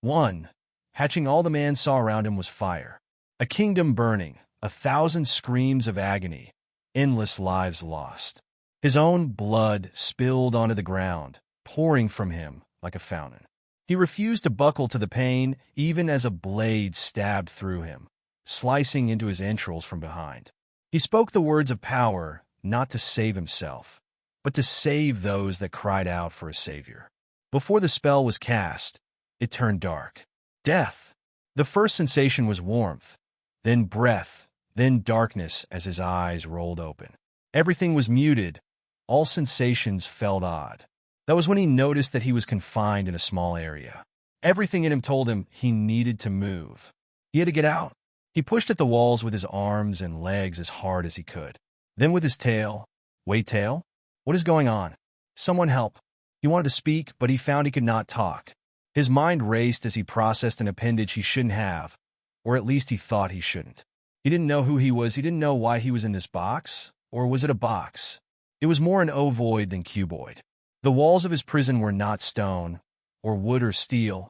1. Hatching all the man saw around him was fire. A kingdom burning, 1,000 screams of agony, endless lives lost. His own blood spilled onto the ground, pouring from him like a fountain. He refused to buckle to the pain, even as a blade stabbed through him, slicing into his entrails from behind. He spoke the words of power, not to save himself, but to save those that cried out for a savior. Before the spell was cast, it turned dark. Death. The first sensation was warmth, then breath, then darkness as his eyes rolled open. Everything was muted. All sensations felt odd. That was when he noticed that he was confined in a small area. Everything in him told him he needed to move. He had to get out. He pushed at the walls with his arms and legs as hard as he could. Then with his tail. Wait, tail? What is going on? Someone help. He wanted to speak, but he found he could not talk. His mind raced as he processed an appendage he shouldn't have, or at least he thought he shouldn't. He didn't know who he was. He didn't know why he was in this box. Or was it a box? It was more an ovoid than cuboid. The walls of his prison were not stone, or wood or steel,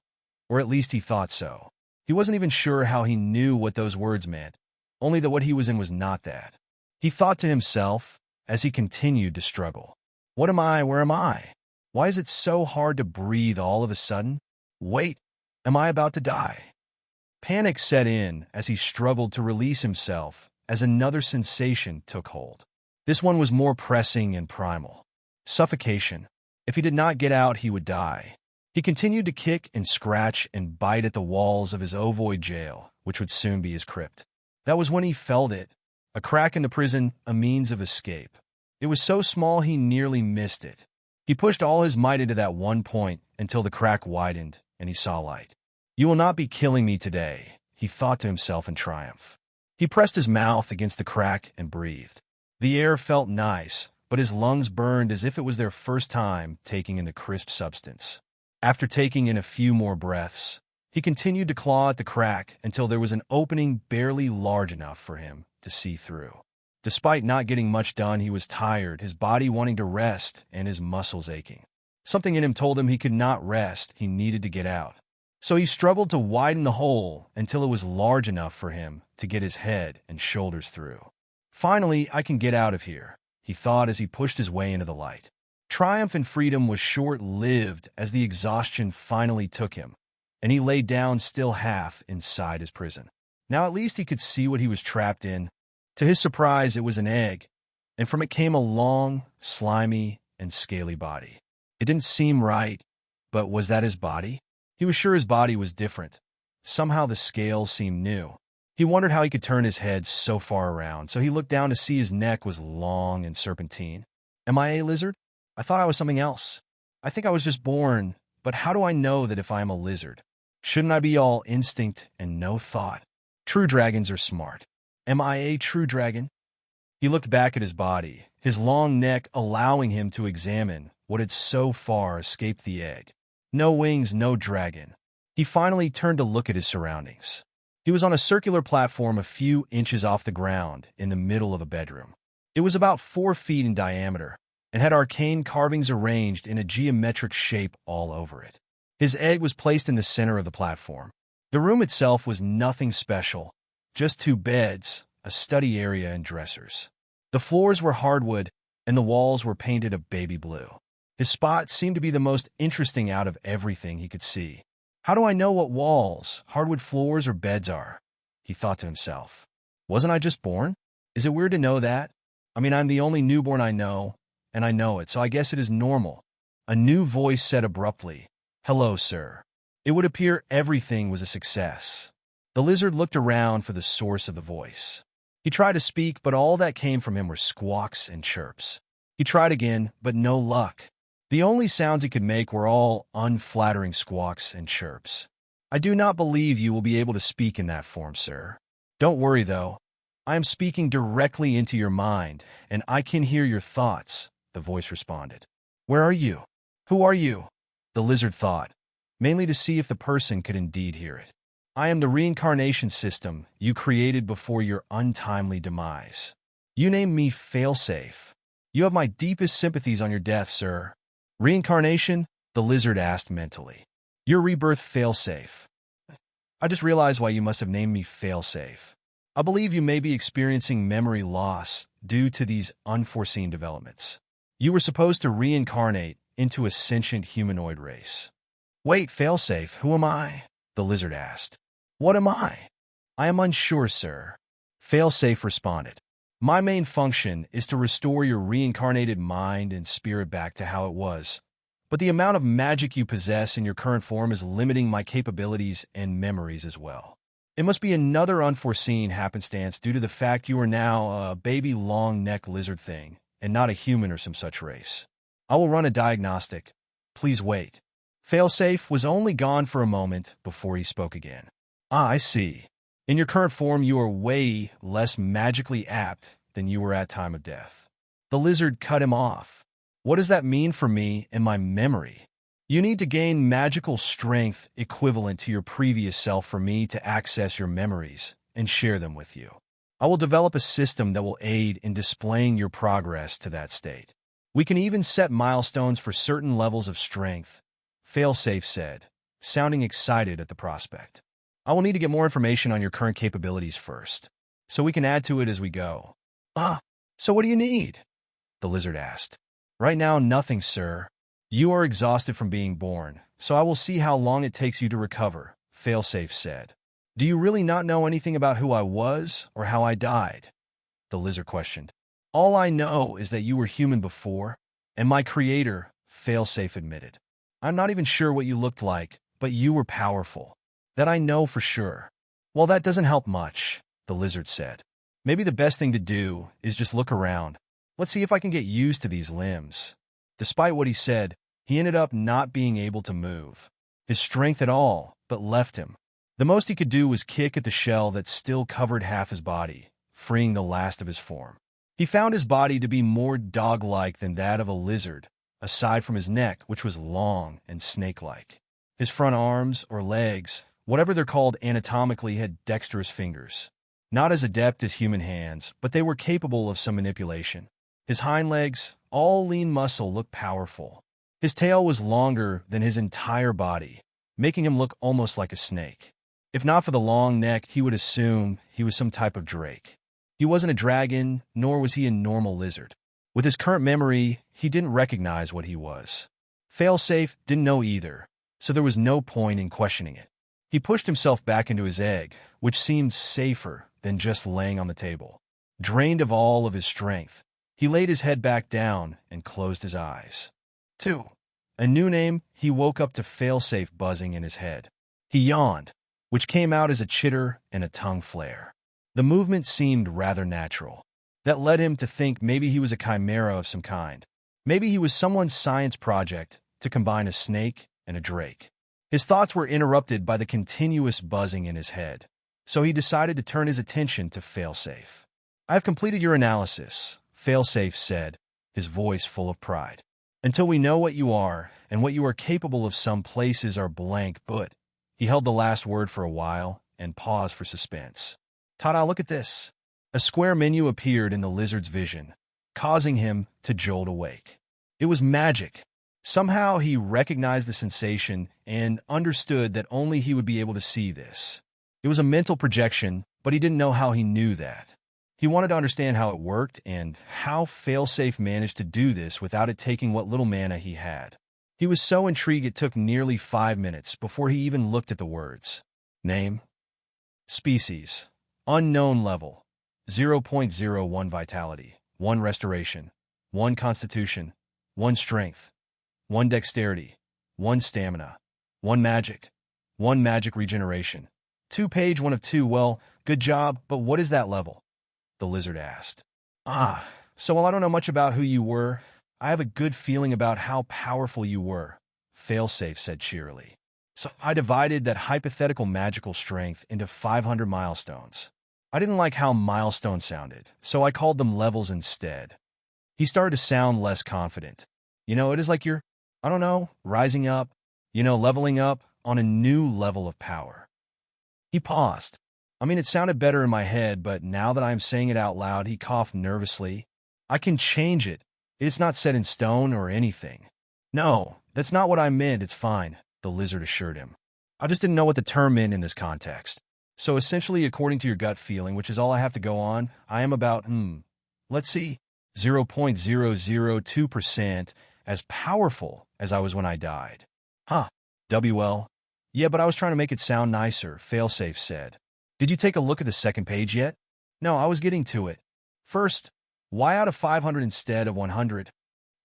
or at least he thought so. He wasn't even sure how he knew what those words meant, only that what he was in was not that. He thought to himself as he continued to struggle. What am I? Where am I? Why is it so hard to breathe all of a sudden? Wait, am I about to die? Panic set in as he struggled to release himself as another sensation took hold. This one was more pressing and primal. Suffocation. If he did not get out, he would die. He continued to kick and scratch and bite at the walls of his ovoid jail, which would soon be his crypt. That was when he felt it. A crack in the prison, a means of escape. It was so small he nearly missed it. He pushed all his might into that one point until the crack widened and he saw light. You will not be killing me today, he thought to himself in triumph. He pressed his mouth against the crack and breathed. The air felt nice, but his lungs burned as if it was their first time taking in the crisp substance. After taking in a few more breaths, he continued to claw at the crack until there was an opening barely large enough for him to see through. Despite not getting much done, he was tired, his body wanting to rest and his muscles aching. Something in him told him he could not rest, he needed to get out. So he struggled to widen the hole until it was large enough for him to get his head and shoulders through. Finally, I can get out of here, he thought as he pushed his way into the light. Triumph and freedom was short-lived as the exhaustion finally took him, and he lay down still half inside his prison. Now at least he could see what he was trapped in. To his surprise, it was an egg, and from it came a long, slimy, and scaly body. It didn't seem right, but was that his body? He was sure his body was different. Somehow the scales seemed new. He wondered how he could turn his head so far around, so he looked down to see his neck was long and serpentine. Am I a lizard? I thought I was something else. I think I was just born, but how do I know that if I am a lizard? Shouldn't I be all instinct and no thought? True dragons are smart. Am I a true dragon? He looked back at his body, his long neck allowing him to examine what had so far escaped the egg. No wings, no dragon. He finally turned to look at his surroundings. He was on a circular platform a few inches off the ground in the middle of a bedroom. It was about 4 feet in diameter and had arcane carvings arranged in a geometric shape all over it. His egg was placed in the center of the platform. The room itself was nothing special, just 2 beds, a study area, and dressers. The floors were hardwood, and the walls were painted a baby blue. His spot seemed to be the most interesting out of everything he could see. How do I know what walls, hardwood floors, or beds are? He thought to himself. Wasn't I just born? Is it weird to know that? I mean, I'm the only newborn I know, and I know it, so I guess it is normal. A new voice said abruptly, "Hello, sir." It would appear everything was a success. The lizard looked around for the source of the voice. He tried to speak, but all that came from him were squawks and chirps. He tried again, but no luck. The only sounds he could make were all unflattering squawks and chirps. I do not believe you will be able to speak in that form, sir. Don't worry, though. I am speaking directly into your mind, and I can hear your thoughts, the voice responded. Where are you? Who are you? The lizard thought, mainly to see if the person could indeed hear it. I am the reincarnation system you created before your untimely demise. You named me Failsafe. You have my deepest sympathies on your death, sir. Reincarnation? The lizard asked mentally. Your rebirth failsafe. I just realized why you must have named me failsafe. I believe you may be experiencing memory loss due to these unforeseen developments. You were supposed to reincarnate into a sentient humanoid race. Wait, failsafe, who am I? The lizard asked. What am I? I am unsure, sir. Failsafe responded. My main function is to restore your reincarnated mind and spirit back to how it was. But the amount of magic you possess in your current form is limiting my capabilities and memories as well. It must be another unforeseen happenstance due to the fact you are now a baby long-neck lizard thing and not a human or some such race. I will run a diagnostic. Please wait. Failsafe was only gone for a moment before he spoke again. Ah, I see. In your current form, you are way less magically apt than you were at time of death. The lizard cut him off. What does that mean for me and my memory? You need to gain magical strength equivalent to your previous self for me to access your memories and share them with you. I will develop a system that will aid in displaying your progress to that state. We can even set milestones for certain levels of strength, Failsafe said, sounding excited at the prospect. I will need to get more information on your current capabilities first, so we can add to it as we go. So what do you need? The lizard asked. Right now, nothing, sir. You are exhausted from being born, so I will see how long it takes you to recover, Failsafe said. Do you really not know anything about who I was or how I died? The lizard questioned. All I know is that you were human before, and my creator, Failsafe admitted. I'm not even sure what you looked like, but you were powerful. That I know for sure. Well, that doesn't help much, the lizard said. Maybe the best thing to do is just look around. Let's see if I can get used to these limbs. Despite what he said, he ended up not being able to move. His strength at all, but left him. The most he could do was kick at the shell that still covered half his body, freeing the last of his form. He found his body to be more dog-like than that of a lizard, aside from his neck, which was long and snake-like. His front arms, or legs, whatever they're called anatomically, had dexterous fingers. Not as adept as human hands, but they were capable of some manipulation. His hind legs, all lean muscle, looked powerful. His tail was longer than his entire body, making him look almost like a snake. If not for the long neck, he would assume he was some type of drake. He wasn't a dragon, nor was he a normal lizard. With his current memory, he didn't recognize what he was. Failsafe didn't know either, so there was no point in questioning it. He pushed himself back into his egg, which seemed safer than just laying on the table. Drained of all of his strength, he laid his head back down and closed his eyes. 2. A new name, he woke up to Failsafe buzzing in his head. He yawned, which came out as a chitter and a tongue flare. The movement seemed rather natural. That led him to think maybe he was a chimera of some kind. Maybe he was someone's science project to combine a snake and a drake. His thoughts were interrupted by the continuous buzzing in his head, so he decided to turn his attention to Failsafe. I have completed your analysis, Failsafe said, his voice full of pride. Until we know what you are and what you are capable of, some places are blank, but he held the last word for a while and paused for suspense. Ta-da, look at this. A square menu appeared in the lizard's vision, causing him to jolt awake. It was magic. Somehow he recognized the sensation and understood that only he would be able to see this. It was a mental projection, but he didn't know how he knew that. He wanted to understand how it worked and how Failsafe managed to do this without it taking what little mana he had. He was so intrigued it took nearly 5 minutes before he even looked at the words. Name. Species. Unknown level. 0.01 vitality. 1 restoration. 1 constitution. 1 strength. 1 dexterity. 1 stamina. 1 magic. 1 magic regeneration. 2 page 1 of 2. Well, good job, but what is that level? The lizard asked. So while I don't know much about who you were, I have a good feeling about how powerful you were, Failsafe said cheerily. So I divided that hypothetical magical strength into 500 milestones. I didn't like how milestone sounded, so I called them levels instead. He started to sound less confident. It is like you're, rising up, leveling up on a new level of power. He paused. It sounded better in my head, but now that I'm saying it out loud, he coughed nervously. I can change it. It's not set in stone or anything. No, that's not what I meant. It's fine. the lizard assured him. I just didn't know what the term meant in this context. So essentially, according to your gut feeling, which is all I have to go on, I am about, let's see, 0.002% as powerful as I was when I died. Huh. WL. Yeah, but I was trying to make it sound nicer, Failsafe said. Did you take a look at the second page yet? No, I was getting to it. First, why out of 500 instead of 100?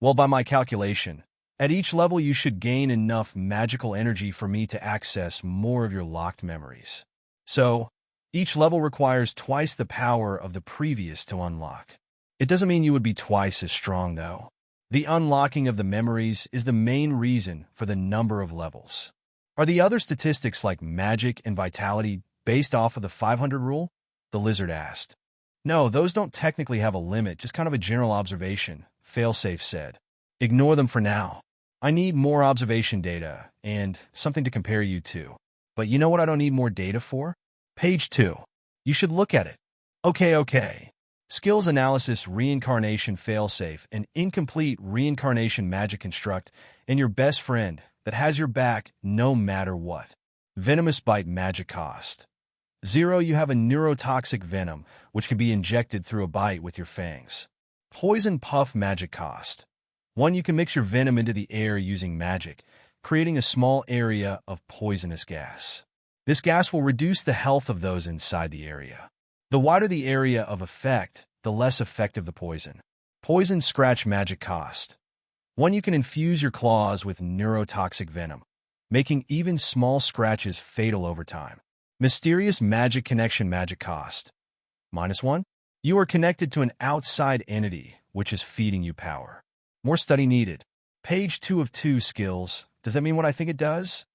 Well, by my calculation, at each level you should gain enough magical energy for me to access more of your locked memories. So, each level requires twice the power of the previous to unlock. It doesn't mean you would be twice as strong, though. The unlocking of the memories is the main reason for the number of levels. Are the other statistics like magic and vitality based off of the 500 rule? The lizard asked. No, those don't technically have a limit, just kind of a general observation, Failsafe said. Ignore them for now. I need more observation data and something to compare you to. But you know what I don't need more data for? Page 2. You should look at it. Okay. Skills analysis, reincarnation, failsafe, an incomplete reincarnation magic construct, and your best friend that has your back no matter what. Venomous bite magic cost. 0. You have a neurotoxic venom, which can be injected through a bite with your fangs. Poison puff magic cost. 1. You can mix your venom into the air using magic, creating a small area of poisonous gas. This gas will reduce the health of those inside the area. The wider the area of effect, the less effective the poison. Poison scratch magic cost. 1. You can infuse your claws with neurotoxic venom, making even small scratches fatal over time. Mysterious magic connection magic cost. -1. You are connected to an outside entity, which is feeding you power. More study needed. Page 2 of 2 skills. Does that mean what I think it does?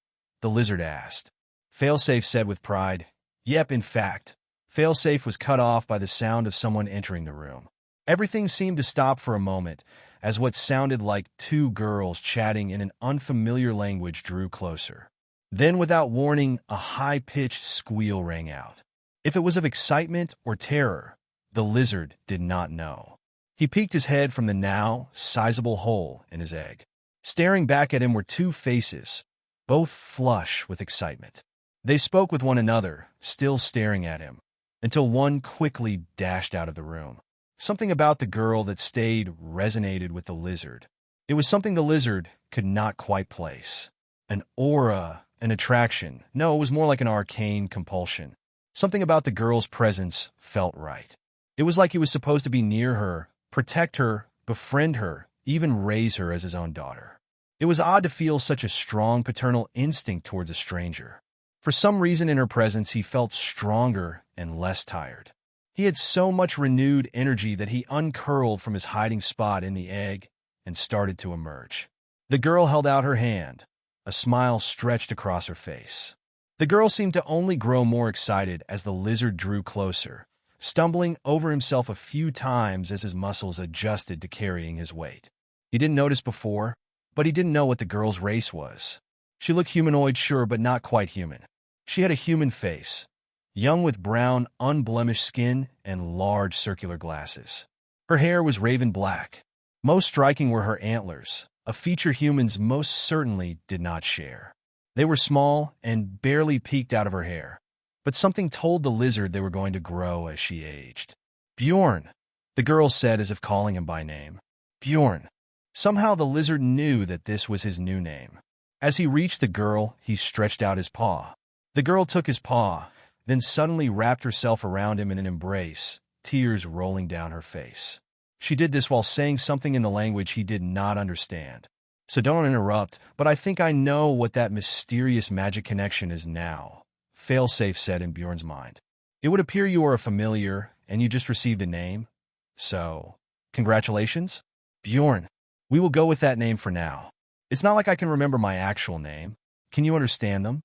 The lizard asked. Failsafe said with pride. Yep, in fact. Failsafe was cut off by the sound of someone entering the room. Everything seemed to stop for a moment, as what sounded like 2 girls chatting in an unfamiliar language drew closer. Then, without warning, a high-pitched squeal rang out. If it was of excitement or terror, the lizard did not know. He peeked his head from the now sizable hole in his egg. Staring back at him were 2 faces, both flush with excitement. They spoke with one another, still staring at him, until one quickly dashed out of the room. Something about the girl that stayed resonated with the lizard. It was something the lizard could not quite place. An aura, an attraction. No, it was more like an arcane compulsion. Something about the girl's presence felt right. It was like he was supposed to be near her, protect her, befriend her, even raise her as his own daughter. It was odd to feel such a strong paternal instinct towards a stranger. For some reason in her presence he felt stronger and less tired. He had so much renewed energy that he uncurled from his hiding spot in the egg and started to emerge. The girl held out her hand. A smile stretched across her face. The girl seemed to only grow more excited as the lizard drew closer, stumbling over himself a few times as his muscles adjusted to carrying his weight. He didn't notice before, but he didn't know what the girl's race was. She looked humanoid, sure, but not quite human. She had a human face, young with brown, unblemished skin and large circular glasses. Her hair was raven black. Most striking were her antlers, a feature humans most certainly did not share. They were small and barely peeked out of her hair, but something told the lizard they were going to grow as she aged. Bjorn, the girl said as if calling him by name. Bjorn. Somehow the lizard knew that this was his new name. As he reached the girl, he stretched out his paw. The girl took his paw, then suddenly wrapped herself around him in an embrace, tears rolling down her face. She did this while saying something in the language he did not understand. So don't interrupt, but I think I know what that mysterious magic connection is now, Failsafe said in Bjorn's mind. It would appear you are a familiar, and you just received a name. So, congratulations? Bjorn. We will go with that name for now. It's not like I can remember my actual name. Can you understand them?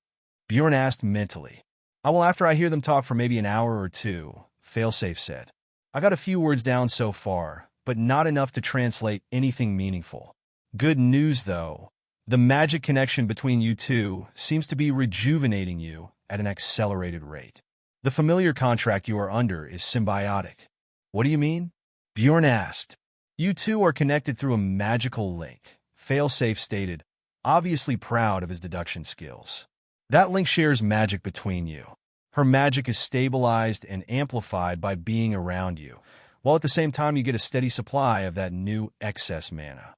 Bjorn asked mentally. I will after I hear them talk for maybe an hour or 2, Failsafe said. I got a few words down so far, but not enough to translate anything meaningful. Good news, though. The magic connection between you two seems to be rejuvenating you at an accelerated rate. The familiar contract you are under is symbiotic. What do you mean? Bjorn asked. You two are connected through a magical link, Failsafe stated. obviously proud of his deduction skills. That link shares magic between you. Her magic is stabilized and amplified by being around you, while at the same time you get a steady supply of that new excess mana.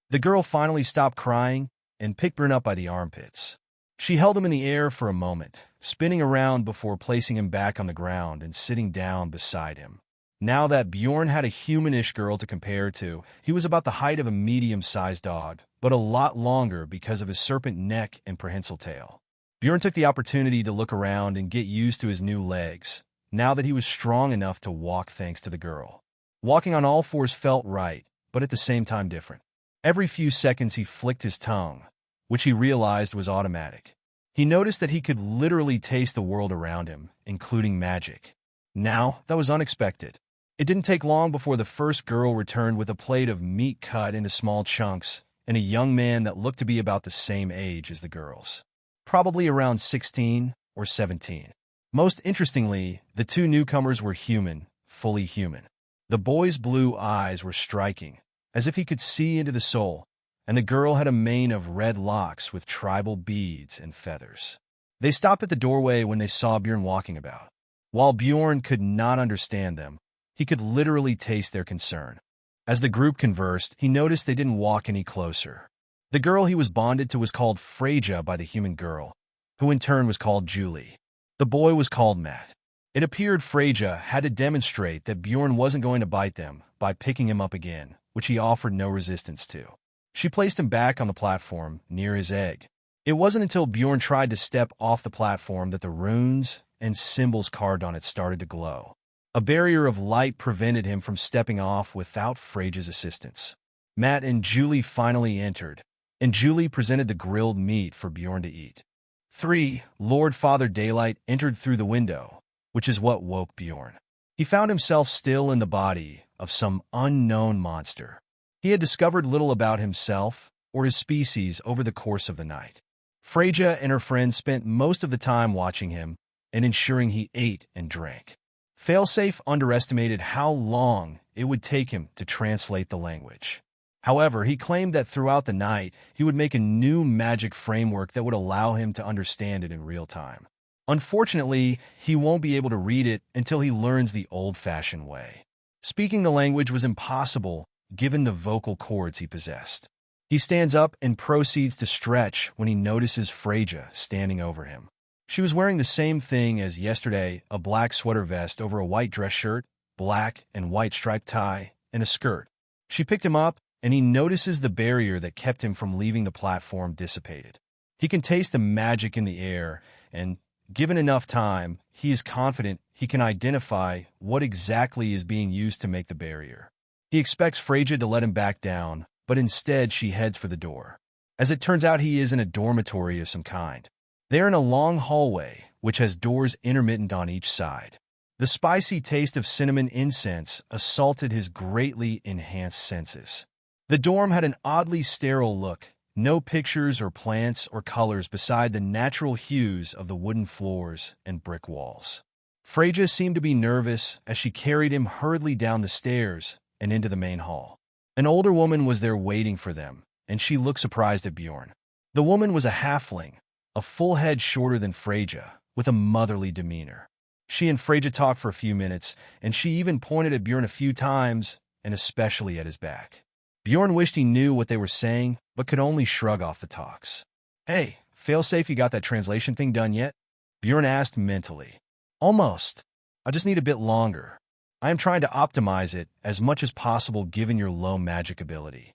The girl finally stopped crying and picked Bjorn up by the armpits. She held him in the air for a moment, spinning around before placing him back on the ground and sitting down beside him. Now that Bjorn had a humanish girl to compare to, he was about the height of a medium-sized dog, but a lot longer because of his serpent neck and prehensile tail. Bjorn took the opportunity to look around and get used to his new legs, now that he was strong enough to walk thanks to the girl. Walking on all fours felt right, but at the same time different. Every few seconds he flicked his tongue, which he realized was automatic. He noticed that he could literally taste the world around him, including magic. Now, that was unexpected. It didn't take long before the first girl returned with a plate of meat cut into small chunks and a young man that looked to be about the same age as the girls. Probably around 16 or 17. Most interestingly, the two newcomers were human, fully human. The boy's blue eyes were striking, as if he could see into the soul, and the girl had a mane of red locks with tribal beads and feathers. They stopped at the doorway when they saw Bjorn walking about. While Bjorn could not understand them, he could literally taste their concern. As the group conversed, he noticed they didn't walk any closer. The girl he was bonded to was called Freyja by the human girl, who in turn was called Julie. The boy was called Matt. It appeared Freyja had to demonstrate that Bjorn wasn't going to bite them by picking him up again, which he offered no resistance to. She placed him back on the platform, near his egg. It wasn't until Bjorn tried to step off the platform that the runes and symbols carved on it started to glow. A barrier of light prevented him from stepping off without Freyja's assistance. Matt and Julie finally entered, and Julie presented the grilled meat for Bjorn to eat. 3. Lord Father Daylight entered through the window, which is what woke Bjorn. He found himself still in the body of some unknown monster. He had discovered little about himself or his species over the course of the night. Freyja and her friends spent most of the time watching him and ensuring he ate and drank. Failsafe underestimated how long it would take him to translate the language. However, he claimed that throughout the night, he would make a new magic framework that would allow him to understand it in real time. Unfortunately, he won't be able to read it until he learns the old-fashioned way. Speaking the language was impossible, given the vocal cords he possessed. He stands up and proceeds to stretch when he notices Freyja standing over him. She was wearing the same thing as yesterday, a black sweater vest over a white dress shirt, black and white striped tie, and a skirt. She picked him up, and he notices the barrier that kept him from leaving the platform dissipated. He can taste the magic in the air, and, given enough time, he is confident he can identify what exactly is being used to make the barrier. He expects Freyja to let him back down, but instead she heads for the door. As it turns out, he is in a dormitory of some kind. They are in a long hallway, which has doors intermittent on each side. The spicy taste of cinnamon incense assaulted his greatly enhanced senses. The dorm had an oddly sterile look, no pictures or plants or colors beside the natural hues of the wooden floors and brick walls. Freyja seemed to be nervous as she carried him hurriedly down the stairs and into the main hall. An older woman was there waiting for them, and she looked surprised at Bjorn. The woman was a halfling, a full head shorter than Freyja, with a motherly demeanor. She and Freyja talked for a few minutes, and she even pointed at Bjorn a few times, and especially at his back. Bjorn wished he knew what they were saying, but could only shrug off the talks. "Hey, failsafe, you got that translation thing done yet?" Bjorn asked mentally. "Almost. I just need a bit longer. I am trying to optimize it as much as possible given your low magic ability."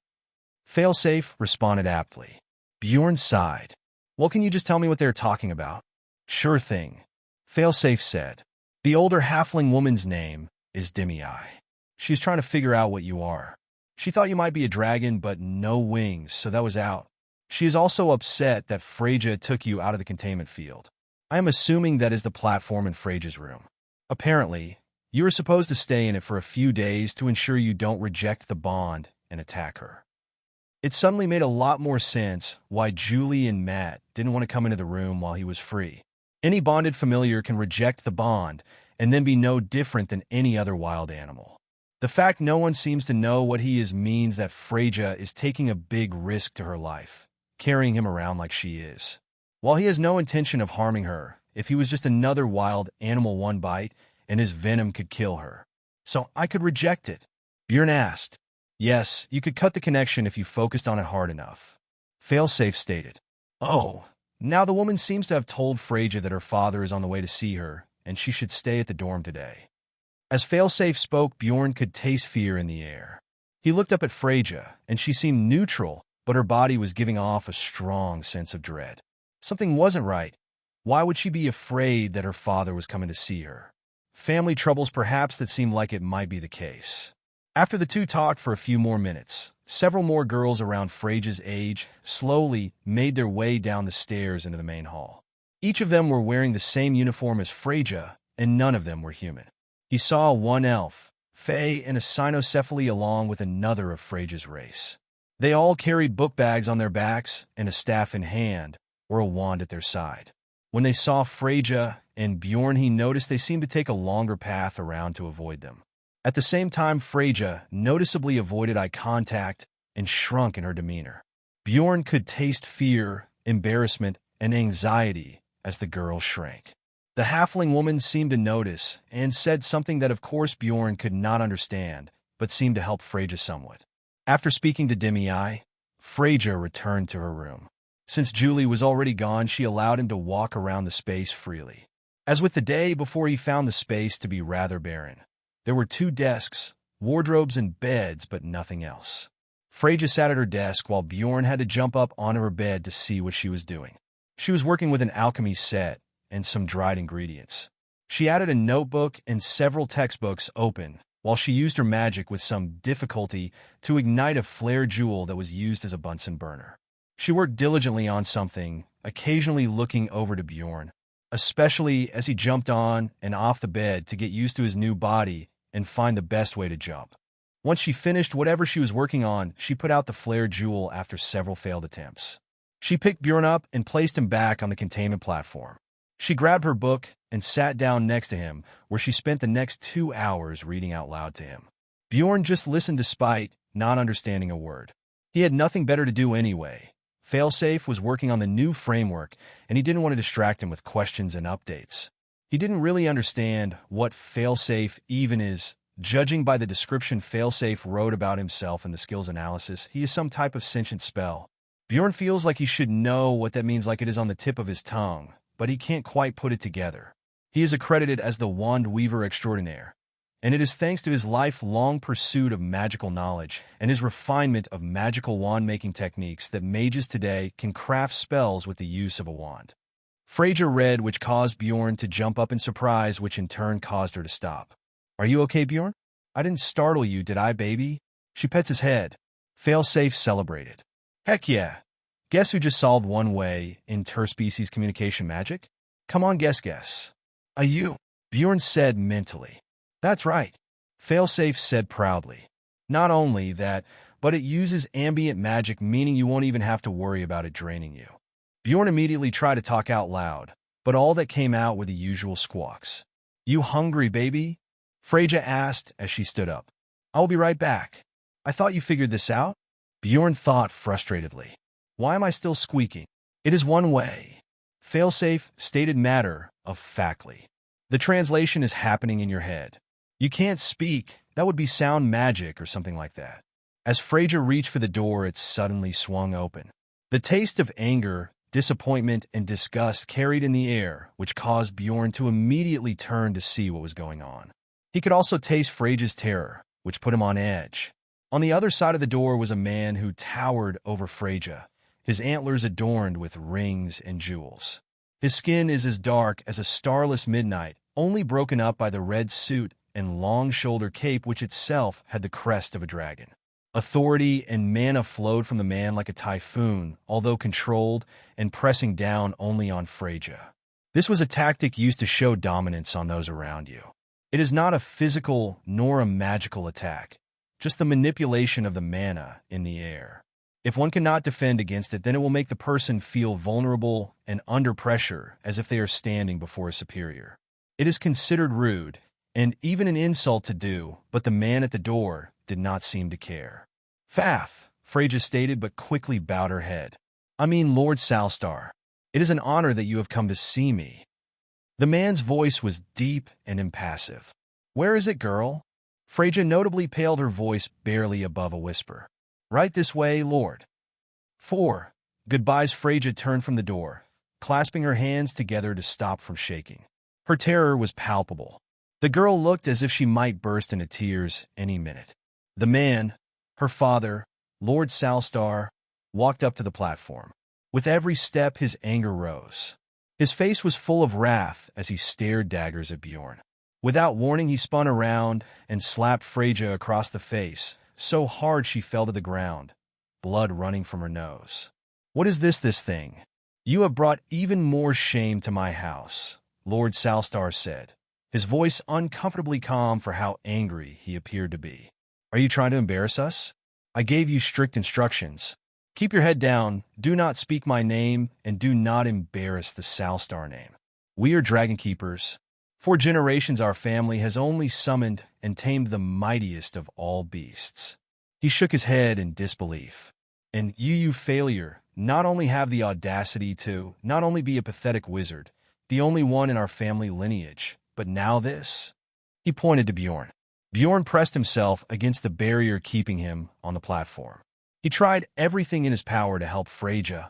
Failsafe responded aptly. Bjorn sighed. "Well, can you just tell me what they're talking about?" "Sure thing," Failsafe said. "The older halfling woman's name is Demi-Eye. She's trying to figure out what you are. She thought you might be a dragon, but no wings, so that was out. She is also upset that Freyja took you out of the containment field. I am assuming that is the platform in Freyja's room. Apparently, you are supposed to stay in it for a few days to ensure you don't reject the bond and attack her." It suddenly made a lot more sense why Julie and Matt didn't want to come into the room while he was free. Any bonded familiar can reject the bond and then be no different than any other wild animal. The fact no one seems to know what he is means that Freyja is taking a big risk to her life, carrying him around like she is. While he has no intention of harming her, if he was just another wild animal, one bite, and his venom could kill her. So I could reject it. Bjorn asked. Yes, you could cut the connection if you focused on it hard enough. Failsafe stated. Oh, now the woman seems to have told Freyja that her father is on the way to see her, and she should stay at the dorm today. As Failsafe spoke, Bjorn could taste fear in the air. He looked up at Freyja, and she seemed neutral, but her body was giving off a strong sense of dread. Something wasn't right. Why would she be afraid that her father was coming to see her? Family troubles, perhaps. That seemed like it might be the case. After the two talked for a few more minutes, several more girls around Freyja's age slowly made their way down the stairs into the main hall. Each of them were wearing the same uniform as Freyja, and none of them were human. He saw one elf, Fae, and a cynocephaly along with another of Freyja's race. They all carried book bags on their backs and a staff in hand, or a wand at their side. When they saw Freyja and Bjorn, he noticed they seemed to take a longer path around to avoid them. At the same time, Freyja noticeably avoided eye contact and shrunk in her demeanor. Bjorn could taste fear, embarrassment, and anxiety as the girl shrank. The halfling woman seemed to notice and said something that of course Bjorn could not understand, but seemed to help Freyja somewhat. After speaking to Demi-Eye, Freyja returned to her room. Since Julie was already gone, she allowed him to walk around the space freely. As with the day before, he found the space to be rather barren. There were 2 desks, wardrobes, and beds, but nothing else. Freyja sat at her desk while Bjorn had to jump up onto her bed to see what she was doing. She was working with an alchemy set and some dried ingredients. She added a notebook and several textbooks open, while she used her magic with some difficulty to ignite a flare jewel that was used as a Bunsen burner. She worked diligently on something, occasionally looking over to Bjorn, especially as he jumped on and off the bed to get used to his new body and find the best way to jump. Once she finished whatever she was working on, she put out the flare jewel after several failed attempts. She picked Bjorn up and placed him back on the containment platform. She grabbed her book and sat down next to him, where she spent the next 2 hours reading out loud to him. Bjorn just listened despite not understanding a word. He had nothing better to do anyway. Failsafe was working on the new framework, and he didn't want to distract him with questions and updates. He didn't really understand what Failsafe even is. Judging by the description Failsafe wrote about himself in the skills analysis, he is some type of sentient spell. Bjorn feels like he should know what that means, like it is on the tip of his tongue, but he can't quite put it together. He is accredited as the Wand Weaver Extraordinaire, and it is thanks to his lifelong pursuit of magical knowledge and his refinement of magical wand-making techniques that mages today can craft spells with the use of a wand. Freyja read, which caused Bjorn to jump up in surprise, which in turn caused her to stop. Are you okay, Bjorn? I didn't startle you, did I, baby? She pets his head. Failsafe celebrated. Heck yeah. Guess who just solved one way interspecies communication magic? Come on, guess. You, Bjorn said mentally. That's right. Failsafe said proudly. Not only that, but it uses ambient magic, meaning you won't even have to worry about it draining you. Bjorn immediately tried to talk out loud, but all that came out were the usual squawks. You hungry, baby? Freyja asked as she stood up. I will be right back. I thought you figured this out? Bjorn thought frustratedly. Why am I still squeaking? It is one way. Failsafe stated matter of factly. The translation is happening in your head. You can't speak. That would be sound magic or something like that. As Freyja reached for the door, it suddenly swung open. The taste of anger, disappointment, and disgust carried in the air, which caused Bjorn to immediately turn to see what was going on. He could also taste Freyja's terror, which put him on edge. On the other side of the door was a man who towered over Freyja, his antlers adorned with rings and jewels. His skin is as dark as a starless midnight, only broken up by the red suit and long shoulder cape, which itself had the crest of a dragon. Authority and mana flowed from the man like a typhoon, although controlled and pressing down only on Freyja. This was a tactic used to show dominance on those around you. It is not a physical nor a magical attack, just the manipulation of the mana in the air. If one cannot defend against it, then it will make the person feel vulnerable and under pressure, as if they are standing before a superior. It is considered rude, and even an insult to do, but the man at the door did not seem to care. Faith, Freyja stated, but quickly bowed her head. I mean, Lord Salstar, it is an honor that you have come to see me. The man's voice was deep and impassive. Where is it, girl? Freyja notably paled, her voice barely above a whisper. Right this way, Lord. 4. Goodbyes. Freyja turned from the door, clasping her hands together to stop from shaking. Her terror was palpable. The girl looked as if she might burst into tears any minute. The man, her father, Lord Salstar, walked up to the platform. With every step, his anger rose. His face was full of wrath as he stared daggers at Bjorn. Without warning, he spun around and slapped Freyja across the face, so hard she fell to the ground, blood running from her nose. What is this thing? You have brought even more shame to my house, Lord Salstar said, his voice uncomfortably calm for how angry he appeared to be. Are you trying to embarrass us? I gave you strict instructions. Keep your head down, do not speak my name, and do not embarrass the Salstar name. We are Dragon Keepers. For generations our family has only summoned and tamed the mightiest of all beasts. He shook his head in disbelief. And you failure, not only have the audacity to not only be a pathetic wizard, the only one in our family lineage, but now this? He pointed to Bjorn. Bjorn pressed himself against the barrier keeping him on the platform. He tried everything in his power to help Freyja,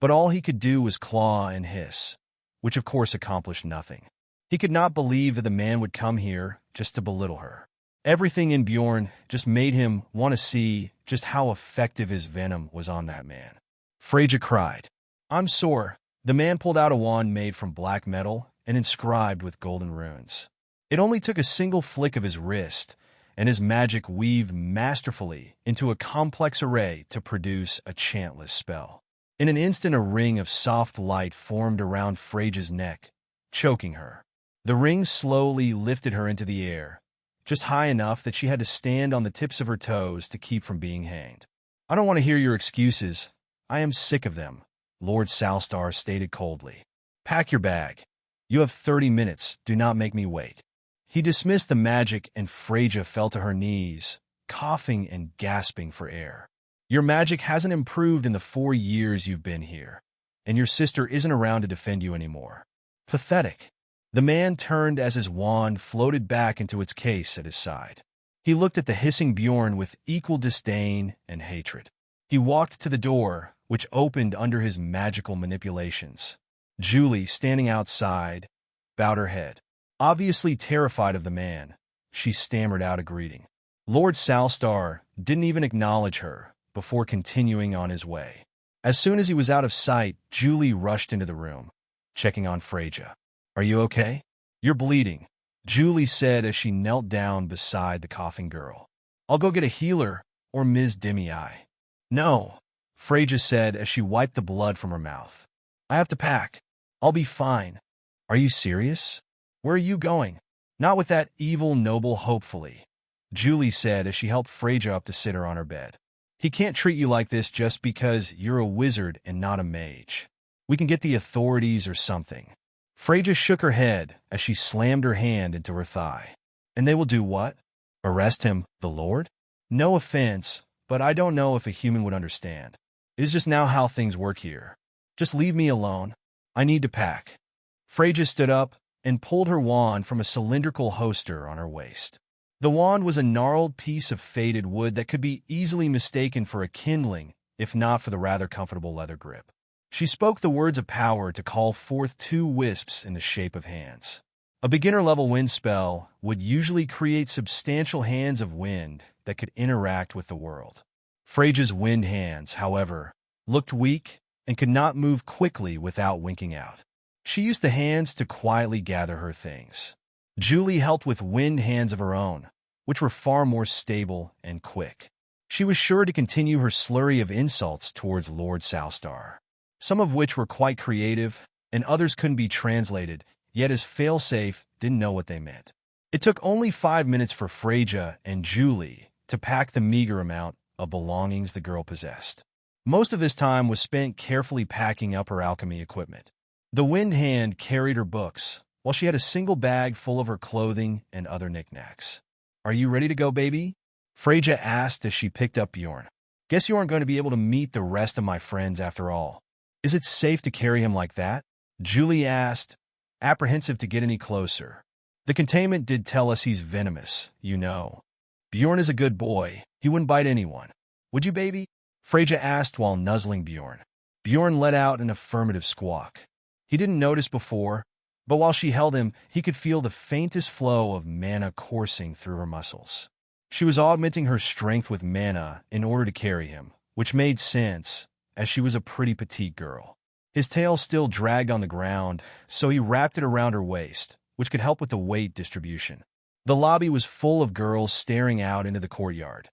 but all he could do was claw and hiss, which of course accomplished nothing. He could not believe that the man would come here just to belittle her. Everything in Bjorn just made him want to see just how effective his venom was on that man. Freyja cried. I'm sore. The man pulled out a wand made from black metal and inscribed with golden runes. It only took a single flick of his wrist, and his magic weaved masterfully into a complex array to produce a chantless spell. In an instant, a ring of soft light formed around Freyja's neck, choking her. The ring slowly lifted her into the air, just high enough that she had to stand on the tips of her toes to keep from being hanged. I don't want to hear your excuses. I am sick of them, Lord Salstar stated coldly. Pack your bag. You have 30 minutes. Do not make me wait. He dismissed the magic, and Freyja fell to her knees, coughing and gasping for air. Your magic hasn't improved in the 4 years you've been here, and your sister isn't around to defend you anymore. Pathetic. The man turned as his wand floated back into its case at his side. He looked at the hissing Bjorn with equal disdain and hatred. He walked to the door, which opened under his magical manipulations. Julie, standing outside, bowed her head. Obviously terrified of the man, she stammered out a greeting. Lord Salstar didn't even acknowledge her before continuing on his way. As soon as he was out of sight, Julie rushed into the room, checking on Freyja. Are you okay? You're bleeding, Julie said as she knelt down beside the coughing girl. I'll go get a healer or Ms. Dimmy-Eye. No, Freyja said as she wiped the blood from her mouth. I have to pack. I'll be fine. Are you serious? Where are you going? Not with that evil noble, hopefully, Julie said as she helped Freyja up to sit her on her bed. He can't treat you like this just because you're a wizard and not a mage. We can get the authorities or something. Freyja shook her head as she slammed her hand into her thigh. And they will do what? Arrest him, the Lord? No offense, but I don't know if a human would understand. It is just now how things work here. Just leave me alone. I need to pack. Freyja stood up and pulled her wand from a cylindrical holster on her waist. The wand was a gnarled piece of faded wood that could be easily mistaken for a kindling, if not for the rather comfortable leather grip. She spoke the words of power to call forth 2 wisps in the shape of hands. A beginner-level wind spell would usually create substantial hands of wind that could interact with the world. Freyja's wind hands, however, looked weak and could not move quickly without winking out. She used the hands to quietly gather her things. Julie helped with wind hands of her own, which were far more stable and quick. She was sure to continue her slurry of insults towards Lord Salstar, some of which were quite creative, and others couldn't be translated, yet as failsafe didn't know what they meant. It took only 5 minutes for Freyja and Julie to pack the meager amount of belongings the girl possessed. Most of this time was spent carefully packing up her alchemy equipment. The wind hand carried her books, while she had a single bag full of her clothing and other knickknacks. Are you ready to go, baby? Freyja asked as she picked up Bjorn. Guess you aren't going to be able to meet the rest of my friends after all. Is it safe to carry him like that? Julie asked, apprehensive to get any closer. The containment did tell us he's venomous, you know. Bjorn is a good boy. He wouldn't bite anyone. Would you, baby? Freyja asked while nuzzling Bjorn. Bjorn let out an affirmative squawk. He didn't notice before, but while she held him, he could feel the faintest flow of mana coursing through her muscles. She was augmenting her strength with mana in order to carry him, which made sense, as she was a pretty petite girl. His tail still dragged on the ground, so he wrapped it around her waist, which could help with the weight distribution. The lobby was full of girls staring out into the courtyard.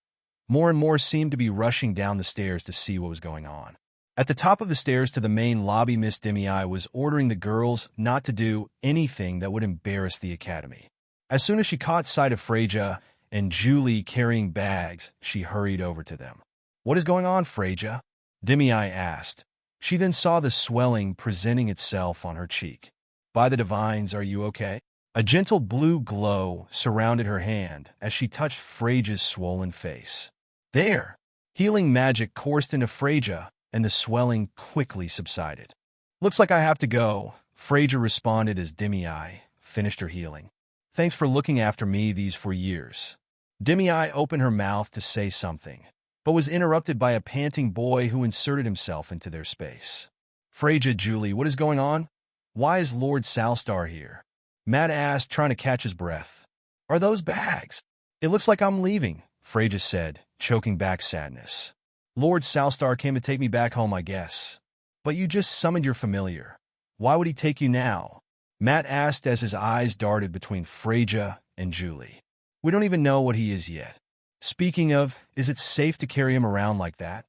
More and more seemed to be rushing down the stairs to see what was going on. At the top of the stairs to the main lobby, Miss Demi-Eye was ordering the girls not to do anything that would embarrass the academy. As soon as she caught sight of Freyja and Julie carrying bags, she hurried over to them. "What is going on, Freyja?" Demi-Eye asked. She then saw the swelling presenting itself on her cheek. "By the divines, are you okay?" A gentle blue glow surrounded her hand as she touched Freyja's swollen face. There! Healing magic coursed into Freyja, and the swelling quickly subsided. "Looks like I have to go," Freyja responded as Demi-Eye finished her healing. "Thanks for looking after me these 4 years." Demi-Eye opened her mouth to say something, but was interrupted by a panting boy who inserted himself into their space. "Freyja, Julie, what is going on? Why is Lord Salstar here?" Matt asked, trying to catch his breath. "Are those bags?" "It looks like I'm leaving," Freyja said, choking back sadness. "Lord Salstar came to take me back home, I guess. But you just summoned your familiar. Why would he take you now?" Matt asked as his eyes darted between Freyja and Julie. "We don't even know what he is yet. Speaking of, is it safe to carry him around like that?"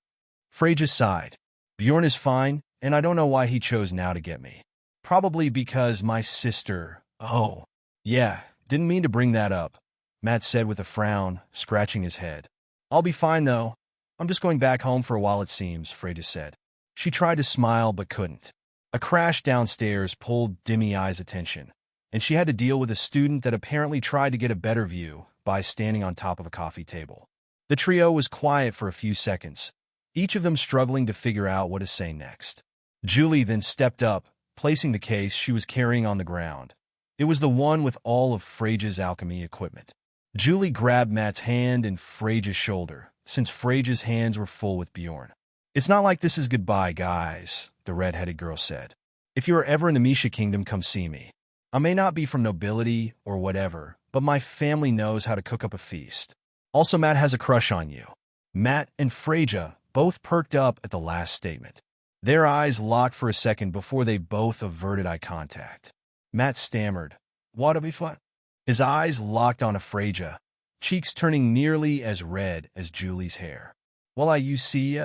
Freyja sighed. "Bjorn is fine, and I don't know why he chose now to get me. Probably because my sister—" "Oh, yeah, didn't mean to bring that up," Matt said with a frown, scratching his head. "I'll be fine, though. I'm just going back home for a while, it seems," Freyja said. She tried to smile but couldn't. A crash downstairs pulled Demi-Eye's attention, and she had to deal with a student that apparently tried to get a better view by standing on top of a coffee table. The trio was quiet for a few seconds, each of them struggling to figure out what to say next. Julie then stepped up, placing the case she was carrying on the ground. It was the one with all of Freyja's alchemy equipment. Julie grabbed Matt's hand and Freyja's shoulder, since Freyja's hands were full with Bjorn. "It's not like this is goodbye, guys," the red-headed girl said. "If you are ever in the Misha Kingdom, come see me. I may not be from nobility or whatever, but my family knows how to cook up a feast. Also, Matt has a crush on you." Matt and Freyja both perked up at the last statement. Their eyes locked for a second before they both averted eye contact. Matt stammered, "What'll be fun?" His eyes locked on Freyja, cheeks turning nearly as red as Julie's hair. "Well, you see,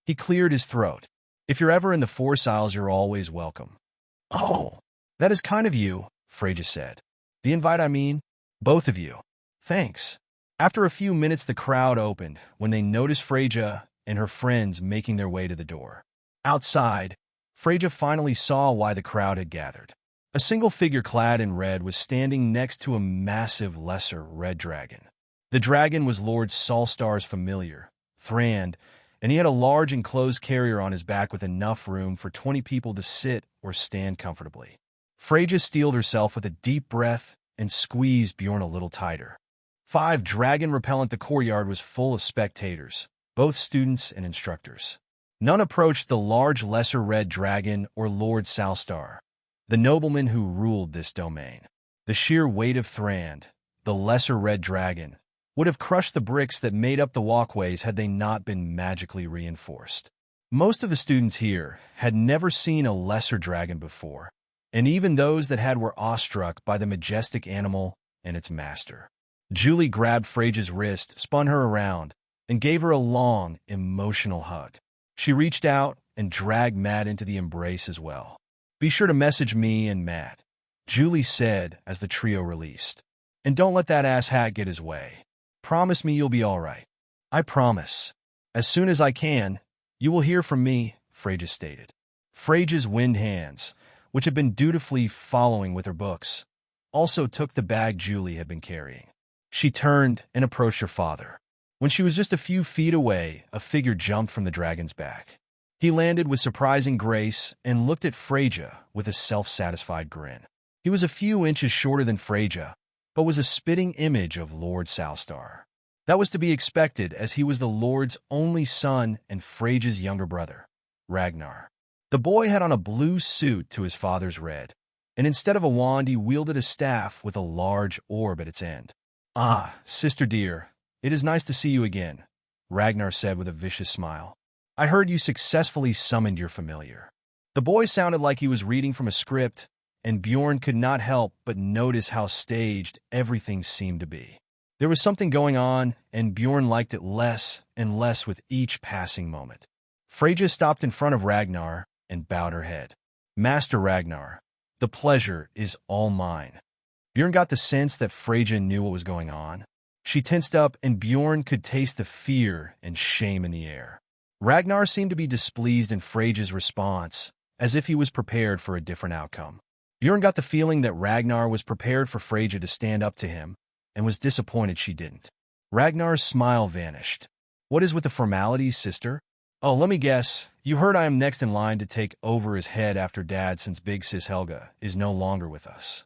He cleared his throat. "If you're ever in the Force Isles, you're always welcome." "Oh, that is kind of you," Freyja said. "The invite, I mean. Both of you. Thanks." After a few minutes, the crowd opened when they noticed Freyja and her friends making their way to the door. Outside, Freyja finally saw why the crowd had gathered. A single figure clad in red was standing next to a massive lesser red dragon. The dragon was Lord Salstar's familiar, Thrand, and he had a large enclosed carrier on his back with enough room for 20 people to sit or stand comfortably. Freyja steeled herself with a deep breath and squeezed Bjorn a little tighter. 5 Dragon Repellant. The courtyard was full of spectators, both students and instructors. None approached the large lesser red dragon or Lord Salstar, the nobleman who ruled this domain. The sheer weight of Thrand, the lesser red dragon, would have crushed the bricks that made up the walkways had they not been magically reinforced. Most of the students here had never seen a lesser dragon before, and even those that had were awestruck by the majestic animal and its master. Julie grabbed Freyja's wrist, spun her around, and gave her a long, emotional hug. She reached out and dragged Matt into the embrace as well. "Be sure to message me and Matt," Julie said as the trio released. "And don't let that asshat get his way. Promise me you'll be all right." "I promise. As soon as I can, you will hear from me," Freyja stated. Freyja's wind hands, which had been dutifully following with her books, also took the bag Julie had been carrying. She turned and approached her father. When she was just a few feet away, a figure jumped from the dragon's back. He landed with surprising grace and looked at Freyja with a self-satisfied grin. He was a few inches shorter than Freyja, but was a spitting image of Lord Salstar. That was to be expected, as he was the Lord's only son and Freyja's younger brother, Ragnar. The boy had on a blue suit to his father's red, and instead of a wand he wielded a staff with a large orb at its end. "Ah, sister dear, it is nice to see you again," Ragnar said with a vicious smile. "I heard you successfully summoned your familiar." The boy sounded like he was reading from a script, and Bjorn could not help but notice how staged everything seemed to be. There was something going on, and Bjorn liked it less and less with each passing moment. Freyja stopped in front of Ragnar and bowed her head. "Master Ragnar, the pleasure is all mine." Bjorn got the sense that Freyja knew what was going on. She tensed up, and Bjorn could taste the fear and shame in the air. Ragnar seemed to be displeased in Freyja's response, as if he was prepared for a different outcome. Bjorn got the feeling that Ragnar was prepared for Freyja to stand up to him, and was disappointed she didn't. Ragnar's smile vanished. "What is with the formalities, sister? Oh, let me guess. You heard I am next in line to take over his head after Dad, since Big Sis Helga is no longer with us."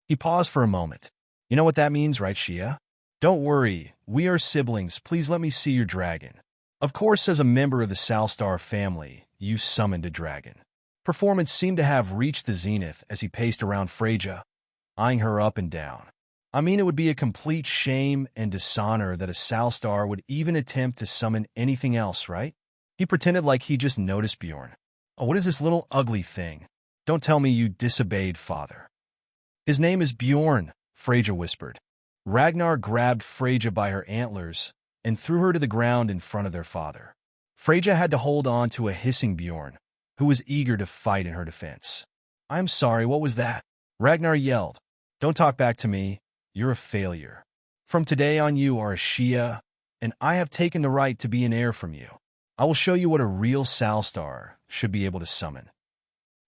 He paused for a moment. "You know what that means, right, Shia? Don't worry, we are siblings. Please let me see your dragon." Of course, as a member of the Salstar family, you summoned a dragon. Performance seemed to have reached the zenith as he paced around Freyja, eyeing her up and down. "I mean, it would be a complete shame and dishonor that a Salstar would even attempt to summon anything else, right?" He pretended like he just noticed Bjorn. "Oh, what is this little ugly thing? Don't tell me you disobeyed father." "His name is Bjorn," Freyja whispered. Ragnar grabbed Freyja by her antlers and threw her to the ground in front of their father. Freyja had to hold on to a hissing Bjorn, who was eager to fight in her defense. "I'm sorry, what was that?" Ragnar yelled. "Don't talk back to me. You're a failure. From today on you are a Shia, and I have taken the right to be an heir from you. I will show you what a real Salstar should be able to summon."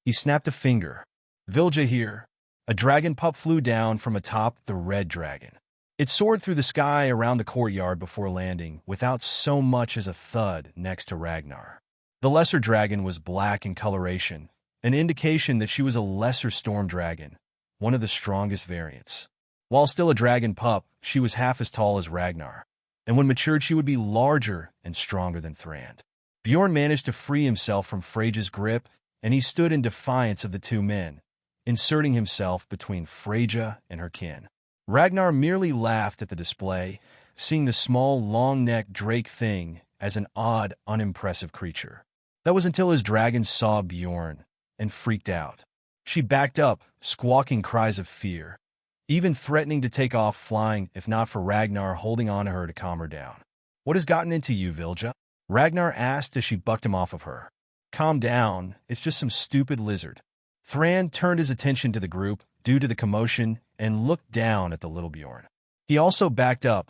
He snapped a finger. "Vilja here." A dragon pup flew down from atop the red dragon. It soared through the sky around the courtyard before landing, without so much as a thud next to Ragnar. The lesser dragon was black in coloration, an indication that she was a lesser storm dragon, one of the strongest variants. While still a dragon pup, she was half as tall as Ragnar, and when matured she would be larger and stronger than Thrand. Bjorn managed to free himself from Freyja's grip, and he stood in defiance of the two men, inserting himself between Freyja and her kin. Ragnar merely laughed at the display, seeing the small, long-necked drake thing as an odd, unimpressive creature. That was until his dragon saw Bjorn and freaked out. She backed up, squawking cries of fear, even threatening to take off flying if not for Ragnar holding on to her to calm her down. "What has gotten into you, Vilja?" Ragnar asked as she bucked him off of her. "Calm down, it's just some stupid lizard." Thrand turned his attention to the group due to the commotion and looked down at the little Bjorn. He also backed up,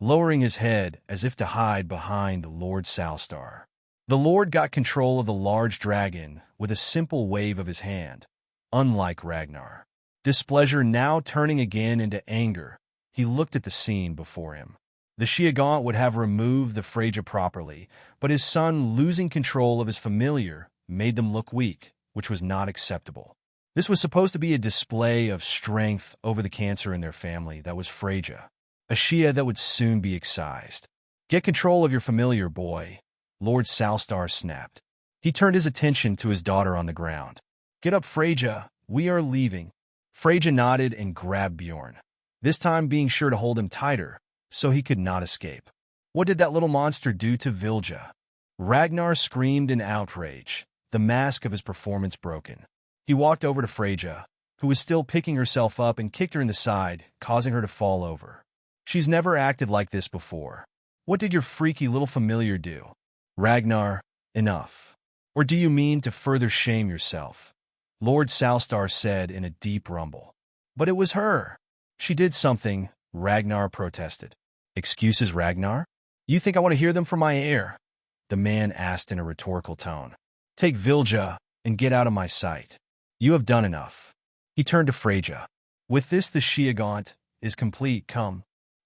lowering his head as if to hide behind Lord Salstar. The Lord got control of the large dragon with a simple wave of his hand, unlike Ragnar. Displeasure now turning again into anger, he looked at the scene before him. The Shiagaunt would have removed the Freyja properly, but his son losing control of his familiar made them look weak, which was not acceptable. This was supposed to be a display of strength over the cancer in their family that was Freyja, a Shia that would soon be excised. "Get control of your familiar, boy," Lord Salstar snapped. He turned his attention to his daughter on the ground. "Get up, Freyja, we are leaving." Freyja nodded and grabbed Bjorn, this time being sure to hold him tighter so he could not escape. "What did that little monster do to Vilja?" Ragnar screamed in outrage, the mask of his performance broken. He walked over to Freyja, who was still picking herself up, and kicked her in the side, causing her to fall over. "She's never acted like this before. What did your freaky little familiar do?" Ragnar, enough. "Or do you mean to further shame yourself?" Lord Salstar said in a deep rumble. "But it was her. She did something," Ragnar protested. "Excuses, Ragnar? You think I want to hear them from my heir?" the man asked in a rhetorical tone. "Take Vilja and get out of my sight. You have done enough." He turned to Freyja. "With this the Shiagaunt is complete, come."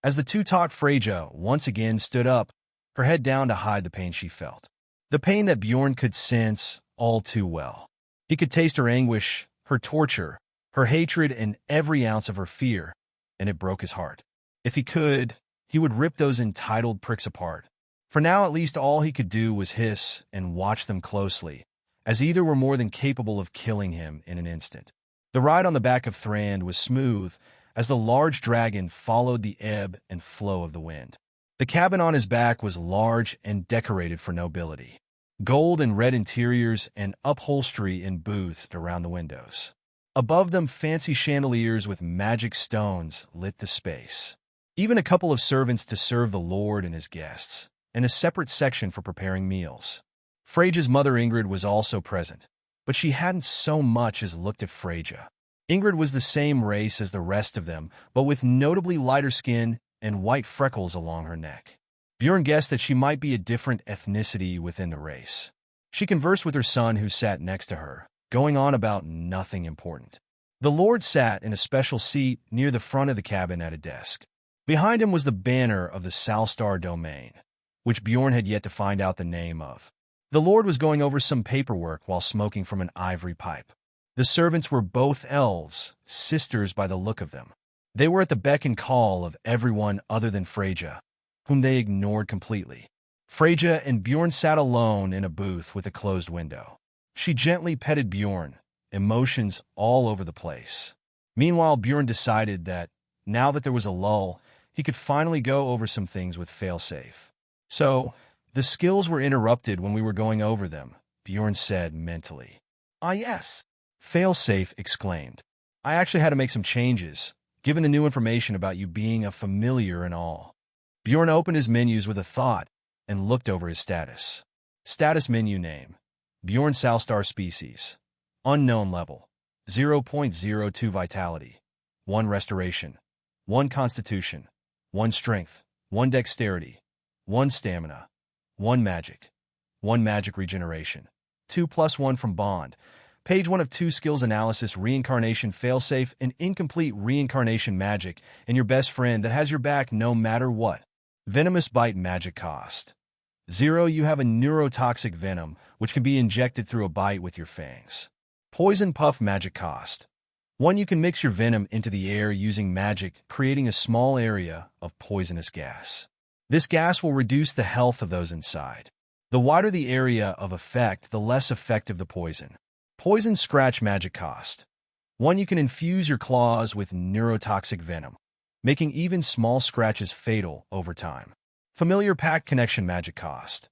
As the two talked, Freyja once again stood up, her head down to hide the pain she felt. The pain that Bjorn could sense all too well. He could taste her anguish, her torture, her hatred, and every ounce of her fear, and it broke his heart. If he could, he would rip those entitled pricks apart. For now, at least, all he could do was hiss and watch them closely, as either were more than capable of killing him in an instant. The ride on the back of Thrand was smooth, as the large dragon followed the ebb and flow of the wind. The cabin on his back was large and decorated for nobility. Gold and red interiors and upholstery embooths around the windows. Above them, fancy chandeliers with magic stones lit the space. Even a couple of servants to serve the lord and his guests, and a separate section for preparing meals. Freyja's mother Ingrid was also present, but she hadn't so much as looked at Freyja. Ingrid was the same race as the rest of them, but with notably lighter skin and white freckles along her neck. Bjorn guessed that she might be a different ethnicity within the race. She conversed with her son who sat next to her, going on about nothing important. The lord sat in a special seat near the front of the cabin at a desk. Behind him was the banner of the Salstar domain, which Bjorn had yet to find out the name of. The lord was going over some paperwork while smoking from an ivory pipe. The servants were both elves, sisters by the look of them. They were at the beck and call of everyone other than Freyja, whom they ignored completely. Freyja and Bjorn sat alone in a booth with a closed window. She gently petted Bjorn, emotions all over the place. Meanwhile, Bjorn decided that, now that there was a lull, he could finally go over some things with Failsafe. So, the skills were interrupted when we were going over them, Bjorn said mentally. Ah yes, Failsafe exclaimed. I actually had to make some changes, given the new information about you being a familiar and all. Bjorn opened his menus with a thought and looked over his status. Status menu name: Bjorn Salstar species. Unknown level: 0.02 vitality, 1 restoration, 1 constitution, 1 strength, 1 dexterity, 1 stamina, 1 magic, 1 magic regeneration, 2+1 from bond. Page 1 of 2 skills analysis: Reincarnation, Failsafe, an incomplete reincarnation magic, and your best friend that has your back no matter what. Venomous bite magic cost: 0. You have a neurotoxic venom, which can be injected through a bite with your fangs. Poison puff magic cost: 1. You can mix your venom into the air using magic, creating a small area of poisonous gas. This gas will reduce the health of those inside. The wider the area of effect, the less effective the poison. Poison scratch magic cost: 1. You can infuse your claws with neurotoxic venom, making even small scratches fatal over time. Familiar pact connection magic cost: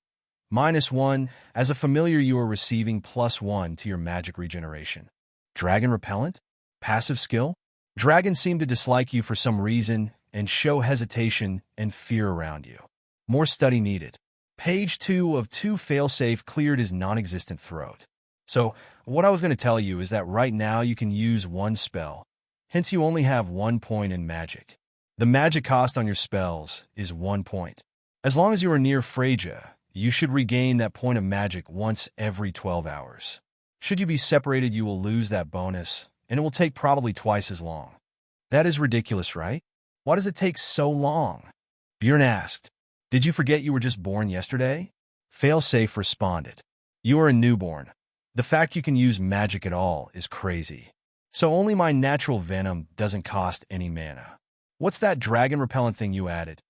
-1. As a familiar, you are receiving +1 to your magic regeneration. Dragon Repellant? Passive skill? Dragons seem to dislike you for some reason and show hesitation and fear around you. More study needed. Page 2 of 2. Failsafe cleared his non-existent throat. So, what I was going to tell you is that right now you can use 1 spell, hence you only have 1 point in magic. The magic cost on your spells is 1 point. As long as you are near Freyja, you should regain that point of magic once every 12 hours. Should you be separated, you will lose that bonus, and it will take probably twice as long. That is ridiculous, right? Why does it take so long? Bjorn asked. Did you forget you were just born yesterday? Failsafe responded. You are a newborn. The fact you can use magic at all is crazy. So only my natural venom doesn't cost any mana. What's that dragon repellent thing you added?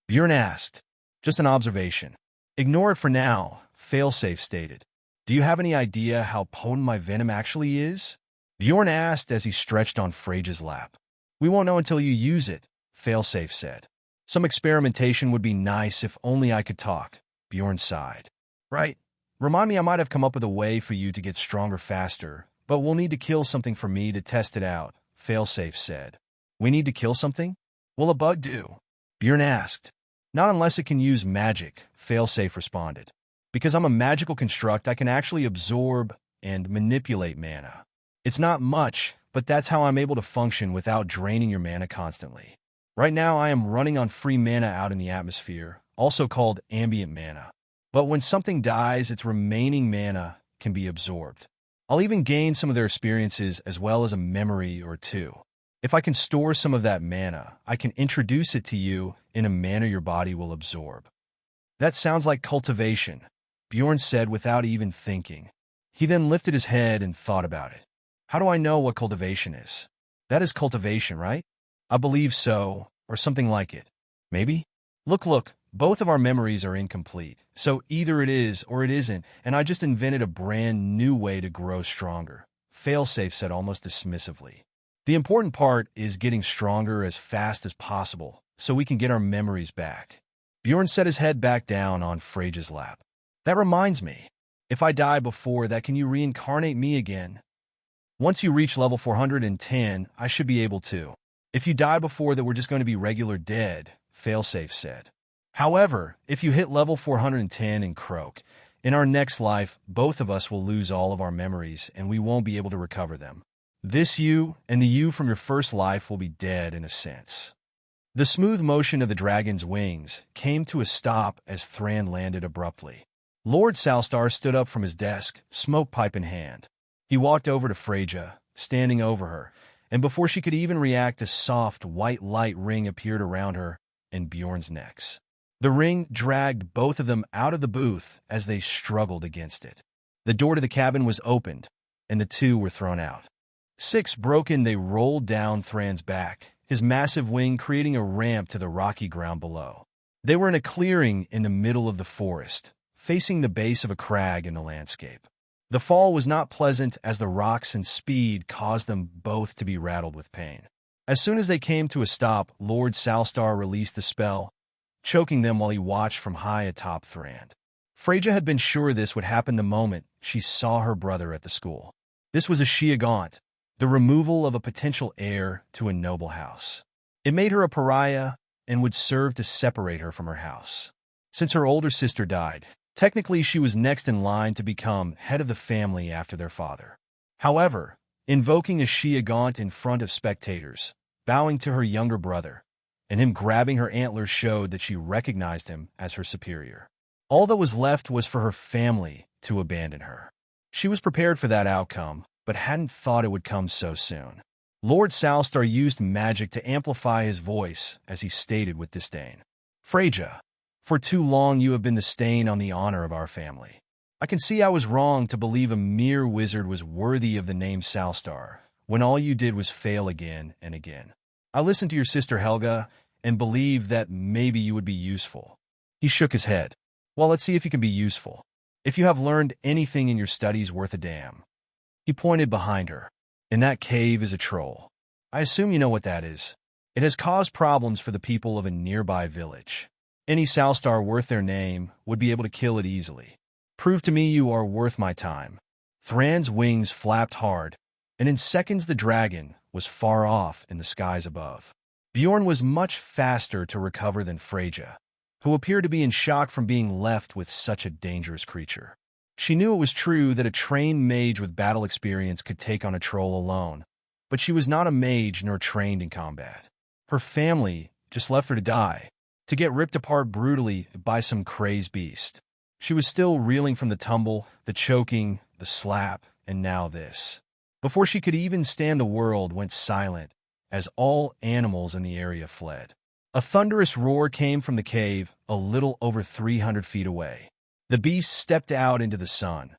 Bjorn asked. Just an observation. Ignore it for now, Failsafe stated. Do you have any idea how potent my venom actually is? Bjorn asked as he stretched on Freyja's lap. We won't know until you use it, Failsafe said. Some experimentation would be nice if only I could talk, Bjorn sighed. Right. Remind me, I might have come up with a way for you to get stronger faster, but we'll need to kill something for me to test it out, Failsafe said. We need to kill something? Will a bug do? Bjorn asked. Not unless it can use magic, Failsafe responded. Because I'm a magical construct, I can actually absorb and manipulate mana. It's not much, but that's how I'm able to function without draining your mana constantly. Right now, I am running on free mana out in the atmosphere, also called ambient mana. But when something dies, its remaining mana can be absorbed. I'll even gain some of their experiences as well as a memory or 2. If I can store some of that mana, I can introduce it to you in a manner your body will absorb. That sounds like cultivation, Bjorn said without even thinking. He then lifted his head and thought about it. How do I know what cultivation is? That is cultivation, right? I believe so, or something like it. Maybe? Look, both of our memories are incomplete, so either it is or it isn't, and I just invented a brand new way to grow stronger, Failsafe said almost dismissively. The important part is getting stronger as fast as possible, so we can get our memories back. Bjorn set his head back down on Freja's lap. That reminds me, if I die before that, can you reincarnate me again? Once you reach level 410, I should be able to. If you die before that, we're just going to be regular dead, Failsafe said. However, if you hit level 410 and croak, in our next life, both of us will lose all of our memories and we won't be able to recover them. This you and the you from your first life will be dead in a sense. The smooth motion of the dragon's wings came to a stop as Thran landed abruptly. Lord Salstars stood up from his desk, smoke pipe in hand. He walked over to Freja, standing over her, and before she could even react, a soft, white light ring appeared around her and Bjorn's necks. The ring dragged both of them out of the booth as they struggled against it. The door to the cabin was opened, and the two were thrown out. Six broken, they rolled down Thran's back, his massive wing creating a ramp to the rocky ground below. They were in a clearing in the middle of the forest, facing the base of a crag in the landscape. The fall was not pleasant as the rocks and speed caused them both to be rattled with pain. As soon as they came to a stop, Lord Salstar released the spell, choking them while he watched from high atop Thran. Freja had been sure this would happen the moment she saw her brother at the school. This was a Shiagaunt, the removal of a potential heir to a noble house. It made her a pariah and would serve to separate her from her house. Since her older sister died, technically she was next in line to become head of the family after their father. However, invoking a Shiagaunt in front of spectators, bowing to her younger brother, and him grabbing her antlers showed that she recognized him as her superior. All that was left was for her family to abandon her. She was prepared for that outcome, but hadn't thought it would come so soon. Lord Salstar used magic to amplify his voice as he stated with disdain. Freja, for too long you have been the stain on the honor of our family. I can see I was wrong to believe a mere wizard was worthy of the name Salstar, when all you did was fail again and again. I listened to your sister Helga and believed that maybe you would be useful. He shook his head. Well, let's see if you can be useful. If you have learned anything in your studies worth a damn. He pointed behind her. In that cave is a troll. I assume you know what that is. It has caused problems for the people of a nearby village. Any Salstar worth their name would be able to kill it easily. Prove to me you are worth my time. Thran's wings flapped hard, and in seconds the dragon was far off in the skies above. Bjorn was much faster to recover than Freja, who appeared to be in shock from being left with such a dangerous creature. She knew it was true that a trained mage with battle experience could take on a troll alone, but she was not a mage nor trained in combat. Her family just left her to die, to get ripped apart brutally by some crazed beast. She was still reeling from the tumble, the choking, the slap, and now this. Before she could even stand, the world went silent as all animals in the area fled. A thunderous roar came from the cave a little over 300 feet away. The beast stepped out into the sun,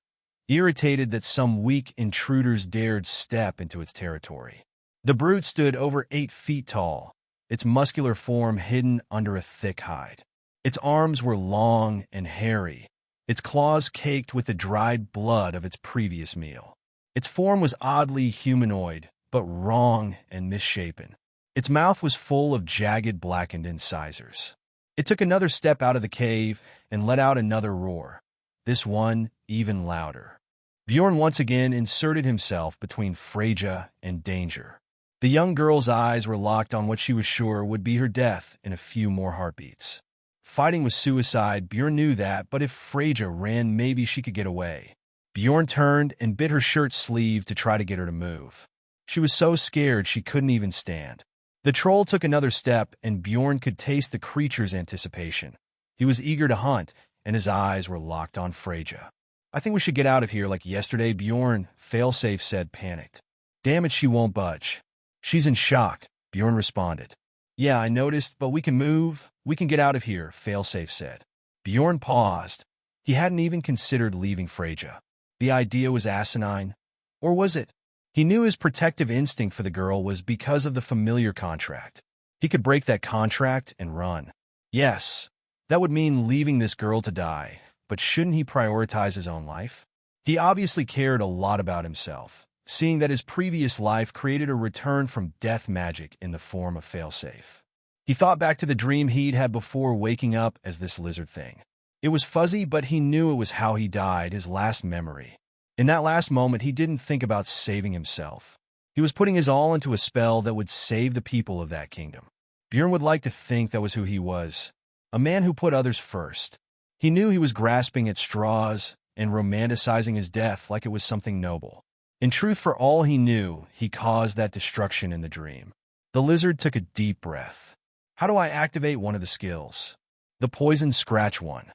irritated that some weak intruders dared step into its territory. The brute stood over 8 feet tall, its muscular form hidden under a thick hide. Its arms were long and hairy, its claws caked with the dried blood of its previous meal. Its form was oddly humanoid, but wrong and misshapen. Its mouth was full of jagged, blackened incisors. It took another step out of the cave and let out another roar, this one even louder. Bjorn once again inserted himself between Freja and danger. The young girl's eyes were locked on what she was sure would be her death in a few more heartbeats. Fighting was suicide, Bjorn knew that, but if Freja ran, maybe she could get away. Bjorn turned and bit her shirt sleeve to try to get her to move. She was so scared she couldn't even stand. The troll took another step, and Bjorn could taste the creature's anticipation. He was eager to hunt, and his eyes were locked on Freja. I think we should get out of here like yesterday, Bjorn, Failsafe said, panicked. Damn it, she won't budge. She's in shock, Bjorn responded. Yeah, I noticed, but we can move. We can get out of here, Failsafe said. Bjorn paused. He hadn't even considered leaving Freyja. The idea was asinine. Or was it? He knew his protective instinct for the girl was because of the familiar contract. He could break that contract and run. Yes, that would mean leaving this girl to die, but shouldn't he prioritize his own life? He obviously cared a lot about himself, seeing that his previous life created a return from death magic in the form of Failsafe. He thought back to the dream he'd had before waking up as this lizard thing. It was fuzzy, but he knew it was how he died, his last memory. In that last moment, he didn't think about saving himself. He was putting his all into a spell that would save the people of that kingdom. Bjorn would like to think that was who he was, a man who put others first. He knew he was grasping at straws and romanticizing his death like it was something noble. In truth, for all he knew, he caused that destruction in the dream. The lizard took a deep breath. How do I activate one of the skills? The poison scratch one.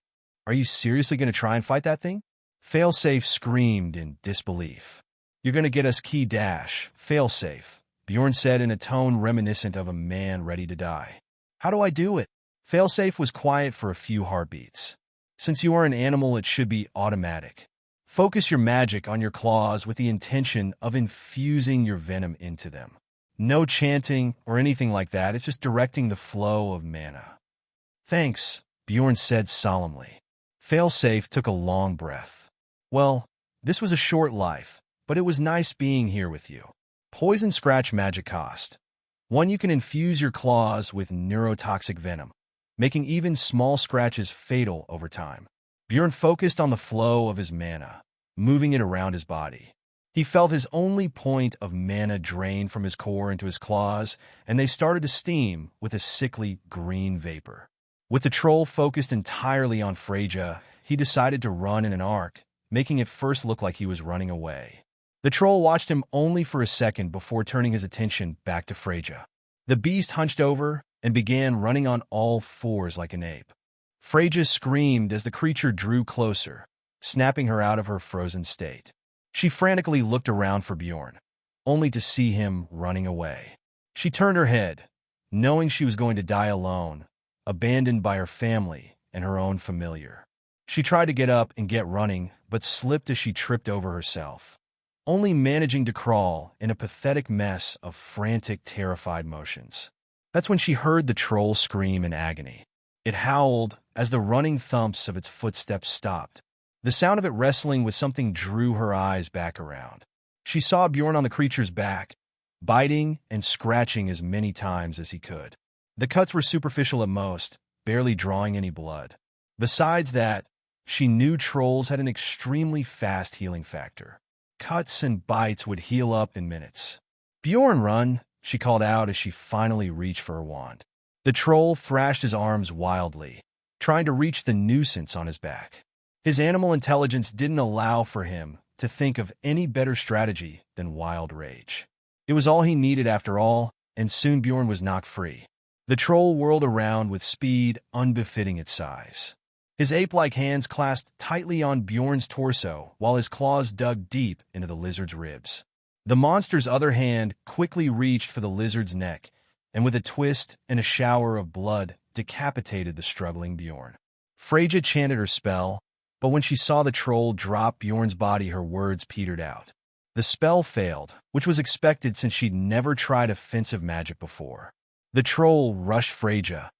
Are you seriously going to try and fight that thing? Failsafe screamed in disbelief. You're going to get us key dash, Failsafe, Bjorn said in a tone reminiscent of a man ready to die. How do I do it? Failsafe was quiet for a few heartbeats. Since you are an animal, it should be automatic. Focus your magic on your claws with the intention of infusing your venom into them. No chanting or anything like that, it's just directing the flow of mana. Thanks, Bjorn said solemnly. Failsafe took a long breath. Well, this was a short life, but it was nice being here with you. Poison scratch magic cost. 1, you can infuse your claws with neurotoxic venom, making even small scratches fatal over time. Bjorn focused on the flow of his mana, moving it around his body. He felt his only point of mana drain from his core into his claws, and they started to steam with a sickly green vapor. With the troll focused entirely on Freyja, he decided to run in an arc, making it first look like he was running away. The troll watched him only for a second before turning his attention back to Freyja. The beast hunched over and began running on all fours like an ape. Freyja screamed as the creature drew closer, snapping her out of her frozen state. She frantically looked around for Bjorn, only to see him running away. She turned her head, knowing she was going to die alone, abandoned by her family and her own familiar. She tried to get up and get running, but slipped as she tripped over herself, only managing to crawl in a pathetic mess of frantic, terrified motions. That's when she heard the troll scream in agony. It howled as the running thumps of its footsteps stopped. The sound of it wrestling with something drew her eyes back around. She saw Bjorn on the creature's back, biting and scratching as many times as he could. The cuts were superficial at most, barely drawing any blood. Besides that, she knew trolls had an extremely fast healing factor. Cuts and bites would heal up in minutes. Bjorn, run, she called out as she finally reached for her wand. The troll thrashed his arms wildly, trying to reach the nuisance on his back. His animal intelligence didn't allow for him to think of any better strategy than wild rage. It was all he needed after all, and soon Bjorn was knocked free. The troll whirled around with speed unbefitting its size. His ape-like hands clasped tightly on Bjorn's torso while his claws dug deep into the lizard's ribs. The monster's other hand quickly reached for the lizard's neck, and with a twist and a shower of blood, decapitated the struggling Bjorn. Freyja chanted her spell, but when she saw the troll drop Bjorn's body, her words petered out. The spell failed, which was expected since she'd never tried offensive magic before. The troll rushed Freyja,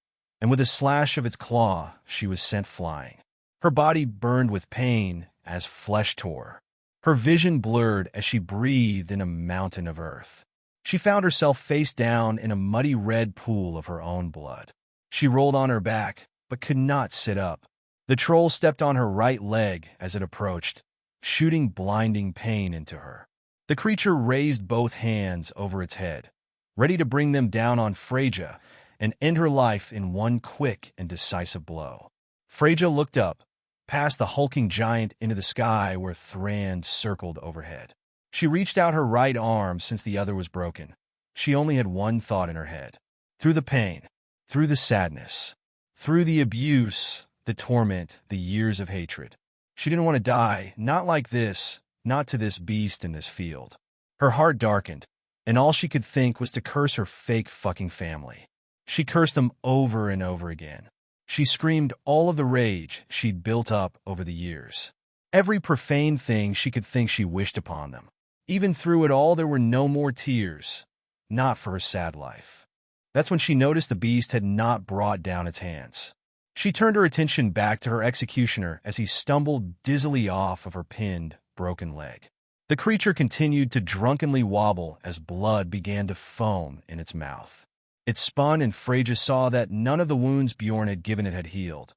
and with a slash of its claw, she was sent flying. Her body burned with pain as flesh tore. Her vision blurred as she breathed in a mountain of earth. She found herself face down in a muddy red pool of her own blood. She rolled on her back, but could not sit up. The troll stepped on her right leg as it approached, shooting blinding pain into her. The creature raised both hands over its head, ready to bring them down on Freyja and end her life in one quick and decisive blow. Freyja looked up, past the hulking giant into the sky where Thran circled overhead. She reached out her right arm since the other was broken. She only had one thought in her head. Through the pain, through the sadness, through the abuse, the torment, the years of hatred. She didn't want to die, not like this, not to this beast in this field. Her heart darkened, and all she could think was to curse her fake fucking family. She cursed them over and over again. She screamed all of the rage she'd built up over the years. Every profane thing she could think she wished upon them. Even through it all, there were no more tears. Not for her sad life. That's when she noticed the beast had not brought down its hands. She turned her attention back to her executioner as he stumbled dizzily off of her pinned, broken leg. The creature continued to drunkenly wobble as blood began to foam in its mouth. It spun, and Freyja saw that none of the wounds Bjorn had given it had healed.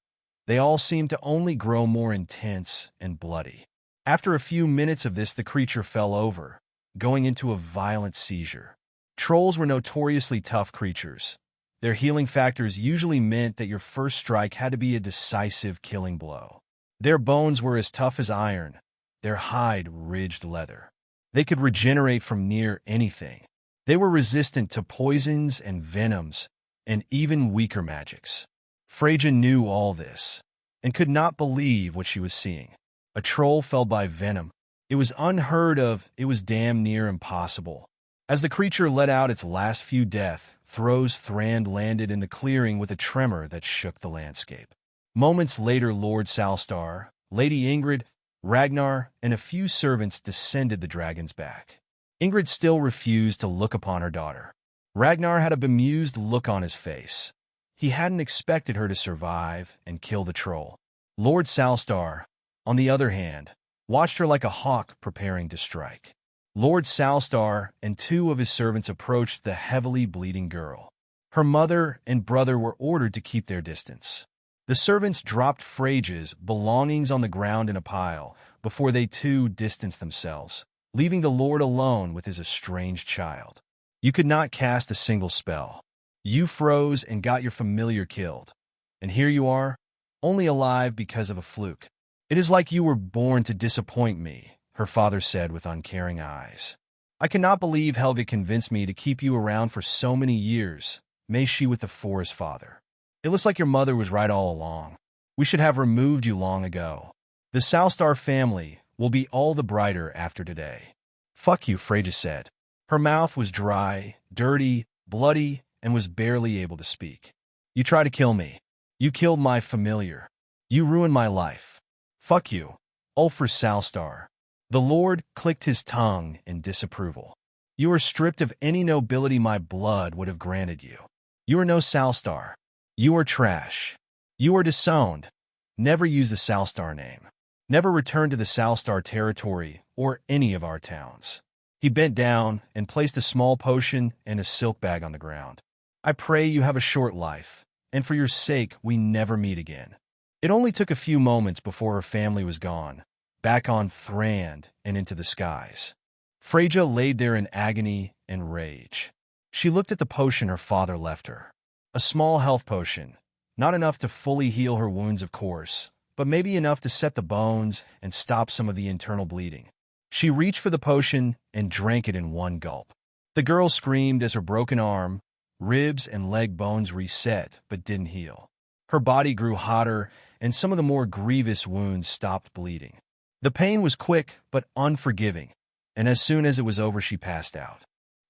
They all seemed to only grow more intense and bloody. After a few minutes of this, the creature fell over, going into a violent seizure. Trolls were notoriously tough creatures. Their healing factors usually meant that your first strike had to be a decisive killing blow. Their bones were as tough as iron, their hide ridged leather. They could regenerate from near anything. They were resistant to poisons and venoms, and even weaker magics. Freyja knew all this, and could not believe what she was seeing. A troll fell by venom. It was unheard of, it was damn near impossible. As the creature let out its last few death throes, Thrand landed in the clearing with a tremor that shook the landscape. Moments later, Lord Salstar, Lady Ingrid, Ragnar, and a few servants descended the dragon's back. Ingrid still refused to look upon her daughter. Ragnar had a bemused look on his face. He hadn't expected her to survive and kill the troll. Lord Salstar, on the other hand, watched her like a hawk preparing to strike. Lord Salstar and two of his servants approached the heavily bleeding girl. Her mother and brother were ordered to keep their distance. The servants dropped Freyja's belongings on the ground in a pile before they too distanced themselves, leaving the Lord alone with his estranged child. You could not cast a single spell. You froze and got your familiar killed. And here you are, only alive because of a fluke. It is like you were born to disappoint me, her father said with uncaring eyes. I cannot believe Helga convinced me to keep you around for so many years, may she with the forest father. It looks like your mother was right all along. We should have removed you long ago. The Salstar family will be all the brighter after today. Fuck you, Freyja said. Her mouth was dry, dirty, bloody, and was barely able to speak. You tried to kill me. You killed my familiar. You ruined my life. Fuck you, Ulfr Salstar. The Lord clicked his tongue in disapproval. You are stripped of any nobility my blood would have granted you. You are no Salstar. You are trash. You are disowned. Never use the Salstar name. Never return to the Salstar territory or any of our towns. He bent down and placed a small potion and a silk bag on the ground. I pray you have a short life, and for your sake we never meet again. It only took a few moments before her family was gone, back on Thrand and into the skies. Freyja laid there in agony and rage. She looked at the potion her father left her. A small health potion, not enough to fully heal her wounds, of course, but maybe enough to set the bones and stop some of the internal bleeding. She reached for the potion and drank it in one gulp. The girl screamed as her broken arm, ribs, and leg bones reset but didn't heal. Her body grew hotter, and some of the more grievous wounds stopped bleeding. The pain was quick but unforgiving, and as soon as it was over she passed out.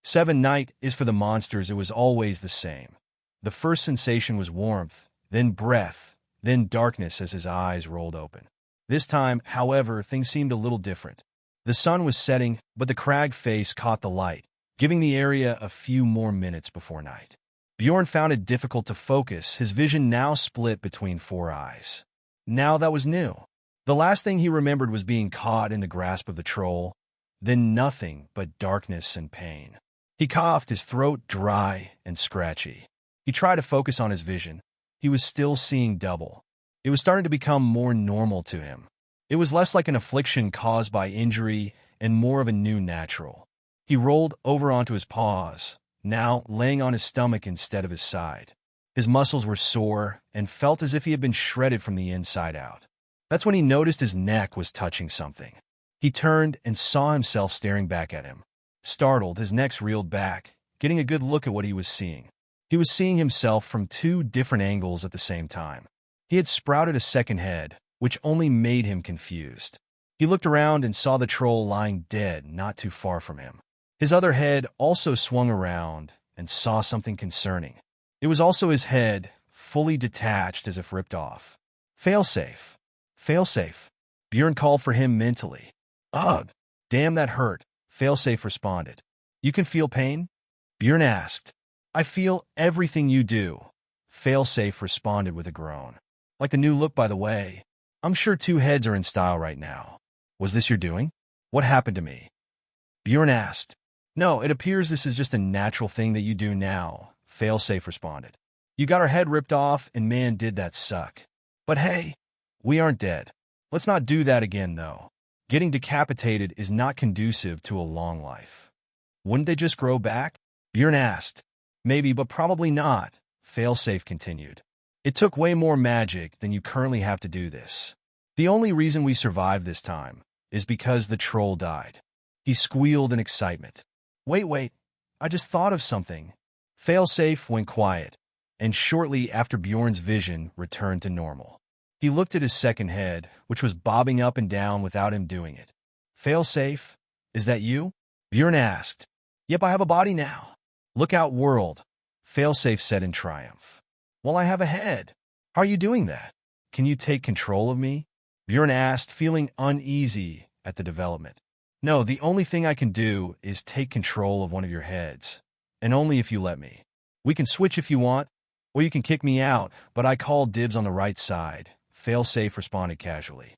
7 Night is for the monsters. It was always the same. The first sensation was warmth, then breath, then darkness as his eyes rolled open. This time, however, things seemed a little different. The sun was setting, but the crag face caught the light, giving the area a few more minutes before night. Bjorn found it difficult to focus, his vision now split between 4 eyes. Now that was new. The last thing he remembered was being caught in the grasp of the troll, then nothing but darkness and pain. He coughed, his throat dry and scratchy. He tried to focus on his vision. He was still seeing double. It was starting to become more normal to him. It was less like an affliction caused by injury and more of a new natural. He rolled over onto his paws, now laying on his stomach instead of his side. His muscles were sore and felt as if he had been shredded from the inside out. That's when he noticed his neck was touching something. He turned and saw himself staring back at him. Startled, his neck reeled back, getting a good look at what he was seeing. He was seeing himself from 2 different angles at the same time. He had sprouted a second head, which only made him confused. He looked around and saw the troll lying dead not too far from him. His other head also swung around and saw something concerning. It was also his head, fully detached as if ripped off. Failsafe. Failsafe. Bjorn called for him mentally. Ugh. Damn, that hurt, Failsafe responded. You can feel pain? Bjorn asked. I feel everything you do, Failsafe responded with a groan. Like the new look, by the way. I'm sure two heads are in style right now. Was this your doing? What happened to me? Bjorn asked. No, it appears this is just a natural thing that you do now, Failsafe responded. You got our head ripped off, and man, did that suck. But hey, we aren't dead. Let's not do that again, though. Getting decapitated is not conducive to a long life. Wouldn't they just grow back? Bjorn asked. Maybe, but probably not, Failsafe continued. It took way more magic than you currently have to do this. The only reason we survived this time is because the troll died. He squealed in excitement. Wait, I just thought of something. Failsafe went quiet, and shortly after Bjorn's vision returned to normal. He looked at his second head, which was bobbing up and down without him doing it. Failsafe, is that you? Bjorn asked. Yep, I have a body now. Look out, world, Failsafe said in triumph. Well, I have a head. How are you doing that? Can you take control of me? Bjorn asked, feeling uneasy at the development. No, the only thing I can do is take control of one of your heads, and only if you let me. We can switch if you want, or you can kick me out, but I call dibs on the right side, Failsafe responded casually.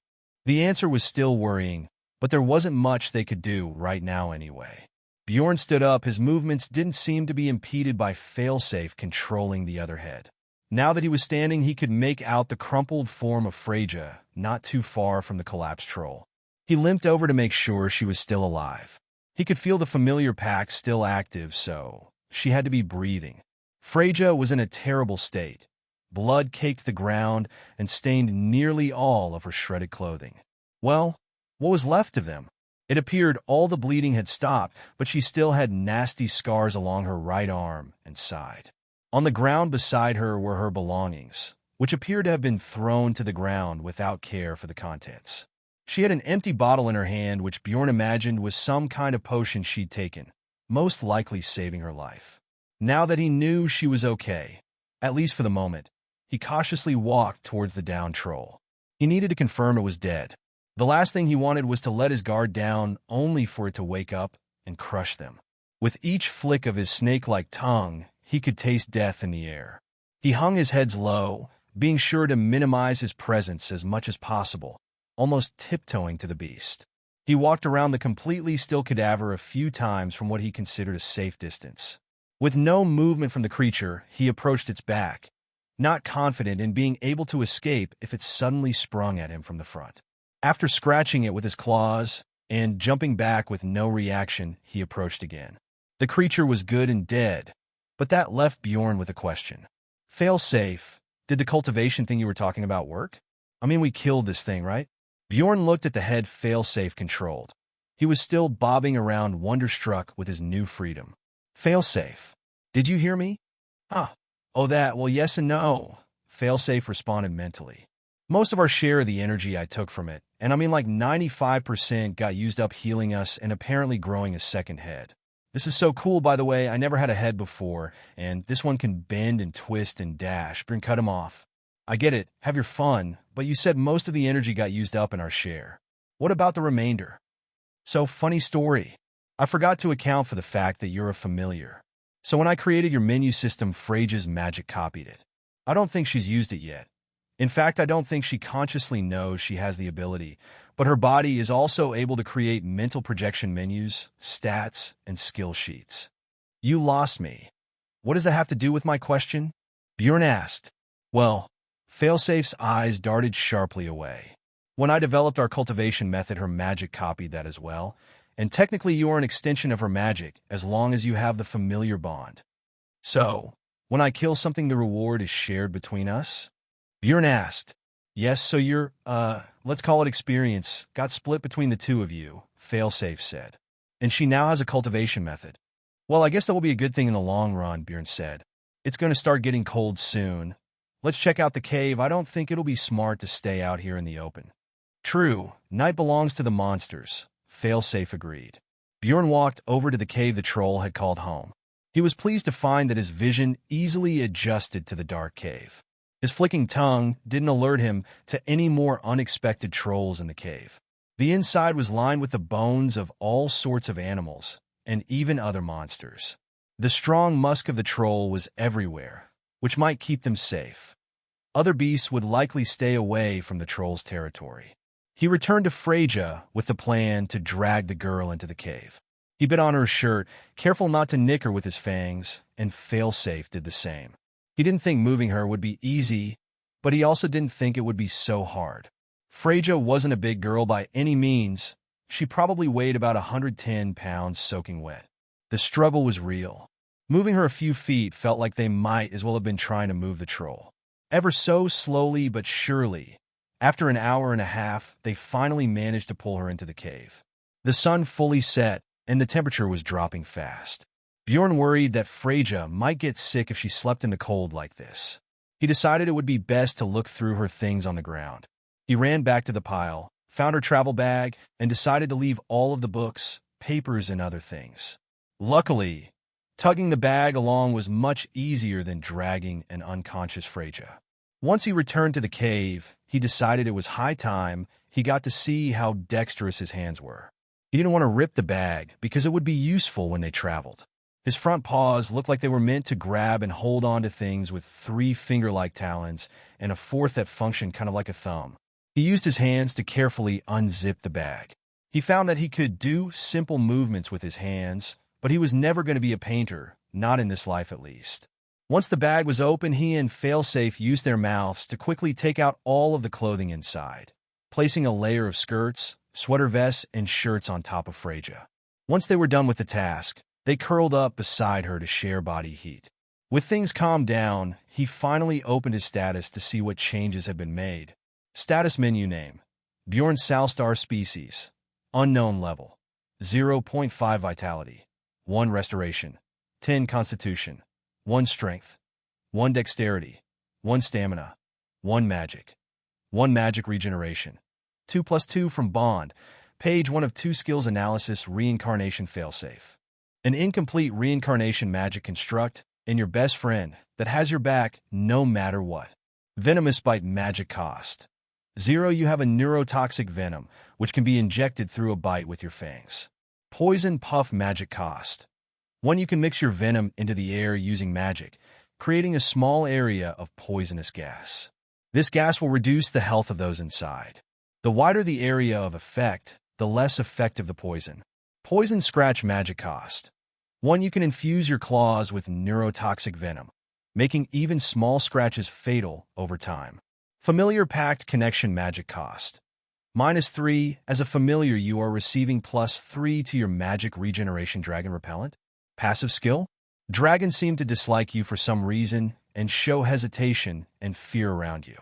The answer was still worrying, but there wasn't much they could do right now anyway. Bjorn stood up. His movements didn't seem to be impeded by Failsafe controlling the other head. Now that he was standing, he could make out the crumpled form of Freyja, not too far from the collapsed troll. He limped over to make sure she was still alive. He could feel the familiar pack still active, so she had to be breathing. Freyja was in a terrible state. Blood caked the ground and stained nearly all of her shredded clothing. Well, what was left of them? It appeared all the bleeding had stopped, but she still had nasty scars along her right arm and side. On the ground beside her were her belongings, which appeared to have been thrown to the ground without care for the contents. She had an empty bottle in her hand, which Bjorn imagined was some kind of potion she'd taken, most likely saving her life. Now that he knew she was okay, at least for the moment, he cautiously walked towards the downed troll. He needed to confirm it was dead. The last thing he wanted was to let his guard down only for it to wake up and crush them. With each flick of his snake-like tongue, he could taste death in the air. He hung his head low, being sure to minimize his presence as much as possible, almost tiptoeing to the beast. He walked around the completely still cadaver a few times from what he considered a safe distance. With no movement from the creature, he approached its back, not confident in being able to escape if it suddenly sprung at him from the front. After scratching it with his claws and jumping back with no reaction, he approached again. The creature was good and dead, but that left Bjorn with a question. Failsafe, did the cultivation thing you were talking about work? I mean, we killed this thing, right? Bjorn looked at the head Failsafe controlled. He was still bobbing around, wonderstruck with his new freedom. Failsafe, did you hear me? Huh. Oh, that, well, yes and no, Failsafe responded mentally. Most of our share of the energy I took from it, and I mean like 95% got used up healing us and apparently growing a second head. This is so cool, by the way. I never had a head before, and this one can bend and twist and dash. Bring cut him off. I get it. Have your fun, but you said most of the energy got used up in our share. What about the remainder? So, funny story. I forgot to account for the fact that you're a familiar. So when I created your menu system, Freyja's magic copied it. I don't think she's used it yet. In fact, I don't think she consciously knows she has the ability, but her body is also able to create mental projection menus, stats, and skill sheets. You lost me. What does that have to do with my question? Bjorn asked. Well, Failsafe's eyes darted sharply away. When I developed our cultivation method, her magic copied that as well, and technically you are an extension of her magic as long as you have the familiar bond. So, when I kill something, the reward is shared between us? Bjorn asked. Yes, so your, let's call it experience, got split between the two of you, Failsafe said. And she now has a cultivation method. Well, I guess that will be a good thing in the long run, Bjorn said. It's going to start getting cold soon. Let's check out the cave. I don't think it'll be smart to stay out here in the open. True, night belongs to the monsters, Failsafe agreed. Bjorn walked over to the cave the troll had called home. He was pleased to find that his vision easily adjusted to the dark cave. His flicking tongue didn't alert him to any more unexpected trolls in the cave. The inside was lined with the bones of all sorts of animals, and even other monsters. The strong musk of the troll was everywhere, which might keep them safe. Other beasts would likely stay away from the troll's territory. He returned to Freja with the plan to drag the girl into the cave. He bit on her shirt, careful not to nick her with his fangs, and Failsafe did the same. He didn't think moving her would be easy, but he also didn't think it would be so hard. Freja wasn't a big girl by any means. She probably weighed about 110 pounds soaking wet. The struggle was real. Moving her a few feet felt like they might as well have been trying to move the troll. Ever so slowly but surely, after an hour and a half, they finally managed to pull her into the cave. The sun fully set, and the temperature was dropping fast. Bjorn worried that Freja might get sick if she slept in the cold like this. He decided it would be best to look through her things on the ground. He ran back to the pile, found her travel bag, and decided to leave all of the books, papers, and other things. Luckily, tugging the bag along was much easier than dragging an unconscious Freja. Once he returned to the cave, he decided it was high time he got to see how dexterous his hands were. He didn't want to rip the bag because it would be useful when they traveled. His front paws looked like they were meant to grab and hold on to things with 3 finger-like talons and a fourth that functioned kind of like a thumb. He used his hands to carefully unzip the bag. He found that he could do simple movements with his hands, but he was never going to be a painter, not in this life at least. Once the bag was open, he and Failsafe used their mouths to quickly take out all of the clothing inside, placing a layer of skirts, sweater vests, and shirts on top of Freja. Once they were done with the task, they curled up beside her to share body heat. With things calmed down, he finally opened his status to see what changes had been made. Status menu name: Bjorn Salstar species, unknown level, 0.5 vitality, 1 restoration, 10 constitution, 1 strength, 1 dexterity, 1 stamina, 1 magic, 1 magic regeneration, 2+2 from bond, page 1 of 2 skills analysis, reincarnation failsafe. An incomplete reincarnation magic construct, and your best friend that has your back no matter what. Venomous bite magic cost 0. You have a neurotoxic venom, which can be injected through a bite with your fangs. Poison puff magic cost 1. You can mix your venom into the air using magic, creating a small area of poisonous gas. This gas will reduce the health of those inside. The wider the area of effect, the less effective the poison. Poison scratch magic cost 1. You can infuse your claws with neurotoxic venom, making even small scratches fatal over time. Familiar pact connection magic cost -3. As a familiar, you are receiving +3 to your magic regeneration. Dragon Repellant. Passive skill: dragons seem to dislike you for some reason and show hesitation and fear around you.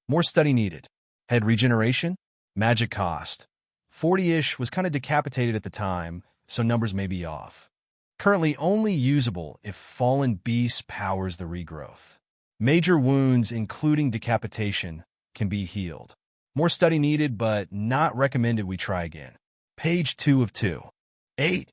More study needed. Head regeneration magic cost 40-ish, was kind of decapitated at the time, so numbers may be off. Currently only usable if fallen beast powers the regrowth. Major wounds, including decapitation, can be healed. More study needed, but not recommended we try again. Page 2 of 2. 8.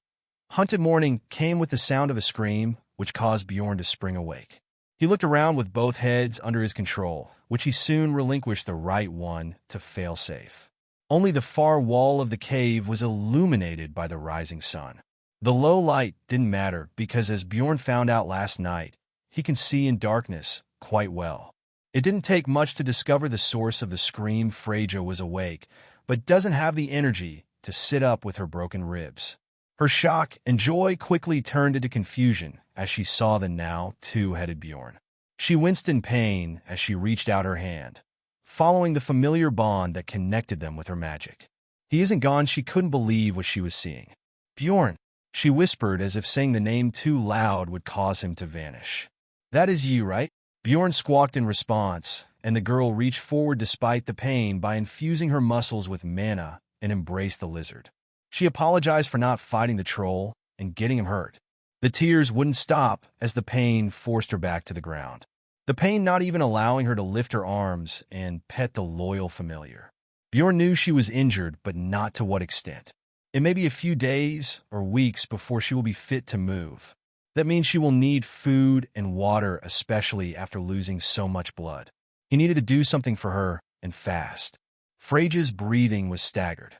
Hunted morning came with the sound of a scream, which caused Bjorn to spring awake. He looked around with both heads under his control, which he soon relinquished the right one to failsafe. Only the far wall of the cave was illuminated by the rising sun. The low light didn't matter because, as Bjorn found out last night, he can see in darkness quite well. It didn't take much to discover the source of the scream. Freja was awake, but doesn't have the energy to sit up with her broken ribs. Her shock and joy quickly turned into confusion as she saw the now two-headed Bjorn. She winced in pain as she reached out her hand, following the familiar bond that connected them with her magic. He isn't gone. She couldn't believe what she was seeing. Bjorn, she whispered, as if saying the name too loud would cause him to vanish. That is you, right? Bjorn squawked in response, and the girl reached forward despite the pain by infusing her muscles with mana and embraced the lizard. She apologized for not fighting the troll and getting him hurt. The tears wouldn't stop as the pain forced her back to the ground. The pain not even allowing her to lift her arms and pet the loyal familiar. Bjorn knew she was injured, but not to what extent. It may be a few days or weeks before she will be fit to move. That means she will need food and water, especially after losing so much blood. He needed to do something for her, and fast. Freja's breathing was staggered.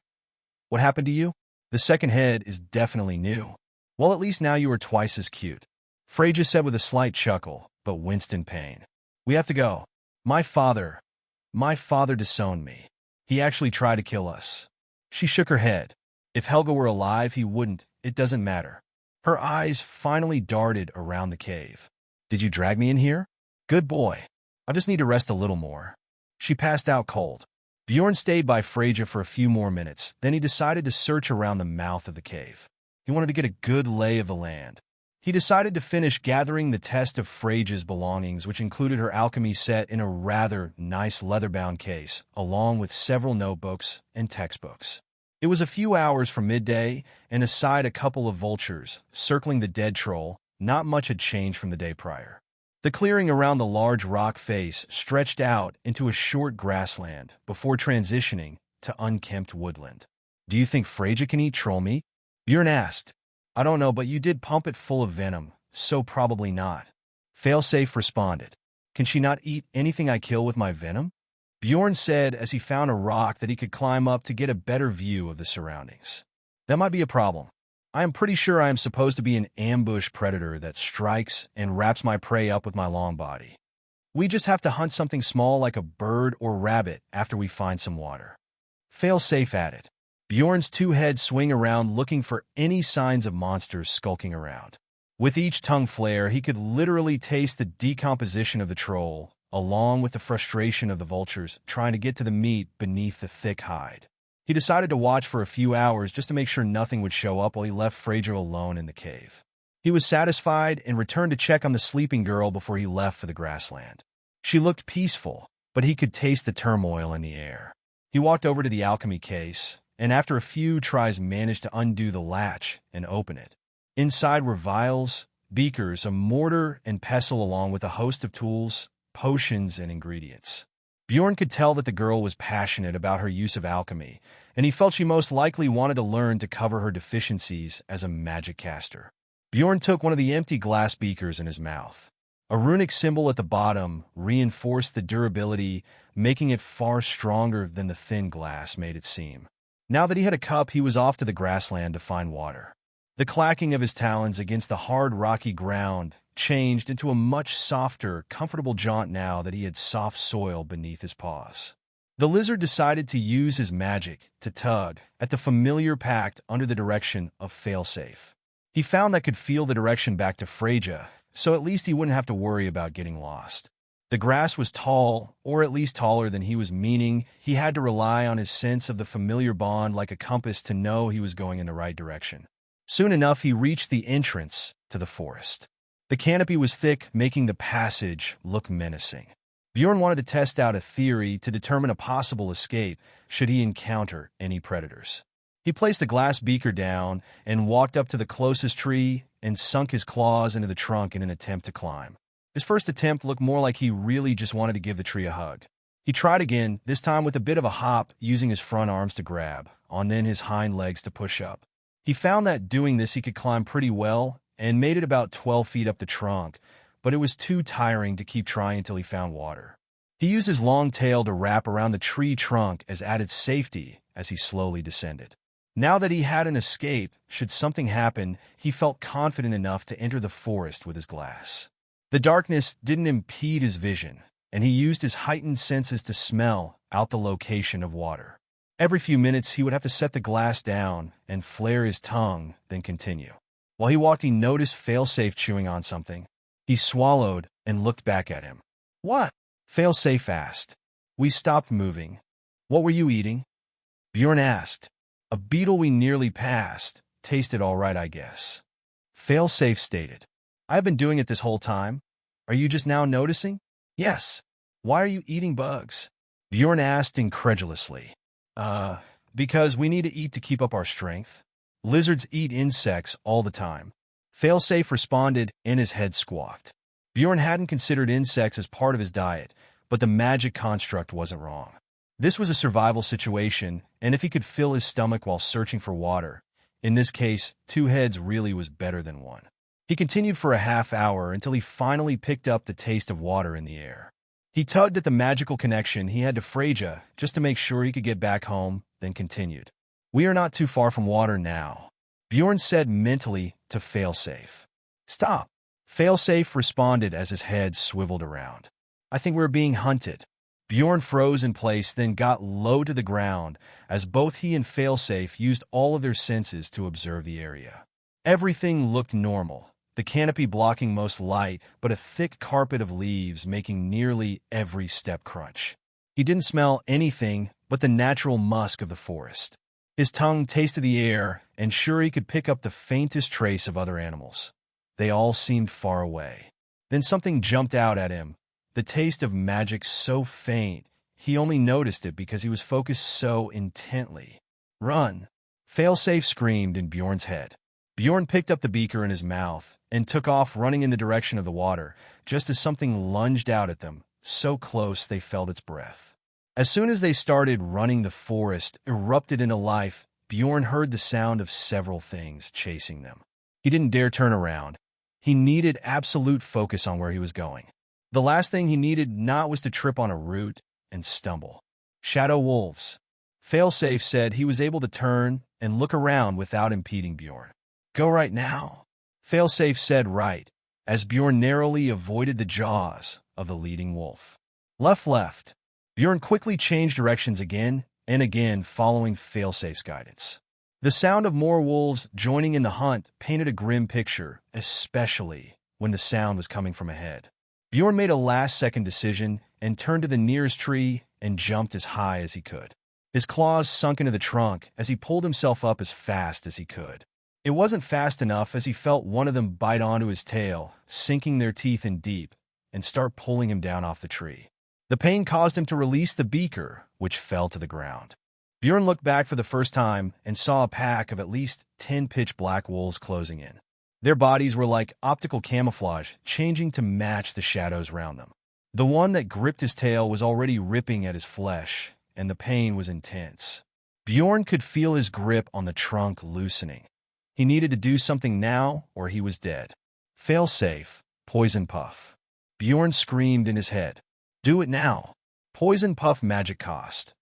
What happened to you? The second head is definitely new. Well, at least now you are twice as cute. Freja said with a slight chuckle, but winced in pain. We have to go. My father disowned me. He actually tried to kill us. She shook her head. If Helga were alive, he wouldn't. It doesn't matter. Her eyes finally darted around the cave. Did you drag me in here? Good boy. I just need to rest a little more. She passed out cold. Bjorn stayed by Freja for a few more minutes, then he decided to search around the mouth of the cave. He wanted to get a good lay of the land. He decided to finish gathering the test of Freja's belongings, which included her alchemy set in a rather nice leather-bound case, along with several notebooks and textbooks. It was a few hours from midday, and aside a couple of vultures circling the dead troll, not much had changed from the day prior. The clearing around the large rock face stretched out into a short grassland before transitioning to unkempt woodland. Do you think Freja can eat troll meat? Bjorn asked. I don't know, but you did pump it full of venom, so probably not. Failsafe responded. Can she not eat anything I kill with my venom? Bjorn said as he found a rock that he could climb up to get a better view of the surroundings. That might be a problem. I am pretty sure I am supposed to be an ambush predator that strikes and wraps my prey up with my long body. We just have to hunt something small like a bird or rabbit after we find some water. Failsafe added. Bjorn's two heads swing around looking for any signs of monsters skulking around. With each tongue flare, he could literally taste the decomposition of the troll, along with the frustration of the vultures trying to get to the meat beneath the thick hide. He decided to watch for a few hours just to make sure nothing would show up while he left Freja alone in the cave. He was satisfied and returned to check on the sleeping girl before he left for the grassland. She looked peaceful, but he could taste the turmoil in the air. He walked over to the alchemy case, and after a few tries managed to undo the latch and open it. Inside were vials, beakers, a mortar and pestle along with a host of tools, potions, and ingredients. Bjorn could tell that the girl was passionate about her use of alchemy, and he felt she most likely wanted to learn to cover her deficiencies as a magic caster. Bjorn took one of the empty glass beakers in his mouth. A runic symbol at the bottom reinforced the durability, making it far stronger than the thin glass made it seem. Now that he had a cup, he was off to the grassland to find water. The clacking of his talons against the hard, rocky ground changed into a much softer, comfortable jaunt now that he had soft soil beneath his paws. The lizard decided to use his magic to tug at the familiar pact under the direction of Failsafe. He found that could feel the direction back to Freja, so at least he wouldn't have to worry about getting lost. The grass was tall, or at least taller than he was, meaning he had to rely on his sense of the familiar bond like a compass to know he was going in the right direction. Soon enough, he reached the entrance to the forest. The canopy was thick, making the passage look menacing. Bjorn wanted to test out a theory to determine a possible escape should he encounter any predators. He placed the glass beaker down and walked up to the closest tree and sunk his claws into the trunk in an attempt to climb. His first attempt looked more like he really just wanted to give the tree a hug. He tried again, this time with a bit of a hop, using his front arms to grab, and then his hind legs to push up. He found that doing this he could climb pretty well, and made it about 12 feet up the trunk, but it was too tiring to keep trying until he found water. He used his long tail to wrap around the tree trunk as added safety as he slowly descended. Now that he had an escape, should something happen, he felt confident enough to enter the forest with his glass. The darkness didn't impede his vision, and he used his heightened senses to smell out the location of water. Every few minutes, he would have to set the glass down and flare his tongue, then continue. While he walked, he noticed Failsafe chewing on something. He swallowed and looked back at him. What? Failsafe asked. We stopped moving. What were you eating? Bjorn asked. A beetle we nearly passed. Tasted all right, I guess. Failsafe stated. I've been doing it this whole time. Are you just now noticing? Yes. Why are you eating bugs? Bjorn asked incredulously. Because we need to eat to keep up our strength. Lizards eat insects all the time. Failsafe responded, and his head squawked. Bjorn hadn't considered insects as part of his diet, but the magic construct wasn't wrong. This was a survival situation, and if he could fill his stomach while searching for water, in this case, 2 heads really was better than 1. He continued for a half hour until he finally picked up the taste of water in the air. He tugged at the magical connection he had to Freja just to make sure he could get back home, then continued. "We are not too far from water now," Bjorn said mentally to Failsafe. "Stop," Failsafe responded as his head swiveled around. "I think we're being hunted." Bjorn froze in place, then got low to the ground as both he and Failsafe used all of their senses to observe the area. Everything looked normal, the canopy blocking most light, but a thick carpet of leaves making nearly every step crunch. He didn't smell anything but the natural musk of the forest. His tongue tasted the air, and sure he could pick up the faintest trace of other animals. They all seemed far away. Then something jumped out at him, the taste of magic so faint he only noticed it because he was focused so intently. "Run!" Failsafe screamed in Bjorn's head. Bjorn picked up the beaker in his mouth and took off running in the direction of the water, just as something lunged out at them, so close they felt its breath. As soon as they started running, the forest erupted into life. Bjorn heard the sound of several things chasing them. He didn't dare turn around. He needed absolute focus on where he was going. The last thing he needed not was to trip on a root and stumble. "Shadow wolves." Failsafe said he was able to turn and look around without impeding Bjorn. "Go right now," Failsafe said right, as Bjorn narrowly avoided the jaws of the leading wolf. Left. Bjorn quickly changed directions again and again, following Failsafe's guidance. The sound of more wolves joining in the hunt painted a grim picture, especially when the sound was coming from ahead. Bjorn made a last-second decision and turned to the nearest tree and jumped as high as he could. His claws sunk into the trunk as he pulled himself up as fast as he could. It wasn't fast enough, as he felt one of them bite onto his tail, sinking their teeth in deep, and start pulling him down off the tree. The pain caused him to release the beaker, which fell to the ground. Bjorn looked back for the first time and saw a pack of at least 10 pitch-black wolves closing in. Their bodies were like optical camouflage, changing to match the shadows around them. The one that gripped his tail was already ripping at his flesh, and the pain was intense. Bjorn could feel his grip on the trunk loosening. He needed to do something now, or he was dead. Failsafe, Poison Puff. Bjorn screamed in his head. "Do it now." Poison Puff magic cost.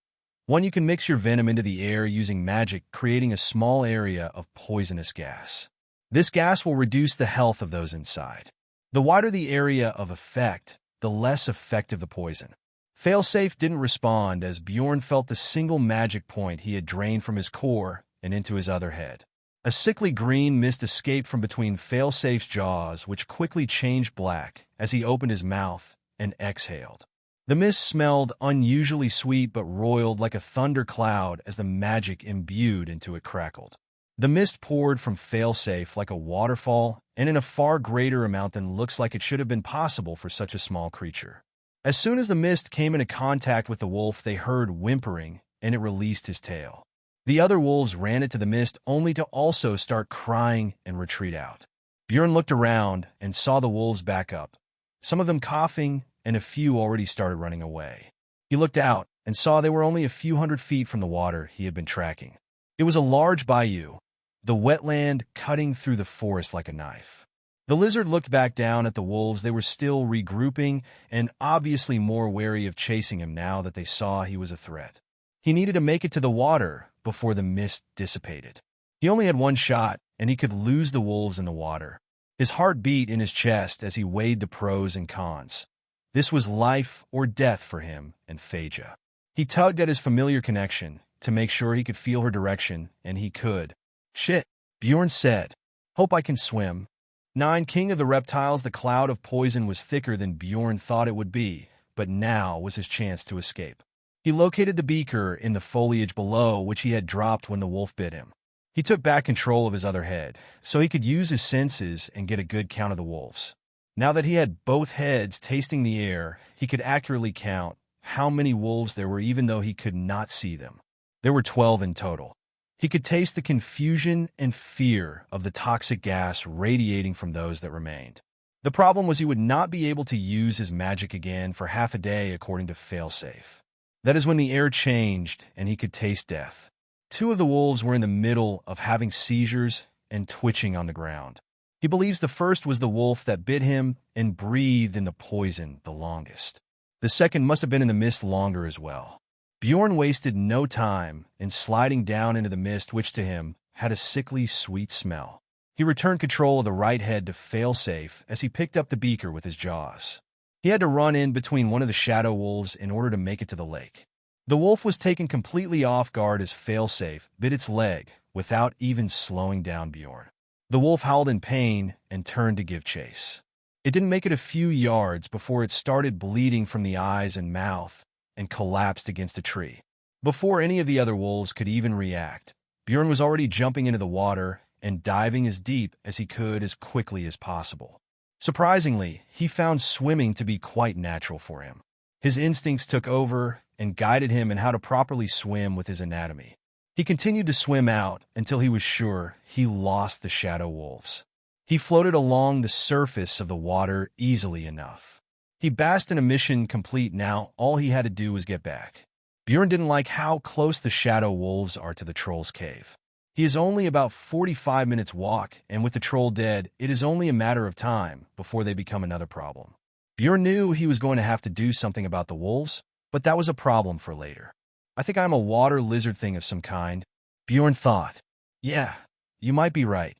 1. You can mix your venom into the air using magic, creating a small area of poisonous gas. This gas will reduce the health of those inside. The wider the area of effect, the less effective the poison. Failsafe didn't respond as Bjorn felt the single magic point he had drained from his core and into his other head. A sickly green mist escaped from between Failsafe's jaws, which quickly changed black as he opened his mouth and exhaled. The mist smelled unusually sweet but roiled like a thunder cloud as the magic imbued into it crackled. The mist poured from Failsafe like a waterfall, and in a far greater amount than looks like it should have been possible for such a small creature. As soon as the mist came into contact with the wolf, they heard whimpering, and it released his tail. The other wolves ran into the mist only to also start crying and retreat out. Bjorn looked around and saw the wolves back up, some of them coughing, and a few already started running away. He looked out and saw they were only a few hundred feet from the water he had been tracking. It was a large bayou, the wetland cutting through the forest like a knife. The lizard looked back down at the wolves. They were still regrouping and obviously more wary of chasing him now that they saw he was a threat. He needed to make it to the water before the mist dissipated. He only had 1 shot, and he could lose the wolves in the water. His heart beat in his chest as he weighed the pros and cons. This was life or death for him and Phaja. He tugged at his familiar connection to make sure he could feel her direction, and he could. "Shit," Bjorn said. "Hope I can swim." 9. King of the Reptiles. The cloud of poison was thicker than Bjorn thought it would be, but now was his chance to escape. He located the beaker in the foliage below, which he had dropped when the wolf bit him. He took back control of his other head, so he could use his senses and get a good count of the wolves. Now that he had both heads tasting the air, he could accurately count how many wolves there were, even though he could not see them. There were 12 in total. He could taste the confusion and fear of the toxic gas radiating from those that remained. The problem was he would not be able to use his magic again for half a day, according to Failsafe. That is when the air changed and he could taste death. Two of the wolves were in the middle of having seizures and twitching on the ground. He believes the first was the wolf that bit him and breathed in the poison the longest. The second must have been in the mist longer as well. Bjorn wasted no time in sliding down into the mist, which to him had a sickly sweet smell. He returned control of the right head to Failsafe as he picked up the beaker with his jaws. He had to run in between one of the shadow wolves in order to make it to the lake. The wolf was taken completely off guard as Failsafe bit its leg without even slowing down Bjorn. The wolf howled in pain and turned to give chase. It didn't make it a few yards before it started bleeding from the eyes and mouth and collapsed against a tree. Before any of the other wolves could even react, Bjorn was already jumping into the water and diving as deep as he could as quickly as possible. Surprisingly, he found swimming to be quite natural for him. His instincts took over and guided him in how to properly swim with his anatomy. He continued to swim out until he was sure he lost the shadow wolves. He floated along the surface of the water easily enough. He basked in a mission complete now. All he had to do was get back. Bjorn didn't like how close the shadow wolves are to the troll's cave. He is only about 45 minutes walk, and with the troll dead, it is only a matter of time before they become another problem. Bjorn knew he was going to have to do something about the wolves, but that was a problem for later. I think I'm a water lizard thing of some kind, Bjorn thought. Yeah, you might be right.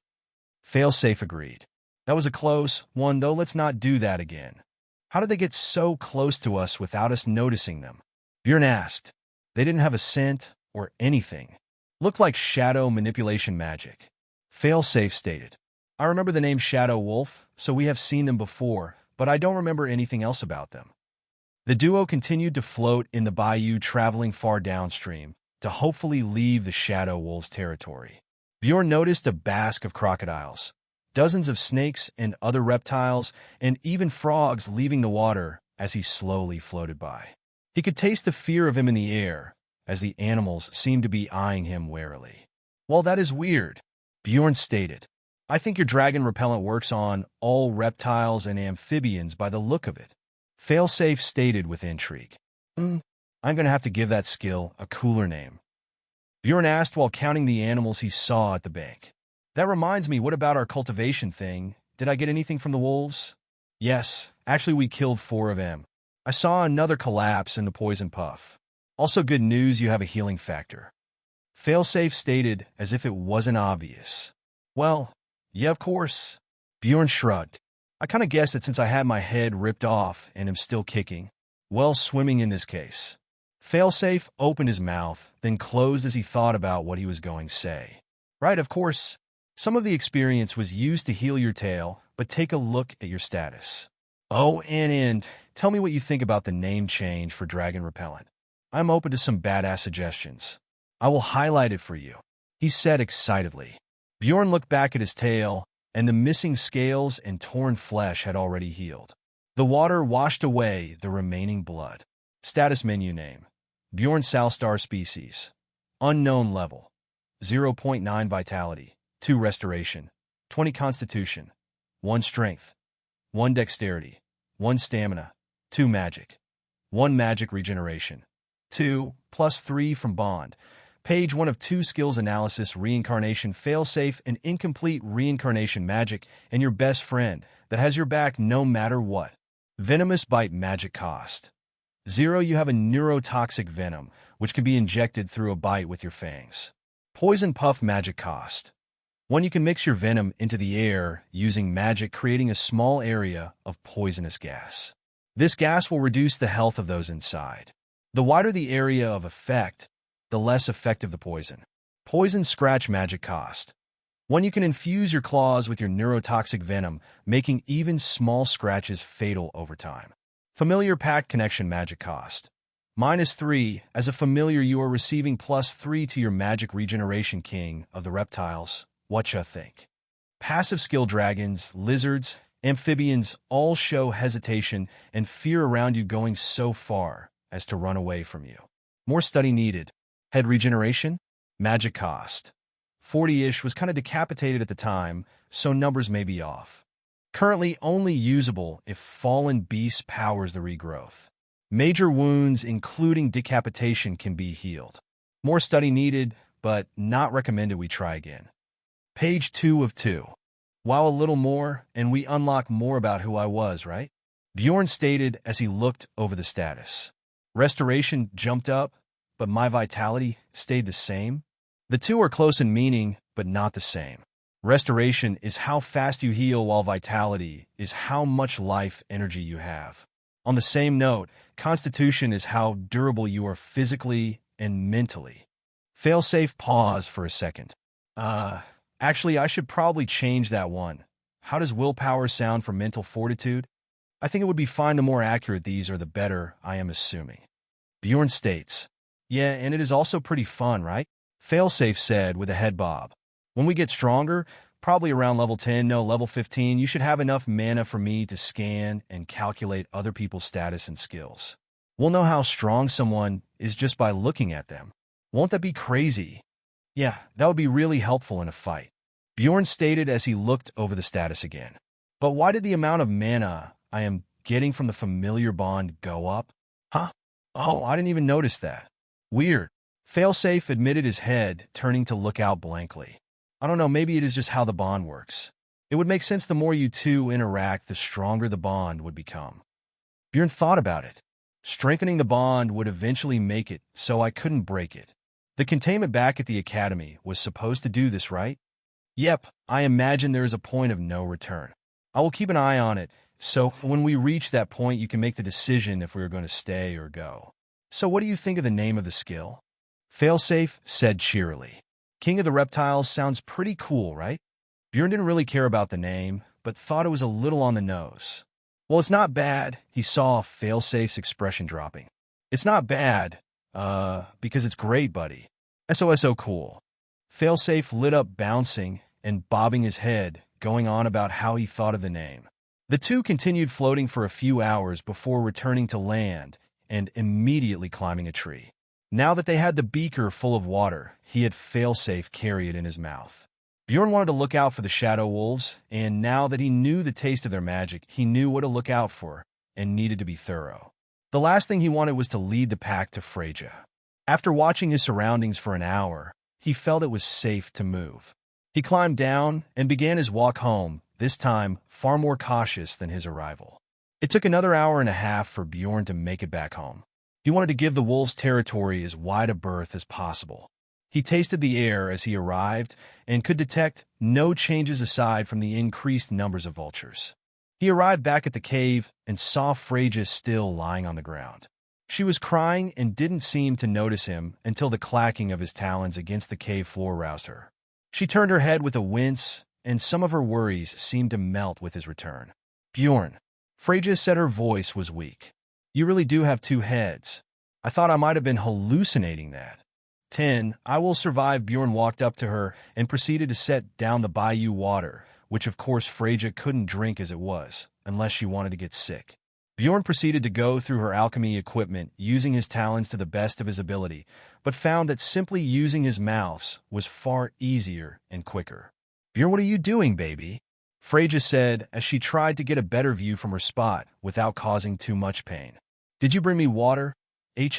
Failsafe agreed. That was a close one, though. Let's not do that again. How did they get so close to us without us noticing them? Bjorn asked. They didn't have a scent or anything. Looked like shadow manipulation magic. Failsafe stated. I remember the name Shadow Wolf, so we have seen them before, but I don't remember anything else about them. The duo continued to float in the bayou, traveling far downstream to hopefully leave the Shadow Wolves' territory. Bjorn noticed a bask of crocodiles, dozens of snakes and other reptiles, and even frogs leaving the water as he slowly floated by. He could taste the fear of him in the air, as the animals seemed to be eyeing him warily. Well, that is weird, Bjorn stated. I think your Dragon Repellant works on all reptiles and amphibians by the look of it. Failsafe stated with intrigue. I'm going to have to give that skill a cooler name. Bjorn asked while counting the animals he saw at the bank. That reminds me, what about our cultivation thing? Did I get anything from the wolves? Yes, actually we killed 4 of them. I saw another collapse in the poison puff. Also good news, you have a healing factor. Failsafe stated as if it wasn't obvious. Well, yeah, of course. Bjorn shrugged. I kind of guessed it since I had my head ripped off and am still kicking. Well, swimming in this case. Failsafe opened his mouth, then closed as he thought about what he was going to say. Right, of course. Some of the experience was used to heal your tail, but take a look at your status. Oh, and tell me what you think about the name change for Dragon Repellant. I'm open to some badass suggestions. I will highlight it for you, he said excitedly. Bjorn looked back at his tail, and the missing scales and torn flesh had already healed. The water washed away the remaining blood. Status menu name. Bjorn Salstar species. Unknown level. 0.9 vitality. 2 restoration. 20 constitution. 1 strength. 1 dexterity. 1 stamina. 2 magic. 1 magic regeneration. 2 plus 3 from bond. Page 1 of 2 skills analysis. Reincarnation. Failsafe and incomplete reincarnation magic and your best friend that has your back no matter what. Venomous bite magic cost. 0. You have a neurotoxic venom, which can be injected through a bite with your fangs. Poison puff magic cost. 1. You can mix your venom into the air using magic, creating a small area of poisonous gas. This gas will reduce the health of those inside. The wider the area of effect, the less effective the poison. Poison scratch magic cost. 1. You can infuse your claws with your neurotoxic venom, making even small scratches fatal over time. Familiar pact connection magic cost. -3. As a familiar, you are receiving +3 to your magic regeneration. King of the Reptiles. Whatcha think? Passive skill. Dragons, lizards, amphibians all show hesitation and fear around you, going so far as to run away from you. More study needed. Head regeneration? Magic cost. 40-ish, was kind of decapitated at the time, so numbers may be off. Currently only usable if Fallen Beast powers the regrowth. Major wounds, including decapitation, can be healed. More study needed, but not recommended we try again. Page 2 of 2. Wow, a little more, and we unlock more about who I was, right? Bjorn stated as he looked over the status. Restoration jumped up, but my vitality stayed the same. The two are close in meaning, but not the same. Restoration is how fast you heal, while vitality is how much life energy you have. On the same note, constitution is how durable you are physically and mentally. Failsafe paused for a second. Actually, I should probably change that one. How does willpower sound for mental fortitude? I think it would be fine. The more accurate these are, the better, I am assuming. Bjorn states, yeah, and it is also pretty fun, right? Failsafe said with a head bob. When we get stronger, probably around level 10, no, level 15, you should have enough mana for me to scan and calculate other people's status and skills. We'll know how strong someone is just by looking at them. Won't that be crazy? Yeah, that would be really helpful in a fight. Bjorn stated as he looked over the status again. But why did the amount of mana I am getting from the familiar bond go up? Huh? Oh, I didn't even notice that. Weird. Failsafe admitted, his head turning to look out blankly. I don't know, maybe it is just how the bond works. It would make sense. The more you two interact, the stronger the bond would become. Bjorn thought about it. Strengthening the bond would eventually make it so I couldn't break it. The containment back at the academy was supposed to do this, right? Yep, I imagine there is a point of no return. I will keep an eye on it, so when we reach that point you can make the decision if we are going to stay or go. So what do you think of the name of the skill? Failsafe said cheerily. King of the Reptiles sounds pretty cool, right? Bjorn didn't really care about the name, but thought it was a little on the nose. Well, it's not bad. He saw Failsafe's expression dropping. It's not bad, because it's great, buddy. SOSO cool. Failsafe lit up, bouncing and bobbing his head, going on about how he thought of the name. The two continued floating for a few hours before returning to land and immediately climbing a tree. Now that they had the beaker full of water, he had Failsafe carry it in his mouth. Bjorn wanted to look out for the shadow wolves, and now that he knew the taste of their magic, he knew what to look out for and needed to be thorough. The last thing he wanted was to lead the pack to Freyja. After watching his surroundings for an hour, he felt it was safe to move. He climbed down and began his walk home, this time far more cautious than his arrival. It took another hour and a half for Bjorn to make it back home. He wanted to give the wolves' territory as wide a berth as possible. He tasted the air as he arrived and could detect no changes aside from the increased numbers of vultures. He arrived back at the cave and saw Freyja still lying on the ground. She was crying and didn't seem to notice him until the clacking of his talons against the cave floor roused her. She turned her head with a wince, and some of her worries seemed to melt with his return. Bjorn, Freyja said, her voice was weak. You really do have two heads. I thought I might have been hallucinating that. 10. I will survive. Bjorn walked up to her and proceeded to set down the bayou water, which of course Freyja couldn't drink as it was, unless she wanted to get sick. Bjorn proceeded to go through her alchemy equipment, using his talents to the best of his ability, but found that simply using his mouths was far easier and quicker. Bjorn, what are you doing, baby? Freyja said as she tried to get a better view from her spot without causing too much pain. Did you bring me water?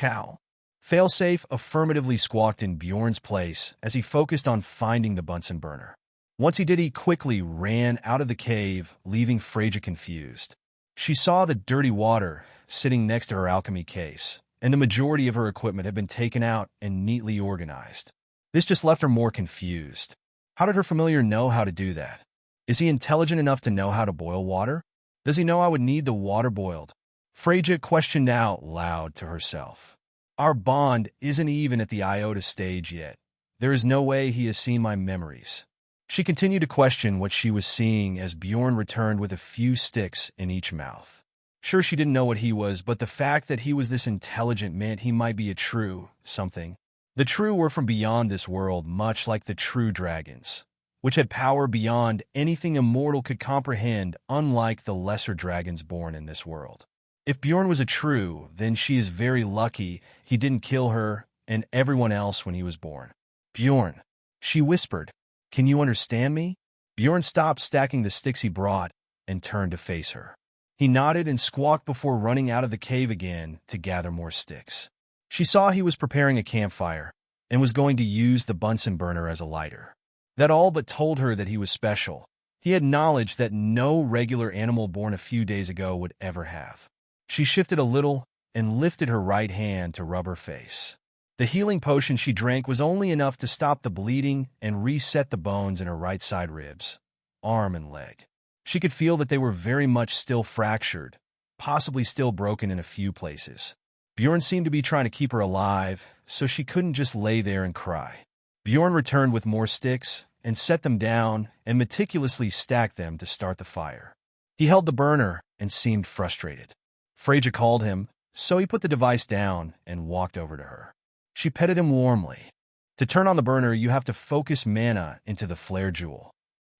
How? Failsafe affirmatively squawked in Bjorn's place as he focused on finding the Bunsen burner. Once he did, he quickly ran out of the cave, leaving Freyja confused. She saw the dirty water sitting next to her alchemy case, and the majority of her equipment had been taken out and neatly organized. This just left her more confused. How did her familiar know how to do that? Is he intelligent enough to know how to boil water? Does he know I would need the water boiled? Freyja questioned out loud to herself. Our bond isn't even at the iota stage yet. There is no way he has seen my memories. She continued to question what she was seeing as Bjorn returned with a few sticks in each mouth. Sure, she didn't know what he was, but the fact that he was this intelligent meant he might be a true something. The true were from beyond this world, much like the true dragons, which had power beyond anything a mortal could comprehend, unlike the lesser dragons born in this world. If Bjorn was a true, then she is very lucky he didn't kill her and everyone else when he was born. Bjorn, she whispered, can you understand me? Bjorn stopped stacking the sticks he brought and turned to face her. He nodded and squawked before running out of the cave again to gather more sticks. She saw he was preparing a campfire and was going to use the Bunsen burner as a lighter. That all but told her that he was special. He had knowledge that no regular animal born a few days ago would ever have. She shifted a little and lifted her right hand to rub her face. The healing potion she drank was only enough to stop the bleeding and reset the bones in her right side ribs, arm, and leg. She could feel that they were very much still fractured, possibly still broken in a few places. Bjorn seemed to be trying to keep her alive, so she couldn't just lay there and cry. Bjorn returned with more sticks and set them down and meticulously stacked them to start the fire. He held the burner and seemed frustrated. Freyja called him, so he put the device down and walked over to her. She petted him warmly. To turn on the burner, you have to focus mana into the flare jewel.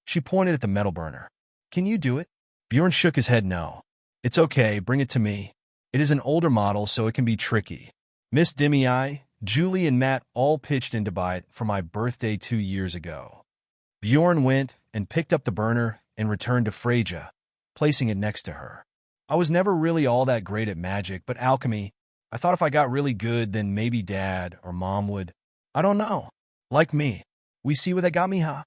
She pointed at the metal burner. Can you do it? Bjorn shook his head no. It's okay, bring it to me. It is an older model, so it can be tricky. Miss Demi, Julie, and Matt all pitched in to buy it for my birthday 2 years ago. Bjorn went and picked up the burner and returned to Freyja, placing it next to her. I was never really all that great at magic, but alchemy, I thought if I got really good, then maybe Dad or Mom would. I don't know. Like me. We see what they got me, huh?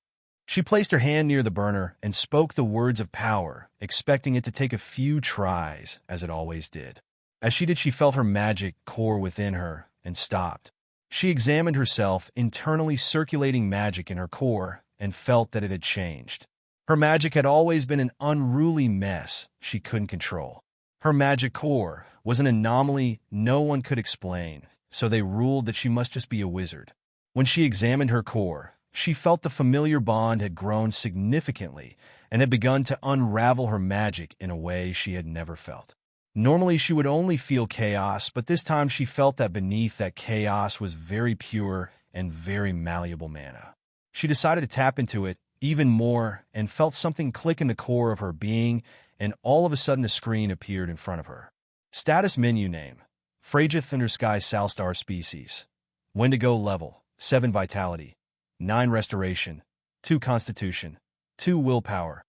She placed her hand near the burner and spoke the words of power, expecting it to take a few tries, as it always did. As she did, she felt her magic core within her and stopped. She examined herself, internally circulating magic in her core, and felt that it had changed. Her magic had always been an unruly mess she couldn't control. Her magic core was an anomaly no one could explain, so they ruled that she must just be a wizard. When she examined her core, she felt the familiar bond had grown significantly and had begun to unravel her magic in a way she had never felt. Normally, she would only feel chaos, but this time she felt that beneath that chaos was very pure and very malleable mana. She decided to tap into it even more and felt something click in the core of her being, and all of a sudden a screen appeared in front of her. Status menu name: Freyja Thundersky Salstar species. Wendigo level: 7 vitality, 9 restoration, 2 constitution, 2 willpower,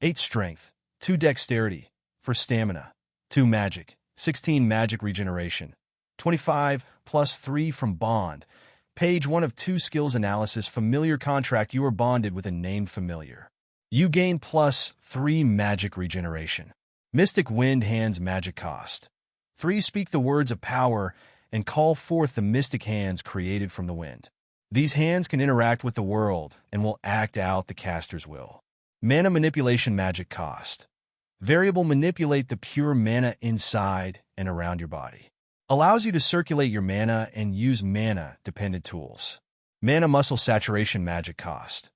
8 strength, 2 dexterity, for stamina, 2 magic, 16 magic regeneration, 25 plus 3 from bond. Page 1 of 2 skills analysis. Familiar contract: you are bonded with a named familiar. You gain plus 3 magic regeneration. Mystic Wind Hands magic cost: 3. Speak the words of power and call forth the mystic hands created from the wind. These hands can interact with the world and will act out the caster's will. Mana manipulation magic cost: variable. Manipulate the pure mana inside and around your body. Allows you to circulate your mana and use mana-dependent tools. Mana muscle saturation magic cost: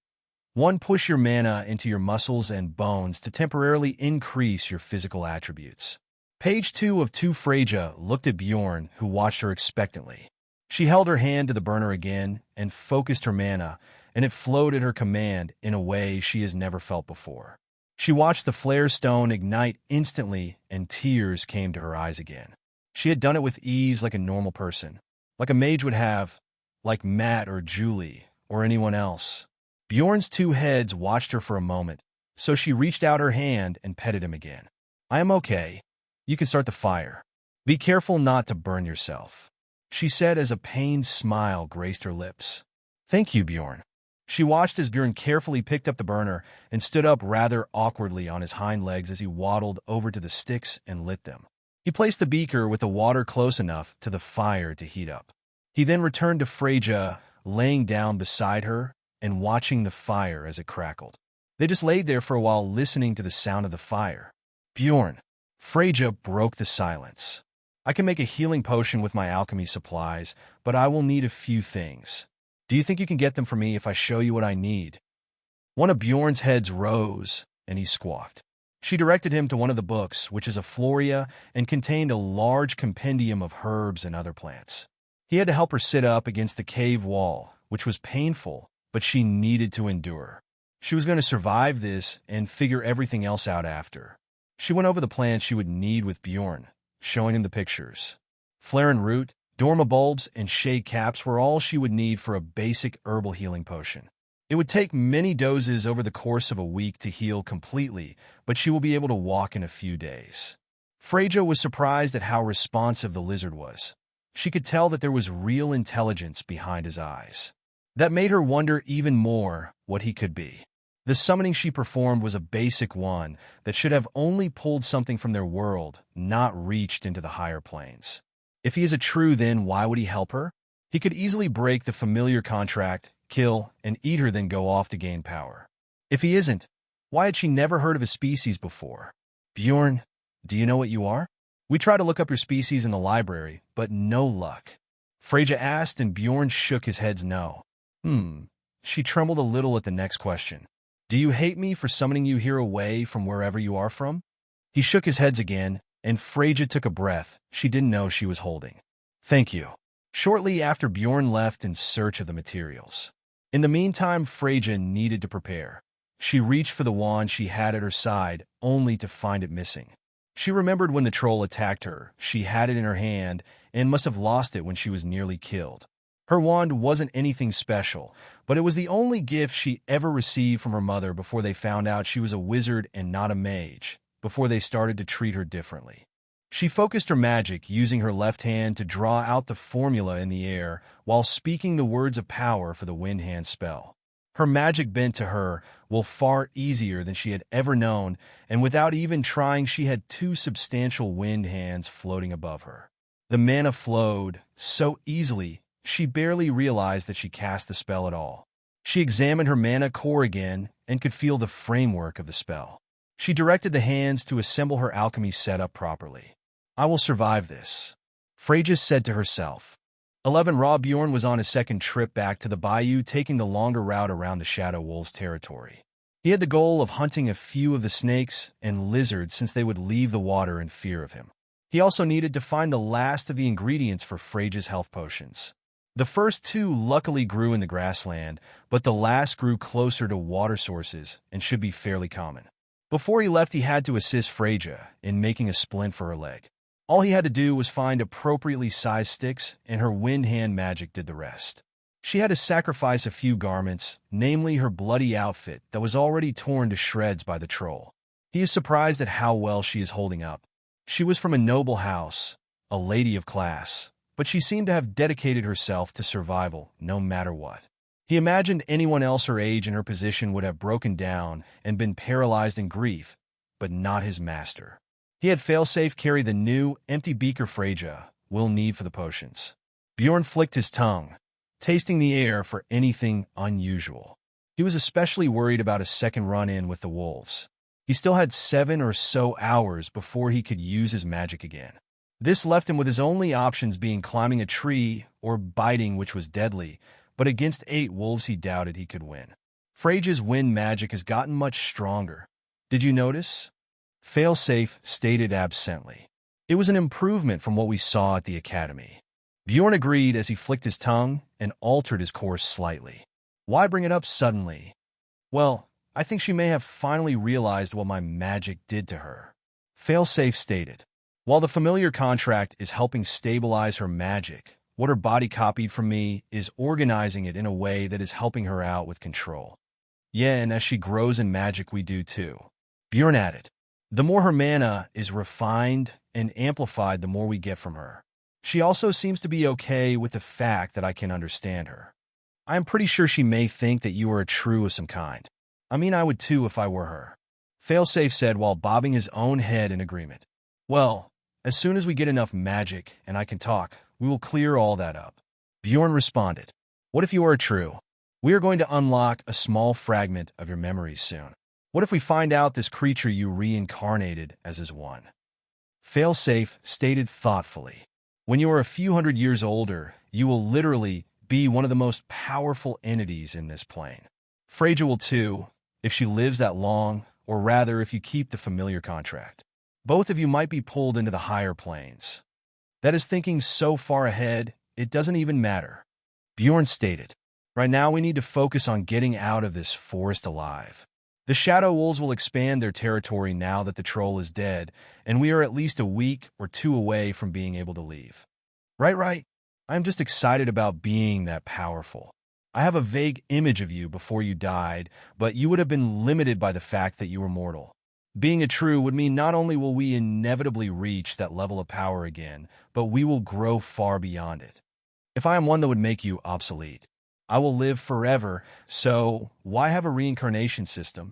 1. Push your mana into your muscles and bones to temporarily increase your physical attributes. Page 2 of 2. Freyja looked at Bjorn, who watched her expectantly. She held her hand to the burner again and focused her mana, and it flowed at her command in a way she has never felt before. She watched the flare stone ignite instantly, and tears came to her eyes again. She had done it with ease, like a normal person, like a mage would have, like Matt or Julie or anyone else. Bjorn's 2 heads watched her for a moment, so she reached out her hand and petted him again. I am okay. You can start the fire. Be careful not to burn yourself, she said as a pained smile graced her lips. Thank you, Bjorn. She watched as Bjorn carefully picked up the burner and stood up rather awkwardly on his hind legs as he waddled over to the sticks and lit them. He placed the beaker with the water close enough to the fire to heat up. He then returned to Freyja, laying down beside her and watching the fire as it crackled. They just laid there for a while, listening to the sound of the fire. Bjorn, Freyja broke the silence. I can make a healing potion with my alchemy supplies, but I will need a few things. Do you think you can get them for me if I show you what I need? One of Bjorn's heads rose, and he squawked. She directed him to one of the books, which is a Floria, and contained a large compendium of herbs and other plants. He had to help her sit up against the cave wall, which was painful, but she needed to endure. She was going to survive this and figure everything else out after. She went over the plants she would need with Bjorn, showing him the pictures. Flaren root, Dorma bulbs, and shade caps were all she would need for a basic herbal healing potion. It would take many doses over the course of a week to heal completely, but she will be able to walk in a few days. Freyja was surprised at how responsive the lizard was. She could tell that there was real intelligence behind his eyes. That made her wonder even more what he could be. The summoning she performed was a basic one that should have only pulled something from their world, not reached into the higher planes. If he is a true, then why would he help her? He could easily break the familiar contract, kill, and eat her, then go off to gain power. If he isn't, why had she never heard of a species before? Bjorn, do you know what you are? We tried to look up your species in the library, but no luck. Freyja asked, and Bjorn shook his head no. She trembled a little at the next question. Do you hate me for summoning you here away from wherever you are from? He shook his head again, and Freyja took a breath she didn't know she was holding. Thank you. Shortly after, Bjorn left in search of the materials. In the meantime, Freyja needed to prepare. She reached for the wand she had at her side, only to find it missing. She remembered when the troll attacked her. She had it in her hand and must have lost it when she was nearly killed. Her wand wasn't anything special, but it was the only gift she ever received from her mother before they found out she was a wizard and not a mage, before they started to treat her differently. She focused her magic, using her left hand to draw out the formula in the air while speaking the words of power for the wind hand spell. Her magic bent to her will far easier than she had ever known, and without even trying, she had 2 substantial wind hands floating above her. The mana flowed so easily, she barely realized that she cast the spell at all. She examined her mana core again and could feel the framework of the spell. She directed the hands to assemble her alchemy setup properly. I will survive this, Freyja said to herself. 11 Raw Bjorn was on his second trip back to the bayou, taking the longer route around the Shadow Wolves' territory. He had the goal of hunting a few of the snakes and lizards since they would leave the water in fear of him. He also needed to find the last of the ingredients for Freyja's health potions. The first 2 luckily grew in the grassland, but the last grew closer to water sources and should be fairly common. Before he left, he had to assist Freyja in making a splint for her leg. All he had to do was find appropriately sized sticks, and her wind hand magic did the rest. She had to sacrifice a few garments, namely her bloody outfit that was already torn to shreds by the troll. He is surprised at how well she is holding up. She was from a noble house, a lady of class, but she seemed to have dedicated herself to survival no matter what. He imagined anyone else her age in her position would have broken down and been paralyzed in grief, but not his master. He had failsafe carry the new, empty beaker Freyja will need for the potions. Bjorn flicked his tongue, tasting the air for anything unusual. He was especially worried about a second run-in with the wolves. He still had 7 or so hours before he could use his magic again. This left him with his only options being climbing a tree or biting, which was deadly, but against 8 wolves he doubted he could win. Freyja's wind magic has gotten much stronger. Did you notice? Failsafe stated absently. It was an improvement from what we saw at the academy. Bjorn agreed as he flicked his tongue and altered his course slightly. Why bring it up suddenly? Well, I think she may have finally realized what my magic did to her. Failsafe stated. While the familiar contract is helping stabilize her magic, what her body copied from me is organizing it in a way that is helping her out with control. Yeah, and as she grows in magic, we do too. Bjorn added. The more her mana is refined and amplified, the more we get from her. She also seems to be okay with the fact that I can understand her. I am pretty sure she may think that you are a true of some kind. I mean, I would too if I were her. Failsafe said while bobbing his own head in agreement. Well, as soon as we get enough magic and I can talk, we will clear all that up. Bjorn responded. What if you are true? We are going to unlock a small fragment of your memories soon. What if we find out this creature you reincarnated as is one? Failsafe stated thoughtfully. When you are a few hundred years older, you will literally be one of the most powerful entities in this plane. Freyja will too, if she lives that long, or rather if you keep the familiar contract. Both of you might be pulled into the higher planes. That is thinking so far ahead, it doesn't even matter. Bjorn stated. Right now we need to focus on getting out of this forest alive. The Shadow Wolves will expand their territory now that the troll is dead, and we are at least a week or 2 away from being able to leave. Right. I'm just excited about being that powerful. I have a vague image of you before you died, but you would have been limited by the fact that you were mortal. Being a true would mean not only will we inevitably reach that level of power again, but we will grow far beyond it. If I am one that would make you obsolete, I will live forever, so why have a reincarnation system?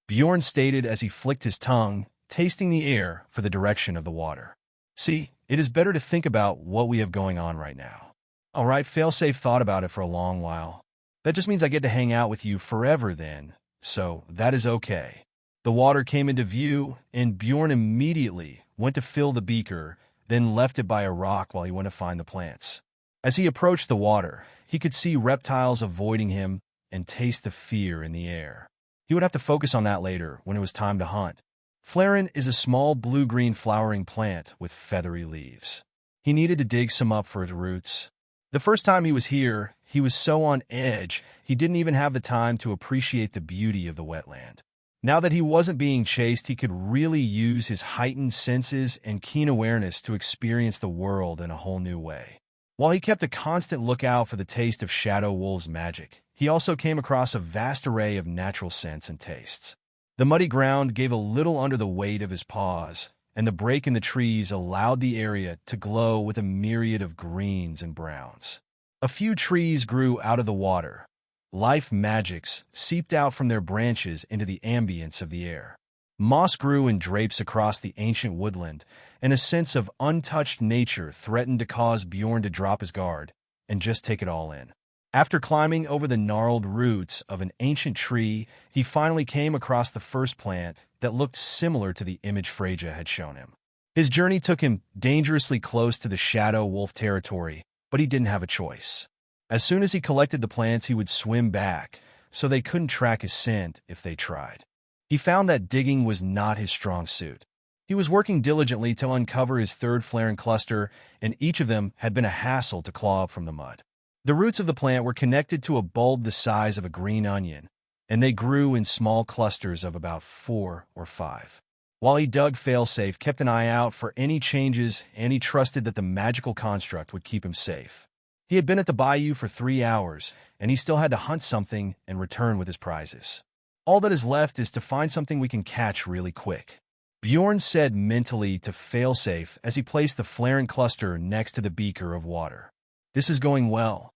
Bjorn stated as he flicked his tongue, tasting the air for the direction of the water. See, it is better to think about what we have going on right now. All right, Failsafe thought about it for a long while. That just means I get to hang out with you forever then, so that is okay. The water came into view, and Bjorn immediately went to fill the beaker, then left it by a rock while he went to find the plants. As he approached the water, he could see reptiles avoiding him and taste the fear in the air. He would have to focus on that later when it was time to hunt. Flaren is a small blue-green flowering plant with feathery leaves. He needed to dig some up for its roots. The first time he was here, he was so on edge, he didn't even have the time to appreciate the beauty of the wetland. Now that he wasn't being chased, he could really use his heightened senses and keen awareness to experience the world in a whole new way. While he kept a constant lookout for the taste of Shadow Wolf's magic, he also came across a vast array of natural scents and tastes. The muddy ground gave a little under the weight of his paws, and the break in the trees allowed the area to glow with a myriad of greens and browns. A few trees grew out of the water. Life magics seeped out from their branches into the ambience of the air. Moss grew in drapes across the ancient woodland, and a sense of untouched nature threatened to cause Bjorn to drop his guard and just take it all in. After climbing over the gnarled roots of an ancient tree, he finally came across the first plant that looked similar to the image Freja had shown him. His journey took him dangerously close to the Shadow Wolf territory, but he didn't have a choice. As soon as he collected the plants, he would swim back, so they couldn't track his scent if they tried. He found that digging was not his strong suit. He was working diligently to uncover his third Flaren cluster, and each of them had been a hassle to claw up from the mud. The roots of the plant were connected to a bulb the size of a green onion, and they grew in small clusters of about 4 or 5. While he dug, Failsafe kept an eye out for any changes, and he trusted that the magical construct would keep him safe. He had been at the bayou for 3 hours, and he still had to hunt something and return with his prizes. All that is left is to find something we can catch really quick. Bjorn said mentally to Failsafe as he placed the Flaren cluster next to the beaker of water. This is going well.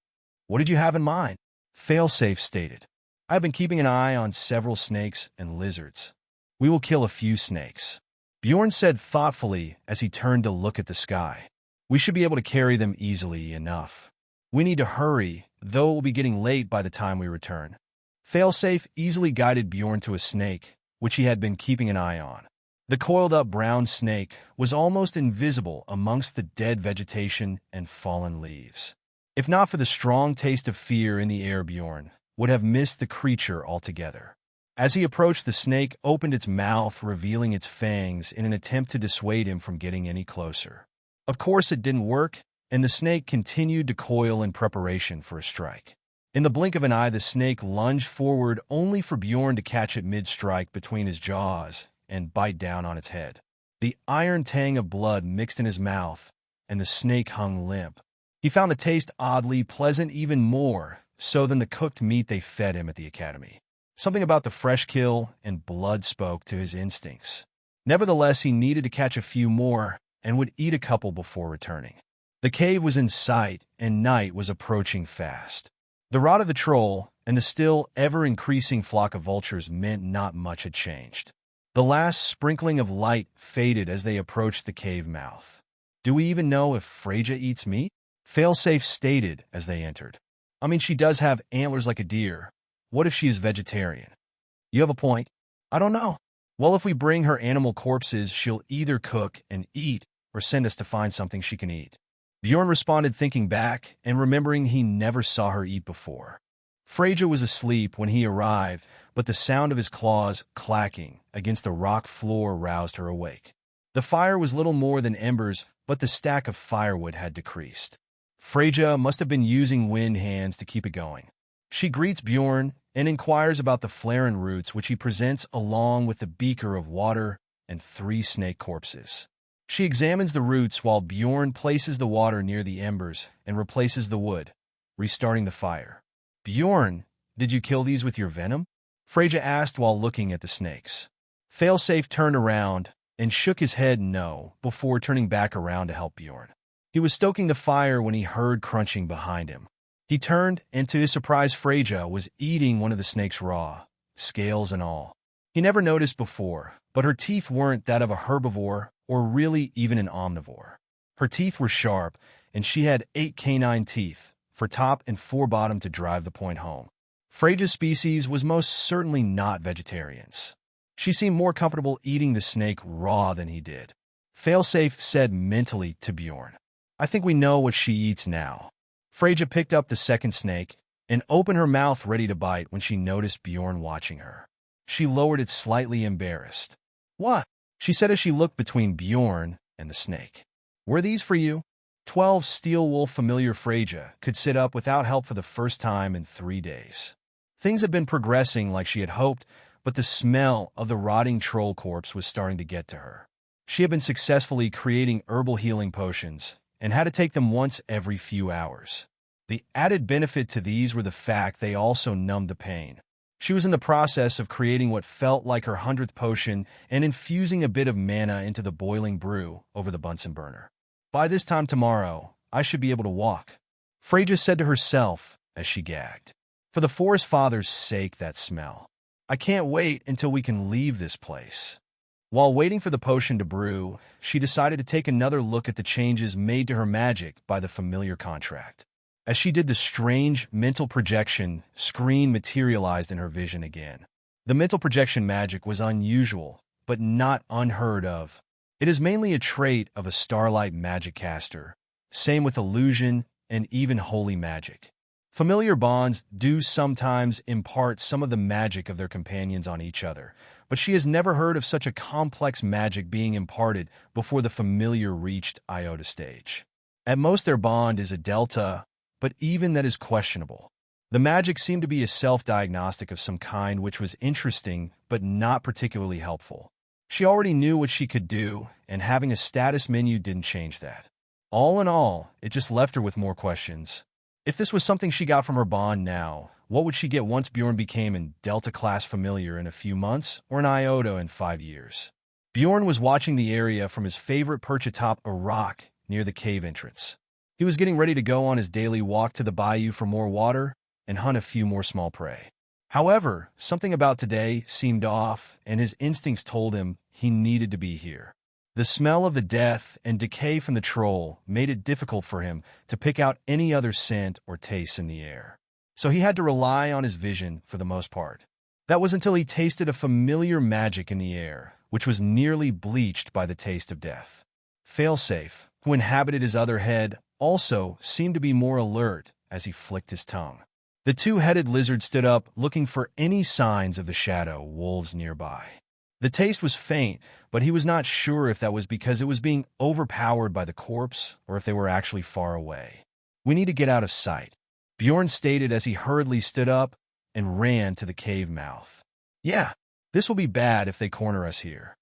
What did you have in mind? Failsafe stated. I've been keeping an eye on several snakes and lizards. We will kill a few snakes. Bjorn said thoughtfully as he turned to look at the sky. We should be able to carry them easily enough. We need to hurry, though it will be getting late by the time we return. Failsafe easily guided Bjorn to a snake, which he had been keeping an eye on. The coiled-up brown snake was almost invisible amongst the dead vegetation and fallen leaves. If not for the strong taste of fear in the air, Bjorn would have missed the creature altogether. As he approached, the snake opened its mouth, revealing its fangs in an attempt to dissuade him from getting any closer. Of course, it didn't work, and the snake continued to coil in preparation for a strike. In the blink of an eye, the snake lunged forward only for Bjorn to catch it mid-strike between his jaws and bite down on its head. The iron tang of blood mixed in his mouth, and the snake hung limp. He found the taste oddly pleasant, even more so than the cooked meat they fed him at the academy. Something about the fresh kill and blood spoke to his instincts. Nevertheless, he needed to catch a few more and would eat a couple before returning. The cave was in sight, and night was approaching fast. The rod of the troll and the still ever-increasing flock of vultures meant not much had changed. The last sprinkling of light faded as they approached the cave mouth. Do we even know if Freja eats meat? Failsafe stated as they entered. I mean, she does have antlers like a deer. What if she is vegetarian? You have a point. I don't know. Well, if we bring her animal corpses, she'll either cook and eat or send us to find something she can eat. Bjorn responded, thinking back and remembering he never saw her eat before. Freja was asleep when he arrived, but the sound of his claws clacking against the rock floor roused her awake. The fire was little more than embers, but the stack of firewood had decreased. Freja must have been using wind hands to keep it going. She greets Bjorn and inquires about the Flaren roots, which he presents along with the beaker of water and 3 snake corpses. She examines the roots while Bjorn places the water near the embers and replaces the wood, restarting the fire. "Bjorn, did you kill these with your venom?" Freyja asked while looking at the snakes. Failsafe turned around and shook his head no before turning back around to help Bjorn. He was stoking the fire when he heard crunching behind him. He turned, and to his surprise, Freyja was eating one of the snakes raw, scales and all. He never noticed before, but her teeth weren't that of a herbivore or really even an omnivore. Her teeth were sharp, and she had 8 canine teeth, 4 top and 4 bottom to drive the point home. Freyja's species was most certainly not vegetarians. She seemed more comfortable eating the snake raw than he did. Failsafe said mentally to Bjorn, "I think we know what she eats now." Freyja picked up the second snake and opened her mouth ready to bite when she noticed Bjorn watching her. She lowered it slightly embarrassed. "What?" she said as she looked between Bjorn and the snake. "Were these for you?" 12 steel wolf familiar Freyja could sit up without help for the first time in 3 days. Things had been progressing like she had hoped, but the smell of the rotting troll corpse was starting to get to her. She had been successfully creating herbal healing potions and had to take them once every few hours. The added benefit to these were the fact they also numbed the pain. She was in the process of creating what felt like her 100th potion and infusing a bit of mana into the boiling brew over the Bunsen burner. "By this time tomorrow, I should be able to walk," Freyja said to herself as she gagged. "For the Forest Father's sake, that smell. I can't wait until we can leave this place." While waiting for the potion to brew, she decided to take another look at the changes made to her magic by the familiar contract. As she did, the strange mental projection screen materialized in her vision again. The mental projection magic was unusual, but not unheard of. It is mainly a trait of a starlight magic caster, same with illusion and even holy magic. Familiar bonds do sometimes impart some of the magic of their companions on each other, but she has never heard of such a complex magic being imparted before the familiar reached iota stage. At most their bond is a delta, but even that is questionable. The magic seemed to be a self-diagnostic of some kind, which was interesting but not particularly helpful. She already knew what she could do, and having a status menu didn't change that. All in all, it just left her with more questions. If this was something she got from her bond now, what would she get once Bjorn became an Delta-class familiar in a few months or an iota in 5 years? Bjorn was watching the area from his favorite perch atop a rock near the cave entrance. He was getting ready to go on his daily walk to the bayou for more water and hunt a few more small prey. However, something about today seemed off, and his instincts told him he needed to be here. The smell of the death and decay from the troll made it difficult for him to pick out any other scent or taste in the air. So he had to rely on his vision for the most part. That was until he tasted a familiar magic in the air, which was nearly bleached by the taste of death. Failsafe, who inhabited his other head, also seemed to be more alert as he flicked his tongue. The two-headed lizard stood up, looking for any signs of the shadow wolves nearby. The taste was faint, but he was not sure if that was because it was being overpowered by the corpse or if they were actually far away. "We need to get out of sight," Bjorn stated as he hurriedly stood up and ran to the cave mouth. "Yeah, this will be bad if they corner us here,"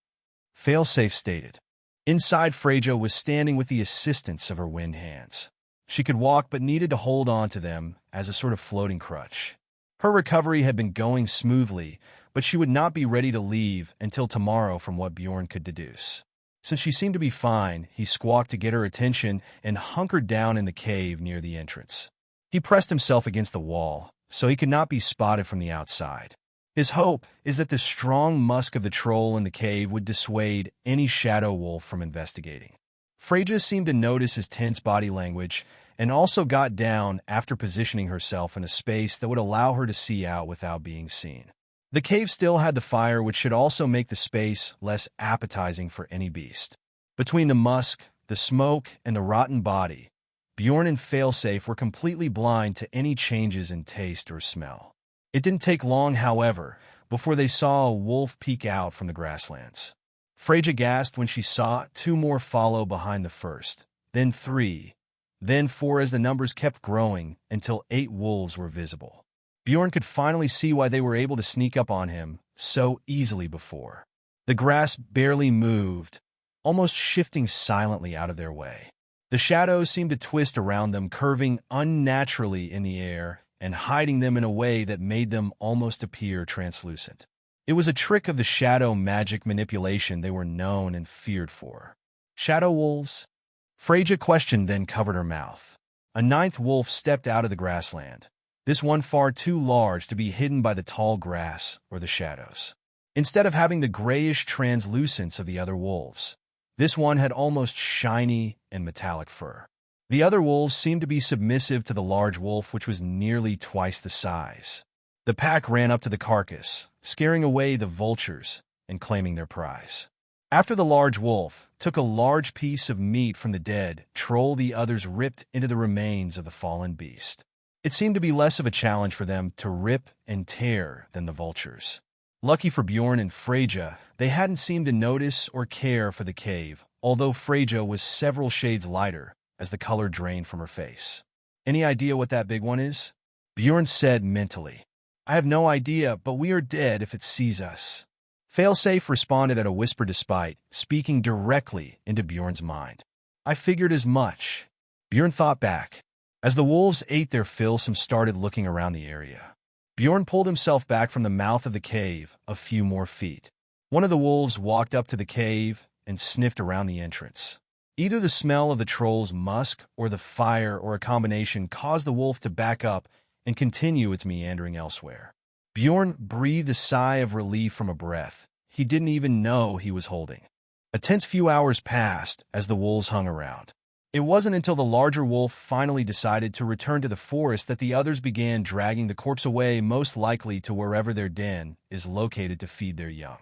Failsafe stated. Inside, Freyja was standing with the assistance of her wind hands. She could walk but needed to hold on to them as a sort of floating crutch. Her recovery had been going smoothly, but she would not be ready to leave until tomorrow from what Bjorn could deduce. Since she seemed to be fine, he squawked to get her attention and hunkered down in the cave near the entrance. He pressed himself against the wall, so he could not be spotted from the outside. His hope is that the strong musk of the troll in the cave would dissuade any shadow wolf from investigating. Freyja seemed to notice his tense body language and also got down after positioning herself in a space that would allow her to see out without being seen. The cave still had the fire, which should also make the space less appetizing for any beast. Between the musk, the smoke, and the rotten body, Bjorn and Failsafe were completely blind to any changes in taste or smell. It didn't take long, however, before they saw a wolf peek out from the grasslands. Freyja gasped when she saw 2 more follow behind the first, then 3, then 4 as the numbers kept growing until 8 wolves were visible. Bjorn could finally see why they were able to sneak up on him so easily before. The grass barely moved, almost shifting silently out of their way. The shadows seemed to twist around them, curving unnaturally in the air and hiding them in a way that made them almost appear translucent. It was a trick of the shadow magic manipulation they were known and feared for. Shadow wolves? Freyja questioned, then covered her mouth. A ninth wolf stepped out of the grassland, this one far too large to be hidden by the tall grass or the shadows. Instead of having the grayish translucence of the other wolves, this one had almost shiny and metallic fur. The other wolves seemed to be submissive to the large wolf, which was nearly twice the size. The pack ran up to the carcass, scaring away the vultures and claiming their prize. After the large wolf took a large piece of meat from the dead troll, the others ripped into the remains of the fallen beast. It seemed to be less of a challenge for them to rip and tear than the vultures. Lucky for Bjorn and Freyja, they hadn't seemed to notice or care for the cave, although Freyja was several shades lighter as the color drained from her face. "Any idea what that big one is?" Bjorn said mentally. "I have no idea, but we are dead if it sees us." Failsafe responded at a whisper despite speaking directly into Bjorn's mind. "I figured as much." Bjorn thought back. As the wolves ate their fill, some started looking around the area. Bjorn pulled himself back from the mouth of the cave a few more feet. One of the wolves walked up to the cave and sniffed around the entrance. Either the smell of the troll's musk or the fire or a combination caused the wolf to back up and continue its meandering elsewhere. Bjorn breathed a sigh of relief from a breath he didn't even know he was holding. A tense few hours passed as the wolves hung around. It wasn't until the larger wolf finally decided to return to the forest that the others began dragging the corpse away, most likely to wherever their den is located to feed their young.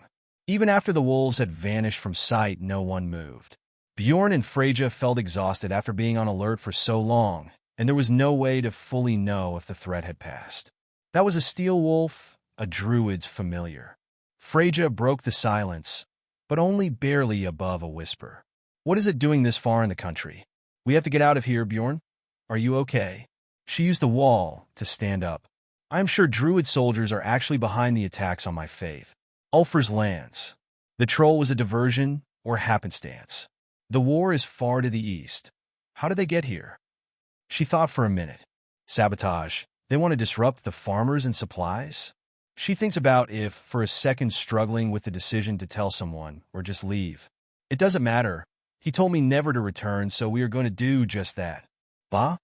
Even after the wolves had vanished from sight, no one moved. Bjorn and Freyja felt exhausted after being on alert for so long, and there was no way to fully know if the threat had passed. That was a steel wolf, a druid's familiar. Freyja broke the silence, but only barely above a whisper. "What is it doing this far in the country? We have to get out of here, Bjorn. Are you okay?" She used the wall to stand up. "I'm sure druid soldiers are actually behind the attacks on my faith. Ulfr's lands. The troll was a diversion or happenstance. The war is far to the east. How did they get here?" She thought for a minute. "Sabotage. They want to disrupt the farmers and supplies?" She thinks about if, for a second, struggling with the decision to tell someone or just leave. "It doesn't matter. He told me never to return, so we are going to do just that." "Bah?"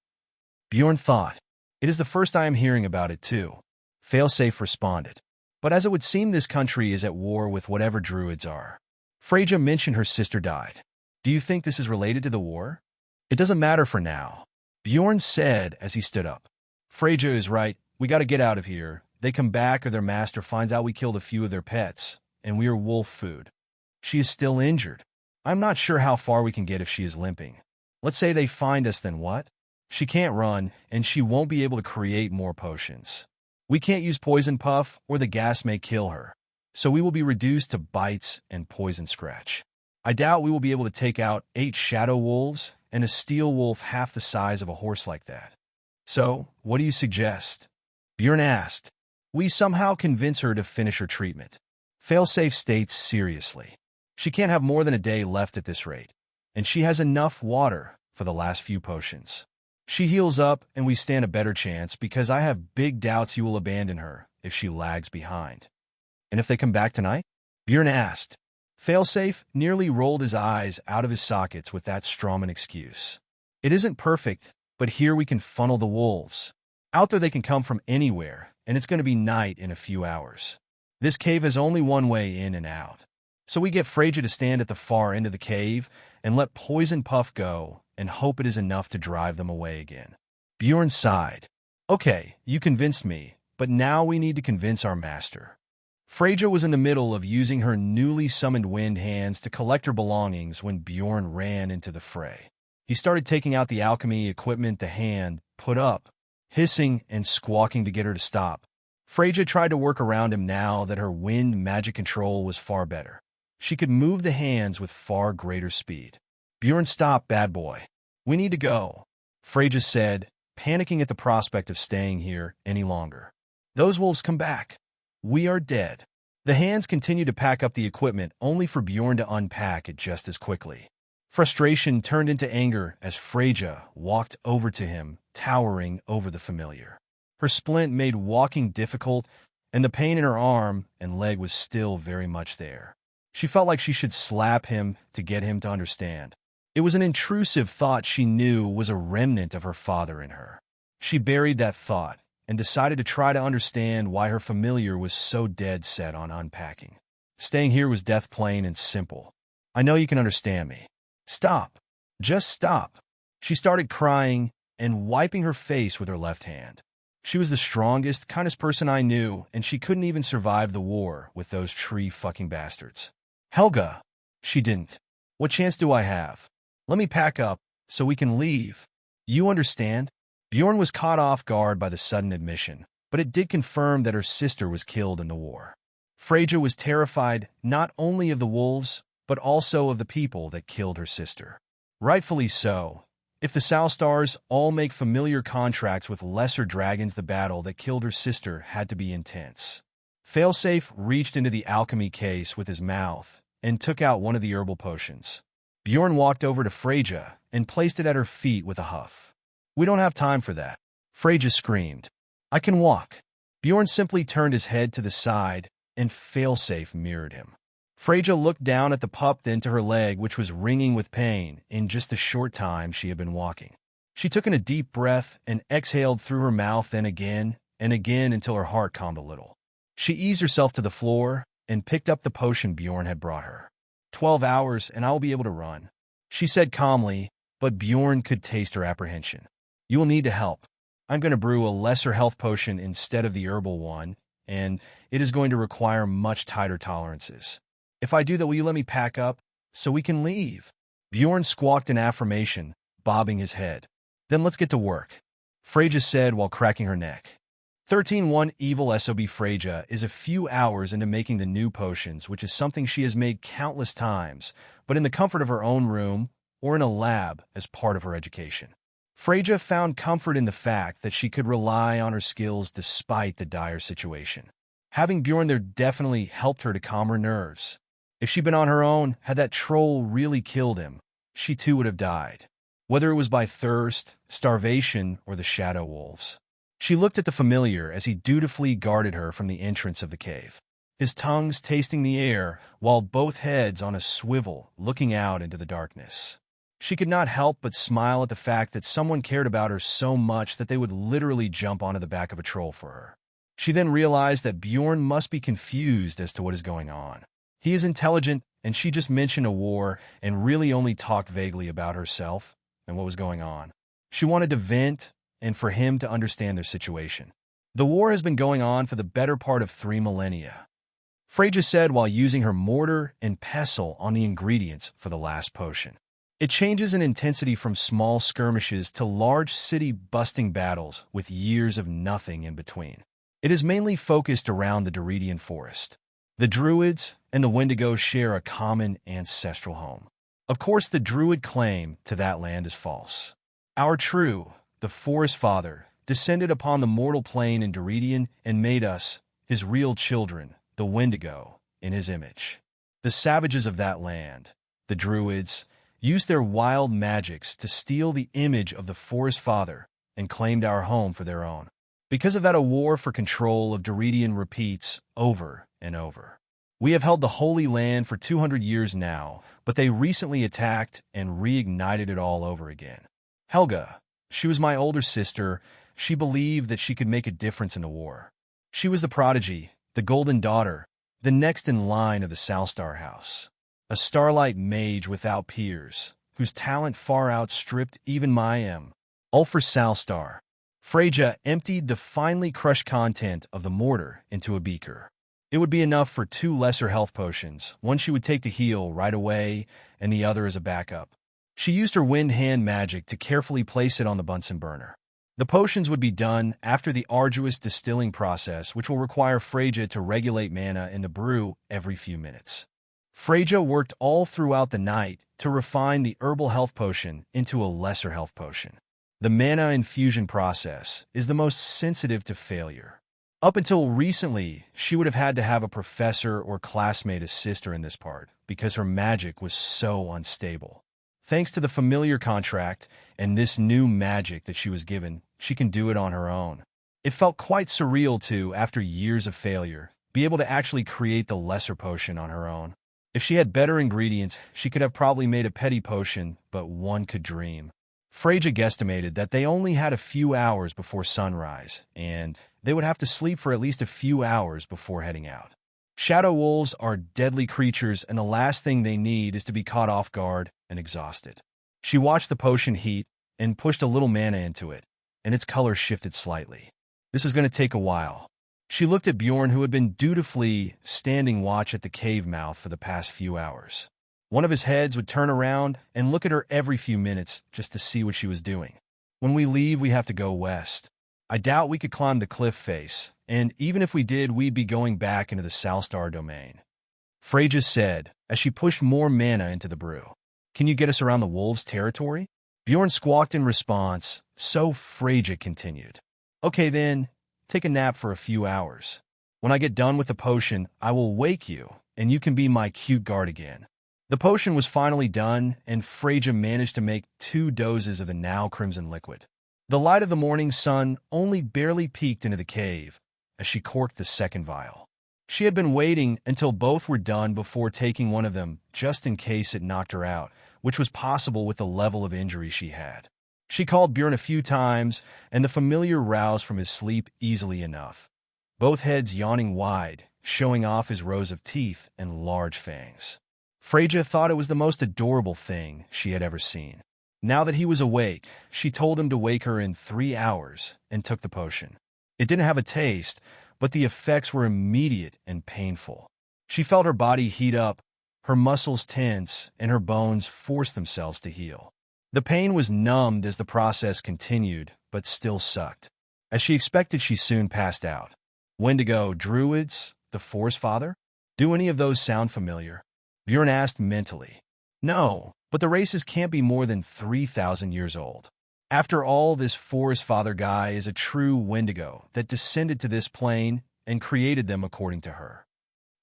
Bjorn thought. "It is the first I am hearing about it, too." Failsafe responded. "But as it would seem, this country is at war with whatever druids are." Freyja mentioned her sister died. "Do you think this is related to the war?" "It doesn't matter for now," Bjorn said as he stood up. "Freyja is right. We got to get out of here. They come back or their master finds out we killed a few of their pets, and we are wolf food. She is still injured. I'm not sure how far we can get if she is limping. Let's say they find us, then what? She can't run, and she won't be able to create more potions. We can't use poison puff, or the gas may kill her. So we will be reduced to bites and poison scratch. I doubt we will be able to take out 8 shadow wolves and a steel wolf half the size of a horse like that. So, what do you suggest?" Bjorn asked. "We somehow convince her to finish her treatment." Failsafe states seriously. "She can't have more than a day left at this rate, and she has enough water for the last few potions. She heals up, and we stand a better chance because I have big doubts you will abandon her if she lags behind." "And if they come back tonight?" Bjorn asked. Failsafe nearly rolled his eyes out of his sockets with that Strawman excuse. "It isn't perfect, but here we can funnel the wolves. Out there they can come from anywhere, and it's going to be night in a few hours. This cave has only one way in and out. So we get Freyja to stand at the far end of the cave and let Poison Puff go and hope it is enough to drive them away again." Bjorn sighed. "Okay, you convinced me, but now we need to convince our master." Freyja was in the middle of using her newly summoned wind hands to collect her belongings when Bjorn ran into the fray. He started taking out the alchemy equipment the hand put up, hissing and squawking to get her to stop. Freyja tried to work around him now that her wind magic control was far better. She could move the hands with far greater speed. "Bjorn, stop, bad boy. We need to go," Freyja said, panicking at the prospect of staying here any longer. "Those wolves come back. We are dead." The hands continued to pack up the equipment, only for Bjorn to unpack it just as quickly. Frustration turned into anger as Freyja walked over to him, towering over the familiar. Her splint made walking difficult, and the pain in her arm and leg was still very much there. She felt like she should slap him to get him to understand. It was an intrusive thought she knew was a remnant of her father in her. She buried that thought and decided to try to understand why her familiar was so dead set on unpacking. Staying here was death plain and simple. I know you can understand me. Stop. Just stop. She started crying and wiping her face with her left hand. She was the strongest, kindest person I knew, and she couldn't even survive the war with those tree-fucking bastards. Helga! She didn't. What chance do I have? Let me pack up so we can leave. You understand? Bjorn was caught off guard by the sudden admission, but it did confirm that her sister was killed in the war. Freyja was terrified not only of the wolves, but also of the people that killed her sister. Rightfully so. If the Salstars all make familiar contracts with lesser dragons, the battle that killed her sister had to be intense. Failsafe reached into the alchemy case with his mouth and took out one of the herbal potions. Bjorn walked over to Freyja and placed it at her feet with a huff. We don't have time for that. Freyja screamed. I can walk. Bjorn simply turned his head to the side and Failsafe mirrored him. Freyja looked down at the pup, then to her leg, which was ringing with pain in just the short time she had been walking. She took in a deep breath and exhaled through her mouth, then again and again until her heart calmed a little. She eased herself to the floor and picked up the potion Bjorn had brought her. 12 hours and I will be able to run, she said calmly, but Bjorn could taste her apprehension. You will need to help. I'm going to brew a lesser health potion instead of the herbal one, and it is going to require much tighter tolerances. If I do that, will you let me pack up so we can leave? Bjorn squawked in affirmation, bobbing his head. Then let's get to work, Freyja said while cracking her neck. 13-1 Evil SOB Freyja is a few hours into making the new potions, which is something she has made countless times, but in the comfort of her own room or in a lab as part of her education. Freyja found comfort in the fact that she could rely on her skills despite the dire situation. Having Bjorn there definitely helped her to calm her nerves. If she'd been on her own, had that troll really killed him, she too would have died, whether it was by thirst, starvation, or the shadow wolves. She looked at the familiar as he dutifully guarded her from the entrance of the cave, his tongues tasting the air while both heads on a swivel looking out into the darkness. She could not help but smile at the fact that someone cared about her so much that they would literally jump onto the back of a troll for her. She then realized that Bjorn must be confused as to what is going on. He is intelligent, and she just mentioned a war and really only talked vaguely about herself and what was going on. She wanted to vent and for him to understand their situation. The war has been going on for the better part of 3 millennia, Freyja said while using her mortar and pestle on the ingredients for the last potion. It changes in intensity from small skirmishes to large city-busting battles with years of nothing in between. It is mainly focused around the Doridian forest. The Druids and the Wendigo share a common ancestral home. Of course, the Druid claim to that land is false. Our true, the Forest Father, descended upon the mortal plane in Doridian and made us, his real children, the Wendigo, in his image. The savages of that land, the Druids, used their wild magics to steal the image of the Forest Father and claimed our home for their own. Because of that, a war for control of Doridian repeats over and over. We have held the Holy Land for 200 years now, but they recently attacked and reignited it all over again. Helga, she was my older sister. She believed that she could make a difference in the war. She was the Prodigy, the Golden Daughter, the next in line of the Salstar house. A starlight mage without peers, whose talent far outstripped even my Ulfr Salstar. Freyja emptied the finely crushed content of the mortar into a beaker. It would be enough for 2 lesser health potions, one she would take to heal right away and the other as a backup. She used her wind hand magic to carefully place it on the Bunsen burner. The potions would be done after the arduous distilling process, which will require Freyja to regulate mana in the brew every few minutes. Freyja worked all throughout the night to refine the herbal health potion into a lesser health potion. The mana infusion process is the most sensitive to failure. Up until recently, she would have had to have a professor or classmate assist her in this part because her magic was so unstable. Thanks to the familiar contract and this new magic that she was given, she can do it on her own. It felt quite surreal to, after years of failure, be able to actually create the lesser potion on her own. If she had better ingredients, she could have probably made a petty potion, but one could dream. Freyja guesstimated that they only had a few hours before sunrise, and they would have to sleep for at least a few hours before heading out. Shadow wolves are deadly creatures, and the last thing they need is to be caught off guard and exhausted. She watched the potion heat and pushed a little mana into it, and its color shifted slightly. This was going to take a while. She looked at Bjorn, who had been dutifully standing watch at the cave mouth for the past few hours. One of his heads would turn around and look at her every few minutes just to see what she was doing. When we leave, we have to go west. I doubt we could climb the cliff face, and even if we did, we'd be going back into the Salstar domain. Freyja said, as she pushed more mana into the brew. Can you get us around the wolves' territory? Bjorn squawked in response, so Freyja continued. Okay then, take a nap for a few hours. When I get done with the potion, I will wake you, and you can be my cute guard again. The potion was finally done, and Freyja managed to make 2 doses of the now crimson liquid. The light of the morning sun only barely peeked into the cave as she corked the second vial. She had been waiting until both were done before taking one of them, just in case it knocked her out, which was possible with the level of injury she had. She called Bjorn a few times, and the familiar roused from his sleep easily enough, both heads yawning wide, showing off his rows of teeth and large fangs. Freyja thought it was the most adorable thing she had ever seen. Now that he was awake, she told him to wake her in 3 hours and took the potion. It didn't have a taste, but the effects were immediate and painful. She felt her body heat up, her muscles tense, and her bones force themselves to heal. The pain was numbed as the process continued, but still sucked. As she expected, she soon passed out. Wendigo, druids, the Forest Father? Do any of those sound familiar? Bjorn asked mentally. No, but the races can't be more than 3,000 years old. After all, this Forest Father guy is a true Wendigo that descended to this plane and created them according to her.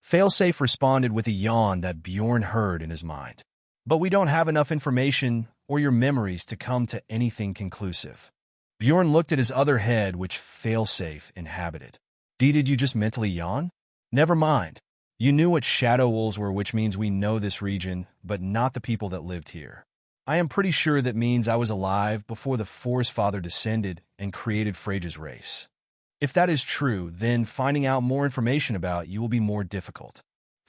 Failsafe responded with a yawn that Bjorn heard in his mind. But we don't have enough information or your memories to come to anything conclusive. Bjorn looked at his other head, which Failsafe inhabited. Did you just mentally yawn? Never mind. You knew what shadow wolves were, which means we know this region, but not the people that lived here. I am pretty sure that means I was alive before the Forest Father descended and created Freyja's race. If that is true, then finding out more information about you will be more difficult.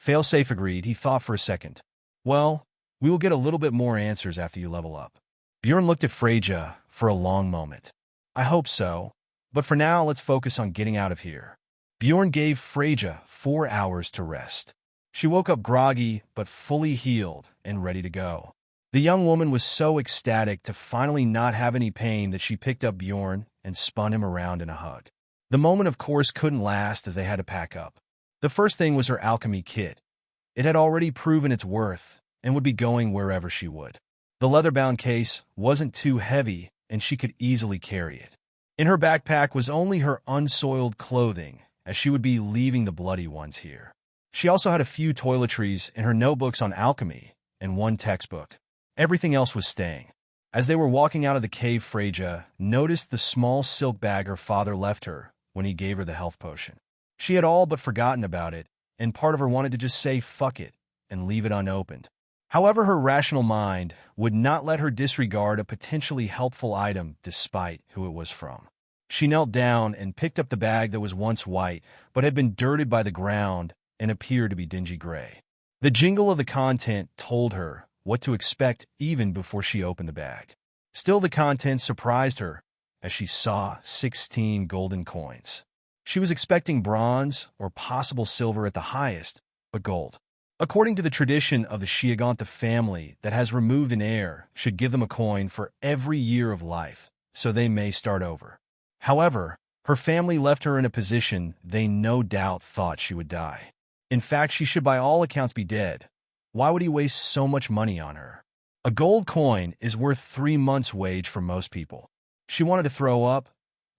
Failsafe agreed. He thought for a second. Well, we will get a little bit more answers after you level up. Bjorn looked at Freyja for a long moment. I hope so, but for now let's focus on getting out of here. Bjorn gave Freyja 4 hours to rest. She woke up groggy but fully healed and ready to go. The young woman was so ecstatic to finally not have any pain that she picked up Bjorn and spun him around in a hug. The moment, of course, couldn't last as they had to pack up. The first thing was her alchemy kit. It had already proven its worth and would be going wherever she would. The leather-bound case wasn't too heavy and she could easily carry it. In her backpack was only her unsoiled clothing, as she would be leaving the bloody ones here. She also had a few toiletries in her notebooks on alchemy and 1 textbook. Everything else was staying. As they were walking out of the cave, Freyja noticed the small silk bag her father left her when he gave her the health potion. She had all but forgotten about it, and part of her wanted to just say fuck it and leave it unopened. However, her rational mind would not let her disregard a potentially helpful item despite who it was from. She knelt down and picked up the bag that was once white but had been dirted by the ground and appeared to be dingy gray. The jingle of the content told her what to expect even before she opened the bag. Still, the contents surprised her as she saw 16 golden coins. She was expecting bronze or possible silver at the highest, but gold. According to the tradition of the Shiagantha family that has removed an heir should give them a coin for every year of life, so they may start over. However, her family left her in a position they no doubt thought she would die. In fact, she should by all accounts be dead. Why would he waste so much money on her? A gold coin is worth 3 months' wage for most people. She wanted to throw up.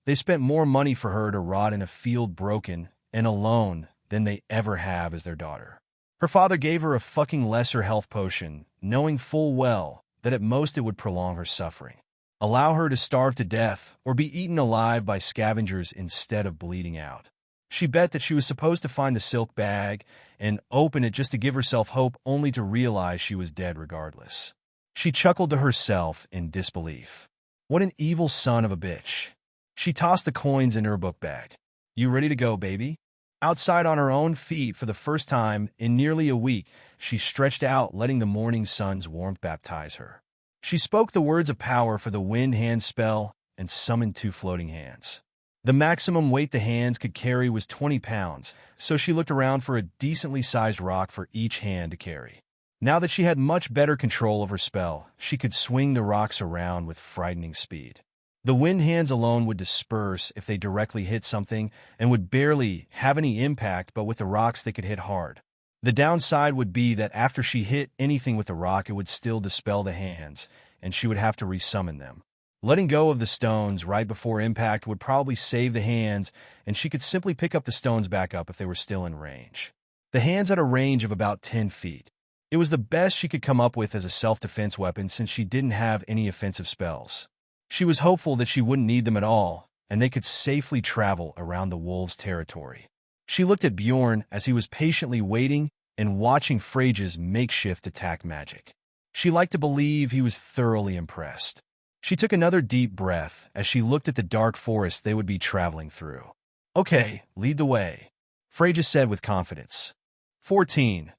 They spent more money for her to rot in a field broken and alone than they ever have as their daughter. Her father gave her a fucking lesser health potion, knowing full well that at most it would prolong her suffering. allow her to starve to death or be eaten alive by scavengers instead of bleeding out. She bet that she was supposed to find the silk bag and open it just to give herself hope, only to realize she was dead regardless. She chuckled to herself in disbelief. What an evil son of a bitch. She tossed the coins into her book bag. You ready to go, baby? Outside on her own feet for the first time in nearly a week, she stretched out, letting the morning sun's warmth baptize her. She spoke the words of power for the wind hand spell and summoned 2 floating hands. The maximum weight the hands could carry was 20 pounds, so she looked around for a decently sized rock for each hand to carry. Now that she had much better control of her spell, she could swing the rocks around with frightening speed. The wind hands alone would disperse if they directly hit something and would barely have any impact, but with the rocks they could hit hard. The downside would be that after she hit anything with the rock, it would still dispel the hands, and she would have to resummon them. Letting go of the stones right before impact would probably save the hands, and she could simply pick up the stones back up if they were still in range. The hands had a range of about 10 feet. It was the best she could come up with as a self-defense weapon since she didn't have any offensive spells. She was hopeful that she wouldn't need them at all, and they could safely travel around the wolves' territory. She looked at Bjorn as he was patiently waiting and watching Freyja's makeshift attack magic. She liked to believe he was thoroughly impressed. She took another deep breath as she looked at the dark forest they would be traveling through. Okay, lead the way, Freyja said with confidence. 14.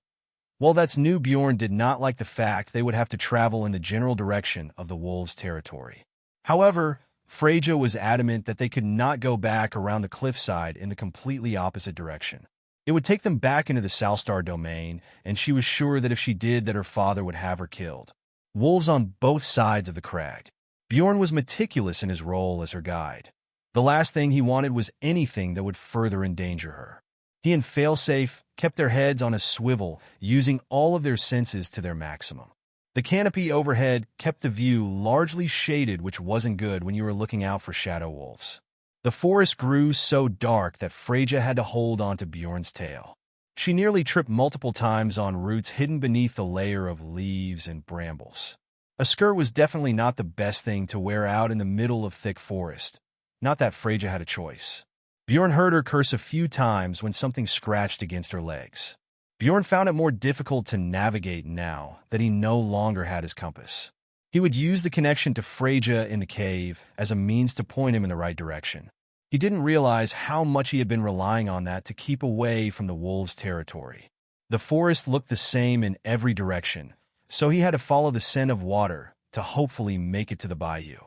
Well, that's new. Bjorn did not like the fact they would have to travel in the general direction of the wolves' territory. However, Freyja was adamant that they could not go back around the cliffside in the completely opposite direction. It would take them back into the Salstar domain, and she was sure that if she did, that her father would have her killed. Wolves on both sides of the crag. Bjorn was meticulous in his role as her guide. The last thing he wanted was anything that would further endanger her. He and Failsafe kept their heads on a swivel, using all of their senses to their maximum. The canopy overhead kept the view largely shaded, which wasn't good when you were looking out for shadow wolves. The forest grew so dark that Freyja had to hold onto Bjorn's tail. She nearly tripped multiple times on roots hidden beneath the layer of leaves and brambles. A skirt was definitely not the best thing to wear out in the middle of thick forest. Not that Freyja had a choice. Bjorn heard her curse a few times when something scratched against her legs. Bjorn found it more difficult to navigate now that he no longer had his compass. He would use the connection to Freyja in the cave as a means to point him in the right direction. He didn't realize how much he had been relying on that to keep away from the wolves' territory. The forest looked the same in every direction, so he had to follow the scent of water to hopefully make it to the bayou.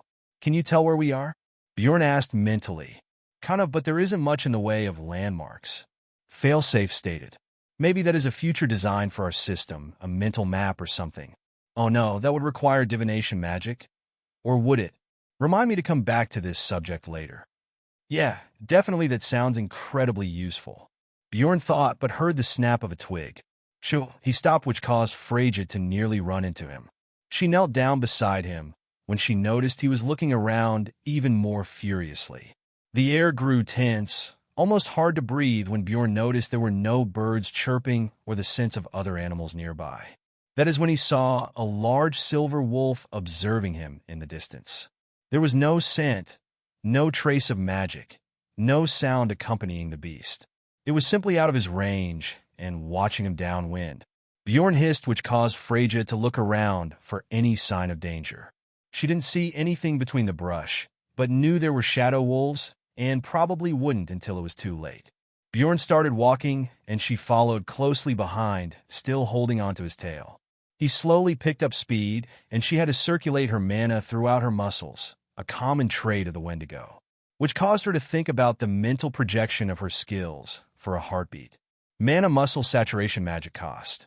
Can you tell where we are? Bjorn asked mentally. Kind of, but there isn't much in the way of landmarks. Failsafe stated. Maybe that is a future design for our system, a mental map or something. Oh no, that would require divination magic? Or would it? Remind me to come back to this subject later. Yeah, definitely, that sounds incredibly useful. Bjorn thought, but heard the snap of a twig. Shoo, he stopped, which caused Freyja to nearly run into him. She knelt down beside him when she noticed he was looking around even more furiously. The air grew tense, almost hard to breathe, when Bjorn noticed there were no birds chirping or the sense of other animals nearby. That is when he saw a large silver wolf observing him in the distance. There was no scent, no trace of magic, no sound accompanying the beast. It was simply out of his range and watching him downwind. Bjorn hissed, which caused Freyja to look around for any sign of danger. She didn't see anything between the brush, but knew there were shadow wolves and probably wouldn't until it was too late. Bjorn started walking, and she followed closely behind, still holding onto his tail. He slowly picked up speed, and she had to circulate her mana throughout her muscles, a common trait of the Wendigo, which caused her to think about the mental projection of her skills for a heartbeat. Mana muscle saturation magic cost.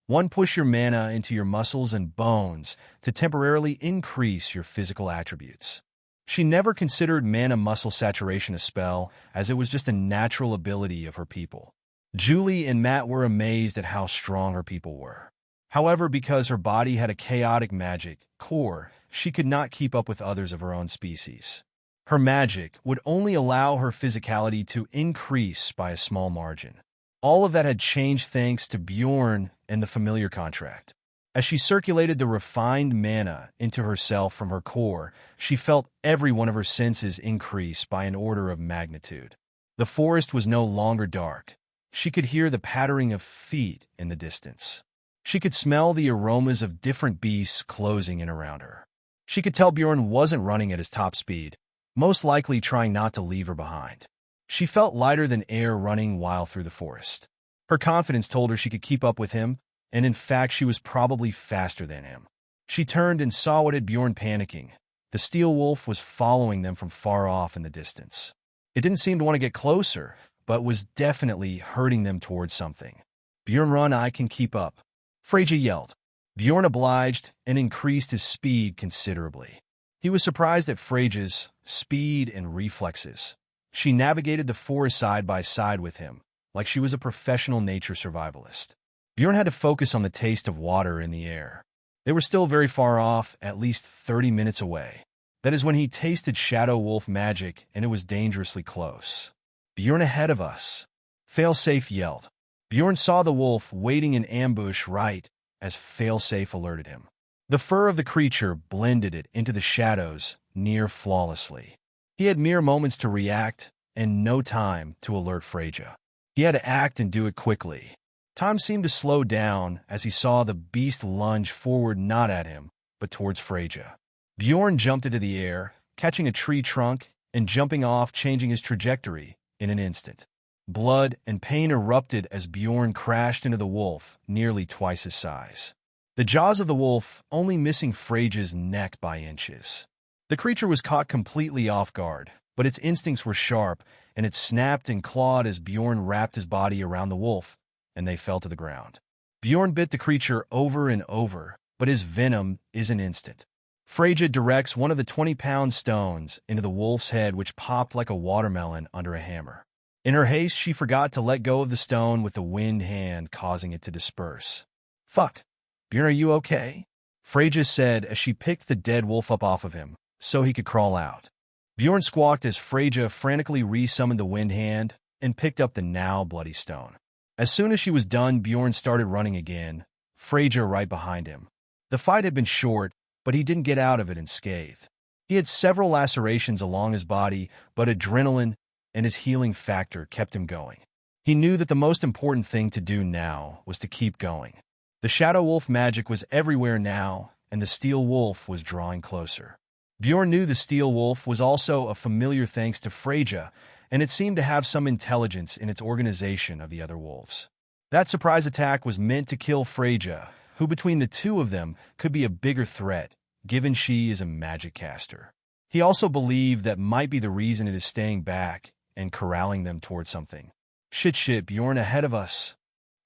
1. Push your mana into your muscles and bones to temporarily increase your physical attributes. She never considered mana muscle saturation a spell, as it was just a natural ability of her people. Julie and Matt were amazed at how strong her people were. However, because her body had a chaotic magic core, she could not keep up with others of her own species. Her magic would only allow her physicality to increase by a small margin. All of that had changed thanks to Bjorn and the familiar contract. As she circulated the refined mana into herself from her core, she felt every one of her senses increase by an order of magnitude. The forest was no longer dark. She could hear the pattering of feet in the distance. She could smell the aromas of different beasts closing in around her. She could tell Bjorn wasn't running at his top speed, most likely trying not to leave her behind. She felt lighter than air running wild through the forest. Her confidence told her she could keep up with him, and in fact she was probably faster than him. She turned and saw what had Bjorn panicking. The steel wolf was following them from far off in the distance. It didn't seem to want to get closer, but was definitely herding them towards something. "Bjorn, run, I can keep up," Freyja yelled. Bjorn obliged and increased his speed considerably. He was surprised at Freyja's speed and reflexes. She navigated the forest side by side with him, like she was a professional nature survivalist. Bjorn had to focus on the taste of water in the air. They were still very far off, at least 30 minutes away. That is when he tasted Shadow Wolf magic, and it was dangerously close. "Bjorn, ahead of us," Failsafe yelled. Bjorn saw the wolf waiting in ambush right as Failsafe alerted him. The fur of the creature blended it into the shadows near flawlessly. He had mere moments to react and no time to alert Freyja. He had to act and do it quickly. Time seemed to slow down as he saw the beast lunge forward, not at him, but towards Freyja. Bjorn jumped into the air, catching a tree trunk and jumping off, changing his trajectory in an instant. Blood and pain erupted as Bjorn crashed into the wolf, nearly twice his size. The jaws of the wolf only missing Freyja's neck by inches. The creature was caught completely off guard, but its instincts were sharp, and it snapped and clawed as Bjorn wrapped his body around the wolf, and they fell to the ground. Bjorn bit the creature over and over, but his venom isn't instant. Freyja directs one of the 20-pound stones into the wolf's head, which popped like a watermelon under a hammer. In her haste, she forgot to let go of the stone with the wind hand, causing it to disperse. "Fuck. Bjorn, are you okay?" Freyja said as she picked the dead wolf up off of him, so he could crawl out. Bjorn squawked as Freyja frantically resummoned the wind hand and picked up the now bloody stone. As soon as she was done, Bjorn started running again, Freyja right behind him. The fight had been short, but he didn't get out of it unscathed. He had several lacerations along his body, but adrenaline and his healing factor kept him going. He knew that the most important thing to do now was to keep going. The Shadow Wolf magic was everywhere now, and the Steel Wolf was drawing closer. Bjorn knew the Steel Wolf was also a familiar thanks to Freyja, and it seemed to have some intelligence in its organization of the other wolves. That surprise attack was meant to kill Freyja, who between the two of them could be a bigger threat, given she is a magic caster. He also believed that might be the reason it is staying back and corralling them towards something. Shit, Bjorn, ahead of us,"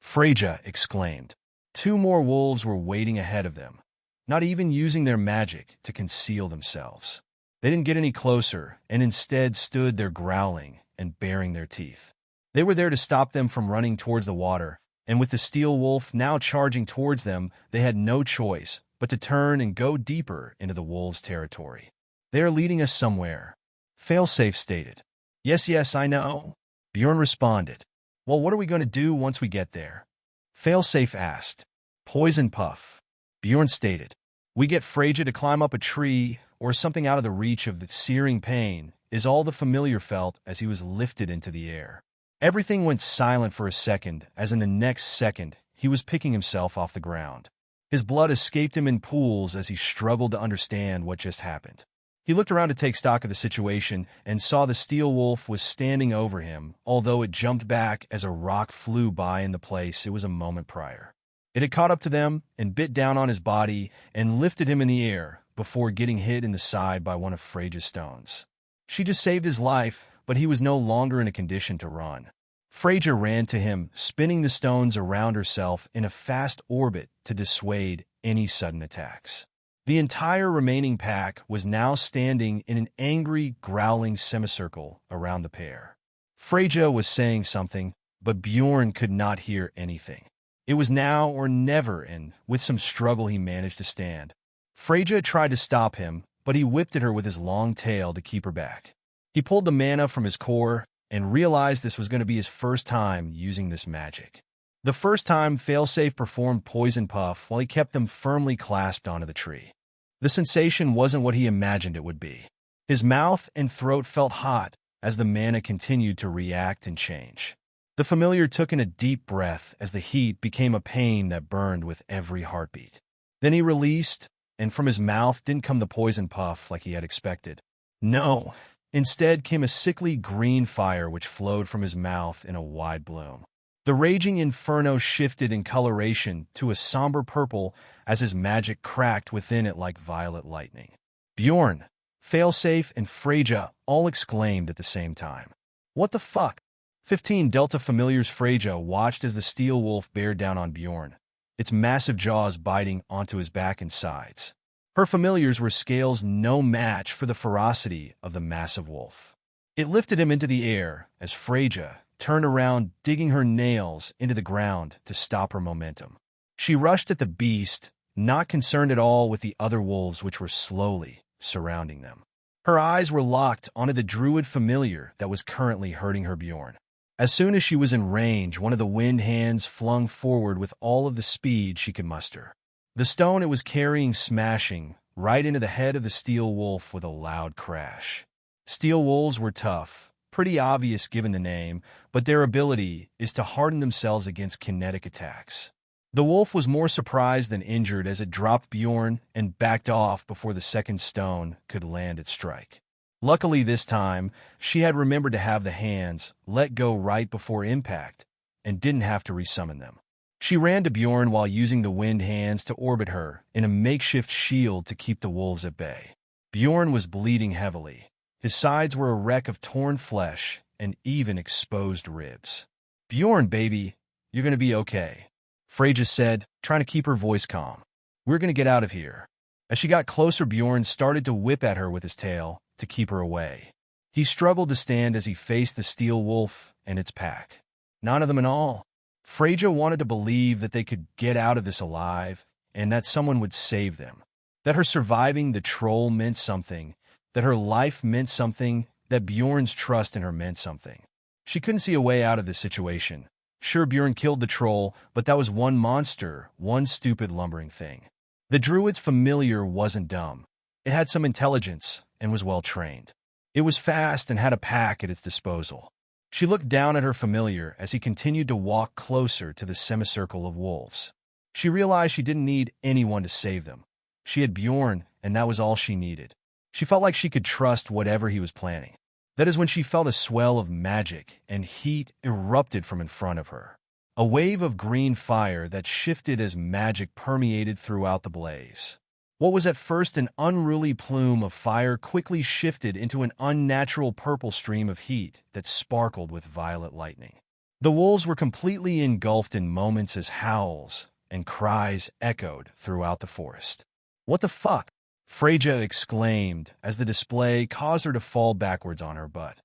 Freyja exclaimed. 2 more wolves were waiting ahead of them, not even using their magic to conceal themselves. They didn't get any closer, and instead stood there growling and baring their teeth. They were there to stop them from running towards the water, and with the Steel Wolf now charging towards them, they had no choice but to turn and go deeper into the wolves' territory. "They are leading us somewhere," Failsafe stated. Yes, I know," Bjorn responded. "Well, what are we going to do once we get there?" Failsafe asked. "Poison puff," Bjorn stated. "We get Freyja to climb up a tree or something out of the reach of the searing pain," is all the familiar felt as he was lifted into the air. Everything went silent for a second, as in the next second he was picking himself off the ground. His blood escaped him in pools as he struggled to understand what just happened. He looked around to take stock of the situation and saw the Steel Wolf was standing over him, although it jumped back as a rock flew by in the place it was a moment prior. It had caught up to them and bit down on his body and lifted him in the air before getting hit in the side by one of Freyja's stones. She just saved his life, but he was no longer in a condition to run. Freyja ran to him, spinning the stones around herself in a fast orbit to dissuade any sudden attacks. The entire remaining pack was now standing in an angry, growling semicircle around the pair. Freyja was saying something, but Bjorn could not hear anything. It was now or never, and with some struggle he managed to stand. Freyja tried to stop him, but he whipped at her with his long tail to keep her back. He pulled the mana from his core and realized this was going to be his first time using this magic. The first time, Failsafe performed Poison Puff while he kept them firmly clasped onto the tree. The sensation wasn't what he imagined it would be. His mouth and throat felt hot as the mana continued to react and change. The familiar took in a deep breath as the heat became a pain that burned with every heartbeat. Then he released, and from his mouth didn't come the poison puff like he had expected. No, instead came a sickly green fire which flowed from his mouth in a wide bloom. The raging inferno shifted in coloration to a somber purple as his magic cracked within it like violet lightning. Bjorn, Failsafe, and Freyja all exclaimed at the same time. What the fuck? 15 Delta Familiars. Freyja watched as the steel wolf bared down on Bjorn, its massive jaws biting onto his back and sides. Her familiars were scales no match for the ferocity of the massive wolf. It lifted him into the air as Freyja turned around, digging her nails into the ground to stop her momentum. She rushed at the beast, not concerned at all with the other wolves which were slowly surrounding them. Her eyes were locked onto the druid familiar that was currently hurting her Bjorn. As soon as she was in range, one of the wind hands flung forward with all of the speed she could muster. The stone it was carrying smashing right into the head of the steel wolf with a loud crash. Steel wolves were tough, pretty obvious given the name, but their ability is to harden themselves against kinetic attacks. The wolf was more surprised than injured as it dropped Bjorn and backed off before the second stone could land its strike. Luckily this time, she had remembered to have the hands let go right before impact and didn't have to resummon them. She ran to Bjorn while using the wind hands to orbit her in a makeshift shield to keep the wolves at bay. Bjorn was bleeding heavily. His sides were a wreck of torn flesh and even exposed ribs. Bjorn, baby, you're going to be okay, Freyja said, trying to keep her voice calm. We're going to get out of here. As she got closer, Bjorn started to whip at her with his tail to keep her away. He struggled to stand as he faced the steel wolf and its pack. None of them at all. Freyja wanted to believe that they could get out of this alive and that someone would save them. That her surviving the troll meant something, that her life meant something, that Bjorn's trust in her meant something. She couldn't see a way out of this situation. Sure, Bjorn killed the troll, but that was one monster, one stupid lumbering thing. The druid's familiar wasn't dumb. It had some intelligence and was well trained. It was fast and had a pack at its disposal. She looked down at her familiar as he continued to walk closer to the semicircle of wolves. She realized she didn't need anyone to save them. She had Bjorn, and that was all she needed. She felt like she could trust whatever he was planning. That is when she felt a swell of magic and heat erupted from in front of her. A wave of green fire that shifted as magic permeated throughout the blaze. What was at first an unruly plume of fire quickly shifted into an unnatural purple stream of heat that sparkled with violet lightning. The wolves were completely engulfed in moments as howls and cries echoed throughout the forest. What the fuck? Freyja exclaimed as the display caused her to fall backwards on her butt.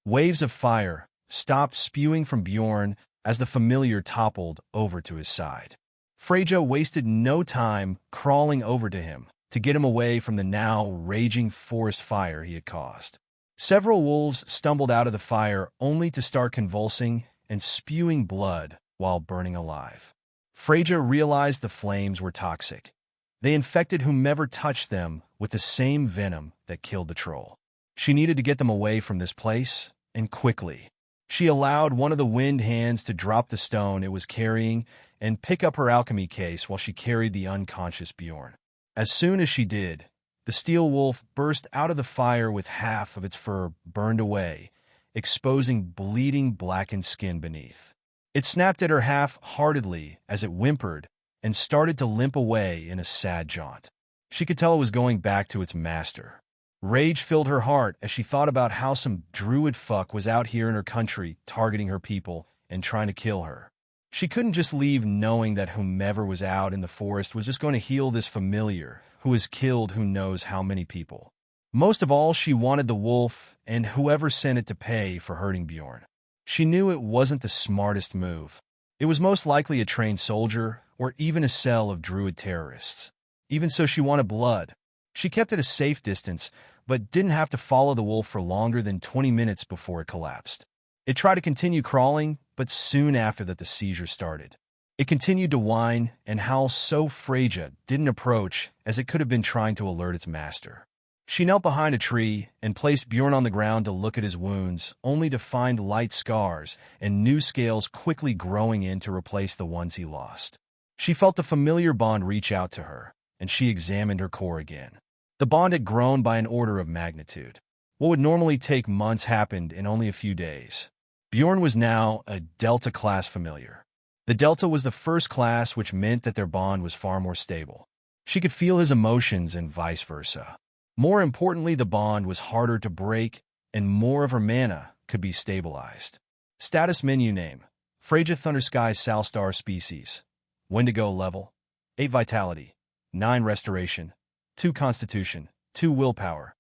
Waves of fire stopped spewing from Bjorn as the familiar toppled over to his side. Freyja wasted no time crawling over to him to get him away from the now raging forest fire he had caused. Several wolves stumbled out of the fire only to start convulsing and spewing blood while burning alive. Freyja realized the flames were toxic. They infected whomever touched them with the same venom that killed the troll. She needed to get them away from this place, and quickly. She allowed one of the wind hands to drop the stone it was carrying and pick up her alchemy case while she carried the unconscious Bjorn. As soon as she did, the steel wolf burst out of the fire with half of its fur burned away, exposing bleeding blackened skin beneath. It snapped at her half-heartedly as it whimpered and started to limp away in a sad jaunt. She could tell it was going back to its master. Rage filled her heart as she thought about how some druid fuck was out here in her country targeting her people and trying to kill her. She couldn't just leave knowing that whomever was out in the forest was just going to heal this familiar who has killed who knows how many people. Most of all, she wanted the wolf and whoever sent it to pay for hurting Bjorn. She knew it wasn't the smartest move. It was most likely a trained soldier or even a cell of druid terrorists. Even so, she wanted blood. She kept at a safe distance, but didn't have to follow the wolf for longer than 20 minutes before it collapsed. It tried to continue crawling, but soon after that the seizure started. It continued to whine and howl so Freja didn't approach as it could have been trying to alert its master. She knelt behind a tree and placed Bjorn on the ground to look at his wounds, only to find light scars and new scales quickly growing in to replace the ones he lost. She felt the familiar bond reach out to her, and she examined her core again. The bond had grown by an order of magnitude. What would normally take months happened in only a few days. Bjorn was now a Delta-class familiar. The Delta was the first class, which meant that their bond was far more stable. She could feel his emotions and vice versa. More importantly, the bond was harder to break, and more of her mana could be stabilized. Status menu name: Freja Thundersky Salstar species. Wendigo level: 8 vitality, 9 restoration, 2 constitution, 2 willpower,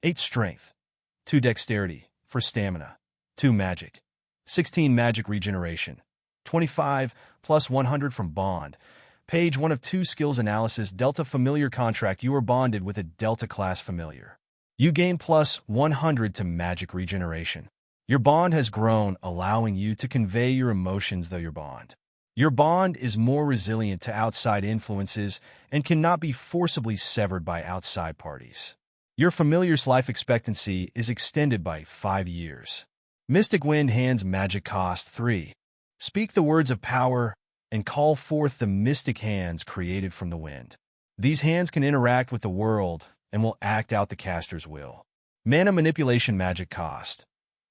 8 strength, 2 dexterity for stamina, 2 magic, 16 magic regeneration, 25 plus 100 from bond. Page 1 of 2 skills analysis. Delta familiar contract. You are bonded with a Delta class familiar. You gain plus 100 to magic regeneration. Your bond has grown, allowing you to convey your emotions though your bond is more resilient to outside influences and cannot be forcibly severed by outside parties. Your familiar's life expectancy is extended by 5 years. Mystic Wind Hands magic cost 3. Speak the words of power and call forth the mystic hands created from the wind. These hands can interact with the world and will act out the caster's will. Mana manipulation magic cost.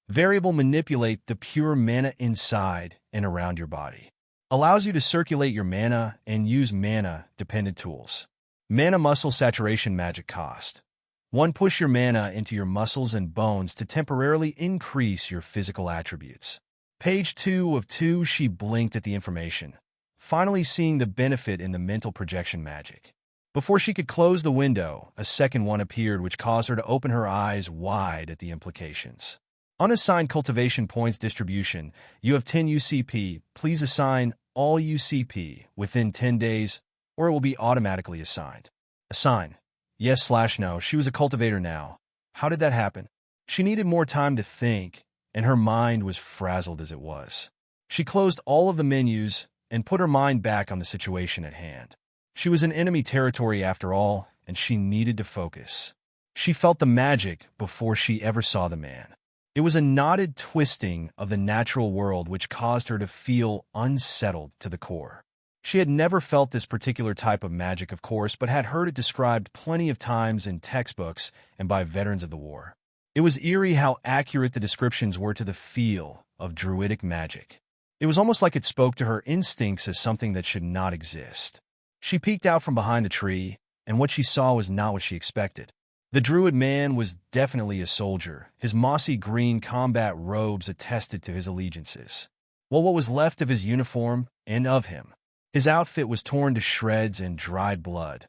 Variable manipulate the pure mana inside and around your body. Allows you to circulate your mana and use mana-dependent tools. Mana muscle saturation magic cost. 1. Push your mana into your muscles and bones to temporarily increase your physical attributes. Page 2 of 2. She blinked at the information, finally seeing the benefit in the mental projection magic. Before she could close the window, a second one appeared, which caused her to open her eyes wide at the implications. Unassigned cultivation points distribution. You have 10 UCP. Please assign all UCP within 10 days, or it will be automatically assigned. Assign. Yes/no. She was a cultivator now. How did that happen? She needed more time to think, and her mind was frazzled as it was. She closed all of the menus and put her mind back on the situation at hand. She was in enemy territory after all, and she needed to focus. She felt the magic before she ever saw the man. It was a knotted twisting of the natural world which caused her to feel unsettled to the core. She had never felt this particular type of magic, of course, but had heard it described plenty of times in textbooks and by veterans of the war. It was eerie how accurate the descriptions were to the feel of druidic magic. It was almost like it spoke to her instincts as something that should not exist. She peeked out from behind a tree, and what she saw was not what she expected. The druid man was definitely a soldier. His mossy green combat robes attested to his allegiances. Well, what was left of his uniform and of him. His outfit was torn to shreds and dried blood,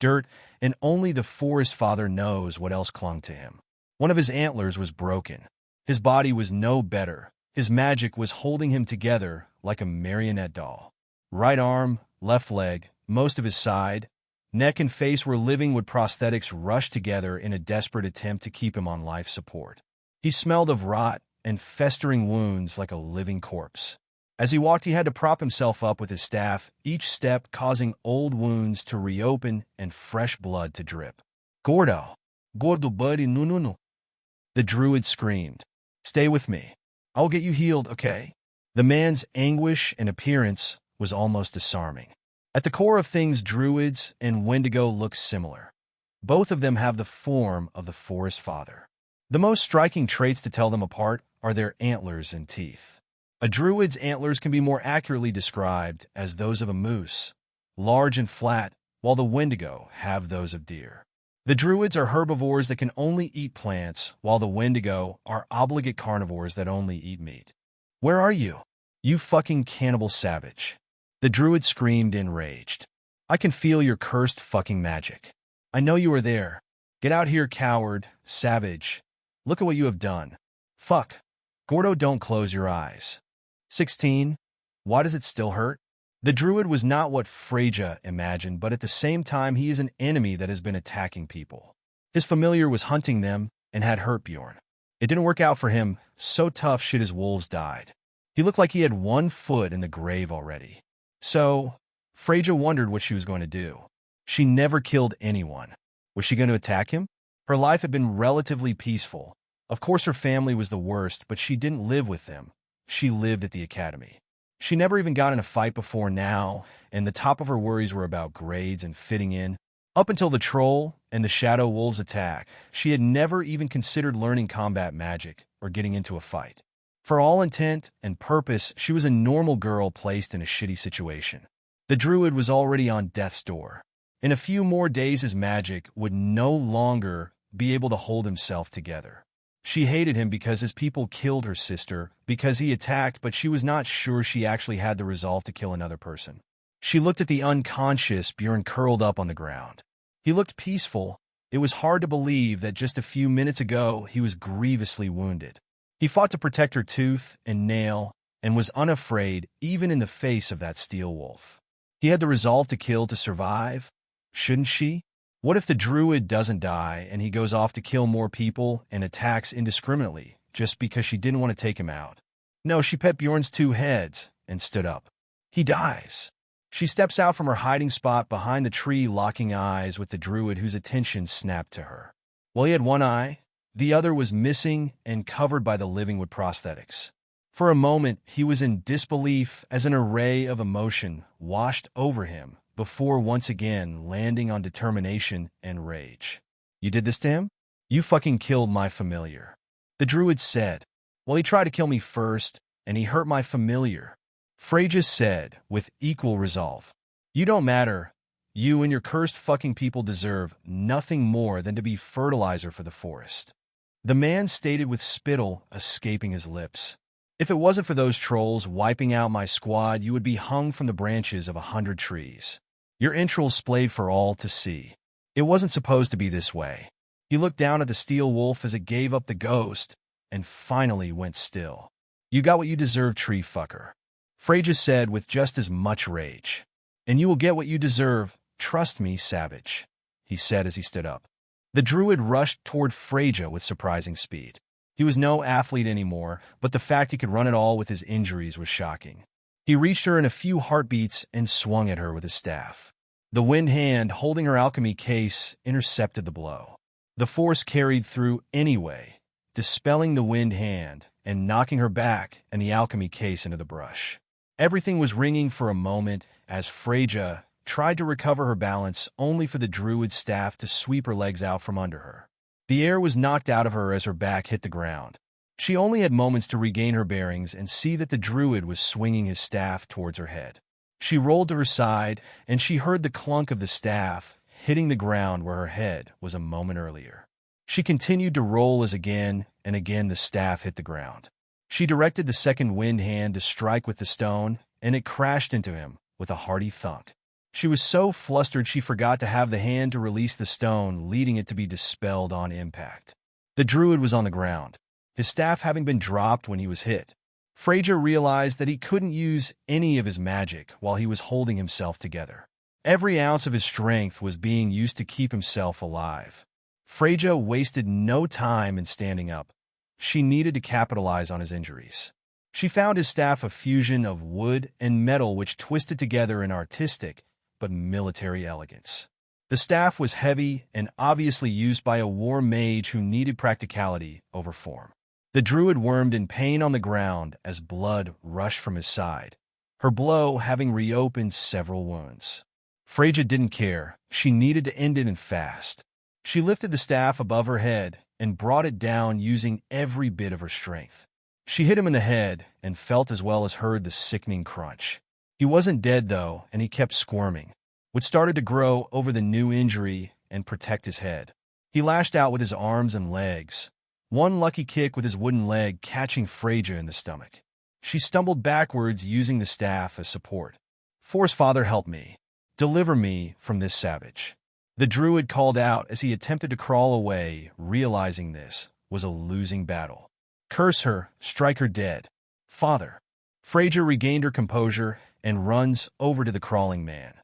dirt, and only the forest father knows what else clung to him. One of his antlers was broken. His body was no better. His magic was holding him together like a marionette doll. Right arm, left leg, most of his side, neck and face were living with prosthetics rushed together in a desperate attempt to keep him on life support. He smelled of rot and festering wounds like a living corpse. As he walked, he had to prop himself up with his staff, each step causing old wounds to reopen and fresh blood to drip. Gordo buddy, no. The druid screamed. Stay with me. I will get you healed, okay? The man's anguish and appearance was almost disarming. At the core of things, druids and Wendigo look similar. Both of them have the form of the forest father. The most striking traits to tell them apart are their antlers and teeth. A druid's antlers can be more accurately described as those of a moose, large and flat, while the Wendigo have those of deer. The druids are herbivores that can only eat plants, while the Wendigo are obligate carnivores that only eat meat. Where are you? You fucking cannibal savage. The druid screamed, enraged. I can feel your cursed fucking magic. I know you are there. Get out here, coward, savage. Look at what you have done. Fuck. Gordo, don't close your eyes. 16. Why does it still hurt? The druid was not what Freja imagined, but at the same time he is an enemy that has been attacking people. His familiar was hunting them and had hurt Bjorn. It didn't work out for him, so tough shit his wolves died. He looked like he had 1 foot in the grave already. So, Freyja wondered what she was going to do. She never killed anyone. Was she going to attack him? Her life had been relatively peaceful. Of course her family was the worst, but she didn't live with them. She lived at the academy. She never even got in a fight before now, and the top of her worries were about grades and fitting in. Up until the troll and the shadow wolves attack, she had never even considered learning combat magic or getting into a fight. For all intent and purpose, she was a normal girl placed in a shitty situation. The druid was already on death's door. In a few more days his magic would no longer be able to hold himself together. She hated him because his people killed her sister, because he attacked, but she was not sure she actually had the resolve to kill another person. She looked at the unconscious Bjorn curled up on the ground. He looked peaceful. It was hard to believe that just a few minutes ago he was grievously wounded. He fought to protect her tooth and nail and was unafraid even in the face of that steel wolf. He had the resolve to kill to survive. Shouldn't she? What if the druid doesn't die and he goes off to kill more people and attacks indiscriminately just because she didn't want to take him out? No, she pet Bjorn's two heads and stood up. He dies. She steps out from her hiding spot behind the tree, locking eyes with the druid whose attention snapped to her. Well, he had one eye. The other was missing and covered by the living wood prosthetics. For a moment, he was in disbelief as an array of emotion washed over him before once again landing on determination and rage. You did this to him? You fucking killed my familiar. The druid said. Well, he tried to kill me first, and he hurt my familiar. Freyja said, with equal resolve. You don't matter. You and your cursed fucking people deserve nothing more than to be fertilizer for the forest. The man stated with spittle escaping his lips. If it wasn't for those trolls wiping out my squad, you would be hung from the branches of 100 trees. Your entrails splayed for all to see. It wasn't supposed to be this way. He looked down at the steel wolf as it gave up the ghost and finally went still. You got what you deserve, tree fucker. Freyja said with just as much rage. And you will get what you deserve. Trust me, savage, he said as he stood up. The druid rushed toward Freyja with surprising speed. He was no athlete anymore, but the fact he could run at all with his injuries was shocking. He reached her in a few heartbeats and swung at her with his staff. The wind hand holding her alchemy case intercepted the blow. The force carried through anyway, dispelling the wind hand and knocking her back and the alchemy case into the brush. Everything was ringing for a moment as Freyja tried to recover her balance, only for the druid's staff to sweep her legs out from under her. The air was knocked out of her as her back hit the ground. She only had moments to regain her bearings and see that the druid was swinging his staff towards her head. She rolled to her side, and she heard the clunk of the staff hitting the ground where her head was a moment earlier. She continued to roll as again and again the staff hit the ground. She directed the second wind hand to strike with the stone, and it crashed into him with a hearty thunk. She was so flustered she forgot to have the hand to release the stone, leading it to be dispelled on impact. The druid was on the ground, his staff having been dropped when he was hit. Freyja realized that he couldn't use any of his magic while he was holding himself together. Every ounce of his strength was being used to keep himself alive. Freyja wasted no time in standing up. She needed to capitalize on his injuries. She found his staff a fusion of wood and metal which twisted together in artistic but military elegance. The staff was heavy and obviously used by a war mage who needed practicality over form. The druid wormed in pain on the ground as blood rushed from his side, her blow having reopened several wounds. Freyja didn't care. She needed to end it and fast. She lifted the staff above her head and brought it down using every bit of her strength. She hit him in the head and felt as well as heard the sickening crunch. He wasn't dead, though, and he kept squirming, which started to grow over the new injury and protect his head. He lashed out with his arms and legs, one lucky kick with his wooden leg catching Freyja in the stomach. She stumbled backwards using the staff as support. Force Father, help me. Deliver me from this savage. The druid called out as he attempted to crawl away, realizing this was a losing battle. Curse her, strike her dead. Father. Freyja regained her composure and runs over to the crawling man.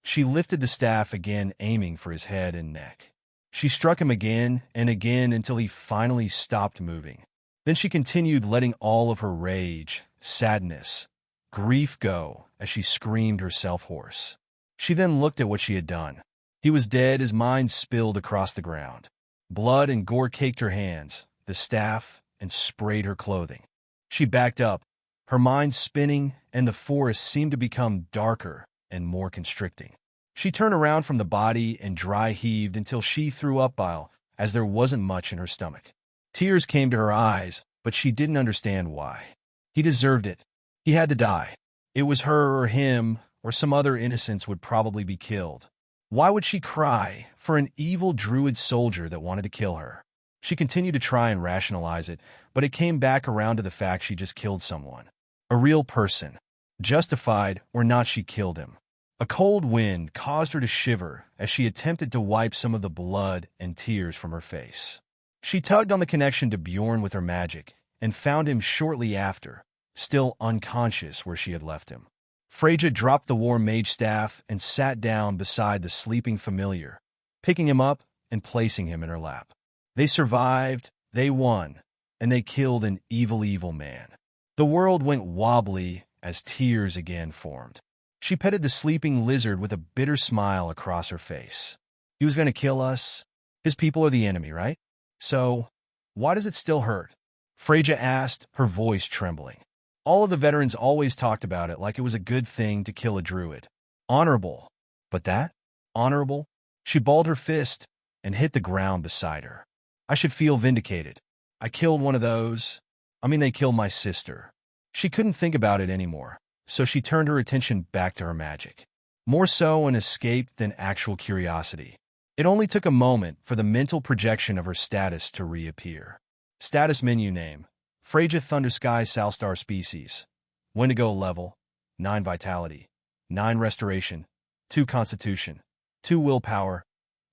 She lifted the staff again, aiming for his head and neck. She struck him again and again until he finally stopped moving. Then she continued, letting all of her rage, sadness, grief go as she screamed herself hoarse. She then looked at what she had done. He was dead, his mind spilled across the ground. Blood and gore caked her hands, the staff, and sprayed her clothing. She backed up, her mind spinning, and the forest seemed to become darker and more constricting. She turned around from the body and dry heaved until she threw up bile, as there wasn't much in her stomach. Tears came to her eyes, but she didn't understand why. He deserved it. He had to die. It was her or him, or some other innocents would probably be killed. Why would she cry for an evil druid soldier that wanted to kill her? She continued to try and rationalize it, but it came back around to the fact she just killed someone. A real person. Justified or not, she killed him. A cold wind caused her to shiver as she attempted to wipe some of the blood and tears from her face. She tugged on the connection to Bjorn with her magic and found him shortly after, still unconscious where she had left him. Freyja dropped the war mage staff and sat down beside the sleeping familiar, picking him up and placing him in her lap. They survived, they won, and they killed an evil man. The world went wobbly as tears again formed. She petted the sleeping lizard with a bitter smile across her face. He was going to kill us. His people are the enemy, right? So, why does it still hurt? Freyja asked, her voice trembling. All of the veterans always talked about it like it was a good thing to kill a druid. Honorable. But that? Honorable? She balled her fist and hit the ground beside her. I should feel vindicated. I killed one of those. They killed my sister. She couldn't think about it anymore, so she turned her attention back to her magic. More so an escape than actual curiosity. It only took a moment for the mental projection of her status to reappear. Status menu name: Freyja Thundersky Salstar species. Wendigo level: 9 vitality, 9 restoration, 2 constitution, 2 willpower,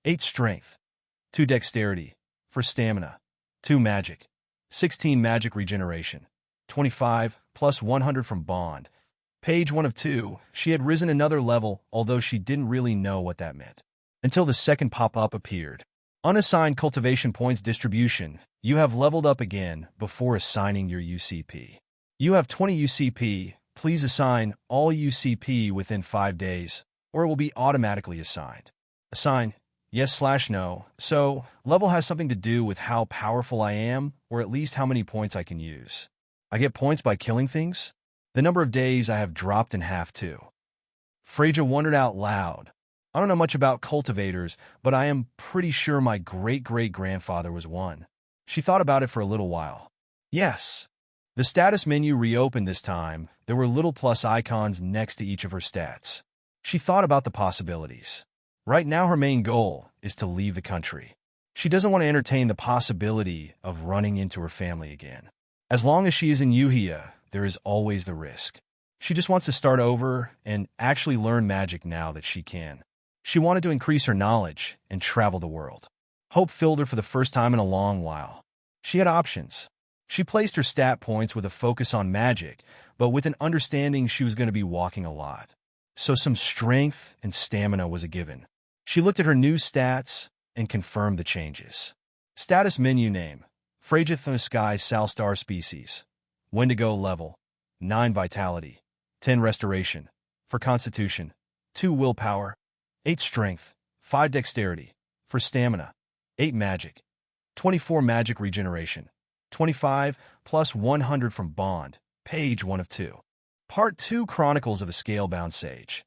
8 strength, 2 dexterity, for stamina, 2 magic, 16 magic regeneration, 25 plus 100 from bond. Page 1 of 2, she had risen another level, although she didn't really know what that meant. Until the second pop-up appeared. Unassigned cultivation points distribution. You have leveled up again before assigning your UCP. You have 20 UCP. Please assign all UCP within 5 days, or it will be automatically assigned. Assign yes/no. So, level has something to do with how powerful I am, or at least how many points I can use. I get points by killing things? The number of days I have dropped in half too. Freyja wondered out loud. I don't know much about cultivators, but I am pretty sure my great-great-grandfather was one. She thought about it for a little while. Yes. The status menu reopened this time. There were little plus icons next to each of her stats. She thought about the possibilities. Right now her main goal is to leave the country. She doesn't want to entertain the possibility of running into her family again. As long as she is in Yuhia, there is always the risk. She just wants to start over and actually learn magic now that she can. She wanted to increase her knowledge and travel the world. Hope filled her for the first time in a long while. She had options. She placed her stat points with a focus on magic, but with an understanding she was going to be walking a lot. So some strength and stamina was a given. She looked at her new stats and confirmed the changes. Status menu name: Freyja Thundersky Salstar species. Wendigo level: 9 vitality, 10 restoration, for constitution, 2 willpower, 8 strength, 5 dexterity, for stamina, 8 magic, 24 magic regeneration, 25 plus 100 from bond. Page 1 of 2. Part 2 Chronicles of a Scalebound Sage.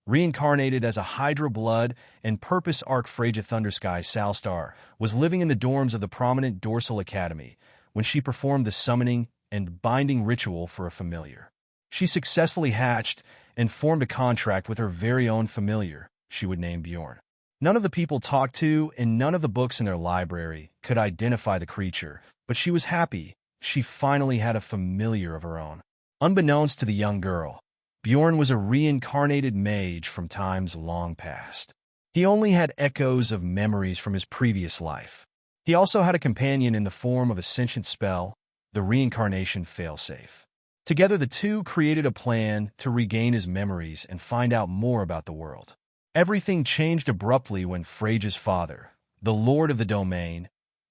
Reincarnated as a Hydra blood and purpose arc, Freyja Thundersky Salstar was living in the dorms of the prominent Dorsal Academy when she performed the summoning and binding ritual for a familiar. She successfully hatched and formed a contract with her very own familiar she would name Bjorn. None of the people talked to and none of the books in their library could identify the creature, but she was happy she finally had a familiar of her own. Unbeknownst to the young girl, Bjorn was a reincarnated mage from times long past. He only had echoes of memories from his previous life. He also had a companion in the form of a sentient spell, the Reincarnation failsafe. Together the two created a plan to regain his memories and find out more about the world. Everything changed abruptly when Freyja's father, the Lord of the Domain,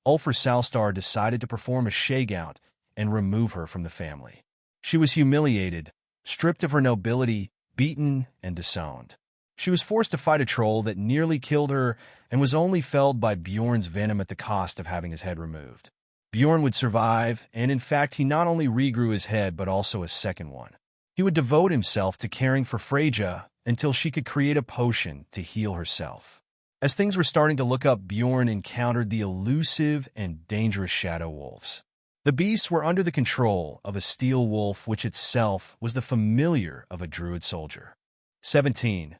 Ulfr Salstar, decided to perform a shakeout and remove her from the family. She was humiliated, stripped of her nobility, beaten, and disowned. She was forced to fight a troll that nearly killed her and was only felled by Bjorn's venom at the cost of having his head removed. Bjorn would survive, and in fact he not only regrew his head but also a second one. He would devote himself to caring for Freyja until she could create a potion to heal herself. As things were starting to look up, Bjorn encountered the elusive and dangerous shadow wolves. The beasts were under the control of a steel wolf, which itself was the familiar of a druid soldier. 17.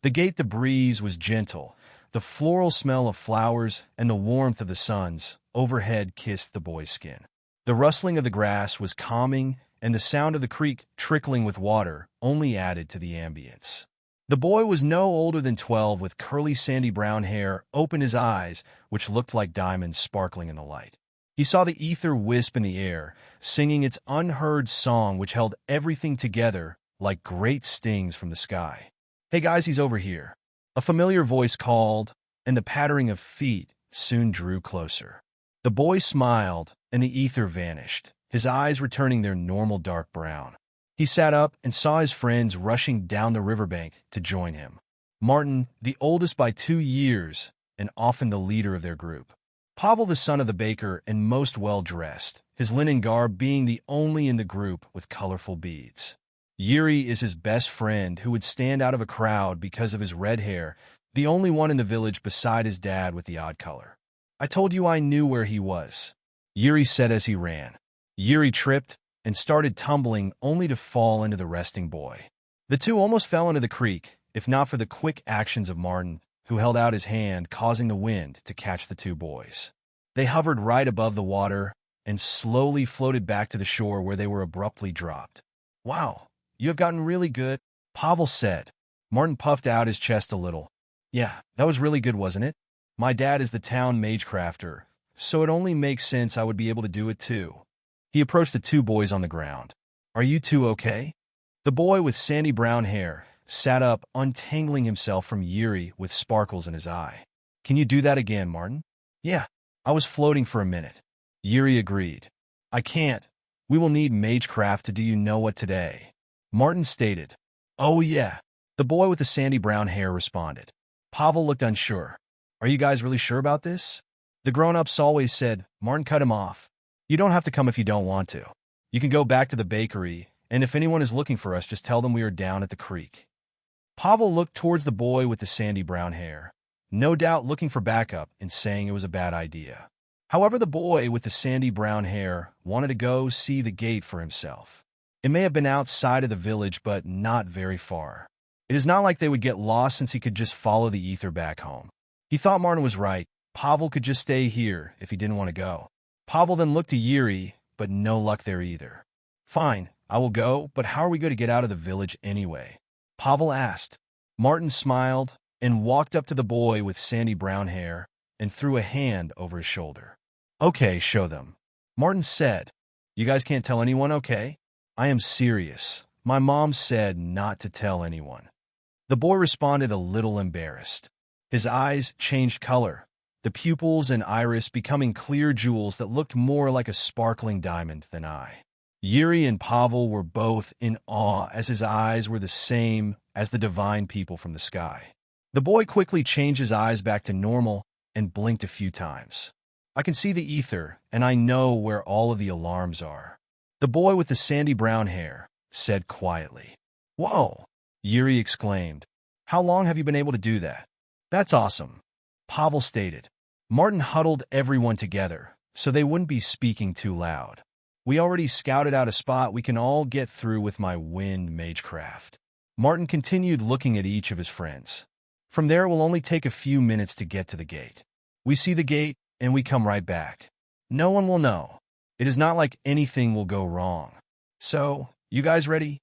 The gate. The breeze was gentle. The floral smell of flowers and the warmth of the suns overhead kissed the boy's skin. The rustling of the grass was calming, and the sound of the creek trickling with water only added to the ambience. The boy was no older than 12, with curly sandy brown hair, opened his eyes, which looked like diamonds sparkling in the light. He saw the ether wisp in the air, singing its unheard song which held everything together like great stings from the sky. "Hey guys, he's over here." A familiar voice called, and the pattering of feet soon drew closer. The boy smiled, and the ether vanished, his eyes returning their normal dark brown. He sat up and saw his friends rushing down the riverbank to join him. Martin, the oldest by 2 years, and often the leader of their group. Pavel, the son of the baker and most well-dressed, his linen garb being the only in the group with colorful beads. Yuri is his best friend, who would stand out of a crowd because of his red hair, the only one in the village beside his dad with the odd color. "I told you I knew where he was," Yuri said as he ran. Yuri tripped and started tumbling, only to fall into the resting boy. The two almost fell into the creek, if not for the quick actions of Martin, who held out his hand, causing the wind to catch the two boys. They hovered right above the water and slowly floated back to the shore, where they were abruptly dropped. "Wow, you have gotten really good," Pavel said. Martin puffed out his chest a little. "Yeah, that was really good, wasn't it? My dad is the town mage crafter, so it only makes sense I would be able to do it too." He approached the two boys on the ground. "Are you two okay?" The boy with sandy brown hair sat up, untangling himself from Yuri with sparkles in his eye. "Can you do that again, Martin?" "Yeah, I was floating for a minute." Yuri agreed. "I can't. We will need magecraft to do you know what today," Martin stated. "Oh yeah," the boy with the sandy brown hair responded. Pavel looked unsure. "Are you guys really sure about this?" The grown-ups always said. Martin cut him off. "You don't have to come if you don't want to. You can go back to the bakery, and if anyone is looking for us, just tell them we are down at the creek." Pavel looked towards the boy with the sandy brown hair, no doubt looking for backup and saying it was a bad idea. However, the boy with the sandy brown hair wanted to go see the gate for himself. It may have been outside of the village, but not very far. It is not like they would get lost, since he could just follow the ether back home. He thought Martin was right. Pavel could just stay here if he didn't want to go. Pavel then looked to Yuri, but no luck there either. "Fine, I will go, but how are we going to get out of the village anyway?" Pavel asked. Martin smiled and walked up to the boy with sandy brown hair and threw a hand over his shoulder. "Okay, show them," Martin said. "You guys can't tell anyone, okay? I am serious. My mom said not to tell anyone." The boy responded, a little embarrassed. His eyes changed color, the pupils and iris becoming clear jewels that looked more like a sparkling diamond than eye. Yuri and Pavel were both in awe, as his eyes were the same as the divine people from the sky. The boy quickly changed his eyes back to normal and blinked a few times. "I can see the ether, and I know where all of the alarms are," the boy with the sandy brown hair said quietly. "Whoa!" Yuri exclaimed. "How long have you been able to do that?" "That's awesome," Pavel stated. Martin huddled everyone together so they wouldn't be speaking too loud. "We already scouted out a spot we can all get through with my wind magecraft." Martin continued, looking at each of his friends. "From there, it will only take a few minutes to get to the gate. We see the gate, and we come right back. No one will know. It is not like anything will go wrong. So, you guys ready?"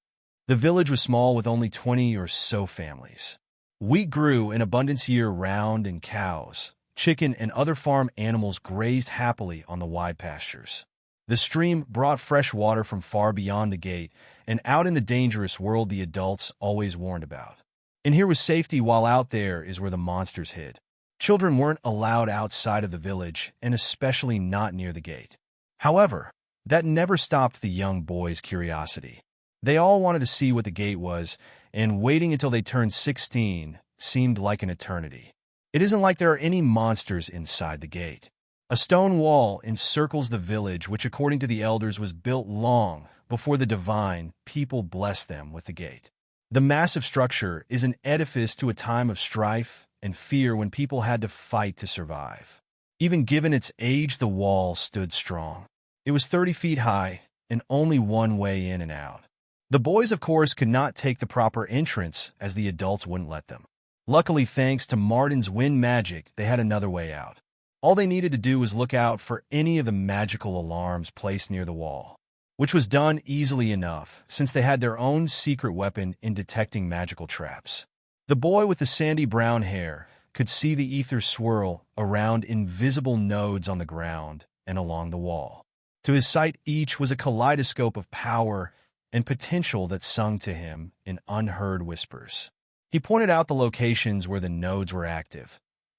The village was small, with only 20 or so families. Wheat grew in abundance year-round, and cows, chicken, and other farm animals grazed happily on the wide pastures. The stream brought fresh water from far beyond the gate, and out in the dangerous world the adults always warned about. And here was safety, while out there is where the monsters hid. Children weren't allowed outside of the village, and especially not near the gate. However, that never stopped the young boy's curiosity. They all wanted to see what the gate was, and waiting until they turned 16 seemed like an eternity. It isn't like there are any monsters inside the gate. A stone wall encircles the village, which according to the elders was built long before the divine people blessed them with the gate. The massive structure is an edifice to a time of strife and fear when people had to fight to survive. Even given its age, the wall stood strong. It was 30 feet high and only one way in and out. The boys, of course, could not take the proper entrance as the adults wouldn't let them. Luckily, thanks to Martin's wind magic, they had another way out. All they needed to do was look out for any of the magical alarms placed near the wall, which was done easily enough since they had their own secret weapon in detecting magical traps. The boy with the sandy brown hair could see the ether swirl around invisible nodes on the ground and along the wall. To his sight, each was a kaleidoscope of power and potential that sung to him in unheard whispers. He pointed out the locations where the nodes were active.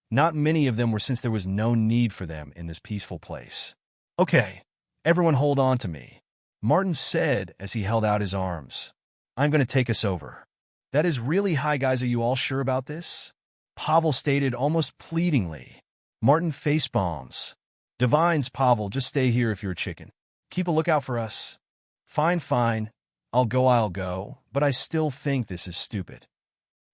Not many of them were, since there was no need for them in this peaceful place. "Okay, everyone hold on to me," Martin said as he held out his arms. "I'm going to take us over." "That is really high, guys. Are you all sure about this?" Pavel stated almost pleadingly. Martin facepalms. "Divines, Pavel, just stay here if you're a chicken. Keep a lookout for us." Fine. I'll go, but I still think this is stupid,"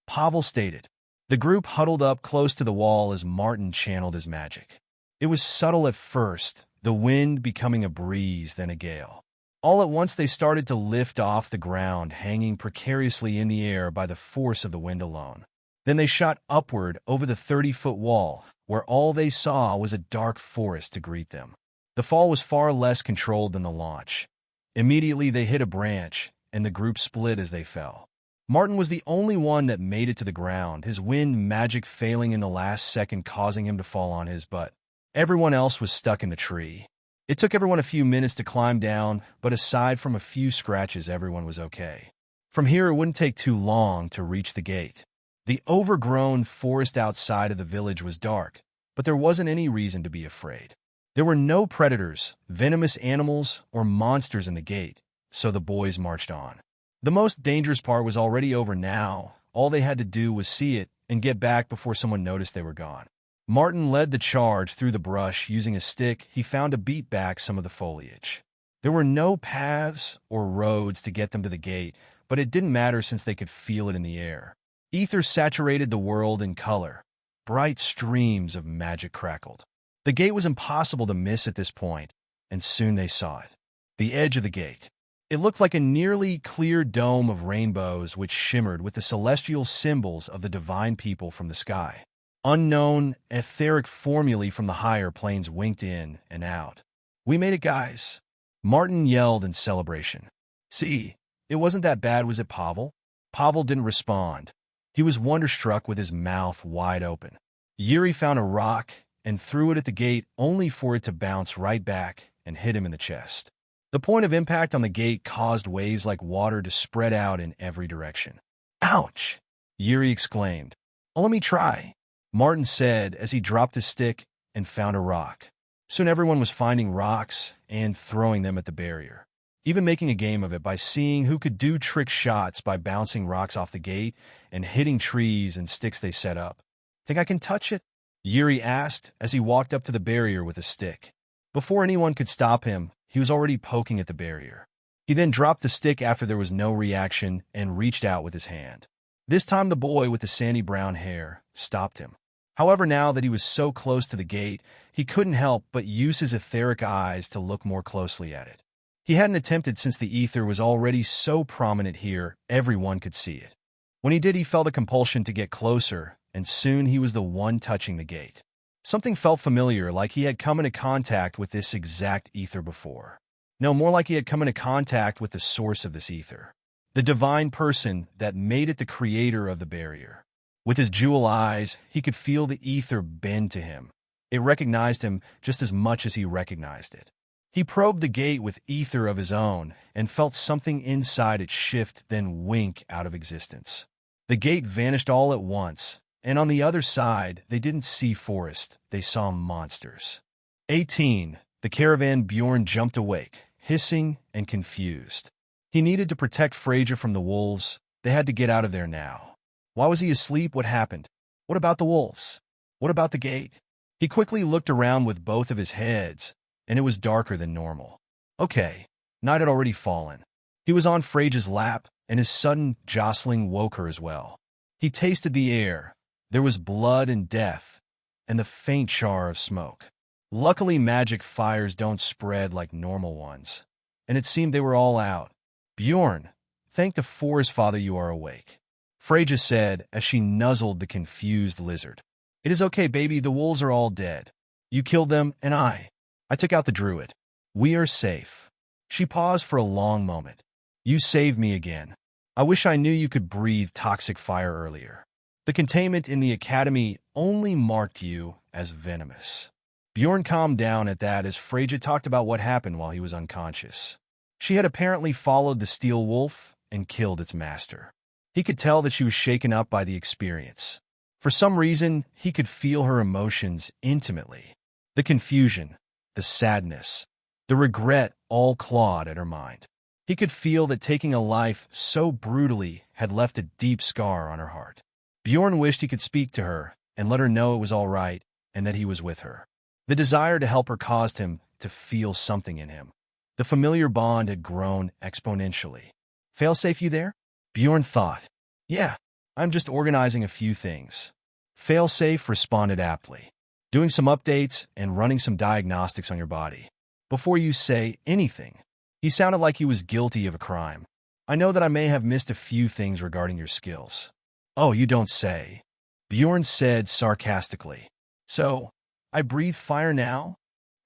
Pavel stated. The group huddled up close to the wall as Martin channeled his magic. It was subtle at first, the wind becoming a breeze, then a gale. All at once they started to lift off the ground, hanging precariously in the air by the force of the wind alone. Then they shot upward over the 30-foot wall, where all they saw was a dark forest to greet them. The fall was far less controlled than the launch. Immediately they hit a branch, and the group split as they fell. Martin was the only one that made it to the ground, his wind magic failing in the last second, causing him to fall on his butt. Everyone else was stuck in the tree. It took everyone a few minutes to climb down, but aside from a few scratches, everyone was okay. From here, it wouldn't take too long to reach the gate. The overgrown forest outside of the village was dark, but there wasn't any reason to be afraid. There were no predators, venomous animals, or monsters in the gate, so the boys marched on. The most dangerous part was already over now. All they had to do was see it and get back before someone noticed they were gone. Martin led the charge through the brush. Using a stick, he found to beat back some of the foliage. There were no paths or roads to get them to the gate, but it didn't matter since they could feel it in the air. Ether saturated the world in color. Bright streams of magic crackled. The gate was impossible to miss at this point, and soon they saw it. The edge of the gate. It looked like a nearly clear dome of rainbows which shimmered with the celestial symbols of the divine people from the sky. Unknown, etheric formulae from the higher planes winked in and out. "We made it, guys," Martin yelled in celebration. "See, it wasn't that bad, was it, Pavel?" Pavel didn't respond. He was wonderstruck with his mouth wide open. Yuri found a rock and threw it at the gate, only for it to bounce right back and hit him in the chest. The point of impact on the gate caused waves like water to spread out in every direction. "Ouch!" Yuri exclaimed. "Oh, let me try," Martin said as he dropped his stick and found a rock. Soon everyone was finding rocks and throwing them at the barrier, even making a game of it by seeing who could do trick shots by bouncing rocks off the gate and hitting trees and sticks they set up. "Think I can touch it?" Yuri asked as he walked up to the barrier with a stick. Before anyone could stop him, he was already poking at the barrier. He then dropped the stick after there was no reaction and reached out with his hand. This time the boy with the sandy brown hair stopped him. However, now that he was so close to the gate, he couldn't help but use his etheric eyes to look more closely at it. He hadn't attempted since the ether was already so prominent here, everyone could see it. When he did, he felt a compulsion to get closer, and soon he was the one touching the gate. Something felt familiar, like he had come into contact with this exact ether before. No, more like he had come into contact with the source of this ether. The divine person that made it, the creator of the barrier. With his jewel eyes, he could feel the ether bend to him. It recognized him just as much as he recognized it. He probed the gate with ether of his own and felt something inside it shift, then wink out of existence. The gate vanished all at once, and on the other side, they didn't see forest, they saw monsters. 18. The Caravan. Bjorn jumped awake, hissing and confused. He needed to protect Freyja from the wolves. They had to get out of there now. Why was he asleep? What happened? What about the wolves? What about the gate? He quickly looked around with both of his heads, and it was darker than normal. Okay, night had already fallen. He was on Freyja's lap, and his sudden jostling woke her as well. He tasted the air. There was blood and death, and the faint char of smoke. Luckily, magic fires don't spread like normal ones, and it seemed they were all out. Bjorn, thank the Forest Father you are awake, Freyja said as she nuzzled the confused lizard. It is okay, baby, the wolves are all dead. You killed them, and I took out the druid. We are safe. She paused for a long moment. You saved me again. I wish I knew you could breathe toxic fire earlier. The containment in the academy only marked you as venomous. Bjorn calmed down at that as Freyja talked about what happened while he was unconscious. She had apparently followed the steel wolf and killed its master. He could tell that she was shaken up by the experience. For some reason, he could feel her emotions intimately. The confusion, the sadness, the regret all clawed at her mind. He could feel that taking a life so brutally had left a deep scar on her heart. Bjorn wished he could speak to her and let her know it was all right and that he was with her. The desire to help her caused him to feel something in him. The familiar bond had grown exponentially. Failsafe, you there? Bjorn thought. Yeah, I'm just organizing a few things. Failsafe responded aptly. Doing some updates and running some diagnostics on your body. Before you say anything. He sounded like he was guilty of a crime. I know that I may have missed a few things regarding your skills. Oh, you don't say. Bjorn said sarcastically. So, I breathe fire now?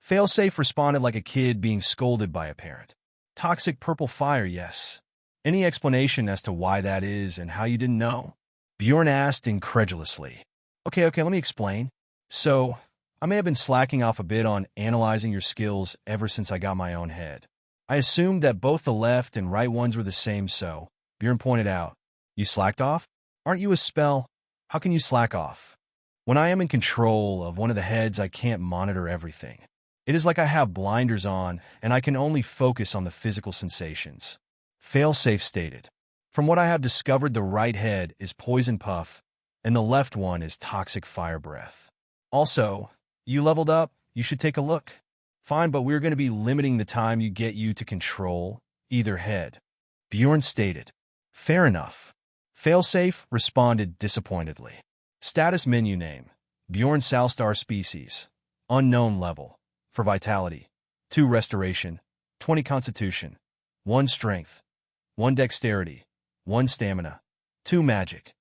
Failsafe responded like a kid being scolded by a parent. Toxic purple fire, yes. Any explanation as to why that is and how you didn't know? Bjorn asked incredulously. Okay, let me explain. So, I may have been slacking off a bit on analyzing your skills ever since I got my own head. I assumed that both the left and right ones were the same, so, Bjorn pointed out. You slacked off? Aren't you a spell? How can you slack off? When I am in control of one of the heads, I can't monitor everything. It is like I have blinders on, and I can only focus on the physical sensations. Failsafe stated. From what I have discovered, the right head is Poison Puff, and the left one is Toxic Fire Breath. Also, you leveled up, you should take a look. Fine, but we're going to be limiting the time you get you to control either head. Bjorn stated. Fair enough. Failsafe responded disappointedly. Status menu name. Bjorn Salstar species. Unknown level. For vitality. 2 restoration. 20 constitution. 1 strength. 1 dexterity. 1 stamina. 2 magic.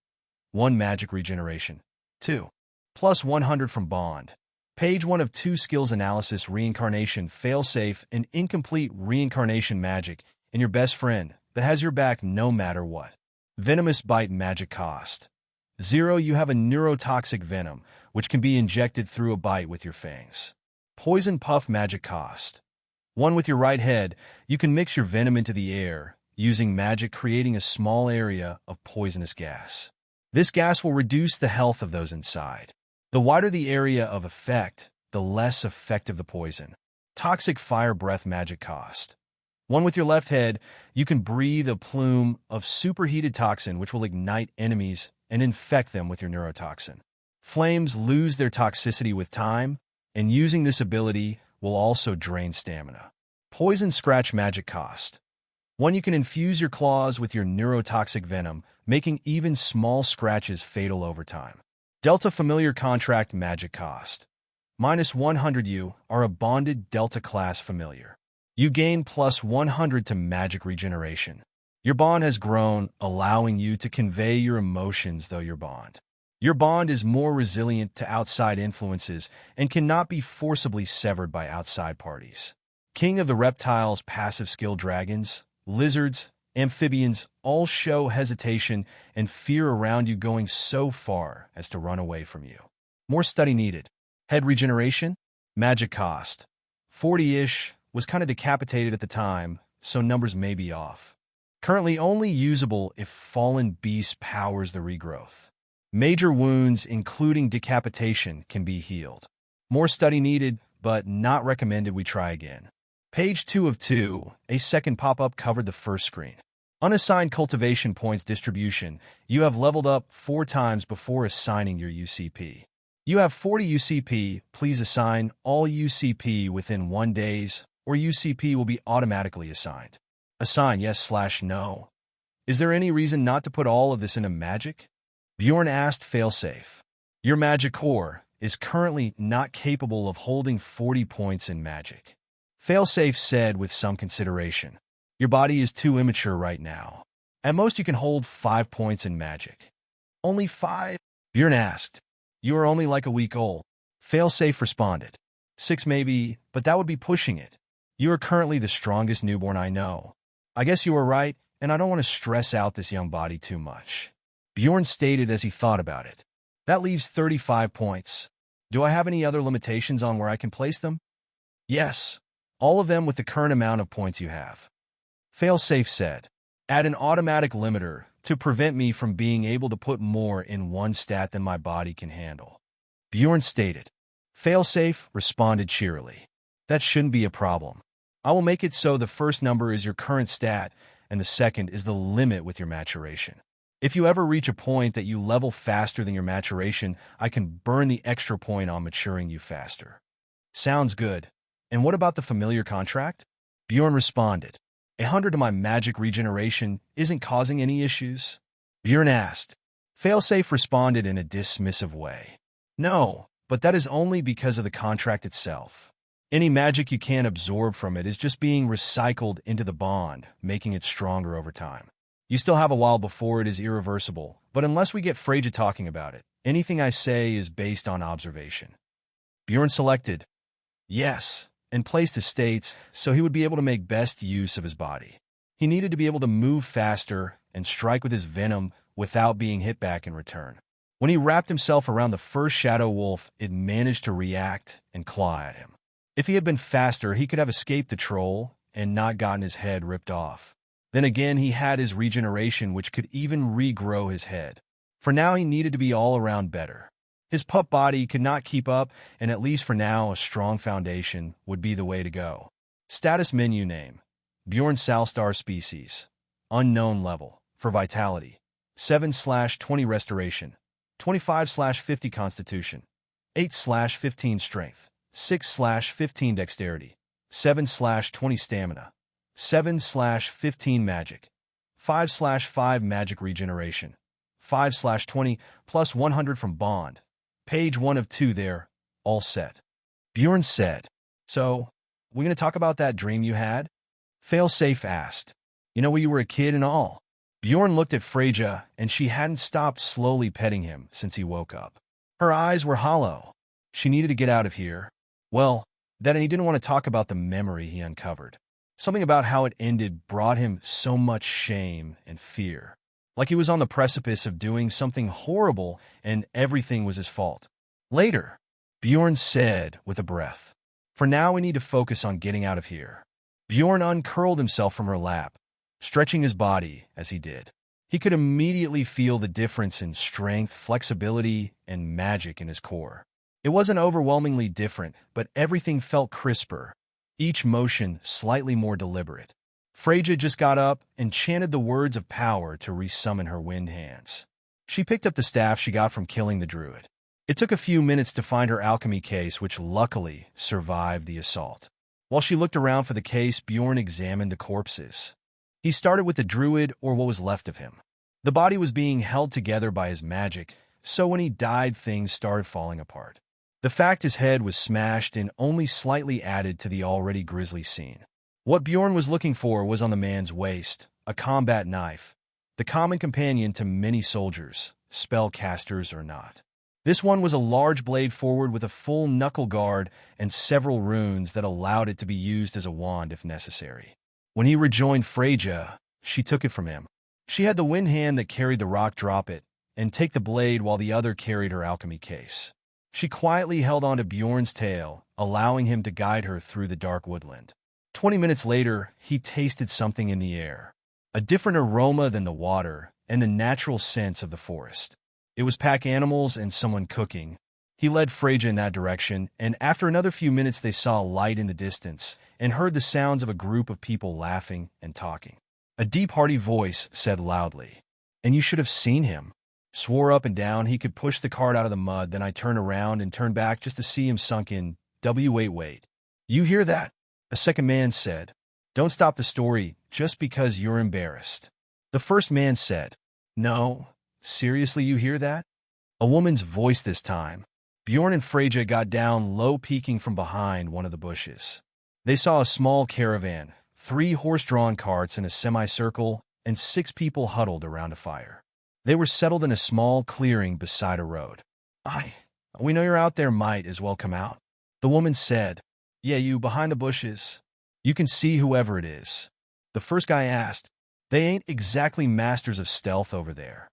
1 magic regeneration. 2. Plus 100 from bond. Page 1 of 2 skills analysis, reincarnation, failsafe, and incomplete reincarnation magic, and your best friend that has your back no matter what. Venomous bite magic cost. 0. You have a neurotoxic venom, which can be injected through a bite with your fangs. Poison puff magic cost. 1. With your right head, you can mix your venom into the air, using magic creating a small area of poisonous gas. This gas will reduce the health of those inside. The wider the area of effect, the less effective the poison. Toxic fire breath magic cost. 1. With your left head, you can breathe a plume of superheated toxin which will ignite enemies and infect them with your neurotoxin. Flames lose their toxicity with time, and using this ability will also drain stamina. Poison scratch magic cost. 1. You can infuse your claws with your neurotoxic venom, making even small scratches fatal over time. Delta familiar contract magic cost. Minus 100. You are a bonded Delta class familiar. You gain plus 100 to magic regeneration. Your bond has grown, allowing you to convey your emotions though your bond. Your bond is more resilient to outside influences and cannot be forcibly severed by outside parties. King of the Reptiles passive skill dragons, lizards, amphibians all show hesitation and fear around you, going so far as to run away from you. More study needed. Head regeneration? Magic cost. 40-ish, was kind of decapitated at the time, so numbers may be off. Currently only usable if Fallen Beast powers the regrowth. Major wounds, including decapitation, can be healed. More study needed, but not recommended we try again. Page 2 of 2, a second pop-up covered the first screen. Unassigned cultivation points distribution. You have leveled up 4 times before assigning your UCP. You have 40 UCP. Please assign all UCP within 1 day, or UCP will be automatically assigned. Assign yes/no. Is there any reason not to put all of this into magic? Bjorn asked failsafe. Your magic core is currently not capable of holding 40 points in magic. Failsafe said with some consideration. Your body is too immature right now. At most you can hold 5 points in magic. Only 5? Bjorn asked. You are only like a week old. Failsafe responded. 6 maybe, but that would be pushing it. You are currently the strongest newborn I know. I guess you are right, and I don't want to stress out this young body too much. Bjorn stated as he thought about it. That leaves 35 points. Do I have any other limitations on where I can place them? Yes. All of them with the current amount of points you have. Failsafe said. Add an automatic limiter to prevent me from being able to put more in one stat than my body can handle. Bjorn stated. Failsafe responded cheerily. That shouldn't be a problem. I will make it so the first number is your current stat and the second is the limit with your maturation. If you ever reach a point that you level faster than your maturation, I can burn the extra point on maturing you faster. Sounds good. And what about the familiar contract? Bjorn responded. 100 to my magic regeneration isn't causing any issues? Bjorn asked. Failsafe responded in a dismissive way. No, but that is only because of the contract itself. Any magic you can absorb from it is just being recycled into the bond, making it stronger over time. You still have a while before it is irreversible, but unless we get Freyja talking about it, anything I say is based on observation. Bjorn selected yes, and placed his states so he would be able to make best use of his body. He needed to be able to move faster and strike with his venom without being hit back in return. When he wrapped himself around the first shadow wolf, it managed to react and claw at him. If he had been faster, he could have escaped the troll and not gotten his head ripped off. Then again, he had his regeneration, which could even regrow his head. For now, he needed to be all around better. His pup body could not keep up, and at least for now, a strong foundation would be the way to go. Status menu name. Bjorn Salstar species. Unknown level. For vitality. 7/20 restoration. 25/50 constitution. 8/15 strength. 6/15 dexterity. 7/20 stamina. 7/15 magic. 5/5 magic regeneration. 5/20 plus 100 from bond. Page 1 of 2 there, all set. Bjorn said. So, we gonna talk about that dream you had? Failsafe asked. You know, when you were a kid and all. Bjorn looked at Freyja, and she hadn't stopped slowly petting him since he woke up. Her eyes were hollow. She needed to get out of here. Well, then he didn't want to talk about the memory he uncovered. Something about how it ended brought him so much shame and fear. Like he was on the precipice of doing something horrible and everything was his fault. Later, Bjorn said with a breath. For now, we need to focus on getting out of here. Bjorn uncurled himself from her lap, stretching his body as he did. He could immediately feel the difference in strength, flexibility, and magic in his core. It wasn't overwhelmingly different, but everything felt crisper, each motion slightly more deliberate. Freyja just got up and chanted the words of power to resummon her wind hands. She picked up the staff she got from killing the druid. It took a few minutes to find her alchemy case, which luckily survived the assault. While she looked around for the case, Bjorn examined the corpses. He started with the druid, or what was left of him. The body was being held together by his magic, so when he died, things started falling apart. The fact his head was smashed in only slightly added to the already grisly scene. What Bjorn was looking for was on the man's waist, a combat knife, the common companion to many soldiers, spellcasters or not. This one was a large blade forward with a full knuckle guard and several runes that allowed it to be used as a wand if necessary. When he rejoined Freyja, she took it from him. She had the wind hand that carried the rock drop it, and take the blade while the other carried her alchemy case. She quietly held onto Bjorn's tail, allowing him to guide her through the dark woodland. 20 minutes later, he tasted something in the air. A different aroma than the water, and the natural sense of the forest. It was pack animals and someone cooking. He led Freja in that direction, and after another few minutes they saw a light in the distance and heard the sounds of a group of people laughing and talking. A deep, hearty voice said loudly, "And you should have seen him." Swore up and down he could push the cart out of the mud. Then I turned around and turned back just to see him sunk in. Wait. You hear that? A second man said. Don't stop the story just because you're embarrassed. The first man said, No, seriously, you hear that? A woman's voice this time. Bjorn and Freja got down low, peeking from behind one of the bushes. They saw a small caravan, 3 horse-drawn carts in a semicircle, and 6 people huddled around a fire. They were settled in a small clearing beside a road. We know you're out there, might as well come out. The woman said, Yeah, you behind the bushes. You can see whoever it is. The first guy asked, They ain't exactly masters of stealth over there.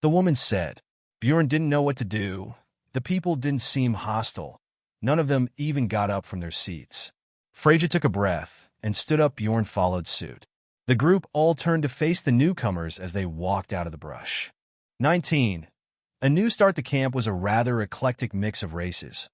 The woman said. Bjorn didn't know what to do. The people didn't seem hostile. None of them even got up from their seats. Freja took a breath and stood up. Bjorn followed suit. The group all turned to face the newcomers as they walked out of the brush. 19. A new start. The camp was a rather eclectic mix of races,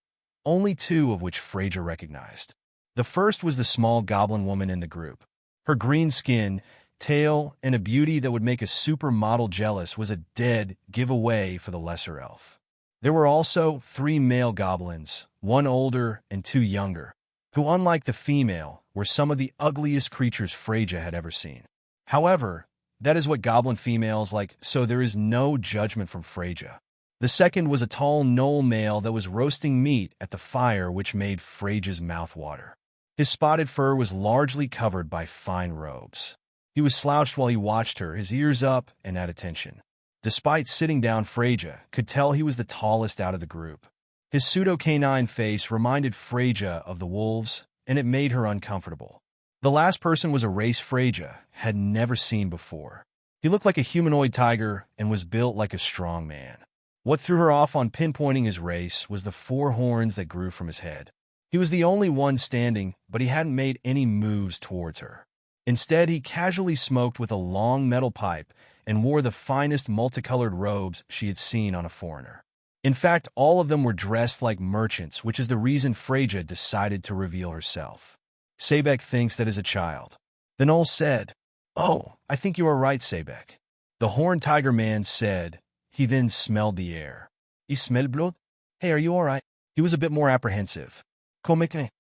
only 2 of which Freja recognized. The first was the small goblin woman in the group. Her green skin, tail, and a beauty that would make a supermodel jealous was a dead giveaway for the lesser elf. There were also 3 male goblins, 1 older and 2 younger, who, unlike the female, were some of the ugliest creatures Freja had ever seen. However, that is what goblin females like, so there is no judgment from Freja. The second was a tall gnoll male that was roasting meat at the fire, which made Freja's mouth water. His spotted fur was largely covered by fine robes. He was slouched while he watched her, his ears up and at attention. Despite sitting down, Freja could tell he was the tallest out of the group. His pseudo-canine face reminded Freja of the wolves, and it made her uncomfortable. The last person was a race Freja had never seen before. He looked like a humanoid tiger and was built like a strong man. What threw her off on pinpointing his race was the 4 horns that grew from his head. He was the only one standing, but he hadn't made any moves towards her. Instead, he casually smoked with a long metal pipe and wore the finest multicolored robes she had seen on a foreigner. In fact, all of them were dressed like merchants, which is the reason Freja decided to reveal herself. Sebek thinks that as a child. The gnoll said, Oh, I think you are right, Sebek. The horned tiger man said. He then smelled the air. "I smell blood? Hey, are you all right?" He was a bit more apprehensive. "Come me."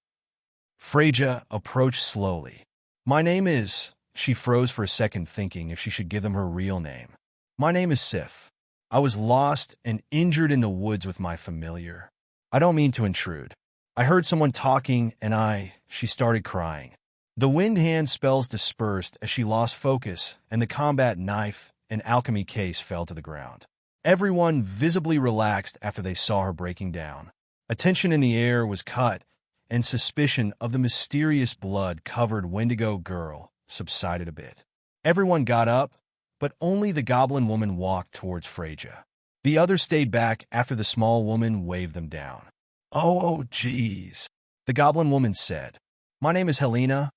Freja approached slowly. "My name is..." She froze for a second, thinking if she should give them her real name. "My name is Sif. I was lost and injured in the woods with my familiar. I don't mean to intrude. I heard someone talking and She started crying. The wind hand spells dispersed as she lost focus, and the combat knife and alchemy case fell to the ground. Everyone visibly relaxed after they saw her breaking down. Attention in the air was cut, and suspicion of the mysterious blood-covered Wendigo girl subsided a bit. Everyone got up, but only the goblin woman walked towards Freja. The others stayed back after the small woman waved them down. Oh, geez," the goblin woman said. "My name is Helena.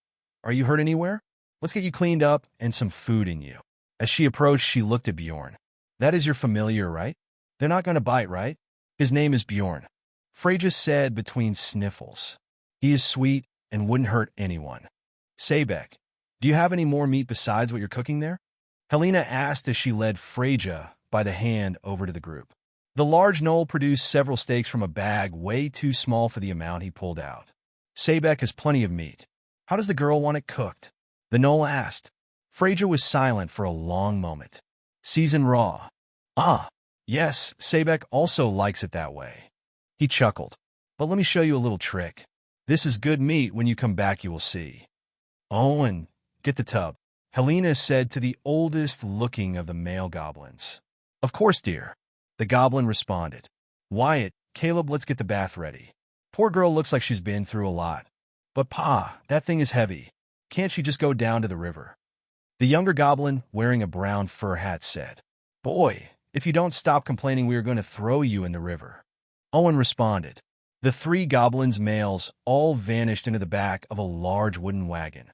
Are you hurt anywhere? Let's get you cleaned up and some food in you." As she approached, she looked at Bjorn. "That is your familiar, right? They're not going to bite, right?" "His name is Bjorn," Freja said between sniffles. "He is sweet and wouldn't hurt anyone." "Sebek, do you have any more meat besides what you're cooking there?" Helena asked as she led Freja by the hand over to the group. The large gnoll produced several steaks from a bag way too small for the amount he pulled out. "Sebek has plenty of meat. How does the girl want it cooked?" the gnoll asked. Freja was silent for a long moment. "Seasoned raw." "Ah, yes, Sebek also likes it that way." He chuckled. "But let me show you a little trick. This is good meat. When you come back, you will see." "Oh, and get the tub," Helena said to the oldest-looking of the male goblins. "Of course, dear," the goblin responded. "Wyatt, Caleb, let's get the bath ready. Poor girl looks like she's been through a lot. But Pa, that thing is heavy. Can't she just go down to the river?" The younger goblin, wearing a brown fur hat, said, "Boy, if you don't stop complaining, we are going to throw you in the river." Owen responded. The 3 goblins' males all vanished into the back of a large wooden wagon.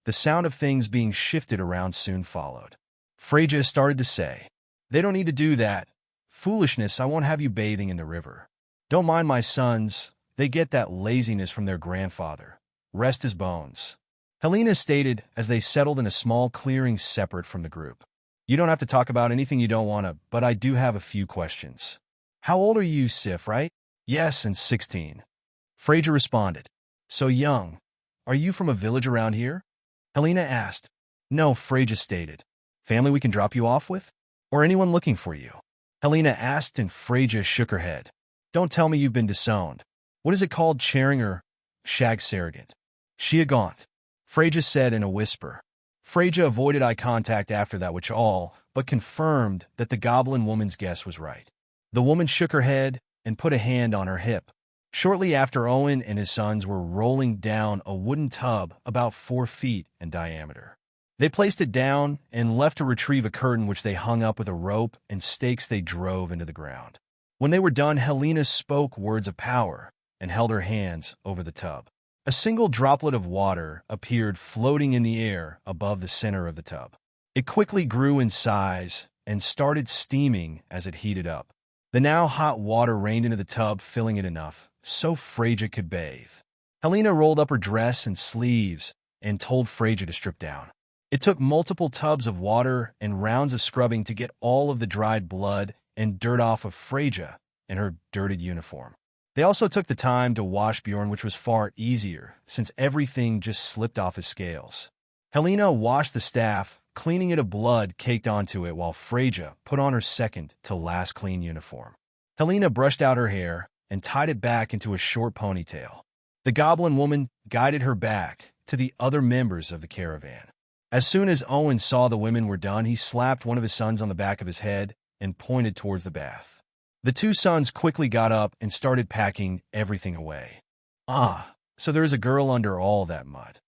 The sound of things being shifted around soon followed. Freja started to say, "They don't need to do that. Foolishness, I won't have you bathing in the river." Don't mind my sons. They get that laziness from their grandfather. Rest his bones. Helena stated as they settled in a small clearing separate from the group. You don't have to talk about anything you don't want to, but I do have a few questions. How old are you, Sif, right? Yes, and 16. Frazier responded. So young. Are you from a village around here? Helena asked. No, Frazier stated. Family we can drop you off with? Or anyone looking for you? Helena asked and Frazier shook her head. Don't tell me you've been disowned. What is it called, charing or shag surrogate? Shia gaunt. Frazier said in a whisper. Frazier avoided eye contact after that, which all but confirmed that the goblin woman's guess was right. The woman shook her head and put a hand on her hip. Shortly after, Owen and his sons were rolling down a wooden tub about 4 feet in diameter. They placed it down and left to retrieve a curtain which they hung up with a rope and stakes they drove into the ground. When they were done, Helena spoke words of power and held her hands over the tub. A single droplet of water appeared floating in the air above the center of the tub. It quickly grew in size and started steaming as it heated up. The now hot water rained into the tub, filling it enough so Frazier could bathe. Helena rolled up her dress and sleeves and told Frazier to strip down. It took multiple tubs of water and rounds of scrubbing to get all of the dried blood and dirt off of Frazier and her dirted uniform. They also took the time to wash Bjorn, which was far easier, since everything just slipped off his scales. Helena washed the staff, cleaning it of blood caked onto it, while Frazier put on her second to last clean uniform. Helena brushed out her hair and tied it back into a short ponytail. The goblin woman guided her back to the other members of the caravan. As soon as Owen saw the women were done, he slapped one of his sons on the back of his head and pointed towards the bath. The 2 sons quickly got up and started packing everything away. Ah, so there is a girl under all that mud.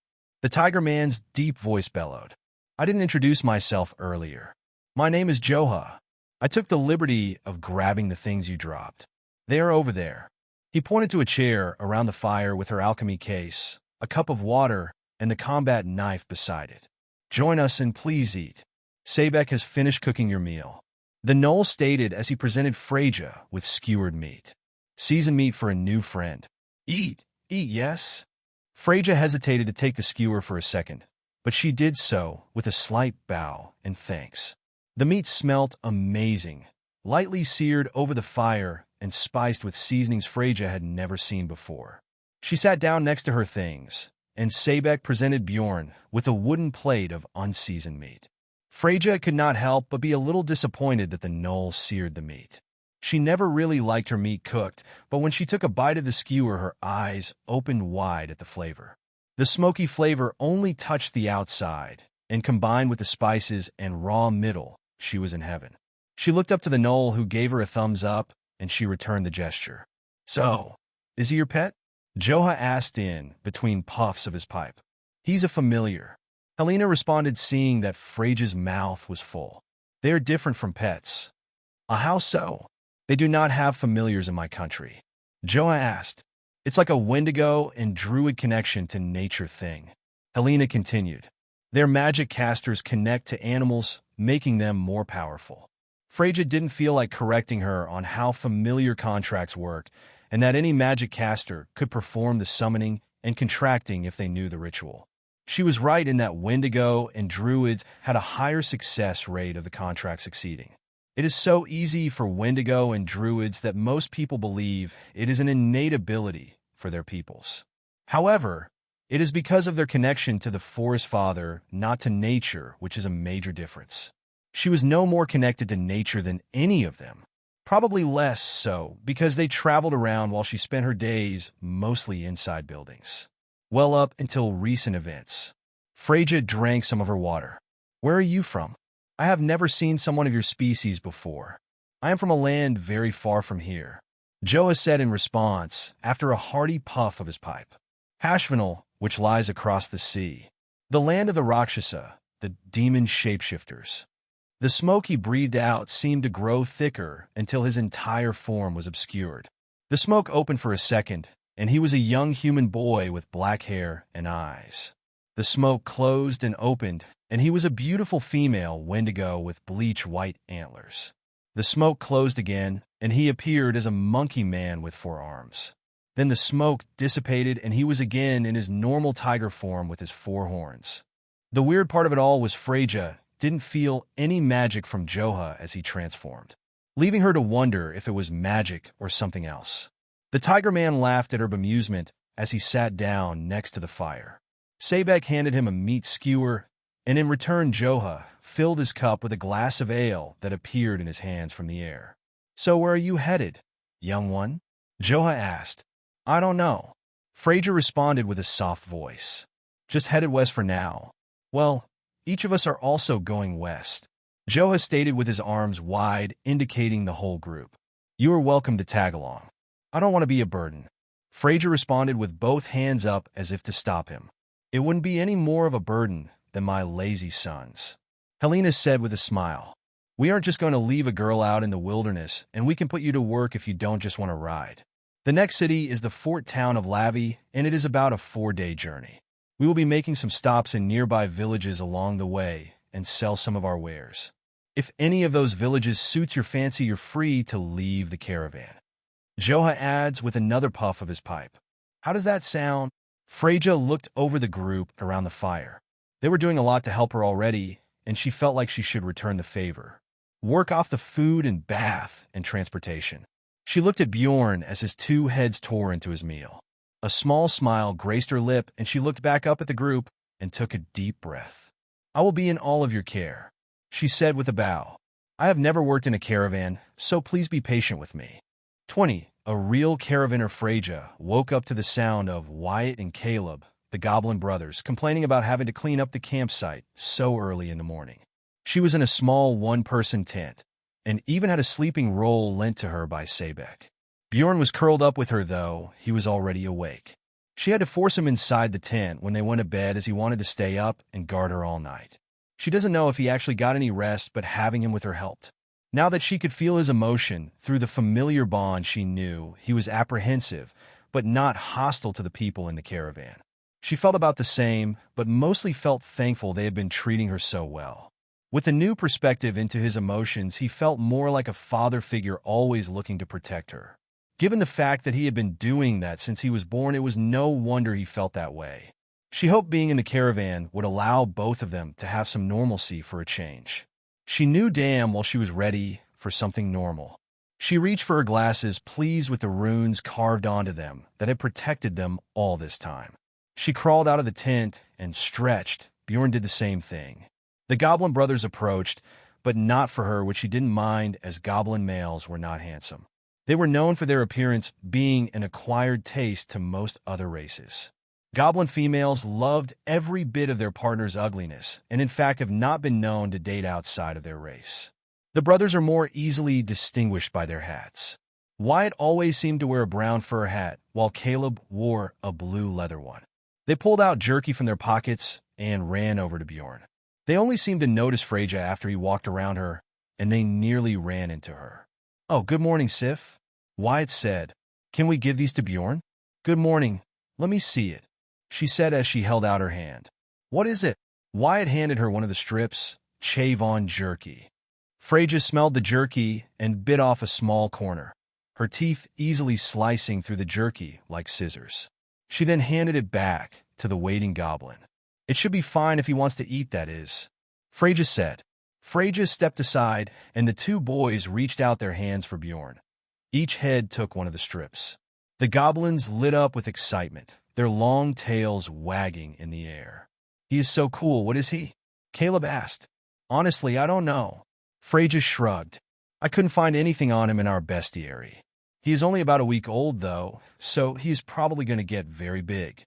The tiger man's deep voice bellowed. I didn't introduce myself earlier. My name is Joha. I took the liberty of grabbing the things you dropped. They are over there. He pointed to a chair around the fire with her alchemy case, a cup of water, and the combat knife beside it. Join us and please eat. Sebek has finished cooking your meal. The gnoll stated as he presented Frazier with skewered meat. Seasoned meat for a new friend. Eat, yes? Frazier hesitated to take the skewer for a second, but she did so with a slight bow and thanks. The meat smelt amazing, lightly seared over the fire and spiced with seasonings Frazier had never seen before. She sat down next to her things, and Sebek presented Bjorn with a wooden plate of unseasoned meat. Frazier could not help but be a little disappointed that the gnoll seared the meat. She never really liked her meat cooked, but when she took a bite of the skewer, her eyes opened wide at the flavor. The smoky flavor only touched the outside, and combined with the spices and raw middle, she was in heaven. She looked up to the gnoll, who gave her a thumbs up, and she returned the gesture. So, is he your pet? Joha asked in between puffs of his pipe. He's a familiar. Helena responded, seeing that Frazier's mouth was full. They are different from pets. How so? They do not have familiars in my country. Joha asked. It's like a Wendigo and Druid connection to nature thing. Helena continued. Their magic casters connect to animals, making them more powerful. Frazier didn't feel like correcting her on how familiar contracts work, and that any magic caster could perform the summoning and contracting if they knew the ritual. She was right in that Wendigo and Druids had a higher success rate of the contract succeeding. It is so easy for Wendigo and Druids that most people believe it is an innate ability for their peoples. However, it is because of their connection to the Forest Father, not to nature, which is a major difference. She was no more connected to nature than any of them. Probably less so, because they traveled around while she spent her days mostly inside buildings. Well, up until recent events. Frazier drank some of her water. Where are you from? I have never seen someone of your species before. I am from a land very far from here. Joa said in response, after a hearty puff of his pipe. Hashvanal, which lies across the sea. The land of the Rakshasa, the demon shapeshifters. The smoke he breathed out seemed to grow thicker until his entire form was obscured. The smoke opened for a second, and he was a young human boy with black hair and eyes. The smoke closed and opened, and he was a beautiful female Wendigo with bleach white antlers. The smoke closed again, and he appeared as a monkey man with 4 arms. Then the smoke dissipated, and he was again in his normal tiger form with his 4 horns. The weird part of it all was Freja didn't feel any magic from Joha as he transformed, leaving her to wonder if it was magic or something else. The tiger man laughed at her bemusement as he sat down next to the fire. Sebek handed him a meat skewer, and in return Joha filled his cup with a glass of ale that appeared in his hands from the air. "So where are you headed, young one?" Joha asked. "I don't know." Freja responded with a soft voice. "Just headed west for now." "Well, each of us are also going west," Joha stated with his arms wide, indicating the whole group. "You are welcome to tag along." "I don't want to be a burden," Freja responded with both hands up as if to stop him. "It wouldn't be any more of a burden than my lazy sons," Helena said with a smile. "We aren't just going to leave a girl out in the wilderness, and we can put you to work if you don't just want to ride." The next city is the fort town of Lavi, and it is about a 4-day journey. We will be making some stops in nearby villages along the way and sell some of our wares. If any of those villages suits your fancy, you're free to leave the caravan. Joha adds with another puff of his pipe. "How does that sound?" Freja looked over the group around the fire. They were doing a lot to help her already, and she felt like she should return the favor. Work off the food and bath and transportation. She looked at Bjorn as his 2 heads tore into his meal. A small smile graced her lip, and she looked back up at the group and took a deep breath. "I will be in all of your care," she said with a bow. "I have never worked in a caravan, so please be patient with me." 20. A Real Caravaneer. Freja woke up to the sound of Wyatt and Caleb, the Goblin brothers, complaining about having to clean up the campsite so early in the morning. She was in a small 1-person tent, and even had a sleeping roll lent to her by Sebek. Bjorn was curled up with her, though he was already awake. She had to force him inside the tent when they went to bed as he wanted to stay up and guard her all night. She doesn't know if he actually got any rest, but having him with her helped. Now that she could feel his emotion through the familiar bond, she knew he was apprehensive, but not hostile to the people in the caravan. She felt about the same, but mostly felt thankful they had been treating her so well. With a new perspective into his emotions, he felt more like a father figure always looking to protect her. Given the fact that he had been doing that since he was born, it was no wonder he felt that way. She hoped being in the caravan would allow both of them to have some normalcy for a change. She knew damn well she was ready for something normal. She reached for her glasses, pleased with the runes carved onto them that had protected them all this time. She crawled out of the tent and stretched. Bjorn did the same thing. The Goblin brothers approached, but not for her, which she didn't mind, as Goblin males were not handsome. They were known for their appearance being an acquired taste to most other races. Goblin females loved every bit of their partner's ugliness, and in fact have not been known to date outside of their race. The brothers are more easily distinguished by their hats. Wyatt always seemed to wear a brown fur hat, while Caleb wore a blue leather one. They pulled out jerky from their pockets and ran over to Bjorn. They only seemed to notice Freja after he walked around her, and they nearly ran into her. "Oh, good morning, Sif," Wyatt said. "Can we give these to Bjorn?" "Good morning. Let me see it," she said as she held out her hand. "What is it?" Wyatt handed her one of the strips, Chavon jerky. Freja smelled the jerky and bit off a small corner, her teeth easily slicing through the jerky like scissors. She then handed it back to the waiting goblin. "It should be fine if he wants to eat, that is," Freja said. Freja stepped aside, and the 2 boys reached out their hands for Bjorn. Each head took one of the strips. The goblins lit up with excitement, their long tails wagging in the air. "He is so cool. What is he?" Caleb asked. "Honestly, I don't know." Freja shrugged. "I couldn't find anything on him in our bestiary. He is only about a week old, though, so he is probably going to get very big."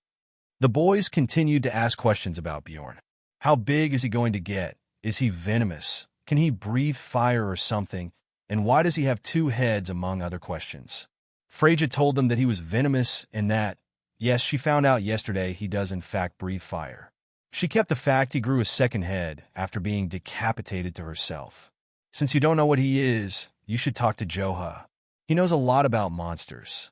The boys continued to ask questions about Bjorn. How big is he going to get? Is he venomous? Can he breathe fire or something? And why does he have 2 heads, among other questions? Freja told them that he was venomous and that, yes, she found out yesterday he does in fact breathe fire. She kept the fact he grew a 2nd head after being decapitated to herself. "Since you don't know what he is, you should talk to Joha. He knows a lot about monsters,"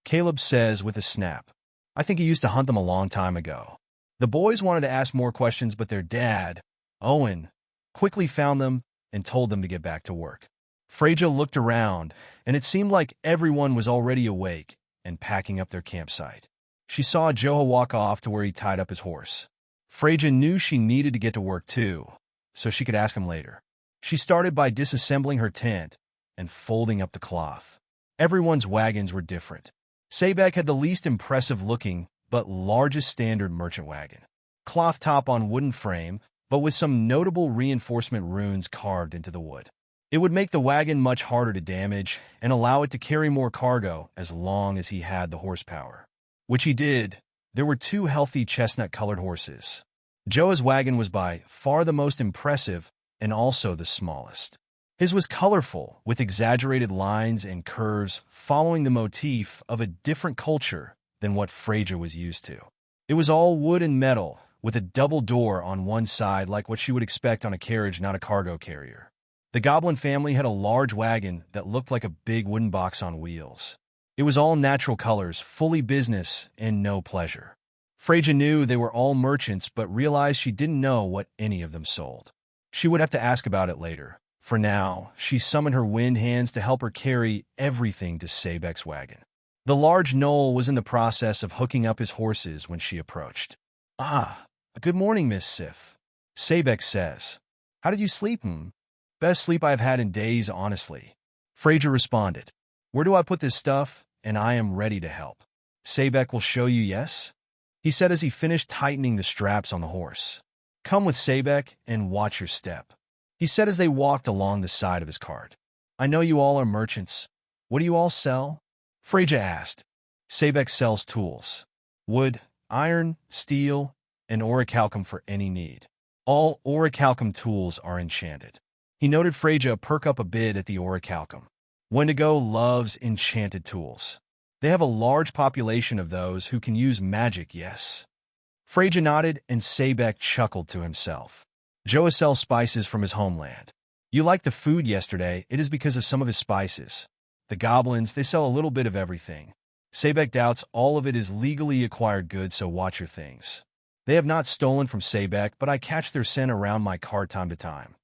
Caleb says with a snap. "I think he used to hunt them a long time ago." The boys wanted to ask more questions, but their dad, Owen, quickly found them and told them to get back to work. Freyja looked around, and it seemed like everyone was already awake and packing up their campsite. She saw Joha walk off to where he tied up his horse. Freyja knew she needed to get to work too, so she could ask him later. She started by disassembling her tent and folding up the cloth. Everyone's wagons were different. Sebek had the least impressive-looking but largest standard merchant wagon. Cloth top on wooden frame, but with some notable reinforcement runes carved into the wood. It would make the wagon much harder to damage and allow it to carry more cargo as long as he had the horsepower. Which he did. There were 2 healthy chestnut-colored horses. Joa's wagon was by far the most impressive and also the smallest. His was colorful, with exaggerated lines and curves following the motif of a different culture than what Freyja was used to. It was all wood and metal, with a double door on one side like what she would expect on a carriage, not a cargo carrier. The goblin family had a large wagon that looked like a big wooden box on wheels. It was all natural colors, fully business, and no pleasure. Freyja knew they were all merchants but realized she didn't know what any of them sold. She would have to ask about it later. For now, she summoned her wind hands to help her carry everything to Sebek's wagon. The large gnoll was in the process of hooking up his horses when she approached. "Ah, good morning, Miss Sif," Sebek says. "How did you sleep, Best sleep I've had in days, honestly." Freyja responded. "Where do I put this stuff? And I am ready to help. Sebek will show you, yes?" He said as he finished tightening the straps on the horse. "Come with Sebek and watch your step," he said as they walked along the side of his cart. "I know you all are merchants. What do you all sell?" Freyja asked. Sebek sells tools. Wood, iron, steel, and orichalcum for any need. All orichalcum tools are enchanted. He noted Freyja perk up a bit at the orichalcum. Wendigo loves enchanted tools. They have a large population of those who can use magic, yes. Freyja nodded and Sebek chuckled to himself. Joa sells spices from his homeland. You liked the food yesterday, it is because of some of his spices. The goblins, they sell a little bit of everything. Sebek doubts all of it is legally acquired goods, so watch your things. They have not stolen from Sebek, but I catch their scent around my cart time to time.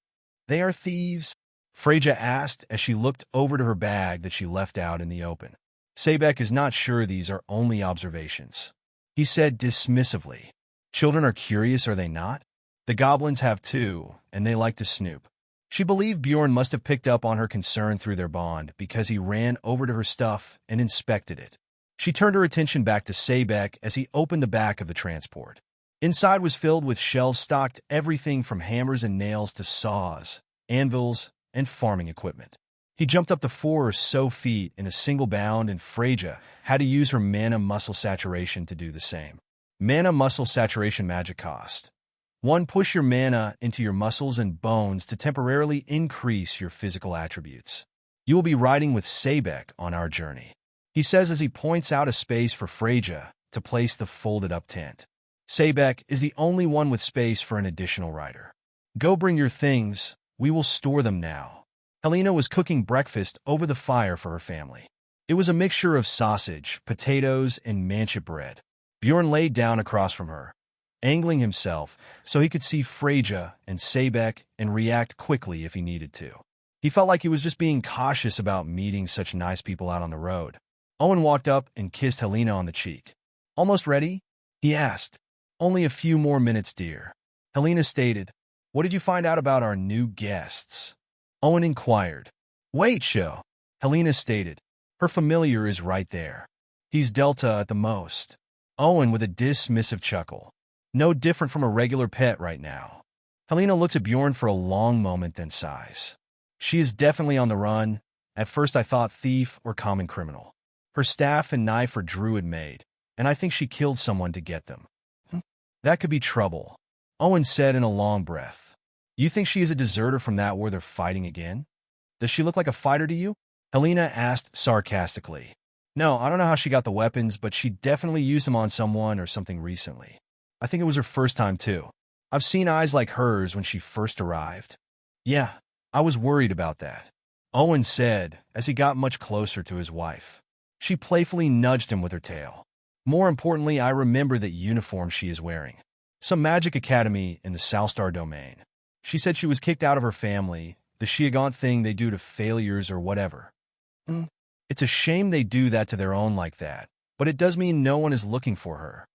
They are thieves? Freyja asked as she looked over to her bag that she left out in the open. Sebek is not sure these are only observations. He said dismissively. Children are curious, are they not? The goblins have too, and they like to snoop. She believed Bjorn must have picked up on her concern through their bond because he ran over to her stuff and inspected it. She turned her attention back to Sebek as he opened the back of the transport. Inside was filled with shelves stocked everything from hammers and nails to saws, anvils, and farming equipment. He jumped up to 4 or so feet in a single bound, and Freyja had to use her mana muscle saturation to do the same. Mana muscle saturation magic cost. 1. Push your mana into your muscles and bones to temporarily increase your physical attributes. You will be riding with Sebek on our journey, he says as he points out a space for Freyja to place the folded-up tent. Sebek is the only one with space for an additional rider. Go bring your things, we will store them now. Helena was cooking breakfast over the fire for her family. It was a mixture of sausage, potatoes, and mancha bread. Bjorn laid down across from her, angling himself so he could see Freyja and Sebek and react quickly if he needed to. He felt like he was just being cautious about meeting such nice people out on the road. Owen walked up and kissed Helena on the cheek. "Almost ready?" he asked. "Only a few more minutes, dear," Helena stated. "What did you find out about our new guests?" Owen inquired. "Wait, show," Helena stated. "Her familiar is right there. He's Delta at the most." Owen with a dismissive chuckle. "No different from a regular pet right now." Helena looks at Bjorn for a long moment, then sighs. "She is definitely on the run. At first I thought thief or common criminal. Her staff and knife are druid-made, and I think she killed someone to get them." "That could be trouble," Owen said in a long breath. "You think she is a deserter from that where they're fighting again? Does she look like a fighter to you?" Helena asked sarcastically. "No, I don't know how she got the weapons, but she definitely used them on someone or something recently. I think it was her first time too. I've seen eyes like hers when she first arrived." "Yeah, I was worried about that," Owen said as he got much closer to his wife. She playfully nudged him with her tail. "More importantly, I remember that uniform she is wearing. Some magic academy in the Salstar domain. She said she was kicked out of her family, The Shiagaunt thing they do to failures or whatever. It's a shame they do that to their own like that, but it does mean no one is looking for her.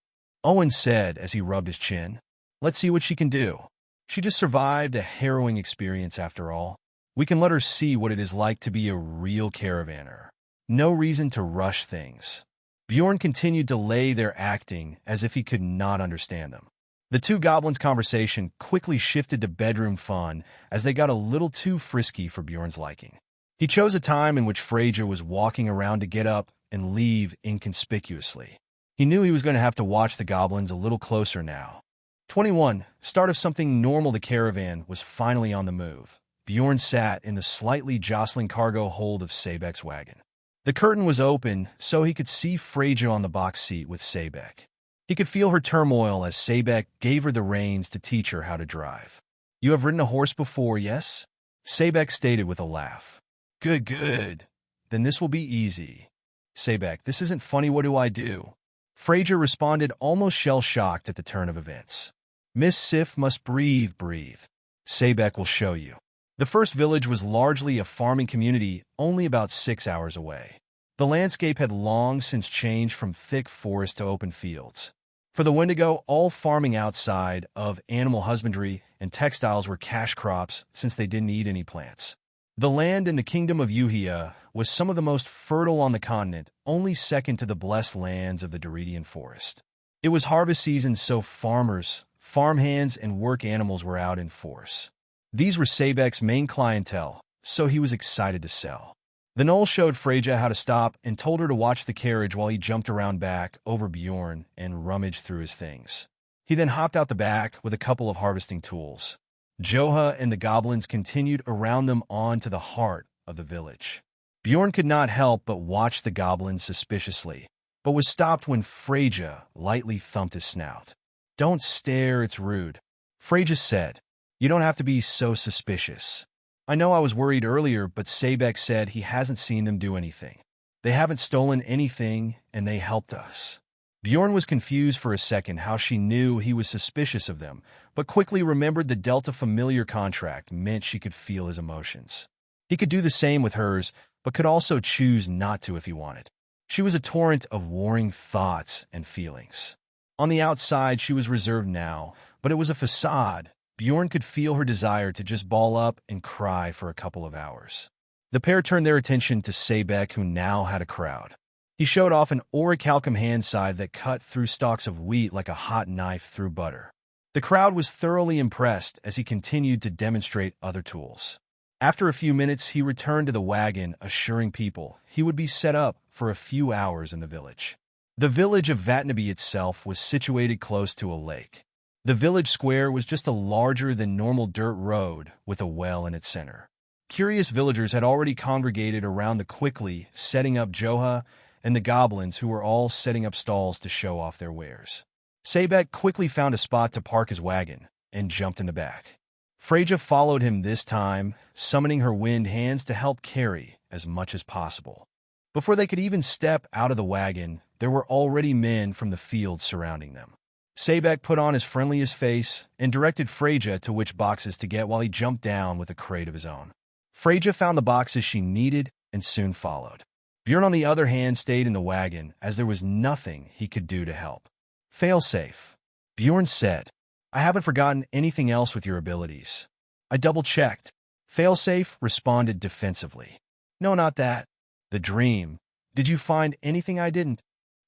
Owen said as he rubbed his chin. Let's see what she can do. She just survived a harrowing experience after all. We can let her see what it is like to be a real Caravaneer. No reason to rush things. Bjorn continued to lay there acting as if he could not understand them. The two goblins' conversation quickly shifted to bedroom fun as they got a little too frisky for Bjorn's liking. He chose a time in which Freyja was walking around to get up and leave inconspicuously. He knew he was going to have to watch the goblins a little closer now. 21. Start of something normal. The caravan was finally on the move. Bjorn sat in the slightly jostling cargo hold of Sebek's wagon. The curtain was open, so he could see Freyja on the box seat with Sebek. He could feel her turmoil as Sebek gave her the reins to teach her how to drive. You have ridden a horse before, yes? Sebek stated with a laugh. Good, good. Then this will be easy. Sebek, this isn't funny. What do I do? Freyja responded, almost shell-shocked at the turn of events. Miss Sif must breathe. Sebek will show you. The first village was largely a farming community, only about 6 hours away. The landscape had long since changed from thick forest to open fields. For the Wendigo, all farming outside of animal husbandry and textiles were cash crops since they didn't eat any plants. The land in the kingdom of Yuhia was some of the most fertile on the continent, only second to the blessed lands of the Doridian forest. It was harvest season, so farmers, farmhands, and work animals were out in force. These were Sebek's main clientele, so he was excited to sell. The Knoll showed Freyja how to stop and told her to watch the carriage while he jumped around back over Bjorn and rummaged through his things. He then hopped out the back with a couple of harvesting tools. Joha and the goblins continued around them on to the heart of the village. Bjorn could not help but watch the goblins suspiciously, but was stopped when Freyja lightly thumped his snout. Don't stare, it's rude. Freyja said, you don't have to be so suspicious. I know I was worried earlier, but Sebek said he hasn't seen them do anything. They haven't stolen anything, and they helped us. Bjorn was confused for a second how she knew he was suspicious of them, but quickly remembered the Delta familiar contract meant she could feel his emotions. He could do the same with hers, but could also choose not to if he wanted. She was a torrent of warring thoughts and feelings. On the outside, she was reserved now, but it was a facade. Bjorn could feel her desire to just ball up and cry for a couple of hours. The pair turned their attention to Sebek, who now had a crowd. He showed off an orichalcum hand scythe that cut through stalks of wheat like a hot knife through butter. The crowd was thoroughly impressed as he continued to demonstrate other tools. After a few minutes, he returned to the wagon, assuring people he would be set up for a few hours in the village. The village of Vatnaby itself was situated close to a lake. The village square was just a larger than normal dirt road with a well in its center. Curious villagers had already congregated around the quickly setting up Joha and the goblins, who were all setting up stalls to show off their wares. Sebek quickly found a spot to park his wagon and jumped in the back. Freyja followed him this time, summoning her wind hands to help carry as much as possible. Before they could even step out of the wagon, there were already men from the field surrounding them. Sebek put on his friendliest face and directed Freyja to which boxes to get while he jumped down with a crate of his own. Freyja found the boxes she needed and soon followed. Bjorn, on the other hand, stayed in the wagon as there was nothing he could do to help. Failsafe. Bjorn said, I haven't forgotten anything else with your abilities. I double-checked. Failsafe responded defensively. No, not that. The dream. Did you find anything I didn't?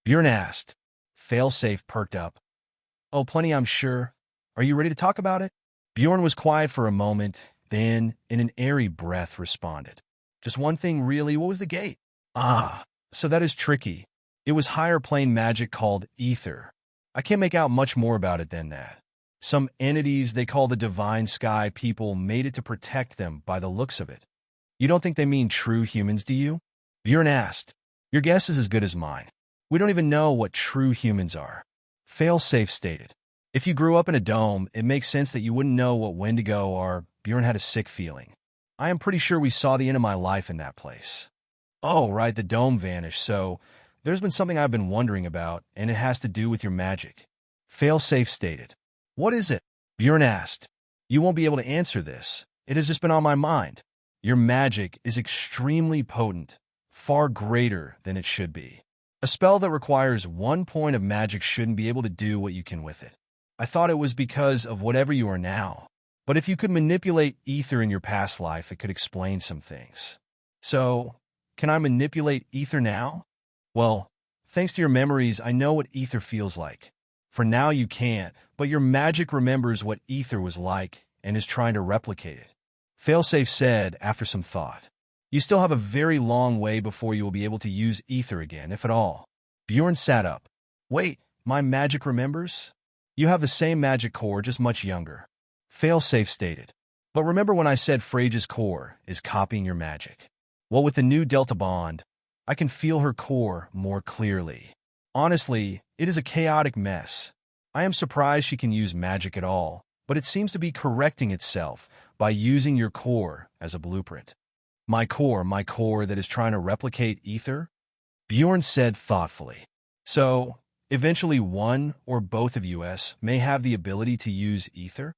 Bjorn asked. Failsafe perked up. Oh, plenty, I'm sure. Are you ready to talk about it? Bjorn was quiet for a moment, then, in an airy breath, responded. Just one thing, really. What was the gate? Ah, so that is tricky. It was higher plane magic called ether. I can't make out much more about it than that. Some entities they call the Divine Sky people made it to protect them by the looks of it. You don't think they mean true humans, do you? Bjorn asked. Your guess is as good as mine. We don't even know what true humans are. Failsafe stated. If you grew up in a dome, it makes sense that you wouldn't know what Wendigo are. Bjorn had a sick feeling. I am pretty sure we saw the end of my life in that place. Oh, right, the dome vanished, so there's been something I've been wondering about, and it has to do with your magic. Failsafe stated. What is it? Bjorn asked. You won't be able to answer this. It has just been on my mind. Your magic is extremely potent, far greater than it should be. A spell that requires 1 point of magic shouldn't be able to do what you can with it. I thought it was because of whatever you are now. But if you could manipulate ether in your past life, it could explain some things. So, can I manipulate ether now? Well, thanks to your memories, I know what ether feels like. For now you can't, but your magic remembers what ether was like and is trying to replicate it. Failsafe said after some thought. You still have a very long way before you will be able to use ether again, if at all. Bjorn sat up. Wait, my magic remembers? You have the same magic core, just much younger. Failsafe stated. But remember when I said Freja's core is copying your magic? Well, with the new Delta Bond, I can feel her core more clearly. Honestly, it is a chaotic mess. I am surprised she can use magic at all, but it seems to be correcting itself by using your core as a blueprint. My core that is trying to replicate ether? Bjorn said thoughtfully. So, eventually one or both of us may have the ability to use ether?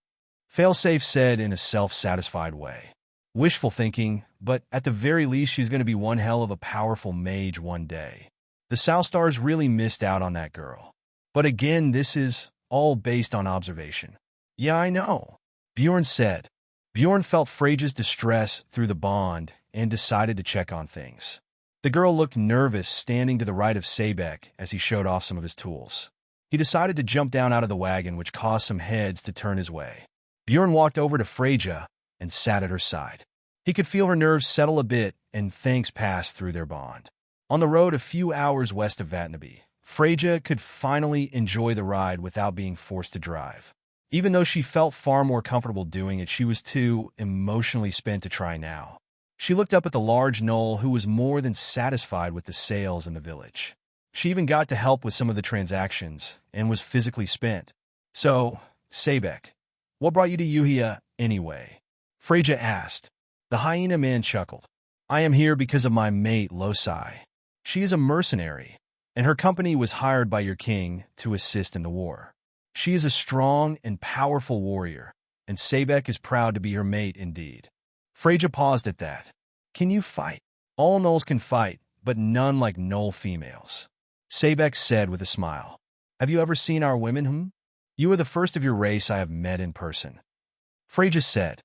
Failsafe said in a self-satisfied way. Wishful thinking, but at the very least she's going to be one hell of a powerful mage one day. The Salstars really missed out on that girl. But again, this is all based on observation. Yeah, I know, Bjorn said. Bjorn felt Freja's distress through the bond and decided to check on things. The girl looked nervous standing to the right of Sebek as he showed off some of his tools. He decided to jump down out of the wagon, which caused some heads to turn his way. Bjorn walked over to Freja and sat at her side. He could feel her nerves settle a bit, and thanks passed through their bond. On the road a few hours west of Vatnaby, Freja could finally enjoy the ride without being forced to drive. Even though she felt far more comfortable doing it, she was too emotionally spent to try now. She looked up at the large gnoll who was more than satisfied with the sales in the village. She even got to help with some of the transactions and was physically spent. So, Sebek, what brought you to Yuhia anyway? Freja asked. The hyena man chuckled. I am here because of my mate, Losai. She is a mercenary, and her company was hired by your king to assist in the war. She is a strong and powerful warrior, and Sebek is proud to be her mate indeed. Freja paused at that. Can you fight? All gnolls can fight, but none like gnoll females. Sebek said with a smile. Have you ever seen our women, You are the first of your race I have met in person. Freja said.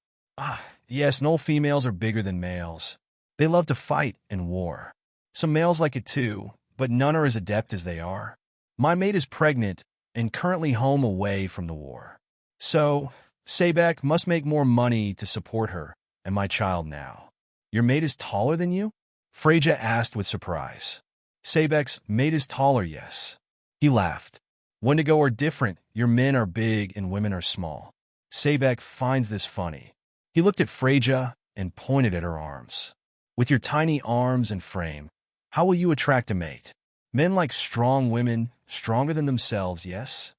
Yes, gnoll females are bigger than males. They love to fight and war. Some males like it too, but none are as adept as they are. My mate is pregnant and currently home away from the war. So, Sebek must make more money to support her and my child now. Your mate is taller than you? Freja asked with surprise. Sebek's mate is taller, yes. He laughed. Wendigo are different. Your men are big and women are small. Sebek finds this funny. He looked at Freja and pointed at her arms. With your tiny arms and frame, how will you attract a mate? Men like strong women, stronger than themselves, yes?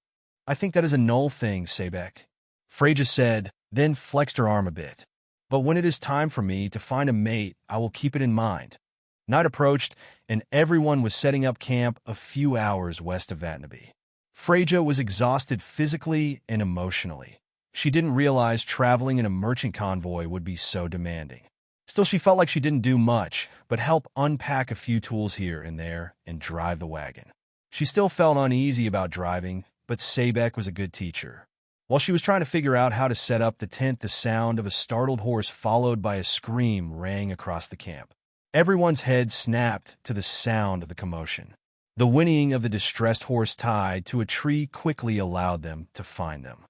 I think that is a gnoll thing, Sebek. Freja said, then flexed her arm a bit. But when it is time for me to find a mate, I will keep it in mind. Night approached, and everyone was setting up camp a few hours west of Vatnaby. Freja was exhausted physically and emotionally. She didn't realize traveling in a merchant convoy would be so demanding. Still, she felt like she didn't do much, but help unpack a few tools here and there and drive the wagon. She still felt uneasy about driving, but Sebek was a good teacher. While she was trying to figure out how to set up the tent, the sound of a startled horse followed by a scream rang across the camp. Everyone's head snapped to the sound of the commotion. The whinnying of the distressed horse tied to a tree quickly allowed them to find them.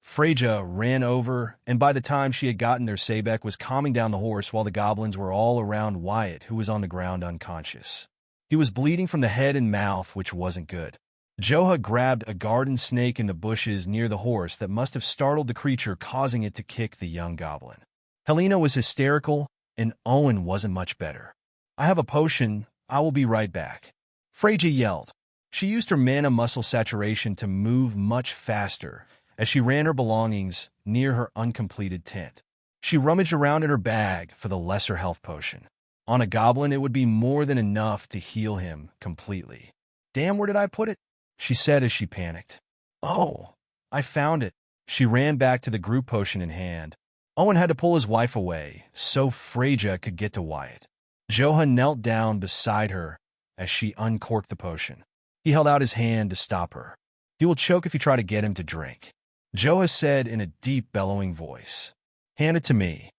Freja ran over, and by the time she had gotten there, Sebek was calming down the horse while the goblins were all around Wyatt, who was on the ground unconscious. He was bleeding from the head and mouth, which wasn't good. Joha grabbed a garden snake in the bushes near the horse that must have startled the creature, causing it to kick the young goblin. Helena was hysterical, and Owen wasn't much better. I have a potion. I will be right back. Freja yelled. She used her mana muscle saturation to move much faster as she ran her belongings near her uncompleted tent. She rummaged around in her bag for the lesser health potion. On a goblin, it would be more than enough to heal him completely. Damn, where did I put it? She said as she panicked. Oh, I found it. She ran back to the group potion in hand. Owen had to pull his wife away so Freyja could get to Wyatt. Joha knelt down beside her as she uncorked the potion. He held out his hand to stop her. "He will choke if you try to get him to drink," Joha said in a deep, bellowing voice. "Hand it to me."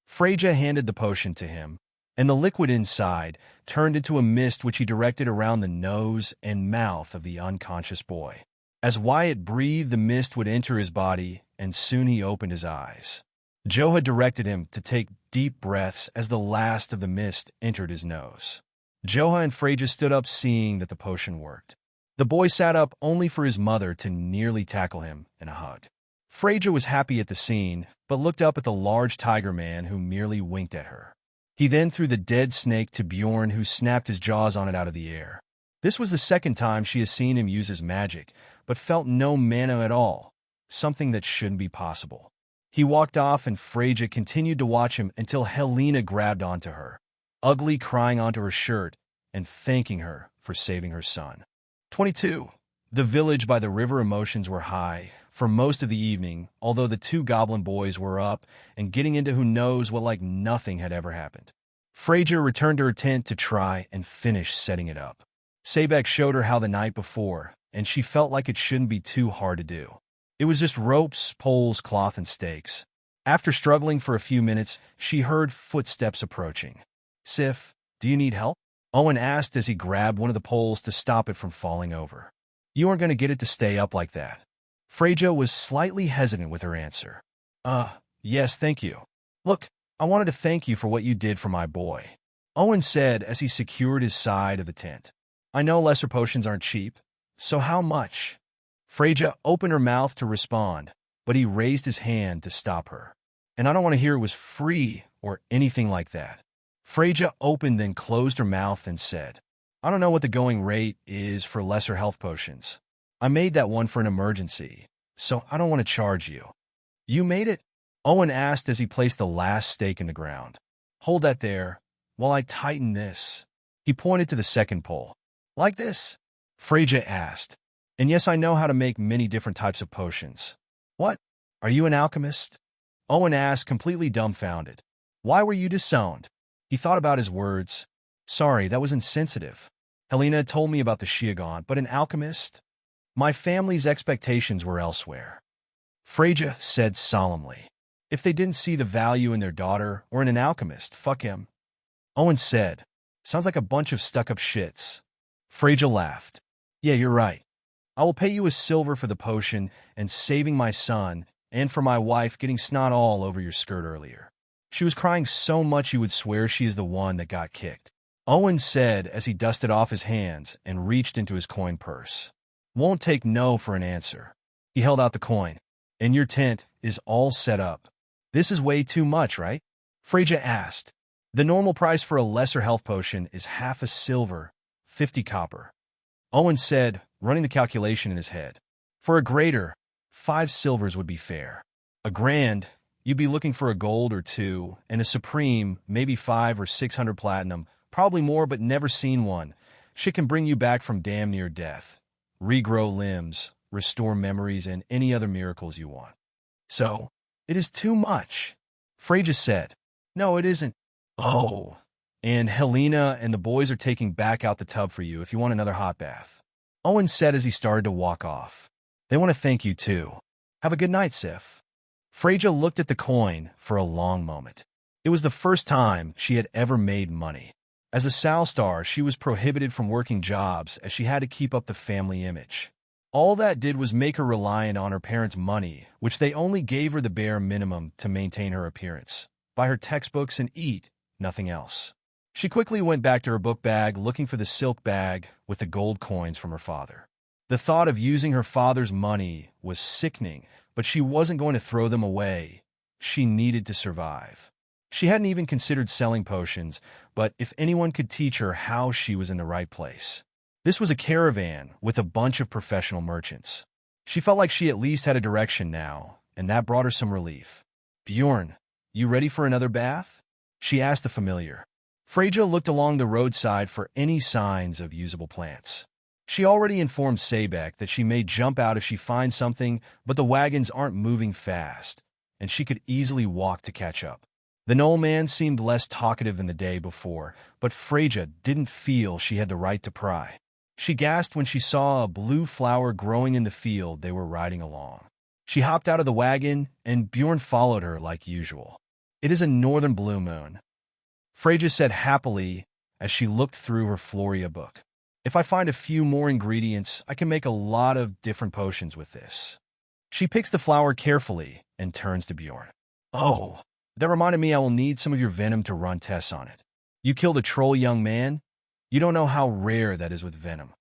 Freyja handed the potion to him, and the liquid inside turned into a mist which he directed around the nose and mouth of the unconscious boy. As Wyatt breathed, the mist would enter his body, and soon he opened his eyes. Joha directed him to take deep breaths as the last of the mist entered his nose. Joha and Freyja stood up, seeing that the potion worked. The boy sat up only for his mother to nearly tackle him in a hug. Freyja was happy at the scene, but looked up at the large tiger man who merely winked at her. He then threw the dead snake to Bjorn, who snapped his jaws on it out of the air. This was the second time she has seen him use his magic, but felt no mana at all, something that shouldn't be possible. He walked off, and Freyja continued to watch him until Helena grabbed onto her, ugly, crying onto her shirt and thanking her for saving her son. 22. The village by the river. Emotions were high for most of the evening, although the two goblin boys were up and getting into who knows what like nothing had ever happened. Freyja returned to her tent to try and finish setting it up. Sabek showed her how the night before, and she felt like it shouldn't be too hard to do. It was just ropes, poles, cloth, and stakes. After struggling for a few minutes, she heard footsteps approaching. "Sif, do you need help?" Owen asked as he grabbed one of the poles to stop it from falling over. "You aren't going to get it to stay up like that." Freyja was slightly hesitant with her answer. Yes, thank you. Look, I wanted to thank you for what you did for my boy," Owen said as he secured his side of the tent. "I know lesser potions aren't cheap, so how much?" Freyja opened her mouth to respond, but he raised his hand to stop her. "And I don't want to hear it was free or anything like that." Freyja opened, then closed her mouth and said, "I don't know what the going rate is for lesser health potions. I made that one for an emergency, so I don't want to charge you." "You made it?" Owen asked as he placed the last stake in the ground. "Hold that there while I tighten this." He pointed to the second pole. "Like this?" Freyja asked. "And yes, I know how to make many different types of potions." "What? Are you an alchemist?" Owen asked, completely dumbfounded. "Why were you disowned?" He thought about his words. "Sorry, that was insensitive. Helena told me about the Shiagon, but an alchemist? My family's expectations were elsewhere," Freyja said solemnly. "If they didn't see the value in their daughter or in an alchemist, fuck him." Owen said, "Sounds like a bunch of stuck-up shits." Freyja laughed. "Yeah, you're right. I will pay you a silver for the potion and saving my son, and for my wife getting snot all over your skirt earlier. She was crying so much you would swear she is the one that got kicked," Owen said as he dusted off his hands and reached into his coin purse. "Won't take no for an answer." He held out the coin. "And your tent is all set up. This is way too much, right?" Freyja asked. "The normal price for a lesser health potion is half a silver, 50 copper." Owen said, running the calculation in his head. "For a greater, 5 silvers would be fair. A grand, you'd be looking for a gold or 2, and a supreme, maybe 500 or 600 platinum, probably more, but never seen one. Shit can bring you back from damn near death, regrow limbs, restore memories, and any other miracles you want." "So, it is too much," Freyja said. "No, it isn't." "Oh, and Helena and the boys are taking back out the tub for you if you want another hot bath," Owen said as he started to walk off. "They want to thank you, too. Have a good night, Sif." Freyja looked at the coin for a long moment. It was the first time she had ever made money. As a Salstar, she was prohibited from working jobs as she had to keep up the family image. All that did was make her reliant on her parents' money, which they only gave her the bare minimum to maintain her appearance, buy her textbooks, and eat, nothing else. She quickly went back to her book bag, looking for the silk bag with the gold coins from her father. The thought of using her father's money was sickening, but she wasn't going to throw them away. She needed to survive. She hadn't even considered selling potions, but if anyone could teach her how, she was in the right place. This was a caravan with a bunch of professional merchants. She felt like she at least had a direction now, and that brought her some relief. "Bjorn, you ready for another bath?" she asked the familiar. Freyja looked along the roadside for any signs of usable plants. She already informed Sabek that she may jump out if she finds something, but the wagons aren't moving fast, and she could easily walk to catch up. The Knoll man seemed less talkative than the day before, but Freyja didn't feel she had the right to pry. She gasped when she saw a blue flower growing in the field they were riding along. She hopped out of the wagon, and Bjorn followed her like usual. "It is a northern blue moon," Freyja said happily as she looked through her Floria book. "If I find a few more ingredients, I can make a lot of different potions with this." She picks the flower carefully and turns to Bjorn. "Oh, that reminded me I will need some of your venom to run tests on it. You killed a troll, young man? You don't know how rare that is with venom."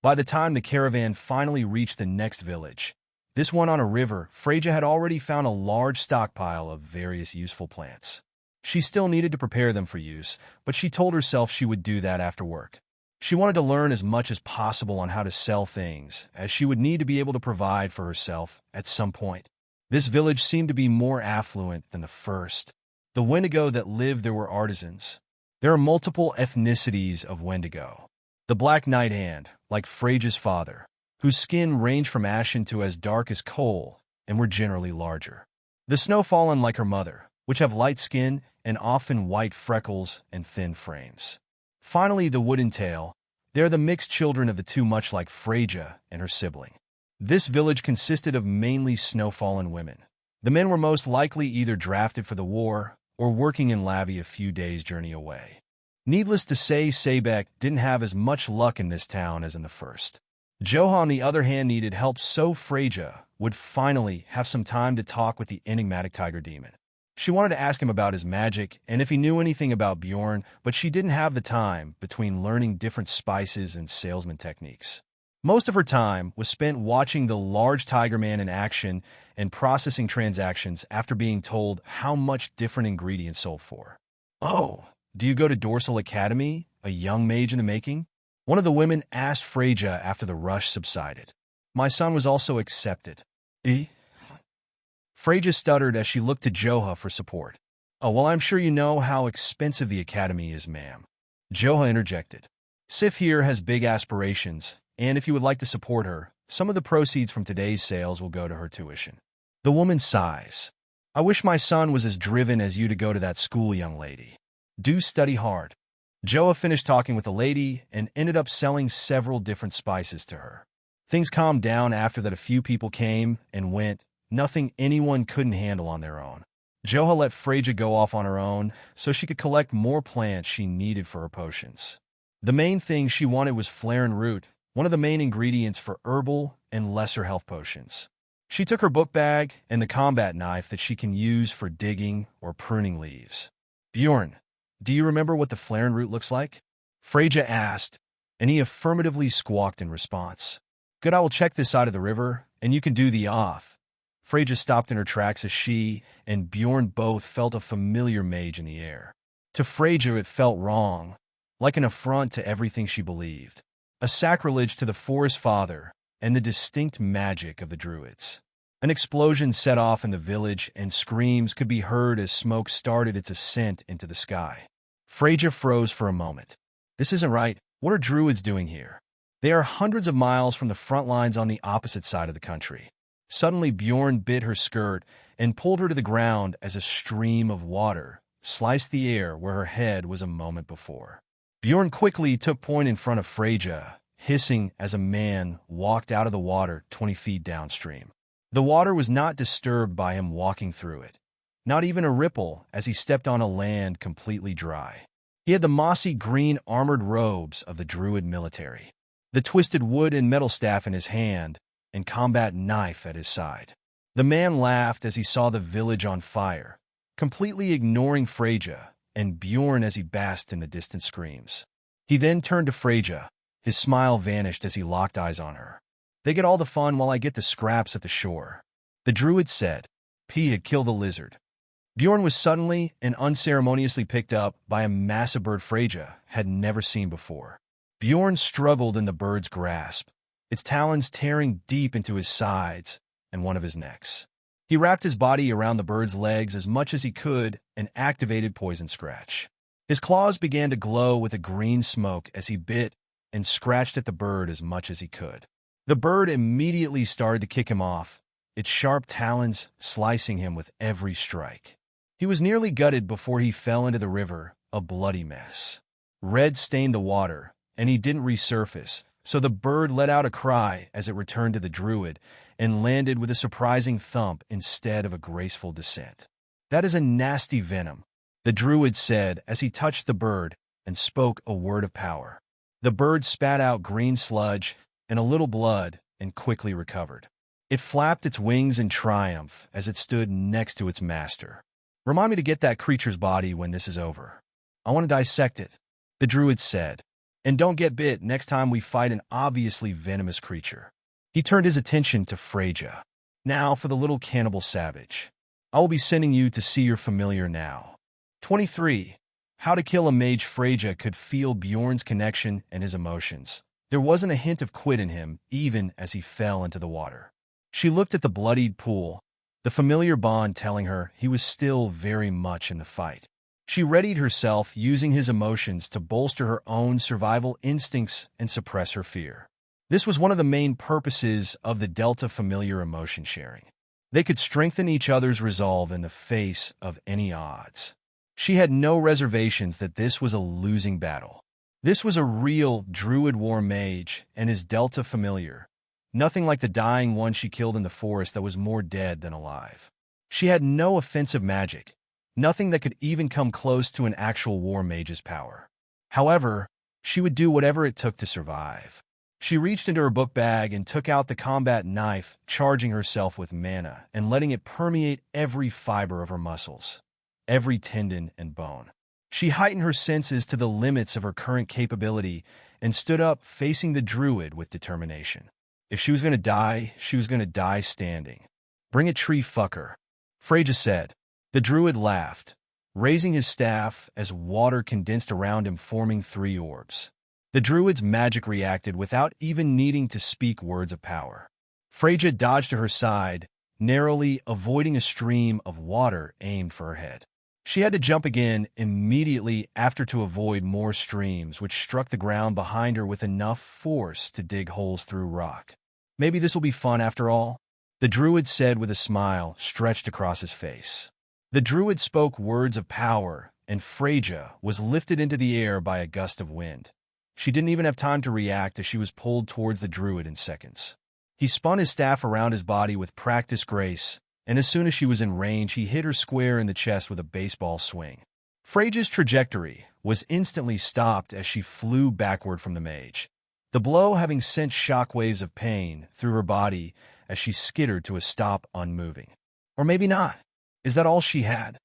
By the time the caravan finally reached the next village, this one on a river, Freyja had already found a large stockpile of various useful plants. She still needed to prepare them for use, but she told herself she would do that after work. She wanted to learn as much as possible on how to sell things, as she would need to be able to provide for herself at some point. This village seemed to be more affluent than the first. The Wendigo that lived there were artisans. There are multiple ethnicities of Wendigo. The Black Night Hand, like Freyja's father, whose skin ranged from ashen to as dark as coal and were generally larger. The Snowfallen, like her mother, which have light skin and often white freckles and thin frames. Finally, the Wooden Tail. They are the mixed children of the two, much like Freyja and her sibling. This village consisted of mainly Snowfallen women. The men were most likely either drafted for the war or working in Lavi a few days' journey away. Needless to say, Sebek didn't have as much luck in this town as in the first. Joha, on the other hand, needed help, so Freyja would finally have some time to talk with the enigmatic tiger demon. She wanted to ask him about his magic and if he knew anything about Bjorn, but she didn't have the time between learning different spices and salesman techniques. Most of her time was spent watching the large tiger man in action and processing transactions after being told how much different ingredients sold for. "Oh, do you go to Dorsal Academy, a young mage in the making?" one of the women asked Freyja after the rush subsided. "My son was also accepted." "Eh?" Freyja stuttered as she looked to Joha for support. "Oh, well, I'm sure you know how expensive the academy is, ma'am." Joha interjected. "Sif here has big aspirations, and if you would like to support her, some of the proceeds from today's sales will go to her tuition." The woman sighs. "I wish my son was as driven as you to go to that school, young lady. Do study hard." Joa finished talking with the lady and ended up selling several different spices to her. Things calmed down after that. A few people came and went, nothing anyone couldn't handle on their own. Joha let Freyja go off on her own so she could collect more plants she needed for her potions. The main thing she wanted was Flaren root, one of the main ingredients for herbal and lesser health potions. She took her book bag and the combat knife that she can use for digging or pruning leaves. "Bjorn, do you remember what the Flaren root looks like?" Freyja asked, and he affirmatively squawked in response. "Good, I will check this side of the river, and you can do the off." Freyja stopped in her tracks as she and Bjorn both felt a familiar mage in the air. To Freyja, it felt wrong, like an affront to everything she believed. A sacrilege to the forest father and the distinct magic of the druids. An explosion set off in the village, and screams could be heard as smoke started its ascent into the sky. Freyja froze for a moment. This isn't right. What are druids doing here? They are hundreds of miles from the front lines on the opposite side of the country. Suddenly, Bjorn bit her skirt and pulled her to the ground as a stream of water sliced the air where her head was a moment before. Bjorn quickly took point in front of Freyja, hissing as a man walked out of the water 20 feet downstream. The water was not disturbed by him walking through it, not even a ripple as he stepped on a land completely dry. He had the mossy green armored robes of the druid military, the twisted wood and metal staff in his hand, and combat knife at his side. The man laughed as he saw the village on fire, completely ignoring Freyja and Bjorn as he basked in the distant screams. He then turned to Freyja. His smile vanished as he locked eyes on her. "They get all the fun while I get the scraps at the shore," the druid said. P had killed the lizard. Bjorn was suddenly and unceremoniously picked up by a massive bird Freyja had never seen before. Bjorn struggled in the bird's grasp, its talons tearing deep into his sides and one of his necks. He wrapped his body around the bird's legs as much as he could and activated Poison Scratch. His claws began to glow with a green smoke as he bit and scratched at the bird as much as he could. The bird immediately started to kick him off, its sharp talons slicing him with every strike. He was nearly gutted before he fell into the river, a bloody mess. Red stained the water, and he didn't resurface, so the bird let out a cry as it returned to the druid and landed with a surprising thump instead of a graceful descent. "That is a nasty venom," the druid said as he touched the bird and spoke a word of power. The bird spat out green sludge and a little blood and quickly recovered. It flapped its wings in triumph as it stood next to its master. "Remind me to get that creature's body when this is over. I want to dissect it," the druid said. "And don't get bit next time we fight an obviously venomous creature." He turned his attention to Freyja. "Now for the little cannibal savage. I will be sending you to see your familiar now." 23. How to kill a mage. Freyja could feel Bjorn's connection and his emotions. There wasn't a hint of quit in him, even as he fell into the water. She looked at the bloodied pool, the familiar bond telling her he was still very much in the fight. She readied herself, using his emotions to bolster her own survival instincts and suppress her fear. This was one of the main purposes of the Delta familiar emotion sharing. They could strengthen each other's resolve in the face of any odds. She had no reservations that this was a losing battle. This was a real druid war mage and his Delta familiar. Nothing like the dying one she killed in the forest that was more dead than alive. She had no offensive magic, nothing that could even come close to an actual war mage's power. However, she would do whatever it took to survive. She reached into her book bag and took out the combat knife, charging herself with mana and letting it permeate every fiber of her muscles, every tendon and bone. She heightened her senses to the limits of her current capability and stood up, facing the druid with determination. If she was going to die, she was going to die standing. "Bring a tree, fucker," Freyja said. The druid laughed, raising his staff as water condensed around him, forming 3 orbs. The druid's magic reacted without even needing to speak words of power. Freyja dodged to her side, narrowly avoiding a stream of water aimed for her head. She had to jump again immediately after to avoid more streams, which struck the ground behind her with enough force to dig holes through rock. "Maybe this will be fun after all," the druid said with a smile stretched across his face. The druid spoke words of power, and Freyja was lifted into the air by a gust of wind. She didn't even have time to react as she was pulled towards the druid in seconds. He spun his staff around his body with practiced grace, and as soon as she was in range, he hit her square in the chest with a baseball swing. Freyja's trajectory was instantly stopped as she flew backward from the mage, the blow having sent shockwaves of pain through her body as she skittered to a stop, unmoving. Or maybe not. Is that all she had?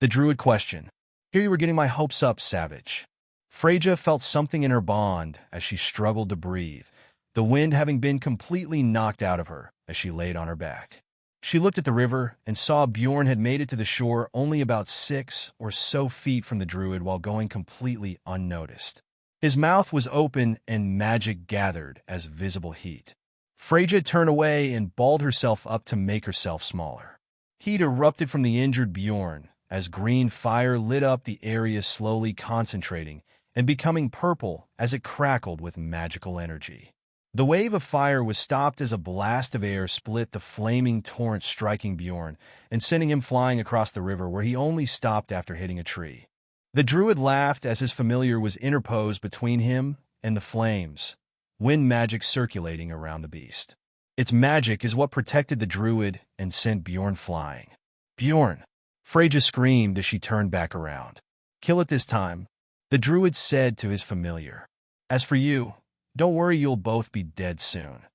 The druid questioned. "Here you were getting my hopes up, savage." Freyja felt something in her bond as she struggled to breathe, the wind having been completely knocked out of her as she laid on her back. She looked at the river and saw Bjorn had made it to the shore only about 6 or so feet from the druid while going completely unnoticed. His mouth was open and magic gathered as visible heat. Freyja turned away and balled herself up to make herself smaller. Heat erupted from the injured Bjorn as green fire lit up the area, slowly concentrating and becoming purple as it crackled with magical energy. The wave of fire was stopped as a blast of air split the flaming torrent, striking Bjorn and sending him flying across the river, where he only stopped after hitting a tree. The druid laughed as his familiar was interposed between him and the flames, wind magic circulating around the beast. Its magic is what protected the druid and sent Bjorn flying. "Bjorn!" Freyja screamed as she turned back around. "Kill it this time," the druid said to his familiar. "As for you, don't worry, you'll both be dead soon."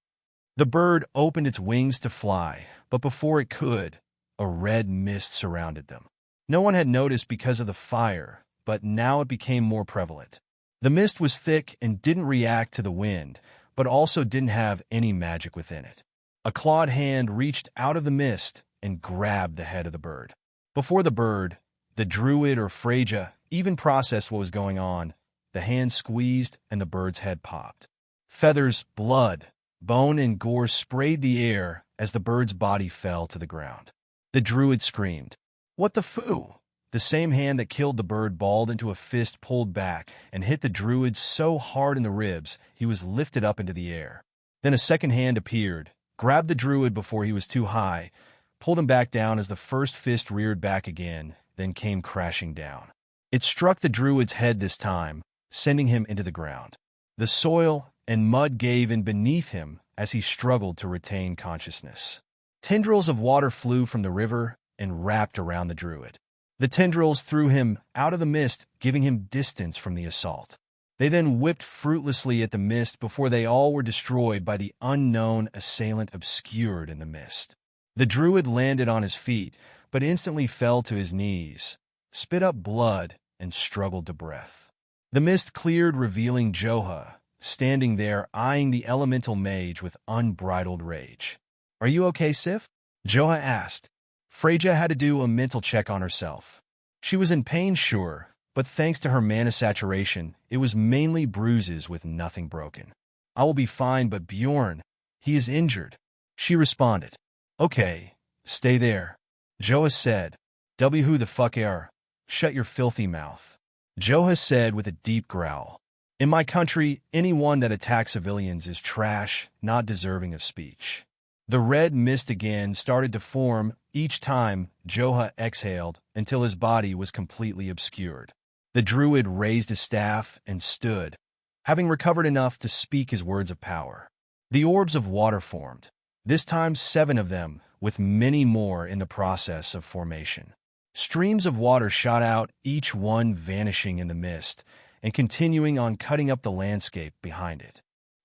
The bird opened its wings to fly, but before it could, a red mist surrounded them. No one had noticed because of the fire, but now it became more prevalent. The mist was thick and didn't react to the wind, but also didn't have any magic within it. A clawed hand reached out of the mist and grabbed the head of the bird. Before the bird, the druid or Freyja, even processed what was going on, the hand squeezed and the bird's head popped. Feathers, blood, bone, and gore sprayed the air as the bird's body fell to the ground. The druid screamed. "What the foo?" The same hand that killed the bird balled into a fist, pulled back, and hit the druid so hard in the ribs he was lifted up into the air. Then a second hand appeared, grabbed the druid before he was too high, pulled him back down as the first fist reared back again, then came crashing down. It struck the druid's head this time, sending him into the ground. The soil and mud gave in beneath him as he struggled to retain consciousness. Tendrils of water flew from the river and wrapped around the druid. The tendrils threw him out of the mist, giving him distance from the assault. They then whipped fruitlessly at the mist before they all were destroyed by the unknown assailant obscured in the mist. The druid landed on his feet, but instantly fell to his knees, spit up blood, and struggled to breath. The mist cleared, revealing Joha, standing there eyeing the elemental mage with unbridled rage. "Are you okay, Sif?" Joha asked. Freja had to do a mental check on herself. She was in pain, sure, but thanks to her mana saturation, it was mainly bruises with nothing broken. "I will be fine, but Bjorn, he is injured," she responded. "Okay, stay there," Joha said. "Who the fuck are? Shut your filthy mouth," Joha said with a deep growl. "In my country, anyone that attacks civilians is trash, not deserving of speech." The red mist again started to form each time Joha exhaled until his body was completely obscured. The druid raised his staff and stood, having recovered enough to speak his words of power. The orbs of water formed, this time 7 of them, with many more in the process of formation. Streams of water shot out, each one vanishing in the mist and continuing on cutting up the landscape behind it.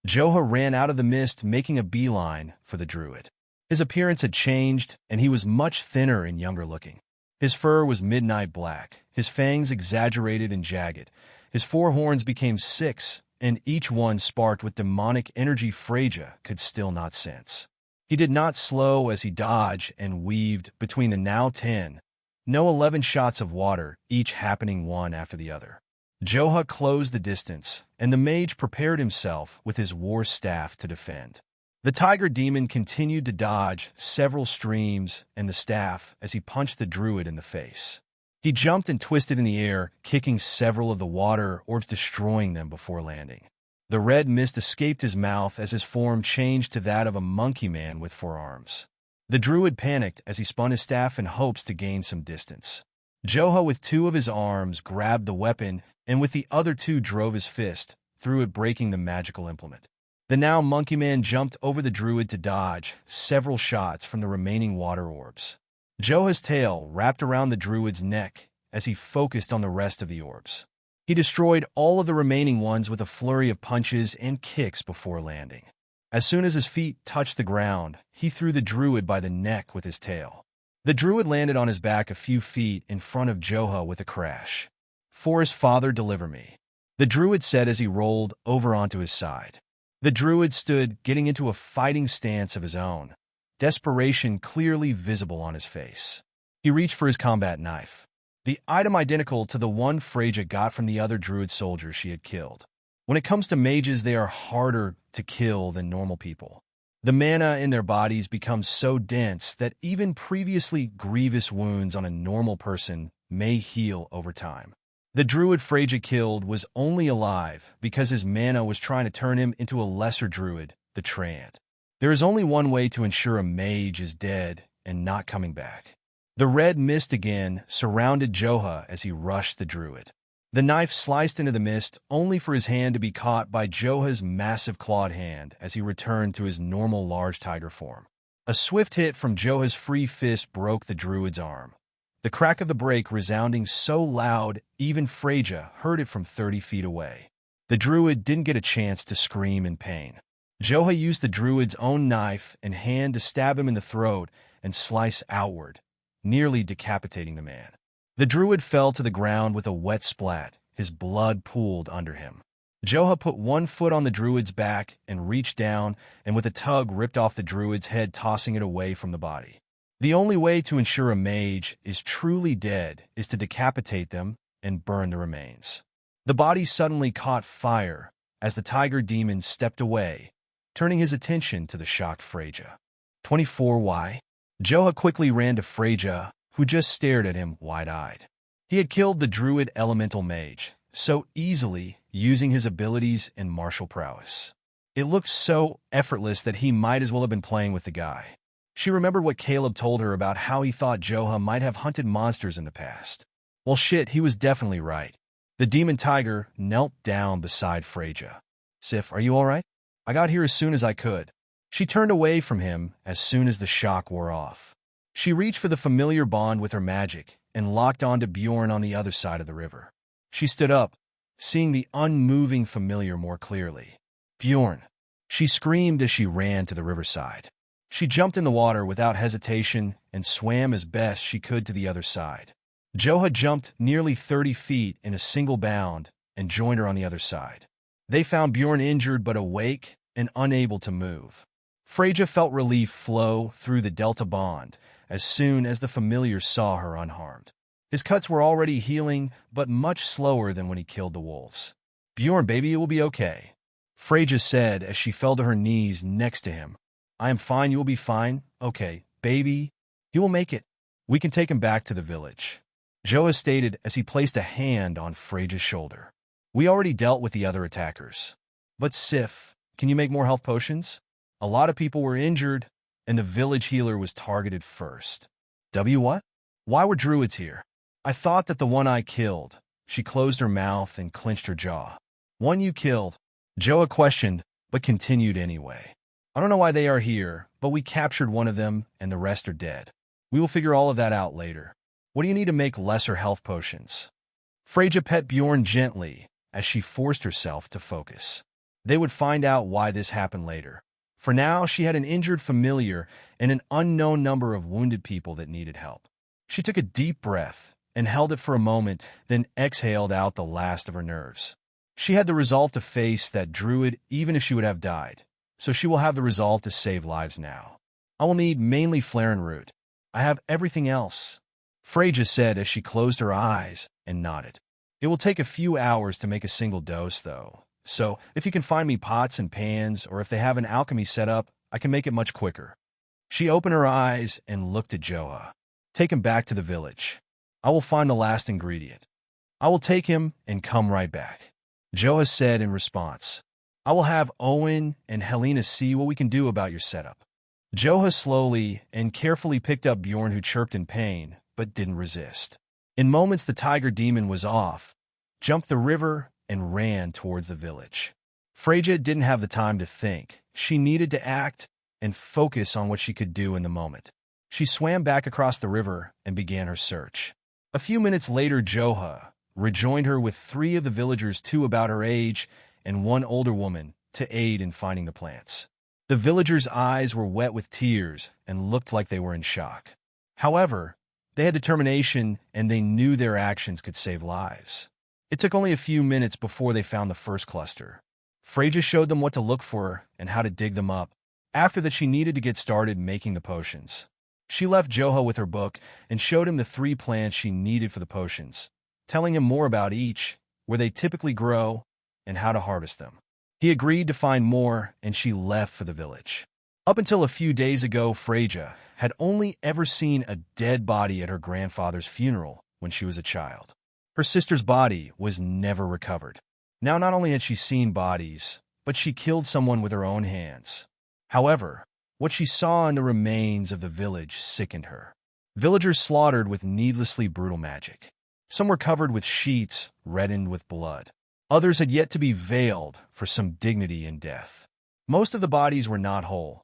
Joha ran out of the mist, making a beeline for the druid. His appearance had changed, and he was much thinner and younger looking. His fur was midnight black, his fangs exaggerated and jagged. His 4 horns became 6, and each one sparked with demonic energy Freja could still not sense. He did not slow as he dodged and weaved between the now 10, no 11 shots of water, each happening one after the other. Joha closed the distance, and the mage prepared himself with his war staff to defend. The tiger demon continued to dodge several streams and the staff as he punched the druid in the face. He jumped and twisted in the air, kicking several of the water orbs, destroying them before landing. The red mist escaped his mouth as his form changed to that of a monkey man with 4 arms. The druid panicked as he spun his staff in hopes to gain some distance. Joha, with 2 of his arms, grabbed the weapon, and with the other 2 drove his fist through it, breaking the magical implement. The now monkey man jumped over the druid to dodge several shots from the remaining water orbs. Joha's tail wrapped around the druid's neck as he focused on the rest of the orbs. He destroyed all of the remaining ones with a flurry of punches and kicks before landing. As soon as his feet touched the ground, he threw the druid by the neck with his tail. The druid landed on his back a few feet in front of Joha with a crash. "Forest Father, deliver me," the druid said as he rolled over onto his side. The druid stood, getting into a fighting stance of his own, desperation clearly visible on his face. He reached for his combat knife, the item identical to the one Freja got from the other druid soldier she had killed. When it comes to mages, they are harder to kill than normal people. The mana in their bodies becomes so dense that even previously grievous wounds on a normal person may heal over time. The druid Freja killed was only alive because his mana was trying to turn him into a lesser druid, the Treant. There is only one way to ensure a mage is dead and not coming back. The red mist again surrounded Joha as he rushed the druid. The knife sliced into the mist, only for his hand to be caught by Joha's massive clawed hand as he returned to his normal large tiger form. A swift hit from Joha's free fist broke the druid's arm, the crack of the break resounding so loud even Freja heard it from 30 feet away. The druid didn't get a chance to scream in pain. Joha used the druid's own knife and hand to stab him in the throat and slice outward, nearly decapitating the man. The druid fell to the ground with a wet splat, his blood pooled under him. Joha put one foot on the druid's back and reached down and with a tug ripped off the druid's head, tossing it away from the body. The only way to ensure a mage is truly dead is to decapitate them and burn the remains. The body suddenly caught fire as the tiger demon stepped away, turning his attention to the shocked Freja. 24Y. Joha quickly ran to Freja, who just stared at him wide-eyed. He had killed the druid elemental mage so easily, using his abilities and martial prowess. It looked so effortless that he might as well have been playing with the guy. She remembered what Caleb told her about how he thought Joha might have hunted monsters in the past. Well shit, he was definitely right. The demon tiger knelt down beside Freja. Sif, are you alright? I got here as soon as I could. She turned away from him as soon as the shock wore off. She reached for the familiar bond with her magic and locked onto Bjorn on the other side of the river. She stood up, seeing the unmoving familiar more clearly. Bjorn! She screamed as she ran to the riverside. She jumped in the water without hesitation and swam as best she could to the other side. Joha jumped nearly 30 feet in a single bound and joined her on the other side. They found Bjorn injured but awake and unable to move. Freja felt relief flow through the Delta bond as soon as the familiar saw her unharmed. His cuts were already healing, but much slower than when he killed the wolves. Bjorn, baby, it will be okay, Freja said as she fell to her knees next to him. I am fine, you will be fine. Okay, baby. He will make it. We can take him back to the village, Joha stated as he placed a hand on Freja's shoulder. We already dealt with the other attackers. But Sif, can you make more health potions? A lot of people were injured, and the village healer was targeted first. What? Why were druids here? I thought that the one I killed. She closed her mouth and clenched her jaw. One you killed? Joha questioned, but continued anyway. I don't know why they are here, but we captured one of them, and the rest are dead. We will figure all of that out later. What do you need to make lesser health potions? Freja pet Bjorn gently as she forced herself to focus. They would find out why this happened later. For now, she had an injured familiar and an unknown number of wounded people that needed help. She took a deep breath and held it for a moment, then exhaled out the last of her nerves. She had the resolve to face that druid even if she would have died, so she will have the resolve to save lives now. I will need mainly Flaren root. I have everything else, Freja said as she closed her eyes and nodded. It will take a few hours to make a single dose, though. So, if you can find me pots and pans, or if they have an alchemy set up, I can make it much quicker. She opened her eyes and looked at Joha. Take him back to the village. I will find the last ingredient. I will take him and come right back, Joha said in response. I will have Owen and Helena see what we can do about your setup. Joha slowly and carefully picked up Bjorn, who chirped in pain, but didn't resist. In moments the tiger demon was off, jumped the river, and ran towards the village. Freja didn't have the time to think. She needed to act and focus on what she could do in the moment. She swam back across the river and began her search. A few minutes later, Joha rejoined her with 3 of the villagers, 2 about her age and 1 older woman, to aid in finding the plants. The villagers' eyes were wet with tears and looked like they were in shock. However, they had determination and they knew their actions could save lives. It took only a few minutes before they found the first cluster. Freja showed them what to look for and how to dig them up. After that, she needed to get started making the potions. She left Joha with her book and showed him the 3 plants she needed for the potions, telling him more about each, where they typically grow, and how to harvest them. He agreed to find more, and she left for the village. Up until a few days ago, Freja had only ever seen a dead body at her grandfather's funeral when she was a child. Her sister's body was never recovered. Now, not only had she seen bodies, but she killed someone with her own hands. However, what she saw in the remains of the village sickened her. Villagers slaughtered with needlessly brutal magic. Some were covered with sheets reddened with blood. Others had yet to be veiled for some dignity in death. Most of the bodies were not whole,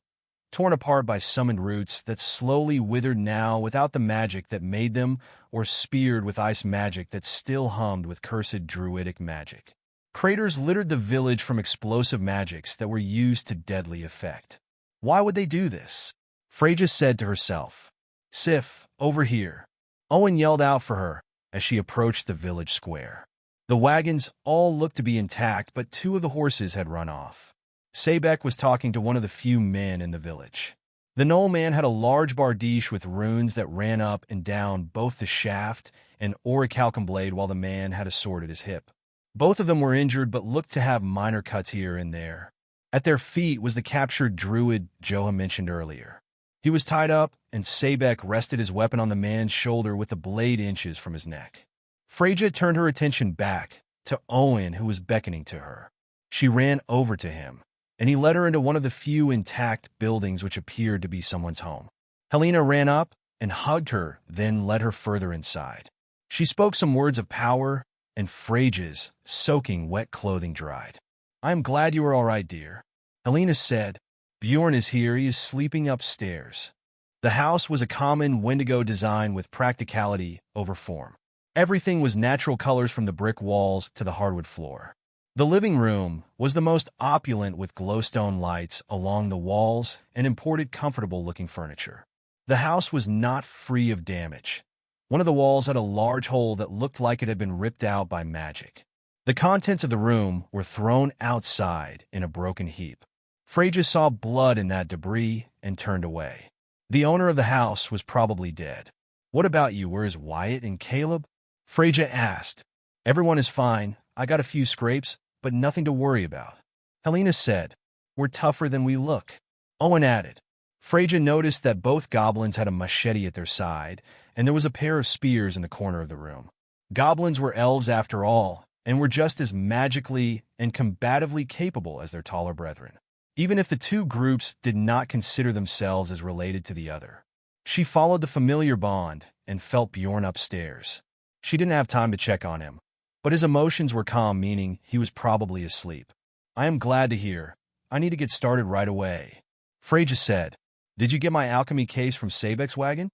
torn apart by summoned roots that slowly withered now without the magic that made them, or speared with ice magic that still hummed with cursed druidic magic. Craters littered the village from explosive magics that were used to deadly effect. Why would they do this? Freja said to herself. Sif, over here. Owen yelled out for her as she approached the village square. The wagons all looked to be intact, but 2 of the horses had run off. Sebek was talking to one of the few men in the village. The Knoll man had a large bardiche with runes that ran up and down both the shaft and orichalcum blade, while the man had a sword at his hip. Both of them were injured but looked to have minor cuts here and there. At their feet was the captured druid Joha mentioned earlier. He was tied up, and Sebek rested his weapon on the man's shoulder with the blade inches from his neck. Freja turned her attention back to Owen, who was beckoning to her. She ran over to him and he led her into one of the few intact buildings which appeared to be someone's home. Helena ran up and hugged her, then led her further inside. She spoke some words of power, and Freja's soaking wet clothing dried. "I am glad you are all right, dear," Helena said. "Bjorn is here. He is sleeping upstairs." The house was a common Wendigo design with practicality over form. Everything was natural colors from the brick walls to the hardwood floor. The living room was the most opulent with glowstone lights along the walls and imported comfortable-looking furniture. The house was not free of damage. One of the walls had a large hole that looked like it had been ripped out by magic. The contents of the room were thrown outside in a broken heap. Freja saw blood in that debris and turned away. The owner of the house was probably dead. "What about you? Where is Wyatt and Caleb?" Freja asked. "Everyone is fine. I got a few scrapes, but nothing to worry about," Helena said. "We're tougher than we look," Owen added. Freja noticed that both goblins had a machete at their side, and there was a pair of spears in the corner of the room. Goblins were elves after all, and were just as magically and combatively capable as their taller brethren, even if the two groups did not consider themselves as related to the other. She followed the familiar bond and felt Bjorn upstairs. She didn't have time to check on him, but his emotions were calm, meaning he was probably asleep. "I am glad to hear. I need to get started right away," Freja said. "Did you get my alchemy case from Sabek's wagon?"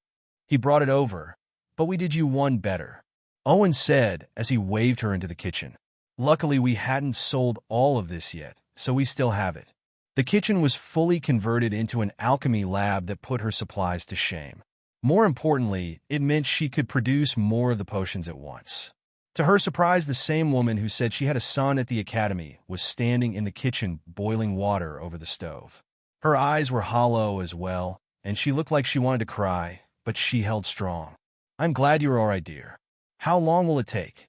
"He brought it over, but we did you one better," Owen said as he waved her into the kitchen. "Luckily, we hadn't sold all of this yet, so we still have it." The kitchen was fully converted into an alchemy lab that put her supplies to shame. More importantly, it meant she could produce more of the potions at once. To her surprise, the same woman who said she had a son at the academy was standing in the kitchen boiling water over the stove. Her eyes were hollow as well, and she looked like she wanted to cry, but she held strong. "I'm glad you're all right, dear. How long will it take?"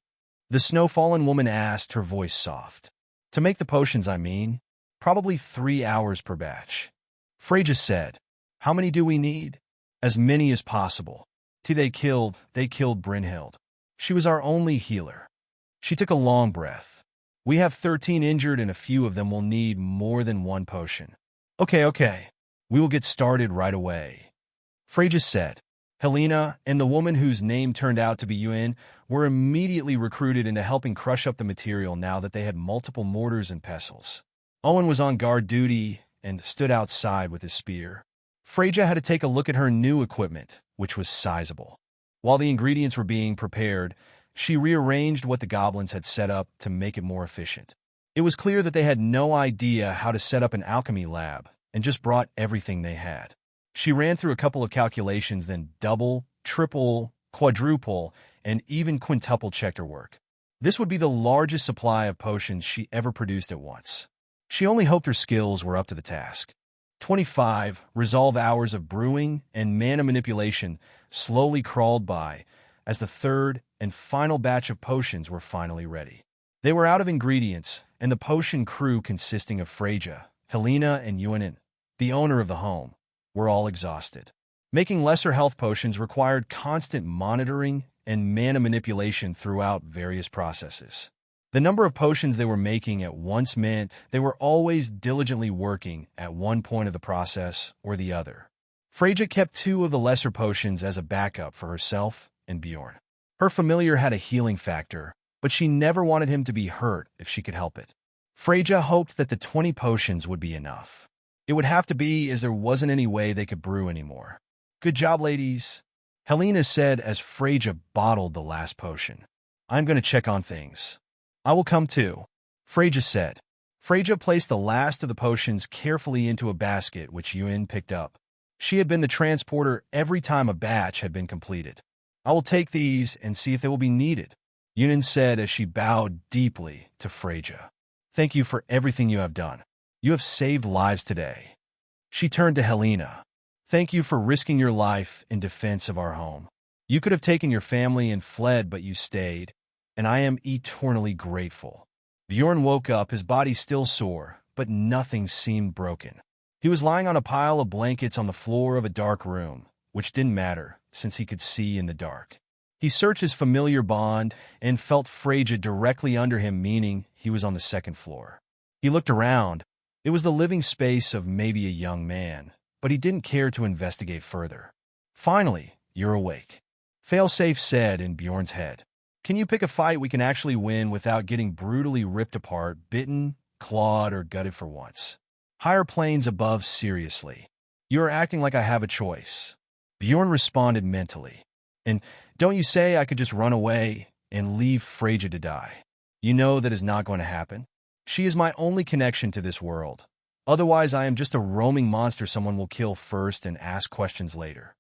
The snow-fallen woman asked, her voice soft. "To make the potions, I mean. Probably 3 hours per batch," Freja said. "How many do we need?" "As many as possible. They killed Brynhild. She was our only healer." She took a long breath. "We have 13 injured and a few of them will need more than one potion." Okay. We will get started right away," Freja said. Helena and the woman whose name turned out to be Yuen were immediately recruited into helping crush up the material now that they had multiple mortars and pestles. Owen was on guard duty and stood outside with his spear. Freja had to take a look at her new equipment, which was sizable. While the ingredients were being prepared, she rearranged what the goblins had set up to make it more efficient. It was clear that they had no idea how to set up an alchemy lab and just brought everything they had. She ran through a couple of calculations, then double, triple, quadruple, and even quintuple checked her work. This would be the largest supply of potions she ever produced at once. She only hoped her skills were up to the task. 25 resolve hours of brewing and mana manipulation slowly crawled by as the third and final batch of potions were finally ready. They were out of ingredients, and the potion crew consisting of Freja, Helena, and Yuanin, the owner of the home, were all exhausted. Making lesser health potions required constant monitoring and mana manipulation throughout various processes. The number of potions they were making at once meant they were always diligently working at one point of the process or the other. Freja kept 2 of the lesser potions as a backup for herself and Bjorn. Her familiar had a healing factor, but she never wanted him to be hurt if she could help it. Freja hoped that the 20 potions would be enough. It would have to be, as there wasn't any way they could brew anymore. "Good job, ladies," Helena said as Freja bottled the last potion. "I'm going to check on things." "I will come too," Freja said. Freja placed the last of the potions carefully into a basket which Yuen picked up. She had been the transporter every time a batch had been completed. "I will take these and see if they will be needed," Yuen said as she bowed deeply to Freja. "Thank you for everything you have done. You have saved lives today." She turned to Helena. "Thank you for risking your life in defense of our home. You could have taken your family and fled, but you stayed, and I am eternally grateful." Bjorn woke up, his body still sore, but nothing seemed broken. He was lying on a pile of blankets on the floor of a dark room, which didn't matter since he could see in the dark. He searched his familiar bond and felt Freja directly under him, meaning he was on the second floor. He looked around, It was the living space of maybe a young man, but he didn't care to investigate further. Finally, you're awake. Failsafe said in Bjorn's head. Can you pick a fight we can actually win without getting brutally ripped apart, bitten, clawed, or gutted for once? Higher planes above, seriously. You are acting like I have a choice. Bjorn responded mentally. And don't you say I could just run away and leave Freyja to die? You know that is not going to happen. She is my only connection to this world. Otherwise, I am just a roaming monster someone will kill first and ask questions later.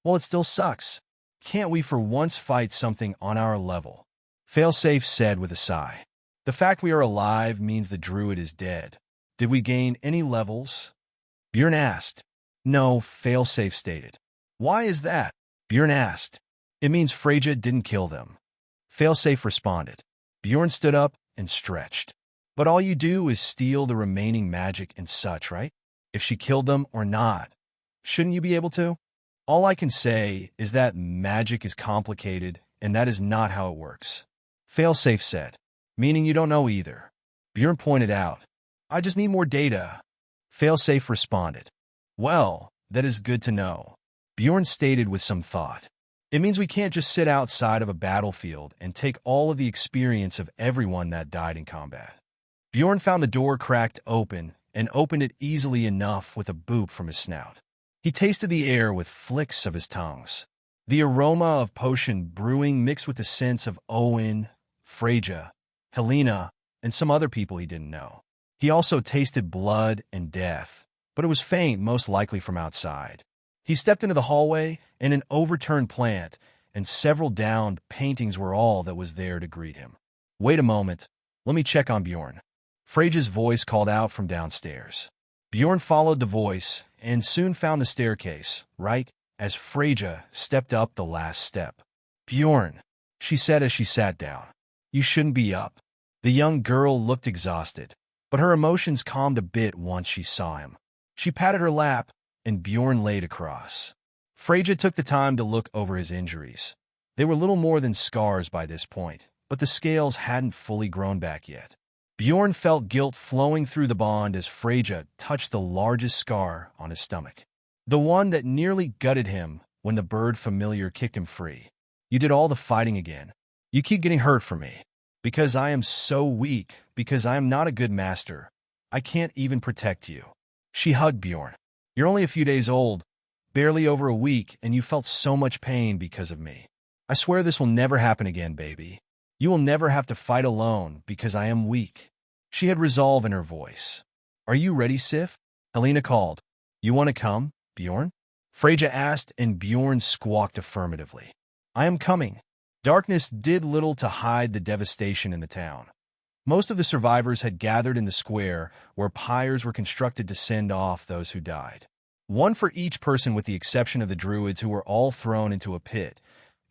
Well, it still sucks. Can't we for once fight something on our level? Failsafe said with a sigh. The fact we are alive means the druid is dead. Did we gain any levels? Bjorn asked. No, Failsafe stated. Why is that? Bjorn asked. It means Freyja didn't kill them. Failsafe responded. Bjorn stood up and stretched. But all you do is steal the remaining magic and such, right? If she killed them or not, shouldn't you be able to? All I can say is that magic is complicated, and that is not how it works. Failsafe said, meaning you don't know either. Bjorn pointed out, I just need more data. Failsafe responded, well, that is good to know. Bjorn stated with some thought. It means we can't just sit outside of a battlefield and take all of the experience of everyone that died in combat. Bjorn found the door cracked open and opened it easily enough with a boop from his snout. He tasted the air with flicks of his tongues. The aroma of potion brewing mixed with the scents of Owen, Freyja, Helena, and some other people he didn't know. He also tasted blood and death, but it was faint, most likely from outside. He stepped into the hallway, and an overturned plant and several downed paintings were all that was there to greet him. Wait a moment. Let me check on Bjorn. Freyja's voice called out from downstairs. Bjorn followed the voice and soon found the staircase, right as Freyja stepped up the last step. Bjorn, she said as she sat down. You shouldn't be up. The young girl looked exhausted, but her emotions calmed a bit once she saw him. She patted her lap, and Bjorn laid across. Freyja took the time to look over his injuries. They were little more than scars by this point, but the scales hadn't fully grown back yet. Bjorn felt guilt flowing through the bond as Freyja touched the largest scar on his stomach. The one that nearly gutted him when the bird familiar kicked him free. You did all the fighting again. You keep getting hurt for me. Because I am so weak, because I am not a good master. I can't even protect you. She hugged Bjorn. You're only a few days old, barely over a week, and you felt so much pain because of me. I swear this will never happen again, baby. You will never have to fight alone because I am weak. She had resolve in her voice. Are you ready, Sif? Helena called. You want to come, Bjorn? Freyja asked, and Bjorn squawked affirmatively. I am coming. Darkness did little to hide the devastation in the town. Most of the survivors had gathered in the square where pyres were constructed to send off those who died. One for each person with the exception of the druids who were all thrown into a pit,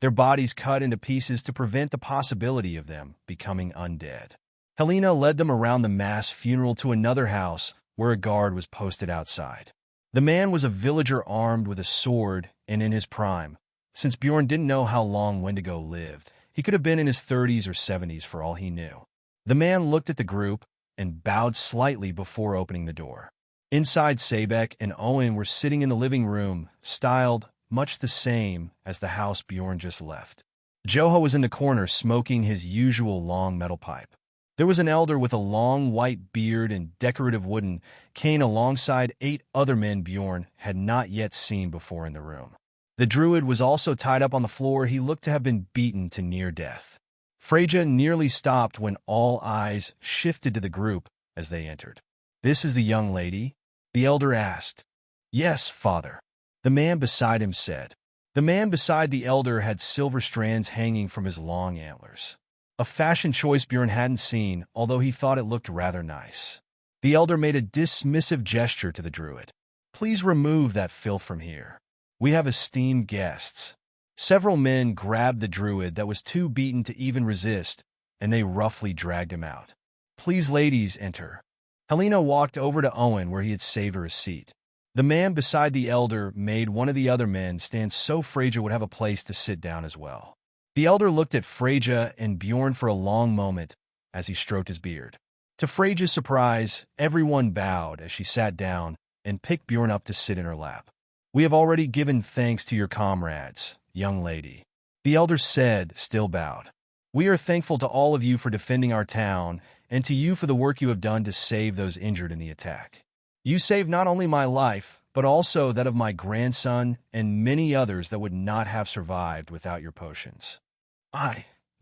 their bodies cut into pieces to prevent the possibility of them becoming undead. Helena led them around the mass funeral to another house where a guard was posted outside. The man was a villager armed with a sword and in his prime. Since Bjorn didn't know how long Wendigo lived, he could have been in his 30s or 70s for all he knew. The man looked at the group and bowed slightly before opening the door. Inside, Sabek and Owen were sitting in the living room, styled much the same as the house Bjorn just left. Joho was in the corner smoking his usual long metal pipe. There was an elder with a long white beard and decorative wooden cane alongside 8 other men Bjorn had not yet seen before in the room. The druid was also tied up on the floor. He looked to have been beaten to near death. Freyja nearly stopped when all eyes shifted to the group as they entered. This is the young lady? The elder asked. Yes, father. The man beside him said. The man beside the elder had silver strands hanging from his long antlers. A fashion choice Bjorn hadn't seen, although he thought it looked rather nice. The elder made a dismissive gesture to the druid. Please remove that filth from here. We have esteemed guests. Several men grabbed the druid that was too beaten to even resist, and they roughly dragged him out. Please, ladies, enter. Helena walked over to Owen where he had saved her a seat. The man beside the elder made one of the other men stand so Freyja would have a place to sit down as well. The elder looked at Freyja and Bjorn for a long moment as he stroked his beard. To Freyja's surprise, everyone bowed as she sat down and picked Bjorn up to sit in her lap. "We have already given thanks to your comrades, young lady," the elder said, still bowed. "We are thankful to all of you for defending our town and to you for the work you have done to save those injured in the attack. You saved not only my life, but also that of my grandson and many others that would not have survived without your potions."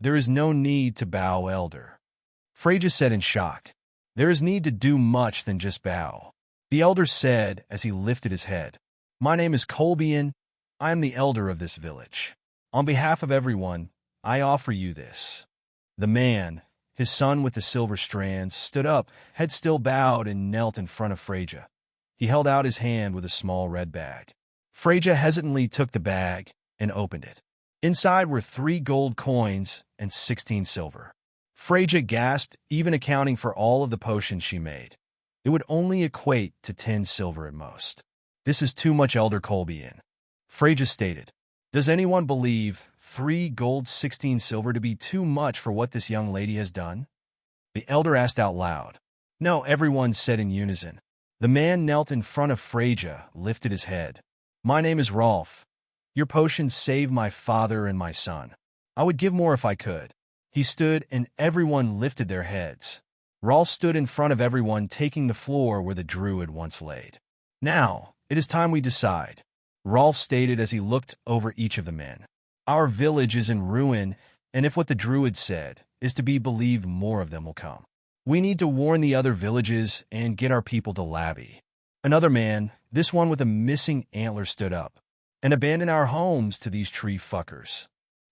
There is no need to bow, elder," Freyja said in shock. "There is need to do much than just bow," the elder said as he lifted his head. "My name is Colbian. I am the elder of this village. On behalf of everyone, I offer you this." The man, his son with the silver strands, stood up, head still bowed, and knelt in front of Freyja. He held out his hand with a small red bag. Freyja hesitantly took the bag and opened it. Inside were 3 gold coins and 16 silver. Freyja gasped, even accounting for all of the potions she made. It would only equate to 10 silver at most. "This is too much, Elder Colbian," Freyja stated. "Does anyone believe 3 gold 16 silver to be too much for what this young lady has done?" the elder asked out loud. "No," everyone said in unison. The man knelt in front of Freyja, lifted his head. "My name is Rolf. Your potions saved my father and my son. I would give more if I could." He stood and everyone lifted their heads. Rolf stood in front of everyone, taking the floor where the druid once laid. "Now, it is time we decide," Rolf stated as he looked over each of the men. "Our village is in ruin, and if what the druid said is to be believed, more of them will come. We need to warn the other villages and get our people to Lavi." Another man, this one with a missing antler, stood up. "And abandon our homes to these tree fuckers.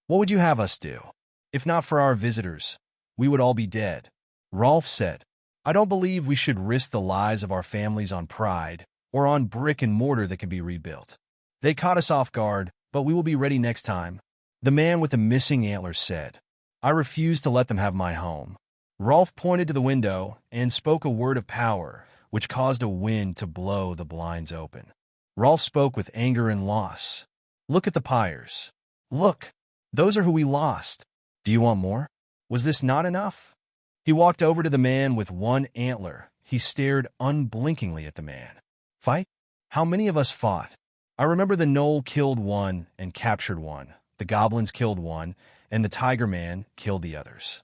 What would you have us do? If not for our visitors, we would all be dead," Rolf said. "I don't believe we should risk the lives of our families on pride or on brick and mortar that can be rebuilt. They caught us off guard, but we will be ready next time," the man with the missing antler said. "I refuse to let them have my home." Rolf pointed to the window and spoke a word of power, which caused a wind to blow the blinds open. Rolf spoke with anger and loss. "Look at the pyres. Look, those are who we lost. Do you want more? Was this not enough?" He walked over to the man with one antler. He stared unblinkingly at the man. "Fight? How many of us fought? I remember the gnoll killed one and captured one. The goblins killed one, and the tiger man killed the others."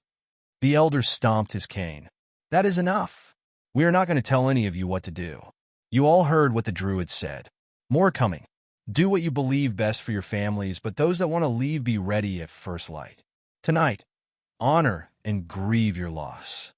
The elder stomped his cane. "That is enough. We are not going to tell any of you what to do. You all heard what the druid said. More coming. Do what you believe best for your families, but those that want to leave, be ready at first light. Tonight, honor and grieve your loss."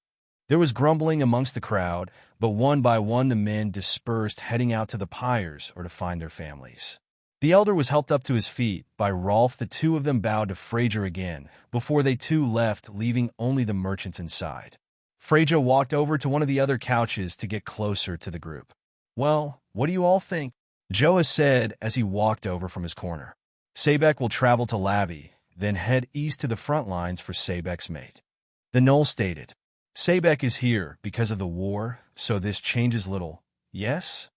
There was grumbling amongst the crowd, but one by one the men dispersed, heading out to the pyres or to find their families. The elder was helped up to his feet by Rolf. The two of them bowed to Freyja again before they too left, leaving only the merchants inside. Freyja walked over to one of the other couches to get closer to the group. "Well, what do you all think?" Joa said as he walked over from his corner. "Sebek will travel to Lavi, then head east to the front lines for Sebek's mate," the gnoll stated. "Sebek is here because of the war, so this changes little, yes?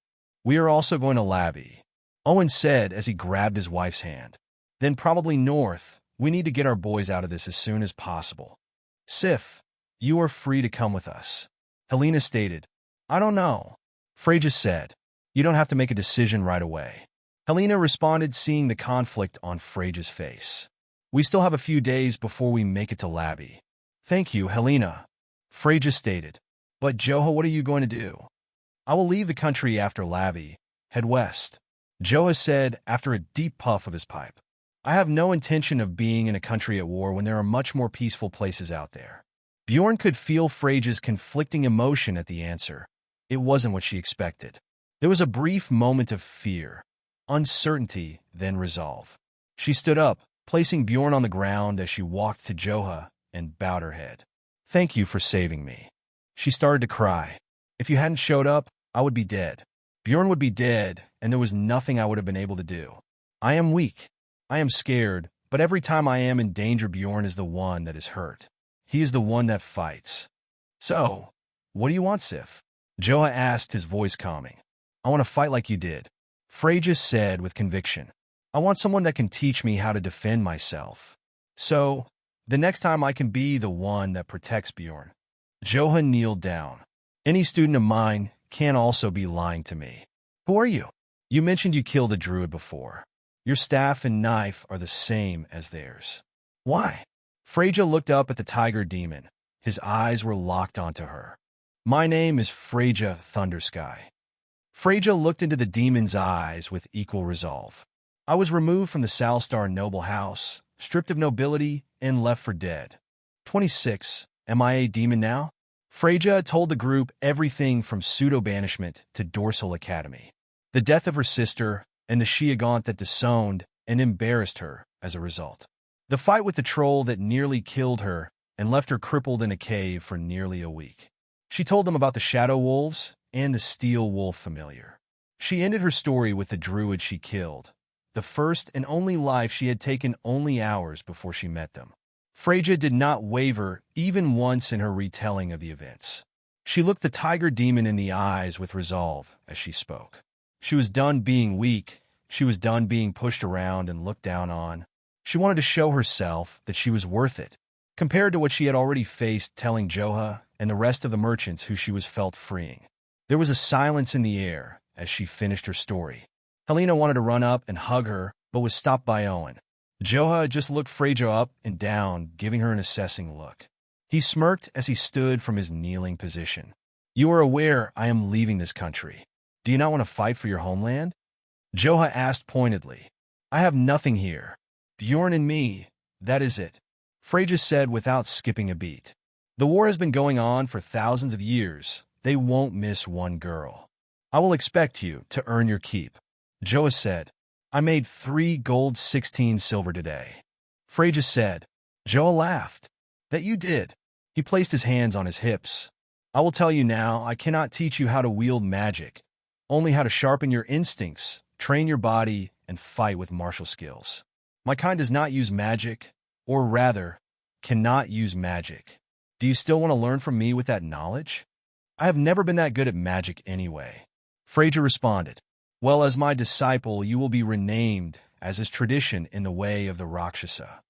We are also going to Lavi," Owen said as he grabbed his wife's hand. "Then probably north. We need to get our boys out of this as soon as possible." "Sif, you are free to come with us," Helena stated. "I don't know," Freyja said. "You don't have to make a decision right away," Helena responded, seeing the conflict on Freyja's face. "We still have a few days before we make it to Lavi." "Thank you, Helena," Freyja stated. "But Joha, what are you going to do?" "I will leave the country after Lavi, head west," Joha said after a deep puff of his pipe. "I have no intention of being in a country at war when there are much more peaceful places out there." Bjorn could feel Freyja's conflicting emotion at the answer. It wasn't what she expected. There was a brief moment of fear, uncertainty, then resolve. She stood up, placing Bjorn on the ground as she walked to Joha and bowed her head. "Thank you for saving me." She started to cry. "If you hadn't showed up, I would be dead. Bjorn would be dead, and there was nothing I would have been able to do. I am weak. I am scared, but every time I am in danger, Bjorn is the one that is hurt. He is the one that fights." "So, what do you want, Sif?" Joha asked, his voice calming. "I want to fight like you did," Freyja said with conviction. "I want someone that can teach me how to defend myself. So, the next time I can be the one that protects Bjorn." Joha kneeled down. Any student of mine can also be lying to me. Who are you? You mentioned you killed a druid before. Your staff and knife are the same as theirs. Why? Freja looked up at the tiger demon. His eyes were locked onto her. My name is Freja Thundersky. Freja looked into the demon's eyes with equal resolve. I was removed from the Salstar noble house, stripped of nobility, and left for dead. 26. Am I a demon now? Freja told the group everything from pseudo-banishment to dorsal academy. The death of her sister, and the Shiagaunt that disowned and embarrassed her as a result. The fight with the troll that nearly killed her and left her crippled in a cave for nearly a week. She told them about the Shadow Wolves and the Steel Wolf familiar. She ended her story with the druid she killed, the first and only life she had taken only hours before she met them. Freja did not waver even once in her retelling of the events. She looked the tiger demon in the eyes with resolve as she spoke. She was done being weak. She was done being pushed around and looked down on. She wanted to show herself that she was worth it, compared to what she had already faced telling Joha and the rest of the merchants who she was felt freeing. There was a silence in the air as she finished her story. Helena wanted to run up and hug her, but was stopped by Owen. Joha just looked Freja up and down, giving her an assessing look. He smirked as he stood from his kneeling position. You are aware I am leaving this country. Do you not want to fight for your homeland? Joha asked pointedly. I have nothing here. Bjorn and me, that is it. Freja said without skipping a beat. The war has been going on for thousands of years. They won't miss one girl. I will expect you to earn your keep. Joha said. I made 3 gold 16 silver today. Freja said. Joha laughed. That you did. He placed his hands on his hips. I will tell you now, I cannot teach you how to wield magic, only how to sharpen your instincts, train your body, and fight with martial skills. My kind does not use magic, or rather, cannot use magic. Do you still want to learn from me with that knowledge? I have never been that good at magic anyway. Freja responded. Well, as my disciple, you will be renamed, as is tradition in the way of the Rakshasa.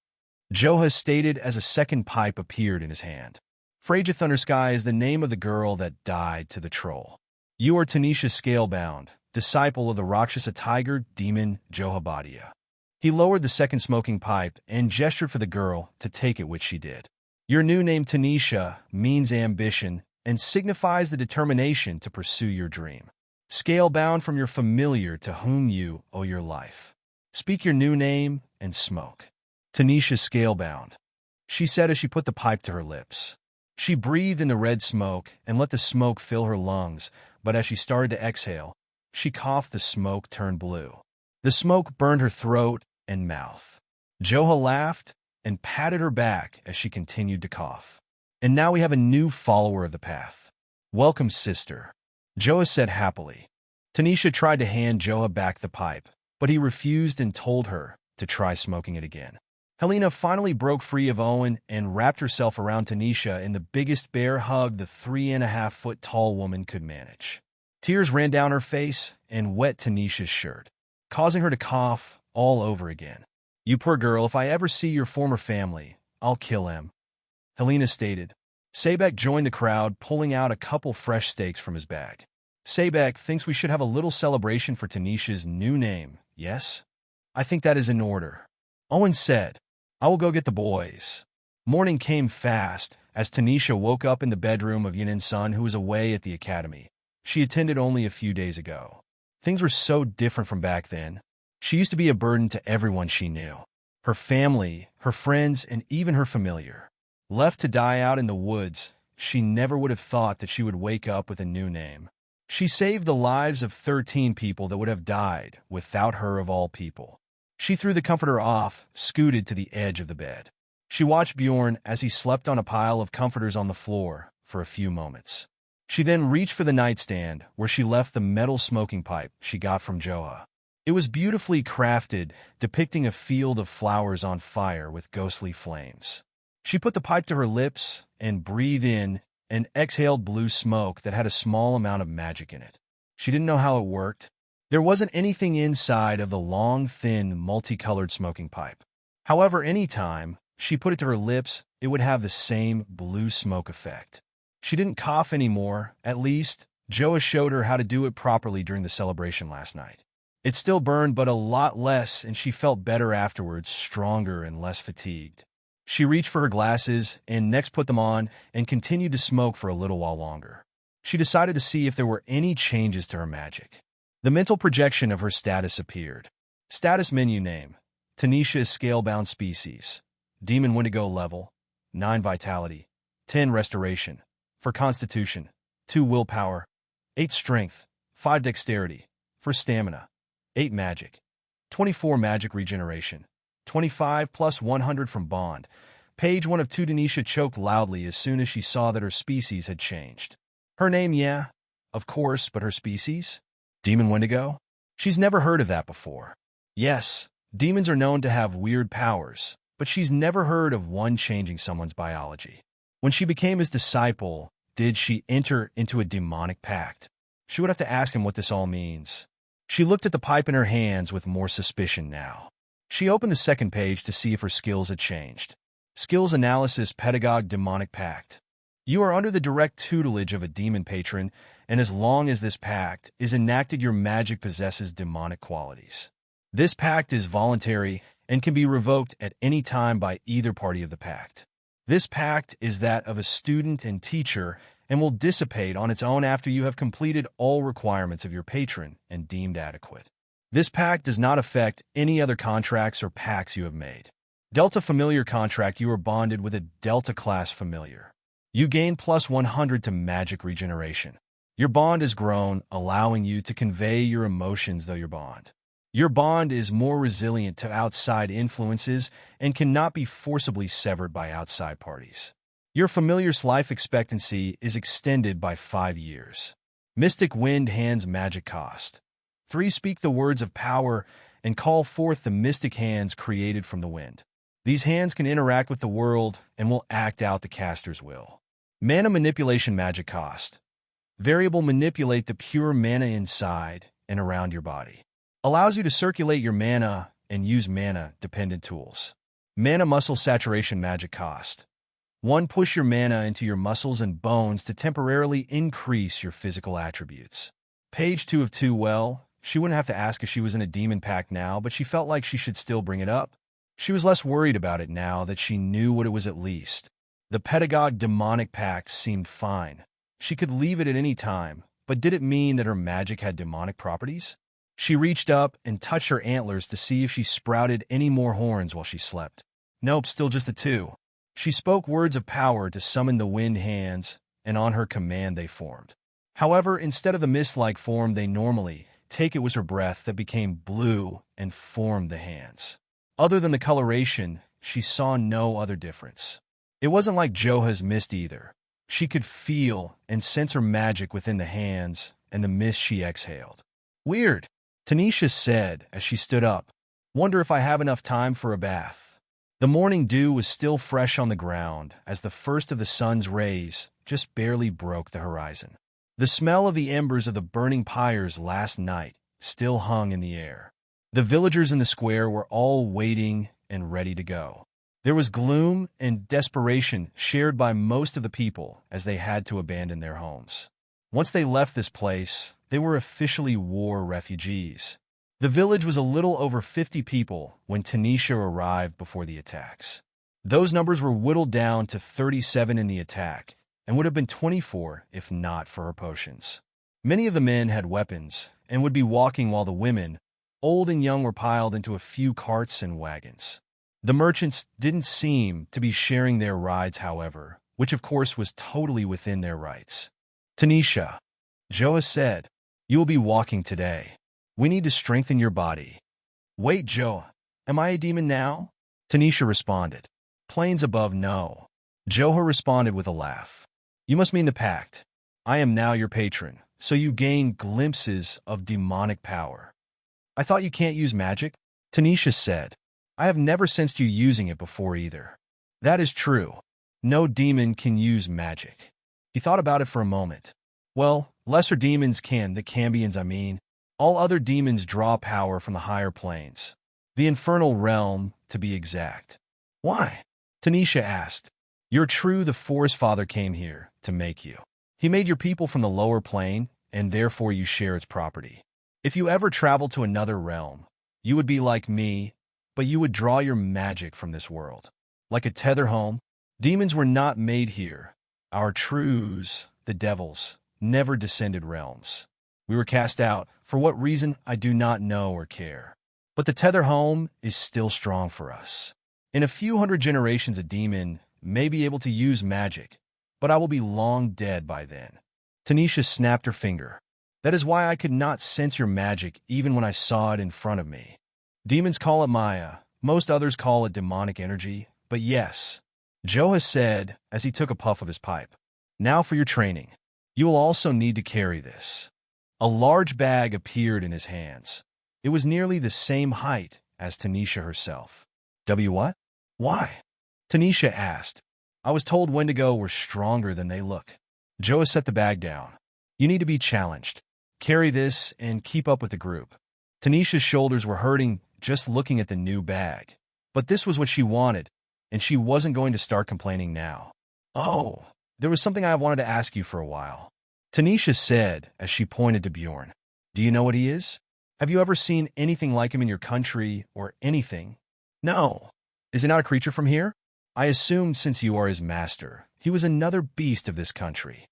Joha stated as a second pipe appeared in his hand. Freja Thundersky is the name of the girl that died to the troll. You are Tanisha Scalebound, disciple of the Rakshasa tiger demon Johabadia. He lowered the second smoking pipe and gestured for the girl to take it, which she did. Your new name Tanisha means ambition and signifies the determination to pursue your dream. Scalebound from your familiar to whom you owe your life. Speak your new name and smoke. Tanisha Scalebound, she said as she put the pipe to her lips. She breathed in the red smoke and let the smoke fill her lungs, but as she started to exhale, she coughed. The smoke turned blue. The smoke burned her throat and mouth. Joha laughed and patted her back as she continued to cough. And now we have a new follower of the path. Welcome, sister, Joha said happily. Tanisha tried to hand Joha back the pipe, but he refused and told her to try smoking it again. Helena finally broke free of Owen and wrapped herself around Tanisha in the biggest bear hug the 3.5-foot-tall woman could manage. Tears ran down her face and wet Tanisha's shirt, causing her to cough all over again. You poor girl, if I ever see your former family, I'll kill him, Helena stated. Sebek joined the crowd, pulling out a couple fresh steaks from his bag. Sebek thinks we should have a little celebration for Tanisha's new name, yes? I think that is in order. Owen said. I will go get the boys. Morning came fast as Tanisha woke up in the bedroom of Yinen's son, who was away at the academy. She attended only a few days ago. Things were so different from back then. She used to be a burden to everyone she knew. Her family, her friends, and even her familiar. Left to die out in the woods, she never would have thought that she would wake up with a new name. She saved the lives of 13 people that would have died without her of all people. She threw the comforter off, scooted to the edge of the bed. She watched Bjorn as he slept on a pile of comforters on the floor for a few moments. She then reached for the nightstand, where she left the metal smoking pipe she got from Joha. It was beautifully crafted, depicting a field of flowers on fire with ghostly flames. She put the pipe to her lips and breathed in and exhaled blue smoke that had a small amount of magic in it. She didn't know how it worked. There wasn't anything inside of the long, thin, multicolored smoking pipe. However, any time she put it to her lips, it would have the same blue smoke effect. She didn't cough anymore, at least. Joa showed her how to do it properly during the celebration last night. It still burned, but a lot less, and she felt better afterwards, stronger and less fatigued. She reached for her glasses and next put them on and continued to smoke for a little while longer. She decided to see if there were any changes to her magic. The mental projection of her status appeared. Status menu name: Tanisha is Scalebound species. Demon Wendigo level: 9 vitality, 10 restoration. For constitution: 2 willpower, 8 strength, 5 dexterity. For stamina: 8 magic, 24 magic regeneration, 25 plus 100 from bond. Page 1 of 2. Tanisha choked loudly as soon as she saw that her species had changed. Her name, yeah, of course, but her species? Demon Wendigo? She's never heard of that before. Yes, demons are known to have weird powers, but she's never heard of one changing someone's biology. When she became his disciple, did she enter into a demonic pact? She would have to ask him what this all means. She looked at the pipe in her hands with more suspicion now. She opened the second page to see if her skills had changed. Skills Analysis: Pedagogue Demonic Pact. You are under the direct tutelage of a demon patron, and as long as this pact is enacted, your magic possesses demonic qualities. This pact is voluntary and can be revoked at any time by either party of the pact. This pact is that of a student and teacher and will dissipate on its own after you have completed all requirements of your patron and deemed adequate. This pact does not affect any other contracts or pacts you have made. Delta Familiar Contract: you are bonded with a Delta class familiar. You gain plus 100 to magic regeneration. Your bond has grown, allowing you to convey your emotions though your bond is more resilient to outside influences and cannot be forcibly severed by outside parties. Your familiar's life expectancy is extended by 5 years. Mystic Wind Hands Magic Cost: 3. Speak the words of power and call forth the mystic hands created from the wind. These hands can interact with the world and will act out the caster's will. Mana Manipulation Magic Cost: variable. Manipulate the pure mana inside and around your body. Allows you to circulate your mana and use mana-dependent tools. Mana Muscle Saturation Magic Cost: 1. Push your mana into your muscles and bones to temporarily increase your physical attributes. Page 2 of 2. Well, she wouldn't have to ask if she was in a demon pact now, but she felt like she should still bring it up. She was less worried about it now that she knew what it was at least. The Pedagogue Demonic Pact seemed fine. She could leave it at any time, but did it mean that her magic had demonic properties? She reached up and touched her antlers to see if she sprouted any more horns while she slept. Nope, still just the 2. She spoke words of power to summon the wind hands, and on her command they formed. However, instead of the mist-like form they normally take, it was her breath that became blue and formed the hands. Other than the coloration, she saw no other difference. It wasn't like Joha's mist either. She could feel and sense her magic within the hands and the mist she exhaled. Weird, Tanisha said as she stood up. Wonder if I have enough time for a bath. The morning dew was still fresh on the ground as the first of the sun's rays just barely broke the horizon. The smell of the embers of the burning pyres last night still hung in the air. The villagers in the square were all waiting and ready to go. There was gloom and desperation shared by most of the people as they had to abandon their homes. Once they left this place, they were officially war refugees. The village was a little over 50 people when Tanisha arrived before the attacks. Those numbers were whittled down to 37 in the attack, and would have been 24 if not for her potions. Many of the men had weapons and would be walking while the women, old and young, were piled into a few carts and wagons. The merchants didn't seem to be sharing their rides, however, which of course was totally within their rights. Tanisha, Joa said, you will be walking today. We need to strengthen your body. Wait, Joa, am I a demon now? Tanisha responded. Planes above, no. Joa responded with a laugh. You must mean the pact. I am now your patron, so you gain glimpses of demonic power. I thought you can't use magic? Tanisha said. I have never sensed you using it before either. That is true. No demon can use magic. He thought about it for a moment. Well, lesser demons can, the Cambians I mean. All other demons draw power from the higher planes. The infernal realm, to be exact. Why? Tanisha asked. You're true, the Forest Father came here to make you. He made your people from the lower plane, and therefore you share its property. If you ever travel to another realm, you would be like me, but you would draw your magic from this world. Like a tether home, demons were not made here. Our trues, the devils, never descended realms. We were cast out, for what reason I do not know or care. But the tether home is still strong for us. In a few hundred generations a demon may be able to use magic, but I will be long dead by then. Tanisha snapped her finger. That is why I could not sense your magic even when I saw it in front of me. Demons call it Maya, most others call it demonic energy, but yes, Joha said as he took a puff of his pipe. Now for your training. You will also need to carry this. A large bag appeared in his hands. It was nearly the same height as Tanisha herself. What? Why? Tanisha asked. I was told Wendigo were stronger than they look. Joha set the bag down. You need to be challenged. Carry this and keep up with the group. Tanisha's shoulders were hurting just looking at the new bag. But this was what she wanted, and she wasn't going to start complaining now. Oh, there was something I wanted to ask you for a while. Tanisha said as she pointed to Bjorn. Do you know what he is? Have you ever seen anything like him in your country or anything? No. Is he not a creature from here? I assumed since you are his master, he was another beast of this country.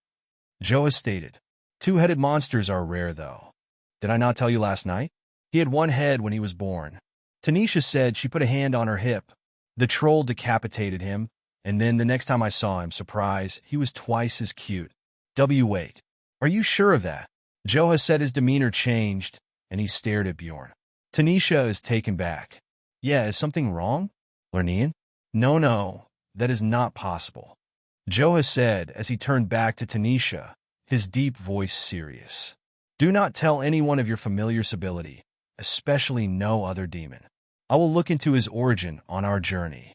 Joha stated. Two-headed monsters are rare, though. Did I not tell you last night? He had one head when he was born. Tanisha said she put a hand on her hip. The troll decapitated him, and then the next time I saw him, surprise, he was twice as cute. Wait. Are you sure of that? Joha said his demeanor changed, and he stared at Bjorn. Tanisha is taken back. Yeah, is something wrong? Lernian? No, that is not possible. Joha said as he turned back to Tanisha, his deep voice serious. Do not tell anyone of your familiar's ability, especially no other demon. I will look into his origin on our journey.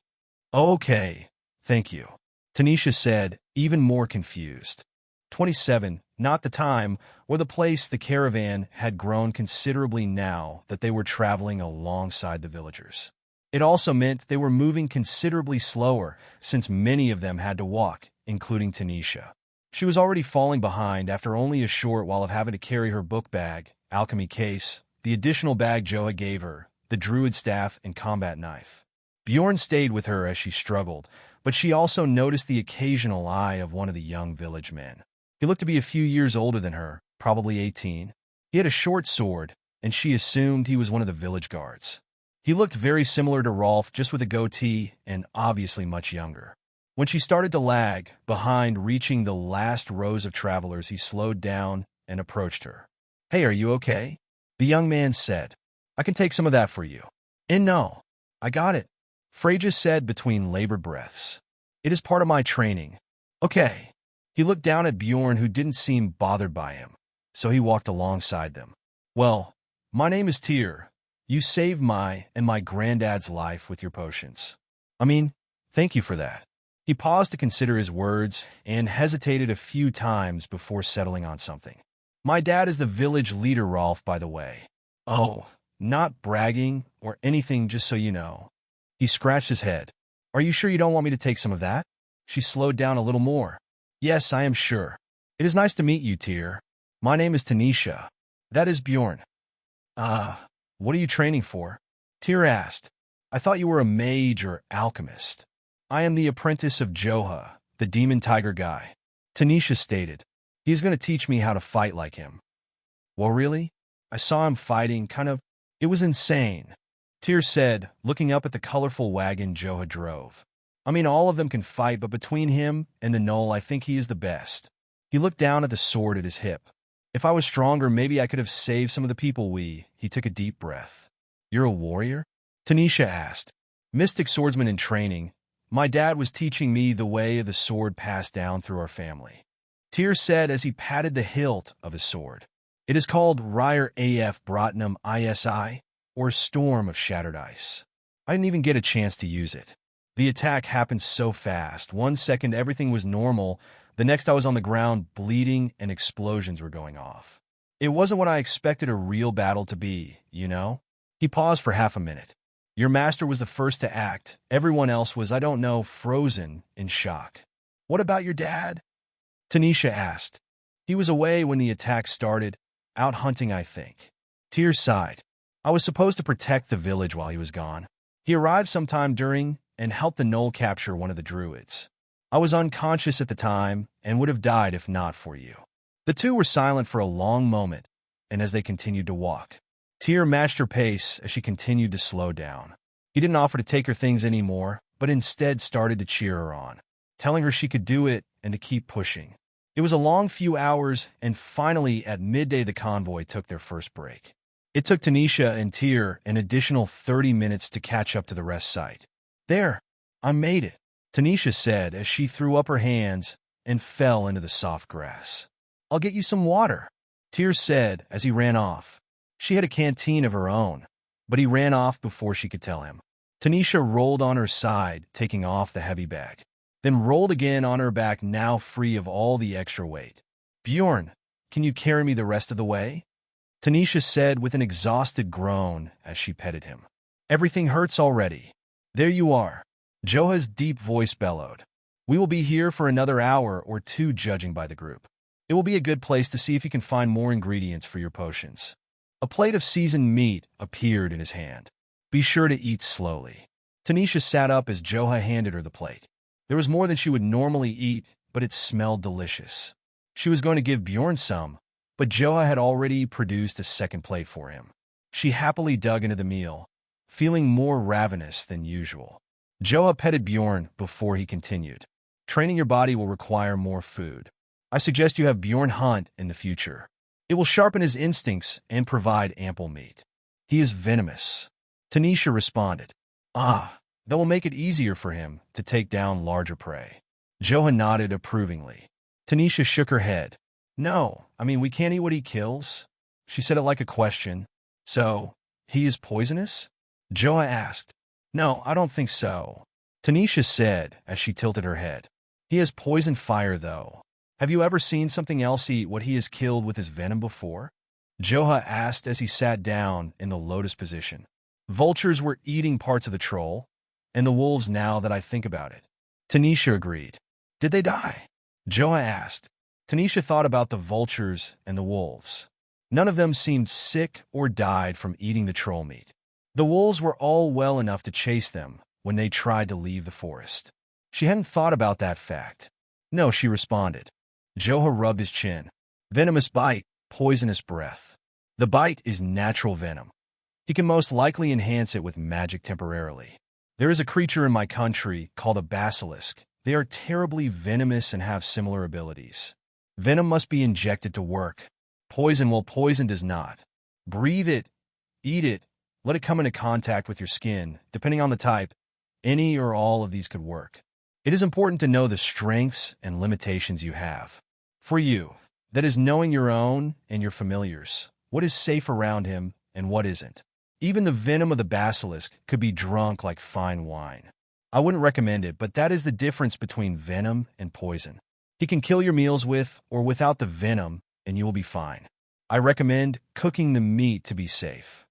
Okay, thank you. Tanisha said, even more confused. 27, not the time or the place. The caravan had grown considerably now that they were traveling alongside the villagers. It also meant they were moving considerably slower since many of them had to walk, including Tanisha. She was already falling behind after only a short while of having to carry her book bag, alchemy case, the additional bag Joha gave her, the druid staff, and combat knife. Bjorn stayed with her as she struggled, but she also noticed the occasional eye of one of the young village men. He looked to be a few years older than her, probably 18. He had a short sword, and she assumed he was one of the village guards. He looked very similar to Rolf, just with a goatee and obviously much younger. When she started to lag behind, reaching the last rows of travelers, he slowed down and approached her. Hey, are you okay? The young man said. I can take some of that for you. And no, I got it. Freja said between labored breaths. It is part of my training. Okay. He looked down at Bjorn, who didn't seem bothered by him, so he walked alongside them. Well, my name is Tyr. You saved my and my granddad's life with your potions. Thank you for that. He paused to consider his words and hesitated a few times before settling on something. My dad is the village leader, Rolf, by the way. Oh, not bragging or anything, just so you know. He scratched his head. Are you sure you don't want me to take some of that? She slowed down a little more. Yes, I am sure. It is nice to meet you, Tyr. My name is Tanisha. That is Bjorn. What are you training for? Tyr asked. I thought you were a mage or alchemist. I am the apprentice of Joha, the demon tiger guy. Tanisha stated. He is going to teach me how to fight like him. Well, really? I saw him fighting, it was insane. Tyr said, looking up at the colorful wagon Joha drove. All of them can fight, but between him and the Knoll, I think he is the best. He looked down at the sword at his hip. If I was stronger, maybe I could have saved some of the people. He took a deep breath. You're a warrior? Tanisha asked. Mystic swordsman in training. My dad was teaching me the way of the sword passed down through our family. Tyr said as he patted the hilt of his sword. It is called Ryer AF Brotnum ISI, or Storm of Shattered Ice. I didn't even get a chance to use it. The attack happened so fast. 1 second everything was normal. The next I was on the ground bleeding and explosions were going off. It wasn't what I expected a real battle to be, you know? He paused for half a minute. Your master was the first to act. Everyone else was, I don't know, frozen in shock. What about your dad? Tanisha asked. He was away when the attack started, out hunting, I think. Tyr sighed. I was supposed to protect the village while he was gone. He arrived sometime during and helped the knoll capture one of the druids. I was unconscious at the time and would have died if not for you. The two were silent for a long moment, and as they continued to walk, Tyr matched her pace as she continued to slow down. He didn't offer to take her things anymore, but instead started to cheer her on, telling her she could do it and to keep pushing. It was a long few hours, and finally at midday the convoy took their first break. It took Tanisha and Tyr an additional 30 minutes to catch up to the rest site. There, I made it, Tanisha said as she threw up her hands and fell into the soft grass. I'll get you some water, Tyr said as he ran off. She had a canteen of her own, but he ran off before she could tell him. Tanisha rolled on her side, taking off the heavy bag, then rolled again on her back, now free of all the extra weight. Bjorn, can you carry me the rest of the way? Tanisha said with an exhausted groan as she petted him. Everything hurts already. There you are, Joha's deep voice bellowed. We will be here for another hour or two, judging by the group. It will be a good place to see if you can find more ingredients for your potions. A plate of seasoned meat appeared in his hand. Be sure to eat slowly. Tanisha sat up as Joha handed her the plate. There was more than she would normally eat, but it smelled delicious. She was going to give Bjorn some, but Joha had already produced a second plate for him. She happily dug into the meal, feeling more ravenous than usual. Joha petted Bjorn before he continued. Training your body will require more food. I suggest you have Bjorn hunt in the future. It will sharpen his instincts and provide ample meat. He is venomous, Tanisha responded. Ah, that will make it easier for him to take down larger prey. Joha nodded approvingly. Tanisha shook her head. No, we can't eat what he kills. She said it like a question. So, he is poisonous? Joha asked. No, I don't think so, Tanisha said as she tilted her head. He has poison fire, though. Have you ever seen something else eat what he has killed with his venom before? Joha asked as he sat down in the lotus position. Vultures were eating parts of the troll, and the wolves, now that I think about it. Tanisha agreed. Did they die? Joha asked. Tanisha thought about the vultures and the wolves. None of them seemed sick or died from eating the troll meat. The wolves were all well enough to chase them when they tried to leave the forest. She hadn't thought about that fact. No, she responded. Joha rubbed his chin. Venomous bite, poisonous breath. The bite is natural venom. He can most likely enhance it with magic temporarily. There is a creature in my country called a basilisk. They are terribly venomous and have similar abilities. Venom must be injected to work. Poison, well, poison does not. Breathe it, eat it, let it come into contact with your skin. Depending on the type, any or all of these could work. It is important to know the strengths and limitations you have. For you, that is knowing your own and your familiars, what is safe around him and what isn't. Even the venom of the basilisk could be drunk like fine wine. I wouldn't recommend it, but that is the difference between venom and poison. He can kill your meals with or without the venom, and you will be fine. I recommend cooking the meat to be safe.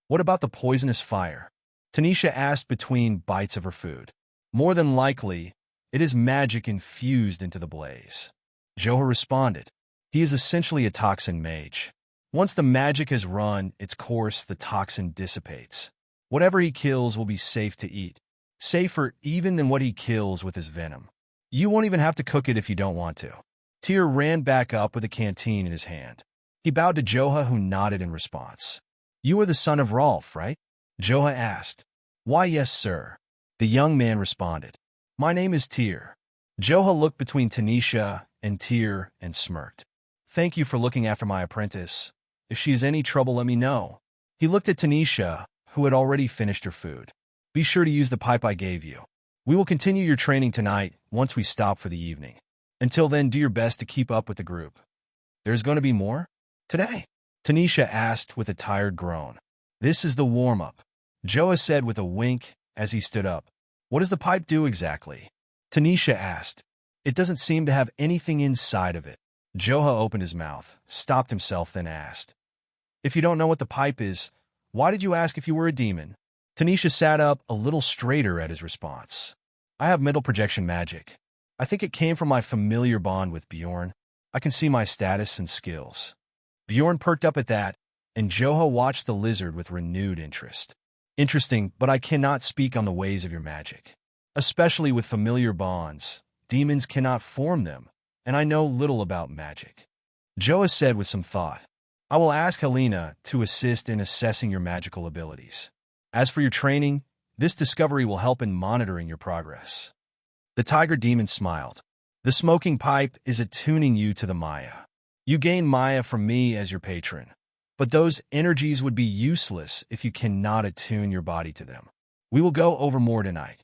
What about the poisonous fire? Tanisha asked between bites of her food. More than likely, it is magic infused into the blaze. Joha responded. He is essentially a toxin mage. Once the magic has run its course, the toxin dissipates. Whatever he kills will be safe to eat. Safer even than what he kills with his venom. You won't even have to cook it if you don't want to. Tyr ran back up with a canteen in his hand. He bowed to Joha, who nodded in response. You are the son of Rolf, right? Joha asked. Why, yes, sir. The young man responded. My name is Tyr. Joha looked between Tanisha and Tyr and smirked. Thank you for looking after my apprentice. If she is any trouble, let me know. He looked at Tanisha, who had already finished her food. Be sure to use the pipe I gave you. We will continue your training tonight once we stop for the evening. Until then, do your best to keep up with the group. There's going to be more? Today? Tanisha asked with a tired groan. This is the warm-up, Joha said with a wink as he stood up. What does the pipe do exactly? Tanisha asked. It doesn't seem to have anything inside of it. Joha opened his mouth, stopped himself, then asked. If you don't know what the pipe is, why did you ask if you were a demon? Tanisha sat up a little straighter at his response. I have mental projection magic. I think it came from my familiar bond with Bjorn. I can see my status and skills. Bjorn perked up at that, and Joho watched the lizard with renewed interest. Interesting, but I cannot speak on the ways of your magic. Especially with familiar bonds, demons cannot form them, and I know little about magic. Joa said with some thought, I will ask Helena to assist in assessing your magical abilities. As for your training, this discovery will help in monitoring your progress. The tiger demon smiled. The smoking pipe is attuning you to the Maya. You gain Maya from me as your patron, but those energies would be useless if you cannot attune your body to them. We will go over more tonight.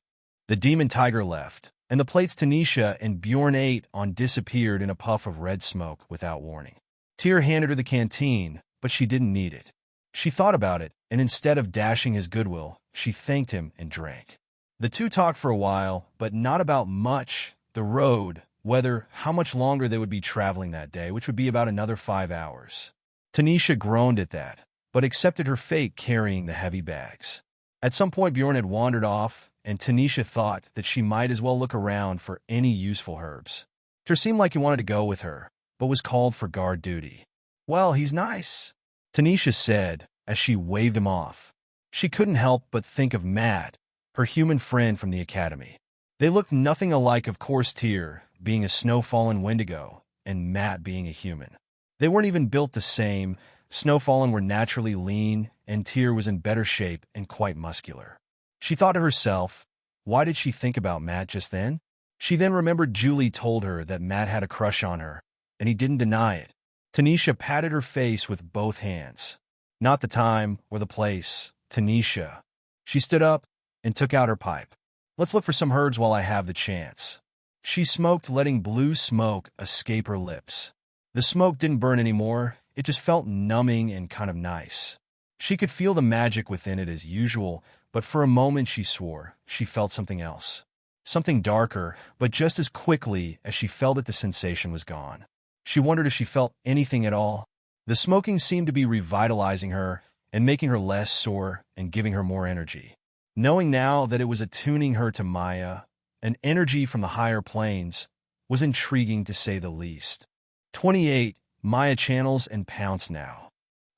The demon tiger left, and the plates Tanisha and Bjorn ate on disappeared in a puff of red smoke without warning. Tyr handed her the canteen, but she didn't need it. She thought about it, and instead of dashing his goodwill, she thanked him and drank. The two talked for a while, but not about much. The road, whether, how much longer they would be traveling that day, which would be about another 5 hours. Tanisha groaned at that, but accepted her fate carrying the heavy bags. At some point Bjorn had wandered off, and Tanisha thought that she might as well look around for any useful herbs. Tyr seemed like he wanted to go with her, but was called for guard duty. Well, he's nice, Tanisha said as she waved him off. She couldn't help but think of Matt, her human friend from the academy. They looked nothing alike, of course, Tyr being a snow-fallen Wendigo and Matt being a human. They weren't even built the same. Snowfallen were naturally lean, and Tyr was in better shape and quite muscular. She thought to herself, why did she think about Matt just then? She then remembered Julie told her that Matt had a crush on her, and he didn't deny it. Tanisha patted her face with both hands. Not the time or the place, Tanisha. She stood up and took out her pipe. Let's look for some herbs while I have the chance. She smoked, letting blue smoke escape her lips. The smoke didn't burn anymore. It just felt numbing and kind of nice. She could feel the magic within it as usual, but for a moment she swore she felt something else. Something darker, but just as quickly as she felt it, the sensation was gone. She wondered if she felt anything at all. The smoking seemed to be revitalizing her and making her less sore and giving her more energy. Knowing now that it was attuning her to Maya, an energy from the higher planes, was intriguing to say the least. 28 Maya channels and pounce now.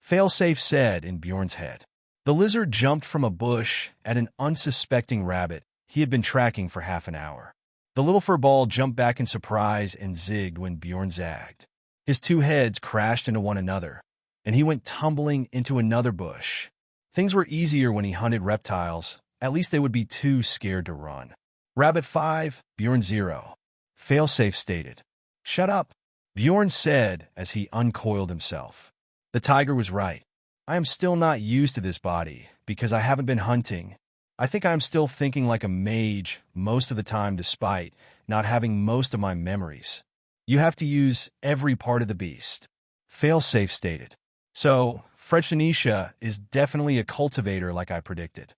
Failsafe said in Bjorn's head. The lizard jumped from a bush at an unsuspecting rabbit he had been tracking for half an hour. The little fur ball jumped back in surprise and zigged when Bjorn zagged. His two heads crashed into one another, and he went tumbling into another bush. Things were easier when he hunted reptiles. At least they would be too scared to run. Rabbit 5, Bjorn 0. Failsafe stated. Shut up, Bjorn said as he uncoiled himself. The tiger was right. I am still not used to this body because I haven't been hunting. I think I am still thinking like a mage most of the time despite not having most of my memories. You have to use every part of the beast. Failsafe stated. So, Tanisha is definitely a cultivator like I predicted.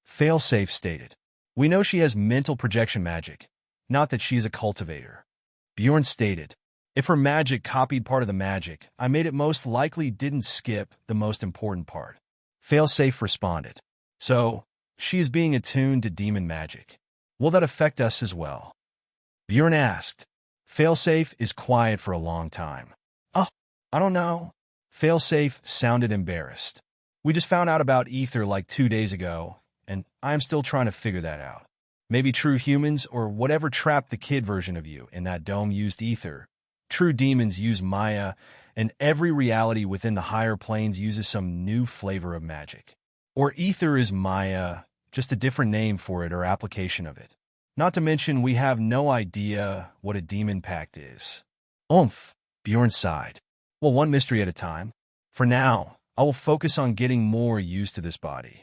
Failsafe stated. We know she has mental projection magic, not that she is a cultivator. Bjorn stated. If her magic copied part of the magic, I made it most likely didn't skip the most important part. Failsafe responded. So, she is being attuned to demon magic. Will that affect us as well? Bjorn asked. Failsafe is quiet for a long time. Oh, I don't know. Failsafe sounded embarrassed. We just found out about ether like 2 days ago, and I am still trying to figure that out. Maybe true humans or whatever trapped the kid version of you in that dome used ether. True demons use Maya, and every reality within the higher planes uses some new flavor of magic. Or ether is Maya, just a different name for it or application of it. Not to mention we have no idea what a demon pact is. Oomph, Bjorn sighed. Well, one mystery at a time. For now, I will focus on getting more used to this body.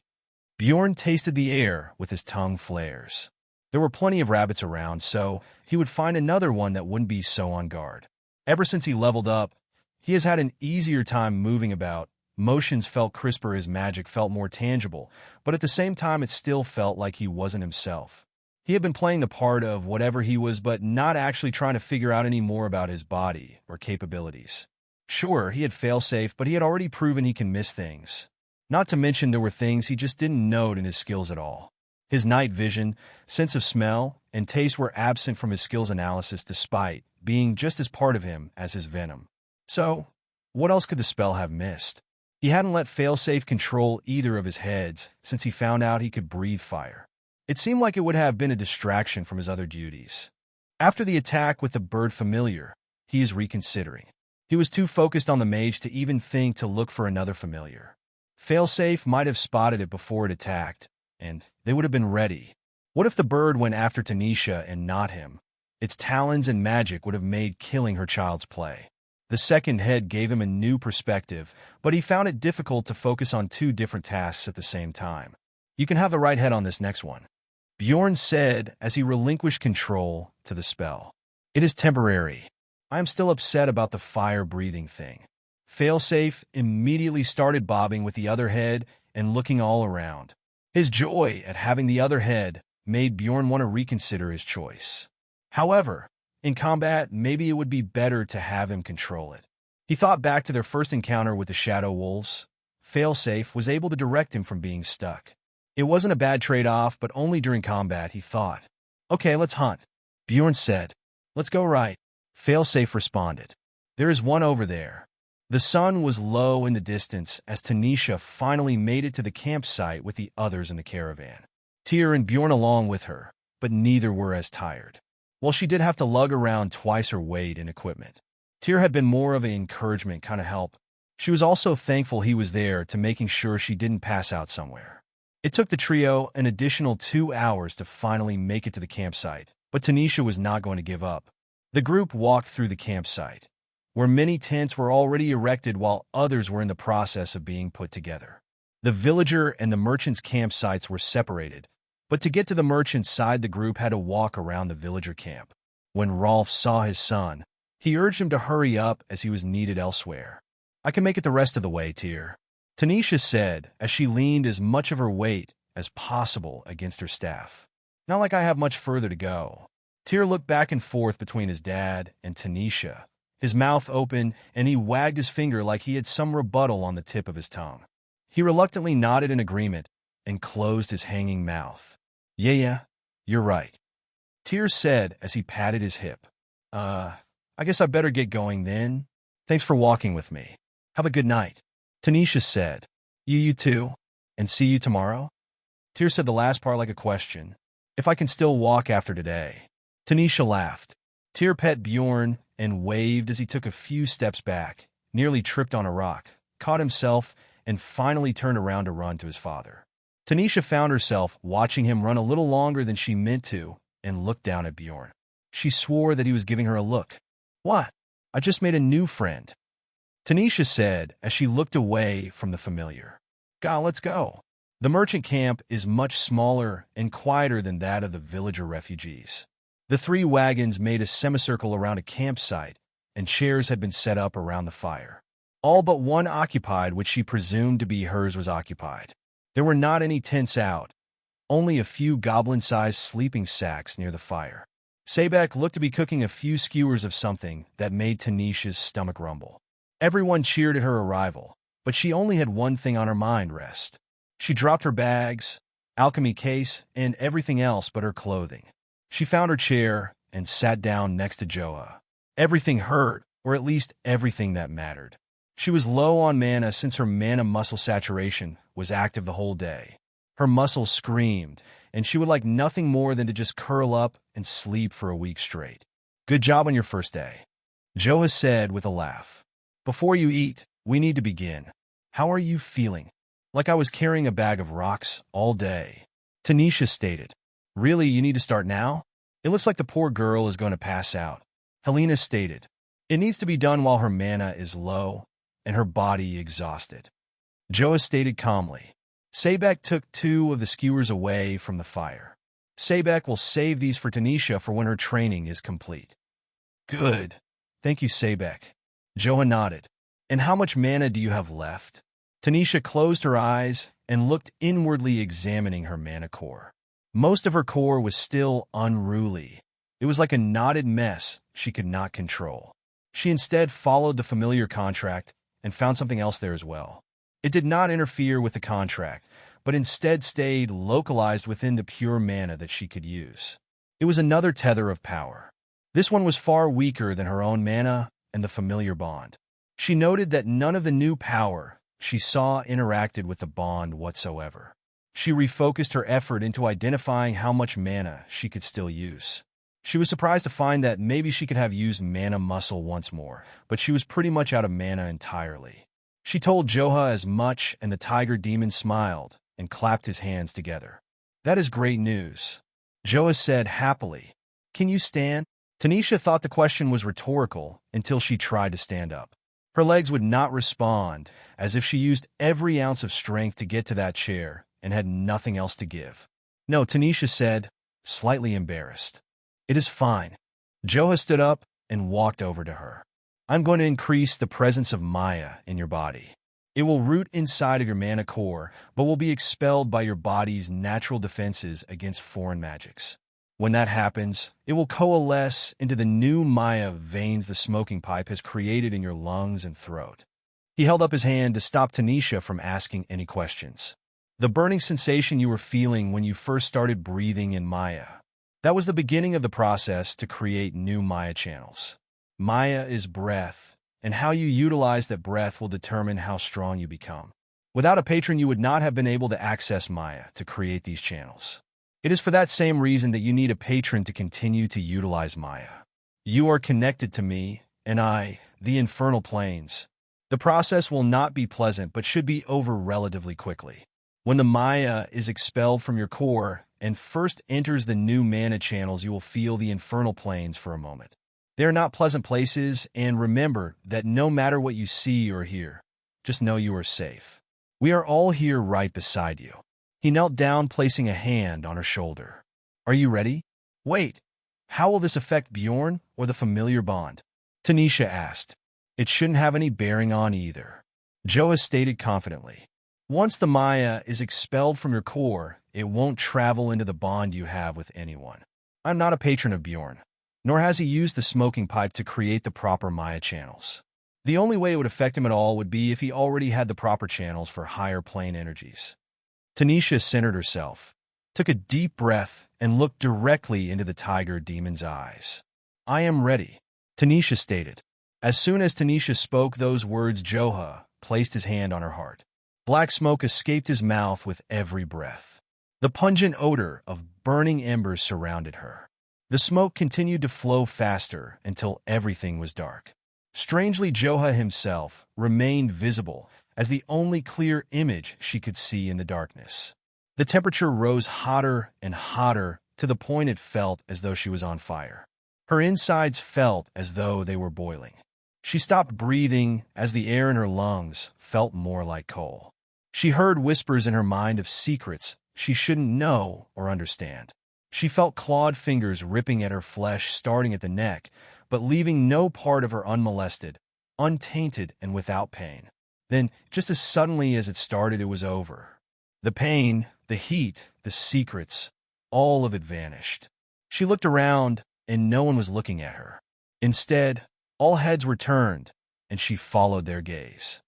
Bjorn tasted the air with his tongue flares. There were plenty of rabbits around, so he would find another one that wouldn't be so on guard. Ever since he leveled up, he has had an easier time moving about. Motions felt crisper, his magic felt more tangible, but at the same time it still felt like he wasn't himself. He had been playing the part of whatever he was, but not actually trying to figure out any more about his body or capabilities. Sure, he had failsafe, but he had already proven he can miss things. Not to mention there were things he just didn't note in his skills at all. His night vision, sense of smell, and taste were absent from his skills analysis despite being just as part of him as his venom. So, what else could the spell have missed? He hadn't let failsafe control either of his heads since he found out he could breathe fire. It seemed like it would have been a distraction from his other duties. After the attack with the bird familiar, he is reconsidering. He was too focused on the mage to even think to look for another familiar. Failsafe might have spotted it before it attacked, and they would have been ready. What if the bird went after Tanisha and not him? Its talons and magic would have made killing her child's play. The second head gave him a new perspective, but he found it difficult to focus on two different tasks at the same time. You can have the right head on this next one, Bjorn said as he relinquished control to the spell. It is temporary. I am still upset about the fire-breathing thing. Failsafe immediately started bobbing with the other head and looking all around. His joy at having the other head made Bjorn want to reconsider his choice. However, in combat, maybe it would be better to have him control it. He thought back to their first encounter with the Shadow Wolves. Failsafe was able to direct him from being stuck. It wasn't a bad trade-off, but only during combat, he thought. Okay, let's hunt, Bjorn said. Let's go right. Failsafe responded. There is one over there. The sun was low in the distance as Tanisha finally made it to the campsite with the others in the caravan. Tyr and Bjorn along with her, but neither were as tired. While she did have to lug around twice her weight in equipment, Tyr had been more of an encouragement kind of help. She was also thankful he was there to making sure she didn't pass out somewhere. It took the trio an additional 2 hours to finally make it to the campsite, but Tanisha was not going to give up. The group walked through the campsite, where many tents were already erected while others were in the process of being put together. The villager and the merchant's campsites were separated, but to get to the merchant's side the group had to walk around the villager camp. When Rolf saw his son, he urged him to hurry up as he was needed elsewhere. I can make it the rest of the way, Tyr, Tanisha said as she leaned as much of her weight as possible against her staff. Not like I have much further to go. Tyr looked back and forth between his dad and Tanisha, his mouth open, and he wagged his finger like he had some rebuttal on the tip of his tongue. He reluctantly nodded in agreement and closed his hanging mouth. Yeah, you're right, Tyr said as he patted his hip. I guess I better get going then. Thanks for walking with me. Have a good night, Tanisha said. You too, and see you tomorrow? Tyr said the last part like a question. If I can still walk after today. Tanisha laughed. Tyr pet Bjorn and waved as he took a few steps back, nearly tripped on a rock, caught himself, and finally turned around to run to his father. Tanisha found herself watching him run a little longer than she meant to and looked down at Bjorn. She swore that he was giving her a look. What? I just made a new friend, Tanisha said as she looked away from the familiar. God, let's go. The merchant camp is much smaller and quieter than that of the villager refugees. The 3 wagons made a semicircle around a campsite, and chairs had been set up around the fire. All but one occupied, which she presumed to be hers was occupied. There were not any tents out, only a few goblin-sized sleeping sacks near the fire. Sebek looked to be cooking a few skewers of something that made Tanisha's stomach rumble. Everyone cheered at her arrival, but she only had one thing on her mind, rest. She dropped her bags, alchemy case, and everything else but her clothing. She found her chair and sat down next to Joa. Everything hurt, or at least everything that mattered. She was low on mana since her mana muscle saturation was active the whole day. Her muscles screamed, and she would like nothing more than to just curl up and sleep for a week straight. Good job on your first day, Joa said with a laugh. Before you eat, we need to begin. How are you feeling? Like I was carrying a bag of rocks all day, Tanisha stated. Really, you need to start now? It looks like the poor girl is going to pass out, Helena stated. It needs to be done while her mana is low and her body exhausted, Joa stated calmly. Sebek took 2 of the skewers away from the fire. Sebek will save these for Tanisha for when her training is complete. Good. Thank you, Sebek. Joa nodded. And how much mana do you have left? Tanisha closed her eyes and looked inwardly, examining her mana core. Most of her core was still unruly. It was like a knotted mess she could not control. She instead followed the familiar contract and found something else there as well. It did not interfere with the contract, but instead stayed localized within the pure mana that she could use. It was another tether of power. This one was far weaker than her own mana and the familiar bond. She noted that none of the new power she saw interacted with the bond whatsoever. She refocused her effort into identifying how much mana she could still use. She was surprised to find that maybe she could have used mana muscle once more, but she was pretty much out of mana entirely. She told Joha as much, and the tiger demon smiled and clapped his hands together. "That is great news," Joha said happily. "Can you stand?" Tanisha thought the question was rhetorical until she tried to stand up. Her legs would not respond, as if she used every ounce of strength to get to that chair and had nothing else to give. "No," Tanisha said, slightly embarrassed. "It is fine." Joha stood up and walked over to her. "I'm going to increase the presence of Maya in your body. It will root inside of your mana core, but will be expelled by your body's natural defenses against foreign magics. When that happens, it will coalesce into the new Maya veins the smoking pipe has created in your lungs and throat." He held up his hand to stop Tanisha from asking any questions. "The burning sensation you were feeling when you first started breathing in Maya, that was the beginning of the process to create new Maya channels. Maya is breath, and how you utilize that breath will determine how strong you become. Without a patron, you would not have been able to access Maya to create these channels. It is for that same reason that you need a patron to continue to utilize Maya. You are connected to me, and I, the infernal planes. The process will not be pleasant, but should be over relatively quickly. When the Maya is expelled from your core and first enters the new mana channels, you will feel the infernal planes for a moment. They are not pleasant places, and remember that no matter what you see or hear, just know you are safe. We are all here right beside you." He knelt down, placing a hand on her shoulder. "Are you ready?" "Wait, how will this affect Bjorn or the familiar bond?" Tanisha asked. "It shouldn't have any bearing on either," Joa stated confidently. "Once the Maya is expelled from your core, it won't travel into the bond you have with anyone. I'm not a patron of Bjorn, nor has he used the smoking pipe to create the proper Maya channels. The only way it would affect him at all would be if he already had the proper channels for higher plane energies." Tanisha centered herself, took a deep breath, and looked directly into the tiger demon's eyes. "I am ready," Tanisha stated. As soon as Tanisha spoke those words, Joha placed his hand on her heart. Black smoke escaped his mouth with every breath. The pungent odor of burning embers surrounded her. The smoke continued to flow faster until everything was dark. Strangely, Joha himself remained visible as the only clear image she could see in the darkness. The temperature rose hotter and hotter to the point it felt as though she was on fire. Her insides felt as though they were boiling. She stopped breathing as the air in her lungs felt more like coal. She heard whispers in her mind of secrets she shouldn't know or understand. She felt clawed fingers ripping at her flesh, starting at the neck, but leaving no part of her unmolested, untainted, and without pain. Then, just as suddenly as it started, it was over. The pain, the heat, the secrets, all of it vanished. She looked around, and no one was looking at her. Instead, all heads were turned, and she followed their gaze.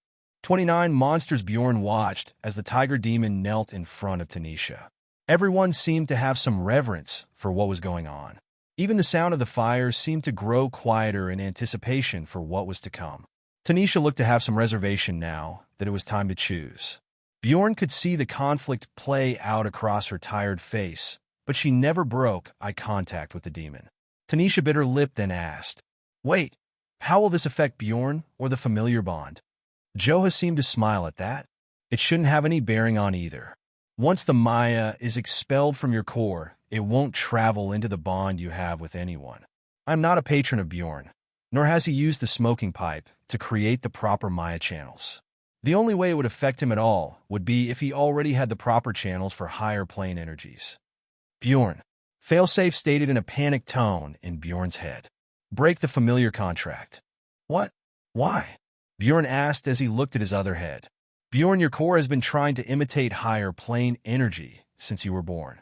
29 monsters. Bjorn watched as the tiger demon knelt in front of Tanisha. Everyone seemed to have some reverence for what was going on. Even the sound of the fire seemed to grow quieter in anticipation for what was to come. Tanisha looked to have some reservation now that it was time to choose. Bjorn could see the conflict play out across her tired face, but she never broke eye contact with the demon. Tanisha bit her lip, then asked, "Wait, how will this affect Bjorn or the familiar bond?" Joha seemed to smile at that. "It shouldn't have any bearing on either. Once the Maya is expelled from your core, it won't travel into the bond you have with anyone. I'm not a patron of Bjorn, nor has he used the smoking pipe to create the proper Maya channels. The only way it would affect him at all would be if he already had the proper channels for higher plane energies." "Bjorn," Failsafe stated in a panicked tone in Bjorn's head. "Break the familiar contract." "What? Why?" Bjorn asked as he looked at his other head. "Bjorn, your core has been trying to imitate higher plane energy since you were born."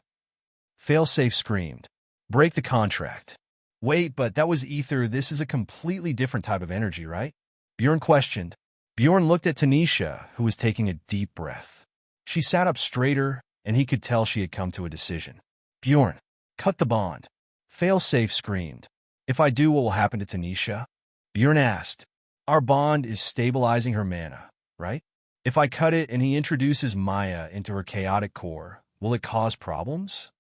Failsafe screamed. "Break the contract." "Wait, but that was ether. This is a completely different type of energy, right?" Bjorn questioned. Bjorn looked at Tanisha, who was taking a deep breath. She sat up straighter, and he could tell she had come to a decision. Bjorn, cut the bond. Failsafe screamed. If I do, what will happen to Tanisha? Bjorn asked. Our bond is stabilizing her mana, right? If I cut it and he introduces Maya into her chaotic core, will it cause problems?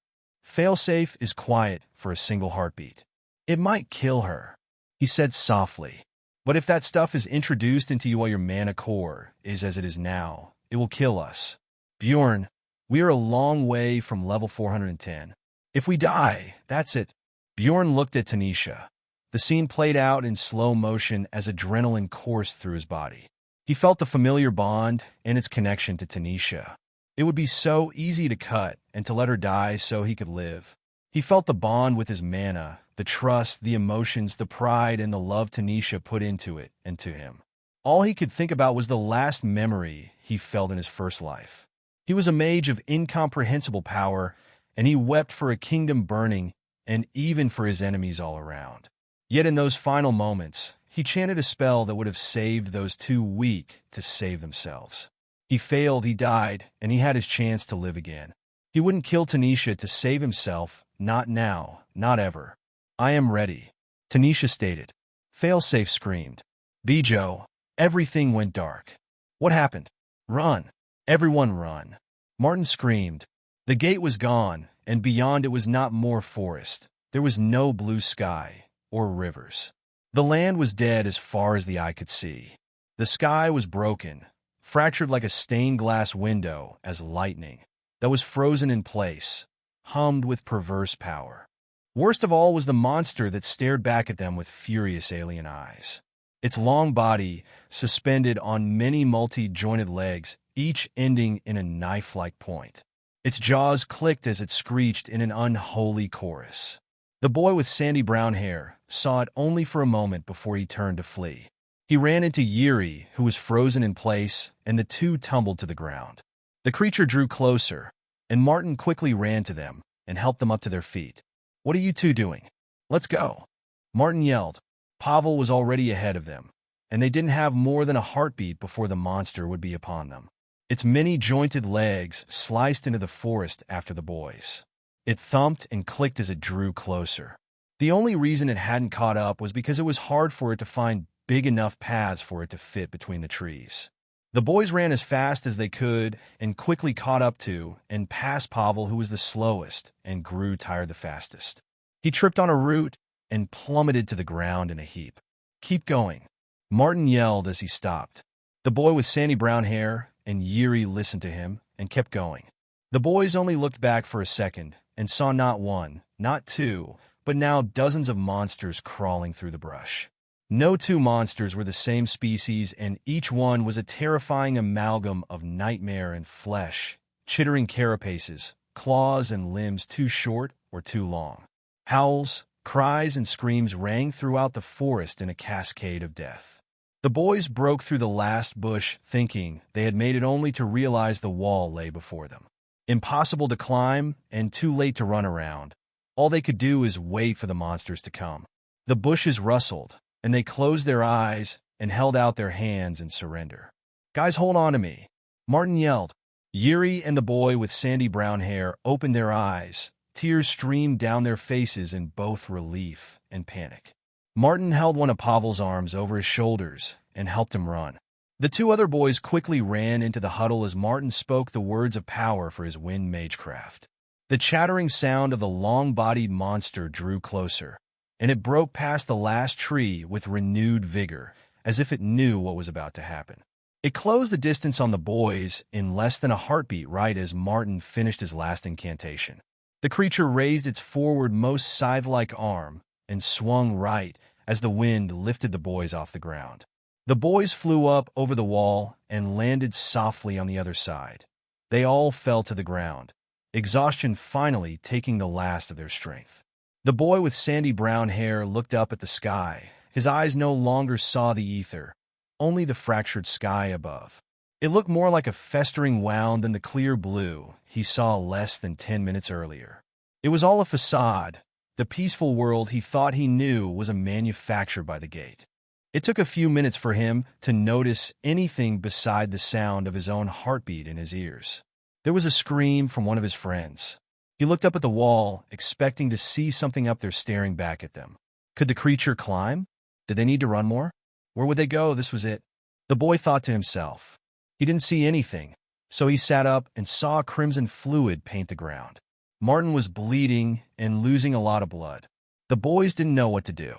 Failsafe is quiet for a single heartbeat. It might kill her, he said softly. But if that stuff is introduced into you while your mana core is as it is now, it will kill us. Bjorn, we are a long way from level 410. If we die, that's it. Bjorn looked at Tanisha. The scene played out in slow motion as adrenaline coursed through his body. He felt the familiar bond and its connection to Tanisha. It would be so easy to cut and to let her die so he could live. He felt the bond with his mana, the trust, the emotions, the pride, and the love Tanisha put into it and to him. All he could think about was the last memory he felt in his first life. He was a mage of incomprehensible power, and he wept for a kingdom burning and even for his enemies all around. Yet in those final moments, he chanted a spell that would have saved those too weak to save themselves. He failed, he died, and he had his chance to live again. He wouldn't kill Tanisha to save himself, not now, not ever. I am ready, Tanisha stated. Failsafe screamed. Bijo, everything went dark. What happened? Run. Everyone run. Martin screamed. The gate was gone, and beyond it was not more forest. There was no blue sky or rivers. The land was dead as far as the eye could see. The sky was broken, fractured like a stained glass window as lightning that was frozen in place, hummed with perverse power. Worst of all was the monster that stared back at them with furious alien eyes. Its long body, suspended on many multi-jointed legs, each ending in a knife-like point. Its jaws clicked as it screeched in an unholy chorus. The boy with sandy brown hair saw it only for a moment before he turned to flee. He ran into Yuri, who was frozen in place, and the two tumbled to the ground. The creature drew closer, and Martin quickly ran to them and helped them up to their feet. What are you two doing? Let's go. Martin yelled. Pavel was already ahead of them, and they didn't have more than a heartbeat before the monster would be upon them. Its many jointed legs sliced into the forest after the boys. It thumped and clicked as it drew closer. The only reason it hadn't caught up was because it was hard for it to find big enough paths for it to fit between the trees. The boys ran as fast as they could and quickly caught up to and passed Pavel, who was the slowest and grew tired the fastest. He tripped on a root and plummeted to the ground in a heap. Keep going, Martin yelled as he stopped. The boy with sandy brown hair and Yuri listened to him and kept going. The boys only looked back for a second and saw not one, not two, but now dozens of monsters crawling through the brush. No two monsters were the same species, and each one was a terrifying amalgam of nightmare and flesh, chittering carapaces, claws and limbs too short or too long. Howls, cries, and screams rang throughout the forest in a cascade of death. The boys broke through the last bush, thinking they had made it only to realize the wall lay before them. Impossible to climb and too late to run around. All they could do is wait for the monsters to come. The bushes rustled, and they closed their eyes and held out their hands in surrender. Guys, hold on to me, Martin yelled. Yuri and the boy with sandy brown hair opened their eyes. Tears streamed down their faces in both relief and panic. Martin held one of Pavel's arms over his shoulders and helped him run. The two other boys quickly ran into the huddle as Martin spoke the words of power for his wind magecraft. The chattering sound of the long-bodied monster drew closer, and it broke past the last tree with renewed vigor, as if it knew what was about to happen. It closed the distance on the boys in less than a heartbeat right as Martin finished his last incantation. The creature raised its forward-most scythe-like arm and swung right as the wind lifted the boys off the ground. The boys flew up over the wall and landed softly on the other side. They all fell to the ground, exhaustion finally taking the last of their strength. The boy with sandy brown hair looked up at the sky. His eyes no longer saw the ether, only the fractured sky above. It looked more like a festering wound than the clear blue he saw less than 10 minutes earlier. It was all a facade. The peaceful world he thought he knew was a manufacture by the gate. It took a few minutes for him to notice anything beside the sound of his own heartbeat in his ears. There was a scream from one of his friends. He looked up at the wall, expecting to see something up there staring back at them. Could the creature climb? Did they need to run more? Where would they go? This was it. The boy thought to himself. He didn't see anything, so he sat up and saw a crimson fluid paint the ground. Martin was bleeding and losing a lot of blood. The boys didn't know what to do.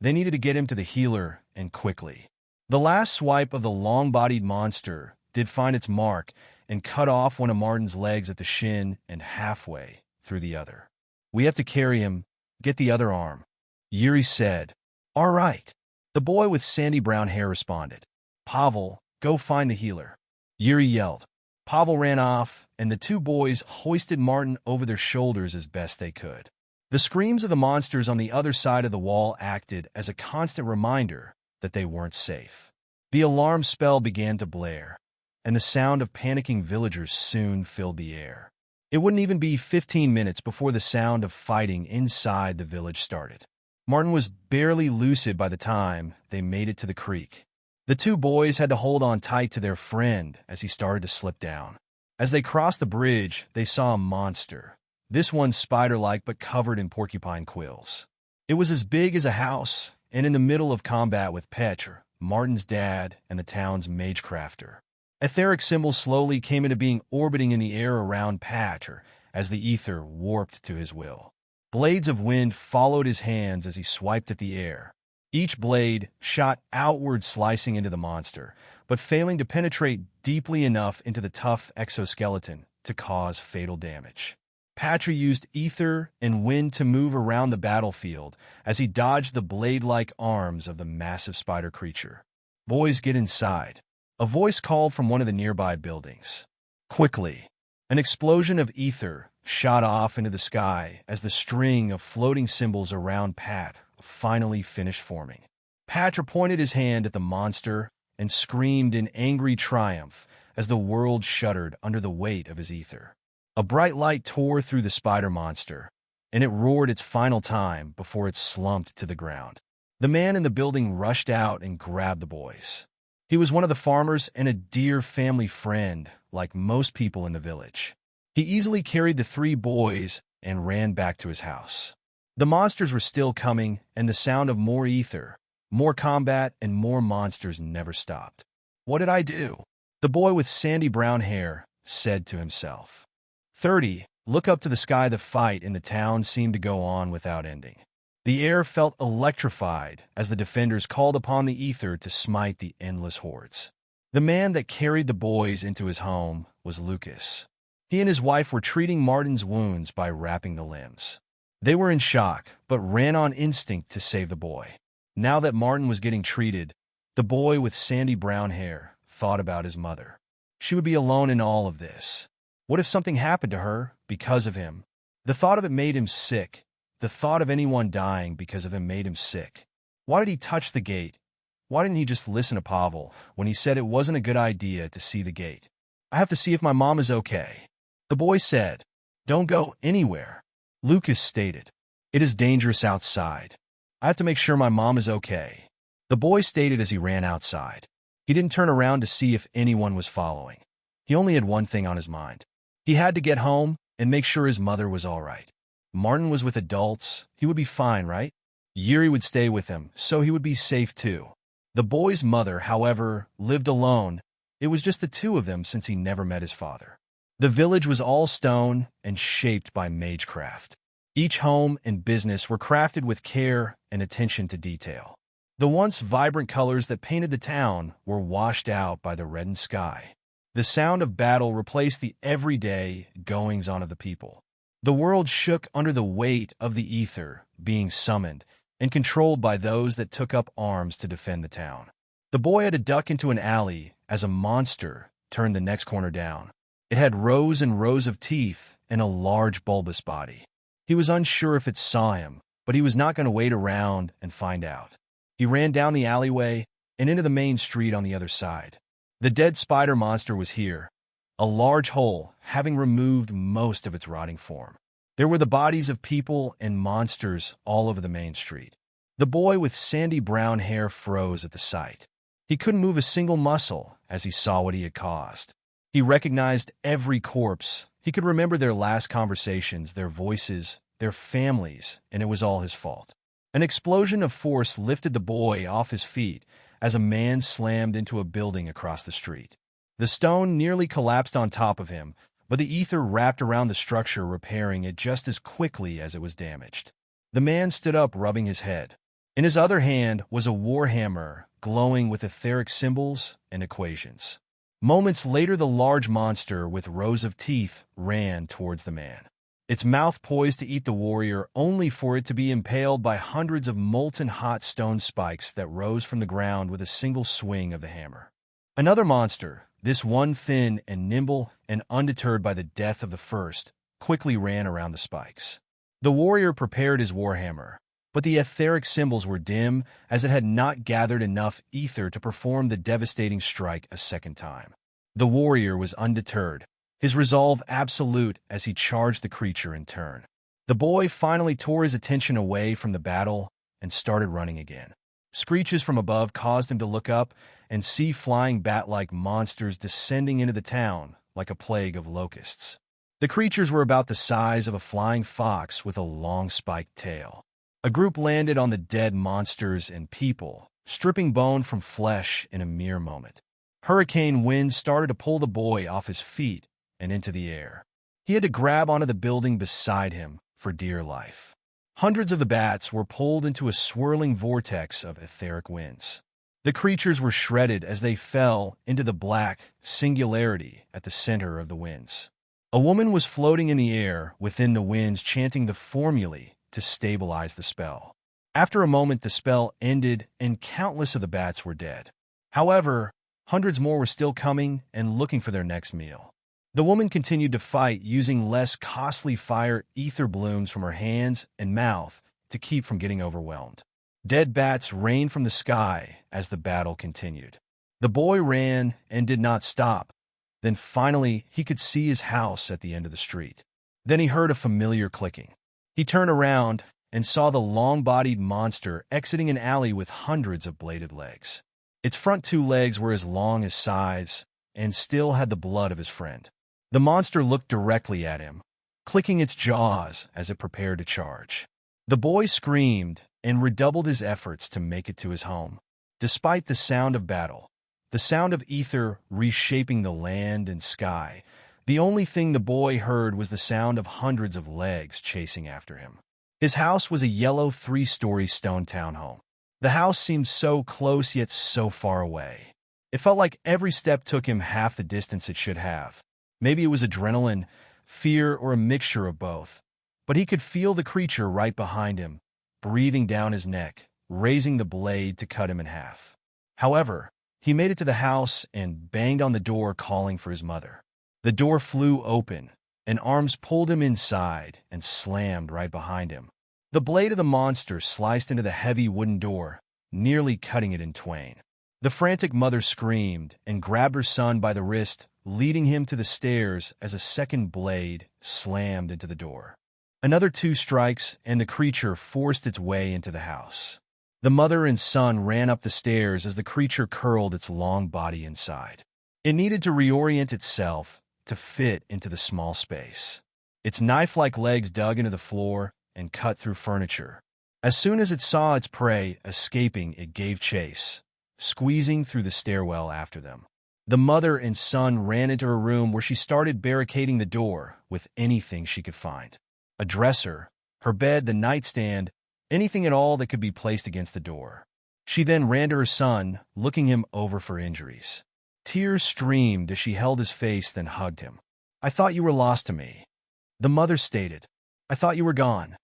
They needed to get him to the healer, and quickly. The last swipe of the long-bodied monster did find its mark and cut off one of Martin's legs at the shin and halfway through the other. We have to carry him. Get the other arm. Yuri said. All right. The boy with sandy brown hair responded. Pavel, go find the healer. Yuri yelled. Pavel ran off, and the two boys hoisted Martin over their shoulders as best they could. The screams of the monsters on the other side of the wall acted as a constant reminder that they weren't safe. The alarm spell began to blare, and the sound of panicking villagers soon filled the air. It wouldn't even be 15 minutes before the sound of fighting inside the village started. Martin was barely lucid by the time they made it to the creek. The two boys had to hold on tight to their friend as he started to slip down. As they crossed the bridge, they saw a monster, this one spider-like but covered in porcupine quills. It was as big as a house, and in the middle of combat with Petr, Martin's dad, and the town's mage crafter. Etheric symbols slowly came into being, orbiting in the air around Petr as the ether warped to his will. Blades of wind followed his hands as he swiped at the air. Each blade shot outward, slicing into the monster, but failing to penetrate deeply enough into the tough exoskeleton to cause fatal damage. Petr used ether and wind to move around the battlefield as he dodged the blade-like arms of the massive spider creature. Boys, get inside. A voice called from one of the nearby buildings. Quickly, an explosion of ether shot off into the sky as the string of floating symbols around Pat finally finished forming. Petr pointed his hand at the monster and screamed in angry triumph as the world shuddered under the weight of his ether. A bright light tore through the spider monster, and it roared its final time before it slumped to the ground. The man in the building rushed out and grabbed the boys. He was one of the farmers and a dear family friend, like most people in the village. He easily carried the three boys and ran back to his house. The monsters were still coming, and the sound of more ether, more combat, and more monsters never stopped. What did I do? The boy with sandy brown hair said to himself. 30. Look up to the sky. The fight in the town seemed to go on without ending. The air felt electrified as the defenders called upon the ether to smite the endless hordes. The man that carried the boys into his home was Lucas. He and his wife were treating Martin's wounds by wrapping the limbs. They were in shock, but ran on instinct to save the boy. Now that Martin was getting treated, the boy with sandy brown hair thought about his mother. She would be alone in all of this. What if something happened to her because of him? The thought of it made him sick. The thought of anyone dying because of him made him sick. Why did he touch the gate? Why didn't he just listen to Pavel when he said it wasn't a good idea to see the gate? I have to see if my mom is okay. The boy said, Don't go anywhere. Lucas stated, It is dangerous outside. I have to make sure my mom is okay. The boy stated as he ran outside. He didn't turn around to see if anyone was following. He only had one thing on his mind. He had to get home and make sure his mother was all right. Martin was with adults. He would be fine, right? Yuri would stay with him, so he would be safe too. The boy's mother, however, lived alone. It was just the two of them since he never met his father. The village was all stone and shaped by magecraft. Each home and business were crafted with care and attention to detail. The once vibrant colors that painted the town were washed out by the reddened sky. The sound of battle replaced the everyday goings-on of the people. The world shook under the weight of the ether being summoned and controlled by those that took up arms to defend the town. The boy had to duck into an alley as a monster turned the next corner down. It had rows and rows of teeth and a large bulbous body. He was unsure if it saw him, but he was not going to wait around and find out. He ran down the alleyway and into the main street on the other side. The dead spider monster was here, a large hole having removed most of its rotting form. There were the bodies of people and monsters all over the main street. The boy with sandy brown hair froze at the sight. He couldn't move a single muscle as he saw what he had caused. He recognized every corpse. He could remember their last conversations, their voices, their families, and it was all his fault. An explosion of force lifted the boy off his feet as a man slammed into a building across the street. The stone nearly collapsed on top of him, but the ether wrapped around the structure, repairing it just as quickly as it was damaged. The man stood up, rubbing his head. In his other hand was a warhammer, glowing with etheric symbols and equations. Moments later, the large monster with rows of teeth ran towards the man. Its mouth poised to eat the warrior, only for it to be impaled by hundreds of molten hot stone spikes that rose from the ground with a single swing of the hammer. Another monster, this one thin and nimble and undeterred by the death of the first, quickly ran around the spikes. The warrior prepared his warhammer, but the etheric symbols were dim as it had not gathered enough ether to perform the devastating strike a second time. The warrior was undeterred, his resolve absolute as he charged the creature in turn. The boy finally tore his attention away from the battle and started running again. Screeches from above caused him to look up and see flying bat-like monsters descending into the town like a plague of locusts. The creatures were about the size of a flying fox with a long spiked tail. A group landed on the dead monsters and people, stripping bone from flesh in a mere moment. Hurricane winds started to pull the boy off his feet and into the air. He had to grab onto the building beside him for dear life. Hundreds of the bats were pulled into a swirling vortex of etheric winds. The creatures were shredded as they fell into the black singularity at the center of the winds. A woman was floating in the air within the winds, chanting the formulae to stabilize the spell. After a moment, the spell ended and countless of the bats were dead. However, hundreds more were still coming and looking for their next meal. The woman continued to fight, using less costly fire ether blooms from her hands and mouth to keep from getting overwhelmed. Dead bats rained from the sky as the battle continued. The boy ran and did not stop. Then finally, he could see his house at the end of the street. Then he heard a familiar clicking. He turned around and saw the long-bodied monster exiting an alley with hundreds of bladed legs. Its front two legs were as long as sides and still had the blood of his friend. The monster looked directly at him, clicking its jaws as it prepared to charge. The boy screamed and redoubled his efforts to make it to his home. Despite the sound of battle, the sound of ether reshaping the land and sky, the only thing the boy heard was the sound of hundreds of legs chasing after him. His house was a yellow 3-story stone townhome. The house seemed so close yet so far away. It felt like every step took him half the distance it should have. Maybe it was adrenaline, fear, or a mixture of both. But he could feel the creature right behind him, breathing down his neck, raising the blade to cut him in half. However, he made it to the house and banged on the door, calling for his mother. The door flew open, and arms pulled him inside and slammed right behind him. The blade of the monster sliced into the heavy wooden door, nearly cutting it in twain. The frantic mother screamed and grabbed her son by the wrist, leading him to the stairs as a second blade slammed into the door. Another 2 strikes, and the creature forced its way into the house. The mother and son ran up the stairs as the creature curled its long body inside. It needed to reorient itself to fit into the small space. Its knife-like legs dug into the floor and cut through furniture. As soon as it saw its prey escaping, it gave chase, squeezing through the stairwell after them. The mother and son ran into her room, where she started barricading the door with anything she could find. A dresser, her bed, the nightstand, anything at all that could be placed against the door. She then ran to her son, looking him over for injuries. Tears streamed as she held his face, then hugged him. "I thought you were lost to me," the mother stated. "I thought you were gone."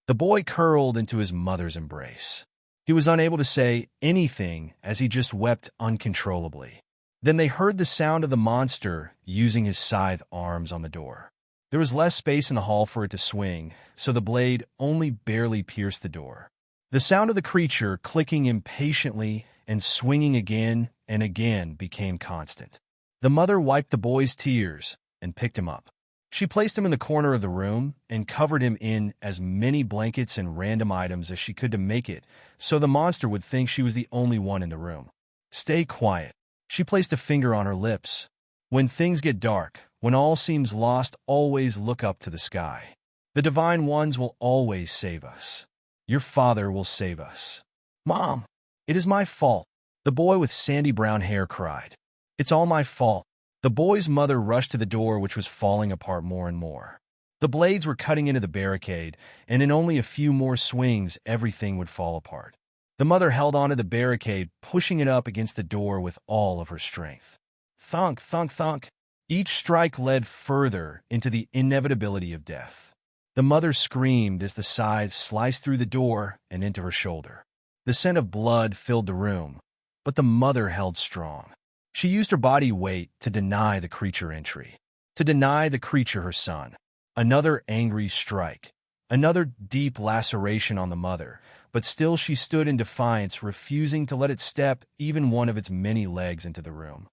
The boy curled into his mother's embrace. He was unable to say anything as he just wept uncontrollably. Then they heard the sound of the monster using his scythe arms on the door. There was less space in the hall for it to swing, so the blade only barely pierced the door. The sound of the creature clicking impatiently and swinging again and again became constant. The mother wiped the boy's tears and picked him up. She placed him in the corner of the room and covered him in as many blankets and random items as she could to make it so the monster would think she was the only one in the room. Stay quiet. She placed a finger on her lips. When things get dark, when all seems lost, always look up to the sky. The divine ones will always save us. Your father will save us. Mom, it is my fault, the boy with sandy brown hair cried. It's all my fault. The boy's mother rushed to the door, which was falling apart more and more. The blades were cutting into the barricade, and in only a few more swings, everything would fall apart. The mother held onto the barricade, pushing it up against the door with all of her strength. Thunk, thunk, thunk. Each strike led further into the inevitability of death. The mother screamed as the scythe sliced through the door and into her shoulder. The scent of blood filled the room, but the mother held strong. She used her body weight to deny the creature entry, to deny the creature her son. Another angry strike, another deep laceration on the mother, but still she stood in defiance, refusing to let it step even one of its many legs into the room.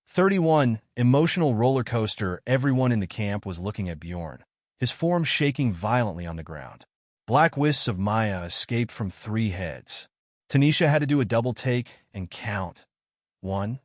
31. Emotional Rollercoaster. Everyone in the camp was looking at Bjorn, his form shaking violently on the ground. Black wisps of Maya escaped from 3 heads. Tanisha had to do a double take and count. 1,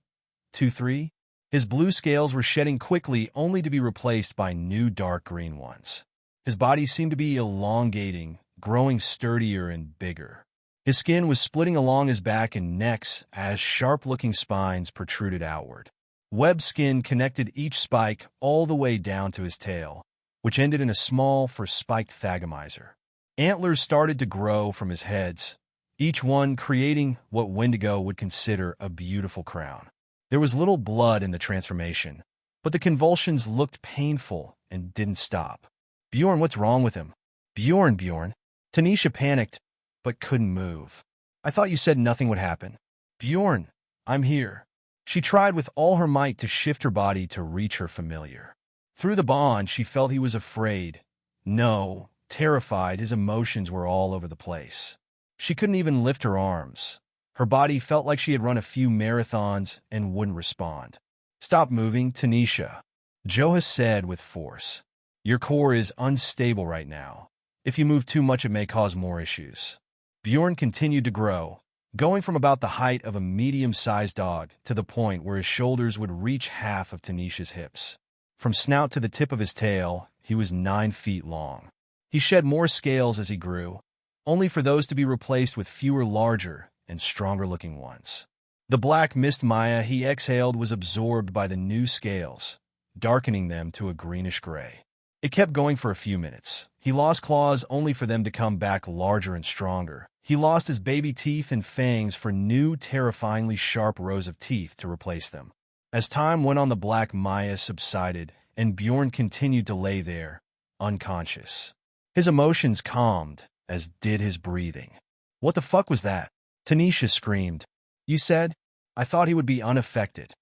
2, 3. His blue scales were shedding quickly, only to be replaced by new dark green ones. His body seemed to be elongating, growing sturdier and bigger. His skin was splitting along his back and necks as sharp-looking spines protruded outward. Web skin connected each spike all the way down to his tail, which ended in a small spiked thagomizer. Antlers started to grow from his heads, each one creating what Wendigo would consider a beautiful crown. There was little blood in the transformation, but the convulsions looked painful and didn't stop. Bjorn, what's wrong with him? Bjorn. Tanisha panicked, but couldn't move. I thought you said nothing would happen. Bjorn, I'm here. She tried with all her might to shift her body to reach her familiar. Through the bond, she felt he was afraid. No, terrified. His emotions were all over the place. She couldn't even lift her arms. Her body felt like she had run a few marathons and wouldn't respond. Stop moving, Tanisha, Joha said with force. Your core is unstable right now. If you move too much, it may cause more issues. Bjorn continued to grow, going from about the height of a medium-sized dog to the point where his shoulders would reach half of Tanisha's hips. From snout to the tip of his tail, he was 9 feet long. He shed more scales as he grew, only for those to be replaced with fewer larger and stronger-looking ones. The black mist Maya he exhaled was absorbed by the new scales, darkening them to a greenish gray. It kept going for a few minutes. He lost claws only for them to come back larger and stronger. He lost his baby teeth and fangs for new, terrifyingly sharp rows of teeth to replace them. As time went on, the black Maya subsided, and Bjorn continued to lay there, unconscious. His emotions calmed, as did his breathing. What the fuck was that? Tanisha screamed. You said? I thought he would be unaffected.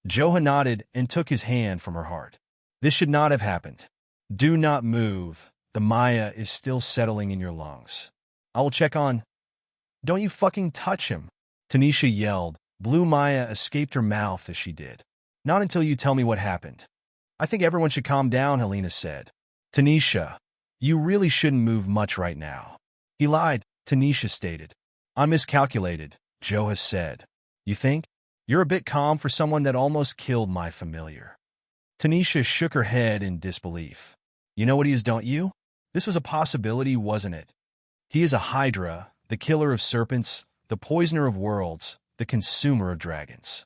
Joha nodded and took his hand from her heart. This should not have happened. Do not move. The Maya is still settling in your lungs. I will check on. Don't you fucking touch him, Tanisha yelled. Blue Maya escaped her mouth as she did. Not until you tell me what happened. I think everyone should calm down, Helena said. Tanisha, you really shouldn't move much right now. He lied, Tanisha stated. I miscalculated, Joha said. You think? You're a bit calm for someone that almost killed my familiar. Tanisha shook her head in disbelief. You know what he is, don't you? This was a possibility, wasn't it? He is a Hydra, the killer of serpents, the poisoner of worlds, the consumer of dragons.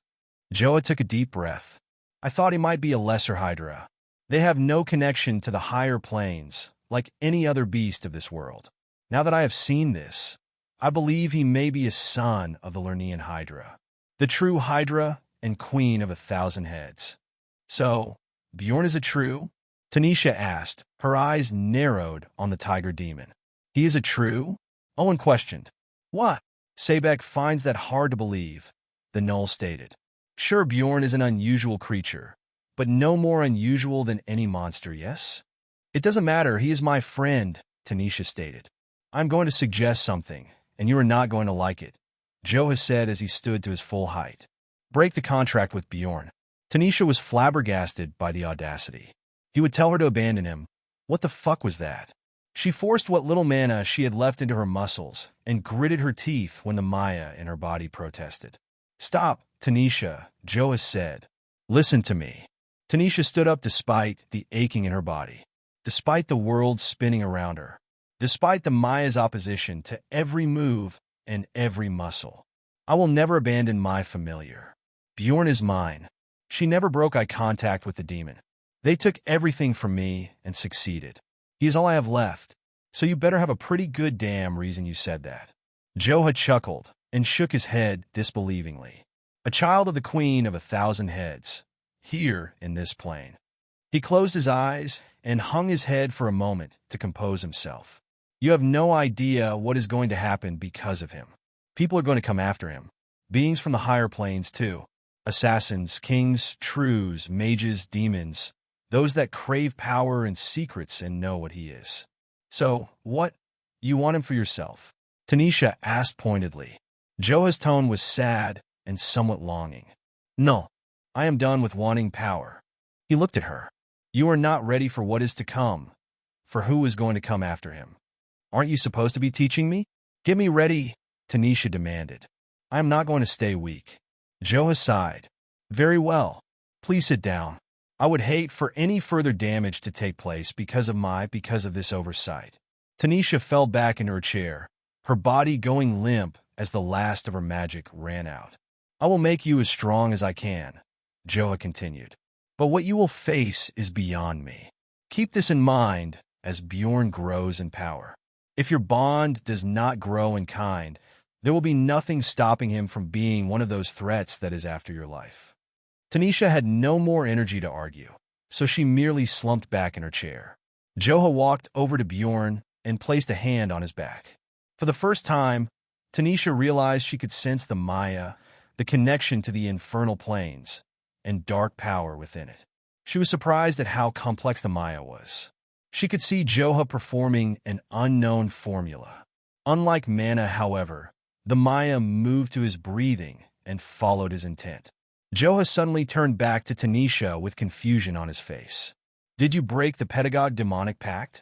Joha took a deep breath. I thought he might be a lesser Hydra. They have no connection to the higher planes, like any other beast of this world. Now that I have seen this, I believe he may be a son of the Lernean Hydra, the true Hydra and queen of 1,000 heads. So, Bjorn is a true? Tanisha asked, her eyes narrowed on the tiger demon. He is a true? Owen questioned. What? Sebek finds that hard to believe, the Null stated. Sure, Bjorn is an unusual creature, but no more unusual than any monster, yes? It doesn't matter, he is my friend, Tanisha stated. I'm going to suggest something, and you are not going to like it, Joha said as he stood to his full height. Break the contract with Bjorn. Tanisha was flabbergasted by the audacity. He would tell her to abandon him. What the fuck was that? She forced what little mana she had left into her muscles and gritted her teeth when the Maya in her body protested. "Stop, Tanisha," Joa said. "Listen to me." Tanisha stood up despite the aching in her body, despite the world spinning around her, despite the Maya's opposition to every move and every muscle. "I will never abandon my familiar. Bjorn is mine." She never broke eye contact with the demon. "They took everything from me and succeeded. He is all I have left. So you better have a pretty good damn reason you said that." Joa chuckled and shook his head disbelievingly. "A child of the Queen of 1,000 Heads, here in this plane." He closed his eyes and hung his head for a moment to compose himself. "You have no idea what is going to happen because of him. People are going to come after him. Beings from the higher planes, too. Assassins, kings, trews, mages, demons. Those that crave power and secrets and know what he is." "So, what? You want him for yourself?" Tanisha asked pointedly. Joa's tone was sad and somewhat longing. "No, I am done with wanting power." He looked at her. "You are not ready for what is to come, for who is going to come after him. Aren't you supposed to be teaching me?" "Get me ready," Tanisha demanded. "I am not going to stay weak." Joa sighed. "Very well. Please sit down. I would hate for any further damage to take place because of this oversight." Tanisha fell back into her chair, her body going limp as the last of her magic ran out. "I will make you as strong as I can," Joa continued. "But what you will face is beyond me. Keep this in mind as Bjorn grows in power. If your bond does not grow in kind, there will be nothing stopping him from being one of those threats that is after your life." Tanisha had no more energy to argue, so she merely slumped back in her chair. Joa walked over to Bjorn and placed a hand on his back. For the first time, Tanisha realized she could sense the Maya, the connection to the infernal planes, and dark power within it. She was surprised at how complex the Maya was. She could see Joa performing an unknown formula. Unlike mana, however, the Maya moved to his breathing and followed his intent. Joa suddenly turned back to Tanisha with confusion on his face. "Did you break the pedagogue demonic pact?"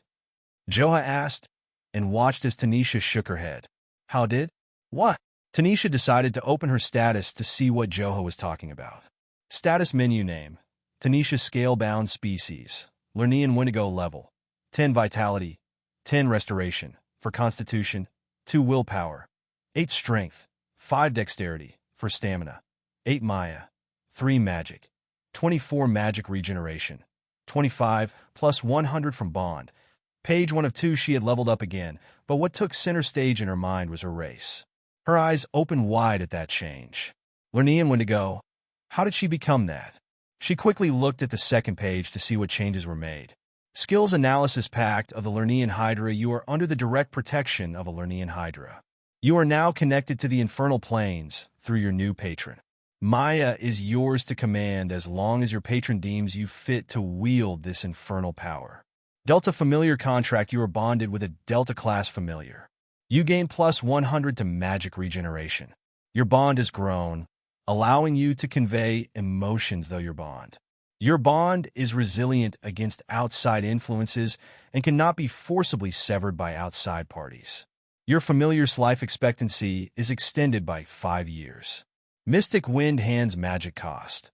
Joa asked, and watched as Tanisha shook her head. "How did?" "What?" Tanisha decided to open her status to see what Joa was talking about. Status menu name: Tanisha Scalebound Species, Lernean Wendigo level, 10 Vitality, 10 Restoration, for Constitution, 2 Willpower, 8 Strength, 5 Dexterity, for Stamina, 8 Maya, 3 Magic, 24 Magic Regeneration, 25 plus 100 from Bond. Page 1 of 2 she had leveled up again, but what took center stage in her mind was her race. Her eyes opened wide at that change. Lernean Wendigo. How did she become that? She quickly looked at the second page to see what changes were made. Skills Analysis Pact of the Lernean Hydra. You are under the direct protection of a Lernean Hydra. You are now connected to the infernal planes through your new patron. Maya is yours to command as long as your patron deems you fit to wield this infernal power. Delta Familiar Contract. You are bonded with a Delta class familiar. You gain plus 100 to magic regeneration. Your bond has grown, allowing you to convey emotions though your bond. Your bond is resilient against outside influences and cannot be forcibly severed by outside parties. Your familiar's life expectancy is extended by 5 years. Mystic Wind Hands Magic Cost.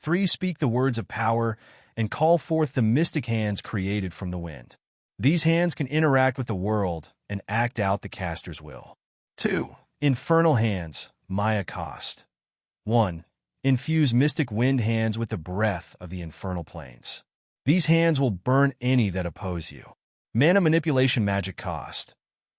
3. Speak the words of power and call forth the mystic hands created from the wind. These hands can interact with the world and act out the caster's will. 2. Infernal Hands Maya Cost. 1. Infuse Mystic Wind Hands with the breath of the infernal planes. These hands will burn any that oppose you. Mana Manipulation Magic Cost.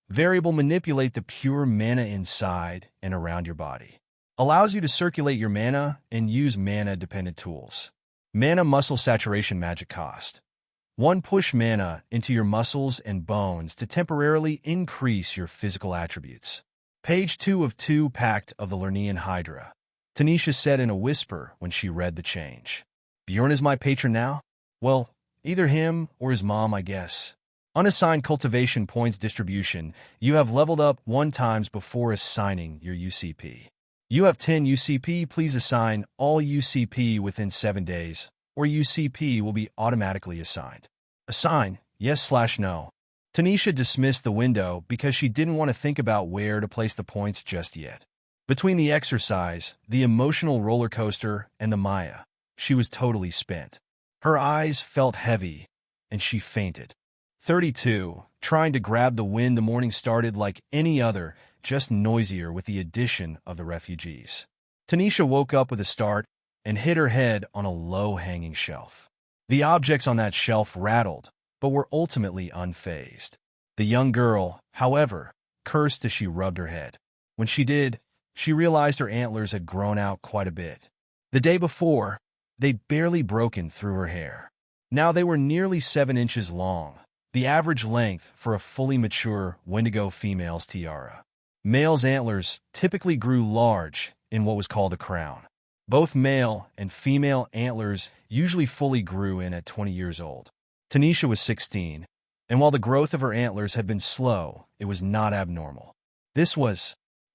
Variable Manipulate the pure mana inside and around your body. Allows you to circulate your mana and use mana-dependent tools. Mana Muscle Saturation Magic Cost. 1. Push mana into your muscles and bones to temporarily increase your physical attributes. Page 2 of 2 Pact of the Lernean Hydra. Tanisha said in a whisper when she read the change. Bjorn is my patron now? Well, either him or his mom, I guess. Unassigned Cultivation Points Distribution. You have leveled up 1 time before assigning your UCP. You have 10 UCP. Please assign all UCP within 7 days, where UCP will be automatically assigned. Assign, yes/no. Tanisha dismissed the window because she didn't want to think about where to place the points just yet. Between the exercise, the emotional roller coaster, and the Maya, she was totally spent. Her eyes felt heavy, and she fainted. 32. Trying to grab the wind, the morning started like any other, just noisier with the addition of the refugees. Tanisha woke up with a start and hit her head on a low-hanging shelf. The objects on that shelf rattled, but were ultimately unfazed. The young girl, however, cursed as she rubbed her head. When she did, she realized her antlers had grown out quite a bit. The day before, they'd barely broken through her hair. Now they were nearly 7 inches long, the average length for a fully mature Wendigo female's tiara. Males' antlers typically grew large in what was called a crown. Both male and female antlers usually fully grew in at 20 years old. Tanisha was 16, and while the growth of her antlers had been slow, it was not abnormal.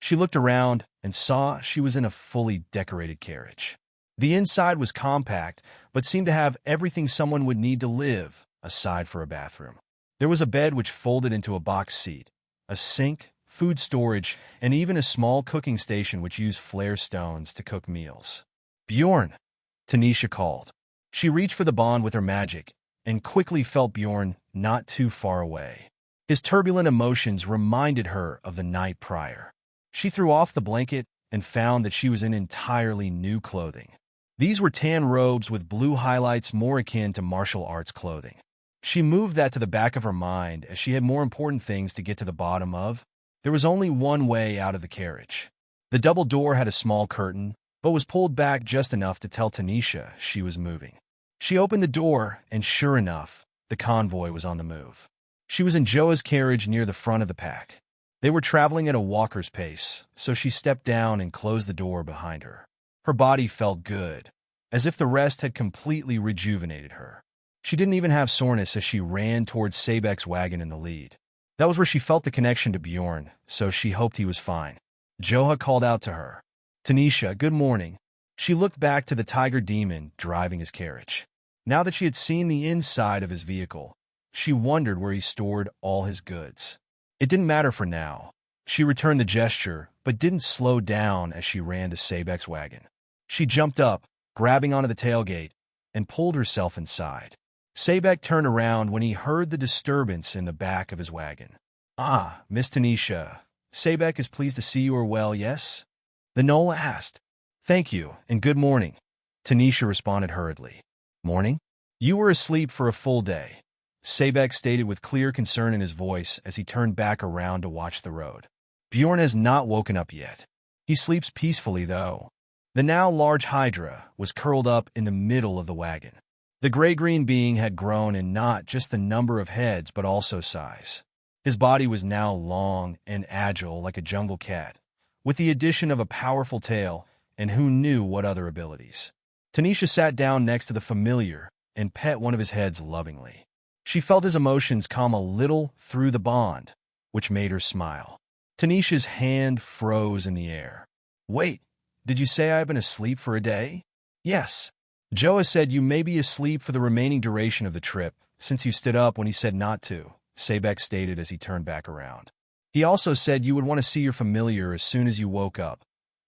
She looked around and saw she was in a fully decorated carriage. The inside was compact, but seemed to have everything someone would need to live, aside for a bathroom. There was a bed which folded into a box seat, a sink, food storage, and even a small cooking station which used flare stones to cook meals. Bjorn, Tanisha called. She reached for the bond with her magic, and quickly felt Bjorn not too far away. His turbulent emotions reminded her of the night prior. She threw off the blanket and found that she was in entirely new clothing. These were tan robes with blue highlights more akin to martial arts clothing. She moved that to the back of her mind as she had more important things to get to the bottom of. There was only one way out of the carriage. The double door had a small curtain, but was pulled back just enough to tell Tanisha she was moving. She opened the door, and sure enough, the convoy was on the move. She was in Joa's carriage near the front of the pack. They were traveling at a walker's pace, so she stepped down and closed the door behind her. Her body felt good, as if the rest had completely rejuvenated her. She didn't even have soreness as she ran towards Sabek's wagon in the lead. That was where she felt the connection to Bjorn, so she hoped he was fine. Joha called out to her. Tanisha, good morning. She looked back to the tiger demon driving his carriage. Now that she had seen the inside of his vehicle, she wondered where he stored all his goods. It didn't matter for now. She returned the gesture, but didn't slow down as she ran to Sabek's wagon. She jumped up, grabbing onto the tailgate, and pulled herself inside. Sabek turned around when he heard the disturbance in the back of his wagon. Ah, Miss Tanisha. Sabek is pleased to see you are well, yes? The Knoll asked. Thank you, and good morning. Tanisha responded hurriedly. Morning? You were asleep for a full day, Sabek stated with clear concern in his voice as he turned back around to watch the road. Bjorn has not woken up yet. He sleeps peacefully, though. The now large Hydra was curled up in the middle of the wagon. The gray-green being had grown in not just the number of heads but also size. His body was now long and agile like a jungle cat, with the addition of a powerful tail and who knew what other abilities. Tanisha sat down next to the familiar and pet one of his heads lovingly. She felt his emotions calm a little through the bond, which made her smile. Tanisha's hand froze in the air. Wait, did you say I've been asleep for a day? Yes. Joa said you may be asleep for the remaining duration of the trip, since you stood up when he said not to, Sabek stated as he turned back around. He also said you would want to see your familiar as soon as you woke up,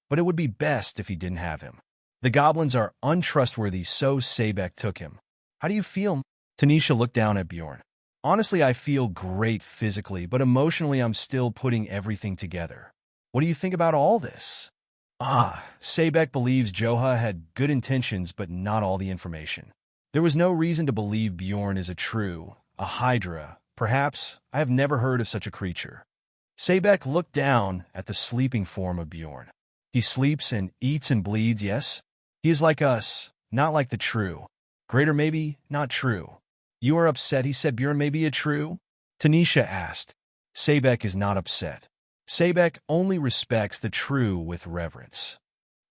but it would be best if you didn't have him. The goblins are untrustworthy, so Sabek took him. How do you feel? Tanisha looked down at Bjorn. Honestly, I feel great physically, but emotionally I'm still putting everything together. What do you think about all this? Sabek believes Joha had good intentions but not all the information. There was no reason to believe Bjorn is a Hydra. Perhaps I have never heard of such a creature. Sabek looked down at the sleeping form of Bjorn. He sleeps and eats and bleeds, yes? He is like us, not like the true. Greater maybe, not true. You are upset, he said. Bjorn may be a true? Tanisha asked. Sabek is not upset. Sabek only respects the true with reverence.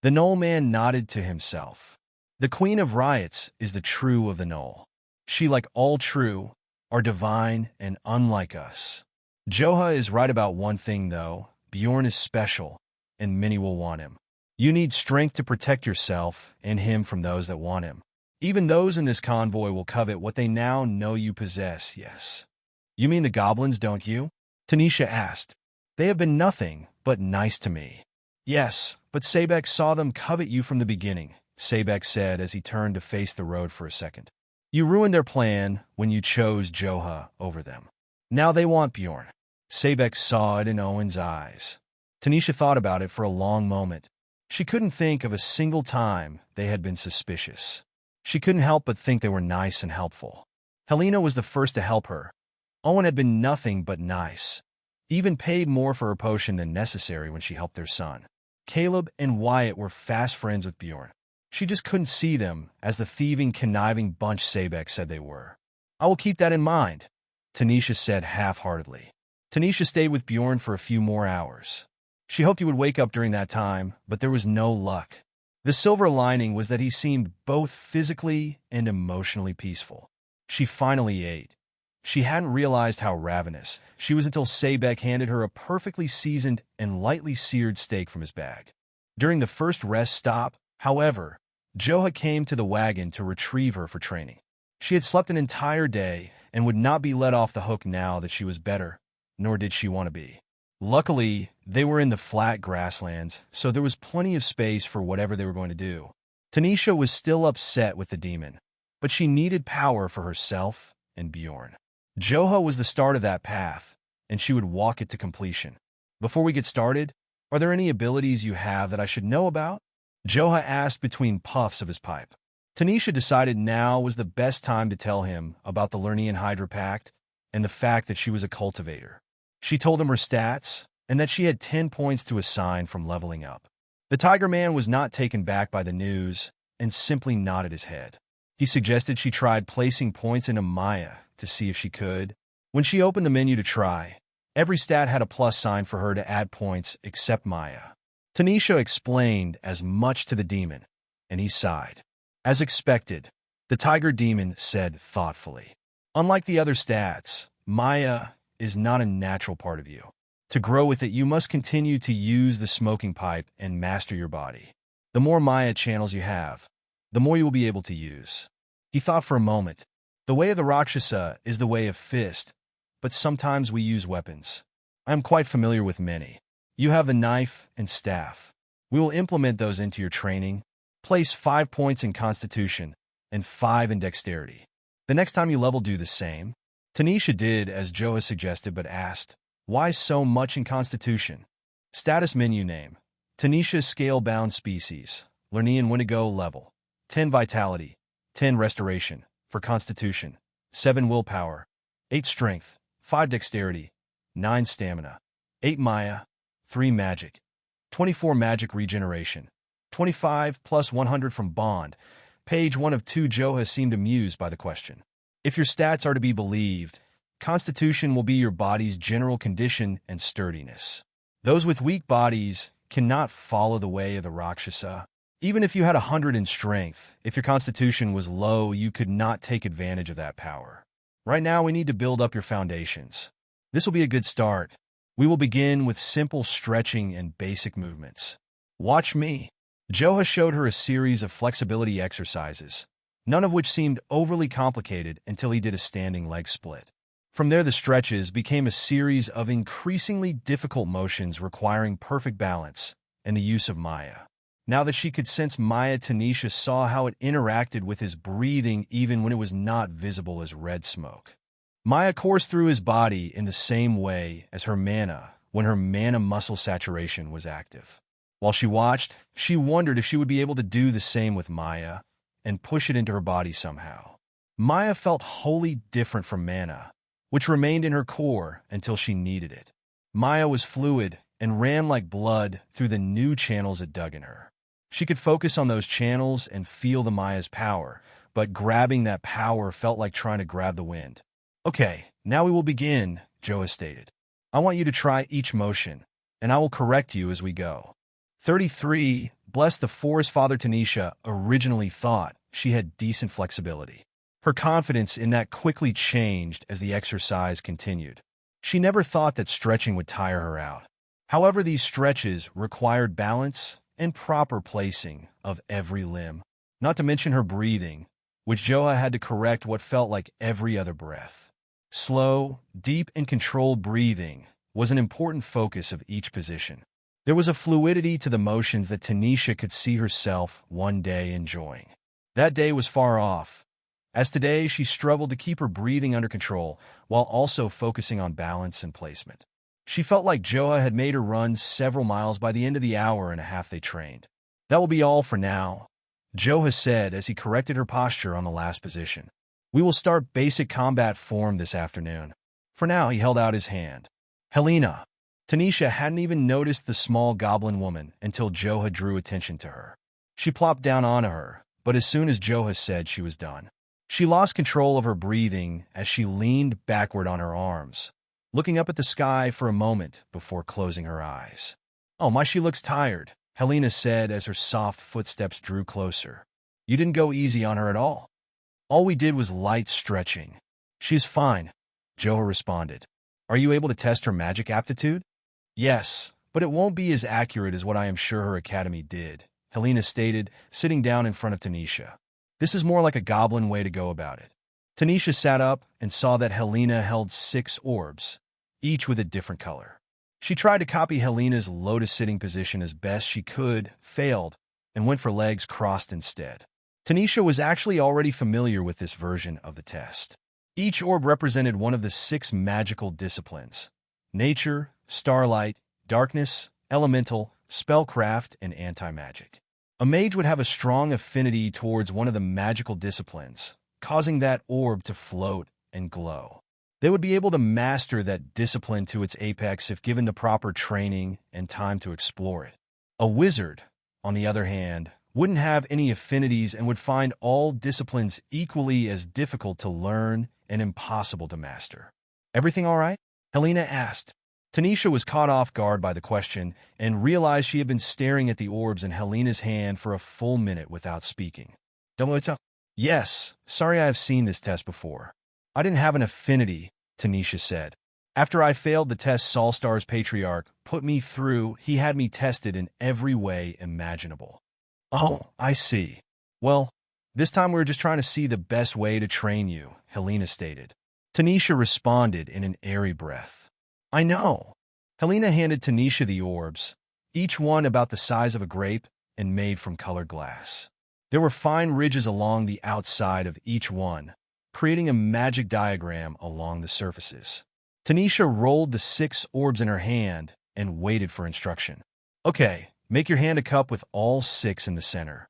The Knoll man nodded to himself. The Queen of Riots is the true of the Knoll. She, like all true, are divine and unlike us. Joha is right about one thing, though. Bjorn is special, and many will want him. You need strength to protect yourself and him from those that want him. Even those in this convoy will covet what they now know you possess, yes. You mean the goblins, don't you? Tanisha asked. They have been nothing but nice to me. Yes, but Sebek saw them covet you from the beginning, Sebek said as he turned to face the road for a second. You ruined their plan when you chose Joha over them. Now they want Bjorn. Sebek saw it in Owen's eyes. Tanisha thought about it for a long moment. She couldn't think of a single time they had been suspicious. She couldn't help but think they were nice and helpful. Helena was the first to help her. Owen had been nothing but nice. Even paid more for her potion than necessary when she helped their son. Caleb and Wyatt were fast friends with Bjorn. She just couldn't see them as the thieving, conniving bunch Sebek said they were. I will keep that in mind, Tanisha said half-heartedly. Tanisha stayed with Bjorn for a few more hours. She hoped he would wake up during that time, but there was no luck. The silver lining was that he seemed both physically and emotionally peaceful. She finally ate. She hadn't realized how ravenous she was until Sebek handed her a perfectly seasoned and lightly seared steak from his bag. During the first rest stop, however, Joha came to the wagon to retrieve her for training. She had slept an entire day and would not be let off the hook now that she was better, nor did she want to be. Luckily, they were in the flat grasslands, so there was plenty of space for whatever they were going to do. Tanisha was still upset with the demon, but she needed power for herself and Bjorn. Joha was the start of that path, and she would walk it to completion. Before we get started, are there any abilities you have that I should know about? Joha asked between puffs of his pipe. Tanisha decided now was the best time to tell him about the Lernian Hydra Pact and the fact that she was a cultivator. She told him her stats and that she had 10 points to assign from leveling up. The Tiger Man was not taken back by the news and simply nodded his head. He suggested she tried placing points into Maya to see if she could. When she opened the menu to try, every stat had a plus sign for her to add points except Maya. Tanisha explained as much to the demon, and he sighed. As expected, the Tiger Demon said thoughtfully, unlike the other stats, Maya is not a natural part of you. To grow with it, you must continue to use the smoking pipe and master your body. The more Maya channels you have, the more you will be able to use. He thought for a moment. The way of the Rakshasa is the way of fist, but sometimes we use weapons. I am quite familiar with many. You have the knife and staff. We will implement those into your training. Place 5 points in Constitution and 5 in Dexterity. The next time you level, do the same. Tanisha did as Joa suggested, but asked, why so much in Constitution? Status menu name. Tanisha Scalebound Species. Lernian Wendigo level. 10 Vitality. 10 Restoration. For Constitution. 7 Willpower. 8 Strength. 5 Dexterity. 9 Stamina. 8 Maya. 3 Magic. 24 Magic Regeneration. 25 plus 100 from Bond. Page 1 of 2. Joha seemed amused by the question. If your stats are to be believed, Constitution will be your body's general condition and sturdiness. Those with weak bodies cannot follow the way of the Rakshasa. Even if you had 100 in strength, if your Constitution was low, you could not take advantage of that power. Right now, we need to build up your foundations. This will be a good start. We will begin with simple stretching and basic movements. Watch me. Joha showed her a series of flexibility exercises, none of which seemed overly complicated until he did a standing leg split. From there, the stretches became a series of increasingly difficult motions requiring perfect balance and the use of Maya. Now that she could sense Maya, Tanisha saw how it interacted with his breathing even when it was not visible as red smoke. Maya coursed through his body in the same way as her mana when her mana muscle saturation was active. While she watched, she wondered if she would be able to do the same with Maya and push it into her body somehow. Maya felt wholly different from mana, which remained in her core until she needed it. Maya was fluid and ran like blood through the new channels it dug in her. She could focus on those channels and feel the Maya's power, but grabbing that power felt like trying to grab the wind. Okay, now we will begin, Joa stated. I want you to try each motion, and I will correct you as we go. 33. Bless the Forest Father. Tanisha originally thought she had decent flexibility. Her confidence in that quickly changed as the exercise continued. She never thought that stretching would tire her out. However, these stretches required balance and proper placing of every limb, not to mention her breathing, which Joha had to correct what felt like every other breath. Slow, deep, and controlled breathing was an important focus of each position. There was a fluidity to the motions that Tanisha could see herself one day enjoying. That day was far off, as today she struggled to keep her breathing under control while also focusing on balance and placement. She felt like Joha had made her run several miles by the end of the hour and a half they trained. "That will be all for now," Joha said as he corrected her posture on the last position. "We will start basic combat form this afternoon." For now, he held out his hand. "Helena." Tanisha hadn't even noticed the small goblin woman until Joha drew attention to her. She plopped down onto her, but as soon as Joha said she was done, she lost control of her breathing as she leaned backward on her arms, looking up at the sky for a moment before closing her eyes. "Oh my, she looks tired," Helena said as her soft footsteps drew closer. "You didn't go easy on her at all." "All we did was light stretching." "She's fine," Joha responded. "Are you able to test her magic aptitude?" "Yes, but it won't be as accurate as what I am sure her academy did," Helena stated, sitting down in front of Tanisha. "This is more like a goblin way to go about it." Tanisha sat up and saw that Helena held 6 orbs, each with a different color. She tried to copy Helena's lotus sitting position as best she could, failed, and went for legs crossed instead. Tanisha was actually already familiar with this version of the test. Each orb represented one of the 6 magical disciplines: nature, starlight, darkness, elemental, spellcraft, and anti-magic. A mage would have a strong affinity towards one of the magical disciplines, causing that orb to float and glow. They would be able to master that discipline to its apex if given the proper training and time to explore it. A wizard, on the other hand, wouldn't have any affinities and would find all disciplines equally as difficult to learn and impossible to master. "Everything all right?" Helena asked. Tanisha was caught off guard by the question and realized she had been staring at the orbs in Helena's hand for a full minute without speaking. "Yes, sorry, I have seen this test before. I didn't have an affinity," Tanisha said. "After I failed the test Salstars Patriarch put me through, he had me tested in every way imaginable." "Oh, I see. Well, this time we were just trying to see the best way to train you," Helena stated. Tanisha responded in an airy breath. "I know." Helena handed Tanisha the orbs, each one about the size of a grape and made from colored glass. There were fine ridges along the outside of each one, creating a magic diagram along the surfaces. Tanisha rolled the 6 orbs in her hand and waited for instruction. "Okay, make your hand a cup with all 6 in the center,"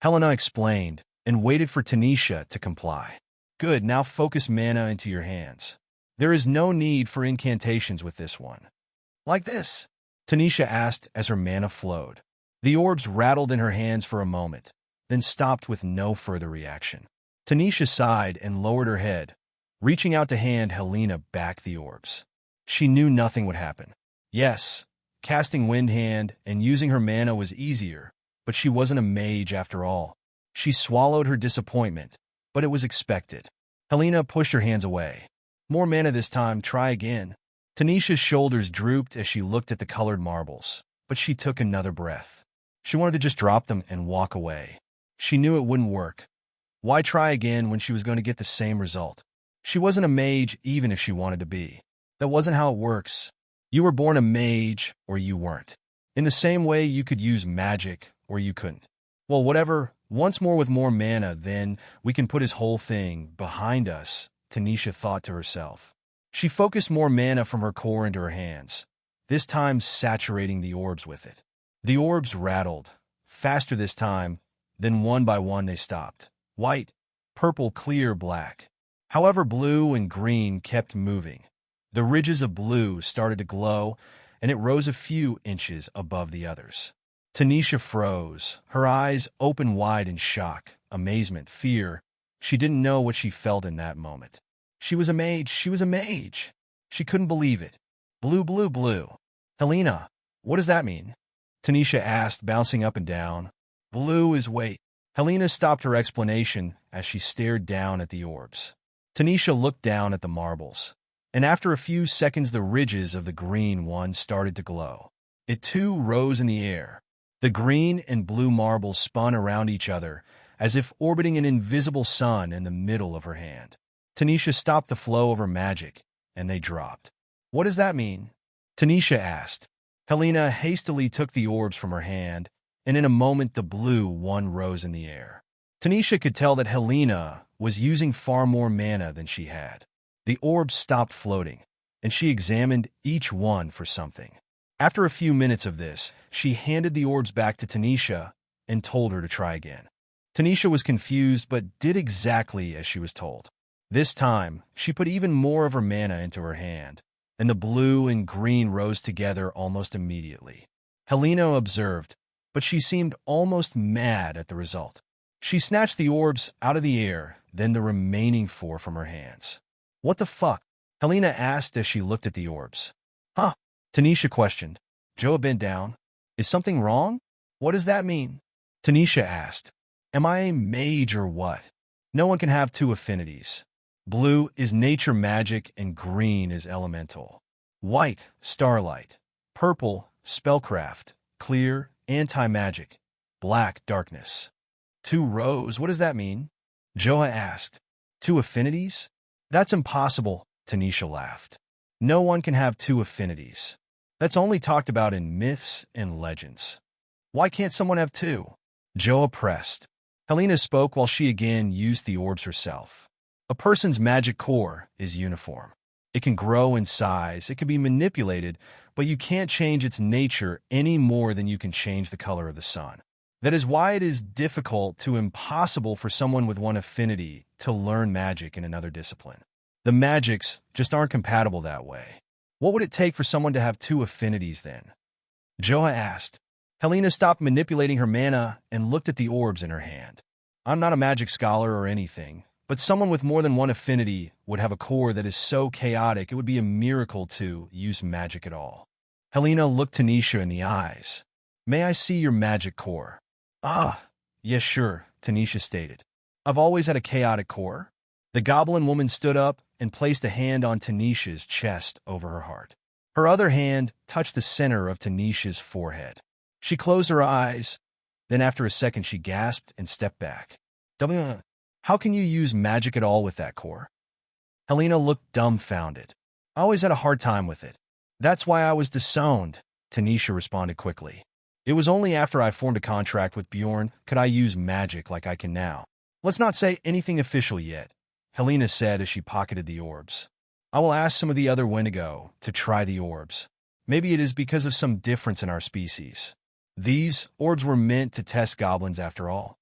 Helena explained, and waited for Tanisha to comply. "Good, now focus mana into your hands. There is no need for incantations with this one." "Like this?" Tanisha asked as her mana flowed. The orbs rattled in her hands for a moment, then stopped with no further reaction. Tanisha sighed and lowered her head, reaching out to hand Helena back the orbs. She knew nothing would happen. Yes, casting Wind Hand and using her mana was easier, but she wasn't a mage after all. She swallowed her disappointment, but it was expected. Helena pushed her hands away. "More mana this time, try again." Tanisha's shoulders drooped as she looked at the colored marbles, but she took another breath. She wanted to just drop them and walk away. She knew it wouldn't work. Why try again when she was going to get the same result? She wasn't a mage even if she wanted to be. That wasn't how it works. You were born a mage or you weren't. In the same way you could use magic or you couldn't. Well, whatever, once more with more mana, then we can put his whole thing behind us, Tanisha thought to herself. She focused more mana from her core into her hands, this time saturating the orbs with it. The orbs rattled, faster this time, then one by one they stopped. White, purple, clear, black. However, blue and green kept moving. The ridges of blue started to glow, and it rose a few inches above the others. Tanisha froze, her eyes open wide in shock, amazement, fear. She didn't know what she felt in that moment. She was a mage. She was a mage. She couldn't believe it. Blue, blue, blue. "Helena, what does that mean?" Tanisha asked, bouncing up and down. "Blue is weight." Helena stopped her explanation as she stared down at the orbs. Tanisha looked down at the marbles, and after a few seconds the ridges of the green one started to glow. It too rose in the air. The green and blue marbles spun around each other, as if orbiting an invisible sun in the middle of her hand. Tanisha stopped the flow of her magic, and they dropped. "What does that mean?" Tanisha asked. Helena hastily took the orbs from her hand, and in a moment the blue one rose in the air. Tanisha could tell that Helena was using far more mana than she had. The orbs stopped floating, and she examined each one for something. After a few minutes of this, she handed the orbs back to Tanisha and told her to try again. Tanisha was confused but did exactly as she was told. This time, she put even more of her mana into her hand, and the blue and green rose together almost immediately. Helena observed, but she seemed almost mad at the result. She snatched the orbs out of the air, then the remaining 4 from her hands. "What the fuck?" Helena asked as she looked at the orbs. "Huh?" Tanisha questioned. Joa bent down. "Is something wrong? What does that mean?" Tanisha asked. "Am I a mage or what? No one can have 2 affinities. Blue is nature magic and green is elemental. White, starlight. Purple, spellcraft. Clear, anti-magic. Black, darkness. 2 rows, what does that mean?" Joa asked. 2 affinities? That's impossible, Tanisha laughed. No one can have 2 affinities. That's only talked about in myths and legends. Why can't someone have 2? Joa pressed. Helena spoke while she again used the orbs herself. A person's magic core is uniform. It can grow in size, it can be manipulated, but you can't change its nature any more than you can change the color of the sun. That is why it is difficult to impossible for someone with 1 affinity to learn magic in another discipline. The magics just aren't compatible that way. What would it take for someone to have 2 affinities then? Joa asked. Helena stopped manipulating her mana and looked at the orbs in her hand. I'm not a magic scholar or anything, but someone with more than 1 affinity would have a core that is so chaotic it would be a miracle to use magic at all. Helena looked Tanisha in the eyes. May I see your magic core? Ah, yes, sure, Tanisha stated. I've always had a chaotic core. The goblin woman stood up and placed a hand on Tanisha's chest over her heart. Her other hand touched the center of Tanisha's forehead. She closed her eyes. Then after a second she gasped and stepped back. How can you use magic at all with that core? Helena looked dumbfounded. I always had a hard time with it. That's why I was disowned, Tanisha responded quickly. It was only after I formed a contract with Bjorn could I use magic like I can now. Let's not say anything official yet, Helena said as she pocketed the orbs. I will ask some of the other Wendigo to try the orbs. Maybe it is because of some difference in our species. These orbs were meant to test goblins after all.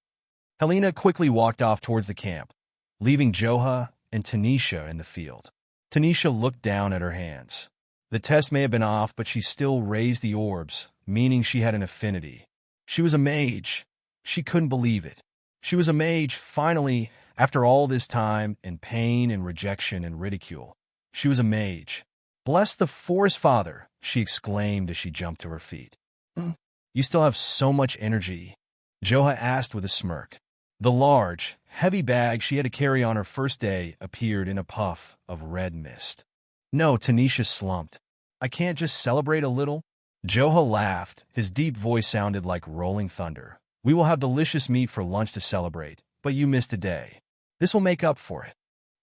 Helena quickly walked off towards the camp, leaving Joha and Tanisha in the field. Tanisha looked down at her hands. The test may have been off, but she still raised the orbs, meaning she had an affinity. She was a mage. She couldn't believe it. She was a mage, finally, after all this time, and pain and rejection and ridicule. She was a mage. Bless the Forest Father, she exclaimed as she jumped to her feet. You still have so much energy, Joha asked with a smirk. The large, heavy bag she had to carry on her first day appeared in a puff of red mist. No, Tanisha slumped. I can't just celebrate a little? Joha laughed. His deep voice sounded like rolling thunder. We will have delicious meat for lunch to celebrate, but you missed a day. This will make up for it.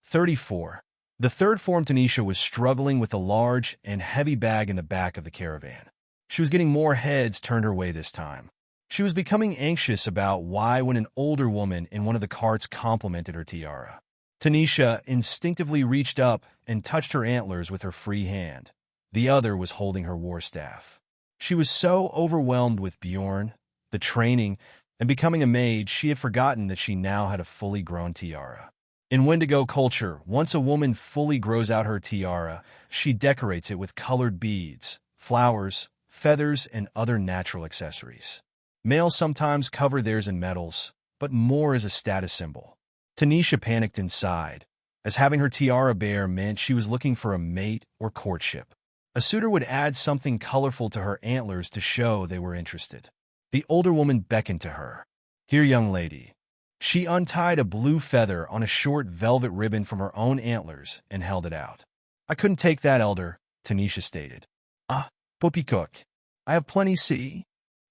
34. The third form Tanisha was struggling with a large and heavy bag in the back of the caravan. She was getting more heads turned her way this time. She was becoming anxious about why when an older woman in one of the carts complimented her tiara. Tanisha instinctively reached up and touched her antlers with her free hand. The other was holding her war staff. She was so overwhelmed with Bjorn, the training, and becoming a mage, she had forgotten that she now had a fully grown tiara. In Wendigo culture, once a woman fully grows out her tiara, she decorates it with colored beads, flowers, feathers, and other natural accessories. Males sometimes cover theirs in metals, but more as a status symbol. Tanisha panicked inside, as having her tiara bare meant she was looking for a mate or courtship. A suitor would add something colorful to her antlers to show they were interested. The older woman beckoned to her. Here, young lady. She untied a blue feather on a short velvet ribbon from her own antlers and held it out. I couldn't take that, elder, Tanisha stated. Puppy cook. I have plenty, see?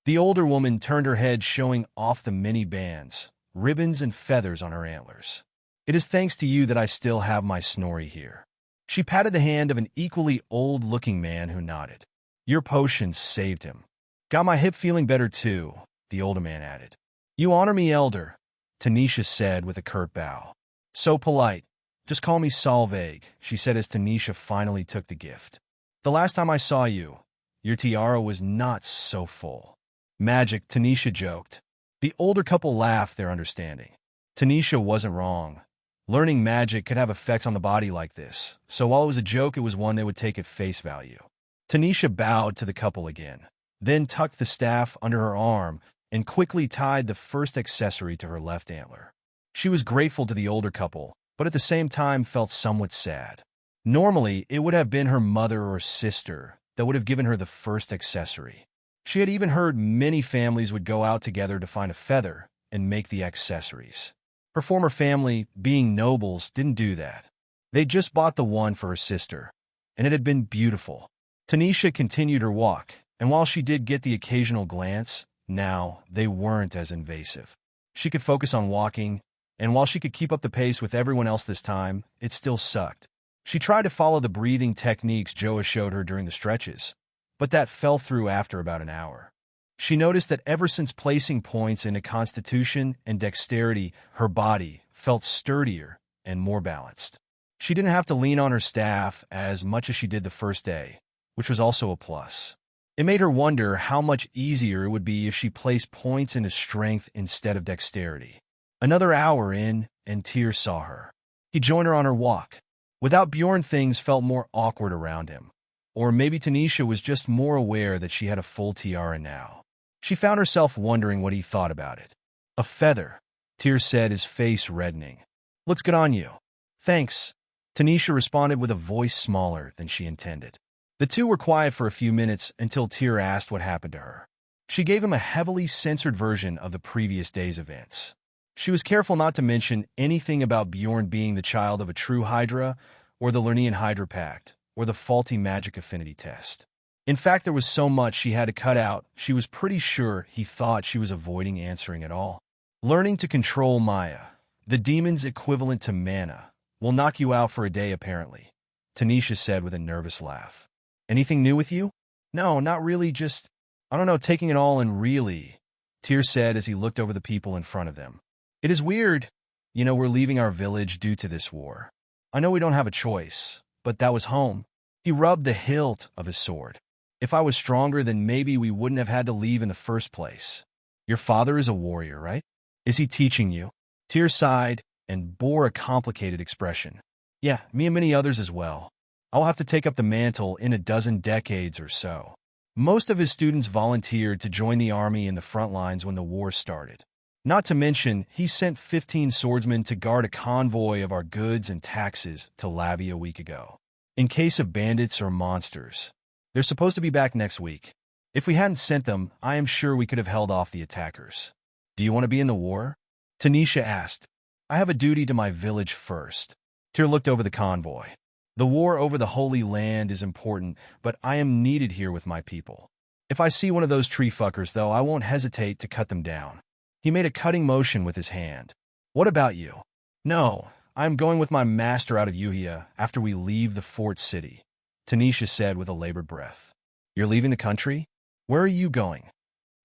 The older woman turned her head, showing off the many bands, ribbons and feathers on her antlers. "It is thanks to you that I still have my Snorri here." She patted the hand of an equally old-looking man who nodded. "Your potions saved him." "Got my hip feeling better too," the older man added. "You honor me, elder," Tanisha said with a curt bow. "So polite. Just call me Solveig," she said as Tanisha finally took the gift. "The last time I saw you, your tiara was not so full." "Magic," Tanisha joked. The older couple laughed their understanding. Tanisha wasn't wrong. Learning magic could have effects on the body like this, so while it was a joke, it was one they would take at face value. Tanisha bowed to the couple again, then tucked the staff under her arm and quickly tied the first accessory to her left antler. She was grateful to the older couple, but at the same time felt somewhat sad. Normally, it would have been her mother or sister that would have given her the first accessory. She had even heard many families would go out together to find a feather and make the accessories. Her former family, being nobles, didn't do that. They just bought the one for her sister, and it had been beautiful. Tanisha continued her walk, and while she did get the occasional glance, now they weren't as invasive. She could focus on walking, and while she could keep up the pace with everyone else this time, it still sucked. She tried to follow the breathing techniques Joa showed her during the stretches, but that fell through after about an hour. She noticed that ever since placing points into constitution and dexterity, her body felt sturdier and more balanced. She didn't have to lean on her staff as much as she did the first day, which was also a plus. It made her wonder how much easier it would be if she placed points into strength instead of dexterity. Another hour in, and Tyr saw her. He joined her on her walk. Without Bjorn, things felt more awkward around him. Or maybe Tanisha was just more aware that she had a full tiara now. She found herself wondering what he thought about it. "A feather," Tyr said, his face reddening. "Looks good on you." "Thanks," Tanisha responded with a voice smaller than she intended. The two were quiet for a few minutes until Tyr asked what happened to her. She gave him a heavily censored version of the previous day's events. She was careful not to mention anything about Bjorn being the child of a true Hydra, or the Lernean Hydra Pact, or the faulty magic affinity test. In fact, there was so much she had to cut out, she was pretty sure he thought she was avoiding answering it all. "Learning to control Maya, the demon's equivalent to mana, will knock you out for a day apparently," Tanisha said with a nervous laugh. "Anything new with you?" "No, not really, just, I don't know, taking it all in really," Tyr said as he looked over the people in front of them. "It is weird. We're leaving our village due to this war. I know we don't have a choice, but that was home." He rubbed the hilt of his sword. "If I was stronger, then maybe we wouldn't have had to leave in the first place." "Your father is a warrior, right? Is he teaching you?" Tyr sighed and bore a complicated expression. "Yeah, me and many others as well. I'll have to take up the mantle in a dozen decades or so." Most of his students volunteered to join the army in the front lines when the war started. Not to mention, he sent 15 swordsmen to guard a convoy of our goods and taxes to Lavi a week ago, in case of bandits or monsters. They're supposed to be back next week. If we hadn't sent them, I am sure we could have held off the attackers. "Do you want to be in the war?" Tanisha asked. "I have a duty to my village first." Tyr looked over the convoy. "The war over the Holy Land is important, but I am needed here with my people. If I see one of those tree fuckers, though, I won't hesitate to cut them down." He made a cutting motion with his hand. "What about you?" "No, I am going with my master out of Yuhia after we leave the fort city," Tanisha said with a labored breath. "You're leaving the country? Where are you going?"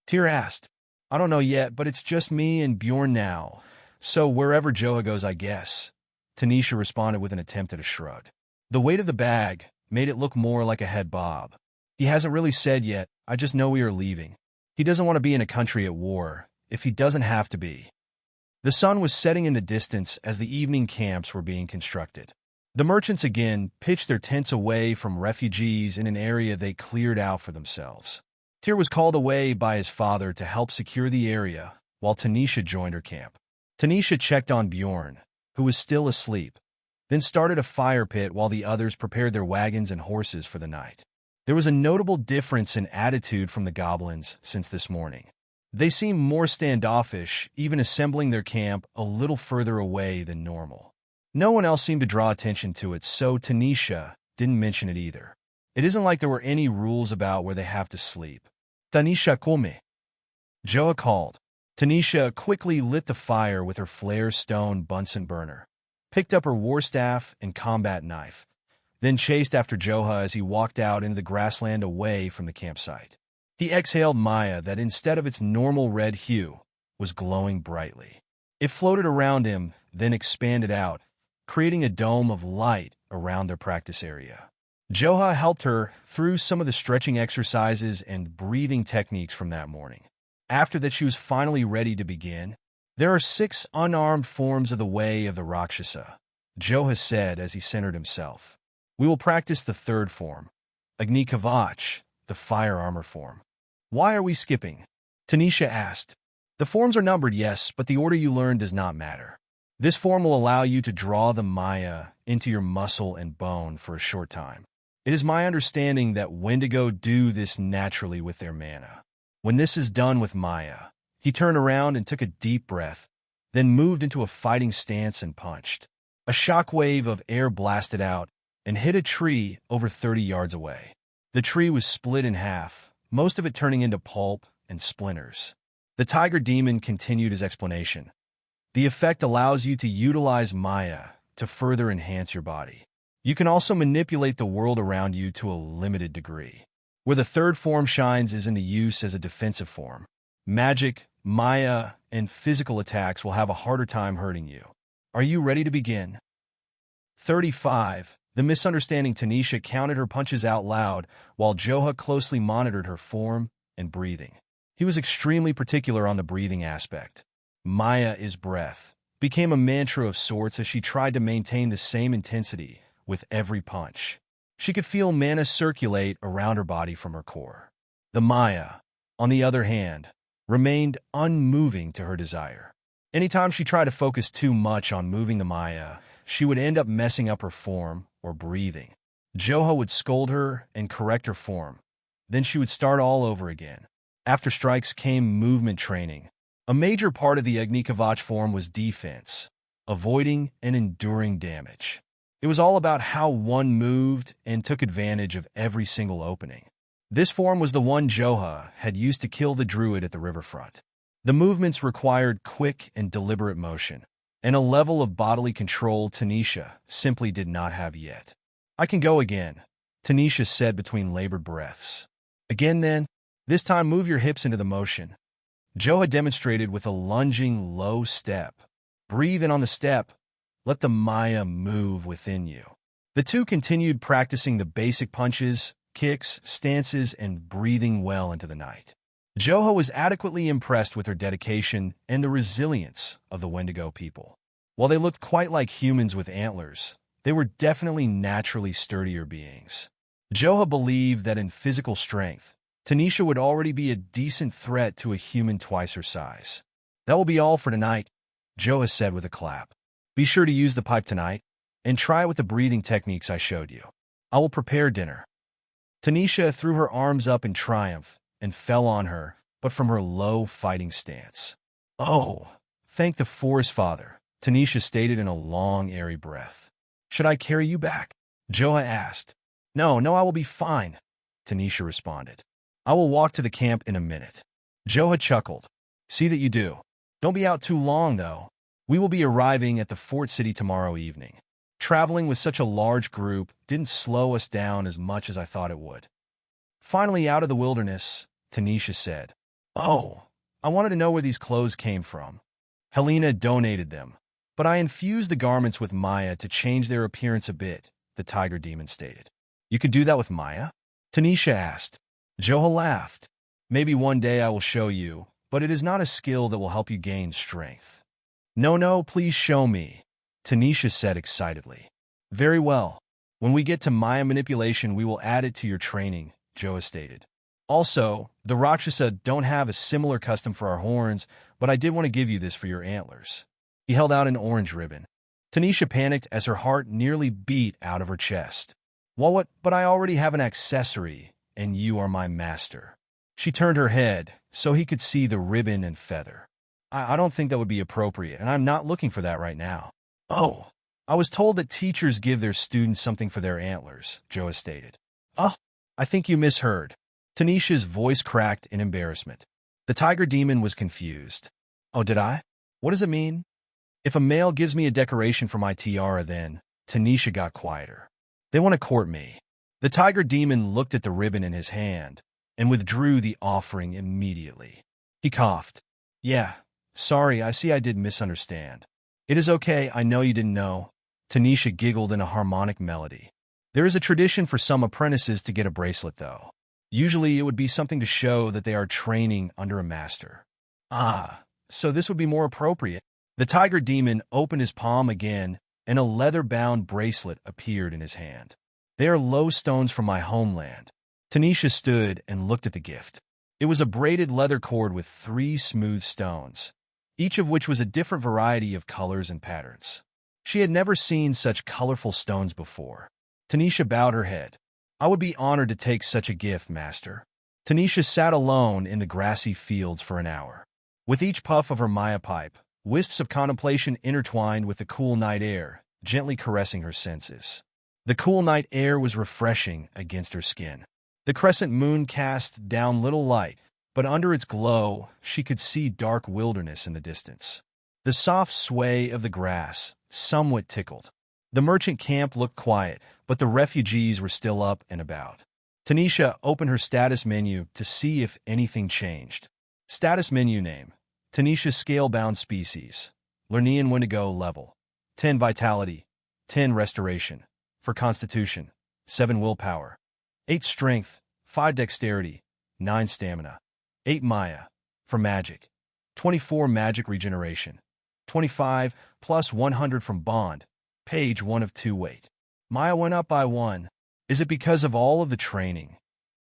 Tyr asked. "I don't know yet, but it's just me and Bjorn now, so wherever Joa goes, I guess," Tanisha responded with an attempt at a shrug. The weight of the bag made it look more like a head bob. "He hasn't really said yet, I just know we are leaving. He doesn't want to be in a country at war, if he doesn't have to be." The sun was setting in the distance as the evening camps were being constructed. The merchants again pitched their tents away from refugees in an area they cleared out for themselves. Tyr was called away by his father to help secure the area, while Tanisha joined her camp. Tanisha checked on Bjorn, who was still asleep, then started a fire pit while the others prepared their wagons and horses for the night. There was a notable difference in attitude from the goblins since this morning. They seemed more standoffish, even assembling their camp a little further away than normal. No one else seemed to draw attention to it, so Tanisha didn't mention it either. It isn't like there were any rules about where they have to sleep. "Tanisha, come," Joa called. Tanisha quickly lit the fire with her flare stone Bunsen burner, picked up her war staff and combat knife, then chased after Joha as he walked out into the grassland away from the campsite. He exhaled Maya that instead of its normal red hue, was glowing brightly. It floated around him, then expanded out, creating a dome of light around their practice area. Joha helped her through some of the stretching exercises and breathing techniques from that morning. After that, she was finally ready to begin. There are 6 unarmed forms of the way of the Rakshasa, Joha said as he centered himself. We will practice the 3rd form, Agni Kavach, the fire armor form. Why are we skipping? Tanisha asked. The forms are numbered, yes, but the order you learn does not matter. This form will allow you to draw the Maya into your muscle and bone for a short time. It is my understanding that Wendigo do this naturally with their mana. When this is done with Maya, he turned around and took a deep breath, then moved into a fighting stance and punched. A shockwave of air blasted out and hit a tree over 30 yards away. The tree was split in half, most of it turning into pulp and splinters. The tiger demon continued his explanation. The effect allows you to utilize Maya to further enhance your body. You can also manipulate the world around you to a limited degree. Where the 3rd form shines is in the use as a defensive form. Magic, Maya, and physical attacks will have a harder time hurting you. Are you ready to begin? 35. The Misunderstanding. Tanisha counted her punches out loud while Joha closely monitored her form and breathing. He was extremely particular on the breathing aspect. Maya is breath became a mantra of sorts as she tried to maintain the same intensity with every punch. She could feel mana circulate around her body from her core. The Maya, on the other hand, remained unmoving to her desire. Anytime she tried to focus too much on moving the Maya, she would end up messing up her form or breathing. Joha would scold her and correct her form. Then she would start all over again. After strikes came movement training. A major part of the Agni Kavach form was defense, avoiding and enduring damage. It was all about how one moved and took advantage of every single opening. This form was the one Joha had used to kill the druid at the riverfront. The movements required quick and deliberate motion, and a level of bodily control Tanisha simply did not have yet. I can go again, Tanisha said between labored breaths. Again then? This time move your hips into the motion. Joha demonstrated with a lunging low step. Breathe in on the step. Let the Maya move within you. The two continued practicing the basic punches, kicks, stances, and breathing well into the night. Joha was adequately impressed with her dedication and the resilience of the Wendigo people. While they looked quite like humans with antlers, they were definitely naturally sturdier beings. Joha believed that in physical strength, Tanisha would already be a decent threat to a human twice her size. That will be all for tonight, Joha said with a clap. Be sure to use the pipe tonight, and try it with the breathing techniques I showed you. I will prepare dinner. Tanisha threw her arms up in triumph and fell on her, but from her low fighting stance. Oh, thank the Forest Father, Tanisha stated in a long, airy breath. Should I carry you back? Joha asked. No, I will be fine, Tanisha responded. I will walk to the camp in a minute. Joha chuckled. See that you do. Don't be out too long, though. We will be arriving at the fort city tomorrow evening. Traveling with such a large group didn't slow us down as much as I thought it would. Finally out of the wilderness, Tanisha said. Oh, I wanted to know where these clothes came from. Helena donated them, but I infused the garments with Maya to change their appearance a bit, the tiger demon stated. You could do that with Maya? Tanisha asked. Joha laughed. Maybe one day I will show you, but it is not a skill that will help you gain strength. No, please show me, Tanisha said excitedly. Very well. When we get to Maya manipulation, we will add it to your training, Joha stated. Also, the Rakshasa don't have a similar custom for our horns, but I did want to give you this for your antlers. He held out an orange ribbon. Tanisha panicked as her heart nearly beat out of her chest. What? But I already have an accessory, and you are my master. She turned her head so he could see the ribbon and feather. I don't think that would be appropriate, and I'm not looking for that right now. Oh, I was told that teachers give their students something for their antlers, Joha stated. Oh, I think you misheard. Tanisha's voice cracked in embarrassment. The tiger demon was confused. Oh, did I? What does it mean? If a male gives me a decoration for my tiara then, Tanisha got quieter. They want to court me. The tiger demon looked at the ribbon in his hand and withdrew the offering immediately. He coughed. Yeah, sorry, I see I did misunderstand. It is okay, I know you didn't know. Tanisha giggled in a harmonic melody. There is a tradition for some apprentices to get a bracelet, though. Usually it would be something to show that they are training under a master. Ah, so this would be more appropriate. The tiger demon opened his palm again, and a leather-bound bracelet appeared in his hand. They are low stones from my homeland. Tanisha stood and looked at the gift. It was a braided leather cord with 3 smooth stones, each of which was a different variety of colors and patterns. She had never seen such colorful stones before. Tanisha bowed her head. I would be honored to take such a gift, master. Tanisha sat alone in the grassy fields for an hour. With each puff of her Maya pipe, wisps of contemplation intertwined with the cool night air, gently caressing her senses. The cool night air was refreshing against her skin. The crescent moon cast down little light, but under its glow, she could see dark wilderness in the distance. The soft sway of the grass somewhat tickled. The merchant camp looked quiet, but the refugees were still up and about. Tanisha opened her status menu to see if anything changed. Status menu name: Tanisha Scalebound Species. Lernean Wendigo level. 10 Vitality. 10 Restoration. For Constitution. 7 Willpower. 8 Strength. 5 Dexterity. 9 Stamina. 8 Maya. For Magic. 24 Magic Regeneration. 25 plus 100 from Bond. Page 1 of 2 weight. Maya went up by 1. Is it because of all of the training?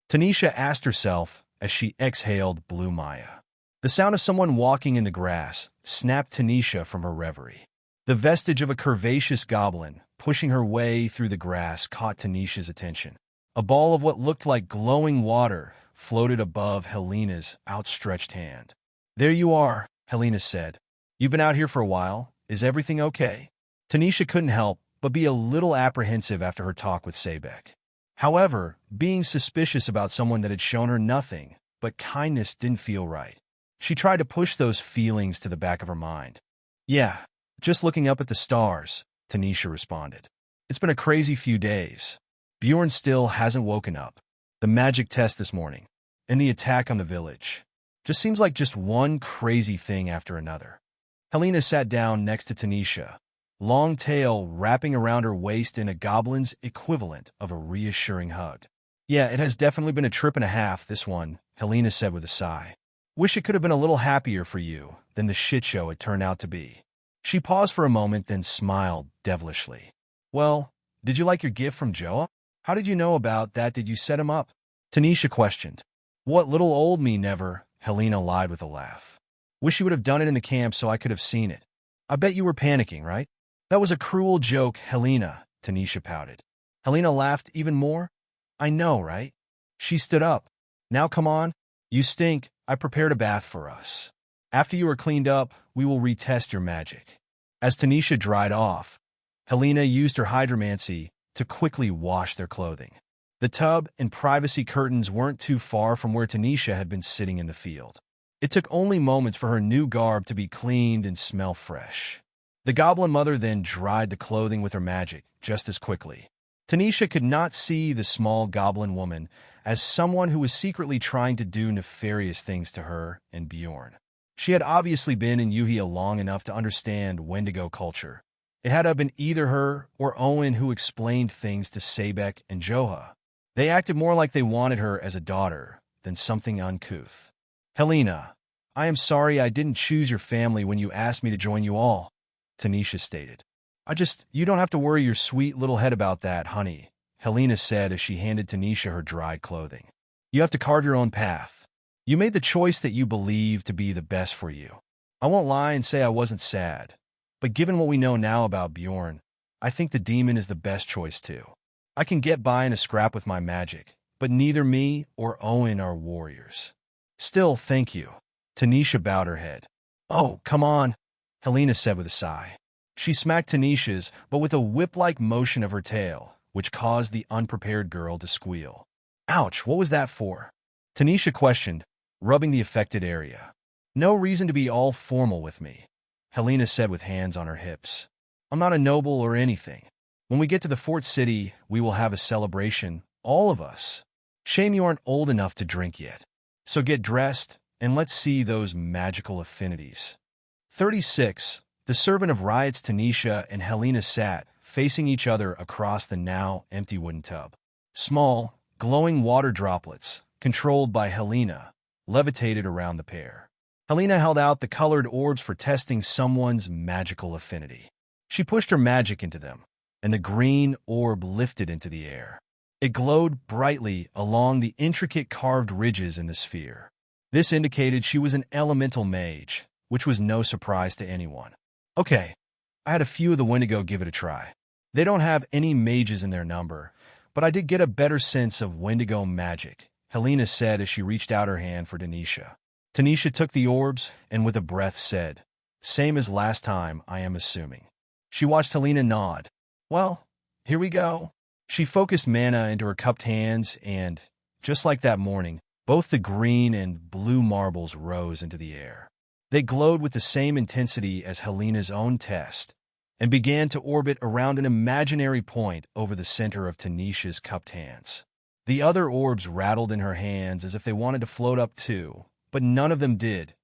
Tanisha asked herself as she exhaled blue Maya. The sound of someone walking in the grass snapped Tanisha from her reverie. The vestige of a curvaceous goblin pushing her way through the grass caught Tanisha's attention. A ball of what looked like glowing water floated above Helena's outstretched hand. There you are, Helena said. You've been out here for a while. Is everything okay? Tanisha couldn't help but be a little apprehensive after her talk with Sebek. However, being suspicious about someone that had shown her nothing but kindness didn't feel right. She tried to push those feelings to the back of her mind. Yeah, just looking up at the stars, Tanisha responded. It's been a crazy few days. Bjorn still hasn't woken up. The magic test this morning, and the attack on the village. Just seems like just one crazy thing after another. Helena sat down next to Tanisha, long tail wrapping around her waist in a goblin's equivalent of a reassuring hug. Yeah, it has definitely been a trip and a half, this one, Helena said with a sigh. Wish it could have been a little happier for you than the shit show it turned out to be. She paused for a moment, then smiled devilishly. Well, did you like your gift from Joa? How did you know about that? Did you set him up? Tanisha questioned. What little old me never, Helena lied with a laugh. Wish you would have done it in the camp so I could have seen it. I bet you were panicking, right? That was a cruel joke, Helena, Tanisha pouted. Helena laughed even more. I know, right? She stood up. Now come on. You stink. I prepared a bath for us. After you are cleaned up, we will retest your magic. As Tanisha dried off, Helena used her hydromancy to quickly wash their clothing. The tub and privacy curtains weren't too far from where Tanisha had been sitting in the field. It took only moments for her new garb to be cleaned and smell fresh. The goblin mother then dried the clothing with her magic just as quickly. Tanisha could not see the small goblin woman as someone who was secretly trying to do nefarious things to her and Bjorn. She had obviously been in Yuhia long enough to understand Wendigo culture. It had been either her or Owen who explained things to Sebek and Joha. They acted more like they wanted her as a daughter than something uncouth. Helena, I am sorry I didn't choose your family when you asked me to join you all, Tanisha stated. You don't have to worry your sweet little head about that, honey, Helena said as she handed Tanisha her dried clothing. You have to carve your own path. You made the choice that you believe to be the best for you. I won't lie and say I wasn't sad, but given what we know now about Bjorn, I think the demon is the best choice too. I can get by in a scrap with my magic, but neither me or Owen are warriors. Still, thank you. Tanisha bowed her head. Oh, come on, Helena said with a sigh. She smacked Tanisha's, but with a whip-like motion of her tail, which caused the unprepared girl to squeal. Ouch, what was that for? Tanisha questioned, rubbing the affected area. No reason to be all formal with me, Helena said with hands on her hips. I'm not a noble or anything. When we get to the fort city, we will have a celebration, all of us. Shame you aren't old enough to drink yet. So get dressed, and let's see those magical affinities. 36. The Servant of Riots Tanisha and Helena sat, facing each other across the now empty wooden tub. Small, glowing water droplets, controlled by Helena, levitated around the pair. Helena held out the colored orbs for testing someone's magical affinity. She pushed her magic into them, and the green orb lifted into the air. It glowed brightly along the intricate carved ridges in the sphere. This indicated she was an elemental mage, which was no surprise to anyone. Okay, I had a few of the Wendigo give it a try. They don't have any mages in their number, but I did get a better sense of Wendigo magic, Helena said as she reached out her hand for Tanisha. Tanisha took the orbs and with a breath said, "Same as last time, I am assuming." She watched Helena nod. "Well, here we go." She focused mana into her cupped hands and, just like that morning, both the green and blue marbles rose into the air. They glowed with the same intensity as Helena's own test and began to orbit around an imaginary point over the center of Tanisha's cupped hands. The other orbs rattled in her hands as if they wanted to float up too, but none of them did,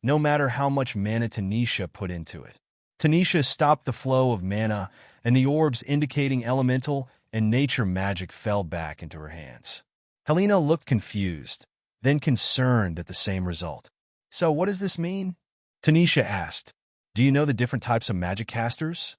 no matter how much mana Tanisha put into it. Tanisha stopped the flow of mana, and the orbs indicating elemental and nature magic fell back into her hands. Helena looked confused, then concerned at the same result. "So what does this mean?" Tanisha asked. "Do you know the different types of magic casters?"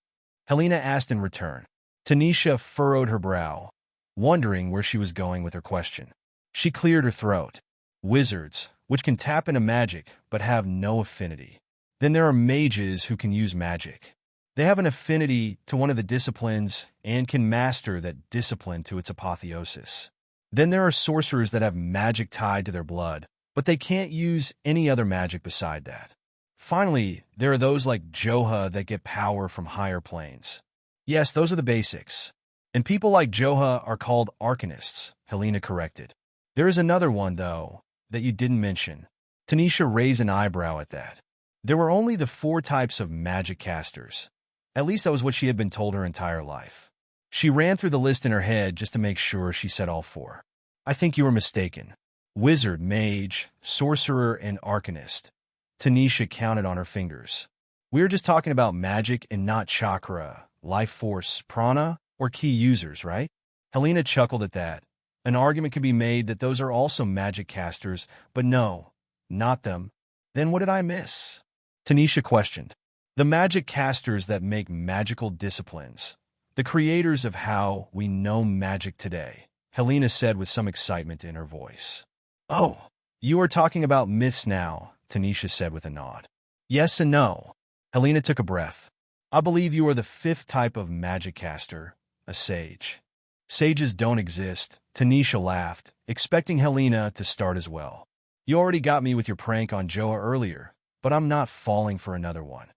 Helena asked in return. Tanisha furrowed her brow, wondering where she was going with her question. She cleared her throat. "Wizards, which can tap into magic but have no affinity. Then there are mages who can use magic. They have an affinity to one of the disciplines and can master that discipline to its apotheosis. Then there are sorcerers that have magic tied to their blood, but they can't use any other magic beside that. Finally, there are those like Joha that get power from higher planes. Yes, those are the basics. And people like Joha are called arcanists," Helena corrected. "There is another one, though, that you didn't mention." Tanisha raised an eyebrow at that. There were only the 4 types of magic casters. At least that was what she had been told her entire life. She ran through the list in her head just to make sure she said all 4. "I think you were mistaken. Wizard, mage, sorcerer, and arcanist." Tanisha counted on her fingers. "We were just talking about magic and not chakra, life force, prana, or key users, right?" Helena chuckled at that. An argument could be made that those are also magic casters, but no, not them. Then what did I miss? Tanisha questioned. "The magic casters that make magical disciplines. The creators of how we know magic today," Helena said with some excitement in her voice. "Oh, you are talking about myths now," Tanisha said with a nod. "Yes and no." Helena took a breath. "I believe you are the 5th type of magic caster, a sage." "Sages don't exist," Tanisha laughed, expecting Helena to start as well. "You already got me with your prank on Joa earlier, but I'm not falling for another one."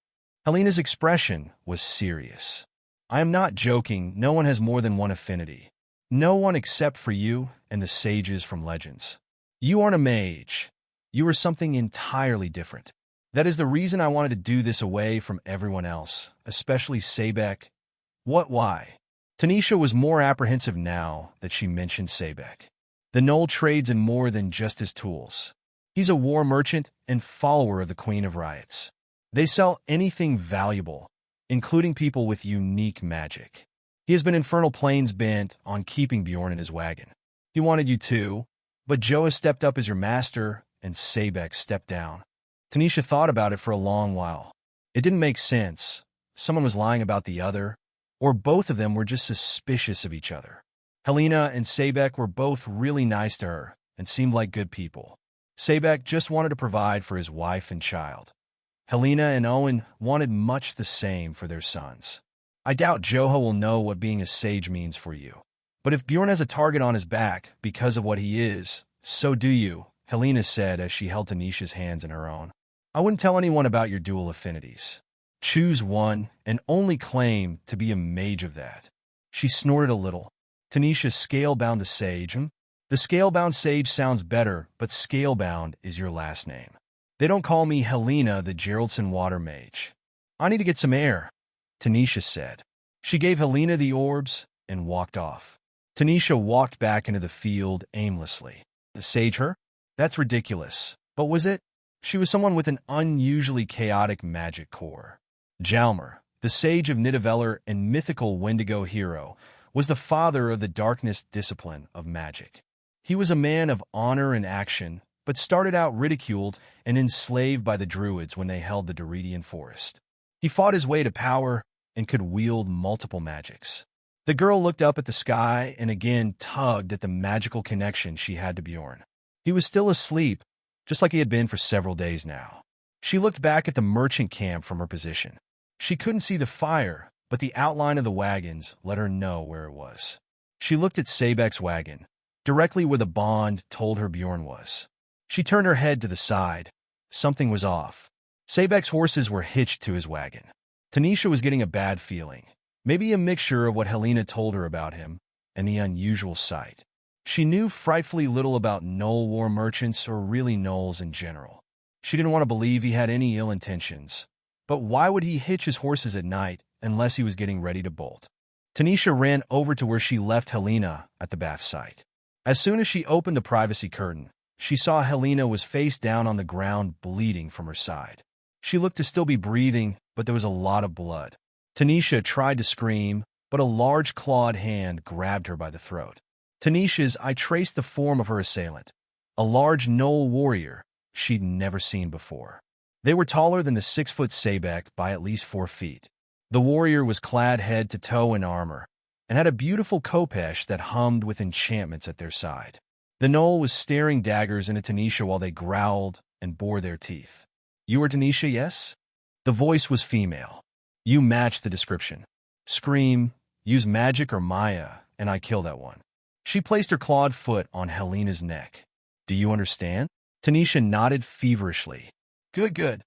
Helena's expression was serious. "I am not joking. No one has more than one affinity. No one except for you and the sages from Legends. You aren't a mage. You are something entirely different. That is the reason I wanted to do this away from everyone else, especially Sebek." "What, why?" Tanisha was more apprehensive now that she mentioned Sebek. "The Knoll trades in more than just his tools. He's a war merchant and follower of the Queen of Riots. They sell anything valuable, including people with unique magic. He has been Infernal Plains bent on keeping Bjorn in his wagon. He wanted you too, but Joa stepped up as your master, and Sebek stepped down." Tanisha thought about it for a long while. It didn't make sense. Someone was lying about the other, or both of them were just suspicious of each other. Helena and Sebek were both really nice to her and seemed like good people. Sebek just wanted to provide for his wife and child. Helena and Owen wanted much the same for their sons. "I doubt Joha will know what being a sage means for you. But if Bjorn has a target on his back because of what he is, so do you," Helena said as she held Tanisha's hands in her own. "I wouldn't tell anyone about your dual affinities. Choose one and only claim to be a mage of that." She snorted a little. Tanisha Scalebound Sage. The Scalebound Sage sounds better, but Scalebound is your last name. They don't call me Helena the Geraldson Water Mage. I need to get some air, Tanisha said. She gave Helena the orbs and walked off. Tanisha walked back into the field aimlessly. Sage her? That's ridiculous. But was it? She was someone with an unusually chaotic magic core. Jalmer, the sage of Nidavellir and mythical Wendigo hero, was the father of the darkness discipline of magic. He was a man of honor and action, but started out ridiculed and enslaved by the druids when they held the Doridian forest. He fought his way to power and could wield multiple magics. The girl looked up at the sky and again tugged at the magical connection she had to Bjorn. He was still asleep, just like he had been for several days now. She looked back at the merchant camp from her position. She couldn't see the fire, but the outline of the wagons let her know where it was. She looked at Sabek's wagon, directly where the bond told her Bjorn was. She turned her head to the side. Something was off. Sabek's horses were hitched to his wagon. Tanisha was getting a bad feeling, maybe a mixture of what Helena told her about him and the unusual sight. She knew frightfully little about Knoll war merchants or really Knolls in general. She didn't want to believe he had any ill intentions. But why would he hitch his horses at night unless he was getting ready to bolt? Tanisha ran over to where she left Helena at the bath site. As soon as she opened the privacy curtain, she saw Helena was face down on the ground, bleeding from her side. She looked to still be breathing, but there was a lot of blood. Tanisha tried to scream, but a large clawed hand grabbed her by the throat. Tanisha's eye traced the form of her assailant, a large Knoll warrior she'd never seen before. They were taller than the 6-foot Sabek by at least 4 feet. The warrior was clad head to toe in armor, and had a beautiful khopesh that hummed with enchantments at their side. The Knoll was staring daggers into Tanisha while they growled and bore their teeth. "You are Tanisha, yes?" The voice was female. "You match the description. Scream, use magic or Maya, and I kill that one." She placed her clawed foot on Helena's neck. "Do you understand?" Tanisha nodded feverishly. "Good, good."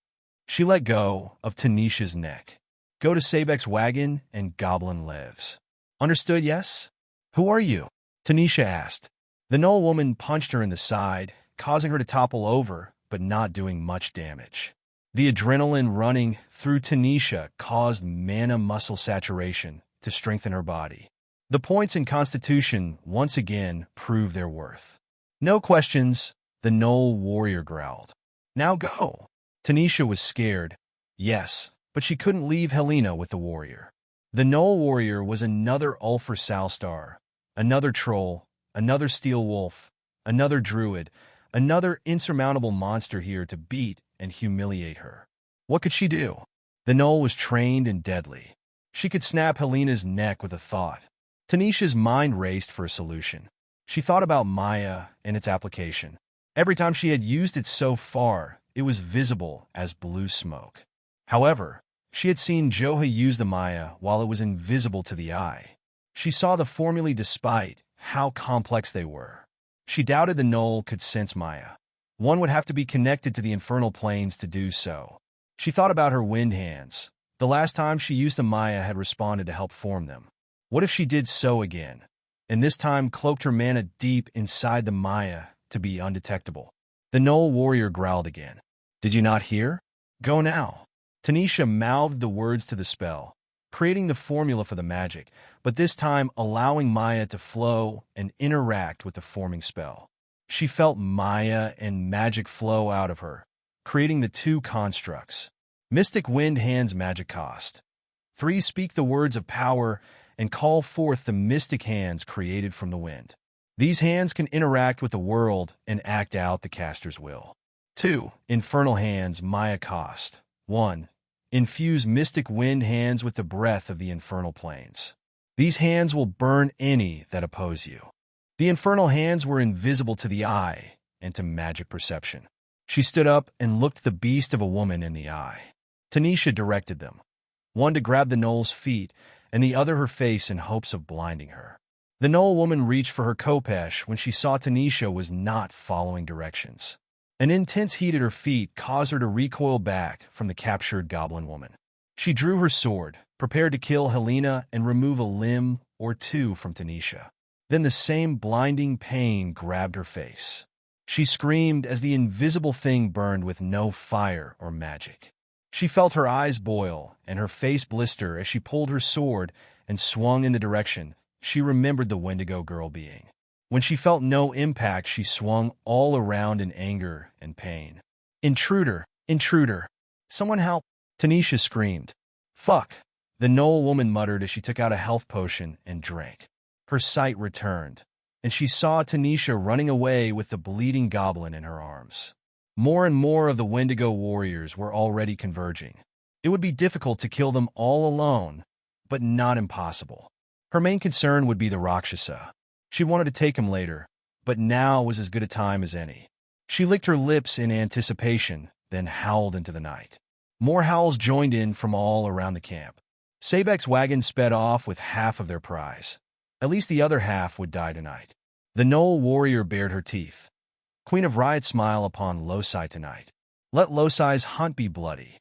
She let go of Tanisha's neck. "Go to Sabek's wagon and Goblin lives." "Understood, yes?" "Who are you?" Tanisha asked. The Knoll woman punched her in the side, causing her to topple over, but not doing much damage. The adrenaline running through Tanisha caused mana muscle saturation to strengthen her body. The points in Constitution once again proved their worth. "No questions," the Knoll warrior growled. "Now go." Tanisha was scared. Yes, but she couldn't leave Helena with the warrior. The Knoll warrior was another Ulfr Salstar, another troll, another steel wolf, another druid, another insurmountable monster here to beat and humiliate her. What could she do? The Knoll was trained and deadly. She could snap Helena's neck with a thought. Tanisha's mind raced for a solution. She thought about Maya and its application. Every time she had used it so far, it was visible as blue smoke. However, she had seen Joha use the Maya while it was invisible to the eye. She saw the formulae despite how complex they were. She doubted the Knoll could sense Maya. One would have to be connected to the infernal planes to do so. She thought about her wind hands. The last time she used the Maya had responded to help form them. What if she did so again, and this time cloaked her mana deep inside the Maya to be undetectable? The Knoll warrior growled again. "Did you not hear? Go now." Tanisha mouthed the words to the spell, creating the formula for the magic, but this time allowing Maya to flow and interact with the forming spell. She felt Maya and magic flow out of her, creating the two constructs. Mystic Wind Hands magic cost 3. Speak the words of power and call forth the mystic hands created from the wind. These hands can interact with the world and act out the caster's will. 2. Infernal Hands Maya cost 1. Infuse Mystic Wind Hands with the breath of the infernal planes. These hands will burn any that oppose you. The infernal hands were invisible to the eye and to magic perception. She stood up and looked the beast of a woman in the eye. Tanisha directed them, one to grab the Knoll's feet and the other her face in hopes of blinding her. The Knoll woman reached for her khopesh when she saw Tanisha was not following directions. An intense heat at her feet caused her to recoil back from the captured goblin woman. She drew her sword, prepared to kill Helena and remove a limb or two from Tanisha. Then the same blinding pain grabbed her face. She screamed as the invisible thing burned with no fire or magic. She felt her eyes boil and her face blister as she pulled her sword and swung in the direction she remembered the Wendigo girl being. When she felt no impact, she swung all around in anger and pain. "Intruder! Intruder! Someone help!" Tanisha screamed. "Fuck!" the Knoll woman muttered as she took out a health potion and drank. Her sight returned, and she saw Tanisha running away with the bleeding goblin in her arms. More and more of the Wendigo warriors were already converging. It would be difficult to kill them all alone, but not impossible. Her main concern would be the Rakshasa. She wanted to take him later, but now was as good a time as any. She licked her lips in anticipation, then howled into the night. More howls joined in from all around the camp. Sabek's wagon sped off with half of their prize. At least the other half would die tonight. The Knoll warrior bared her teeth. Queen of Riots smile upon Loci tonight. Let Loci's hunt be bloody.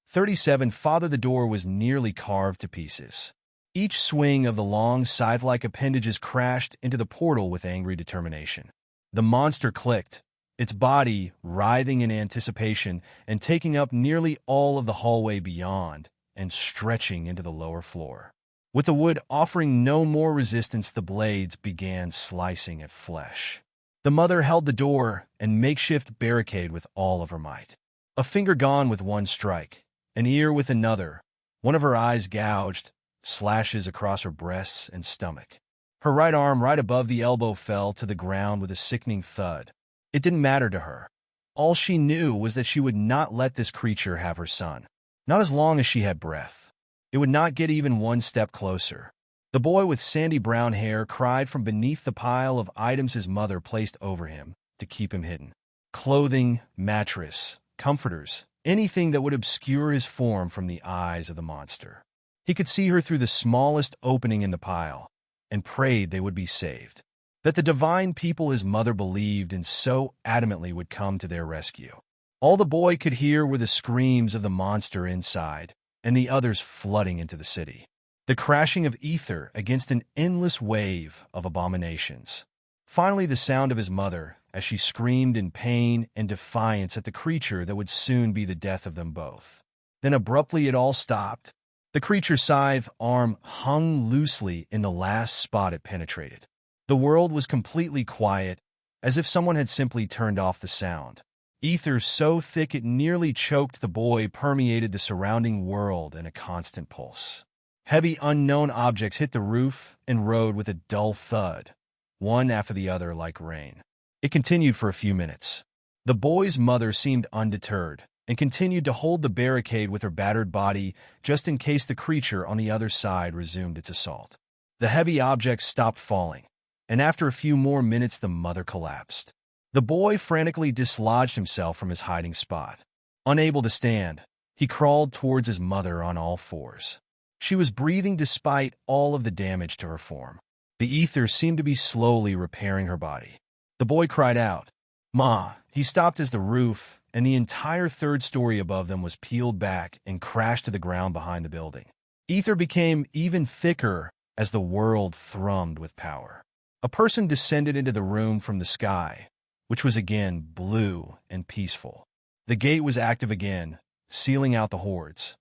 37 Father the door was nearly carved to pieces. Each swing of the long scythe-like appendages crashed into the portal with angry determination. The monster clicked, its body writhing in anticipation and taking up nearly all of the hallway beyond and stretching into the lower floor. With the wood offering no more resistance, the blades began slicing at flesh. The mother held the door and makeshift barricade with all of her might. A finger gone with one strike, an ear with another, one of her eyes gouged, slashes across her breasts and stomach. Her right arm right above the elbow fell to the ground with a sickening thud. It didn't matter to her. All she knew was that she would not let this creature have her son. Not as long as she had breath. It would not get even one step closer. The boy with sandy brown hair cried from beneath the pile of items his mother placed over him to keep him hidden. Clothing, mattress, comforters, anything that would obscure his form from the eyes of the monster. He could see her through the smallest opening in the pile, and prayed they would be saved. That the divine people his mother believed in so adamantly would come to their rescue. All the boy could hear were the screams of the monster inside, and the others flooding into the city. The crashing of ether against an endless wave of abominations. Finally, the sound of his mother, as she screamed in pain and defiance at the creature that would soon be the death of them both. Then abruptly it all stopped. The creature's scythe arm hung loosely in the last spot it penetrated. The world was completely quiet, as if someone had simply turned off the sound. Ether so thick it nearly choked the boy permeated the surrounding world in a constant pulse. Heavy unknown objects hit the roof and road with a dull thud, one after the other like rain. It continued for a few minutes. The boy's mother seemed undeterred and continued to hold the barricade with her battered body just in case the creature on the other side resumed its assault. The heavy objects stopped falling, and after a few more minutes the mother collapsed. The boy frantically dislodged himself from his hiding spot. Unable to stand, he crawled towards his mother on all fours. She was breathing despite all of the damage to her form. The ether seemed to be slowly repairing her body. The boy cried out, "Ma!" He stopped as the roof and the entire third story above them was peeled back and crashed to the ground behind the building. Ether became even thicker as the world thrummed with power. A person descended into the room from the sky, which was again blue and peaceful. The gate was active again, sealing out the hordes.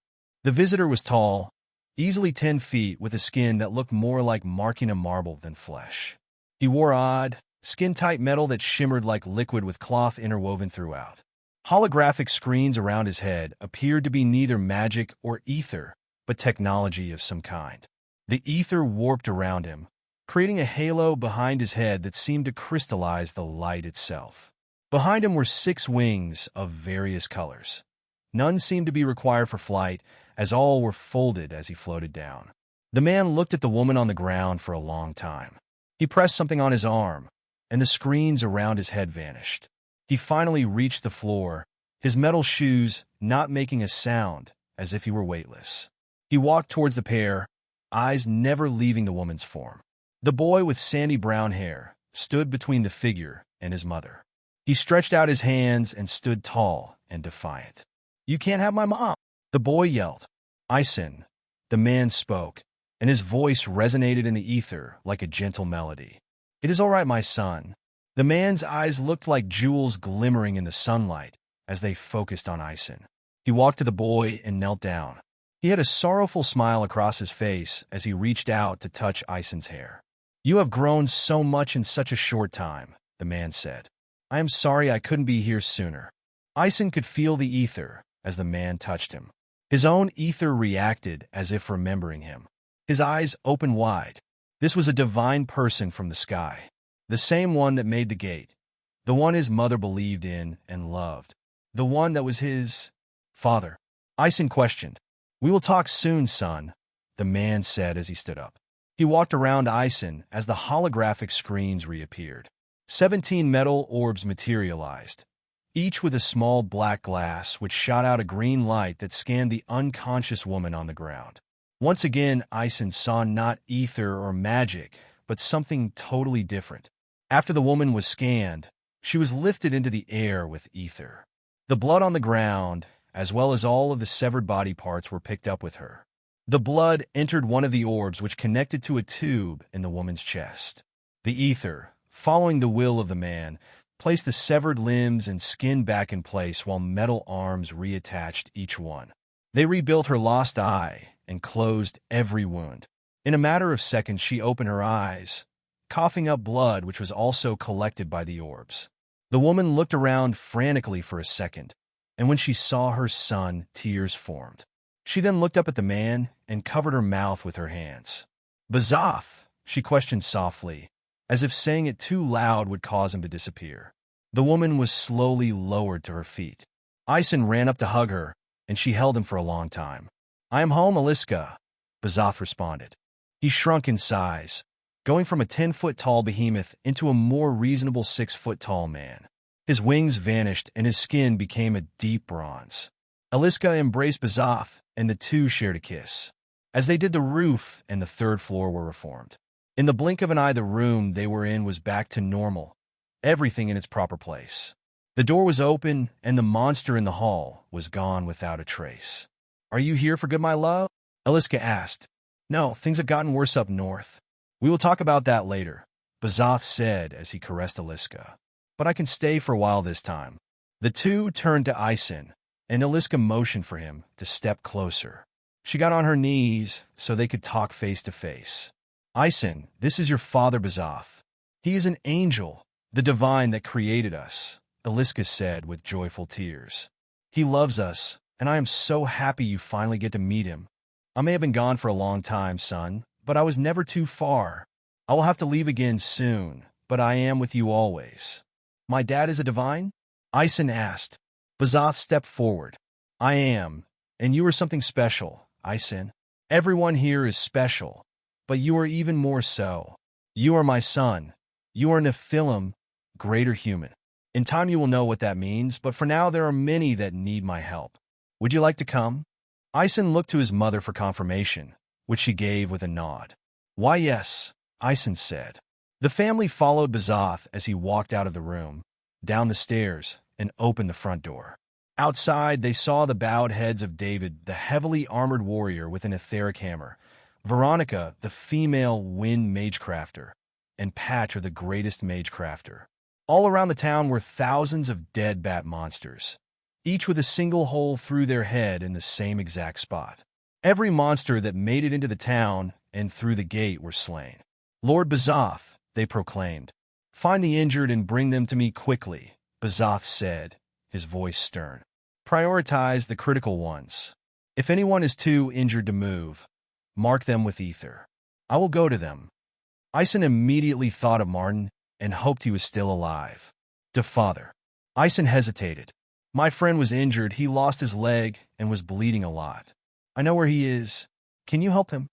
The visitor was tall, easily 10 feet, with a skin that looked more like marking a marble than flesh. He wore odd, skin-tight metal that shimmered like liquid with cloth interwoven throughout. Holographic screens around his head appeared to be neither magic or ether, but technology of some kind. The ether warped around him, creating a halo behind his head that seemed to crystallize the light itself. Behind him were 6 wings of various colors. None seemed to be required for flight, as all were folded as he floated down. The man looked at the woman on the ground for a long time. He pressed something on his arm, and the screens around his head vanished. He finally reached the floor, his metal shoes not making a sound, as if he were weightless. He walked towards the pair, eyes never leaving the woman's form. The boy with sandy brown hair stood between the figure and his mother. He stretched out his hands and stood tall and defiant. "You can't have my mom!" the boy yelled. "Ison," the man spoke, and his voice resonated in the ether like a gentle melody. "It is all right, my son. The man's eyes looked like jewels glimmering in the sunlight as they focused on Ison. He walked to the boy and knelt down. He had a sorrowful smile across his face as he reached out to touch Ison's hair. "You have grown so much in such a short time," the man said. "I am sorry I couldn't be here sooner." Ison could feel the ether as the man touched him. His own ether reacted as if remembering him. His eyes opened wide. This was a divine person from the sky. The same one that made the gate. The one his mother believed in and loved. The one that was his father. Ison questioned. "We will talk soon, son," the man said as he stood up. He walked around Ison as the holographic screens reappeared. 17 metal orbs materialized, each with a small black glass which shot out a green light that scanned the unconscious woman on the ground. Once again, Ison saw not ether or magic, but something totally different. After the woman was scanned, she was lifted into the air with ether. The blood on the ground, as well as all of the severed body parts, were picked up with her. The blood entered one of the orbs which connected to a tube in the woman's chest. The ether, following the will of the man, placed the severed limbs and skin back in place while metal arms reattached each one. They rebuilt her lost eye and closed every wound. In a matter of seconds, she opened her eyes, coughing up blood which was also collected by the orbs. The woman looked around frantically for a second, and when she saw her son, tears formed. She then looked up at the man and covered her mouth with her hands. "Bazoth," she questioned softly, as if saying it too loud would cause him to disappear. The woman was slowly lowered to her feet. Ison ran up to hug her, and she held him for a long time. "I am home, Aliska," Bazoth responded. He shrunk in size, going from a 10-foot-tall behemoth into a more reasonable 6-foot-tall man. His wings vanished, and his skin became a deep bronze. Aliska embraced Bazoth, and the two shared a kiss. As they did, the roof and the third floor were reformed. In the blink of an eye, the room they were in was back to normal, everything in its proper place. The door was open, and the monster in the hall was gone without a trace. "Are you here for good, my love?" Aliska asked. "No, things have gotten worse up north. We will talk about that later," Bazoth said as he caressed Aliska. "But I can stay for a while this time." The two turned to Ison, and Aliska motioned for him to step closer. She got on her knees so they could talk face to face. "Ison, this is your father, Bazoth. He is an angel, the divine that created us," Aliska said with joyful tears. "He loves us, and I am so happy you finally get to meet him. I may have been gone for a long time, son, but I was never too far. I will have to leave again soon, but I am with you always." "My dad is a divine?" Ison asked. Bazoth stepped forward. "I am, and you are something special, Ison. Everyone here is special, but you are even more so. You are my son. You are Nephilim, greater human. In time you will know what that means, but for now there are many that need my help. Would you like to come?" Ison looked to his mother for confirmation, which she gave with a nod. "Why, yes," Ison said. The family followed Bazoth as he walked out of the room, down the stairs, and opened the front door. Outside, they saw the bowed heads of David, the heavily armored warrior with an etheric hammer, Veronica, the female wind magecrafter, and Patcher, the greatest magecrafter. All around the town were thousands of dead bat monsters, each with a single hole through their head in the same exact spot. Every monster that made it into the town and through the gate were slain. "Lord Bazoth," they proclaimed, "find the injured and bring them to me quickly," Bazoth said, his voice stern. "Prioritize the critical ones. If anyone is too injured to move, mark them with ether. I will go to them." Ison immediately thought of Martin and hoped he was still alive. "To father." Ison hesitated. "My friend was injured. He lost his leg and was bleeding a lot. I know where he is. Can you help him?"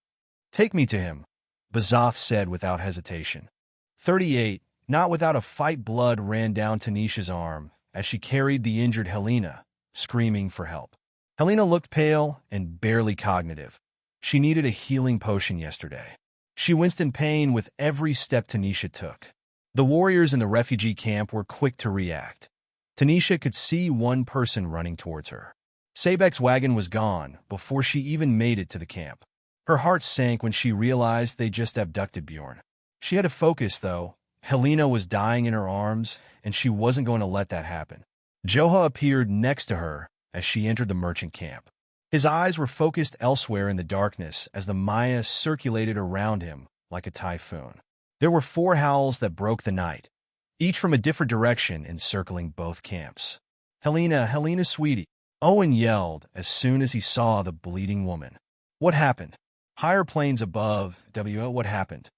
"Take me to him," Bazoth said without hesitation. 38, not without a fight, blood ran down Tanisha's arm as she carried the injured Helena, screaming for help. Helena looked pale and barely cognitive. She needed a healing potion yesterday. She winced in pain with every step Tanisha took. The warriors in the refugee camp were quick to react. Tanisha could see one person running towards her. Sabek's wagon was gone before she even made it to the camp. Her heart sank when she realized they just abducted Bjorn. She had to focus, though, Helena was dying in her arms, and she wasn't going to let that happen. Joha appeared next to her as she entered the merchant camp. His eyes were focused elsewhere in the darkness as the Maya circulated around him like a typhoon. There were 4 howls that broke the night, each from a different direction encircling both camps. "Helena, Helena, sweetie," Owen yelled as soon as he saw the bleeding woman. "What happened?" Higher planes above, what happened?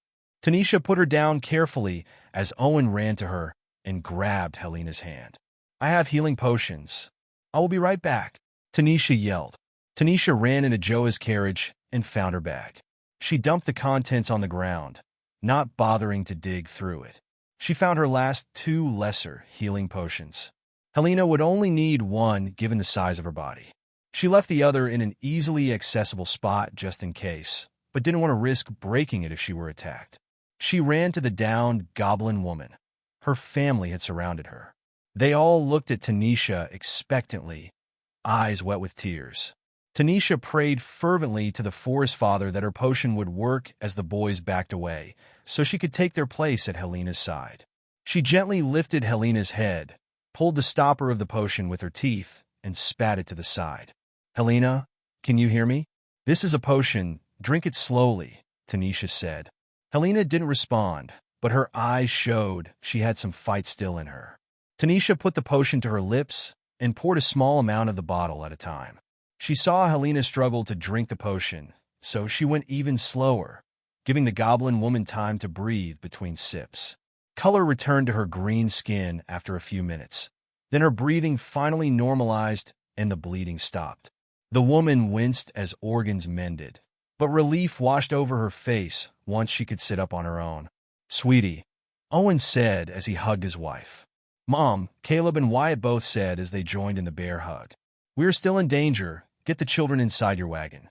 Tanisha put her down carefully as Owen ran to her and grabbed Helena's hand. "I have healing potions. I will be right back," Tanisha yelled. Tanisha ran into Joa's carriage and found her bag. She dumped the contents on the ground, not bothering to dig through it. She found her last 2 lesser healing potions. Helena would only need 1 given the size of her body. She left the other in an easily accessible spot just in case, but didn't want to risk breaking it if she were attacked. She ran to the downed goblin woman. Her family had surrounded her. They all looked at Tanisha expectantly, eyes wet with tears. Tanisha prayed fervently to the forest father that her potion would work as the boys backed away, so she could take their place at Helena's side. She gently lifted Helena's head, pulled the stopper of the potion with her teeth, and spat it to the side. "Helena, can you hear me? This is a potion. Drink it slowly," Tanisha said. Helena didn't respond, but her eyes showed she had some fight still in her. Tanisha put the potion to her lips and poured a small amount of the bottle at a time. She saw Helena struggle to drink the potion, so she went even slower, giving the goblin woman time to breathe between sips. Color returned to her green skin after a few minutes. Then her breathing finally normalized and the bleeding stopped. The woman winced as organs mended, but relief washed over her face once she could sit up on her own. "Sweetie," Owen said as he hugged his wife. "Mom," Caleb and Wyatt both said as they joined in the bear hug. "We are still in danger. Get the children inside your wagon."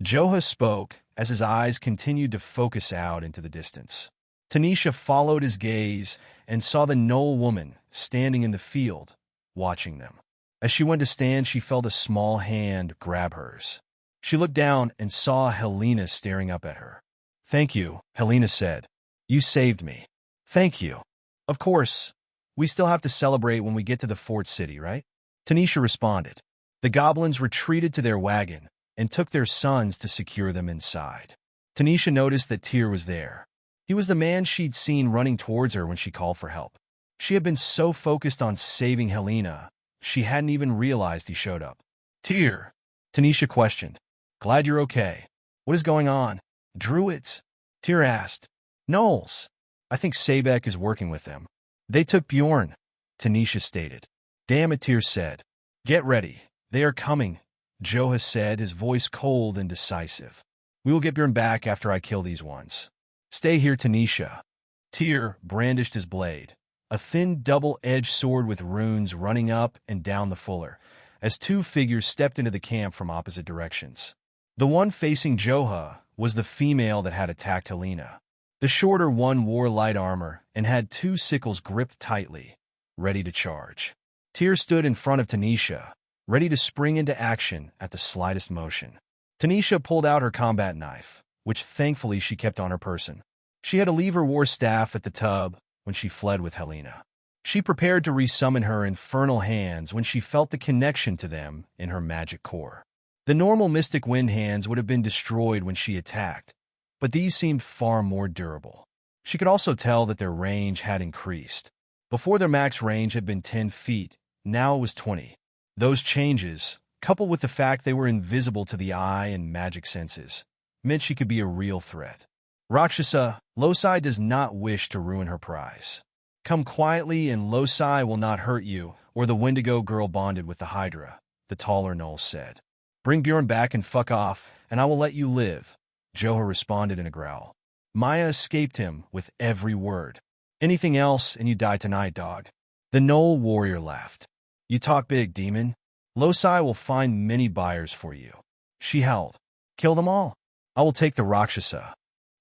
Joha spoke as his eyes continued to focus out into the distance. Tanisha followed his gaze and saw the Knoll woman standing in the field, watching them. As she went to stand, she felt a small hand grab hers. She looked down and saw Helena staring up at her. "Thank you," Helena said. "You saved me." "Thank you." "Of course. We still have to celebrate when we get to the fort city, right?" Tanisha responded. The goblins retreated to their wagon and took their sons to secure them inside. Tanisha noticed that Tyr was there. He was the man she'd seen running towards her when she called for help. She had been so focused on saving Helena, she hadn't even realized he showed up. "Tyr," Tanisha questioned. "Glad you're okay. What is going on?" "Druids?" Tyr asked. "Gnolls. I think Sabek is working with them. They took Bjorn," Tanisha stated. "Damn it," Tyr said. "Get ready. They are coming," Joha said, his voice cold and decisive. "We will get Bjorn back after I kill these ones. Stay here, Tanisha." Tyr brandished his blade, a thin double-edged sword with runes running up and down the fuller, as 2 figures stepped into the camp from opposite directions. The one facing Joha was the female that had attacked Helena. The shorter one wore light armor and had 2 sickles gripped tightly, ready to charge. Tyr stood in front of Tanisha, ready to spring into action at the slightest motion. Tanisha pulled out her combat knife, which thankfully she kept on her person. She had to leave her war staff at the tub when she fled with Helena. She prepared to resummon her infernal hands when she felt the connection to them in her magic core. The normal mystic wind hands would have been destroyed when she attacked, but these seemed far more durable. She could also tell that their range had increased. Before their max range had been 10 feet, now it was 20. Those changes, coupled with the fact they were invisible to the eye and magic senses, meant she could be a real threat. Rakshasa, Losai does not wish to ruin her prize. "Come quietly and Losai will not hurt you, or the Wendigo girl bonded with the Hydra," the taller Knoll said. "Bring Bjorn back and fuck off, and I will let you live," Joha responded in a growl. Maya escaped him with every word. "Anything else and you die tonight, dog." The Knoll warrior laughed. "You talk big, demon. Losai will find many buyers for you." She howled. "Kill them all. I will take the Rakshasa."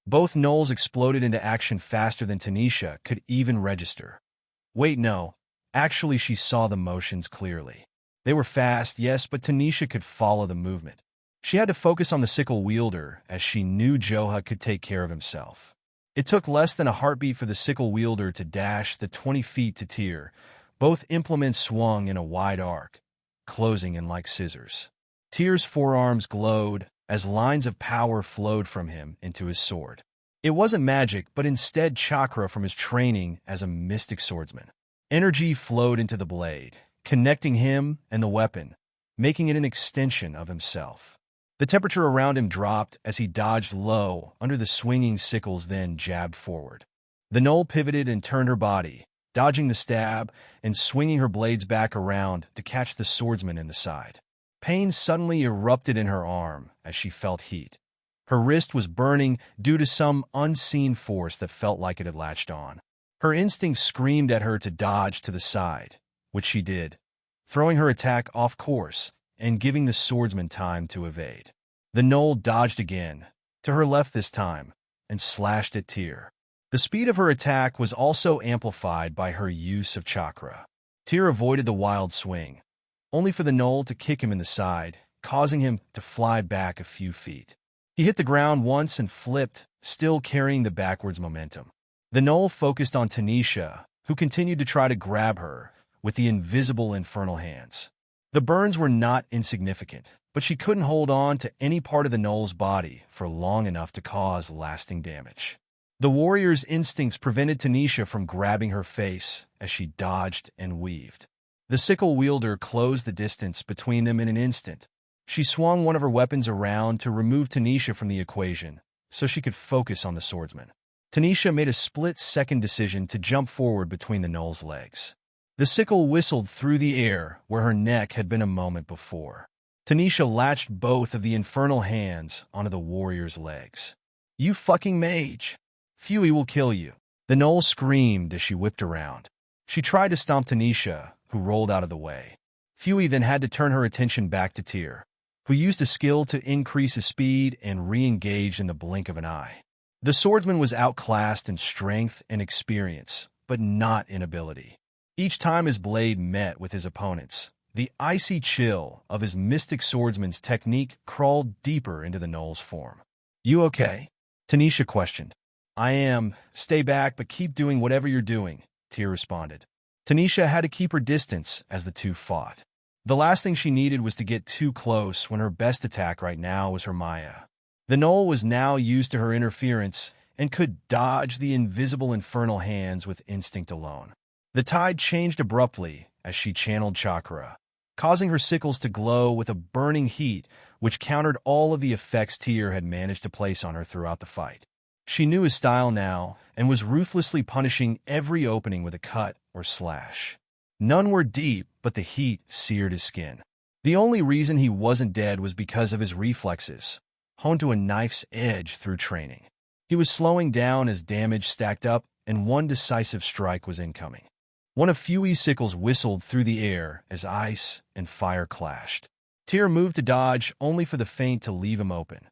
Both Knolls exploded into action faster than Tanisha could even register. Wait, no. Actually, she saw the motions clearly. They were fast, yes, but Tanisha could follow the movement. She had to focus on the sickle wielder, as she knew Joha could take care of himself. It took less than a heartbeat for the sickle wielder to dash the 20 feet to Tyr. Both implements swung in a wide arc, closing in like scissors. Tyr's forearms glowed as lines of power flowed from him into his sword. It wasn't magic, but instead chakra from his training as a mystic swordsman. Energy flowed into the blade, connecting him and the weapon, making it an extension of himself. The temperature around him dropped as he dodged low under the swinging sickles, then jabbed forward. The gnoll pivoted and turned her body, dodging the stab and swinging her blades back around to catch the swordsman in the side. Pain suddenly erupted in her arm as she felt heat. Her wrist was burning due to some unseen force that felt like it had latched on. Her instinct screamed at her to dodge to the side, which she did, throwing her attack off course and giving the swordsman time to evade. The gnoll dodged again, to her left this time, and slashed at Tyr. The speed of her attack was also amplified by her use of chakra. Tyr avoided the wild swing, only for the gnoll to kick him in the side, causing him to fly back a few feet. He hit the ground once and flipped, still carrying the backwards momentum. The gnoll focused on Tanisha, who continued to try to grab her with the invisible infernal hands. The burns were not insignificant, but she couldn't hold on to any part of the gnoll's body for long enough to cause lasting damage. The warrior's instincts prevented Tanisha from grabbing her face as she dodged and weaved. The sickle wielder closed the distance between them in an instant. She swung one of her weapons around to remove Tanisha from the equation so she could focus on the swordsman. Tanisha made a split-second decision to jump forward between the gnoll's legs. The sickle whistled through the air where her neck had been a moment before. Tanisha latched both of the infernal hands onto the warrior's legs. "You fucking mage! Fury will kill you!" The gnoll screamed as she whipped around. She tried to stomp Tanisha, who rolled out of the way. Fury then had to turn her attention back to Tyr, who used a skill to increase his speed and re-engaged in the blink of an eye. The swordsman was outclassed in strength and experience, but not in ability. Each time his blade met with his opponent's, the icy chill of his mystic swordsman's technique crawled deeper into the gnoll's form. "You okay?" Tanisha questioned. "I am. Stay back, but keep doing whatever you're doing," Tyr responded. Tanisha had to keep her distance as the two fought. The last thing she needed was to get too close when her best attack right now was her Maya. The gnoll was now used to her interference and could dodge the invisible infernal hands with instinct alone. The tide changed abruptly as she channeled chakra, causing her sickles to glow with a burning heat which countered all of the effects Tyr had managed to place on her throughout the fight. She knew his style now and was ruthlessly punishing every opening with a cut or slash. None were deep, but the heat seared his skin. The only reason he wasn't dead was because of his reflexes, honed to a knife's edge through training. He was slowing down as damage stacked up, and one decisive strike was incoming. One of Fury's sickles whistled through the air as ice and fire clashed. Tyr moved to dodge, only for the feint to leave him open.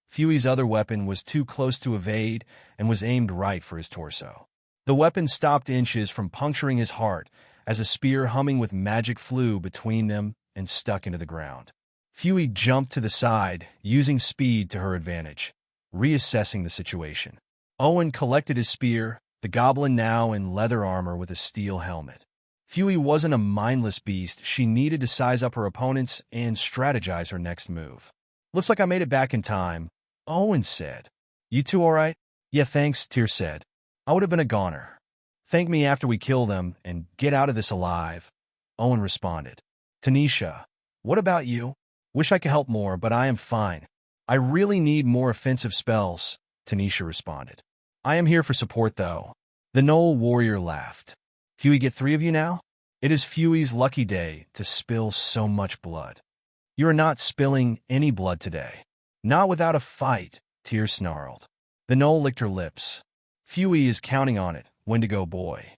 Fury's other weapon was too close to evade and was aimed right for his torso. The weapon stopped inches from puncturing his heart as a spear humming with magic flew between them and stuck into the ground. Fury jumped to the side, using speed to her advantage, reassessing the situation. Owen collected his spear, the goblin now in leather armor with a steel helmet. Fury wasn't a mindless beast. She needed to size up her opponents and strategize her next move. "Looks like I made it back in time," Owen said. "You two all right?" "Yeah, thanks," Tyr said. "I would have been a goner." "Thank me after we kill them and get out of this alive," Owen responded. "Tanisha, what about you?" "Wish I could help more, but I am fine. I really need more offensive spells," Tanisha responded. "I am here for support, though." The gnoll warrior laughed. "Fury, get 3 of you now? It is Fury's lucky day to spill so much blood." "You are not spilling any blood today." "Not without a fight," Tyr snarled. The gnoll licked her lips. "Fury is counting on it, Wendigo boy."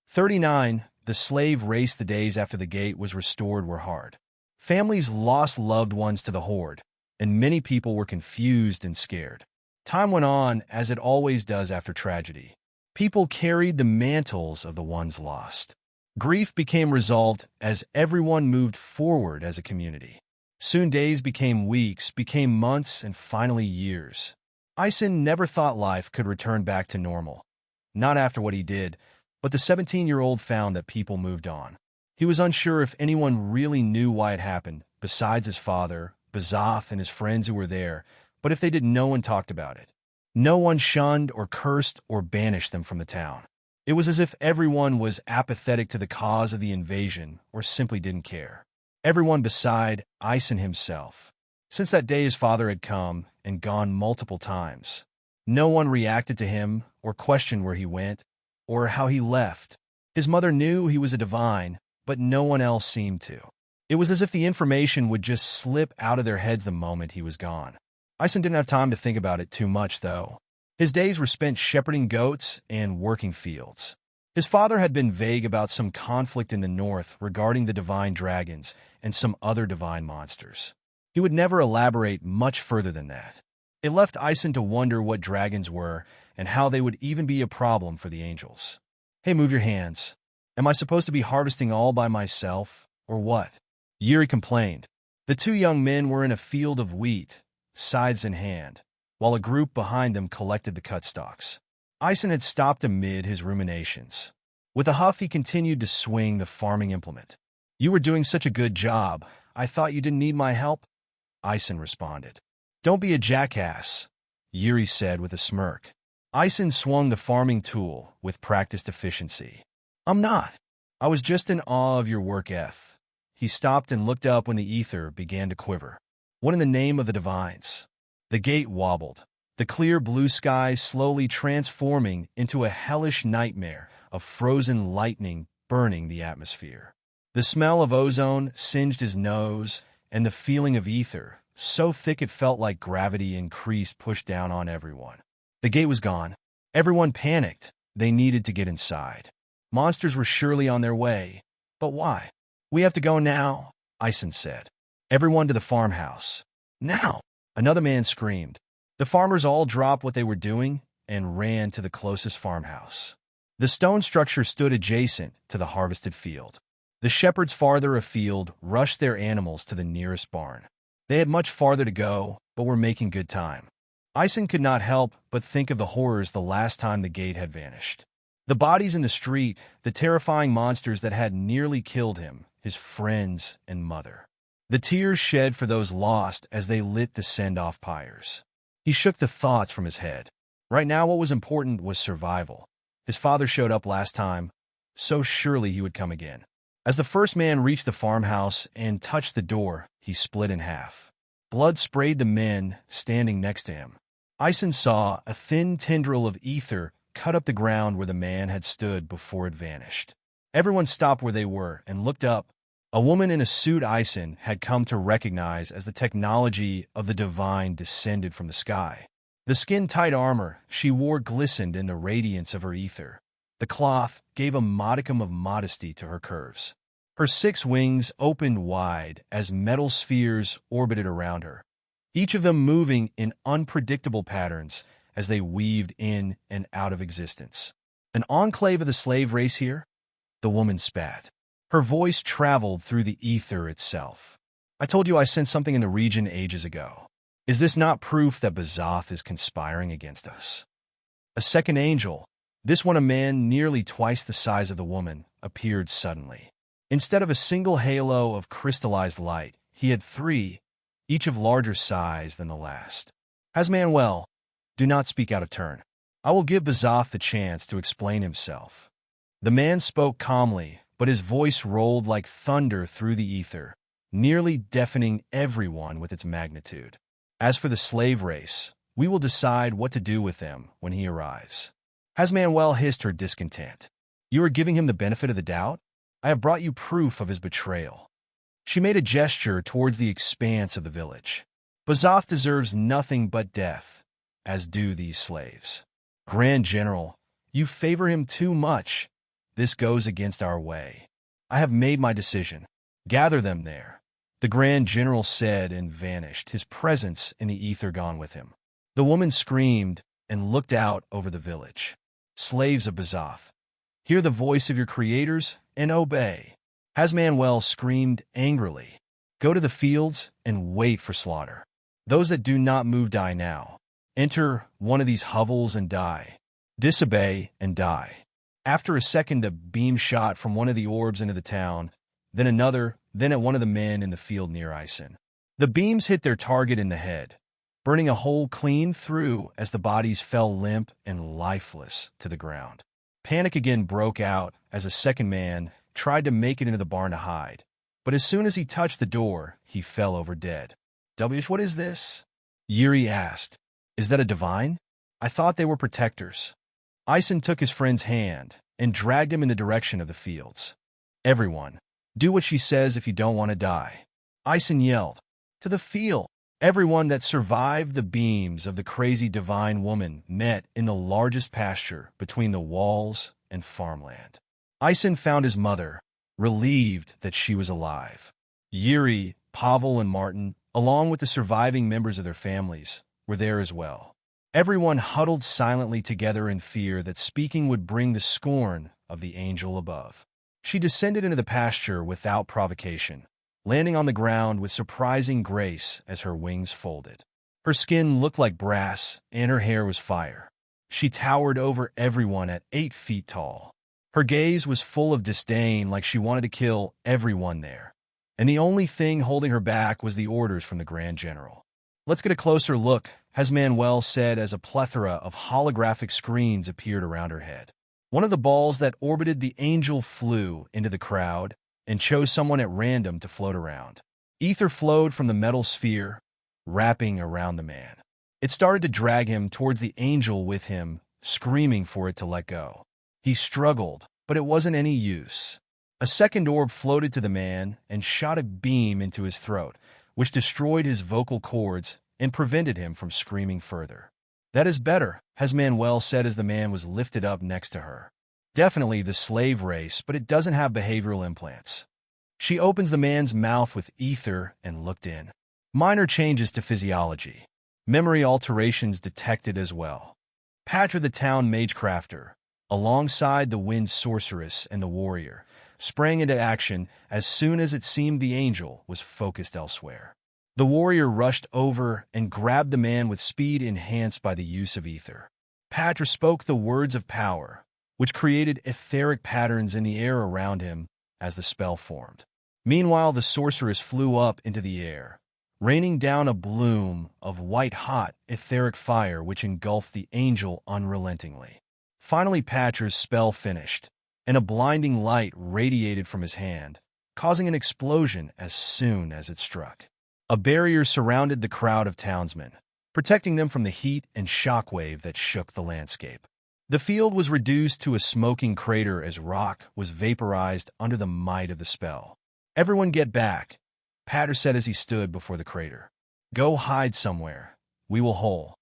39. The slave race the days after the gate was restored were hard. Families lost loved ones to the horde, and many people were confused and scared. Time went on, as it always does after tragedy. People carried the mantles of the ones lost. Grief became resolved as everyone moved forward as a community. Soon days became weeks, became months, and finally years. Ison never thought life could return back to normal. Not after what he did, but the 17-year-old found that people moved on. He was unsure if anyone really knew why it happened, besides his father, Bazoth, and his friends who were there, but if they did, no one talked about it. No one shunned or cursed or banished them from the town. It was as if everyone was apathetic to the cause of the invasion or simply didn't care. Everyone beside Ison himself. Since that day his father had come and gone multiple times. No one reacted to him or questioned where he went or how he left. His mother knew he was a divine, but no one else seemed to. It was as if the information would just slip out of their heads the moment he was gone. Ison didn't have time to think about it too much, though. His days were spent shepherding goats and working fields. His father had been vague about some conflict in the north regarding the divine dragons and some other divine monsters. He would never elaborate much further than that. It left Ison to wonder what dragons were and how they would even be a problem for the angels. Hey, move your hands. Am I supposed to be harvesting all by myself, or what? Yuri complained. The two young men were in a field of wheat, scythes in hand, while a group behind them collected the cut stalks. Ison had stopped amid his ruminations. With a huff, he continued to swing the farming implement. You were doing such a good job. I thought you didn't need my help? Ison responded. Don't be a jackass, Yuri said with a smirk. Ison swung the farming tool with practiced efficiency. I'm not. I was just in awe of your work eth. He stopped and looked up when the ether began to quiver. What in the name of the divines? The gate wobbled, the clear blue sky slowly transforming into a hellish nightmare of frozen lightning burning the atmosphere. The smell of ozone singed his nose, and the feeling of ether, so thick it felt like gravity increased, pushed down on everyone. The gate was gone. Everyone panicked. They needed to get inside. Monsters were surely on their way. But why? We have to go now, Ison said. Everyone to the farmhouse. Now! Another man screamed. The farmers all dropped what they were doing and ran to the closest farmhouse. The stone structure stood adjacent to the harvested field. The shepherds farther afield rushed their animals to the nearest barn. They had much farther to go, but were making good time. Ison could not help but think of the horrors the last time the gate had vanished. The bodies in the street, the terrifying monsters that had nearly killed him, his friends and mother. The tears shed for those lost as they lit the send-off pyres. He shook the thoughts from his head. Right now what was important was survival. His father showed up last time, so surely he would come again. As the first man reached the farmhouse and touched the door, he split in half. Blood sprayed the men standing next to him. Ison saw a thin tendril of ether cut up the ground where the man had stood before it vanished. Everyone stopped where they were and looked up. A woman in a suit Ison had come to recognize as the technology of the divine descended from the sky. The skin-tight armor she wore glistened in the radiance of her ether. The cloth gave a modicum of modesty to her curves. Her 6 wings opened wide as metal spheres orbited around her, each of them moving in unpredictable patterns as they weaved in and out of existence. An enclave of the slave race here? The woman spat. Her voice traveled through the ether itself. I told you I sent something in the region ages ago. Is this not proof that Bazoth is conspiring against us? A second angel, this one a man nearly twice the size of the woman, appeared suddenly. Instead of a single halo of crystallized light, he had 3, each of larger size than the last. Hasmanuel, do not speak out of turn. I will give Bazoth the chance to explain himself. The man spoke calmly, but his voice rolled like thunder through the ether, nearly deafening everyone with its magnitude. As for the slave race, we will decide what to do with them when he arrives. Hasmanuel hissed her discontent. You are giving him the benefit of the doubt? I have brought you proof of his betrayal. She made a gesture towards the expanse of the village. Bazoth deserves nothing but death, as do these slaves. Grand General, you favor him too much. This goes against our way. I have made my decision. Gather them there. The Grand General said and vanished, his presence in the ether gone with him. The woman screamed and looked out over the village. Slaves of Bazoth, hear the voice of your creators and obey. Hasmanuel screamed angrily. Go to the fields and wait for slaughter. Those that do not move die now. Enter one of these hovels and die. Disobey and die. After a second, a beam shot from one of the orbs into the town, then another, then at one of the men in the field near Ison. The beams hit their target in the head, burning a hole clean through as the bodies fell limp and lifeless to the ground. Panic again broke out as a second man tried to make it into the barn to hide, but as soon as he touched the door, he fell over dead. What is this? Yuri asked. Is that a divine? I thought they were protectors. Ison took his friend's hand and dragged him in the direction of the fields. Everyone, do what she says if you don't want to die. Ison yelled. To the field. Everyone that survived the beams of the crazy divine woman met in the largest pasture between the walls and farmland. Ison found his mother, relieved that she was alive. Yuri, Pavel, and Martin, along with the surviving members of their families, were there as well. Everyone huddled silently together in fear that speaking would bring the scorn of the angel above. She descended into the pasture without provocation, landing on the ground with surprising grace as her wings folded. Her skin looked like brass, and her hair was fire. She towered over everyone at 8 feet tall. Her gaze was full of disdain, like she wanted to kill everyone there. And the only thing holding her back was the orders from the Grand General. Let's get a closer look, Manuel said as a plethora of holographic screens appeared around her head. One of the balls that orbited the angel flew into the crowd and chose someone at random to float around. Ether flowed from the metal sphere, wrapping around the man. It started to drag him towards the angel with him, screaming for it to let go. He struggled, but it wasn't any use. A second orb floated to the man and shot a beam into his throat, which destroyed his vocal cords and prevented him from screaming further. That is better, Manuel said as the man was lifted up next to her. Definitely the slave race, but it doesn't have behavioral implants. She opens the man's mouth with ether and looked in. Minor changes to physiology. Memory alterations detected as well. Patra the town magecrafter, alongside the wind sorceress and the warrior, sprang into action as soon as it seemed the angel was focused elsewhere. The warrior rushed over and grabbed the man with speed enhanced by the use of ether. Patra spoke the words of power, which created etheric patterns in the air around him as the spell formed. Meanwhile, the sorceress flew up into the air, raining down a bloom of white-hot etheric fire which engulfed the angel unrelentingly. Finally, Patra's spell finished, and a blinding light radiated from his hand, causing an explosion as soon as it struck. A barrier surrounded the crowd of townsmen, protecting them from the heat and shockwave that shook the landscape. The field was reduced to a smoking crater as rock was vaporized under the might of the spell. Everyone get back, Patra said as he stood before the crater. Go hide somewhere. We will hold.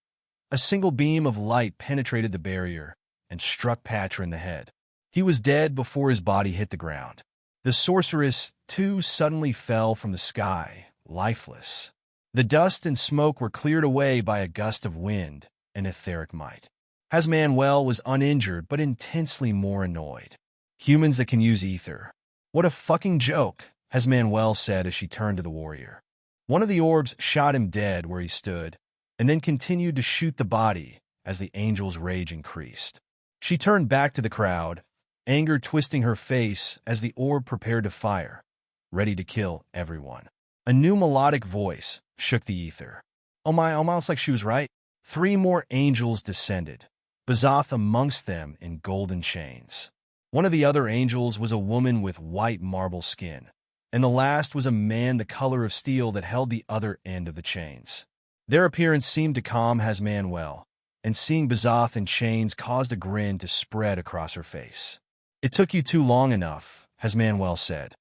A single beam of light penetrated the barrier and struck Patra in the head. He was dead before his body hit the ground. The sorceress, too, suddenly fell from the sky, lifeless. The dust and smoke were cleared away by a gust of wind and etheric might. Manuel was uninjured but intensely more annoyed. Humans that can use ether. What a fucking joke, Manuel said as she turned to the warrior. One of the orbs shot him dead where he stood, and then continued to shoot the body as the angel's rage increased. She turned back to the crowd, anger twisting her face as the orb prepared to fire, ready to kill everyone. A new melodic voice shook the ether. Oh my, almost like she was right. 3 more angels descended, Bazoth amongst them in golden chains. One of the other angels was a woman with white marble skin, and the last was a man the color of steel that held the other end of the chains. Their appearance seemed to calm Manuel, and seeing Bazoth in chains caused a grin to spread across her face. It took you too long enough, Manuel said.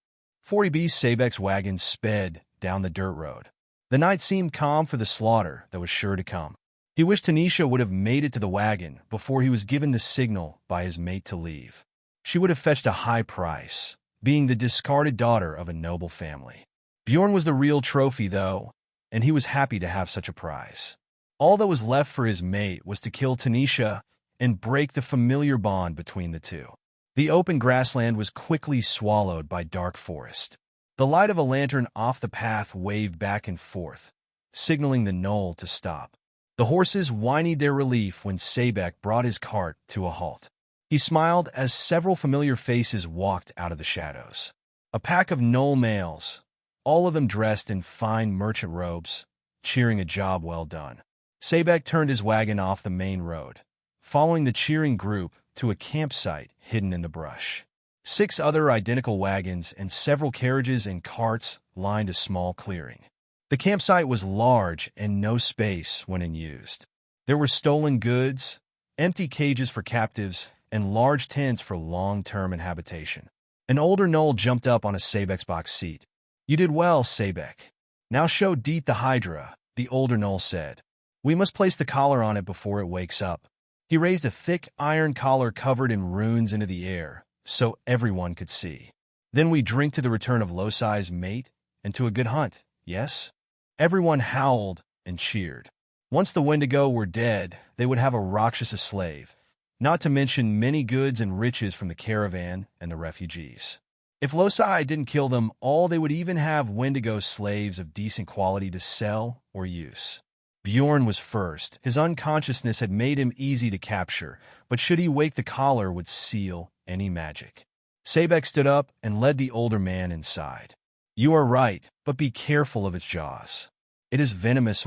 40B Sabeck's wagon sped down the dirt road. The night seemed calm for the slaughter that was sure to come. He wished Tanisha would have made it to the wagon before he was given the signal by his mate to leave. She would have fetched a high price, being the discarded daughter of a noble family. Bjorn was the real trophy, though, and he was happy to have such a prize. All that was left for his mate was to kill Tanisha and break the familiar bond between the two. The open grassland was quickly swallowed by dark forest. The light of a lantern off the path waved back and forth, signaling the knoll to stop. The horses whinnied their relief when Sebek brought his cart to a halt. He smiled as several familiar faces walked out of the shadows. A pack of Knoll males, all of them dressed in fine merchant robes, cheering a job well done. Sebek turned his wagon off the main road, following the cheering group to a campsite hidden in the brush. 6 other identical wagons and several carriages and carts lined a small clearing. The campsite was large and no space when unused. There were stolen goods, empty cages for captives, and large tents for long-term inhabitation. An older Knoll jumped up on a Sebek's box seat. "You did well, Sebek. Now show Deet the Hydra," the older Knoll said. "We must place the collar on it before it wakes up." He raised a thick iron collar covered in runes into the air, so everyone could see. "Then we drink to the return of Losai's mate, and to a good hunt, yes?" Everyone howled and cheered. Once the Wendigo were dead, they would have a Rakshasa slave, not to mention many goods and riches from the Caravan and the refugees. If Losai didn't kill them all, they would even have Wendigo slaves of decent quality to sell or use. Bjorn was first. His unconsciousness had made him easy to capture, but should he wake, the collar would seal any magic. Sebek stood up and led the older man inside. "You are right, but be careful of its jaws. It is venomous,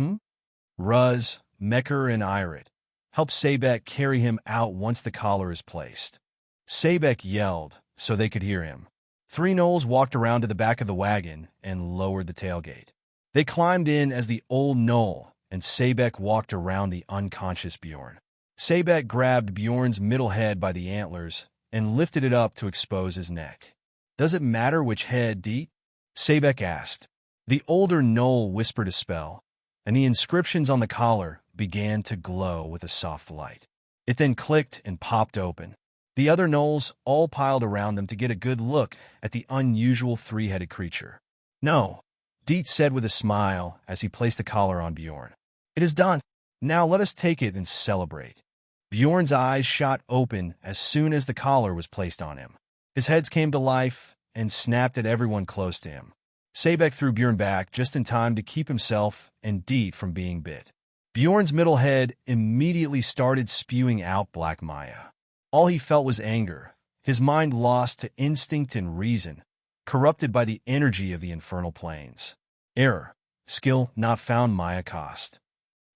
Ruz, Mekker, and Irit. Help Sebek carry him out once the collar is placed." Sebek yelled so they could hear him. 3 Knolls walked around to the back of the wagon and lowered the tailgate. They climbed in as the old Knoll, and Sebek walked around the unconscious Bjorn. Sebek grabbed Bjorn's middle head by the antlers and lifted it up to expose his neck. "Does it matter which head, Deet?" Sebek asked. The older Knoll whispered a spell, and the inscriptions on the collar began to glow with a soft light. It then clicked and popped open. The other Knolls all piled around them to get a good look at the unusual 3-headed creature. "No," Deet said with a smile as he placed the collar on Bjorn. "It is done. Now let us take it and celebrate." Bjorn's eyes shot open as soon as the collar was placed on him. His head came to life and snapped at everyone close to him. Sebek threw Bjorn back just in time to keep himself and Deet from being bit. Bjorn's middle head immediately started spewing out black Maya. All he felt was anger, his mind lost to instinct and reason, corrupted by the energy of the infernal planes. Error. Skill not found. Maya cost.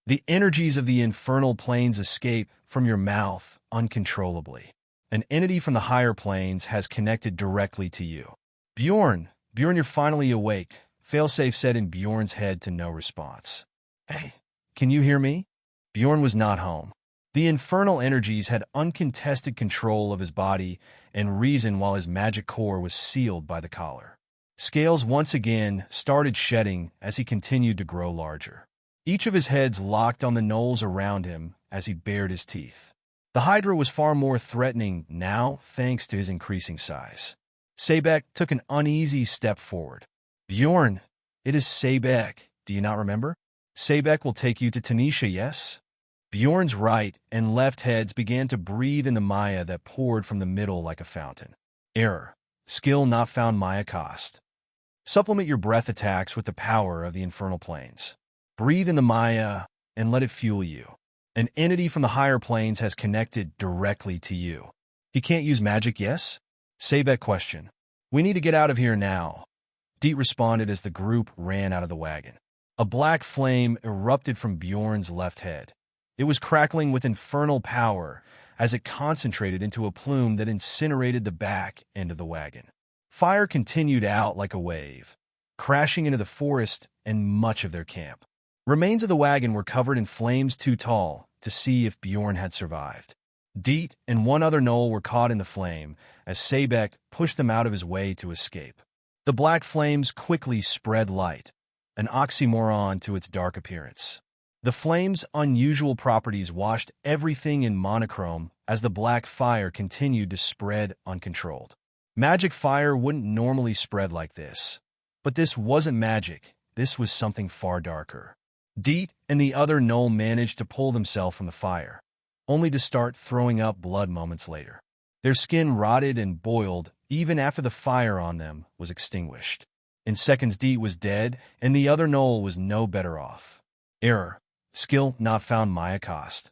The energies of the infernal planes escape from your mouth uncontrollably. An entity from the higher planes has connected directly to you. Bjorn, you're finally awake," Failsafe said in Bjorn's head to no response. "Hey, can you hear me?" Bjorn was not home. The infernal energies had uncontested control of his body and reason while his magic core was sealed by the collar. Scales once again started shedding as he continued to grow larger. Each of his heads locked on the Knolls around him as he bared his teeth. The Hydra was far more threatening now thanks to his increasing size. Sebek took an uneasy step forward. "Bjorn, it is Sebek. Do you not remember? Sebek will take you to Tanisha, yes?" Bjorn's right and left heads began to breathe in the Maya that poured from the middle like a fountain. Error. Skill not found. Maya cost. Supplement your breath attacks with the power of the infernal planes. Breathe in the Maya and let it fuel you. An entity from the higher planes has connected directly to you. He can't use magic, yes? Sebek questioned. "We need to get out of here now," Deet responded as the group ran out of the wagon. A black flame erupted from Bjorn's left head. It was crackling with infernal power as it concentrated into a plume that incinerated the back end of the wagon. Fire continued out like a wave, crashing into the forest and much of their camp. Remains of the wagon were covered in flames too tall to see if Bjorn had survived. Deet and 1 other Knoll were caught in the flame as Sebek pushed them out of his way to escape. The black flames quickly spread light, an oxymoron to its dark appearance. The flame's unusual properties washed everything in monochrome as the black fire continued to spread uncontrolled. Magic fire wouldn't normally spread like this. But this wasn't magic. This was something far darker. Deet and the other Knoll managed to pull themselves from the fire, only to start throwing up blood moments later. Their skin rotted and boiled even after the fire on them was extinguished. In seconds, Deet was dead, and the other Knoll was no better off. Error. Skill not found Maya cost.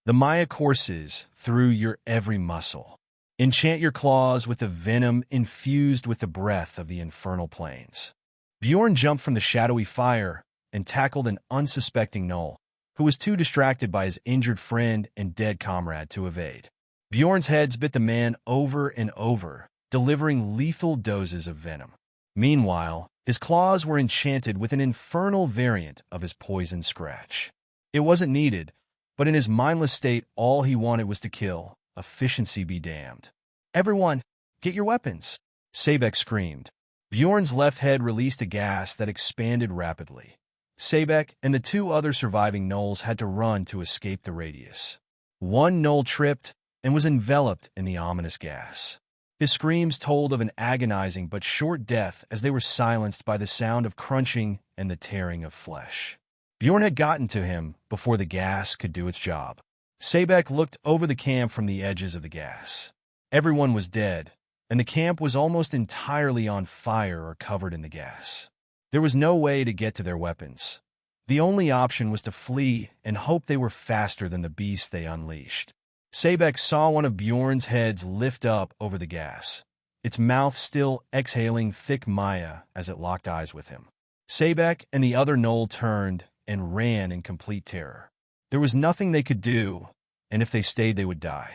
The Maya courses through your every muscle. Enchant your claws with the venom infused with the breath of the infernal plains. Bjorn jumped from the shadowy fire and tackled an unsuspecting gnoll, who was too distracted by his injured friend and dead comrade to evade. Bjorn's heads bit the man over and over, delivering lethal doses of venom. Meanwhile, his claws were enchanted with an infernal variant of his poison scratch. It wasn't needed, but in his mindless state, all he wanted was to kill. Efficiency be damned. Everyone, get your weapons, Sabek screamed. Bjorn's left head released a gas that expanded rapidly. Sabek and the two other surviving gnolls had to run to escape the radius. One gnoll tripped and was enveloped in the ominous gas. His screams told of an agonizing but short death as they were silenced by the sound of crunching and the tearing of flesh. Bjorn had gotten to him before the gas could do its job. Sabek looked over the camp from the edges of the gas. Everyone was dead, and the camp was almost entirely on fire or covered in the gas. There was no way to get to their weapons. The only option was to flee and hope they were faster than the beast they unleashed. Sabek saw one of Bjorn's heads lift up over the gas, its mouth still exhaling thick Maya as it locked eyes with him. Sabek and the other gnoll turned and ran in complete terror. There was nothing they could do, and if they stayed, they would die.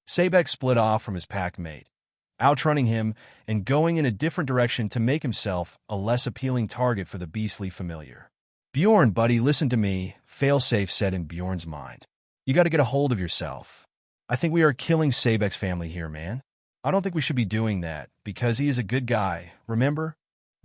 Sabek split off from his pack mate, outrunning him and going in a different direction to make himself a less appealing target for the beastly familiar. Bjorn, buddy, listen to me, Failsafe said in Bjorn's mind. You got to get a hold of yourself. I think we are killing Sabek's family here, man. I don't think we should be doing that, because he is a good guy, remember?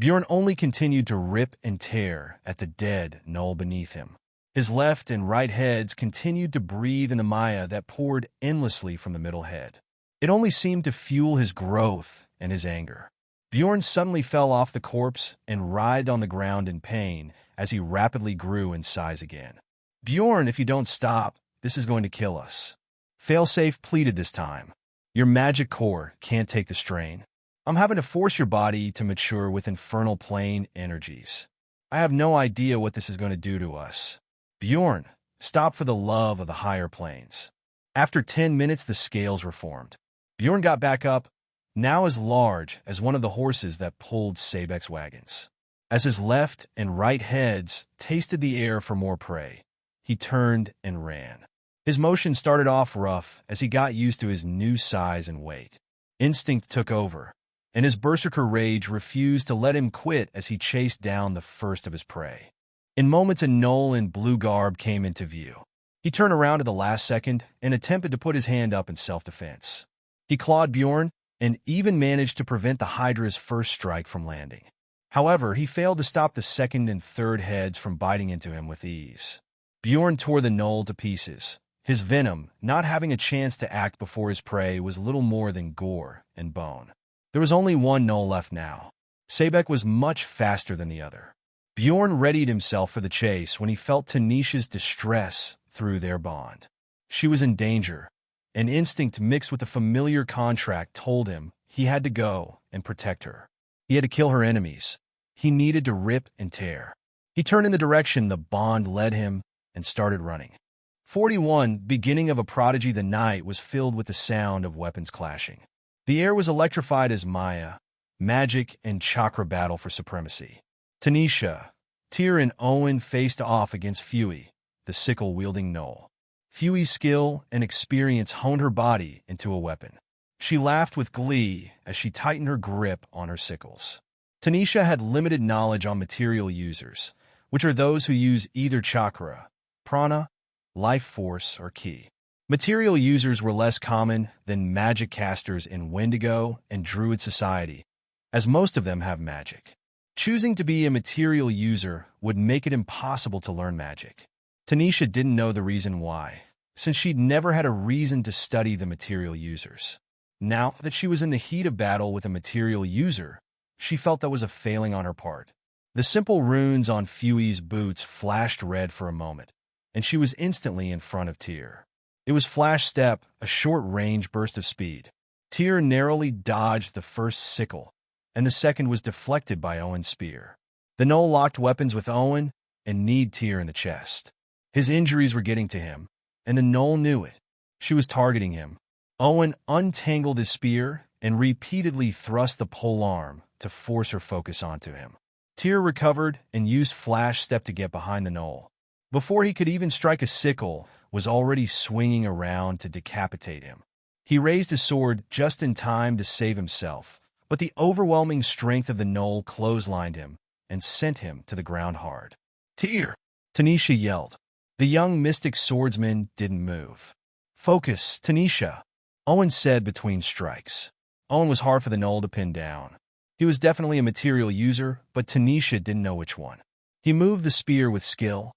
Bjorn only continued to rip and tear at the dead gnoll beneath him. His left and right heads continued to breathe in the Maya that poured endlessly from the middle head. It only seemed to fuel his growth and his anger. Bjorn suddenly fell off the corpse and writhed on the ground in pain as he rapidly grew in size again. Bjorn, if you don't stop, this is going to kill us. Failsafe pleaded this time. Your magic core can't take the strain. I'm having to force your body to mature with infernal plane energies. I have no idea what this is going to do to us. Bjorn, stop for the love of the higher planes. After 10 minutes, the scales were formed. Bjorn got back up, now as large as one of the horses that pulled Sabek's wagons. As his left and right heads tasted the air for more prey, he turned and ran. His motion started off rough as he got used to his new size and weight. Instinct took over, and his berserker rage refused to let him quit as he chased down the first of his prey. In moments, a gnoll in blue garb came into view. He turned around at the last second and attempted to put his hand up in self-defense. He clawed Bjorn and even managed to prevent the Hydra's first strike from landing. However, he failed to stop the second and third heads from biting into him with ease. Bjorn tore the gnoll to pieces. His venom, not having a chance to act before his prey, was little more than gore and bone. There was only one gnoll left now. Sabek was much faster than the other. Bjorn readied himself for the chase when he felt Tanisha's distress through their bond. She was in danger. An instinct mixed with a familiar contract told him he had to go and protect her. He had to kill her enemies. He needed to rip and tear. He turned in the direction the bond led him and started running. 41, beginning of a Prodigy. The night was filled with the sound of weapons clashing. The air was electrified as Maya, magic, and chakra battle for supremacy. Tanisha, Tyr, and Owen faced off against Fuey, the sickle-wielding gnoll. Fuey's skill and experience honed her body into a weapon. She laughed with glee as she tightened her grip on her sickles. Tanisha had limited knowledge on material users, which are those who use either chakra, prana, life force, or ki. Material users were less common than magic casters in Wendigo and Druid society, as most of them have magic. Choosing to be a material user would make it impossible to learn magic. Tanisha didn't know the reason why, since she'd never had a reason to study the material users. Now that she was in the heat of battle with a material user, she felt that was a failing on her part. The simple runes on Fuey's boots flashed red for a moment, and she was instantly in front of Tyr. It was Flash Step, a short-range burst of speed. Tyr narrowly dodged the first sickle, and the second was deflected by Owen's spear. The gnoll locked weapons with Owen and kneed Tyr in the chest. His injuries were getting to him, and the gnoll knew it. She was targeting him. Owen untangled his spear and repeatedly thrust the polearm to force her focus onto him. Tyr recovered and used Flash Step to get behind the gnoll. Before he could even strike a sickle, was already swinging around to decapitate him. He raised his sword just in time to save himself, but the overwhelming strength of the gnoll clotheslined him and sent him to the ground hard. Tyr! Tanisha yelled. The young mystic swordsman didn't move. Focus, Tanisha, Owen said between strikes. Owen was hard for the gnoll to pin down. He was definitely a material user, but Tanisha didn't know which one. He moved the spear with skill,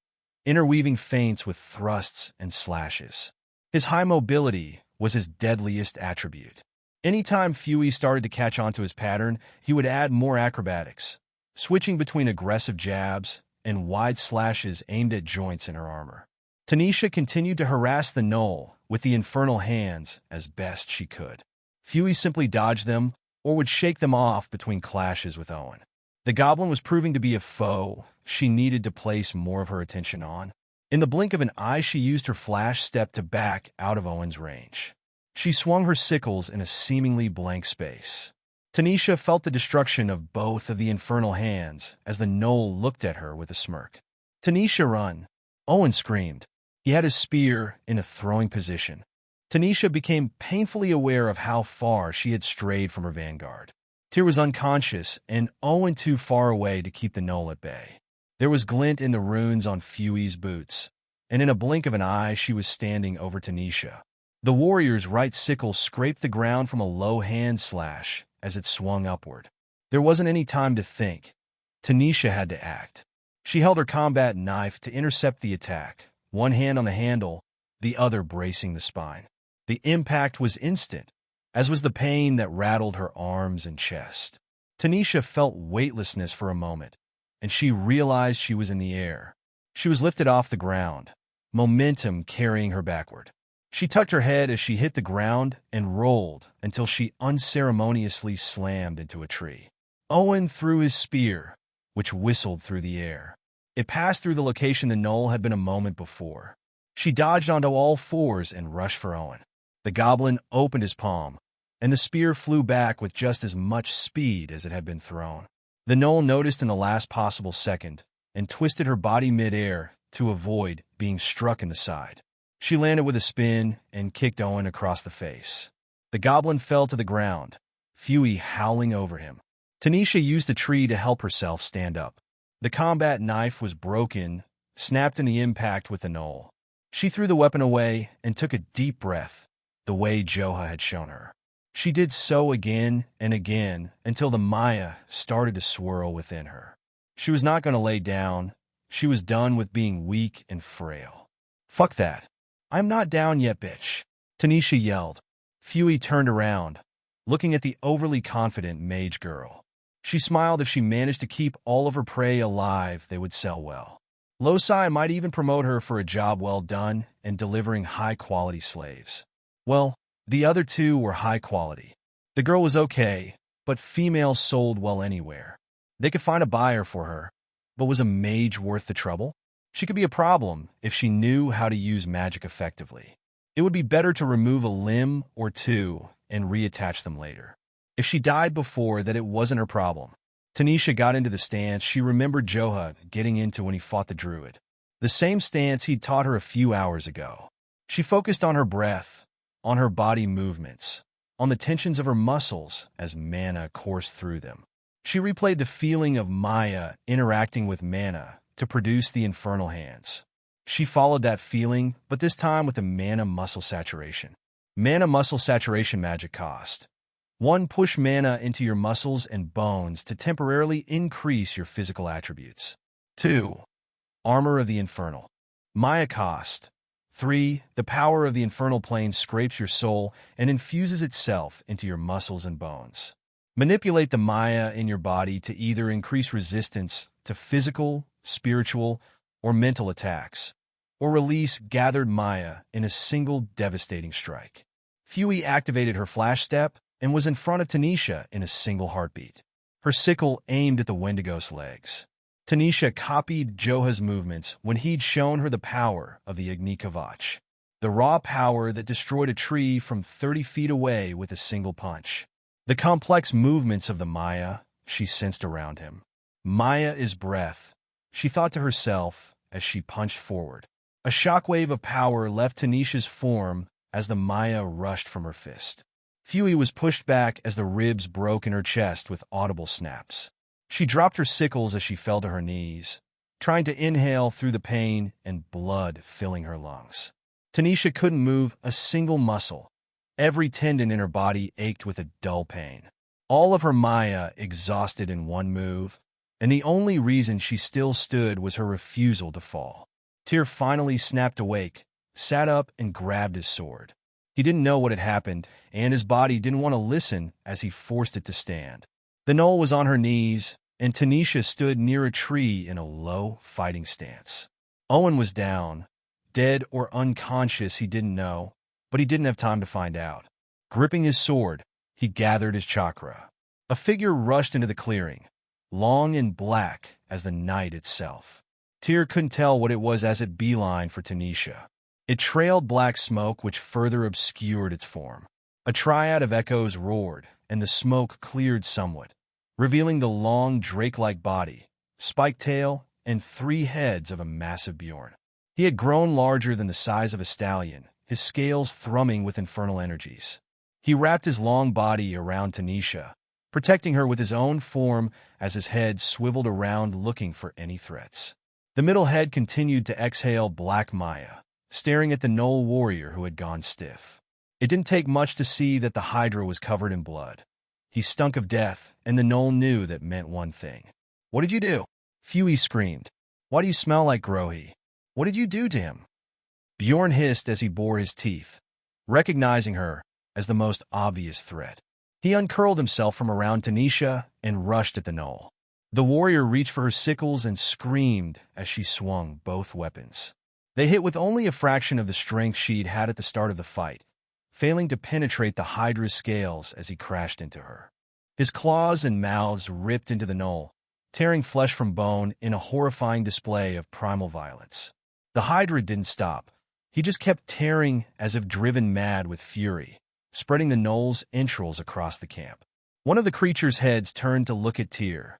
interweaving feints with thrusts and slashes. His high mobility was his deadliest attribute. Anytime Fuey started to catch on to his pattern, he would add more acrobatics, switching between aggressive jabs and wide slashes aimed at joints in her armor. Tanisha continued to harass the gnoll with the infernal hands as best she could. Fuey simply dodged them or would shake them off between clashes with Owen. The goblin was proving to be a foe she needed to place more of her attention on. In the blink of an eye, she used her Flash Step to back out of Owen's range. She swung her sickles in a seemingly blank space. Tanisha felt the destruction of both of the infernal hands as the gnoll looked at her with a smirk. Tanisha, run! Owen screamed. He had his spear in a throwing position. Tanisha became painfully aware of how far she had strayed from her vanguard. Tyr was unconscious and Owen too far away to keep the gnoll at bay. There was glint in the runes on Fuey's boots, and in a blink of an eye she was standing over Tanisha. The warrior's right sickle scraped the ground from a low hand slash as it swung upward. There wasn't any time to think. Tanisha had to act. She held her combat knife to intercept the attack, one hand on the handle, the other bracing the spine. The impact was instant, as was the pain that rattled her arms and chest. Tanisha felt weightlessness for a moment, and she realized she was in the air. She was lifted off the ground, momentum carrying her backward. She tucked her head as she hit the ground and rolled until she unceremoniously slammed into a tree. Owen threw his spear, which whistled through the air. It passed through the location the gnoll had been a moment before. She dodged onto all fours and rushed for Owen. The goblin opened his palm, and the spear flew back with just as much speed as it had been thrown. The gnoll noticed in the last possible second and twisted her body mid-air to avoid being struck in the side. She landed with a spin and kicked Owen across the face. The goblin fell to the ground, Fuey howling over him. Tanisha used the tree to help herself stand up. The combat knife was broken, snapped in the impact with the gnoll. She threw the weapon away and took a deep breath, the way Joha had shown her. She did so again and again until the Maya started to swirl within her. She was not going to lay down. She was done with being weak and frail. Fuck that. I'm not down yet, bitch, Tanisha yelled. Fuey turned around, looking at the overly confident mage girl. She smiled. If she managed to keep all of her prey alive, they would sell well. Loci might even promote her for a job well done and delivering high-quality slaves. Well, the other two were high quality. The girl was okay, but females sold well anywhere. They could find a buyer for her, but was a mage worth the trouble? She could be a problem if she knew how to use magic effectively. It would be better to remove a limb or two and reattach them later. If she died before that, it wasn't her problem. Tanisha got into the stance she remembered Joha getting into when he fought the druid. The same stance he'd taught her a few hours ago. She focused on her breath, on her body movements, on the tensions of her muscles as mana coursed through them. She replayed the feeling of Maya interacting with mana to produce the infernal hands. She followed that feeling, but this time with the mana muscle saturation. Mana muscle saturation magic cost. 1. Push mana into your muscles and bones to temporarily increase your physical attributes. 2. Armor of the Infernal. Maya cost. 3. The power of the infernal plane scrapes your soul and infuses itself into your muscles and bones. Manipulate the Maya in your body to either increase resistance to physical, spiritual, or mental attacks, or release gathered Maya in a single devastating strike. Fuey activated her Flash Step and was in front of Tanisha in a single heartbeat. Her sickle aimed at the Wendigo's legs. Tanisha copied Joha's movements when he'd shown her the power of the Agni Kavach, the raw power that destroyed a tree from 30 feet away with a single punch. The complex movements of the Maya she sensed around him. Maya is breath, she thought to herself as she punched forward. A shockwave of power left Tanisha's form as the Maya rushed from her fist. Huey was pushed back as the ribs broke in her chest with audible snaps. She dropped her sickles as she fell to her knees, trying to inhale through the pain and blood filling her lungs. Tanisha couldn't move a single muscle. Every tendon in her body ached with a dull pain. All of her Maya exhausted in one move, and the only reason she still stood was her refusal to fall. Tyr finally snapped awake, sat up, and grabbed his sword. He didn't know what had happened, and his body didn't want to listen as he forced it to stand. The Gnoll was on her knees, and Tanisha stood near a tree in a low, fighting stance. Owen was down, dead or unconscious, he didn't know, but he didn't have time to find out. Gripping his sword, he gathered his chakra. A figure rushed into the clearing, long and black as the night itself. Tyr couldn't tell what it was as it beelined for Tanisha. It trailed black smoke which further obscured its form. A triad of echoes roared, and the smoke cleared somewhat, revealing the long drake-like body, spiked tail, and 3 heads of a massive Bjorn. He had grown larger than the size of a stallion, his scales thrumming with infernal energies. He wrapped his long body around Tanisha, protecting her with his own form as his head swiveled around looking for any threats. The middle head continued to exhale black Maya, staring at the Gnoll warrior who had gone stiff. It didn't take much to see that the Hydra was covered in blood. He stunk of death, and the Gnoll knew that meant one thing. "What did you do?" Huey screamed. "Why do you smell like Grohi? What did you do to him?" Bjorn hissed as he bore his teeth, recognizing her as the most obvious threat. He uncurled himself from around Tanisha and rushed at the Gnoll. The warrior reached for her sickles and screamed as she swung both weapons. They hit with only a fraction of the strength she'd had at the start of the fight, failing to penetrate the Hydra's scales as he crashed into her. His claws and mouths ripped into the Gnoll, tearing flesh from bone in a horrifying display of primal violence. The Hydra didn't stop. He just kept tearing as if driven mad with fury, spreading the Gnoll's entrails across the camp. One of the creature's heads turned to look at Tyr.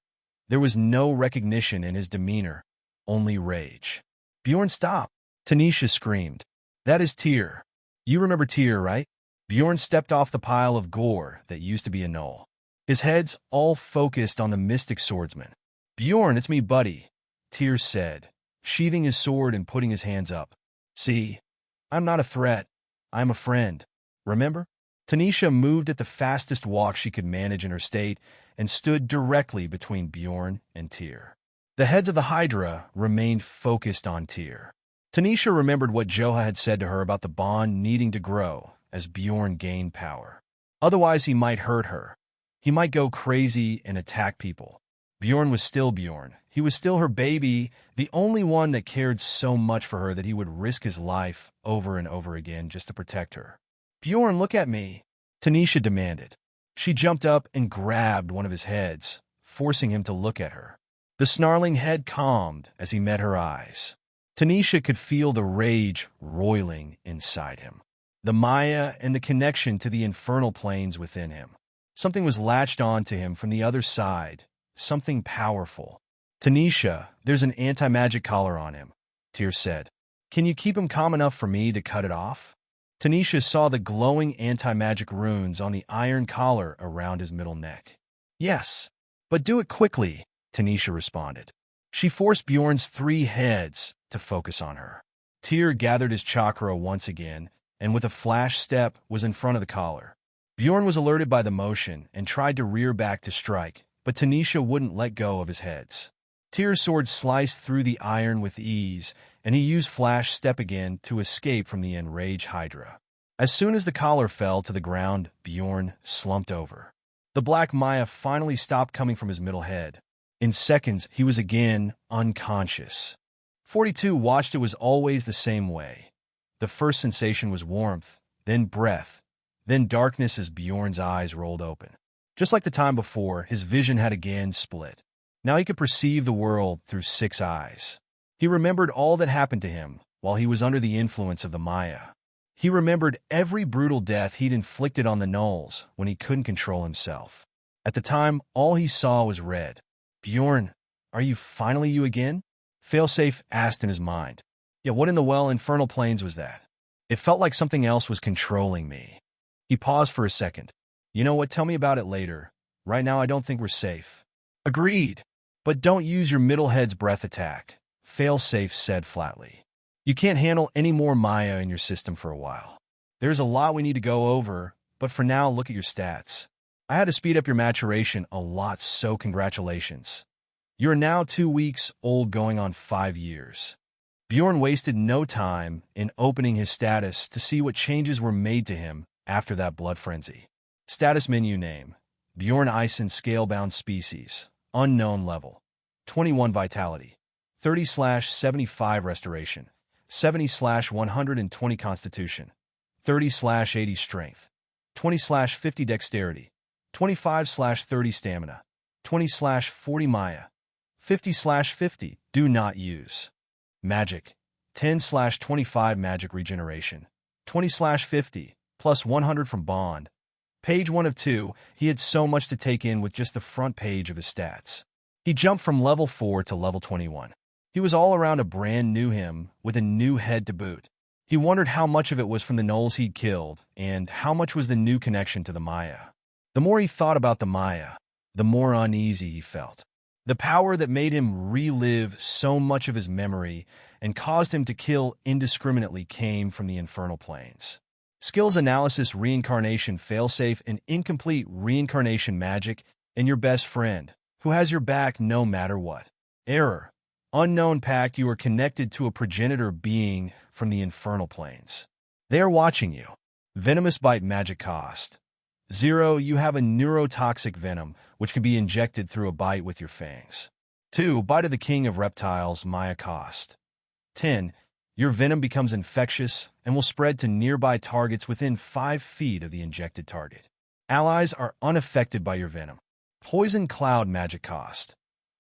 There was no recognition in his demeanor, only rage. "Bjorn, stop!" Tanisha screamed. "That is Tyr. You remember Tyr, right?" Bjorn stepped off the pile of gore that used to be a Gnoll. His head's all focused on the mystic swordsman. "Bjorn, it's me, buddy," Tyr said, sheathing his sword and putting his hands up. "See, I'm not a threat. I'm a friend. Remember?" Tanisha moved at the fastest walk she could manage in her state and stood directly between Bjorn and Tyr. The heads of the Hydra remained focused on Tyr. Tanisha remembered what Joha had said to her about the bond needing to grow as Bjorn gained power. Otherwise, he might hurt her. He might go crazy and attack people. Bjorn was still Bjorn. He was still her baby, the only one that cared so much for her that he would risk his life over and over again just to protect her. "Bjorn, look at me," Tanisha demanded. She jumped up and grabbed one of his heads, forcing him to look at her. The snarling head calmed as he met her eyes. Tanisha could feel the rage roiling inside him, the Maya and the connection to the infernal planes within him. Something was latched on to him from the other side, something powerful. "Tanisha, there's an anti-magic collar on him," Tyr said. "Can you keep him calm enough for me to cut it off?" Tanisha saw the glowing anti-magic runes on the iron collar around his middle neck. "Yes, but do it quickly," Tanisha responded. She forced Bjorn's 3 heads to focus on her. Tyr gathered his chakra once again, and with a flash step was in front of the collar. Bjorn was alerted by the motion and tried to rear back to strike, but Tanisha wouldn't let go of his heads. Tyr's sword sliced through the iron with ease, and he used flash step again to escape from the enraged Hydra. As soon as the collar fell to the ground, Bjorn slumped over. The black Maya finally stopped coming from his middle head. In seconds, he was again unconscious. 42 watched. It was always the same way. The first sensation was warmth, then breath, then darkness as Bjorn's eyes rolled open. Just like the time before, his vision had again split. Now he could perceive the world through 6 eyes. He remembered all that happened to him while he was under the influence of the Maya. He remembered every brutal death he'd inflicted on the gnolls when he couldn't control himself. At the time, all he saw was red. "Bjorn, are you finally you again?" Failsafe asked in his mind. "Yeah, what in the infernal plains was that? It felt like something else was controlling me." He paused for a second. "You know what, tell me about it later. Right now I don't think we're safe." "Agreed. But don't use your middlehead's breath attack," Failsafe said flatly. "You can't handle any more Maya in your system for a while. There's a lot we need to go over, but for now look at your stats. I had to speed up your maturation a lot, so congratulations. You're now 2 weeks old going on 5 years. Bjorn wasted no time in opening his status to see what changes were made to him after that blood frenzy. Status menu name: Bjorn Ison Scalebound Species. Unknown level. 21 Vitality. 30/75 Restoration. 70/120 Constitution. 30/80 Strength. 20/50 Dexterity. 25/30 Stamina. 20/40 Maya. 50/50 Do Not Use. Magic. 10/25 Magic Regeneration. 20/50 plus 100 from Bond. Page 1 of 2, he had so much to take in with just the front page of his stats. He jumped from level 4 to level 21. He was all around a brand new him, with a new head to boot. He wondered how much of it was from the gnolls he'd killed, and how much was the new connection to the Maya. The more he thought about the Maya, the more uneasy he felt. The power that made him relive so much of his memory and caused him to kill indiscriminately came from the infernal planes. Skills Analysis Reincarnation Failsafe and Incomplete Reincarnation Magic, and your best friend, who has your back no matter what. Error. Unknown Pact. You are connected to a progenitor being from the infernal planes. They are watching you. Venomous Bite Magic Cost. 0. You have a neurotoxic venom, which can be injected through a bite with your fangs. 2. Bite of the King of Reptiles Maya Cost. 10. Your venom becomes infectious and will spread to nearby targets within 5 feet of the injected target. Allies are unaffected by your venom. Poison Cloud Magic Cost.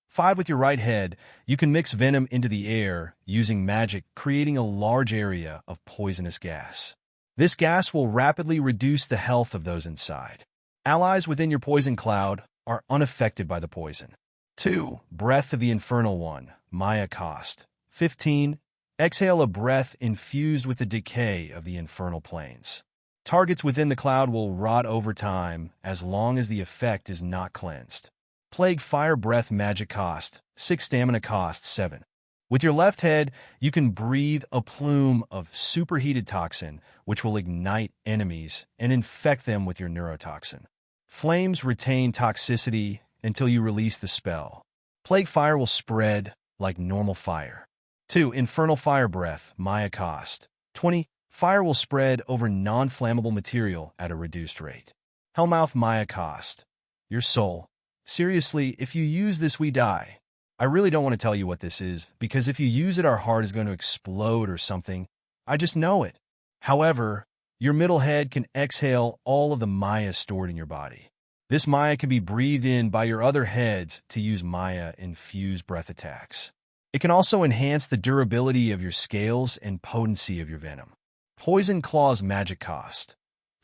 5. With your right head, you can mix venom into the air using magic, creating a large area of poisonous gas. This gas will rapidly reduce the health of those inside. Allies within your poison cloud are unaffected by the poison. 2. Breath of the Infernal One Maya Cost. 15. Exhale a breath infused with the decay of the infernal planes. Targets within the cloud will rot over time as long as the effect is not cleansed. Plague Fire Breath Magic Cost. 6. Stamina Cost. 7. With your left head, you can breathe a plume of superheated toxin, which will ignite enemies and infect them with your neurotoxin. Flames retain toxicity until you release the spell. Plague Fire will spread like normal fire. 2. Infernal Fire Breath Maya Cost. 20. Fire will spread over non-flammable material at a reduced rate. Hellmouth Maya Cost. Your soul. Seriously, if you use this, we die. I really don't want to tell you what this is, because if you use it, our heart is going to explode or something. I just know it. However, your middle head can exhale all of the Maya stored in your body. This Maya can be breathed in by your other heads to use Maya-infused breath attacks. It can also enhance the durability of your scales and potency of your venom. Poison Claws Magic Cost.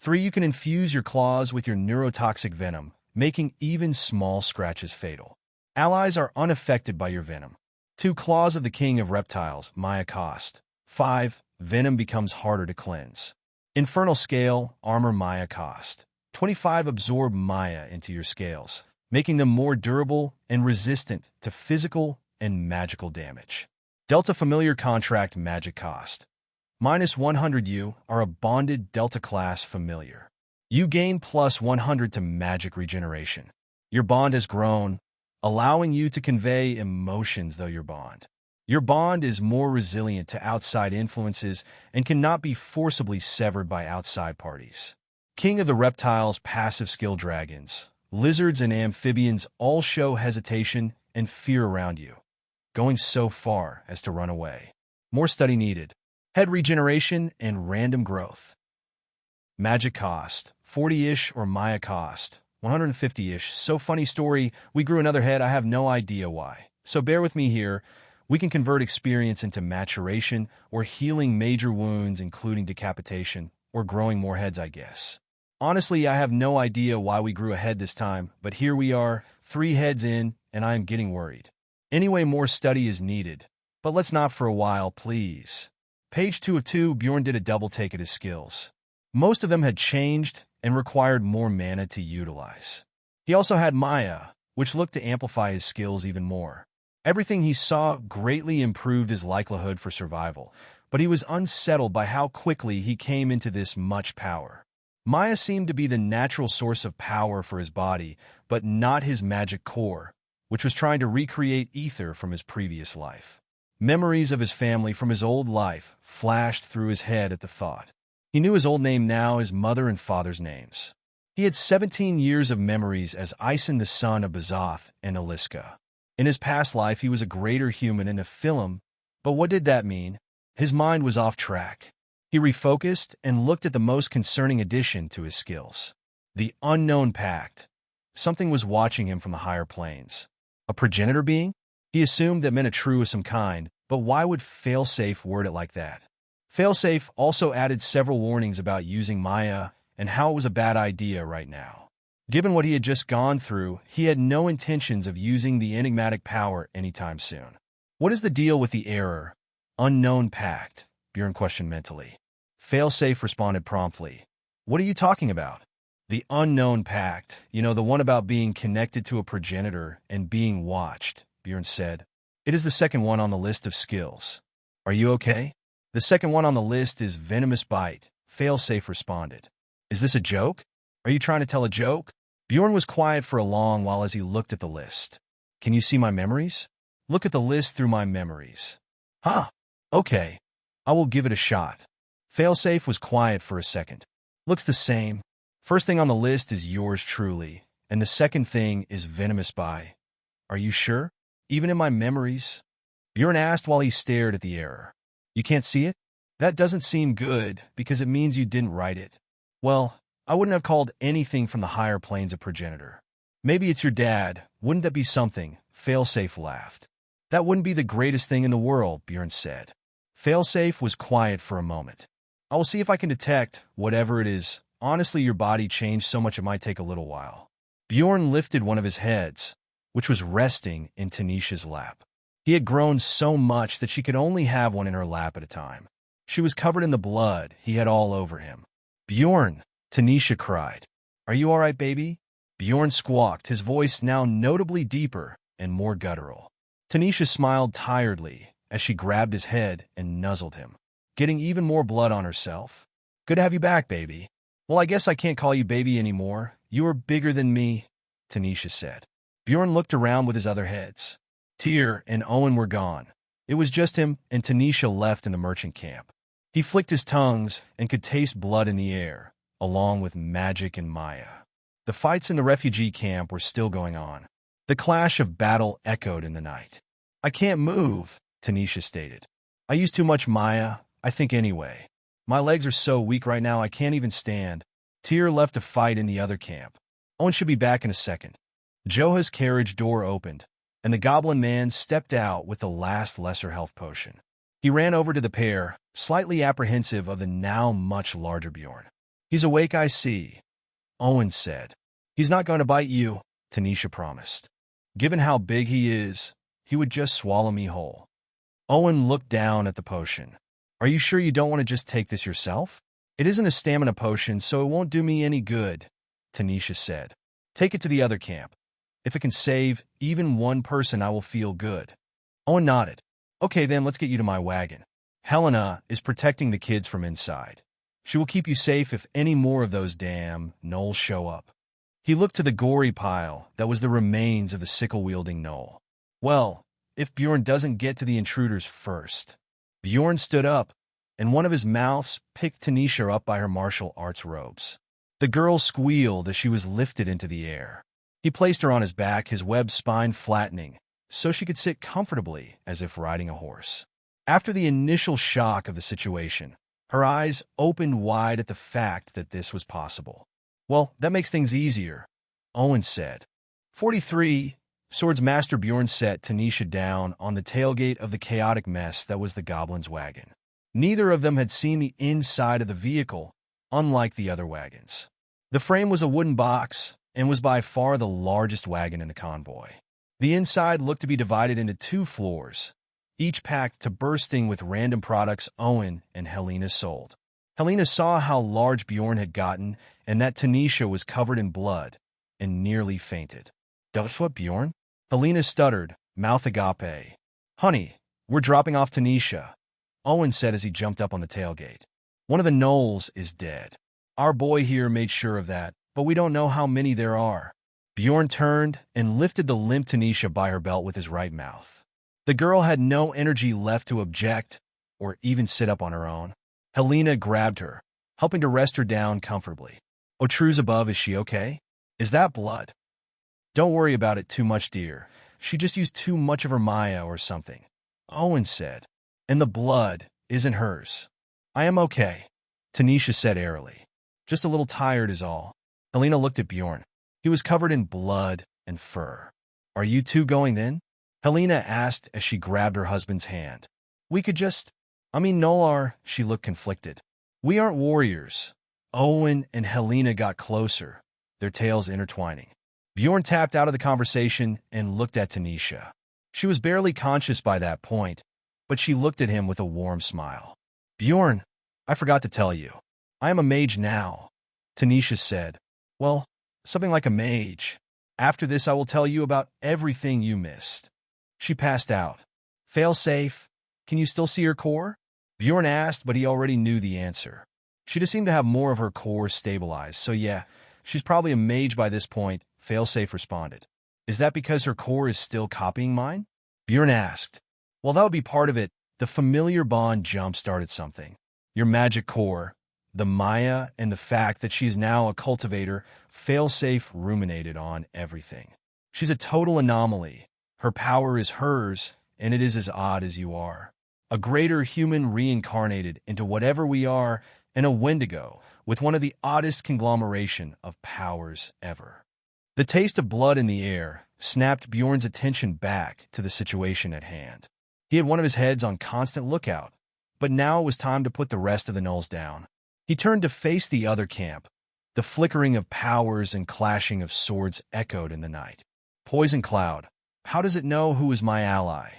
3. You can infuse your claws with your neurotoxic venom, making even small scratches fatal. Allies are unaffected by your venom. 2. Claws of the King of Reptiles Maya Cost. 5. Venom becomes harder to cleanse. Infernal Scale Armor Maya Cost. 25. Absorb Maya into your scales, making them more durable and resistant to physical and magical damage. Delta Familiar Contract Magic Cost. -100. You are a bonded Delta class familiar. You gain +100 to magic regeneration. Your bond has grown, allowing you to convey emotions though your bond. Your bond is more resilient to outside influences and cannot be forcibly severed by outside parties. King of the Reptiles Passive Skill Dragons, lizards and amphibians all show hesitation and fear around you, going so far as to run away. More study needed. Head regeneration and random growth. Magic Cost. 40-ish or Maya Cost. 150-ish. So funny story, we grew another head, I have no idea why. So bear with me here. We can convert experience into maturation, or healing major wounds including decapitation, or growing more heads, I guess. Honestly, I have no idea why we grew a head this time, but here we are, 3 heads in, and I am getting worried. Anyway, more study is needed. But let's not for a while, please. Page 2 of 2, Bjorn did a double take at his skills. Most of them had changed and required more mana to utilize. He also had Maya, which looked to amplify his skills even more. Everything he saw greatly improved his likelihood for survival, but he was unsettled by how quickly he came into this much power. Maya seemed to be the natural source of power for his body, but not his magic core, which was trying to recreate ether from his previous life. Memories of his family from his old life flashed through his head at the thought. He knew his old name now, his mother and father's names. He had 17 years of memories as Ison, the son of Bazoth and Aliska. In his past life, he was a greater human and a Nephilim, but what did that mean? His mind was off track. He refocused and looked at the most concerning addition to his skills. The Unknown Pact. Something was watching him from the higher planes. A progenitor being? He assumed that meant a true of some kind, but why would Failsafe word it like that? Failsafe also added several warnings about using Maya and how it was a bad idea right now. Given what he had just gone through, he had no intentions of using the enigmatic power anytime soon. What is the deal with the error? Unknown Pact, Bjorn questioned mentally. Failsafe responded promptly. What are you talking about? The Unknown Pact, the one about being connected to a progenitor and being watched, Bjorn said. It is the second one on the list of skills. Are you okay? The second one on the list is Venomous Bite, Failsafe responded. Is this a joke? Are you trying to tell a joke? Bjorn was quiet for a long while as he looked at the list. Can you see my memories? Look at the list through my memories. Huh. Okay. I will give it a shot. Failsafe was quiet for a second. Looks the same. First thing on the list is yours truly, and the second thing is Venomous Bite. Are you sure? Even in my memories? Bjorn asked while he stared at the error. You can't see it? That doesn't seem good, because it means you didn't write it. Well, I wouldn't have called anything from the higher planes a progenitor. Maybe it's your dad. Wouldn't that be something? Failsafe laughed. That wouldn't be the greatest thing in the world, Bjorn said. Failsafe was quiet for a moment. I will see if I can detect whatever it is. Honestly, your body changed so much it might take a little while. Bjorn lifted one of his heads, which was resting in Tanisha's lap. He had grown so much that she could only have one in her lap at a time. She was covered in the blood he had all over him. Bjorn, Tanisha cried. Are you all right, baby? Bjorn squawked, his voice now notably deeper and more guttural. Tanisha smiled tiredly as she grabbed his head and nuzzled him, getting even more blood on herself. Good to have you back, baby. Well, I guess I can't call you baby anymore. You are bigger than me, Tanisha said. Bjorn looked around with his other heads. Tyr and Owen were gone. It was just him and Tanisha left in the merchant camp. He flicked his tongues and could taste blood in the air, along with magic and Maya. The fights in the refugee camp were still going on. The clash of battle echoed in the night. I can't move, Tanisha stated. I use too much Maya, I think anyway. My legs are so weak right now I can't even stand. Tyr left to fight in the other camp. Owen should be back in a second. Joha's carriage door opened, and the goblin man stepped out with the last lesser health potion. He ran over to the pair, slightly apprehensive of the now much larger Bjorn. He's awake, I see, Owen said. He's not going to bite you, Tanisha promised. Given how big he is, he would just swallow me whole. Owen looked down at the potion. Are you sure you don't want to just take this yourself? It isn't a stamina potion, so it won't do me any good, Tanisha said. Take it to the other camp. If it can save even one person, I will feel good. Owen nodded. Okay, then let's get you to my wagon. Helena is protecting the kids from inside. She will keep you safe if any more of those damn gnolls show up. He looked to the gory pile that was the remains of the sickle-wielding gnoll. Well, if Bjorn doesn't get to the intruders first. Bjorn stood up, and one of his mouths picked Tanisha up by her martial arts robes. The girl squealed as she was lifted into the air. He placed her on his back, his webbed spine flattening, so she could sit comfortably as if riding a horse. After the initial shock of the situation, her eyes opened wide at the fact that this was possible. Well, that makes things easier. Owen said. 43. Swords Master Bjorn set Tanisha down on the tailgate of the chaotic mess that was the goblin's wagon. Neither of them had seen the inside of the vehicle, unlike the other wagons. The frame was a wooden box and was by far the largest wagon in the convoy. The inside looked to be divided into 2 floors, each packed to bursting with random products Owen and Helena sold. Helena saw how large Bjorn had gotten and that Tanisha was covered in blood and nearly fainted. "That's what, Bjorn?" Helena stuttered, mouth agape. "Honey, we're dropping off Tanisha," Owen said as he jumped up on the tailgate. "One of the gnolls is dead. Our boy here made sure of that, but we don't know how many there are." Bjorn turned and lifted the limp Tanisha by her belt with his right mouth. The girl had no energy left to object or even sit up on her own. Helena grabbed her, helping to rest her down comfortably. "Otru's above, is she okay? Is that blood?" "Don't worry about it too much, dear. She just used too much of her Maya or something," Owen said. "And the blood isn't hers." "I am okay," Tanisha said airily. "Just a little tired is all." Helena looked at Bjorn. He was covered in blood and fur. "Are you two going then?" Helena asked as she grabbed her husband's hand. "We could just... Nolar," she looked conflicted. "We aren't warriors." Owen and Helena got closer, their tails intertwining. Bjorn tapped out of the conversation and looked at Tanisha. She was barely conscious by that point, but she looked at him with a warm smile. "Bjorn, I forgot to tell you. I am a mage now," Tanisha said. "Well, something like a mage. After this I will tell you about everything you missed." She passed out. "Fail-safe, can you still see her core?" Bjorn asked, but he already knew the answer. She just seemed to have more of her core stabilized, so yeah, she's probably a mage by this point, Failsafe responded. "Is that because her core is still copying mine?" Bjorn asked. "Well, that would be part of it." The familiar bond jump-started something. Your magic core, the Maya, and the fact that she is now a cultivator, Failsafe ruminated on everything. "She's a total anomaly. Her power is hers, and it is as odd as you are. A greater human reincarnated into whatever we are, and a Wendigo, with one of the oddest conglomeration of powers ever." The taste of blood in the air snapped Bjorn's attention back to the situation at hand. He had one of his heads on constant lookout, but now it was time to put the rest of the gnolls down. He turned to face the other camp. The flickering of powers and clashing of swords echoed in the night. "Poison Cloud, how does it know who is my ally?"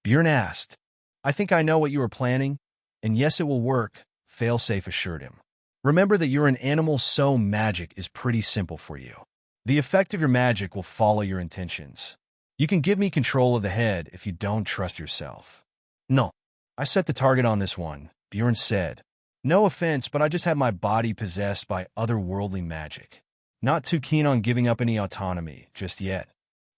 Bjorn asked. "I think I know what you are planning, and yes, it will work," Failsafe assured him. "Remember that you're an animal, so magic is pretty simple for you. The effect of your magic will follow your intentions. You can give me control of the head if you don't trust yourself." "No, I set the target on this one," Bjorn said. "No offense, but I just have my body possessed by otherworldly magic. Not too keen on giving up any autonomy just yet.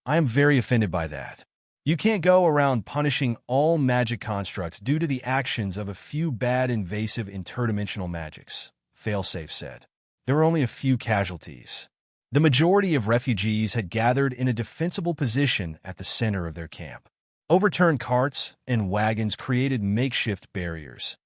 I am very offended by that. You can't go around punishing all magic constructs due to the actions of a few bad invasive interdimensional magics," Failsafe said. "There were only a few casualties." The majority of refugees had gathered in a defensible position at the center of their camp. Overturned carts and wagons created makeshift barriers,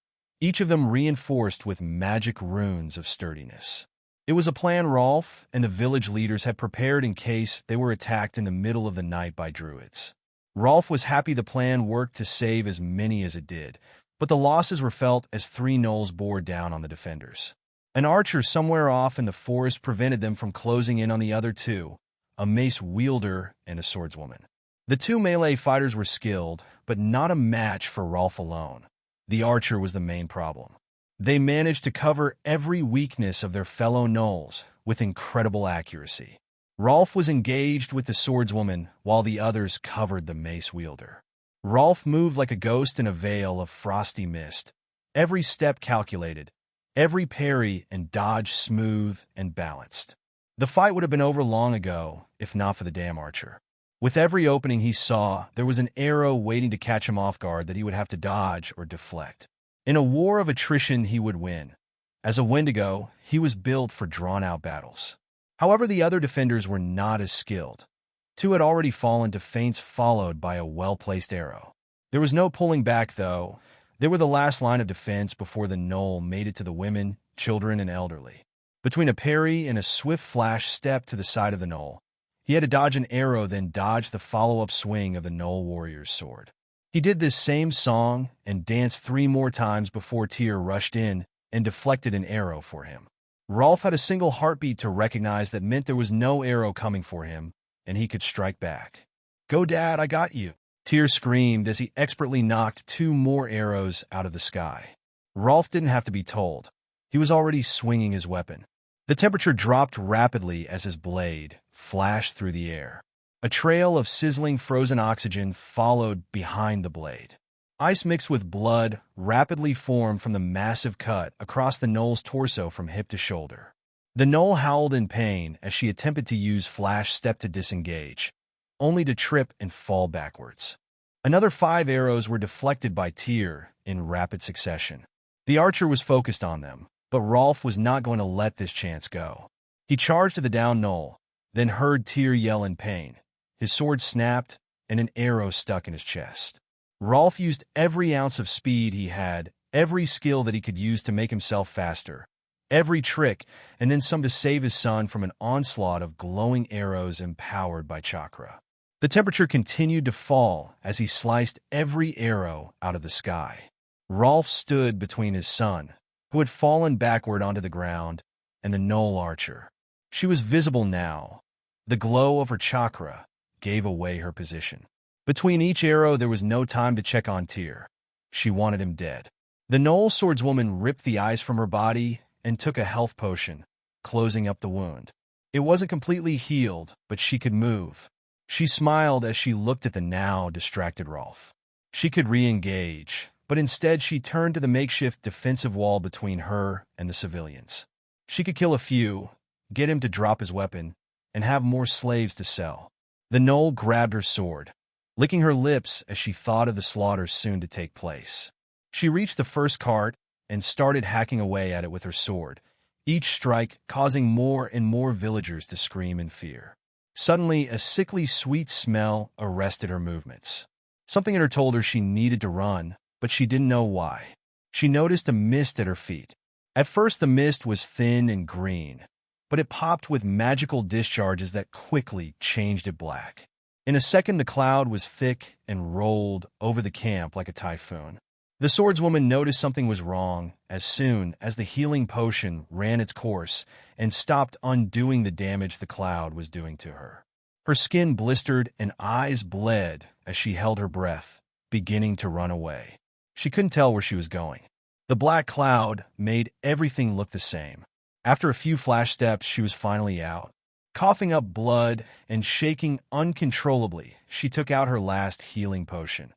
each of them reinforced with magic runes of sturdiness. It was a plan Rolf and the village leaders had prepared in case they were attacked in the middle of the night by druids. Rolf was happy the plan worked to save as many as it did, but the losses were felt as 3 gnolls bore down on the defenders. An archer somewhere off in the forest prevented them from closing in on the other 2, a mace wielder and a swordswoman. The 2 melee fighters were skilled, but not a match for Rolf alone. The archer was the main problem. They managed to cover every weakness of their fellow gnolls with incredible accuracy. Rolf was engaged with the swordswoman while the others covered the mace wielder. Rolf moved like a ghost in a veil of frosty mist, every step calculated, every parry and dodge smooth and balanced. The fight would have been over long ago, if not for the damn archer. With every opening he saw, there was an arrow waiting to catch him off guard that he would have to dodge or deflect. In a war of attrition, he would win. As a Wendigo, he was built for drawn-out battles. However, the other defenders were not as skilled. 2 had already fallen to feints followed by a well-placed arrow. There was no pulling back, though. They were the last line of defense before the gnoll made it to the women, children, and elderly. Between a parry and a swift flash step to the side of the gnoll, he had to dodge an arrow, then dodge the follow-up swing of the gnoll warrior's sword. He did this same song and dance 3 more times before Tyr rushed in and deflected an arrow for him. Rolf had a single heartbeat to recognize that meant there was no arrow coming for him, and he could strike back. "Go, Dad, I got you," Tyr screamed as he expertly knocked 2 more arrows out of the sky. Rolf didn't have to be told. He was already swinging his weapon. The temperature dropped rapidly as his blade flashed through the air. A trail of sizzling frozen oxygen followed behind the blade. Ice mixed with blood rapidly formed from the massive cut across the gnoll's torso from hip to shoulder. The gnoll howled in pain as she attempted to use flash step to disengage, only to trip and fall backwards. Another 5 arrows were deflected by Tyr in rapid succession. The archer was focused on them, but Rolf was not going to let this chance go. He charged to the down gnoll, then heard Tyr yell in pain. His sword snapped, and an arrow stuck in his chest. Rolf used every ounce of speed he had, every skill that he could use to make himself faster, every trick, and then some to save his son from an onslaught of glowing arrows empowered by chakra. The temperature continued to fall as he sliced every arrow out of the sky. Rolf stood between his son, who had fallen backward onto the ground, and the gnoll archer. She was visible now. The glow of her chakra gave away her position. Between each arrow, there was no time to check on Tyr. She wanted him dead. The gnoll swordswoman ripped the ice from her body and took a health potion, closing up the wound. It wasn't completely healed, but she could move. She smiled as she looked at the now distracted Rolf. She could re-engage, but instead she turned to the makeshift defensive wall between her and the civilians. She could kill a few, get him to drop his weapon, and have more slaves to sell. The gnoll grabbed her sword, licking her lips as she thought of the slaughter soon to take place. She reached the first cart and started hacking away at it with her sword, each strike causing more and more villagers to scream in fear. Suddenly, a sickly sweet smell arrested her movements. Something in her told her she needed to run, but she didn't know why. She noticed a mist at her feet. At first, the mist was thin and green, but it popped with magical discharges that quickly changed it black. In a second, the cloud was thick and rolled over the camp like a typhoon. The swordswoman noticed something was wrong as soon as the healing potion ran its course and stopped undoing the damage the cloud was doing to her. Her skin blistered and eyes bled as she held her breath, beginning to run away. She couldn't tell where she was going. The black cloud made everything look the same. After a few flash steps, she was finally out. Coughing up blood and shaking uncontrollably, she took out her last healing potion.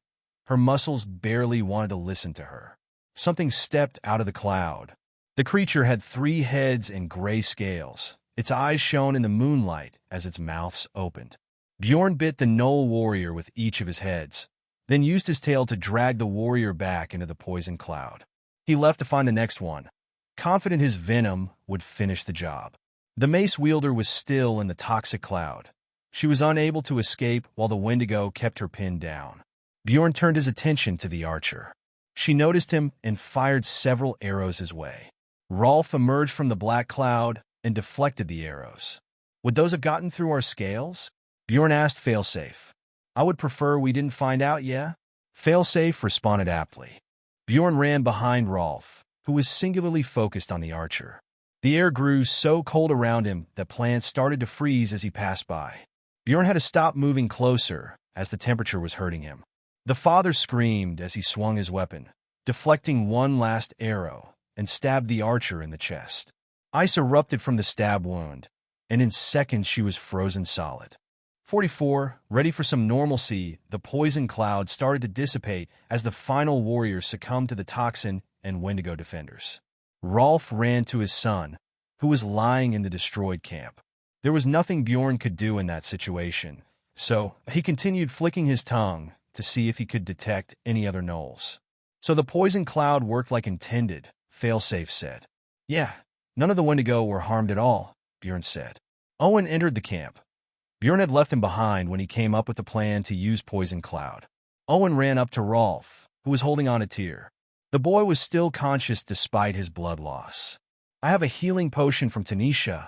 Her muscles barely wanted to listen to her. Something stepped out of the cloud. The creature had 3 heads and gray scales. Its eyes shone in the moonlight as its mouths opened. Bjorn bit the gnoll warrior with each of his heads, then used his tail to drag the warrior back into the poison cloud. He left to find the next one, confident his venom would finish the job. The mace wielder was still in the toxic cloud. She was unable to escape while the Wendigo kept her pinned down. Bjorn turned his attention to the archer. She noticed him and fired several arrows his way. Rolf emerged from the black cloud and deflected the arrows. Would those have gotten through our scales? Bjorn asked Failsafe. I would prefer we didn't find out, yeah? Failsafe responded aptly. Bjorn ran behind Rolf, who was singularly focused on the archer. The air grew so cold around him that plants started to freeze as he passed by. Bjorn had to stop moving closer as the temperature was hurting him. The father screamed as he swung his weapon, deflecting one last arrow, and stabbed the archer in the chest. Ice erupted from the stab wound, and in seconds she was frozen solid. 44, ready for some normalcy, the poison cloud started to dissipate as the final warrior succumbed to the toxin and Wendigo defenders. Rolf ran to his son, who was lying in the destroyed camp. There was nothing Bjorn could do in that situation, so he continued flicking his tongue to see if he could detect any other gnolls. So the poison cloud worked like intended, Failsafe said. Yeah, none of the Wendigo were harmed at all, Bjorn said. Owen entered the camp. Bjorn had left him behind when he came up with the plan to use poison cloud. Owen ran up to Rolf, who was holding on to Tyr. The boy was still conscious despite his blood loss. I have a healing potion from Tanisha,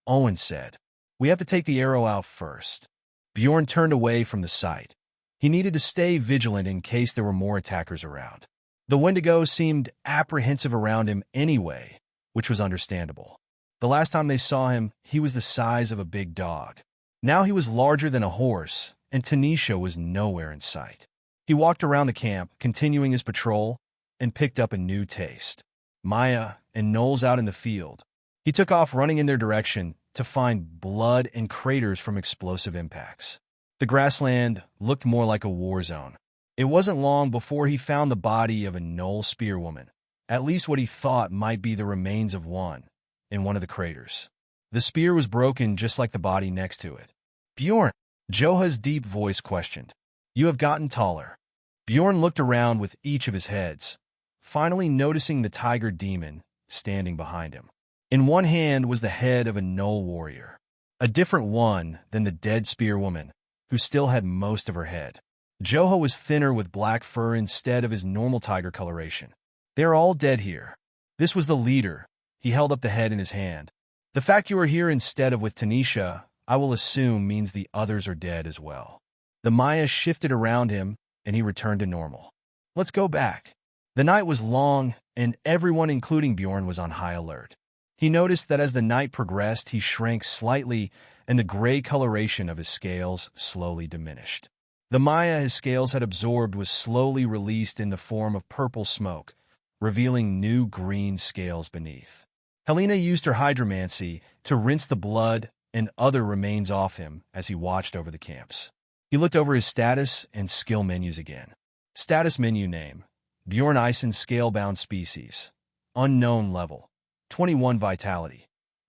Owen said. We have to take the arrow out first. Bjorn turned away from the sight. He needed to stay vigilant in case there were more attackers around. The Wendigo seemed apprehensive around him anyway, which was understandable. The last time they saw him, he was the size of a big dog. Now he was larger than a horse, and Tanisha was nowhere in sight. He walked around the camp, continuing his patrol, and picked up a new taste. Maya and Knowles out in the field. He took off running in their direction to find blood and craters from explosive impacts. The grassland looked more like a war zone. It wasn't long before he found the body of a Knoll spearwoman, at least what he thought might be the remains of one, in one of the craters. The spear was broken just like the body next to it. Bjorn, Joha's deep voice questioned. You have gotten taller. Bjorn looked around with each of his heads, finally noticing the tiger demon standing behind him. In one hand was the head of a Knoll warrior, a different one than the dead spearwoman, who still had most of her head. Joha was thinner with black fur instead of his normal tiger coloration. They are all dead here. This was the leader. He held up the head in his hand. The fact you are here instead of with Tanisha, I will assume means the others are dead as well. The Maya shifted around him, and he returned to normal. Let's go back. The night was long, and everyone, including Bjorn, was on high alert. He noticed that as the night progressed, he shrank slightly, and the gray coloration of his scales slowly diminished. The Maya his scales had absorbed was slowly released in the form of purple smoke, revealing new green scales beneath. Helena used her hydromancy to rinse the blood and other remains off him as he watched over the camps. He looked over his status and skill menus again. Status menu name: Bjorn Eisen Scalebound Species. Unknown level. 21 Vitality.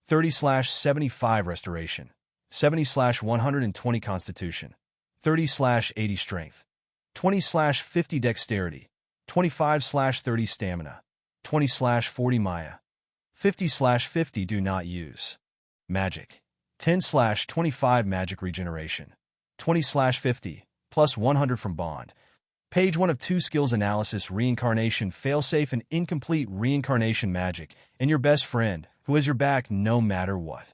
30/75 Restoration. 70/120 Constitution. 30/80 Strength. 20/50 Dexterity. 25/30 Stamina. 20/40 Maya. 50/50 Do Not Use. Magic. 10/25 Magic Regeneration. 20/50 plus 100 from Bond. Page 1 of 2 Skills Analysis: Reincarnation, Failsafe and Incomplete Reincarnation Magic, and your best friend, who has your back no matter what.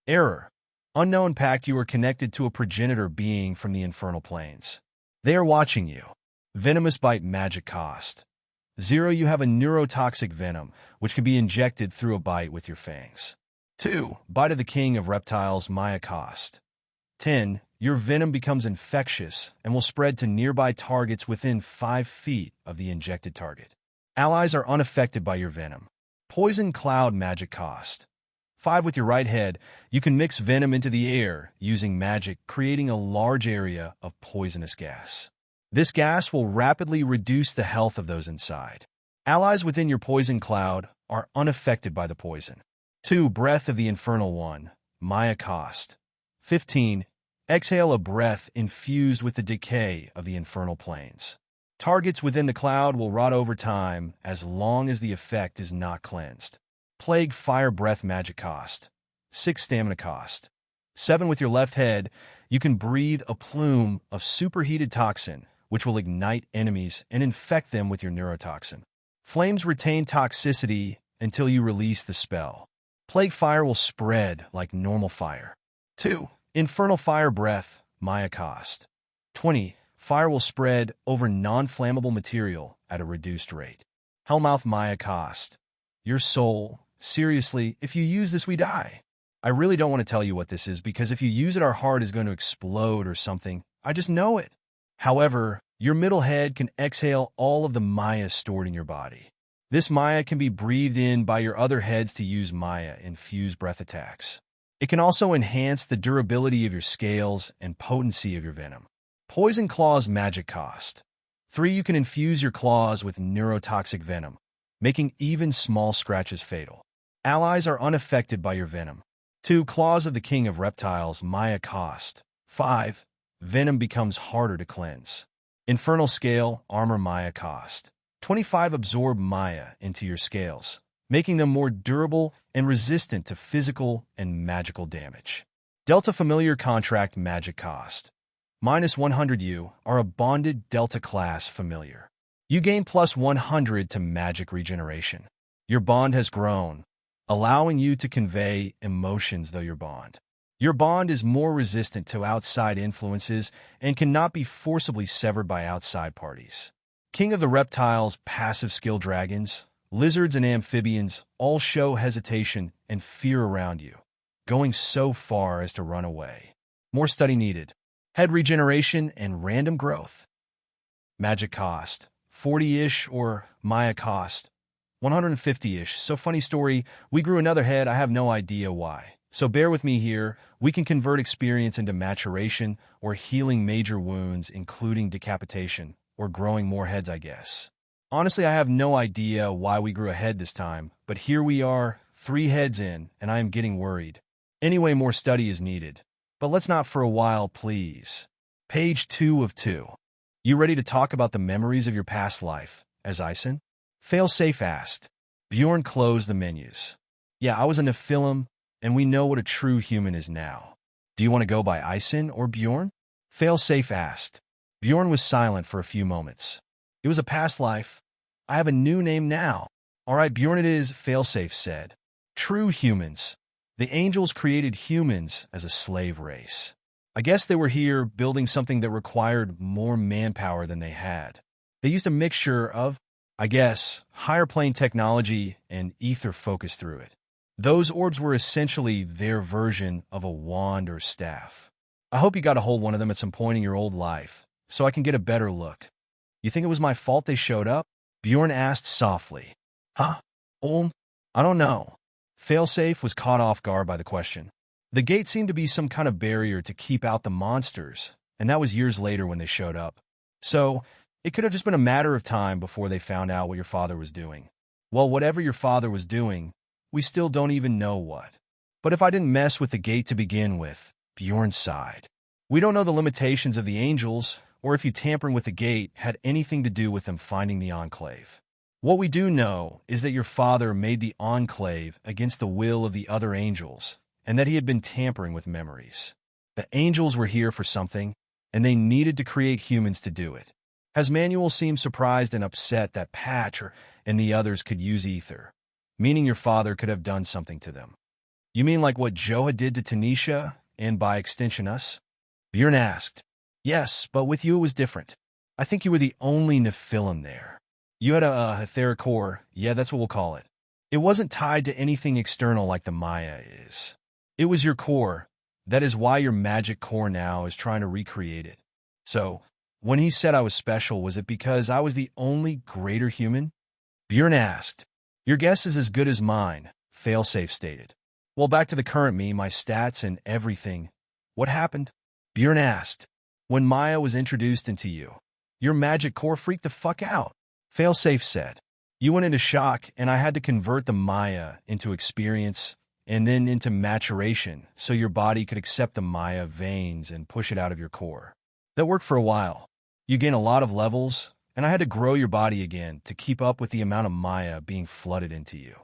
Error. Unknown Pact: you are connected to a progenitor being from the infernal planes. They are watching you. Venomous Bite Magic Cost. 0. You have a neurotoxic venom, which can be injected through a bite with your fangs. 2. Bite of the King of Reptiles Maya Cost. 10. Your venom becomes infectious and will spread to nearby targets within 5 feet of the injected target. Allies are unaffected by your venom. Poison Cloud Magic Cost. 5. With your right head, you can mix venom into the air using magic, creating a large area of poisonous gas. This gas will rapidly reduce the health of those inside. Allies within your poison cloud are unaffected by the poison. 2. Breath of the Infernal One Maya Cost. 15. Exhale a breath infused with the decay of the infernal planes. Targets within the cloud will rot over time as long as the effect is not cleansed. Plague Fire Breath Magic Cost. 6 Stamina Cost. 7. With your left head, you can breathe a plume of superheated toxin, which will ignite enemies and infect them with your neurotoxin. Flames retain toxicity until you release the spell. Plague Fire will spread like normal fire. 2. Infernal Fire Breath Maya Cost. 20. Fire will spread over non-flammable material at a reduced rate. Hellmouth Maya Cost. Your soul. Seriously, if you use this, we die. I really don't want to tell you what this is, because if you use it, our heart is going to explode or something. I just know it. However, your middle head can exhale all of the Maya stored in your body. This Maya can be breathed in by your other heads to use Maya-infused breath attacks. It can also enhance the durability of your scales and potency of your venom. Poison Claws Magic Cost. 3. You can infuse your claws with neurotoxic venom, making even small scratches fatal. Allies are unaffected by your venom. 2. Claws of the King of Reptiles Maya Cost. 5. Venom becomes harder to cleanse. Infernal Scale Armor Maya Cost. 25. Absorb Maya into your scales, making them more durable and resistant to physical and magical damage. Delta Familiar Contract Magic Cost. -100. You are a bonded Delta class familiar. You gain +100 to magic regeneration. Your bond has grown, allowing you to convey emotions though your bond. Your bond is more resistant to outside influences and cannot be forcibly severed by outside parties. King of the Reptiles, passive skill dragons, lizards and amphibians all show hesitation and fear around you, going so far as to run away. More study needed. Head regeneration and random growth. Magic cost, 40-ish, or Maya cost, 150-ish. So funny story, we grew another head, I have no idea why. So bear with me here, we can convert experience into maturation or healing major wounds, including decapitation, or growing more heads, I guess. Honestly, I have no idea why we grew a head this time, but here we are, 3 heads in, and I am getting worried. Anyway, more study is needed. But let's not for a while, please. Page 2 of 2. You ready to talk about the memories of your past life, as Ison? Failsafe asked. Bjorn closed the menus. Yeah, I was a Nephilim, and we know what a true human is now. Do you want to go by Ison or Bjorn? Failsafe asked. Bjorn was silent for a few moments. It was a past life. I have a new name now. All right, Bjorn it is, Failsafe said. True humans. The angels created humans as a slave race. I guess they were here building something that required more manpower than they had. They used a mixture of, I guess, higher plane technology and ether focus through it. Those orbs were essentially their version of a wand or staff. I hope you got a hold of one of them at some point in your old life, so I can get a better look. You think it was my fault they showed up? Bjorn asked softly. Huh? I don't know. Failsafe was caught off guard by the question. The gate seemed to be some kind of barrier to keep out the monsters, and that was years later when they showed up. So, it could have just been a matter of time before they found out what your father was doing. Well, whatever your father was doing, we still don't even know what. But if I didn't mess with the gate to begin with, Bjorn sighed. We don't know the limitations of the angels, or if you tampering with the gate had anything to do with them finding the Enclave. What we do know is that your father made the Enclave against the will of the other angels, and that he had been tampering with memories. The angels were here for something, and they needed to create humans to do it. Hasmanuel seemed surprised and upset that Patch and the others could use ether, meaning your father could have done something to them. You mean like what Joa did to Tanisha, and by extension us? Bjorn asked. Yes, but with you it was different. I think you were the only Nephilim there. You had a etheric core, yeah, that's what we'll call it. It wasn't tied to anything external like the Maya is. It was your core. That is why your magic core now is trying to recreate it. So, when he said I was special, was it because I was the only greater human? Bjorn asked. Your guess is as good as mine, Failsafe stated. Well, back to the current me, my stats and everything. What happened? Bjorn asked. When Maya was introduced into you, your magic core freaked the fuck out. Failsafe said. You went into shock, and I had to convert the Maya into experience and then into maturation so your body could accept the Maya veins and push it out of your core. That worked for a while. You gain a lot of levels, and I had to grow your body again to keep up with the amount of Maya being flooded into you.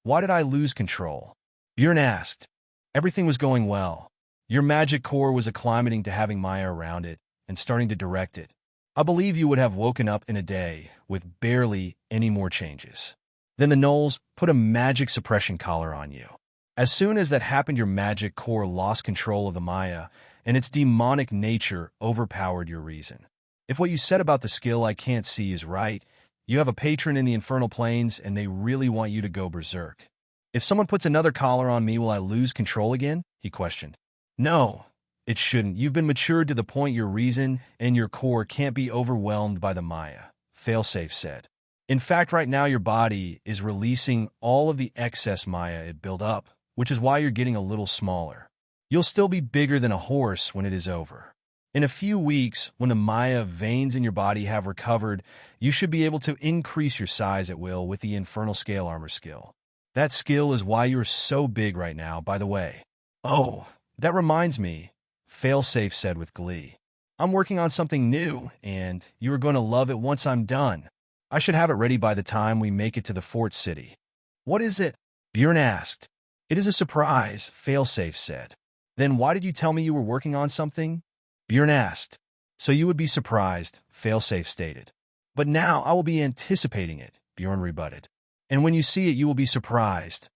Why did I lose control? Bjorn asked. Everything was going well. Your magic core was acclimating to having Maya around it and starting to direct it. I believe you would have woken up in a day with barely any more changes. Then the Gnolls put a magic suppression collar on you. As soon as that happened, your magic core lost control of the Maya, and its demonic nature overpowered your reason. If what you said about the skill I can't see is right, you have a patron in the infernal planes and they really want you to go berserk. If someone puts another collar on me, will I lose control again? He questioned. No, it shouldn't. You've been matured to the point your reason and your core can't be overwhelmed by the Maya, Failsafe said. In fact, right now your body is releasing all of the excess Maya it built up, which is why you're getting a little smaller. You'll still be bigger than a horse when it is over. In a few weeks, when the Maya veins in your body have recovered, you should be able to increase your size at will with the Infernal Scale Armor skill. That skill is why you're so big right now, by the way. Oh, that reminds me, Failsafe said with glee. I'm working on something new, and you are going to love it once I'm done. I should have it ready by the time we make it to the fort city. What is it? Bjorn asked. It is a surprise, Failsafe said. Then why did you tell me you were working on something? Bjorn asked. So you would be surprised, Failsafe stated. But now I will be anticipating it, Bjorn rebutted. And when you see it, you will be surprised,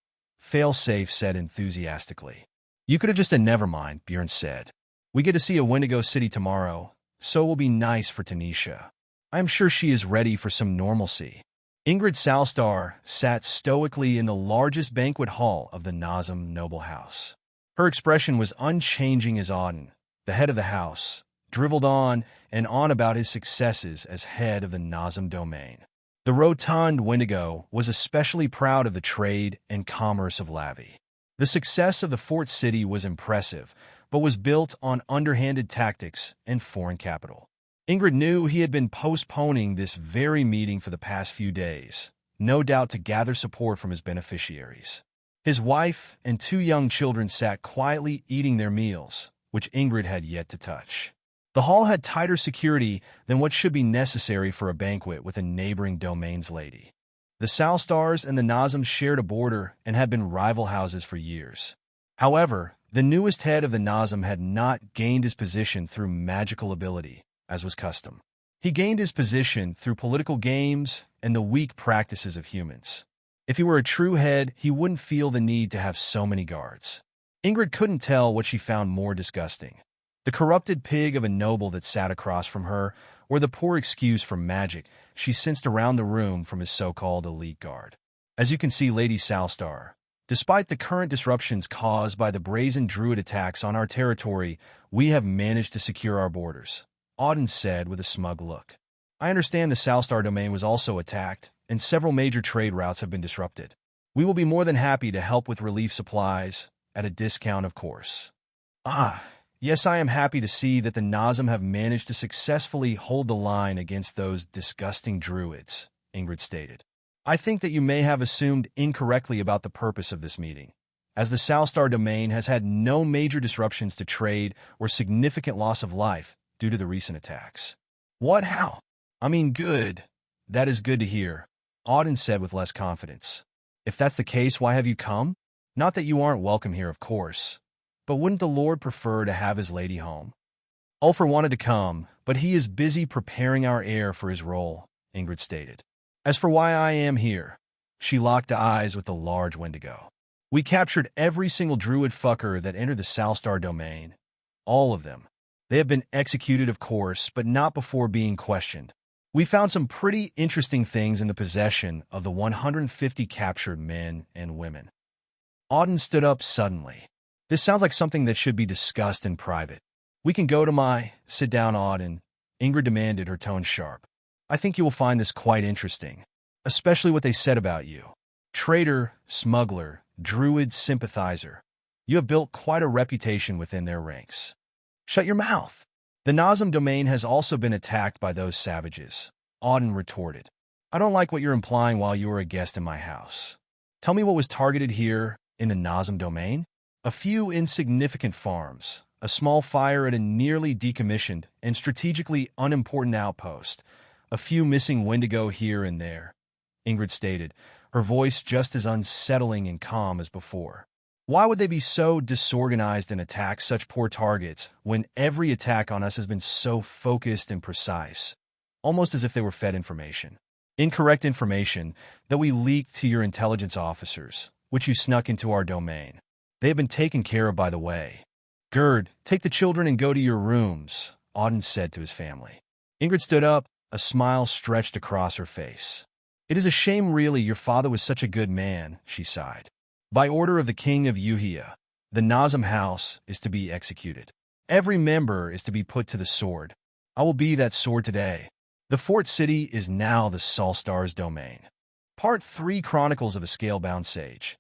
Failsafe said enthusiastically. You could have just said never mind, Bjorn said. We get to see a Wendigo City tomorrow, so it will be nice for Tanisha. I am sure she is ready for some normalcy. Ingrid Salstar sat stoically in the largest banquet hall of the Nazem noble house. Her expression was unchanging as Auden, the head of the house, dribbled on and on about his successes as head of the Nazem domain. The rotund Wendigo was especially proud of the trade and commerce of Lavi. The success of the fort city was impressive, but was built on underhanded tactics and foreign capital. Ingrid knew he had been postponing this very meeting for the past few days, no doubt to gather support from his beneficiaries. His wife and 2 young children sat quietly eating their meals, which Ingrid had yet to touch. The hall had tighter security than what should be necessary for a banquet with a neighboring domain's lady. The Salstars and the Nazem shared a border and had been rival houses for years. However, the newest head of the Nazem had not gained his position through magical ability, as was custom. He gained his position through political games and the weak practices of humans. If he were a true head, he wouldn't feel the need to have so many guards. Ingrid couldn't tell what she found more disgusting: the corrupted pig of a noble that sat across from her, or the poor excuse for magic she sensed around the room from his so-called elite guard. As you can see, Lady Salstar, despite the current disruptions caused by the brazen druid attacks on our territory, we have managed to secure our borders, Auden said with a smug look. I understand the Salstar domain was also attacked, and several major trade routes have been disrupted. We will be more than happy to help with relief supplies, at a discount, of course. Yes, I am happy to see that the Nazem have managed to successfully hold the line against those disgusting druids, Ingrid stated. I think that you may have assumed incorrectly about the purpose of this meeting, as the Salstar domain has had no major disruptions to trade or significant loss of life due to the recent attacks. What? How? I mean, good. That is good to hear, Auden said with less confidence. If that's the case, why have you come? Not that you aren't welcome here, of course. But wouldn't the Lord prefer to have his lady home? Ulfr wanted to come, but he is busy preparing our heir for his role, Ingrid stated. As for why I am here, she locked eyes with the large Wendigo. We captured every single druid fucker that entered the Salstar domain. All of them. They have been executed, of course, but not before being questioned. We found some pretty interesting things in the possession of the 150 captured men and women. Auden stood up suddenly. This sounds like something that should be discussed in private. We can go to my... Sit down, Auden, Ingrid demanded, her tone sharp. I think you will find this quite interesting, especially what they said about you. Traitor, smuggler, druid sympathizer. You have built quite a reputation within their ranks. Shut your mouth. The Nazem domain has also been attacked by those savages, Auden retorted. I don't like what you're implying while you were a guest in my house. Tell me what was targeted here in the Nazem domain? A few insignificant farms, a small fire at a nearly decommissioned and strategically unimportant outpost, a few missing Wendigo here and there, Ingrid stated, her voice just as unsettling and calm as before. Why would they be so disorganized and attack such poor targets when every attack on us has been so focused and precise, almost as if they were fed information? Incorrect information that we leaked to your intelligence officers, which you snuck into our domain. They have been taken care of, by the way. Gerd, take the children and go to your rooms, Auden said to his family. Ingrid stood up, a smile stretched across her face. It is a shame, really, your father was such a good man, she sighed. By order of the king of Yuhia, the Nazem house is to be executed. Every member is to be put to the sword. I will be that sword today. The fort city is now the Salstars domain. Part 3 Chronicles of a Scalebound Sage.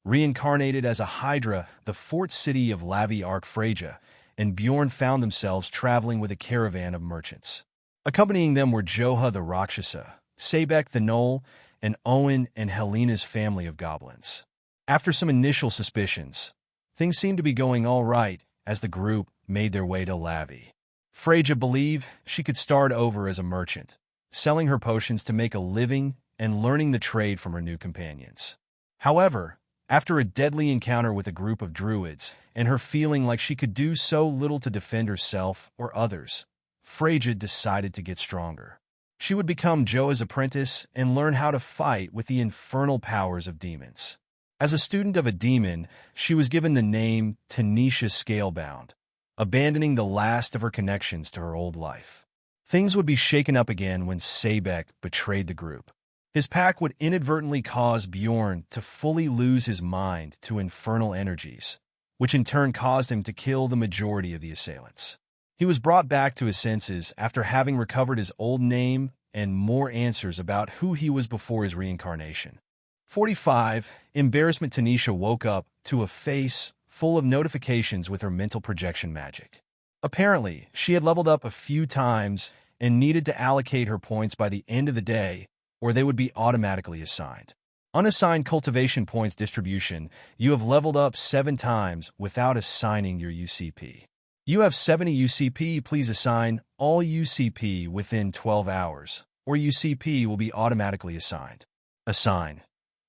Reincarnated as a Hydra, the fort city of Lavi Freja and Bjorn found themselves traveling with a caravan of merchants. Accompanying them were Joha the Rakshasa, Sabek the Knoll, and Owen and Helena's family of goblins. After some initial suspicions, things seemed to be going all right as the group made their way to Lavi. Freja believed she could start over as a merchant, selling her potions to make a living and learning the trade from her new companions. However, after a deadly encounter with a group of druids, and her feeling like she could do so little to defend herself or others, Freja decided to get stronger. She would become Joa's apprentice and learn how to fight with the infernal powers of demons. As a student of a demon, she was given the name Tanisha Scalebound, abandoning the last of her connections to her old life. Things would be shaken up again when Sebek betrayed the group. His pack would inadvertently cause Bjorn to fully lose his mind to infernal energies, which in turn caused him to kill the majority of the assailants. He was brought back to his senses after having recovered his old name and more answers about who he was before his reincarnation. 45. Embarrassment. Tanisha woke up to a face full of notifications with her mental projection magic. Apparently, she had leveled up a few times and needed to allocate her points by the end of the day, or they would be automatically assigned. Unassigned cultivation points distribution. You have leveled up 7 times without assigning your UCP. You have 70 UCP. Please assign all UCP within 12 hours, or UCP will be automatically assigned. Assign.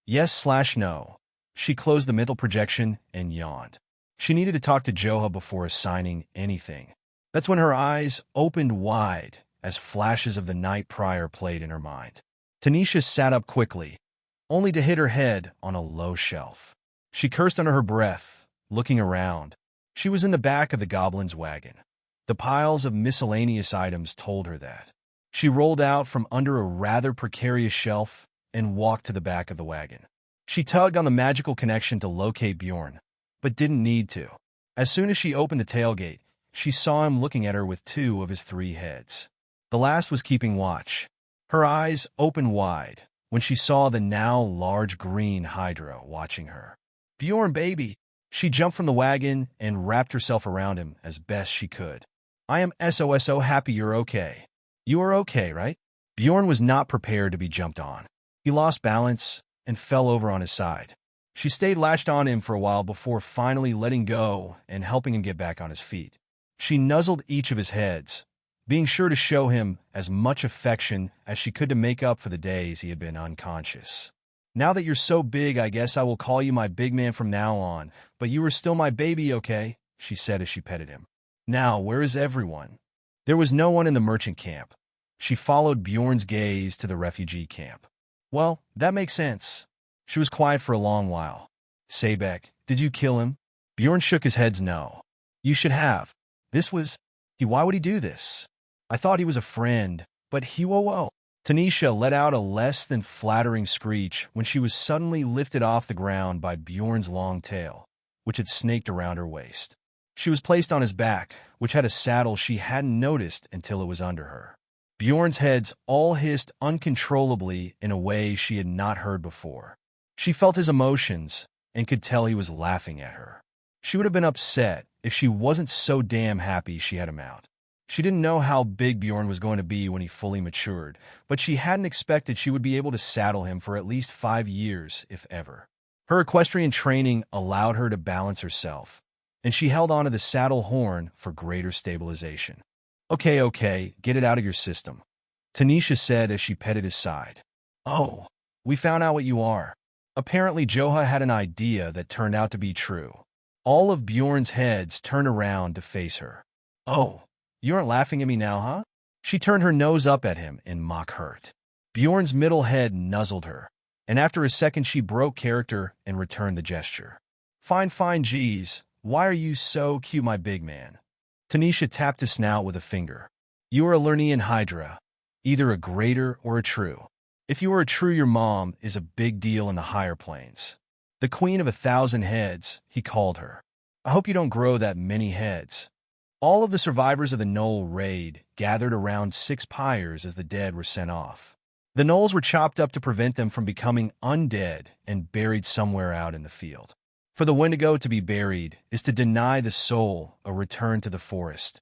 Yes/no. She closed the mental projection and yawned. She needed to talk to Joha before assigning anything. That's when her eyes opened wide as flashes of the night prior played in her mind. Tanisha sat up quickly, only to hit her head on a low shelf. She cursed under her breath, looking around. She was in the back of the goblin's wagon. The piles of miscellaneous items told her that. She rolled out from under a rather precarious shelf and walked to the back of the wagon. She tugged on the magical connection to locate Bjorn, but didn't need to. As soon as she opened the tailgate, she saw him looking at her with 2 of his 3 heads. The last was keeping watch. Her eyes opened wide when she saw the now large green Hydra watching her. Bjorn, baby! She jumped from the wagon and wrapped herself around him as best she could. I am so happy you're okay. You are okay, right? Bjorn was not prepared to be jumped on. He lost balance and fell over on his side. She stayed latched on him for a while before finally letting go and helping him get back on his feet. She nuzzled each of his heads, being sure to show him as much affection as she could to make up for the days he had been unconscious. Now that you're so big, I guess I will call you my big man from now on, but you are still my baby, okay? She said as she petted him. Now, where is everyone? There was no one in the merchant camp. She followed Bjorn's gaze to the refugee camp. Well, that makes sense. She was quiet for a long while. Sebek, did you kill him? Bjorn shook his head no. You should have. Why would he do this? I thought he was a friend, but whoa. Tanisha let out a less than flattering screech when she was suddenly lifted off the ground by Bjorn's long tail, which had snaked around her waist. She was placed on his back, which had a saddle she hadn't noticed until it was under her. Bjorn's heads all hissed uncontrollably in a way she had not heard before. She felt his emotions and could tell he was laughing at her. She would have been upset if she wasn't so damn happy she had him out. She didn't know how big Bjorn was going to be when he fully matured, but she hadn't expected she would be able to saddle him for at least 5 years, if ever. Her equestrian training allowed her to balance herself, and she held onto the saddle horn for greater stabilization. Okay, get it out of your system, Tanisha said as she petted his side. Oh, we found out what you are. Apparently Joha had an idea that turned out to be true. All of Bjorn's heads turned around to face her. Oh, you aren't laughing at me now, huh? She turned her nose up at him in mock hurt. Bjorn's middle head nuzzled her, and after a second she broke character and returned the gesture. Fine, geez, why are you so cute, my big man? Tanisha tapped his snout with a finger. You are a Lernean Hydra, either a greater or a true. If you are a true, your mom is a big deal in the higher planes. The Queen of 1,000 Heads, he called her. I hope you don't grow that many heads. All of the survivors of the Knoll raid gathered around 6 pyres as the dead were sent off. The Knolls were chopped up to prevent them from becoming undead and buried somewhere out in the field. For the Wendigo to be buried is to deny the soul a return to the forest,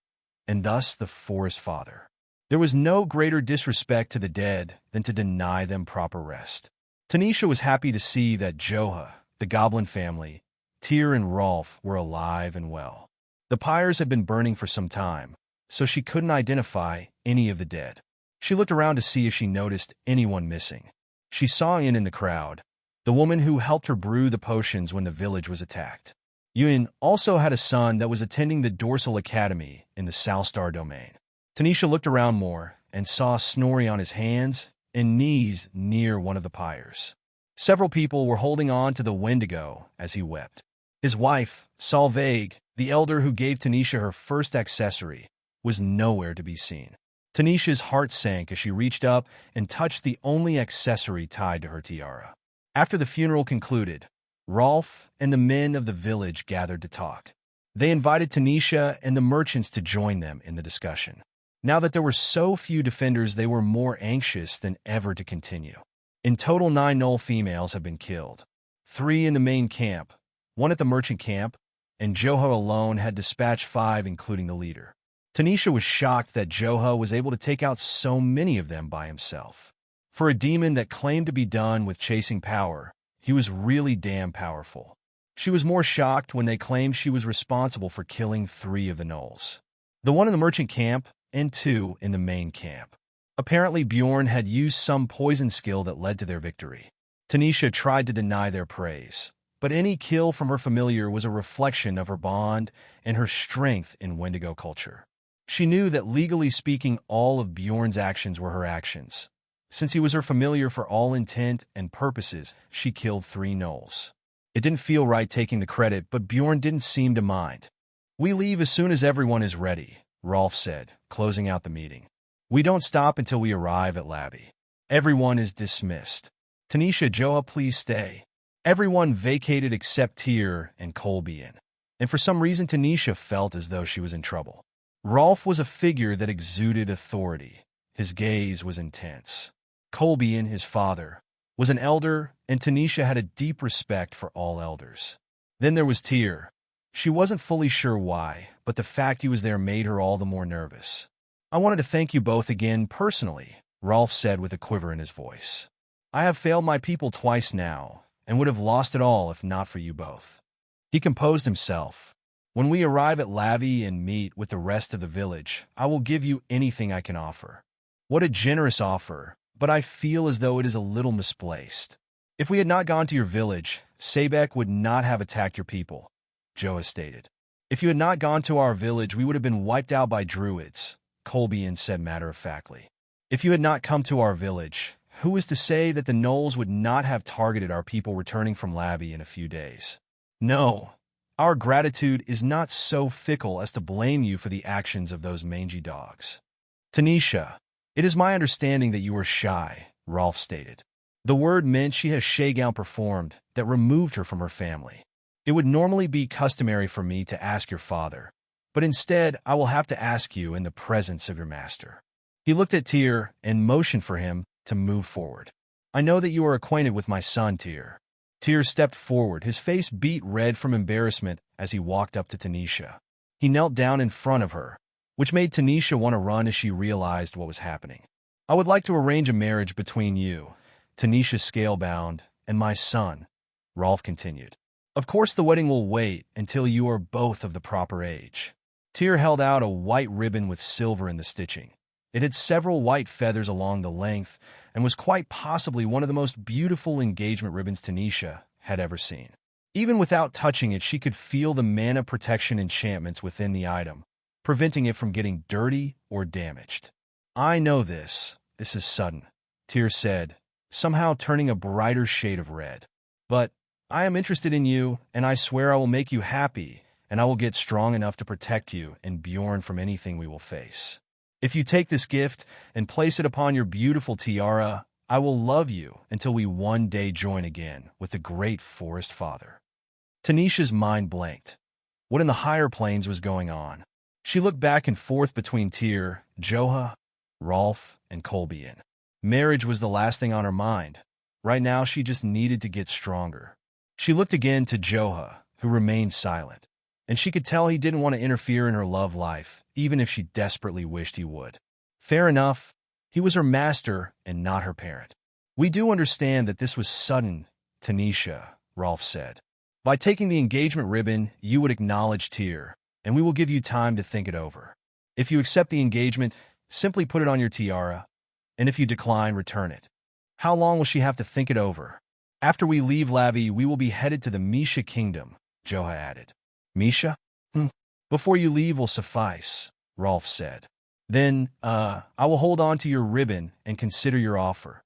and thus the Forest Father. There was no greater disrespect to the dead than to deny them proper rest. Tanisha was happy to see that Joha, the Goblin family, Tyr and Rolf were alive and well. The pyres had been burning for some time, so she couldn't identify any of the dead. She looked around to see if she noticed anyone missing. She saw in the crowd, the woman who helped her brew the potions when the village was attacked. Yun also had a son that was attending the Dorsal Academy in the Salstar domain. Tanisha looked around more and saw Snorri on his hands and knees near one of the pyres. Several people were holding on to the Wendigo as he wept. His wife, Salvague, the elder who gave Tanisha her first accessory, was nowhere to be seen. Tanisha's heart sank as she reached up and touched the only accessory tied to her tiara. After the funeral concluded, Rolf and the men of the village gathered to talk. They invited Tanisha and the merchants to join them in the discussion. Now that there were so few defenders, they were more anxious than ever to continue. In total, 9 Gnoll females have been killed. 3 in the main camp, 1 at the merchant camp, and Joha alone had dispatched 5, including the leader. Tanisha was shocked that Joha was able to take out so many of them by himself. For a demon that claimed to be done with chasing power, he was really damn powerful. She was more shocked when they claimed she was responsible for killing 3 of the Gnolls. The 1 in the merchant camp and 2 in the main camp. Apparently Bjorn had used some poison skill that led to their victory. Tanisha tried to deny their praise, but any kill from her familiar was a reflection of her bond and her strength in Wendigo culture. She knew that legally speaking, all of Bjorn's actions were her actions. Since he was her familiar for all intent and purposes, she killed 3 Gnolls. It didn't feel right taking the credit, but Bjorn didn't seem to mind. "We leave as soon as everyone is ready," Rolf said, closing out the meeting. "We don't stop until we arrive at Lavi. Everyone is dismissed. Tanisha, Joa, please stay." Everyone vacated except Tyr and Kolbein, and for some reason Tanisha felt as though she was in trouble. Rolf was a figure that exuded authority. His gaze was intense. Kolbein, his father, was an elder, and Tanisha had a deep respect for all elders. Then there was Tyr. She wasn't fully sure why, but the fact he was there made her all the more nervous. "I wanted to thank you both again personally," Rolf said with a quiver in his voice. "I have failed my people twice now, and would have lost it all if not for you both." He composed himself. "When we arrive at Lavi and meet with the rest of the village, I will give you anything I can offer." What a generous offer, but I feel as though it is a little misplaced. "If we had not gone to your village, Sabek would not have attacked your people," Joa stated. "If you had not gone to our village, we would have been wiped out by druids," Kolbein said matter-of-factly. "If you had not come to our village, who is to say that the Gnolls would not have targeted our people returning from Lavi in a few days? No, our gratitude is not so fickle as to blame you for the actions of those mangy dogs." "Tanisha, it is my understanding that you were shy," Rolf stated. "The word meant she has shakedown performed that removed her from her family. It would normally be customary for me to ask your father, but instead I will have to ask you in the presence of your master." He looked at Tyr and motioned for him to move forward. "I know that you are acquainted with my son, Tyr." Tyr stepped forward, his face beet red from embarrassment as he walked up to Tanisha. He knelt down in front of her, which made Tanisha want to run as she realized what was happening. "I would like to arrange a marriage between you, Tanisha Scalebound, and my son," Rolf continued. "Of course the wedding will wait until you are both of the proper age." Tyr held out a white ribbon with silver in the stitching. It had several white feathers along the length and was quite possibly one of the most beautiful engagement ribbons Tanisha had ever seen. Even without touching it, she could feel the mana protection enchantments within the item, preventing it from getting dirty or damaged. "I know this. This is sudden," Tyr said, somehow turning a brighter shade of red. "But I am interested in you, and I swear I will make you happy, and I will get strong enough to protect you and Bjorn from anything we will face. If you take this gift and place it upon your beautiful tiara, I will love you until we one day join again with the great Forest Father." Tanisha's mind blanked. What in the higher planes was going on? She looked back and forth between Tyr, Joha, Rolf, and Kolbein. Marriage was the last thing on her mind. Right now, she just needed to get stronger. She looked again to Joha, who remained silent, and she could tell he didn't want to interfere in her love life, even if she desperately wished he would. Fair enough. He was her master and not her parent. "We do understand that this was sudden, Tanisha," Rolf said. "By taking the engagement ribbon, you would acknowledge Tyr, and we will give you time to think it over. If you accept the engagement, simply put it on your tiara, and if you decline, return it." "How long will she have to think it over?" "After we leave Lavi, we will be headed to the Misha Kingdom," Joha added. "Misha? Before you leave will suffice," Rolf said. "Then, I will hold on to your ribbon and consider your offer."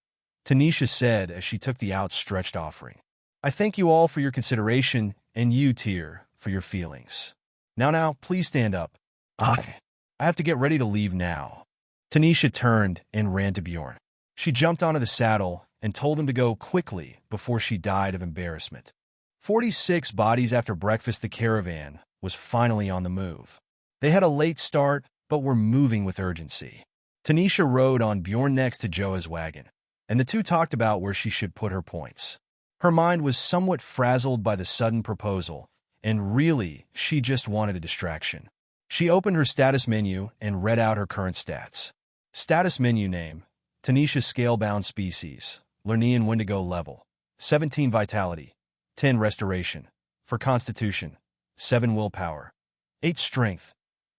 Tanisha said as she took the outstretched offering. I thank you all for your consideration, and you, Tyr, for your feelings. Now, please stand up. I have to get ready to leave now. Tanisha turned and ran to Bjorn. She jumped onto the saddle and told him to go quickly before she died of embarrassment. 46 bodies after breakfast, the caravan was finally on the move. They had a late start, but were moving with urgency. Tanisha rode on Bjorn next to Joa's wagon, and the two talked about where she should put her points. Her mind was somewhat frazzled by the sudden proposal, and really, she just wanted a distraction. She opened her status menu and read out her current stats. Status menu name, Tanisha Scalebound Species, Lernean Wendigo level, 17 Vitality, 10 Restoration, for Constitution, 7 Willpower, 8 Strength,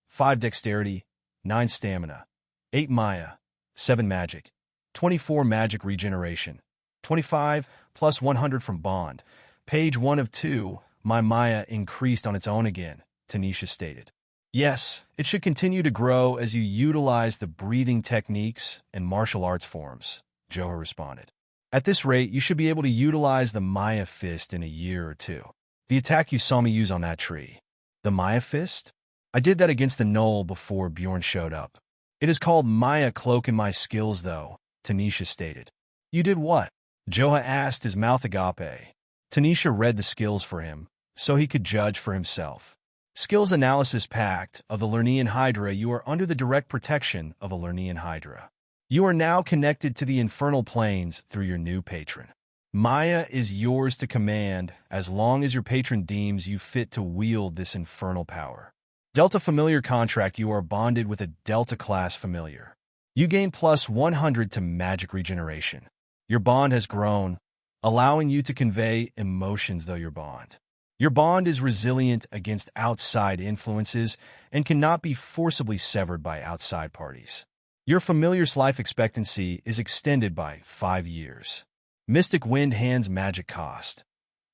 5 Dexterity, 9 Stamina, 8 Maya, 7 Magic, 24 Magic Regeneration, 25 plus 100 from Bond. Page 1 of 2, my Maya increased on its own again, Tanisha stated. Yes, it should continue to grow as you utilize the breathing techniques and martial arts forms, Joha responded. At this rate, you should be able to utilize the Maya Fist in a year or two. The attack you saw me use on that tree. The Maya Fist? I did that against the knoll before Bjorn showed up. It is called Maya Cloak in my skills, though, Tanisha stated. You did what? Joha asked, his mouth agape. Tanisha read the skills for him, so he could judge for himself. Skills Analysis Pact of the Lernean Hydra. You are under the direct protection of a Lernean Hydra. You are now connected to the infernal planes through your new patron. Maya is yours to command as long as your patron deems you fit to wield this infernal power. Delta Familiar Contract. You are bonded with a Delta-class familiar. You gain plus 100 to magic regeneration. Your bond has grown, allowing you to convey emotions though your bond. Your bond is resilient against outside influences and cannot be forcibly severed by outside parties. Your familiar's life expectancy is extended by 5 years. Mystic Wind Hands Magic Cost.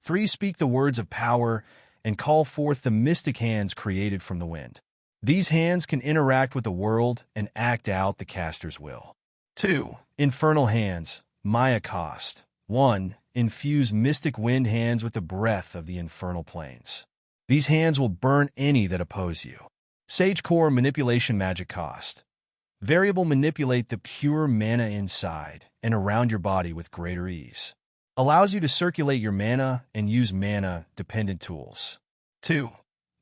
3. Speak the words of power and call forth the mystic hands created from the wind. These hands can interact with the world and act out the caster's will. 2. Infernal Hands. Maya Cost. 1. Infuse Mystic Wind Hands with the breath of the infernal planes. These hands will burn any that oppose you. Sage Core Manipulation Magic Cost. Variable. Manipulate the pure mana inside and around your body with greater ease. Allows you to circulate your mana and use mana-dependent tools. 2.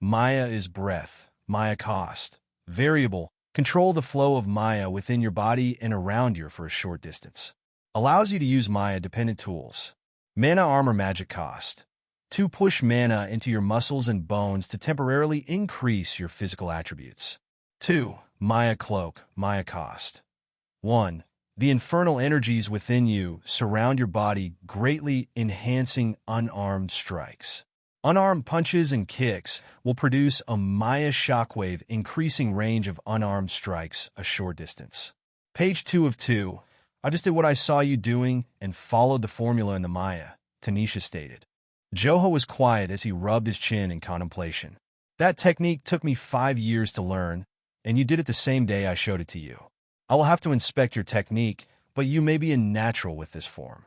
Maya is Breath. Maya Cost. Variable. Control the flow of Maya within your body and around you for a short distance. Allows you to use Maya-dependent tools. Mana Armor Magic Cost. 2. Push mana into your muscles and bones to temporarily increase your physical attributes. 2. Maya Cloak. Maya Cost. 1. The infernal energies within you surround your body, greatly enhancing unarmed strikes. Unarmed punches and kicks will produce a Maya shockwave, increasing range of unarmed strikes a short distance. Page 2 of 2. I just did what I saw you doing and followed the formula in the Maya, Tanisha stated. Joha was quiet as he rubbed his chin in contemplation. That technique took me 5 years to learn, and you did it the same day I showed it to you. I will have to inspect your technique, but you may be a natural with this form.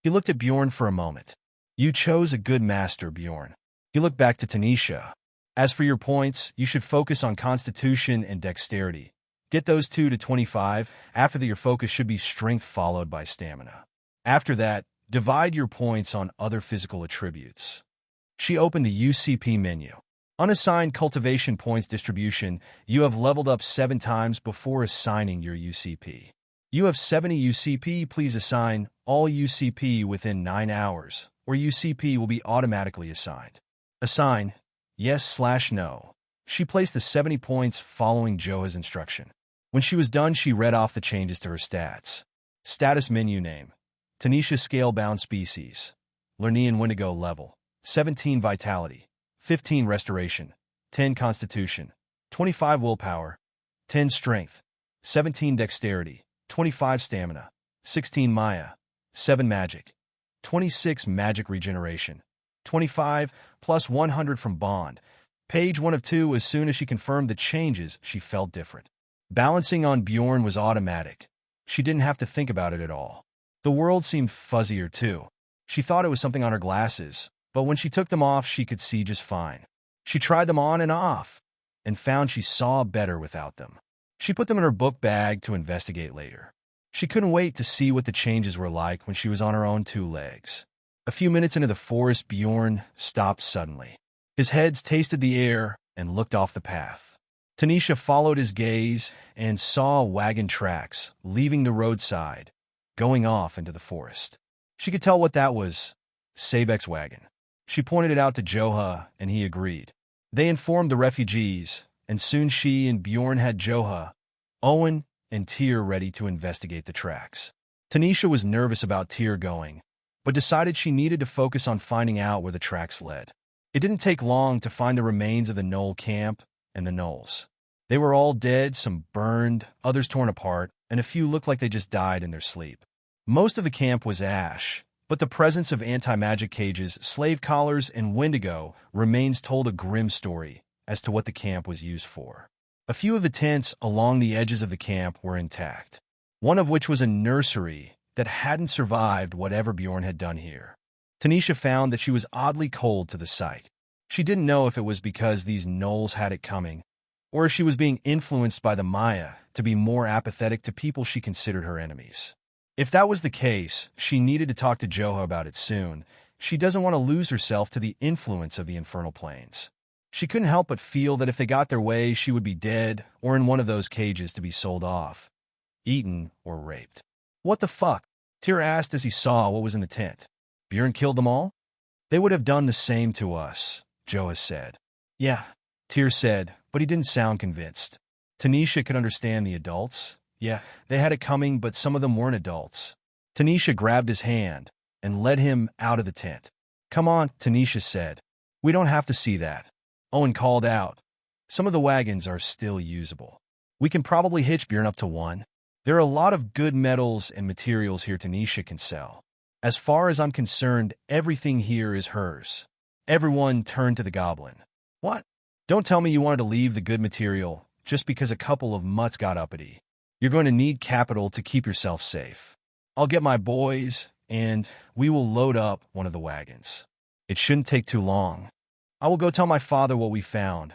He looked at Bjorn for a moment. You chose a good master, Bjorn. He looked back to Tanisha. As for your points, you should focus on Constitution and Dexterity. Get those 2 to 25. After that, your focus should be Strength followed by Stamina. After that, divide your points on other physical attributes. She opened the UCP menu. Unassigned Cultivation Points Distribution. You have leveled up 7 times before assigning your UCP. You have 70 UCP. Please assign all UCP within 9 hours, or UCP will be automatically assigned. Assign yes/no. She placed the 70 points following Joha's instruction. When she was done, she read off the changes to her stats. Status menu name. Tanisha Scalebound Species. Lernean Wendigo level. 17 Vitality. 15 Restoration. 10 Constitution. 25 Willpower. 10 Strength. 17 Dexterity. 25 Stamina. 16 Maya. 7 Magic. 26 Magic Regeneration. 25 plus 100 from Bond. Page 1 of 2. As soon as she confirmed the changes, she felt different. Balancing on Bjorn was automatic. She didn't have to think about it at all. The world seemed fuzzier too. She thought it was something on her glasses, but when she took them off, she could see just fine. She tried them on and off, and found she saw better without them. She put them in her book bag to investigate later. She couldn't wait to see what the changes were like when she was on her own two legs. A few minutes into the forest, Bjorn stopped suddenly. His head tasted the air and looked off the path. Tanisha followed his gaze and saw wagon tracks leaving the roadside, going off into the forest. She could tell what that was, Sabek's wagon. She pointed it out to Joha, and he agreed. They informed the refugees, and soon she and Bjorn had Joha, Owen, and Tyr ready to investigate the tracks. Tanisha was nervous about Tyr going, but decided she needed to focus on finding out where the tracks led. It didn't take long to find the remains of the Knoll camp and the Knolls. They were all dead, some burned, others torn apart, and a few looked like they just died in their sleep. Most of the camp was ash, but the presence of anti-magic cages, slave collars, and Wendigo remains told a grim story as to what the camp was used for. A few of the tents along the edges of the camp were intact, one of which was a nursery that hadn't survived whatever Bjorn had done here. Tanisha found that she was oddly cold to the sight. She didn't know if it was because these Knolls had it coming, or if she was being influenced by the Maya to be more apathetic to people she considered her enemies. If that was the case, she needed to talk to Joha about it soon. She doesn't want to lose herself to the influence of the infernal planes. She couldn't help but feel that if they got their way, she would be dead or in one of those cages to be sold off, eaten, or raped. What the fuck? Tyr asked as he saw what was in the tent. Bjorn killed them all? They would have done the same to us, Joha said. Yeah, Tyr said, but he didn't sound convinced. Tanisha could understand the adults. Yeah, they had it coming, but some of them weren't adults. Tanisha grabbed his hand and led him out of the tent. Come on, Tanisha said. We don't have to see that. Owen called out. Some of the wagons are still usable. We can probably hitch Bjorn up to one. There are a lot of good metals and materials here Tanisha can sell. As far as I'm concerned, everything here is hers. Everyone turned to the goblin. What? Don't tell me you wanted to leave the good material just because a couple of mutts got uppity. You're going to need capital to keep yourself safe. I'll get my boys, and we will load up one of the wagons. It shouldn't take too long. I will go tell my father what we found.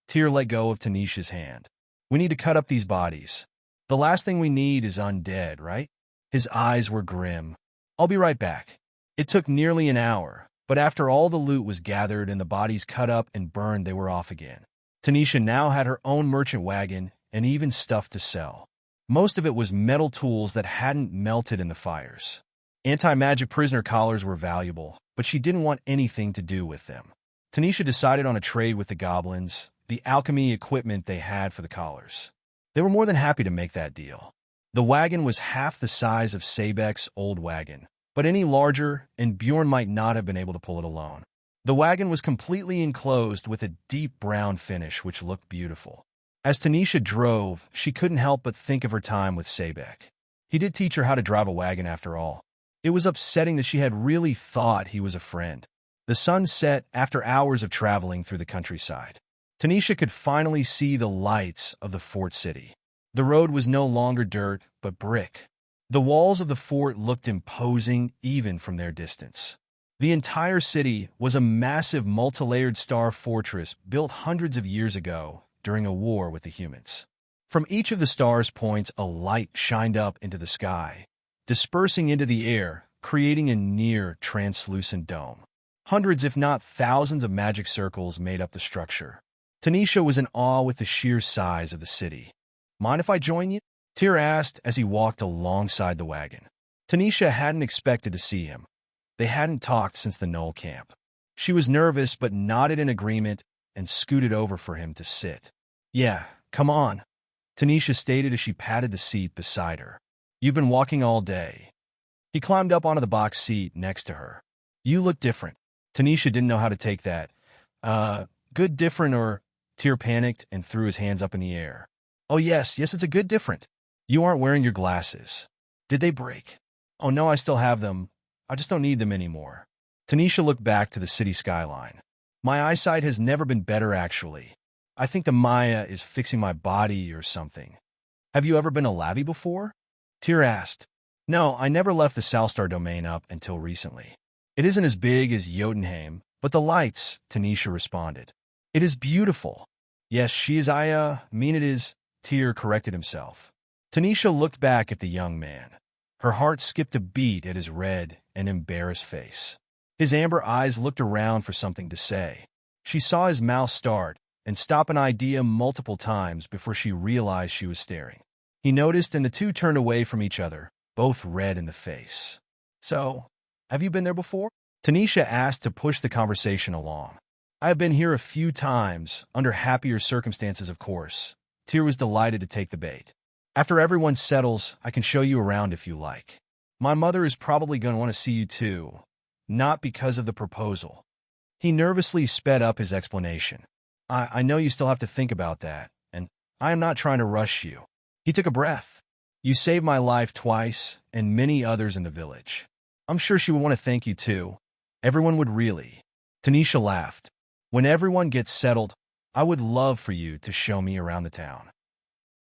Tyr let go of Tanisha's hand. We need to cut up these bodies. The last thing we need is undead, right? His eyes were grim. I'll be right back. It took nearly an hour, but after all the loot was gathered and the bodies cut up and burned, they were off again. Tanisha now had her own merchant wagon and even stuff to sell. Most of it was metal tools that hadn't melted in the fires. Anti-magic prisoner collars were valuable, but she didn't want anything to do with them. Tanisha decided on a trade with the goblins, the alchemy equipment they had for the collars. They were more than happy to make that deal. The wagon was half the size of Sabek's old wagon, but any larger, and Bjorn might not have been able to pull it alone. The wagon was completely enclosed with a deep brown finish which looked beautiful. As Tanisha drove, she couldn't help but think of her time with Sabek. He did teach her how to drive a wagon after all. It was upsetting that she had really thought he was a friend. The sun set after hours of traveling through the countryside. Tanisha could finally see the lights of the fort city. The road was no longer dirt, but brick. The walls of the fort looked imposing even from their distance. The entire city was a massive multi-layered star fortress built hundreds of years ago during a war with the humans. From each of the stars' points, a light shined up into the sky, dispersing into the air, creating a near translucent dome. Hundreds, if not thousands, of magic circles made up the structure. Tanisha was in awe with the sheer size of the city. Mind if I join you? Tyr asked as he walked alongside the wagon. Tanisha hadn't expected to see him. They hadn't talked since the Knoll camp. She was nervous but nodded in agreement and scooted over for him to sit. Yeah, come on, Tanisha stated as she patted the seat beside her. You've been walking all day. He climbed up onto the box seat next to her. You look different. Tanisha didn't know how to take that. Good different or... Tyr panicked and threw his hands up in the air. Oh yes, it's a good different. You aren't wearing your glasses. Did they break? Oh no, I still have them. I just don't need them anymore. Tanisha looked back to the city skyline. My eyesight has never been better, actually. I think the Maya is fixing my body or something. Have you ever been a Lavi before? Tyr asked. No, I never left the Salstar domain up until recently. It isn't as big as Jotunheim, but the lights, Tanisha responded. It is beautiful. Yes, she is mean it is, Tyr corrected himself. Tanisha looked back at the young man. Her heart skipped a beat at his red and embarrassed face. His amber eyes looked around for something to say. She saw his mouth start and stop an idea multiple times before she realized she was staring. He noticed and the two turned away from each other, both red in the face. So, have you been there before? Tanisha asked to push the conversation along. I have been here a few times, under happier circumstances of course. Tyr was delighted to take the bait. After everyone settles, I can show you around if you like. My mother is probably going to want to see you too, not because of the proposal. He nervously sped up his explanation. I know you still have to think about that, and I am not trying to rush you. He took a breath. You saved my life twice, and many others in the village. I'm sure she would want to thank you too. Everyone would really. Tanisha laughed. When everyone gets settled, I would love for you to show me around the town.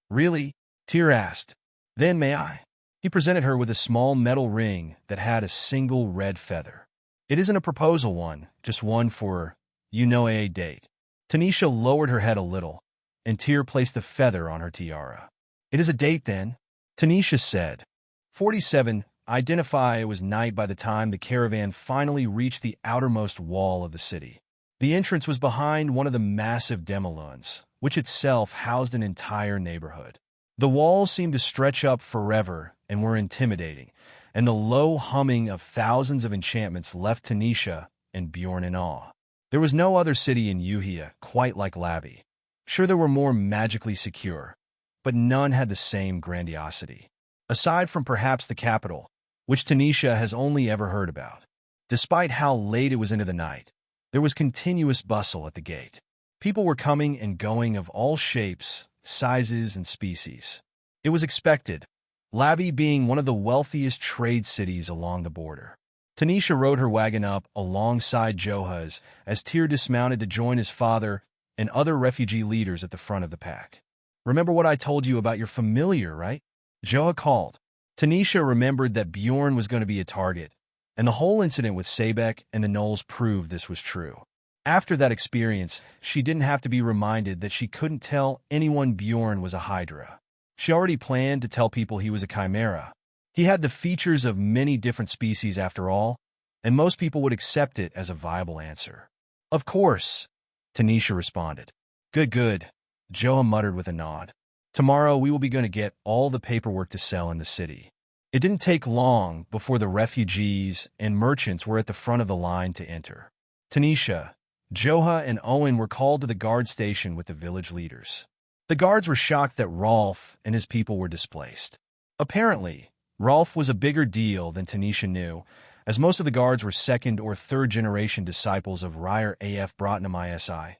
Really? Tyr asked. Then may I? He presented her with a small metal ring that had a single red feather. It isn't a proposal one, just one for, a date. Tanisha lowered her head a little, and Tyr placed the feather on her tiara. It is a date then, Tanisha said. 47, identify it was night by the time the caravan finally reached the outermost wall of the city. The entrance was behind one of the massive demolons, which itself housed an entire neighborhood. The walls seemed to stretch up forever and were intimidating, and the low humming of thousands of enchantments left Tanisha and Bjorn in awe. There was no other city in Yuhia quite like Lavi. Sure, there were more magically secure, but none had the same grandiosity. Aside from perhaps the capital, which Tanisha has only ever heard about. Despite how late it was into the night, there was continuous bustle at the gate. People were coming and going of all shapes, sizes, and species. It was expected, Lavi being one of the wealthiest trade cities along the border. Tanisha rode her wagon up alongside Joha's as Tyr dismounted to join his father and other refugee leaders at the front of the pack. Remember what I told you about your familiar, right? Joha called. Tanisha remembered that Bjorn was going to be a target, and the whole incident with Sabek and the Gnolls proved this was true. After that experience, she didn't have to be reminded that she couldn't tell anyone Bjorn was a Hydra. She already planned to tell people he was a chimera. He had the features of many different species after all, and most people would accept it as a viable answer. Of course, Tanisha responded. Good, Joha muttered with a nod. Tomorrow we will be going to get all the paperwork to sell in the city. It didn't take long before the refugees and merchants were at the front of the line to enter. Tanisha, Joha, and Owen were called to the guard station with the village leaders. The guards were shocked that Rolf and his people were displaced. Apparently, Rolf was a bigger deal than Tanisha knew, as most of the guards were second or third generation disciples of Ryer AF Brotnam ISI,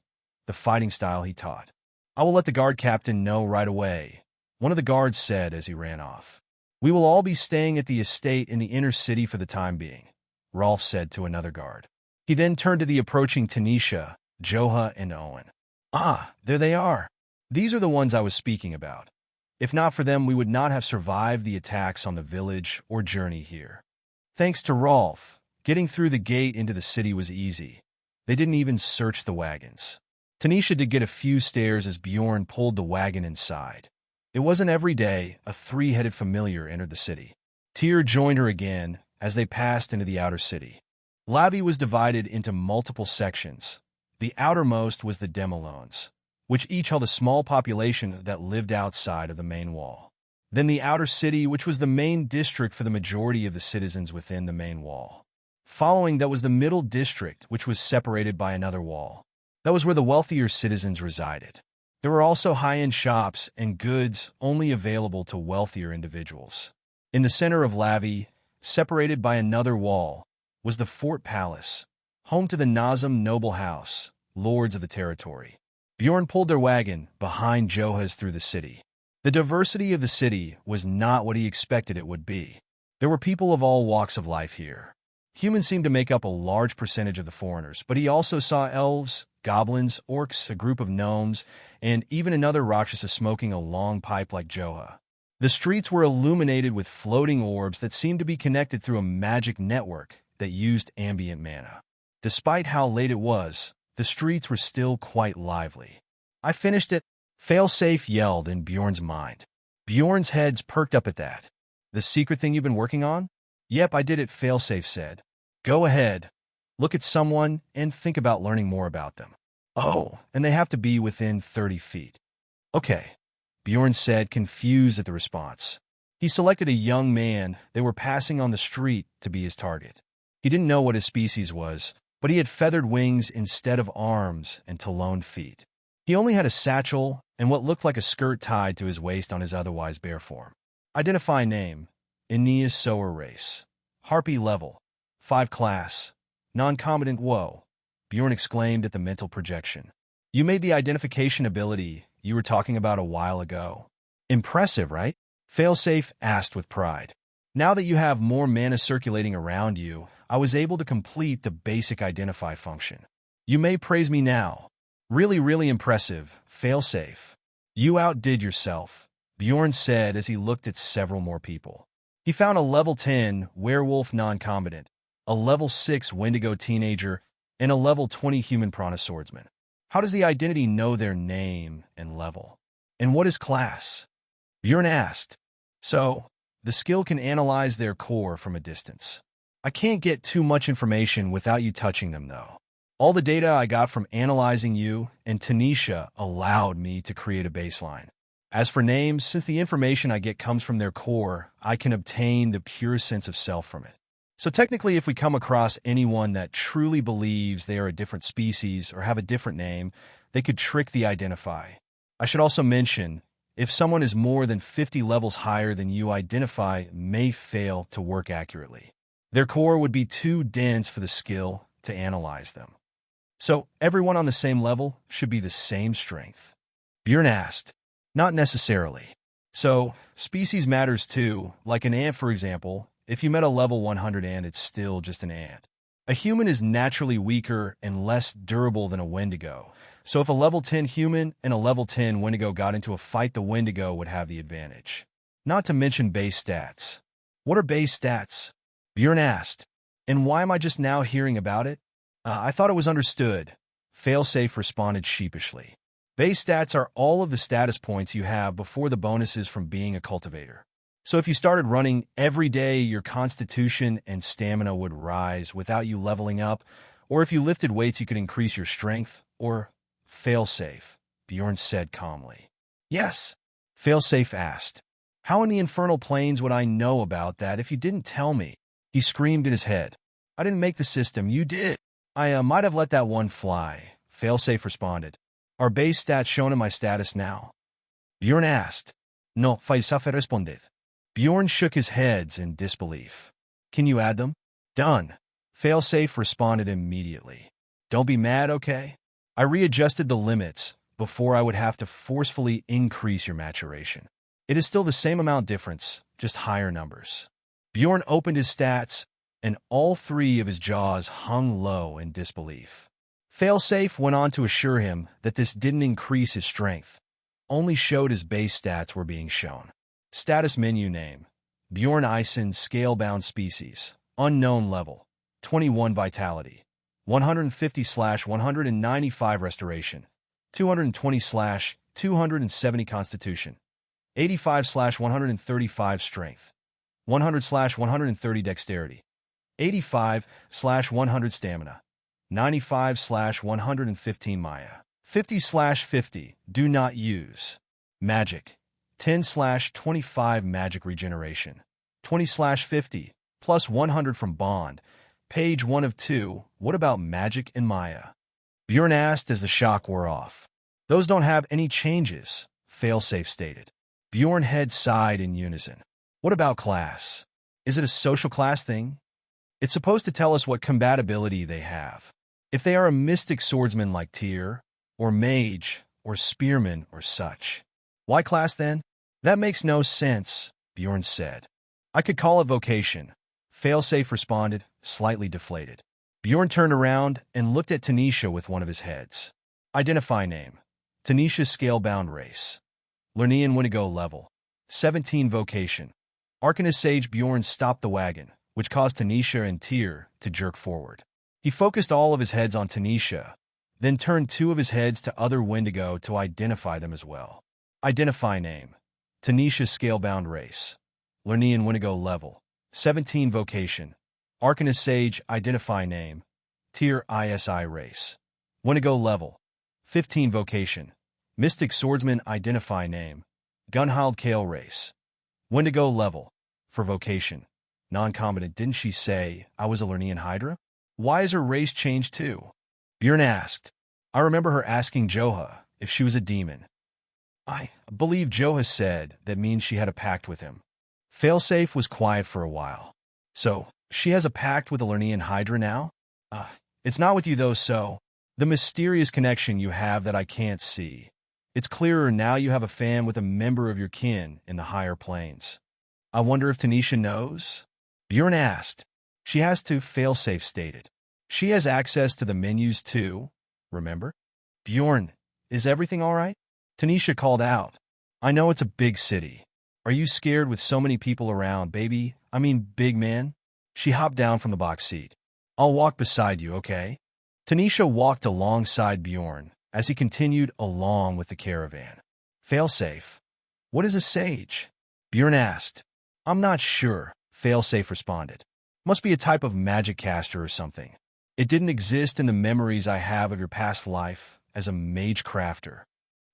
the fighting style he taught. I will let the guard captain know right away, one of the guards said as he ran off. We will all be staying at the estate in the inner city for the time being, Rolf said to another guard. He then turned to the approaching Tanisha, Joha, and Owen. Ah, there they are. These are the ones I was speaking about. If not for them, we would not have survived the attacks on the village or journey here. Thanks to Rolf, getting through the gate into the city was easy. They didn't even search the wagons. Tanisha did get a few stares as Bjorn pulled the wagon inside. It wasn't every day a three-headed familiar entered the city. Tyr joined her again as they passed into the outer city. Lavi was divided into multiple sections. The outermost was the Demolons, which each held a small population that lived outside of the main wall. Then the outer city, which was the main district for the majority of the citizens within the main wall. Following that was the middle district, which was separated by another wall. That was where the wealthier citizens resided. There were also high-end shops and goods only available to wealthier individuals. In the center of Lavi, separated by another wall, was the Fort Palace, home to the Nazem noble house, lords of the territory. Bjorn pulled their wagon behind Joha's through the city. The diversity of the city was not what he expected it would be. There were people of all walks of life here. Humans seemed to make up a large percentage of the foreigners, but he also saw elves, goblins, orcs, a group of gnomes, and even another Rakshasa smoking a long pipe like Joha. The streets were illuminated with floating orbs that seemed to be connected through a magic network that used ambient mana. Despite how late it was, the streets were still quite lively. I finished it, Failsafe yelled in Bjorn's mind. Bjorn's heads perked up at that. The secret thing you've been working on? Yep, I did it, Failsafe said. Go ahead. Look at someone and think about learning more about them. Oh, and they have to be within 30 feet. Okay, Bjorn said, confused at the response. He selected a young man they were passing on the street to be his target. He didn't know what his species was, but he had feathered wings instead of arms and taloned feet. He only had a satchel and what looked like a skirt tied to his waist on his otherwise bare form. Identify name, Aeneas Sower race. Harpy level, 5 class. Non-combatant whoa, Bjorn exclaimed at the mental projection. You made the identification ability you were talking about a while ago. Impressive, right? Failsafe asked with pride. Now that you have more mana circulating around you, I was able to complete the basic identify function. You may praise me now. Really impressive, Failsafe. You outdid yourself, Bjorn said as he looked at several more people. He found a level 10 werewolf non-combatant, a level 6 Wendigo teenager, and a level 20 human prana swordsman. How does the identity know their name and level? And what is class? Bjorn asked. So, the skill can analyze their core from a distance. I can't get too much information without you touching them, though. All the data I got from analyzing you and Tanisha allowed me to create a baseline. As for names, since the information I get comes from their core, I can obtain the pure sense of self from it. So technically, if we come across anyone that truly believes they are a different species or have a different name, they could trick the identify. I should also mention, if someone is more than 50 levels higher than you, identify may fail to work accurately. Their core would be too dense for the skill to analyze them. So everyone on the same level should be the same strength. Bjorn asked. Not necessarily. So, species matters too, like an ant for example. If you met a level 100 ant, it's still just an ant. A human is naturally weaker and less durable than a Wendigo, so if a level 10 human and a level 10 Wendigo got into a fight, the Wendigo would have the advantage. Not to mention base stats. What are base stats? Bjorn asked. And why am I just now hearing about it? I thought it was understood. Failsafe responded sheepishly. Base stats are all of the status points you have before the bonuses from being a cultivator. So if you started running every day, your constitution and stamina would rise without you leveling up, or if you lifted weights, you could increase your strength, or Failsafe, Bjorn said calmly. Yes, Failsafe asked. How in the infernal planes would I know about that if you didn't tell me? He screamed in his head. I didn't make the system, you did. I might have let that one fly, Failsafe responded. Are base stats shown in my status now? Bjorn asked. No, Failsafe responded. Bjorn shook his head in disbelief. Can you add them? Done. Failsafe responded immediately. Don't be mad, okay? I readjusted the limits before I would have to forcefully increase your maturation. It is still the same amount difference, just higher numbers. Bjorn opened his stats, and all 3 of his jaws hung low in disbelief. Failsafe went on to assure him that this didn't increase his strength, only showed his base stats were being shown. Status menu name, Bjorn Eisen Scalebound Species, Unknown Level, 21 Vitality, 150/195 Restoration, 220/270 Constitution, 85/135 Strength, 100/130 Dexterity, 85/100 Stamina, 95/115 Maya, 50/50 Do Not Use, Magic, 10/25 Magic Regeneration, 20/50 plus 100 from Bond, page 1 of 2. What about Magic and Maya? Bjorn asked as the shock wore off. Those don't have any changes, Failsafe stated. Bjorn head sighed in unison. What about class? Is it a social class thing? It's supposed to tell us what compatibility they have. If they are a mystic swordsman like Tyr, or mage, or spearman, or such. Why class then? That makes no sense, Bjorn said. I could call it vocation. Failsafe responded, slightly deflated. Bjorn turned around and looked at Tanisha with one of his heads. Identify name. Tanisha Scalebound race. Lernean Wendigo level. 17 Vocation. Arcanist Sage Bjorn stopped the wagon, which caused Tanisha and Tyr to jerk forward. He focused all of his heads on Tanisha, then turned 2 of his heads to other Wendigo to identify them as well. Identify name: Tanisha Scalebound Race. Lernean Wendigo level: 17 Vocation. Arcanist Sage identify name: Tyr ISI Race. Wendigo level: 15 Vocation. Mystic Swordsman identify name: Gunhild Kale Race. Wendigo level: for Vocation: non-combatant. Didn't she say I was a Lernean Hydra? Why is her race changed too? Bjorn asked. I remember her asking Joha if she was a demon. I believe Joha said that means she had a pact with him. Failsafe was quiet for a while. So, she has a pact with a Lernean Hydra now? It's not with you though, so. The mysterious connection you have that I can't see. It's clearer now you have a fan with a member of your kin in the higher planes. I wonder if Tanisha knows? Bjorn asked. She has to, Failsafe stated. She has access to the menus too, remember? Bjorn, is everything all right? Tanisha called out. I know it's a big city. Are you scared with so many people around, baby? I mean, big man? She hopped down from the box seat. I'll walk beside you, okay? Tanisha walked alongside Bjorn as he continued along with the caravan. Failsafe. What is a sage? Bjorn asked. I'm not sure, Failsafe responded. Must be a type of magic caster or something. It didn't exist in the memories I have of your past life as a mage crafter.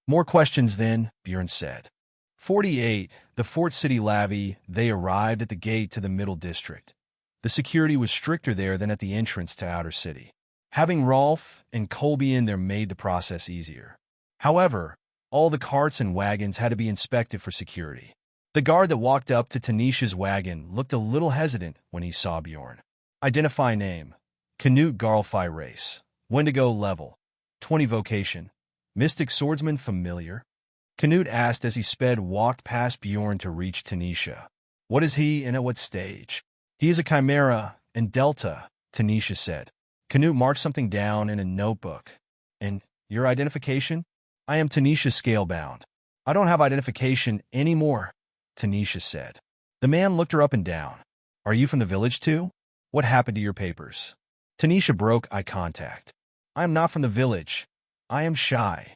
More questions then, Bjorn said. 48, the Fort City Lavi. They arrived at the gate to the Middle District. The security was stricter there than at the entrance to Outer City. Having Rolf and Colby in there made the process easier. However, all the carts and wagons had to be inspected for security. The guard that walked up to Tanisha's wagon looked a little hesitant when he saw Bjorn. Identify name: Canute Garlfi Race. Wendigo level: 20 Vocation. Mystic Swordsman familiar? Canute asked as he walked past Bjorn to reach Tanisha. What is he and at what stage? He is a chimera and Delta, Tanisha said. Canute marked something down in a notebook. And your identification? I am Tanisha Scalebound. I don't have identification anymore, Tanisha said. The man looked her up and down. Are you from the village too? What happened to your papers? Tanisha broke eye contact. I am not from the village. I am shy.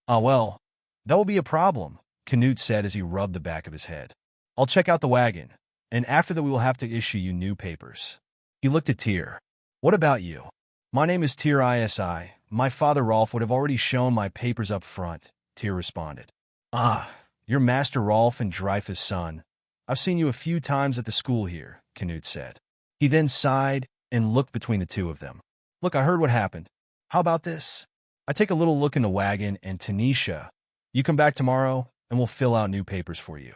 Ah well, that will be a problem, Canute said as he rubbed the back of his head. I'll check out the wagon, and after that we will have to issue you new papers. He looked at Tyr. What about you? My name is Tyr ISI. My father Rolf would have already shown my papers up front, Tyr responded. Ah, you're Master Rolf and Dryfa's son. I've seen you a few times at the school here, Canute said. He then sighed and looked between the two of them. Look, I heard what happened. How about this? I take a little look in the wagon, and Tanisha, you come back tomorrow and we'll fill out new papers for you.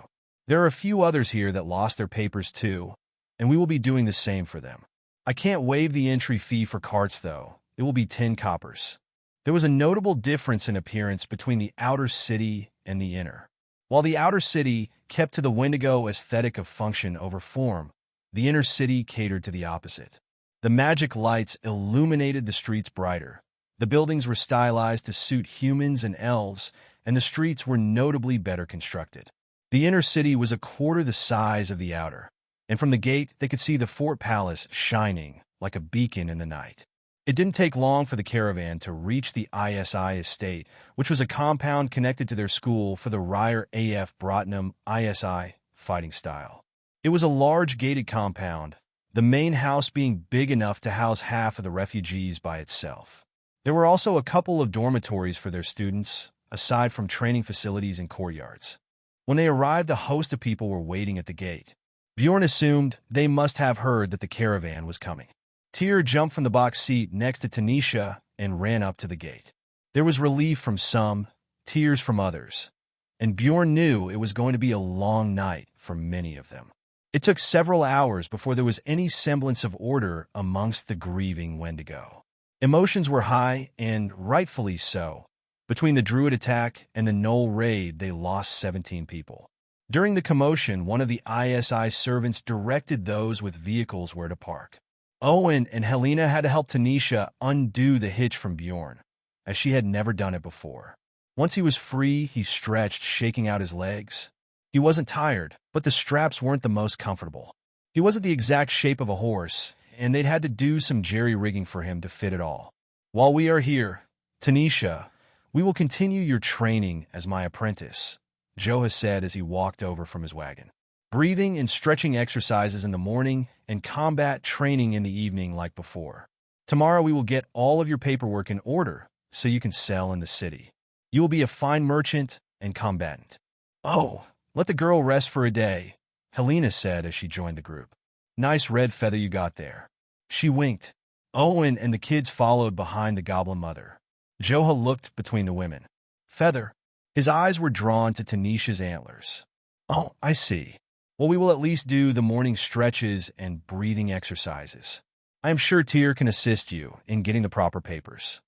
There are a few others here that lost their papers too, and we will be doing the same for them. I can't waive the entry fee for carts though. It will be 10 coppers. There was a notable difference in appearance between the outer city and the inner. While the outer city kept to the Wendigo aesthetic of function over form, the inner city catered to the opposite. The magic lights illuminated the streets brighter. The buildings were stylized to suit humans and elves, and the streets were notably better constructed. The inner city was a quarter the size of the outer, and from the gate they could see the fort palace shining like a beacon in the night. It didn't take long for the caravan to reach the ISI estate, which was a compound connected to their school for the Ryer AF Brottenham ISI fighting style. It was a large gated compound, the main house being big enough to house half of the refugees by itself. There were also a couple of dormitories for their students, aside from training facilities and courtyards. When they arrived, a host of people were waiting at the gate. Bjorn assumed they must have heard that the caravan was coming. Tyr jumped from the box seat next to Tanisha and ran up to the gate. There was relief from some, tears from others, and Bjorn knew it was going to be a long night for many of them. It took several hours before there was any semblance of order amongst the grieving Wendigo. Emotions were high, and rightfully so. Between the Druid attack and the Knoll raid, they lost 17 people. During the commotion, one of the ISI servants directed those with vehicles where to park. Owen and Helena had to help Tanisha undo the hitch from Bjorn, as she had never done it before. Once he was free, he stretched, shaking out his legs. He wasn't tired, but the straps weren't the most comfortable. He wasn't the exact shape of a horse, and they'd had to do some jerry-rigging for him to fit it all. While we are here, Tanisha, we will continue your training as my apprentice, Joha said as he walked over from his wagon. Breathing and stretching exercises in the morning and combat training in the evening like before. Tomorrow we will get all of your paperwork in order so you can sell in the city. You will be a fine merchant and combatant. Oh, let the girl rest for a day, Helena said as she joined the group. Nice red feather you got there. She winked. Owen and the kids followed behind the goblin mother. Joha looked between the women. Feather. His eyes were drawn to Tanisha's antlers. Oh, I see. Well, we will at least do the morning stretches and breathing exercises. I am sure Tyr can assist you in getting the proper papers.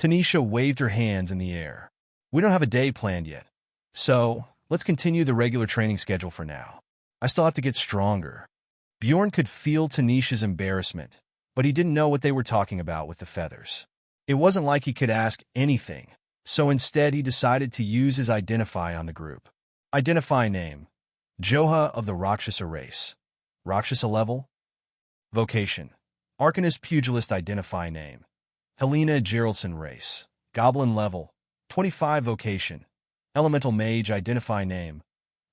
Tanisha waved her hands in the air. We don't have a day planned yet, so let's continue the regular training schedule for now. I still have to get stronger. Bjorn could feel Tanisha's embarrassment, but he didn't know what they were talking about with the feathers. It wasn't like he could ask anything, so instead he decided to use his identify on the group. Identify name: Joha of the Rakshasa race. Rakshasa level. Vocation: Arcanist Pugilist. Identify name: Helena Geraldson race. Goblin level: 25. Vocation: Elemental Mage. Identify name: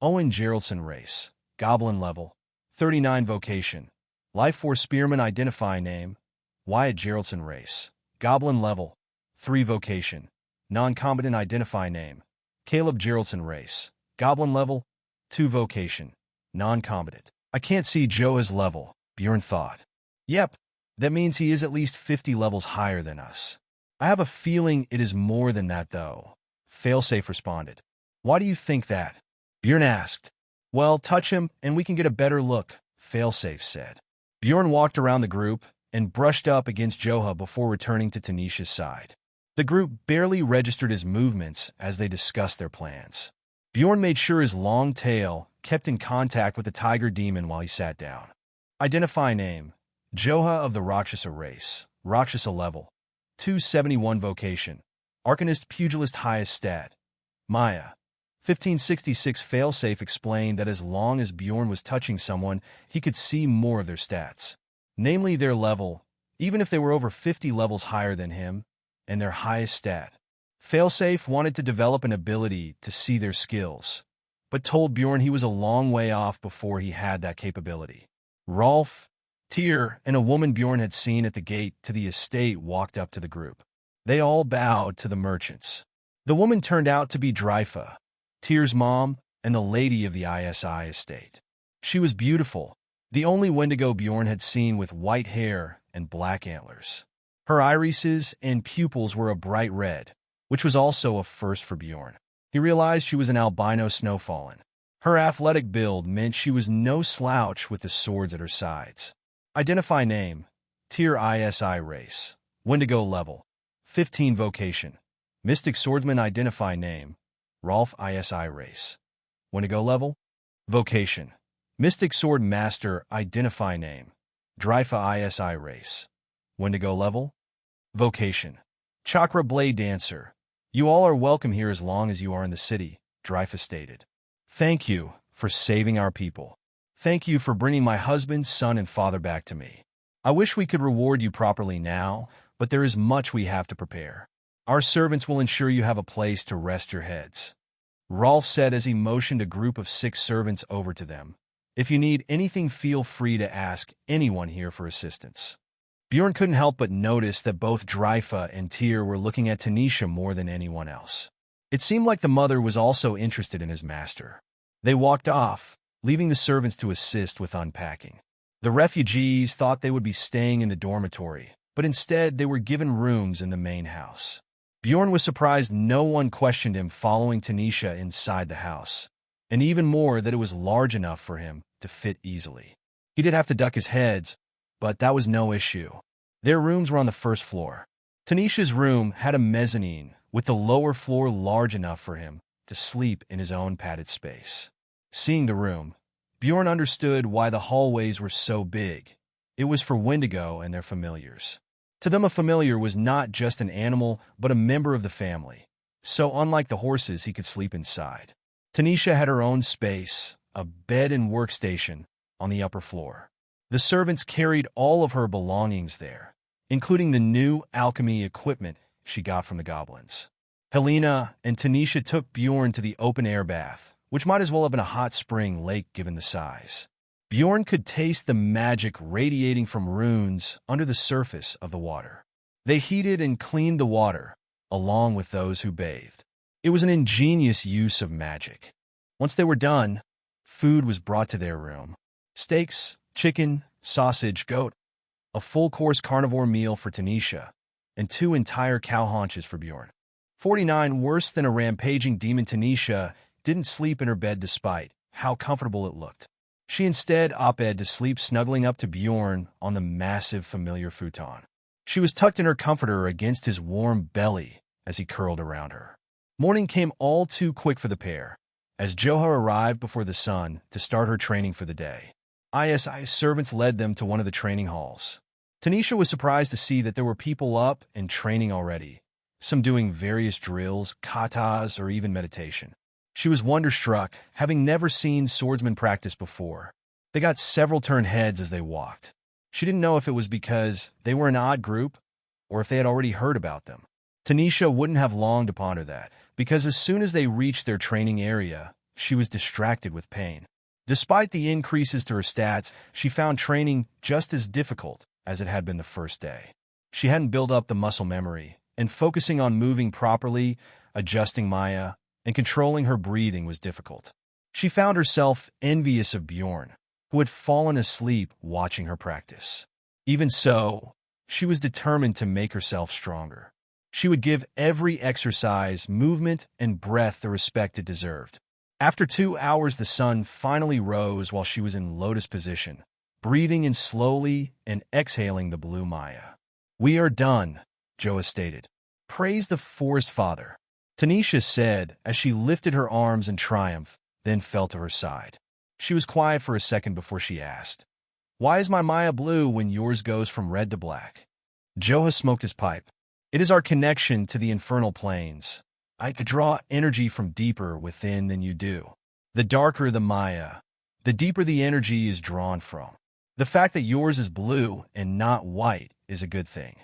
Owen Geraldson race. Goblin level: 39. Vocation: Life Force Spearman. Identify name: Wyatt Geraldson race. Goblin level: 3. Vocation: Non-combatant. Identify name: Caleb Geraldson race. Goblin level: 2. Vocation: Non-combatant. I can't see Joa's level, Bjorn thought. Yep, that means he is at least 50 levels higher than us. I have a feeling it is more than that, though, Failsafe responded. Why do you think that? Bjorn asked. Well, touch him, and we can get a better look, Failsafe said. Bjorn walked around the group and brushed up against Joha before returning to Tanisha's side. The group barely registered his movements as they discussed their plans. Bjorn made sure his long tail kept in contact with the tiger demon while he sat down. Identify name: Joha of the Rakshasa race. Rakshasa level: 271. Vocation: Arcanist Pugilist. Highest stat: Maya. 1566. Failsafe explained that as long as Bjorn was touching someone, he could see more of their stats, namely their level, even if they were over 50 levels higher than him, and their highest stat. Failsafe wanted to develop an ability to see their skills, but told Bjorn he was a long way off before he had that capability. Rolf, Tyr, and a woman Bjorn had seen at the gate to the estate walked up to the group. They all bowed to the merchants. The woman turned out to be Dryfa, Tyr's mom, and the lady of the ISI estate. She was beautiful, the only Wendigo Bjorn had seen with white hair and black antlers. Her irises and pupils were a bright red, which was also a first for Bjorn. He realized she was an albino snowfallen. Her athletic build meant she was no slouch with the swords at her sides. Identify name: Tyr ISI race. Wendigo level: 15. Vocation: Mystic Swordsman. Identify name: Rolf ISI race. Wendigo level: Vocation: Mystic Sword Master. Identify name: Dryfa ISI race. Wendigo level: Vocation: Chakra Blade Dancer. You all are welcome here as long as you are in the city, Dryfa stated. Thank you for saving our people. Thank you for bringing my husband, son, and father back to me. I wish we could reward you properly now, but there is much we have to prepare. Our servants will ensure you have a place to rest your heads. Rolf said as he motioned a group of 6 servants over to them. If you need anything, feel free to ask anyone here for assistance. Bjorn couldn't help but notice that both Dryfa and Tyr were looking at Tanisha more than anyone else. It seemed like the mother was also interested in his master. They walked off, leaving the servants to assist with unpacking. The refugees thought they would be staying in the dormitory, but instead they were given rooms in the main house. Bjorn was surprised no one questioned him following Tanisha inside the house, and even more that it was large enough for him to fit easily. He did have to duck his head, but that was no issue. Their rooms were on the first floor. Tanisha's room had a mezzanine, with the lower floor large enough for him to sleep in his own padded space. Seeing the room, Bjorn understood why the hallways were so big. It was for Wendigo and their familiars. To them, a familiar was not just an animal, but a member of the family. So unlike the horses, he could sleep inside. Tanisha had her own space, a bed and workstation, on the upper floor. The servants carried all of her belongings there, including the new alchemy equipment she got from the goblins. Helena and Tanisha took Bjorn to the open-air bath, which might as well have been a hot spring lake given the size. Bjorn could taste the magic radiating from runes under the surface of the water. They heated and cleaned the water, along with those who bathed. It was an ingenious use of magic. Once they were done, food was brought to their room. Steaks, chicken, sausage, goat, a full-course carnivore meal for Tanisha, and 2 entire cow haunches for Bjorn. 49, worse than a rampaging demon. Tanisha didn't sleep in her bed despite how comfortable it looked. She instead opted to sleep snuggling up to Bjorn on the massive familiar futon. She was tucked in her comforter against his warm belly as he curled around her. Morning came all too quick for the pair, as Joha arrived before the sun to start her training for the day. ISI's servants led them to one of the training halls. Tanisha was surprised to see that there were people up and training already, some doing various drills, katas, or even meditation. She was wonderstruck, having never seen swordsmen practice before. They got several turned heads as they walked. She didn't know if it was because they were an odd group or if they had already heard about them. Tanisha wouldn't have long to ponder that, because as soon as they reached their training area, she was distracted with pain. Despite the increases to her stats, she found training just as difficult as it had been the first day. She hadn't built up the muscle memory, and focusing on moving properly, adjusting Maya, and controlling her breathing was difficult. She found herself envious of Bjorn, who had fallen asleep watching her practice. Even so, she was determined to make herself stronger. She would give every exercise, movement, and breath the respect it deserved. After 2 hours, the sun finally rose while she was in lotus position, breathing in slowly and exhaling the blue Maya. "We are done," Joa stated. "Praise the Forest Father," Tanisha said as she lifted her arms in triumph, then fell to her side. She was quiet for a second before she asked, "Why is my Maya blue when yours goes from red to black?" Joha smoked his pipe. "It is our connection to the infernal planes. I could draw energy from deeper within than you do. The darker the Maya, the deeper the energy is drawn from. The fact that yours is blue and not white is a good thing."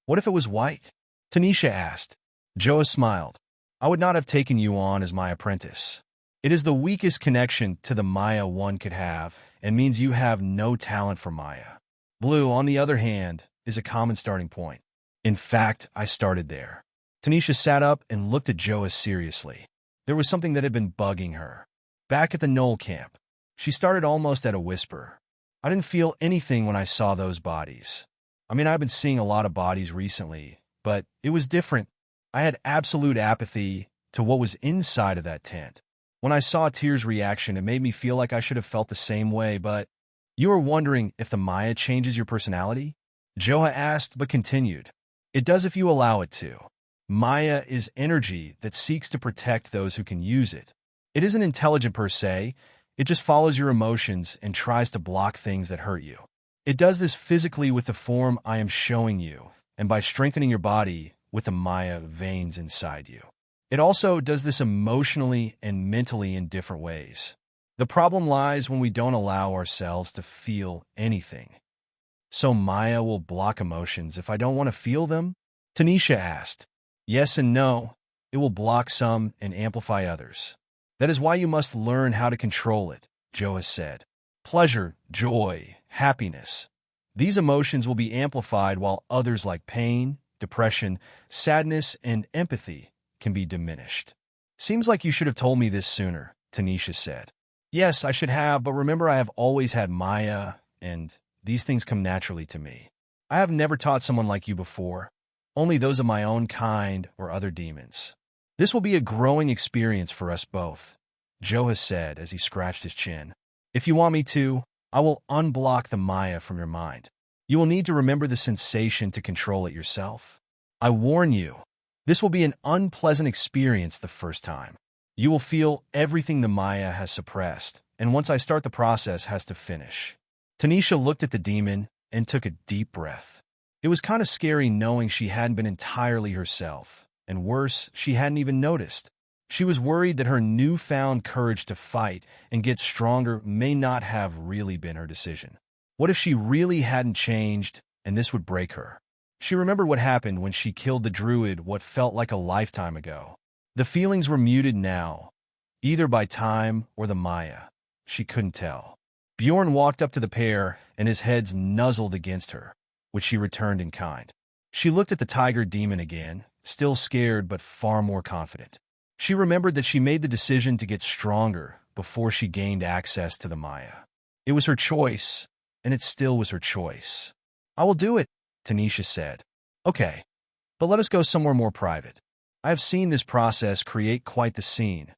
"What if it was white?" Tanisha asked. Joa smiled. "I would not have taken you on as my apprentice. It is the weakest connection to the Maya one could have, and means you have no talent for Maya. Blue, on the other hand, is a common starting point. In fact, I started there." Tanisha sat up and looked at Joa seriously. There was something that had been bugging her. Back at the Knoll camp, she started almost at a whisper. "I didn't feel anything when I saw those bodies. I mean, I've been seeing a lot of bodies recently, but it was different. I had absolute apathy to what was inside of that tent. When I saw Tyr's reaction, it made me feel like I should have felt the same way, but..." "You were wondering if the Maya changes your personality?" Joa asked, but continued. "It does if you allow it to. Maya is energy that seeks to protect those who can use it. It isn't intelligent per se, it just follows your emotions and tries to block things that hurt you. It does this physically with the form I am showing you, and by strengthening your body with the Maya veins inside you. It also does this emotionally and mentally in different ways. The problem lies when we don't allow ourselves to feel anything." "So Maya will block emotions if I don't want to feel them?" Tanisha asked. "Yes and no. It will block some and amplify others. That is why you must learn how to control it," Joa said. "Pleasure, joy, happiness. These emotions will be amplified while others like pain, depression, sadness, and empathy can be diminished." "Seems like you should have told me this sooner," Tanisha said. "Yes, I should have, but remember I have always had Maya, and these things come naturally to me. I have never taught someone like you before, only those of my own kind or other demons. This will be a growing experience for us both," Joha said as he scratched his chin. "If you want me to, I will unblock the Maya from your mind. You will need to remember the sensation to control it yourself. I warn you, this will be an unpleasant experience the first time. You will feel everything the Maya has suppressed, and once I start the process has to finish." Tanisha looked at the demon and took a deep breath. It was kind of scary knowing she hadn't been entirely herself, and worse, she hadn't even noticed. She was worried that her newfound courage to fight and get stronger may not have really been her decision. What if she really hadn't changed and this would break her? She remembered what happened when she killed the druid what felt like a lifetime ago. The feelings were muted now, either by time or the Maya. She couldn't tell. Bjorn walked up to the pair, and his heads nuzzled against her, which she returned in kind. She looked at the tiger demon again, still scared but far more confident. She remembered that she made the decision to get stronger before she gained access to the Maya. It was her choice, and it still was her choice. "I will do it," Tanisha said. "Okay, but let us go somewhere more private. I have seen this process create quite the scene,"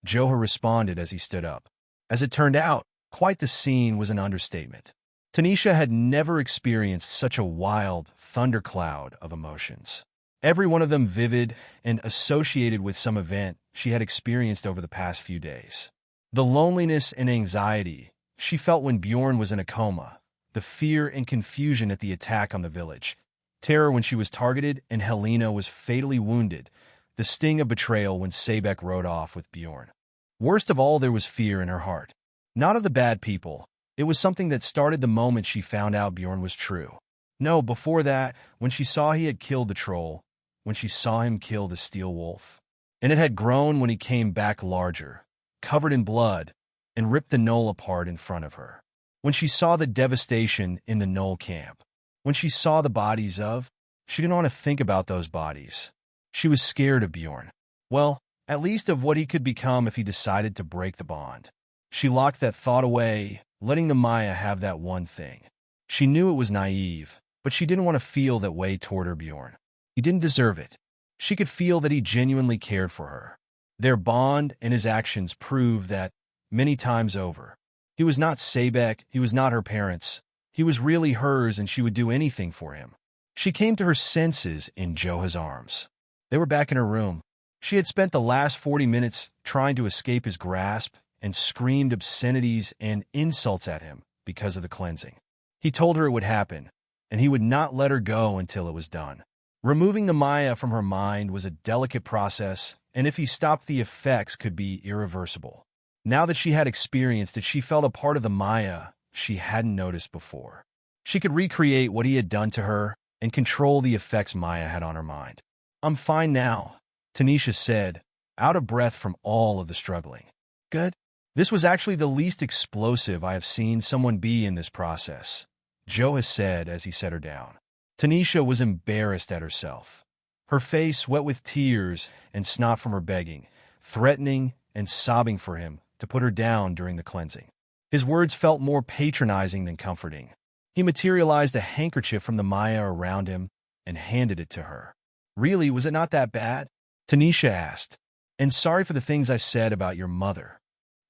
Joha responded as he stood up. As it turned out, quite the scene was an understatement. Tanisha had never experienced such a wild thundercloud of emotions. Every one of them vivid and associated with some event she had experienced over the past few days. The loneliness and anxiety she felt when Bjorn was in a coma, the fear and confusion at the attack on the village, terror when she was targeted and Helena was fatally wounded, the sting of betrayal when Sebek rode off with Bjorn. Worst of all, there was fear in her heart. Not of the bad people. It was something that started the moment she found out Bjorn was true. No, before that, when she saw he had killed the troll, when she saw him kill the steel wolf. And it had grown when he came back larger, covered in blood, and ripped the knoll apart in front of her. When she saw the devastation in the knoll camp. When she saw the bodies of, she didn't want to think about those bodies. She was scared of Bjorn. Well, at least of what he could become if he decided to break the bond. She locked that thought away, letting the Maya have that one thing. She knew it was naive, but she didn't want to feel that way toward her Bjorn. He didn't deserve it. She could feel that he genuinely cared for her. Their bond and his actions proved that many times over. He was not Sebek, he was not her parents. He was really hers and she would do anything for him. She came to her senses in Joha's arms. They were back in her room. She had spent the last 40 minutes trying to escape his grasp and screamed obscenities and insults at him because of the cleansing. He told her it would happen, and he would not let her go until it was done. Removing the Maya from her mind was a delicate process, and if he stopped, the effects could be irreversible. Now that she had experienced it, she felt a part of the Maya she hadn't noticed before. She could recreate what he had done to her and control the effects Maya had on her mind. "I'm fine now," Tanisha said, out of breath from all of the struggling. "Good." This was actually the least explosive I have seen someone be in this process, Joha said as he set her down. Tanisha was embarrassed at herself. Her face wet with tears and snot from her begging, threatening and sobbing for him to put her down during the cleansing. His words felt more patronizing than comforting. He materialized a handkerchief from the Maya around him and handed it to her. "Really, was it not that bad?" Tanisha asked. "And sorry for the things I said about your mother,"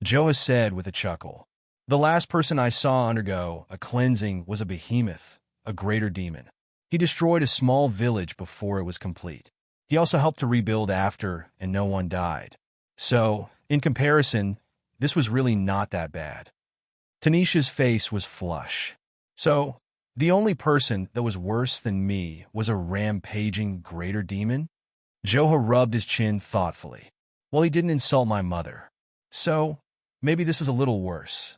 Joha said with a chuckle. "The last person I saw undergo a cleansing was a behemoth, a greater demon. He destroyed a small village before it was complete. He also helped to rebuild after, and no one died. So, in comparison, this was really not that bad." Tanisha's face was flush. "So, the only person that was worse than me was a rampaging greater demon?" Joha rubbed his chin thoughtfully. "Well, he didn't insult my mother. So, maybe this was a little worse."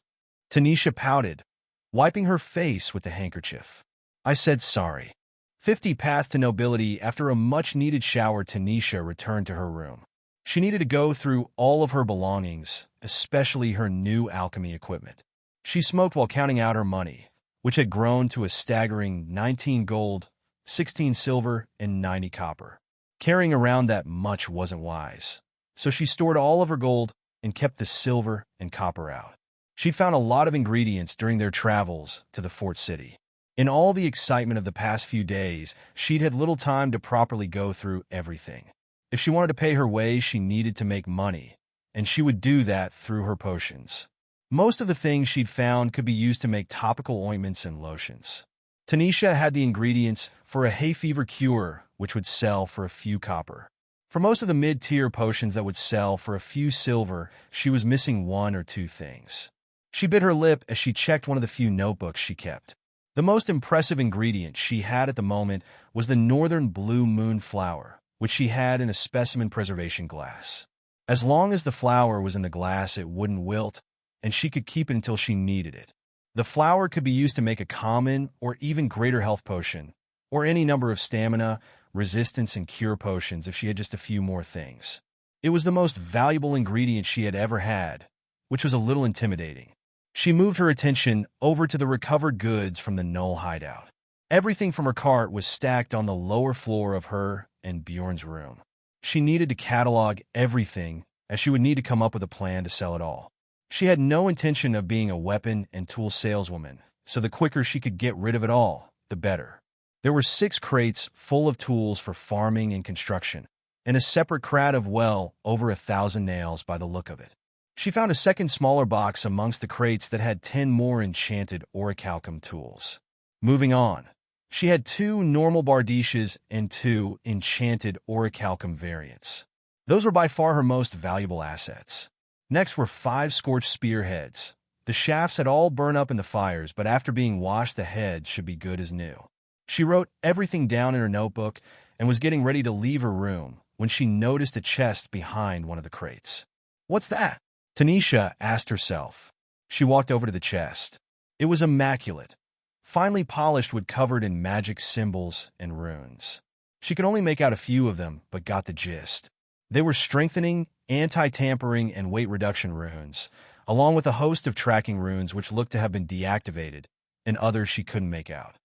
Tanisha pouted, wiping her face with the handkerchief. "I said sorry." 50 Path to Nobility. After a much-needed shower, Tanisha returned to her room. She needed to go through all of her belongings, especially her new alchemy equipment. She smoked while counting out her money, which had grown to a staggering 19 gold, 16 silver, and 90 copper. Carrying around that much wasn't wise, so she stored all of her gold and kept the silver and copper out. She'd found a lot of ingredients during their travels to the fort city. In all the excitement of the past few days, she'd had little time to properly go through everything. If she wanted to pay her way, she needed to make money, and she would do that through her potions. Most of the things she'd found could be used to make topical ointments and lotions. Tanisha had the ingredients for a hay fever cure, which would sell for a few copper. For most of the mid-tier potions that would sell for a few silver, she was missing one or two things. She bit her lip as she checked one of the few notebooks she kept. The most impressive ingredient she had at the moment was the northern blue moon flower, which she had in a specimen preservation glass. As long as the flower was in the glass, it wouldn't wilt, and she could keep it until she needed it. The flower could be used to make a common or even greater health potion, or any number of stamina, resistance, and cure potions if she had just a few more things. It was the most valuable ingredient she had ever had, which was a little intimidating. She moved her attention over to the recovered goods from the Knoll hideout. Everything from her cart was stacked on the lower floor of her and Bjorn's room. She needed to catalog everything, as she would need to come up with a plan to sell it all. She had no intention of being a weapon and tool saleswoman, so the quicker she could get rid of it all, the better. There were 6 crates full of tools for farming and construction, and a separate crate of well over 1,000 nails by the look of it. She found a second smaller box amongst the crates that had 10 more enchanted orichalcum tools. Moving on, she had 2 normal bardiches and 2 enchanted orichalcum variants. Those were by far her most valuable assets. Next were 5 scorched spearheads. The shafts had all burned up in the fires, but after being washed, the heads should be good as new. She wrote everything down in her notebook and was getting ready to leave her room when she noticed a chest behind one of the crates. "What's that?" Tanisha asked herself. She walked over to the chest. It was immaculate, finely polished wood covered in magic symbols and runes. She could only make out a few of them, but got the gist. They were strengthening, anti-tampering, and weight reduction runes, along with a host of tracking runes which looked to have been deactivated, and others she couldn't make out.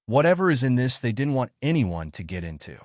Whatever is in this, they didn't want anyone to get into.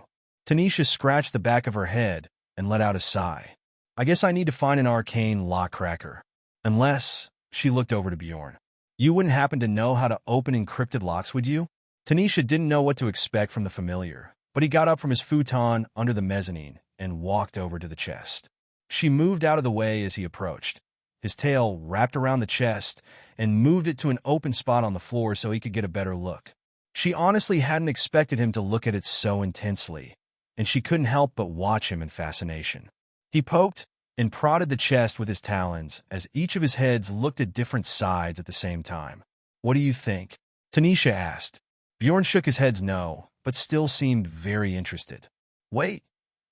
Tanisha scratched the back of her head and let out a sigh. "I guess I need to find an arcane lock cracker. Unless," she looked over to Bjorn, "you wouldn't happen to know how to open encrypted locks, would you?" Tanisha didn't know what to expect from the familiar, but he got up from his futon under the mezzanine and walked over to the chest. She moved out of the way as he approached. His tail wrapped around the chest and moved it to an open spot on the floor so he could get a better look. She honestly hadn't expected him to look at it so intensely, and she couldn't help but watch him in fascination. He poked and prodded the chest with his talons as each of his heads looked at different sides at the same time. "What do you think?" Tanisha asked. Bjorn shook his head no, but still seemed very interested. "Wait,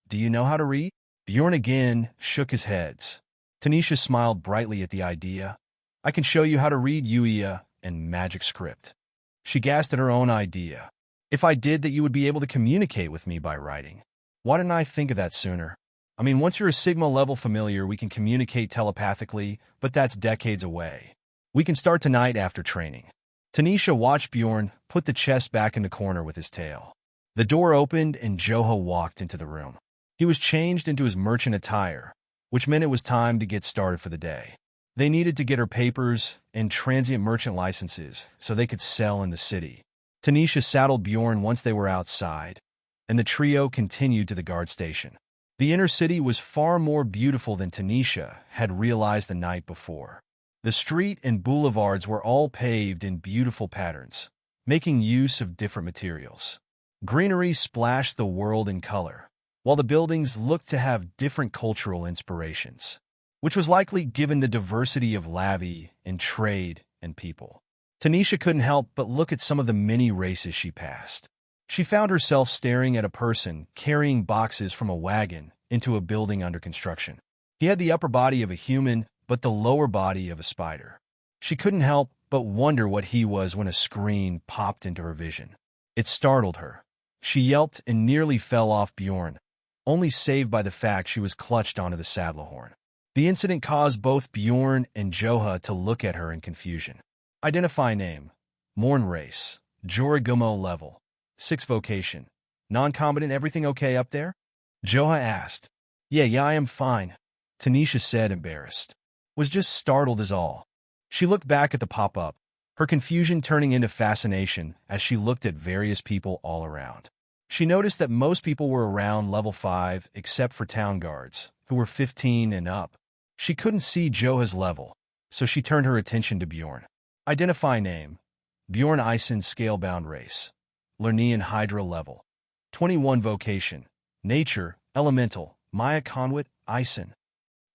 do you know how to read?" Bjorn again shook his heads. Tanisha smiled brightly at the idea. "I can show you how to read Uia and magic script." She gasped at her own idea. "If I did that, you would be able to communicate with me by writing. Why didn't I think of that sooner? I mean, once you're a Sigma-level familiar, we can communicate telepathically, but that's decades away. We can start tonight after training." Tanisha watched Bjorn put the chest back in the corner with his tail. The door opened and Joha walked into the room. He was changed into his merchant attire, which meant it was time to get started for the day. They needed to get her papers and transient merchant licenses so they could sell in the city. Tanisha saddled Bjorn once they were outside, and the trio continued to the guard station. The inner city was far more beautiful than Tanisha had realized the night before. The street and boulevards were all paved in beautiful patterns, making use of different materials. Greenery splashed the world in color, while the buildings looked to have different cultural inspirations, which was likely given the diversity of Lavi and trade and people. Tanisha couldn't help but look at some of the many races she passed. She found herself staring at a person carrying boxes from a wagon into a building under construction. He had the upper body of a human, but the lower body of a spider. She couldn't help but wonder what he was when a screen popped into her vision. It startled her. She yelped and nearly fell off Bjorn, only saved by the fact she was clutched onto the saddle horn. The incident caused both Bjorn and Joha to look at her in confusion. "Identify name. Morn race. Jorigumo level. 6 vocation. Non-combatant, everything okay up there?" Joha asked. Yeah, I am fine," Tanisha said, embarrassed. Was just startled is all. She looked back at the pop-up, her confusion turning into fascination as she looked at various people all around. She noticed that most people were around level 5 except for town guards, who were 15 and up. She couldn't see Joha's level, so she turned her attention to Bjorn. Identify name. Bjorn Eisen, Scalebound race. Lernean Hydra level. 21 vocation. Nature, elemental. Maya Conwit, Eisen.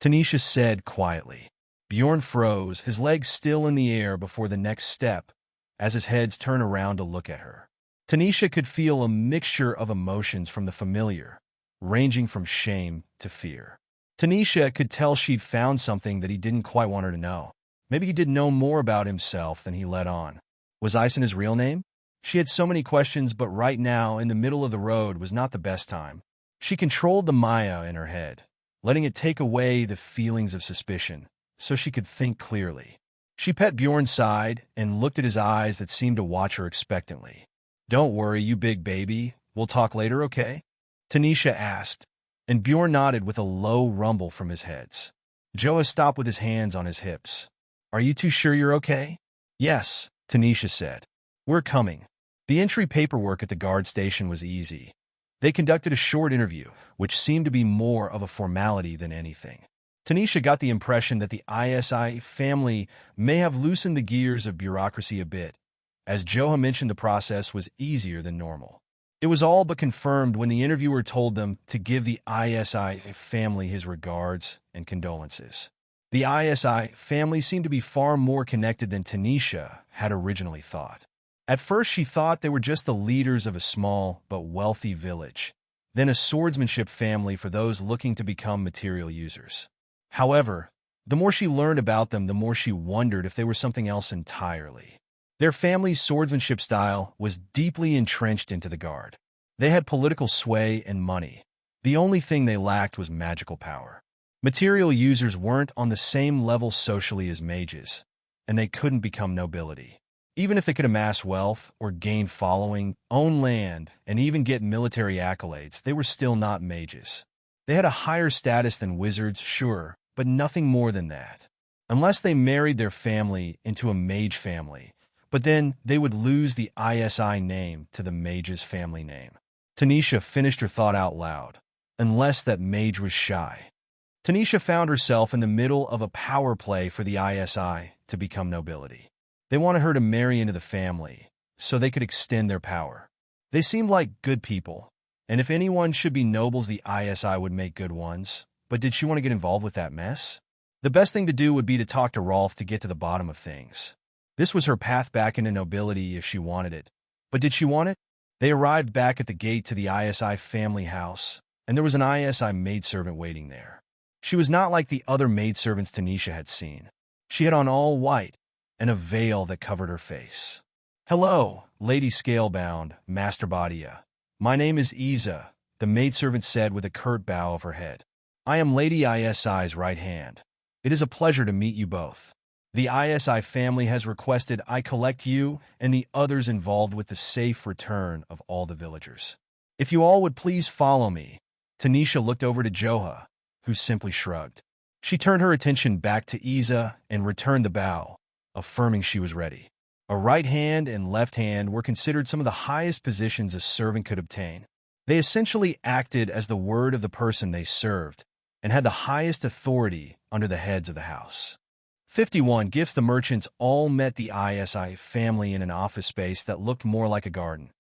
Tanisha said quietly. Bjorn froze, his legs still in the air before the next step, as his head turned around to look at her. Tanisha could feel a mixture of emotions from the familiar, ranging from shame to fear. Tanisha could tell she'd found something that he didn't quite want her to know. Maybe he did know more about himself than he let on. Was Ison his real name? She had so many questions, but right now, in the middle of the road, was not the best time. She controlled the Maya in her head, letting it take away the feelings of suspicion, so she could think clearly. She pet Bjorn's side and looked at his eyes that seemed to watch her expectantly. "Don't worry, you big baby. We'll talk later, okay?" Tanisha asked, and Bjorn nodded with a low rumble from his heads. Joa stopped with his hands on his hips. "Are you too sure you're okay?" "Yes," Tanisha said. "We're coming." The entry paperwork at the guard station was easy. They conducted a short interview, which seemed to be more of a formality than anything. Tanisha got the impression that the ISI family may have loosened the gears of bureaucracy a bit, as Joa mentioned the process was easier than normal. It was all but confirmed when the interviewer told them to give the ISI family his regards and condolences. The ISI family seemed to be far more connected than Tanisha had originally thought. At first she thought they were just the leaders of a small but wealthy village, then a swordsmanship family for those looking to become material users. However, the more she learned about them, the more she wondered if they were something else entirely. Their family's swordsmanship style was deeply entrenched into the guard. They had political sway and money. The only thing they lacked was magical power. Material users weren't on the same level socially as mages, and they couldn't become nobility. Even if they could amass wealth or gain following, own land, and even get military accolades, they were still not mages. They had a higher status than wizards, sure, but nothing more than that. Unless they married their family into a mage family, but then they would lose the ISI name to the mage's family name. Tanisha finished her thought out loud. Unless that mage was shy. Tanisha found herself in the middle of a power play for the ISI to become nobility. They wanted her to marry into the family, so they could extend their power. They seemed like good people, and if anyone should be nobles, the ISI would make good ones. But did she want to get involved with that mess? The best thing to do would be to talk to Rolf to get to the bottom of things. This was her path back into nobility if she wanted it. But did she want it? They arrived back at the gate to the ISI family house, and there was an ISI maidservant waiting there. She was not like the other maidservants Tanisha had seen. She had on all white, and a veil that covered her face. "Hello, Lady Scalebound, Master Badia. My name is Isa," the maidservant said with a curt bow of her head. "I am Lady ISI's right hand. It is a pleasure to meet you both. The ISI family has requested I collect you and the others involved with the safe return of all the villagers. If you all would please follow me." Tanisha looked over to Joha, who simply shrugged. She turned her attention back to Isa and returned the bow, affirming she was ready. A right hand and left hand were considered some of the highest positions a servant could obtain. They essentially acted as the word of the person they served and had the highest authority under the heads of the house. 51 gifts. The merchants all met the ISI family in an office space that looked more like a garden.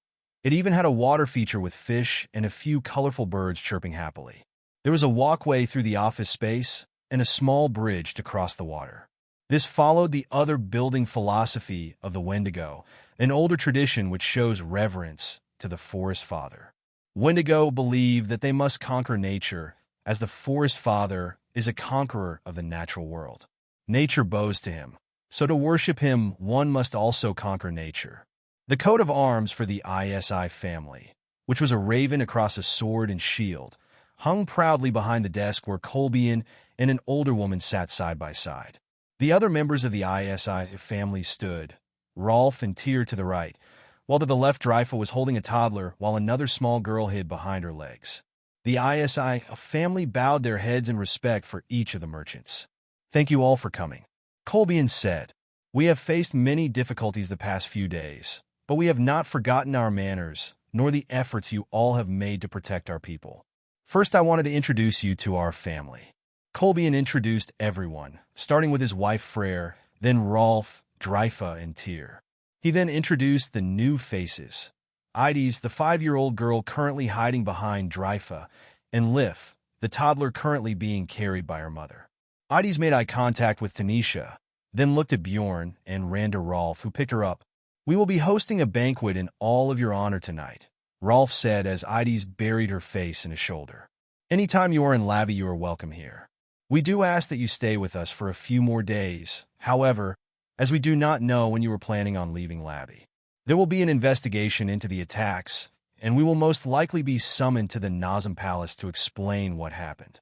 It even had a water feature with fish and a few colorful birds chirping happily. There was a walkway through the office space and a small bridge to cross the water. This followed the other building philosophy of the Wendigo, an older tradition which shows reverence to the Forest Father. Wendigo believe that they must conquer nature, as the Forest Father is a conqueror of the natural world. Nature bows to him, so to worship him one must also conquer nature. The coat of arms for the ISI family, which was a raven across a sword and shield, hung proudly behind the desk where Colbian and an older woman sat side by side. The other members of the ISI family stood, Rolf and Tyr to the right, while to the left Dryfa was holding a toddler while another small girl hid behind her legs. The ISI family bowed their heads in respect for each of the merchants. "Thank you all for coming," Colbian said. "We have faced many difficulties the past few days, but we have not forgotten our manners, nor the efforts you all have made to protect our people. First, I wanted to introduce you to our family." Colbian introduced everyone, starting with his wife Freyr, then Rolf, Dryfa, and Tyr. He then introduced the new faces. Ides, the 5-year-old girl currently hiding behind Dryfa, and Lif, the toddler currently being carried by her mother. Ides made eye contact with Tanisha, then looked at Bjorn and ran to Rolf, who picked her up. "We will be hosting a banquet in all of your honor tonight," Rolf said as Ides buried her face in his shoulder. "Anytime you are in Lavi, you are welcome here." We do ask that you stay with us for a few more days, however, as we do not know when you were planning on leaving Lavi. There will be an investigation into the attacks, and we will most likely be summoned to the Nazem Palace to explain what happened.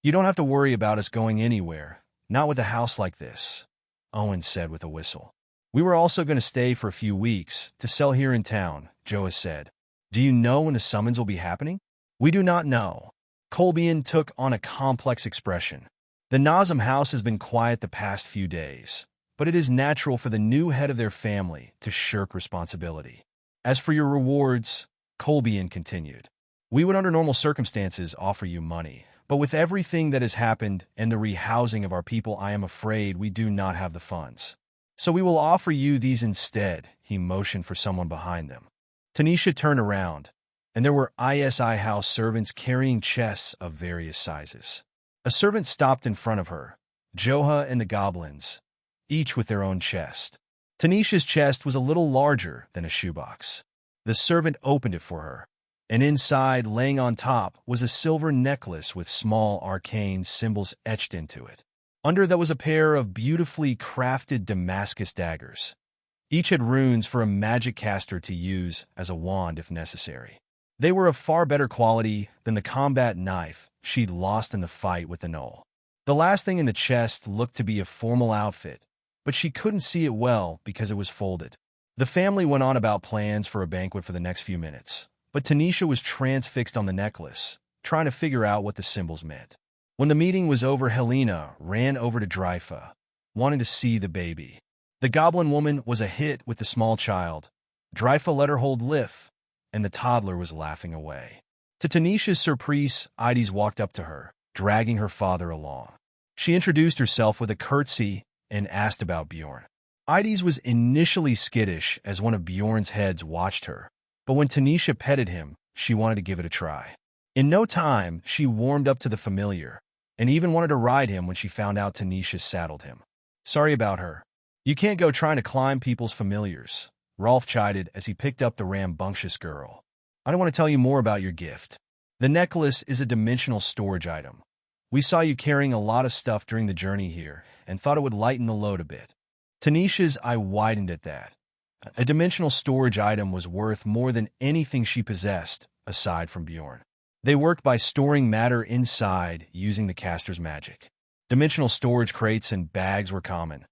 You don't have to worry about us going anywhere, not with a house like this, Owen said with a whistle. We were also going to stay for a few weeks to sell here in town, Joa said. Do you know when the summons will be happening? We do not know. Colbian took on a complex expression. The Nazem house has been quiet the past few days, but it is natural for the new head of their family to shirk responsibility. As for your rewards, Colbian continued, we would under normal circumstances offer you money, but with everything that has happened and the rehousing of our people, I am afraid we do not have the funds. So we will offer you these instead, he motioned for someone behind them. Tanisha turned around, and there were ISI house servants carrying chests of various sizes. A servant stopped in front of her, Joha and the goblins, each with their own chest. Tanisha's chest was a little larger than a shoebox. The servant opened it for her, and inside, laying on top, was a silver necklace with small arcane symbols etched into it. Under that was a pair of beautifully crafted Damascus daggers. Each had runes for a magic caster to use as a wand if necessary. They were of far better quality than the combat knife she'd lost in the fight with the Knoll. The last thing in the chest looked to be a formal outfit, but she couldn't see it well because it was folded. The family went on about plans for a banquet for the next few minutes, but Tanisha was transfixed on the necklace, trying to figure out what the symbols meant. When the meeting was over, Helena ran over to Dryfa, wanting to see the baby. The goblin woman was a hit with the small child. Dryfa let her hold Lif, and the toddler was laughing away. To Tanisha's surprise, Ides walked up to her, dragging her father along. She introduced herself with a curtsy and asked about Bjorn. Ides was initially skittish as one of Bjorn's heads watched her, but when Tanisha petted him, she wanted to give it a try. In no time, she warmed up to the familiar, and even wanted to ride him when she found out Tanisha saddled him. Sorry about her. You can't go trying to climb people's familiars, Rolf chided as he picked up the rambunctious girl. I don't want to tell you more about your gift. The necklace is a dimensional storage item. We saw you carrying a lot of stuff during the journey here and thought it would lighten the load a bit. Tanisha's eye widened at that. A dimensional storage item was worth more than anything she possessed, aside from Bjorn. They worked by storing matter inside using the caster's magic. Dimensional storage crates and bags were common.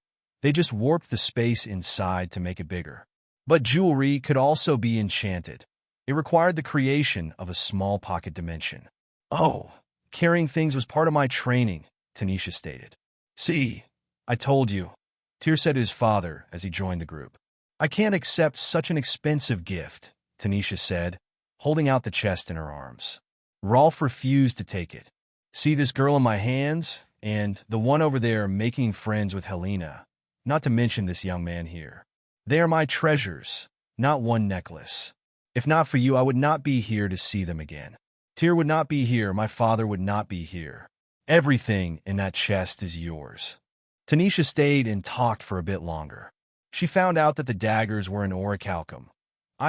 They just warped the space inside to make it bigger. But jewelry could also be enchanted. It required the creation of a small pocket dimension. Oh, carrying things was part of my training, Tanisha stated. See, I told you, Tyr said to his father as he joined the group. I can't accept such an expensive gift, Tanisha said, holding out the chest in her arms. Rolf refused to take it. See this girl in my hands, and the one over there making friends with Helena, not to mention this young man here. They are my treasures, not one necklace. If not for you, I would not be here to see them again. Tyr would not be here, my father would not be here. Everything in that chest is yours. Tanisha stayed and talked for a bit longer. She found out that the daggers were an orichalcum.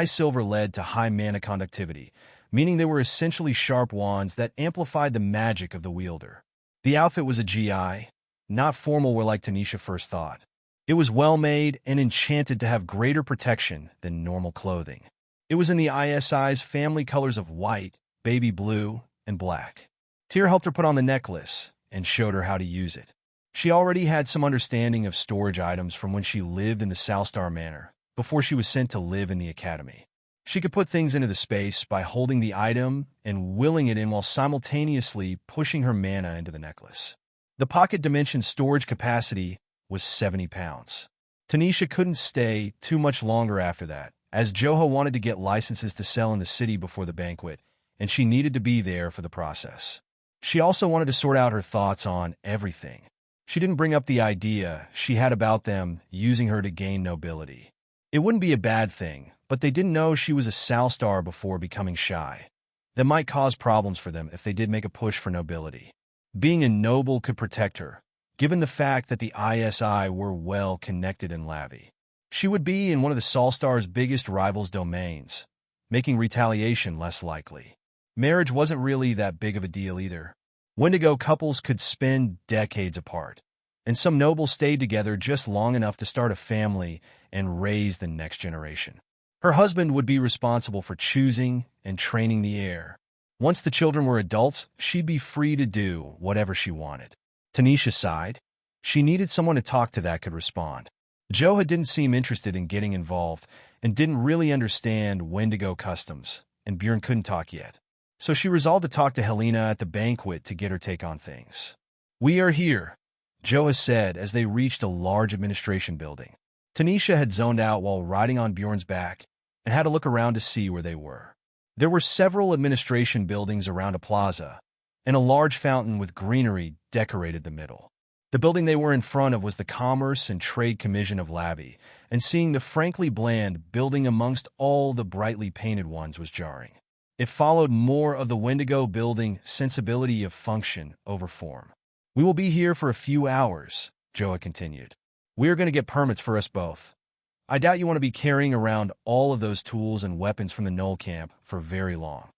Silver led to high mana conductivity, meaning they were essentially sharp wands that amplified the magic of the wielder. The outfit was a GI, not formal where like Tanisha first thought. It was well-made and enchanted to have greater protection than normal clothing. It was in the ISI's family colors of white, baby blue, and black. Tyr helped her put on the necklace and showed her how to use it. She already had some understanding of storage items from when she lived in the Salstar Manor, before she was sent to live in the academy. She could put things into the space by holding the item and willing it in while simultaneously pushing her mana into the necklace. The pocket dimension storage capacity was 70 pounds. Tanisha couldn't stay too much longer after that, as Joha wanted to get licenses to sell in the city before the banquet, and she needed to be there for the process. She also wanted to sort out her thoughts on everything. She didn't bring up the idea she had about them using her to gain nobility. It wouldn't be a bad thing, but they didn't know she was a Salstar before becoming shy. That might cause problems for them if they did make a push for nobility. Being a noble could protect her, given the fact that the ISI were well connected in Lavi. She would be in one of the Salstar's biggest rivals' domains, making retaliation less likely. Marriage wasn't really that big of a deal either. Wendigo couples could spend decades apart, and some nobles stayed together just long enough to start a family and raise the next generation. Her husband would be responsible for choosing and training the heir. Once the children were adults, she'd be free to do whatever she wanted. Tanisha sighed. She needed someone to talk to that could respond. Joha didn't seem interested in getting involved and didn't really understand Wendigo customs, and Bjorn couldn't talk yet. So she resolved to talk to Helena at the banquet to get her take on things. "We are here," Joha said as they reached a large administration building. Tanisha had zoned out while riding on Bjorn's back and had to look around to see where they were. There were several administration buildings around a plaza, and a large fountain with greenery decorated the middle. The building they were in front of was the Commerce and Trade Commission of Lavi, and seeing the frankly bland building amongst all the brightly painted ones was jarring. It followed more of the Wendigo building sensibility of function over form. "We will be here for a few hours," Joa continued. "We are going to get permits for us both. I doubt you want to be carrying around all of those tools and weapons from the Knoll camp for very long.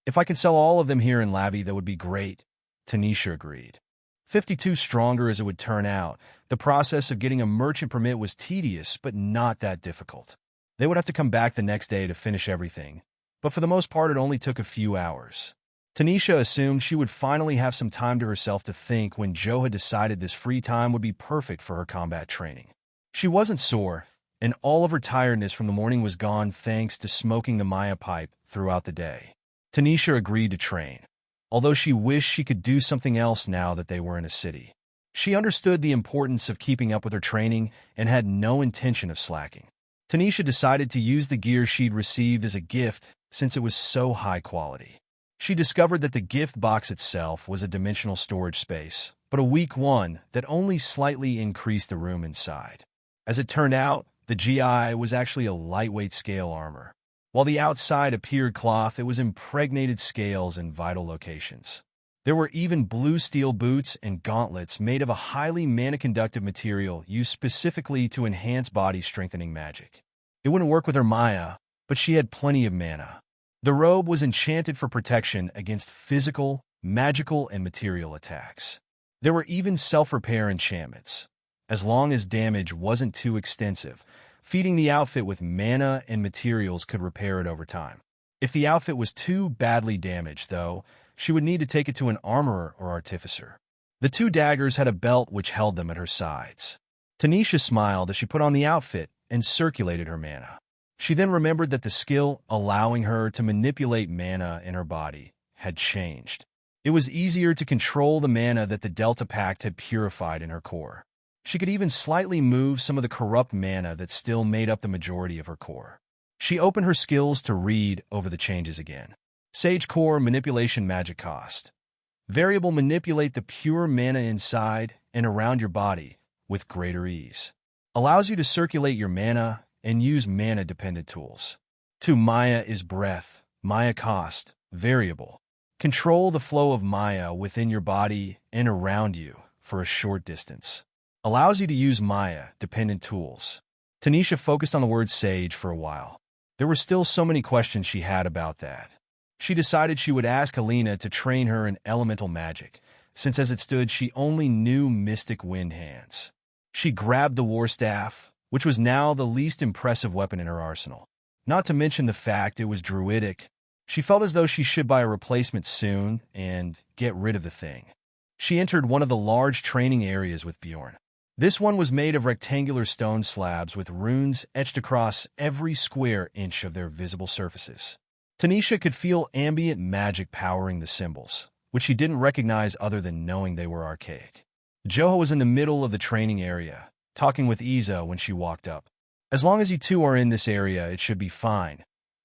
If I can sell all of them here in Lavi, that would be great," Tanisha agreed. 52 stronger as it would turn out, the process of getting a merchant permit was tedious but not that difficult. They would have to come back the next day to finish everything, but for the most part it only took a few hours. Tanisha assumed she would finally have some time to herself to think when Joe had decided this free time would be perfect for her combat training. She wasn't sore, and all of her tiredness from the morning was gone thanks to smoking the Maya pipe throughout the day. Tanisha agreed to train, although she wished she could do something else now that they were in a city. She understood the importance of keeping up with her training and had no intention of slacking. Tanisha decided to use the gear she'd received as a gift since it was so high quality. She discovered that the gift box itself was a dimensional storage space, but a weak one that only slightly increased the room inside. As it turned out, the GI was actually a lightweight scale armor. While the outside appeared cloth, it was impregnated scales in vital locations. There were even blue steel boots and gauntlets made of a highly mana-conductive material used specifically to enhance body-strengthening magic. It wouldn't work with her Maya, but she had plenty of mana. The robe was enchanted for protection against physical, magical, and material attacks. There were even self-repair enchantments. As long as damage wasn't too extensive, feeding the outfit with mana and materials could repair it over time. If the outfit was too badly damaged, though, she would need to take it to an armorer or artificer. The two daggers had a belt which held them at her sides. Tanisha smiled as she put on the outfit and circulated her mana. She then remembered that the skill allowing her to manipulate mana in her body had changed. It was easier to control the mana that the Delta Pact had purified in her core. She could even slightly move some of the corrupt mana that still made up the majority of her core. She opened her skills to read over the changes again. Sage Core Manipulation Magic Cost. Variable manipulate the pure mana inside and around your body with greater ease. Allows you to circulate your mana and use mana-dependent tools. 2 Maya is breath. Maya cost. Variable. Control the flow of Maya within your body and around you for a short distance. Allows you to use Maya-dependent tools. Tanisha focused on the word Sage for a while. There were still so many questions she had about that. She decided she would ask Helena to train her in elemental magic, since as it stood she only knew mystic wind hands. She grabbed the war staff, which was now the least impressive weapon in her arsenal. Not to mention the fact it was druidic. She felt as though she should buy a replacement soon and get rid of the thing. She entered one of the large training areas with Bjorn. This one was made of rectangular stone slabs with runes etched across every square inch of their visible surfaces. Tanisha could feel ambient magic powering the symbols, which she didn't recognize other than knowing they were archaic. Joha was in the middle of the training area, talking with Iza when she walked up. "As long as you two are in this area, it should be fine."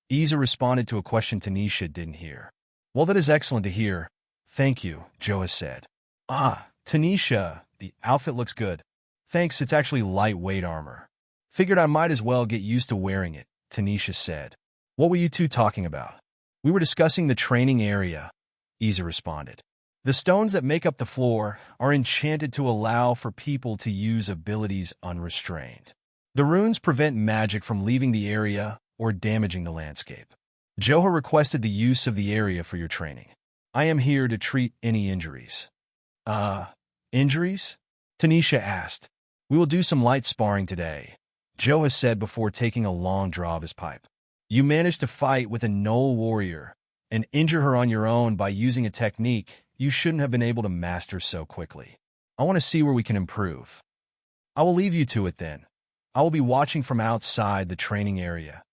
Iza responded to a question Tanisha didn't hear. "Well, that is excellent to hear. Thank you," Joha said. "Ah, Tanisha, the outfit looks good." "Thanks, it's actually lightweight armor. Figured I might as well get used to wearing it," Tanisha said. "What were you two talking about?" "We were discussing the training area," Iza responded. "The stones that make up the floor are enchanted to allow for people to use abilities unrestrained. The runes prevent magic from leaving the area or damaging the landscape. Joha requested the use of the area for your training." I am here to treat any injuries. Injuries? Tanisha asked. We will do some light sparring today, Joha said before taking a long draw of his pipe. You managed to fight with a Gnoll warrior and injure her on your own by using a technique you shouldn't have been able to master so quickly. I want to see where we can improve. I will leave you to it then. I will be watching from outside the training area,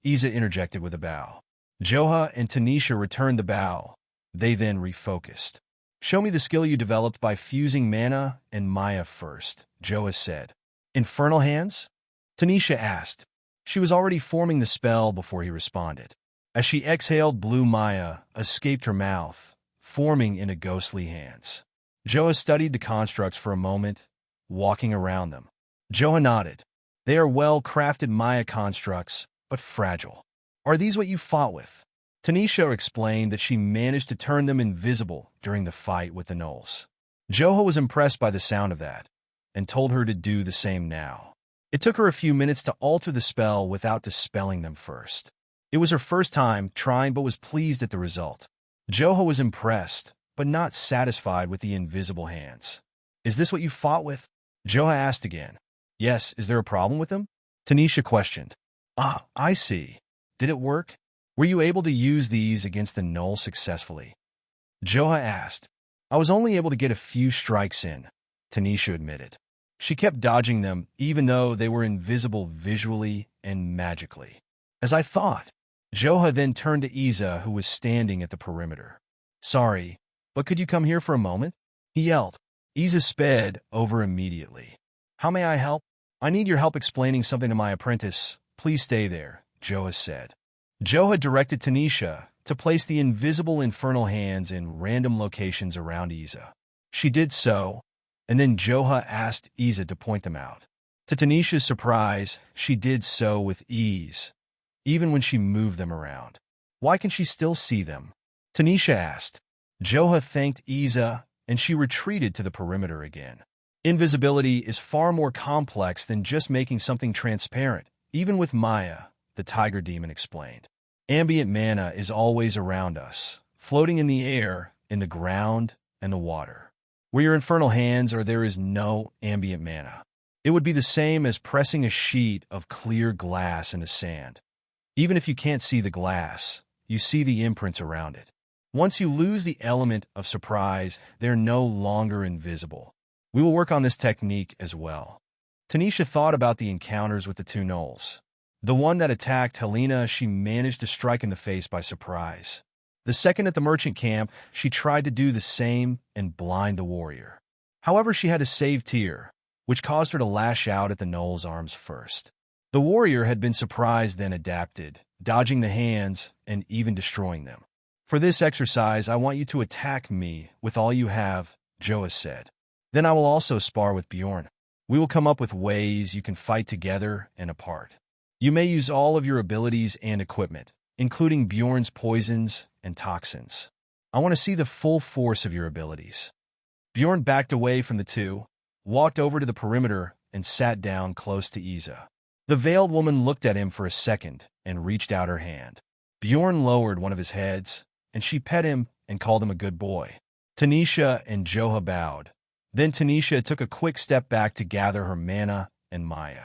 Iza interjected with a bow. Joha and Tanisha returned the bow. They then refocused. Show me the skill you developed by fusing mana and Maya first, Joha said. Infernal Hands? Tanisha asked. She was already forming the spell before he responded. As she exhaled, blue Maya escaped her mouth, forming into ghostly hands. Joha studied the constructs for a moment, walking around them. Joha nodded. They are well-crafted Maya constructs, but fragile. Are these what you fought with? Tanisha explained that she managed to turn them invisible during the fight with the Gnolls. Joha was impressed by the sound of that, and told her to do the same now. It took her a few minutes to alter the spell without dispelling them first. It was her first time trying but was pleased at the result. Joha was impressed, but not satisfied with the invisible hands. Is this what you fought with? Joha asked again. Yes, is there a problem with them? Tanisha questioned. Ah, I see. Did it work? Were you able to use these against the Gnoll successfully? Joha asked. I was only able to get a few strikes in, Tanisha admitted. She kept dodging them even though they were invisible visually and magically. As I thought. Joha then turned to Iza, who was standing at the perimeter. Sorry, but could you come here for a moment? He yelled. Iza sped over immediately. How may I help? I need your help explaining something to my apprentice. Please stay there, Joha said. Joha directed Tanisha to place the invisible infernal hands in random locations around Iza. She did so, and then Joha asked Iza to point them out. To Tanisha's surprise, she did so with ease, even when she moved them around. Why can she still see them? Tanisha asked. Joha thanked Iza, and she retreated to the perimeter again. Invisibility is far more complex than just making something transparent, even with Maya, the tiger demon explained. Ambient mana is always around us, floating in the air, in the ground, and the water. Where your infernal hands are, there is no ambient mana. It would be the same as pressing a sheet of clear glass into sand. Even if you can't see the glass, you see the imprints around it. Once you lose the element of surprise, they're no longer invisible. We will work on this technique as well. Tanisha thought about the encounters with the two Gnolls. The one that attacked Helena, she managed to strike in the face by surprise. The second at the merchant camp, she tried to do the same and blind the warrior. However, she had to save Tyr, which caused her to lash out at the Gnoll's arms first. The warrior had been surprised then adapted, dodging the hands and even destroying them. For this exercise, I want you to attack me with all you have, Joha said. Then I will also spar with Bjorn. We will come up with ways you can fight together and apart. You may use all of your abilities and equipment, including Bjorn's poisons and toxins. I want to see the full force of your abilities. Bjorn backed away from the two, walked over to the perimeter, and sat down close to Iza. The veiled woman looked at him for a second and reached out her hand. Bjorn lowered one of his heads, and she pet him and called him a good boy. Tanisha and Joha bowed. Then Tanisha took a quick step back to gather her mana and Maya.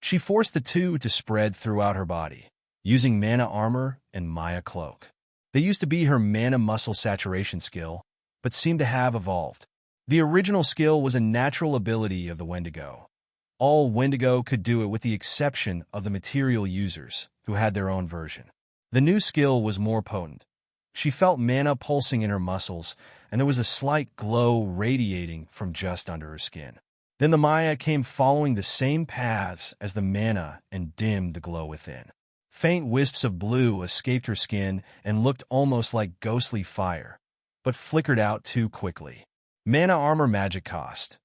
She forced the two to spread throughout her body, using mana armor and Maya cloak. They used to be her mana muscle saturation skill, but seemed to have evolved. The original skill was a natural ability of the Wendigo. All Wendigo could do it with the exception of the material users, who had their own version. The new skill was more potent. She felt mana pulsing in her muscles, and there was a slight glow radiating from just under her skin. Then the Maya came following the same paths as the mana and dimmed the glow within. Faint wisps of blue escaped her skin and looked almost like ghostly fire, but flickered out too quickly. Mana armor magic cost.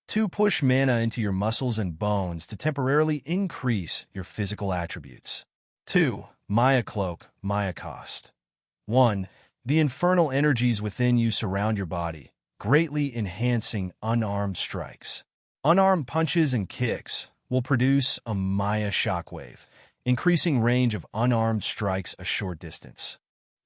2. Push mana into your muscles and bones to temporarily increase your physical attributes. 2. Maya cloak, Maya cost. 1. The infernal energies within you surround your body, greatly enhancing unarmed strikes. Unarmed punches and kicks will produce a Maya shockwave, increasing range of unarmed strikes a short distance.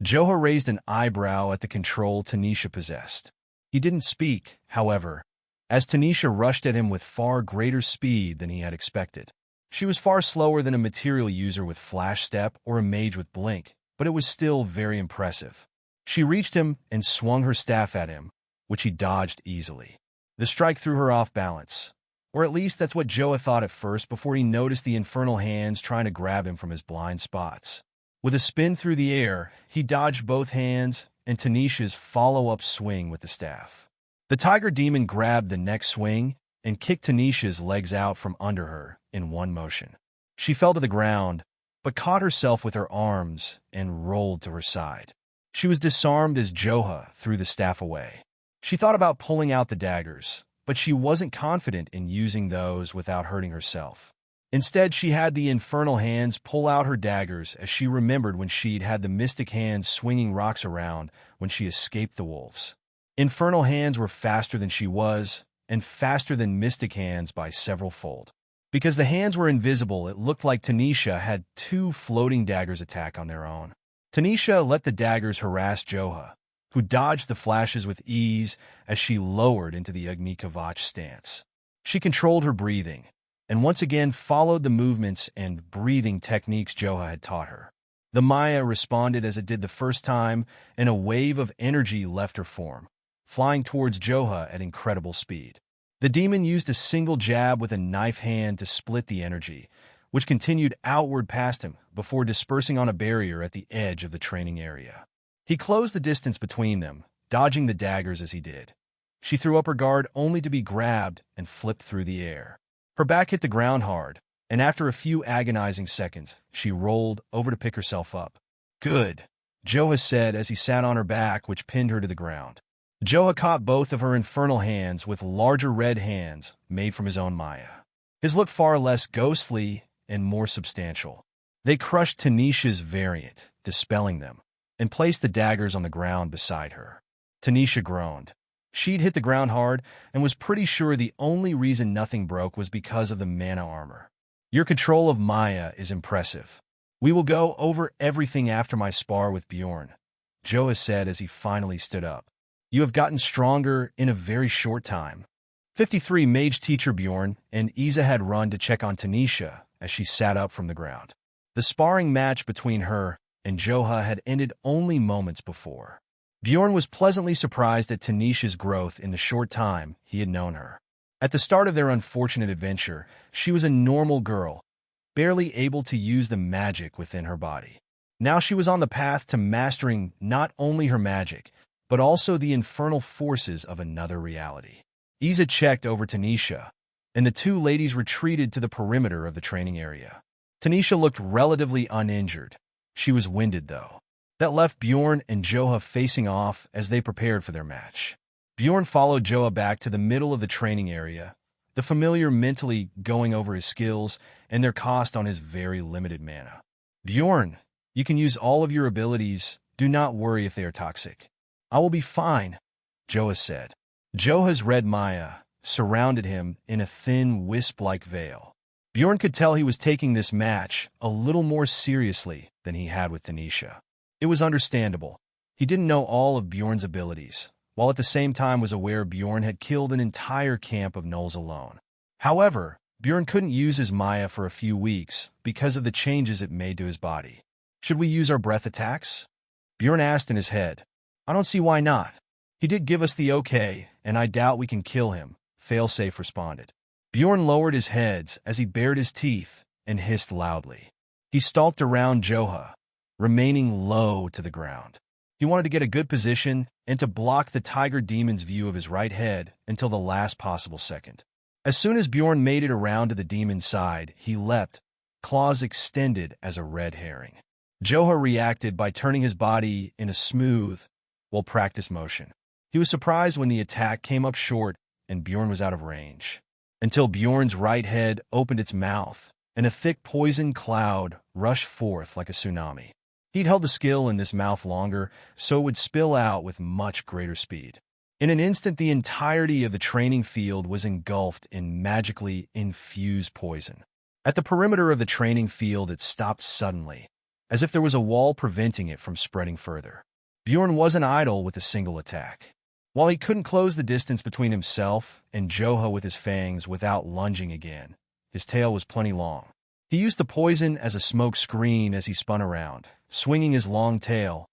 Johha raised an eyebrow at the control Tanisha possessed. He didn't speak, however, as Tanisha rushed at him with far greater speed than he had expected. She was far slower than a material user with Flash Step or a mage with Blink, but it was still very impressive. She reached him and swung her staff at him, which he dodged easily. The strike threw her off balance, or at least that's what Johha thought at first before he noticed the infernal hands trying to grab him from his blind spots. With a spin through the air, he dodged both hands and Tanisha's follow-up swing with the staff. The tiger demon grabbed the next swing and kicked Tanisha's legs out from under her in one motion. She fell to the ground, but caught herself with her arms and rolled to her side. She was disarmed as Johha threw the staff away. She thought about pulling out the daggers, but she wasn't confident in using those without hurting herself. Instead, she had the infernal hands pull out her daggers as she remembered when she'd had the mystic hands swinging rocks around when she escaped the wolves. Infernal hands were faster than she was, and faster than mystic hands by several fold. Because the hands were invisible, it looked like Tanisha had two floating daggers attack on their own. Tanisha let the daggers harass Johha, who dodged the flashes with ease as she lowered into the Agni Kavach stance. She controlled her breathing, and once again followed the movements and breathing techniques Johha had taught her. The Maya responded as it did the first time, and a wave of energy left her form, flying towards Johha at incredible speed. The demon used a single jab with a knife hand to split the energy, which continued outward past him before dispersing on a barrier at the edge of the training area. He closed the distance between them, dodging the daggers as he did. She threw up her guard only to be grabbed and flipped through the air. Her back hit the ground hard, and after a few agonizing seconds, she rolled over to pick herself up. "Good," Johha said as he sat on her back, which pinned her to the ground. Johha caught both of her infernal hands with larger red hands made from his own Maya. His looked far less ghostly and more substantial. They crushed Tanisha's variant, dispelling them, and placed the daggers on the ground beside her. Tanisha groaned. She'd hit the ground hard and was pretty sure the only reason nothing broke was because of the mana armor. "Your control of Maya is impressive. We will go over everything after my spar with Bjorn," Johha said as he finally stood up. "You have gotten stronger in a very short time." 53 Mage Teacher Bjorn and Isa had run to check on Tanisha as she sat up from the ground. The sparring match between her and Johha had ended only moments before. Bjorn was pleasantly surprised at Tanisha's growth in the short time he had known her. At the start of their unfortunate adventure, she was a normal girl, barely able to use the magic within her body. Now she was on the path to mastering not only her magic, but also the infernal forces of another reality. Isa checked over Tanisha, and the two ladies retreated to the perimeter of the training area. Tanisha looked relatively uninjured. She was winded, though. That left Bjorn and Johha facing off as they prepared for their match. Bjorn followed Johha back to the middle of the training area, the familiar mentally going over his skills and their cost on his very limited mana. "Bjorn, you can use all of your abilities. Do not worry if they are toxic." "I will be fine," Johha said. Johha's red Maya surrounded him in a thin, wisp-like veil. Bjorn could tell he was taking this match a little more seriously than he had with Tanisha. It was understandable. He didn't know all of Bjorn's abilities, while at the same time was aware Bjorn had killed an entire camp of gnolls alone. However, Bjorn couldn't use his Maya for a few weeks because of the changes it made to his body. "Should we use our breath attacks?" Bjorn asked in his head. "I don't see why not. He did give us the okay, and I doubt we can kill him," Failsafe responded. Bjorn lowered his head as he bared his teeth and hissed loudly. He stalked around Johha, remaining low to the ground. He wanted to get a good position and to block the tiger demon's view of his right head until the last possible second. As soon as Bjorn made it around to the demon's side, he leapt, claws extended as a red herring. Johha reacted by turning his body in a smooth, well-practiced motion. He was surprised when the attack came up short and Bjorn was out of range, until Bjorn's right head opened its mouth and a thick poison cloud rushed forth like a tsunami. He'd held the skill in this mouth longer, so it would spill out with much greater speed. In an instant, the entirety of the training field was engulfed in magically infused poison. At the perimeter of the training field, it stopped suddenly, as if there was a wall preventing it from spreading further. Bjorn wasn't idle with a single attack. While he couldn't close the distance between himself and Joha with his fangs without lunging again, his tail was plenty long. He used the poison as a smoke screen as he spun around, swinging his long tail,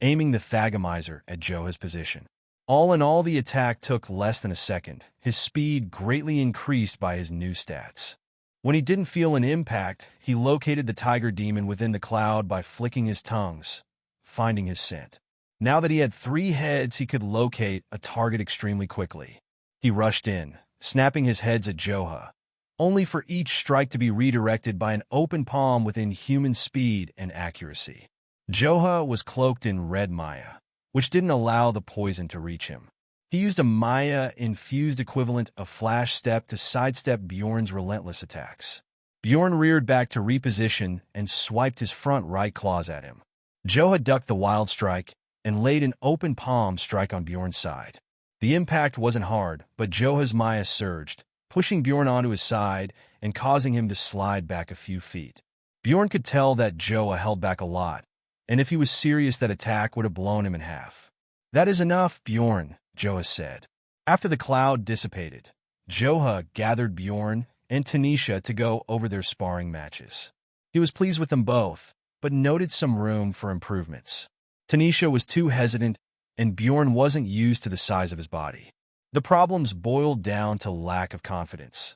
aiming the Thagomizer at Joha's position. All in all, the attack took less than a second, his speed greatly increased by his new stats. When he didn't feel an impact, he located the tiger demon within the cloud by flicking his tongues, finding his scent. Now that he had 3 heads, he could locate a target extremely quickly. He rushed in, snapping his heads at Joha, only for each strike to be redirected by an open palm within human speed and accuracy. Joha was cloaked in red Maya, which didn't allow the poison to reach him. He used a Maya-infused equivalent of Flash Step to sidestep Bjorn's relentless attacks. Bjorn reared back to reposition and swiped his front right claws at him. Joha ducked the wild strike and laid an open palm strike on Bjorn's side. The impact wasn't hard, but Joha's Maya surged, pushing Bjorn onto his side and causing him to slide back a few feet. Bjorn could tell that Joha held back a lot, and if he was serious, that attack would have blown him in half. "That is enough, Bjorn," Joha said. After the cloud dissipated, Joha gathered Bjorn and Tanisha to go over their sparring matches. He was pleased with them both, but noted some room for improvements. Tanisha was too hesitant, and Bjorn wasn't used to the size of his body. The problems boiled down to lack of confidence.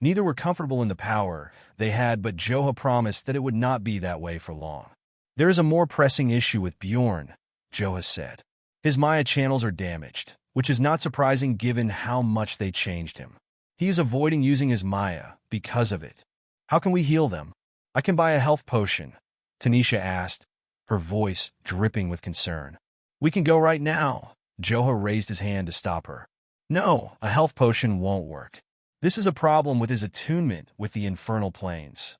Neither were comfortable in the power they had, but Joha promised that it would not be that way for long. "There is a more pressing issue with Bjorn," Joha said. "His Maya channels are damaged, which is not surprising given how much they changed him. He is avoiding using his Maya because of it. How can we heal them?" "I can buy a health potion," Tanisha asked, her voice dripping with concern. "We can go right now." Joha raised his hand to stop her. "No, a health potion won't work. This is a problem with his attunement with the infernal planes."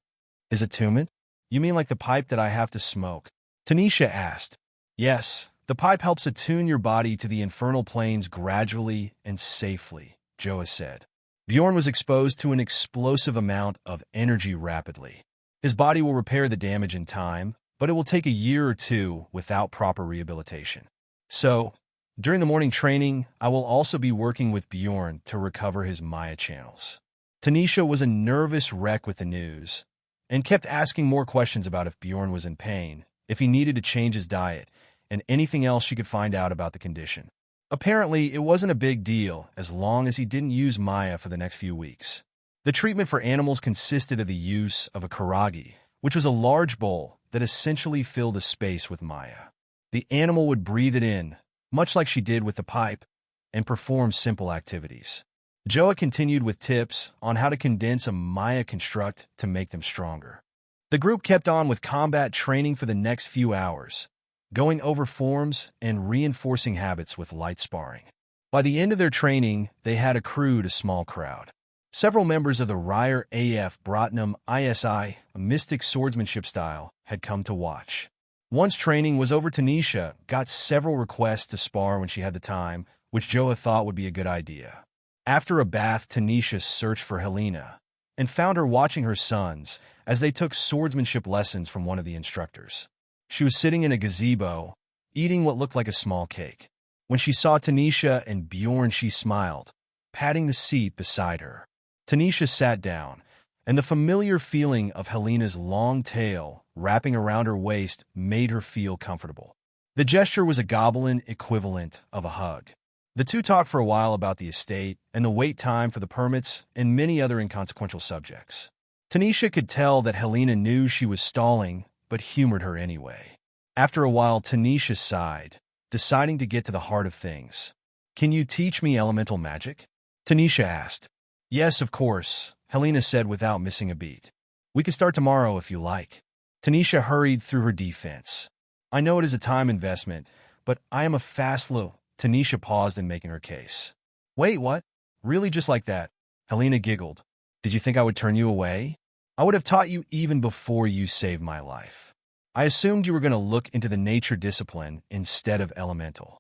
"His attunement? You mean like the pipe that I have to smoke?" Tanisha asked. "Yes, the pipe helps attune your body to the infernal planes gradually and safely," Joha said. Bjorn was exposed to an explosive amount of energy rapidly. His body will repair the damage in time, but it will take a year or 2 without proper rehabilitation. So, during the morning training, I will also be working with Bjorn to recover his Maya channels. Tanisha was a nervous wreck with the news, and kept asking more questions about if Bjorn was in pain, if he needed to change his diet, and anything else she could find out about the condition. Apparently, it wasn't a big deal as long as he didn't use Maya for the next few weeks. The treatment for animals consisted of the use of a karagi, which was a large bowl that essentially filled a space with Maya. The animal would breathe it in, much like she did with the pipe, and perform simple activities. Joha continued with tips on how to condense a Maya construct to make them stronger. The group kept on with combat training for the next few hours, going over forms and reinforcing habits with light sparring. By the end of their training, they had accrued a small crowd. Several members of the Ryer AF Brotnum ISI, a mystic swordsmanship style, had come to watch. Once training was over, Tanisha got several requests to spar when she had the time, which Joha thought would be a good idea. After a bath, Tanisha searched for Helena and found her watching her sons as they took swordsmanship lessons from one of the instructors. She was sitting in a gazebo, eating what looked like a small cake. When she saw Tanisha and Bjorn, she smiled, patting the seat beside her. Tanisha sat down, and the familiar feeling of Helena's long tail wrapping around her waist made her feel comfortable. The gesture was a goblin equivalent of a hug. The two talked for a while about the estate and the wait time for the permits and many other inconsequential subjects. Tanisha could tell that Helena knew she was stalling, but humored her anyway. After a while, Tanisha sighed, deciding to get to the heart of things. "Can you teach me elemental magic?" Tanisha asked. "Yes, of course," Helena said without missing a beat. "We can start tomorrow if you like." Tanisha hurried through her defense. "I know it is a time investment, but I am a fast low." Tanisha paused in making her case. "Wait, what? Really, just like that?" Helena giggled. "Did you think I would turn you away? I would have taught you even before you saved my life. I assumed you were going to look into the nature discipline instead of elemental.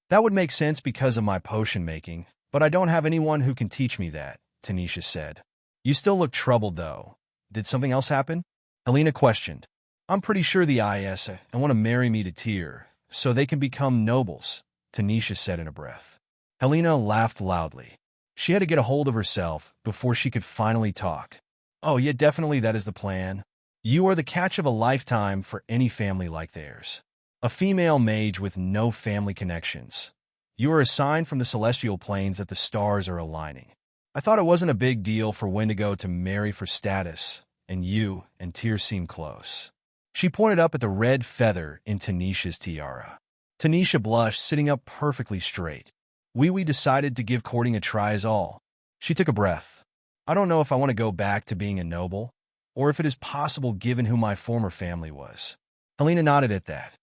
That would make sense because of my potion making, but I don't have anyone who can teach me that," Tanisha said. "You still look troubled, though. Did something else happen?" Helena questioned. I'm pretty sure the IS and want to marry me to Tyr, so they can become nobles, Tanisha said in a breath. Helena laughed loudly. She had to get a hold of herself before she could finally talk. Oh yeah, definitely that is the plan. You are the catch of a lifetime for any family like theirs. A female mage with no family connections. You are a sign from the celestial planes that the stars are aligning. I thought it wasn't a big deal for Wendigo to marry for status, and you and Tyr seem close. She pointed up at the red feather in Tanisha's tiara. Tanisha blushed, sitting up perfectly straight. We decided to give courting a try as all. She took a breath. I don't know if I want to go back to being a noble, or if it is possible given who my former family was. Helena nodded at that.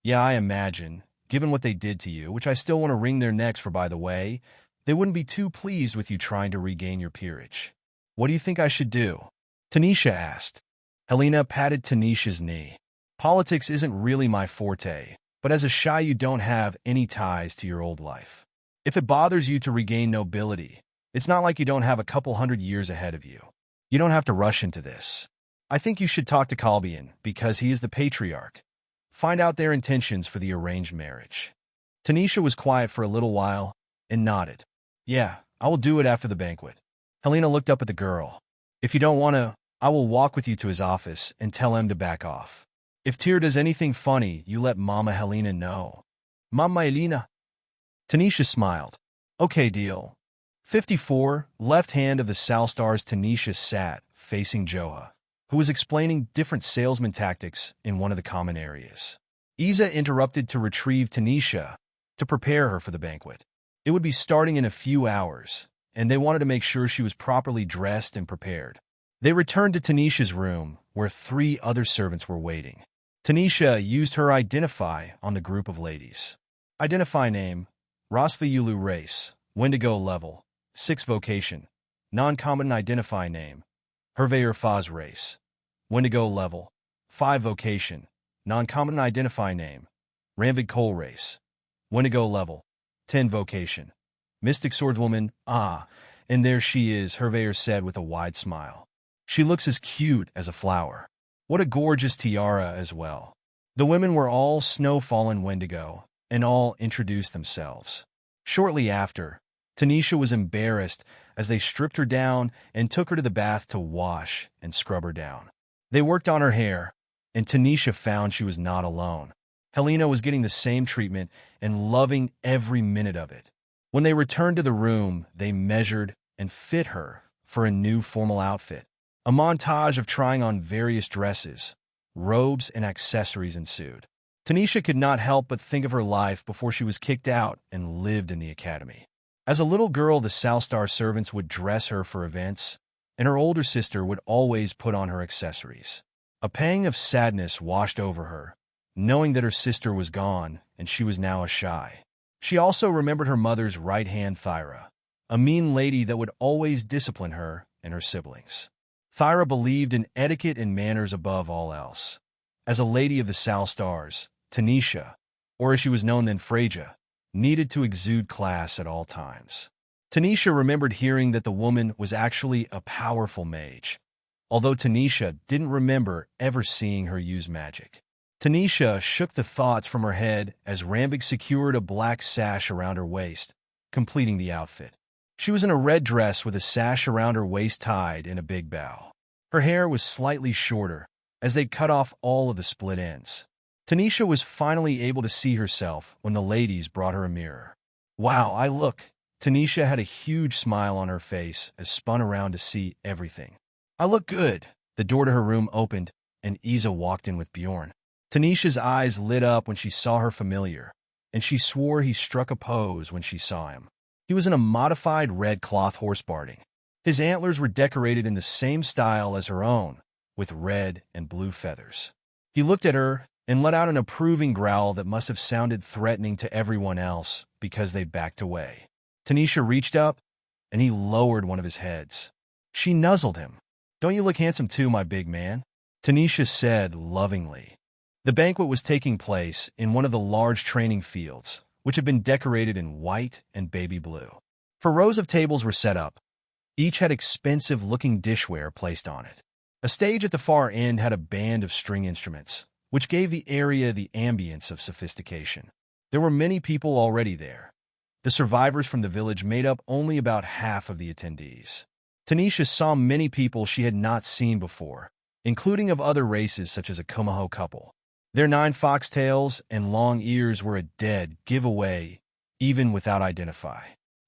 Yeah, I imagine, given what they did to you, which I still want to wring their necks for, by the way, they wouldn't be too pleased with you trying to regain your peerage. What do you think I should do? Tanisha asked. Helena patted Tanisha's knee. Politics isn't really my forte, but as a shy you don't have any ties to your old life. If it bothers you to regain nobility, it's not like you don't have a couple 100 years ahead of you. You don't have to rush into this. I think you should talk to Calbian, because he is the patriarch. Find out their intentions for the arranged marriage. Tanisha was quiet for a little while and nodded. Yeah, I will do it after the banquet. Helena looked up at the girl. If you don't want to, I will walk with you to his office and tell him to back off. If Tyr does anything funny, you let Mama Helena know. Mama Helena? Tanisha smiled. Okay, deal. 54, left hand of the Salstars. Tanisha sat, facing Joha, who was explaining different salesman tactics in one of the common areas. Isa interrupted to retrieve Tanisha to prepare her for the banquet. It would be starting in a few hours, and they wanted to make sure she was properly dressed and prepared. They returned to Tanisha's room, where 3 other servants were waiting. Tanisha used her identify on the group of ladies. Identify name, Rosva Yulu race, Wendigo level, 6 vocation, non-common. Identify name, Herveyor Faz race, Wendigo level, 5 vocation, non-common. Identify name, Ramvid Cole race, Wendigo level, 10 vocation, Mystic Swordswoman. Ah, and there she is, Herveyor said with a wide smile. She looks as cute as a flower. What a gorgeous tiara as well. The women were all snow-fallen Wendigo, and all introduced themselves. Shortly after, Tanisha was embarrassed as they stripped her down and took her to the bath to wash and scrub her down. They worked on her hair, and Tanisha found she was not alone. Helena was getting the same treatment and loving every minute of it. When they returned to the room, they measured and fit her for a new formal outfit. A montage of trying on various dresses, robes, and accessories ensued. Tanisha could not help but think of her life before she was kicked out and lived in the academy. As a little girl, the Salstar servants would dress her for events, and her older sister would always put on her accessories. A pang of sadness washed over her, knowing that her sister was gone and she was now a shy. She also remembered her mother's right hand, Thyra, a mean lady that would always discipline her and her siblings. Thyra believed in etiquette and manners above all else. As a lady of the Salstars, Tanisha, or as she was known then, Freja, needed to exude class at all times. Tanisha remembered hearing that the woman was actually a powerful mage, although Tanisha didn't remember ever seeing her use magic. Tanisha shook the thoughts from her head as Rambig secured a black sash around her waist, completing the outfit. She was in a red dress with a sash around her waist tied in a big bow. Her hair was slightly shorter, as they cut off all of the split ends. Tanisha was finally able to see herself when the ladies brought her a mirror. Wow, I look. Tanisha had a huge smile on her face as spun around to see everything. I look good. The door to her room opened, and Isa walked in with Bjorn. Tanisha's eyes lit up when she saw her familiar, and she swore he struck a pose when she saw him. He was in a modified red cloth horse barding. His antlers were decorated in the same style as her own, with red and blue feathers. He looked at her and let out an approving growl that must have sounded threatening to everyone else because they backed away. Tanisha reached up, and he lowered one of his heads. She nuzzled him. Don't you look handsome too, my big man? Tanisha said lovingly. The banquet was taking place in one of the large training fields, which had been decorated in white and baby blue. 4 rows of tables were set up. Each had expensive-looking dishware placed on it. A stage at the far end had a band of string instruments, which gave the area the ambience of sophistication. There were many people already there. The survivors from the village made up only about half of the attendees. Tanisha saw many people she had not seen before, including of other races such as a Kumaho couple. Their 9 foxtails and long ears were a dead giveaway, even without identify.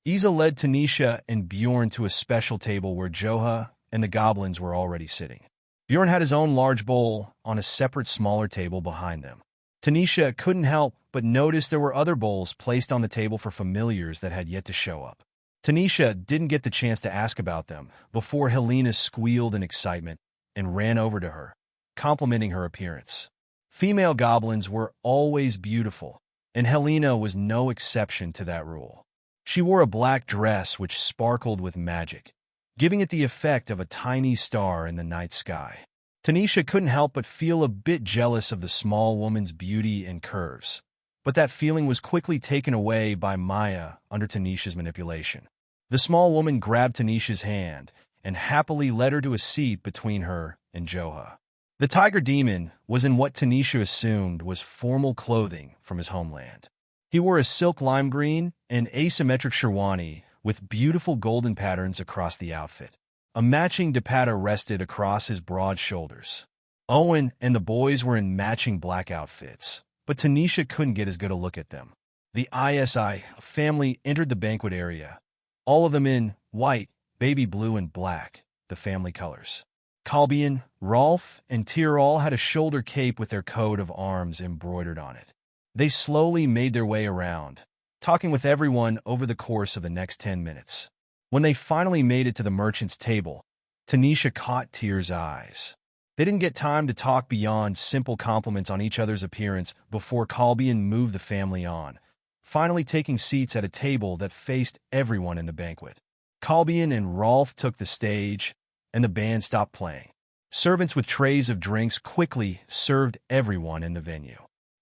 Isa led Tanisha and Bjorn to a special table where Joha and the goblins were already sitting. Bjorn had his own large bowl on a separate smaller table behind them. Tanisha couldn't help but notice there were other bowls placed on the table for familiars that had yet to show up. Tanisha didn't get the chance to ask about them before Helena squealed in excitement and ran over to her, complimenting her appearance. Female goblins were always beautiful, and Helena was no exception to that rule. She wore a black dress which sparkled with magic, giving it the effect of a tiny star in the night sky. Tanisha couldn't help but feel a bit jealous of the small woman's beauty and curves, but that feeling was quickly taken away by Maya under Tanisha's manipulation. The small woman grabbed Tanisha's hand and happily led her to a seat between her and Joha. The tiger demon was in what Tanisha assumed was formal clothing from his homeland. He wore a silk lime green and asymmetric sherwani with beautiful golden patterns across the outfit. A matching dupatta rested across his broad shoulders. Owen and the boys were in matching black outfits, but Tanisha couldn't get as good a look at them. The ISI family entered the banquet area, all of them in white, baby blue, and black, the family colors. Kalbian, Rolf, and Tyr all had a shoulder cape with their coat of arms embroidered on it. They slowly made their way around, talking with everyone over the course of the next 10 minutes. When they finally made it to the merchant's table, Tanisha caught Tyr's eyes. They didn't get time to talk beyond simple compliments on each other's appearance before Kalbian moved the family on, finally taking seats at a table that faced everyone in the banquet. Kalbian and Rolf took the stage, and the band stopped playing. Servants with trays of drinks quickly served everyone in the venue.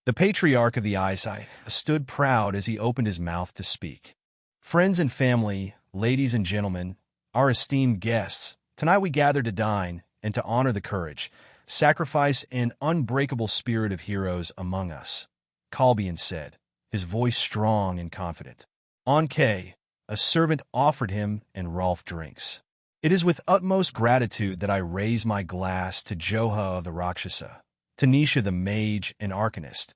The patriarch of the Eyesight stood proud as he opened his mouth to speak. Friends and family, ladies and gentlemen, our esteemed guests, tonight we gather to dine and to honor the courage, sacrifice, and unbreakable spirit of heroes among us, Kalbian said, his voice strong and confident. Anke, a servant, offered him and Rolf drinks. It is with utmost gratitude that I raise my glass to Joha of the Rakshasa, Tanisha the Mage and Arcanist,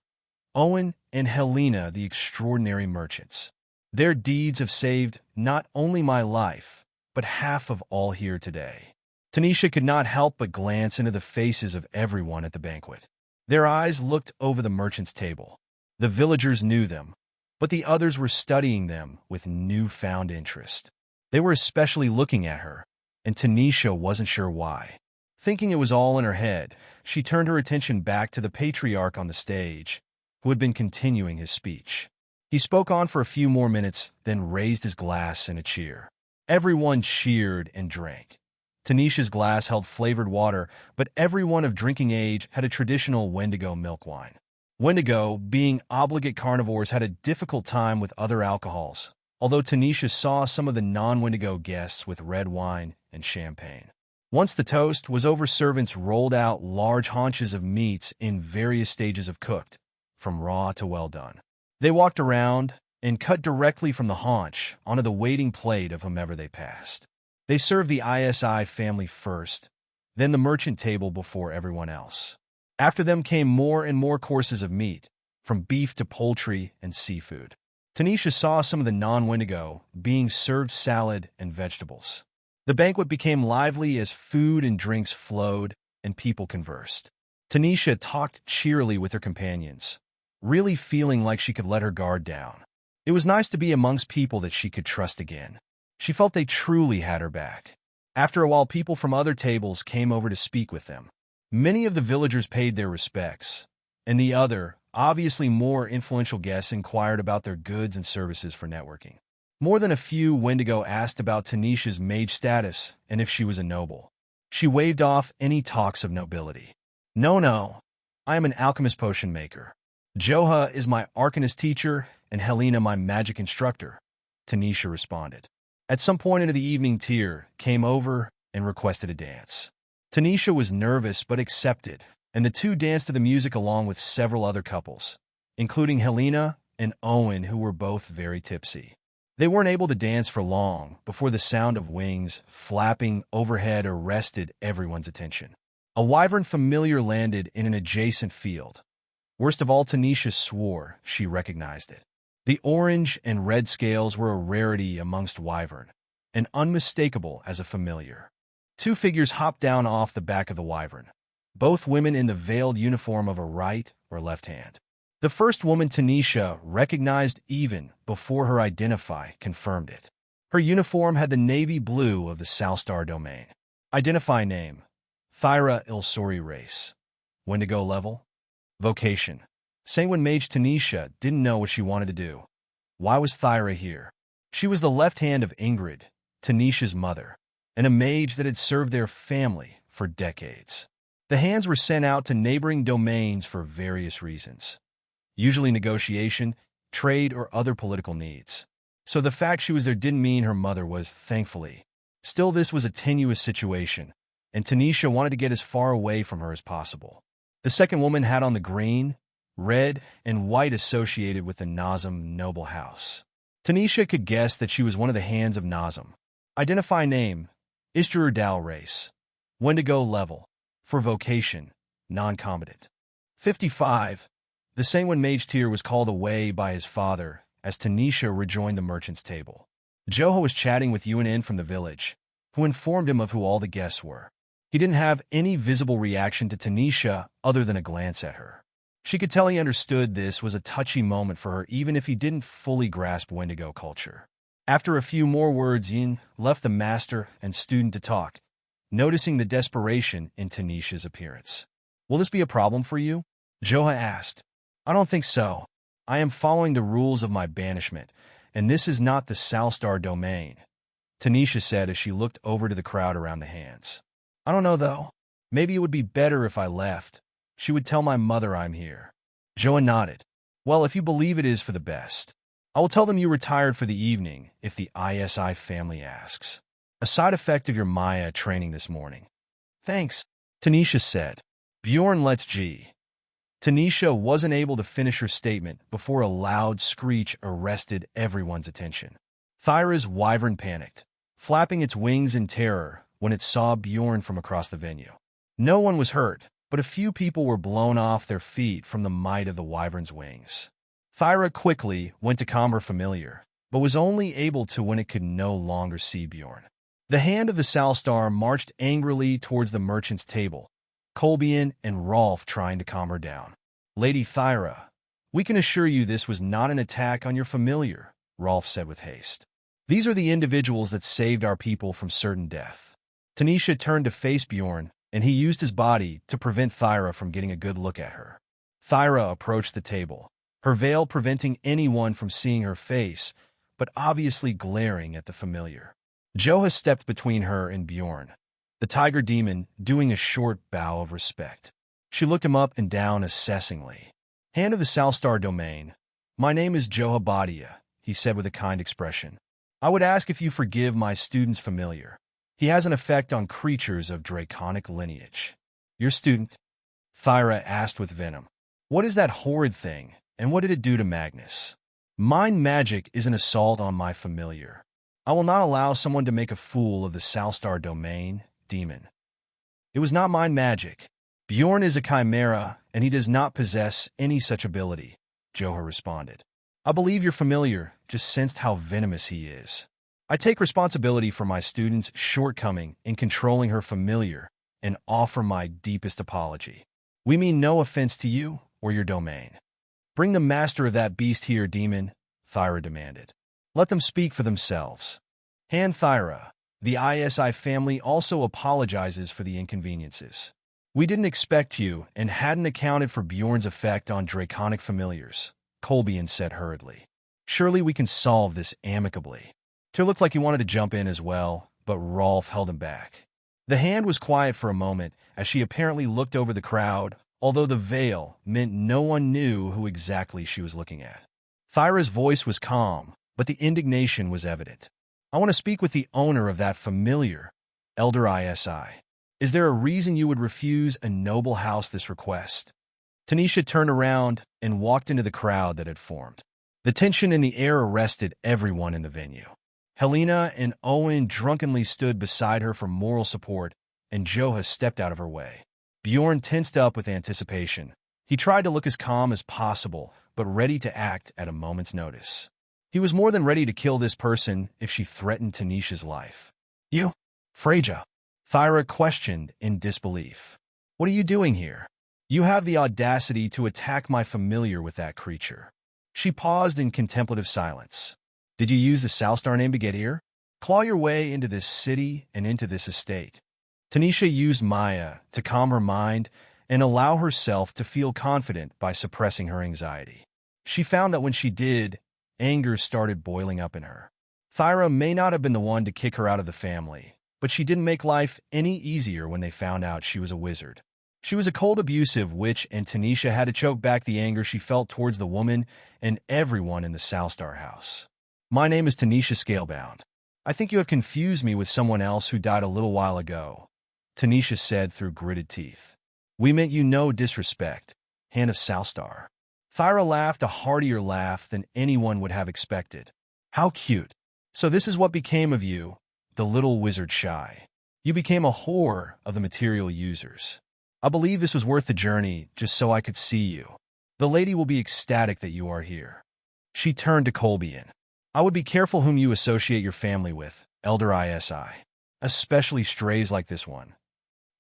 Owen and Helena the extraordinary merchants. Their deeds have saved not only my life, but half of all here today. Tanisha could not help but glance into the faces of everyone at the banquet. Their eyes looked over the merchant's table. The villagers knew them, but the others were studying them with newfound interest. They were especially looking at her, and Tanisha wasn't sure why. Thinking it was all in her head, she turned her attention back to the patriarch on the stage, who had been continuing his speech. He spoke on for a few more minutes, then raised his glass in a cheer. Everyone cheered and drank. Tanisha's glass held flavored water, but everyone of drinking age had a traditional Wendigo milk wine. Wendigo, being obligate carnivores, had a difficult time with other alcohols, although Tanisha saw some of the non-Wendigo guests with red wine and champagne. Once the toast was over, servants rolled out large haunches of meats in various stages of cooked, from raw to well done. They walked around and cut directly from the haunch onto the waiting plate of whomever they passed. They served the ISI family first, then the merchant table before everyone else. After them came more and more courses of meat, from beef to poultry and seafood. Tanisha saw some of the non-Wendigo being served salad and vegetables. The banquet became lively as food and drinks flowed and people conversed. Tanisha talked cheerily with her companions, really feeling like she could let her guard down. It was nice to be amongst people that she could trust again. She felt they truly had her back. After a while, people from other tables came over to speak with them. Many of the villagers paid their respects, and the other, obviously more influential guests inquired about their goods and services for networking. More than a few Wendigo asked about Tanisha's mage status and if she was a noble. She waved off any talks of nobility. No, I am an alchemist potion maker. Joha is my arcanist teacher and Helena my magic instructor, Tanisha responded. At some point into the evening, Tyr came over and requested a dance. Tanisha was nervous but accepted, and the two danced to the music along with several other couples, including Helena and Owen, who were both very tipsy. They weren't able to dance for long before the sound of wings flapping overhead arrested everyone's attention. A wyvern familiar landed in an adjacent field. Worst of all, Tanisha swore she recognized it. The orange and red scales were a rarity amongst wyvern, and unmistakable as a familiar. Two figures hopped down off the back of the wyvern, both women in the veiled uniform of a right or left hand. The first woman Tanisha recognized even before her identify confirmed it. Her uniform had the navy blue of the Salstar domain. Identify name: Thyra Ilsori race. Wendigo level. Vocation: Sanguine Mage. Tanisha didn't know what she wanted to do. Why was Thyra here? She was the left hand of Ingrid, Tanisha's mother, and a mage that had served their family for decades. The hands were sent out to neighboring domains for various reasons, usually negotiation, trade, or other political needs. So the fact she was there didn't mean her mother was, thankfully. Still, this was a tenuous situation, and Tanisha wanted to get as far away from her as possible. The second woman had on the green, red, and white associated with the Nazem noble house. Tanisha could guess that she was one of the hands of Nazem. Identify name: Isturudal race. Wendigo level. For vocation: non-combatant. 55. The Sanguine Mage Teacher was called away by his father as Tanisha rejoined the merchant's table. Joha was chatting with UNN from the village, who informed him of who all the guests were. He didn't have any visible reaction to Tanisha other than a glance at her. She could tell he understood this was a touchy moment for her, even if he didn't fully grasp Wendigo culture. After a few more words, Yin left the master and student to talk, noticing the desperation in Tanisha's appearance. "Will this be a problem for you?" Joha asked. "I don't think so. I am following the rules of my banishment, and this is not the Salstar domain," Tanisha said as she looked over to the crowd around the hands. "I don't know, though. Maybe it would be better if I left. She would tell my mother I'm here." Joha nodded. "Well, if you believe it is for the best, I will tell them you retired for the evening if the ISI family asks. A side effect of your Maya training this morning." "Thanks," Tanisha said. "Bjorn, let's G." Tanisha wasn't able to finish her statement before a loud screech arrested everyone's attention. Thyra's wyvern panicked, flapping its wings in terror when it saw Bjorn from across the venue. No one was hurt, but a few people were blown off their feet from the might of the wyvern's wings. Thyra quickly went to calm her familiar, but was only able to when it could no longer see Bjorn. The hand of the Salstar marched angrily towards the merchant's table, Kolbian and Rolf trying to calm her down. "Lady Thyra, we can assure you this was not an attack on your familiar," Rolf said with haste. "These are the individuals that saved our people from certain death." Tanisha turned to face Bjorn, and he used his body to prevent Thyra from getting a good look at her. Thyra approached the table, her veil preventing anyone from seeing her face, but obviously glaring at the familiar. Joha stepped between her and Bjorn, the tiger demon doing a short bow of respect. She looked him up and down assessingly. "Hand of the Salstar domain, my name is Joha Badia," he said with a kind expression. "I would ask if you forgive my student's familiar. He has an effect on creatures of draconic lineage." "Your student?" Thyra asked with venom. "What is that horrid thing, and what did it do to Magnus?" "Mind magic is an assault on my familiar. I will not allow someone to make a fool of the Salstar domain, demon." "It was not mind magic. Bjorn is a chimera, and he does not possess any such ability," Joha responded. "I believe your familiar just sensed how venomous he is. I take responsibility for my student's shortcoming in controlling her familiar and offer my deepest apology. We mean no offense to you or your domain." "Bring the master of that beast here, demon," Thyra demanded. "Let them speak for themselves." "Hand Thyra. The ISI family also apologizes for the inconveniences. We didn't expect you and hadn't accounted for Bjorn's effect on draconic familiars," Kolbian said hurriedly. "Surely we can solve this amicably." Tyr looked like he wanted to jump in as well, but Rolf held him back. The hand was quiet for a moment as she apparently looked over the crowd, although the veil meant no one knew who exactly she was looking at. Thyra's voice was calm, but the indignation was evident. "I want to speak with the owner of that familiar, Elder ISI." Is there a reason you would refuse a noble house this request? Tanisha turned around and walked into the crowd that had formed. The tension in the air arrested everyone in the venue. Helena and Owen drunkenly stood beside her for moral support, and Joha stepped out of her way. Bjorn tensed up with anticipation. He tried to look as calm as possible, but ready to act at a moment's notice. He was more than ready to kill this person if she threatened Tanisha's life. You? Freja? Thyra questioned in disbelief. What are you doing here? You have the audacity to attack my familiar with that creature. She paused in contemplative silence. Did you use the Salstar name to get here? Claw your way into this city and into this estate. Tanisha used Maya to calm her mind and allow herself to feel confident by suppressing her anxiety. She found that when she did, anger started boiling up in her. Thyra may not have been the one to kick her out of the family, but she didn't make life any easier when they found out she was a wizard. She was a cold, abusive witch, and Tanisha had to choke back the anger she felt towards the woman and everyone in the Salstar house. My name is Tanisha Scalebound. I think you have confused me with someone else who died a little while ago, Tanisha said through gritted teeth. We meant you no disrespect, Hand of Salstar. Thyra laughed a heartier laugh than anyone would have expected. How cute. So this is what became of you, the little wizard shy. You became a whore of the material users. I believe this was worth the journey just so I could see you. The lady will be ecstatic that you are here. She turned to Colbian. I would be careful whom you associate your family with, Elder ISI. Especially strays like this one.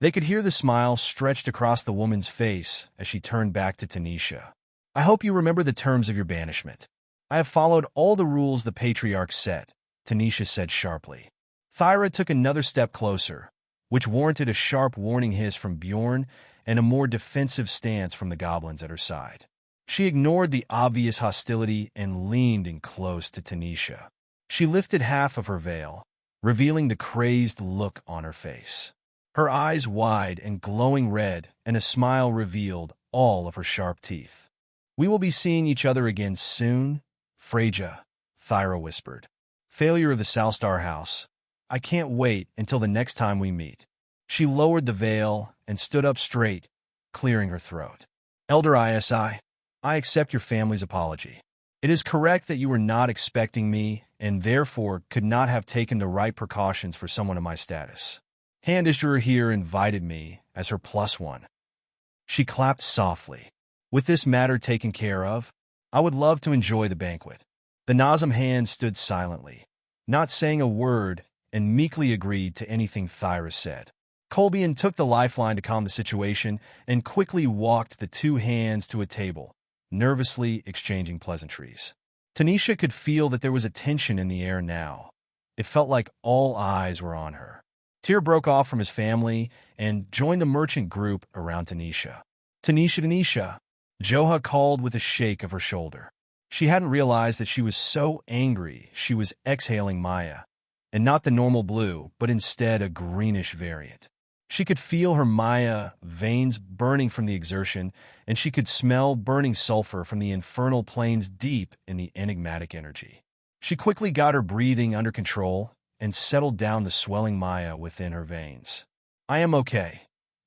They could hear the smile stretched across the woman's face as she turned back to Tanisha. I hope you remember the terms of your banishment. I have followed all the rules the Patriarch set, Tanisha said sharply. Thyra took another step closer, which warranted a sharp warning hiss from Bjorn and a more defensive stance from the goblins at her side. She ignored the obvious hostility and leaned in close to Tanisha. She lifted half of her veil, revealing the crazed look on her face. Her eyes wide and glowing red, and a smile revealed all of her sharp teeth. We will be seeing each other again soon, Freja, Thyra whispered. Failure of the Salstar house. I can't wait until the next time we meet. She lowered the veil and stood up straight, clearing her throat. Elder ISI, I accept your family's apology. It is correct that you were not expecting me and therefore could not have taken the right precautions for someone of my status. Handisher here invited me as her +1. She clapped softly. With this matter taken care of, I would love to enjoy the banquet. The Nazim hand stood silently, not saying a word, and meekly agreed to anything Thyra said. Colbian took the lifeline to calm the situation and quickly walked the two hands to a table, nervously exchanging pleasantries. Tanisha could feel that there was a tension in the air now. It felt like all eyes were on her. Tyr broke off from his family and joined the merchant group around Tanisha. Tanisha, Joha called with a shake of her shoulder. She hadn't realized that she was so angry she was exhaling Maya, and not the normal blue, but instead a greenish variant. She could feel her Maya veins burning from the exertion, and she could smell burning sulfur from the infernal plains deep in the enigmatic energy. She quickly got her breathing under control and settled down the swelling Maya within her veins. I am okay,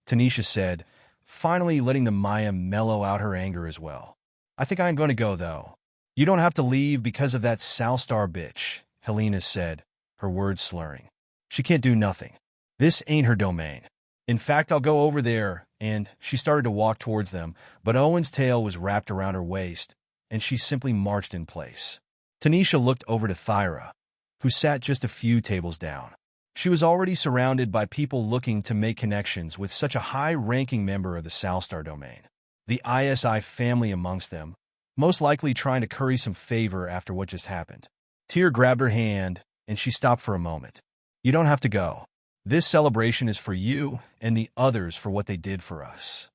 Tanisha said, finally letting the Maya mellow out her anger as well. I think I am going to go, though. You don't have to leave because of that Salstar bitch, Helena said, her words slurring. She can't do nothing. This ain't her domain. In fact, I'll go over there, and she started to walk towards them, but Owen's tail was wrapped around her waist, and she simply marched in place. Tanisha looked over to Thyra, who sat just a few tables down. She was already surrounded by people looking to make connections with such a high-ranking member of the Salstar domain. The ISI family amongst them, most likely trying to curry some favor after what just happened. Tyr grabbed her hand, and she stopped for a moment. You don't have to go. This celebration is for you and the others for what they did for us.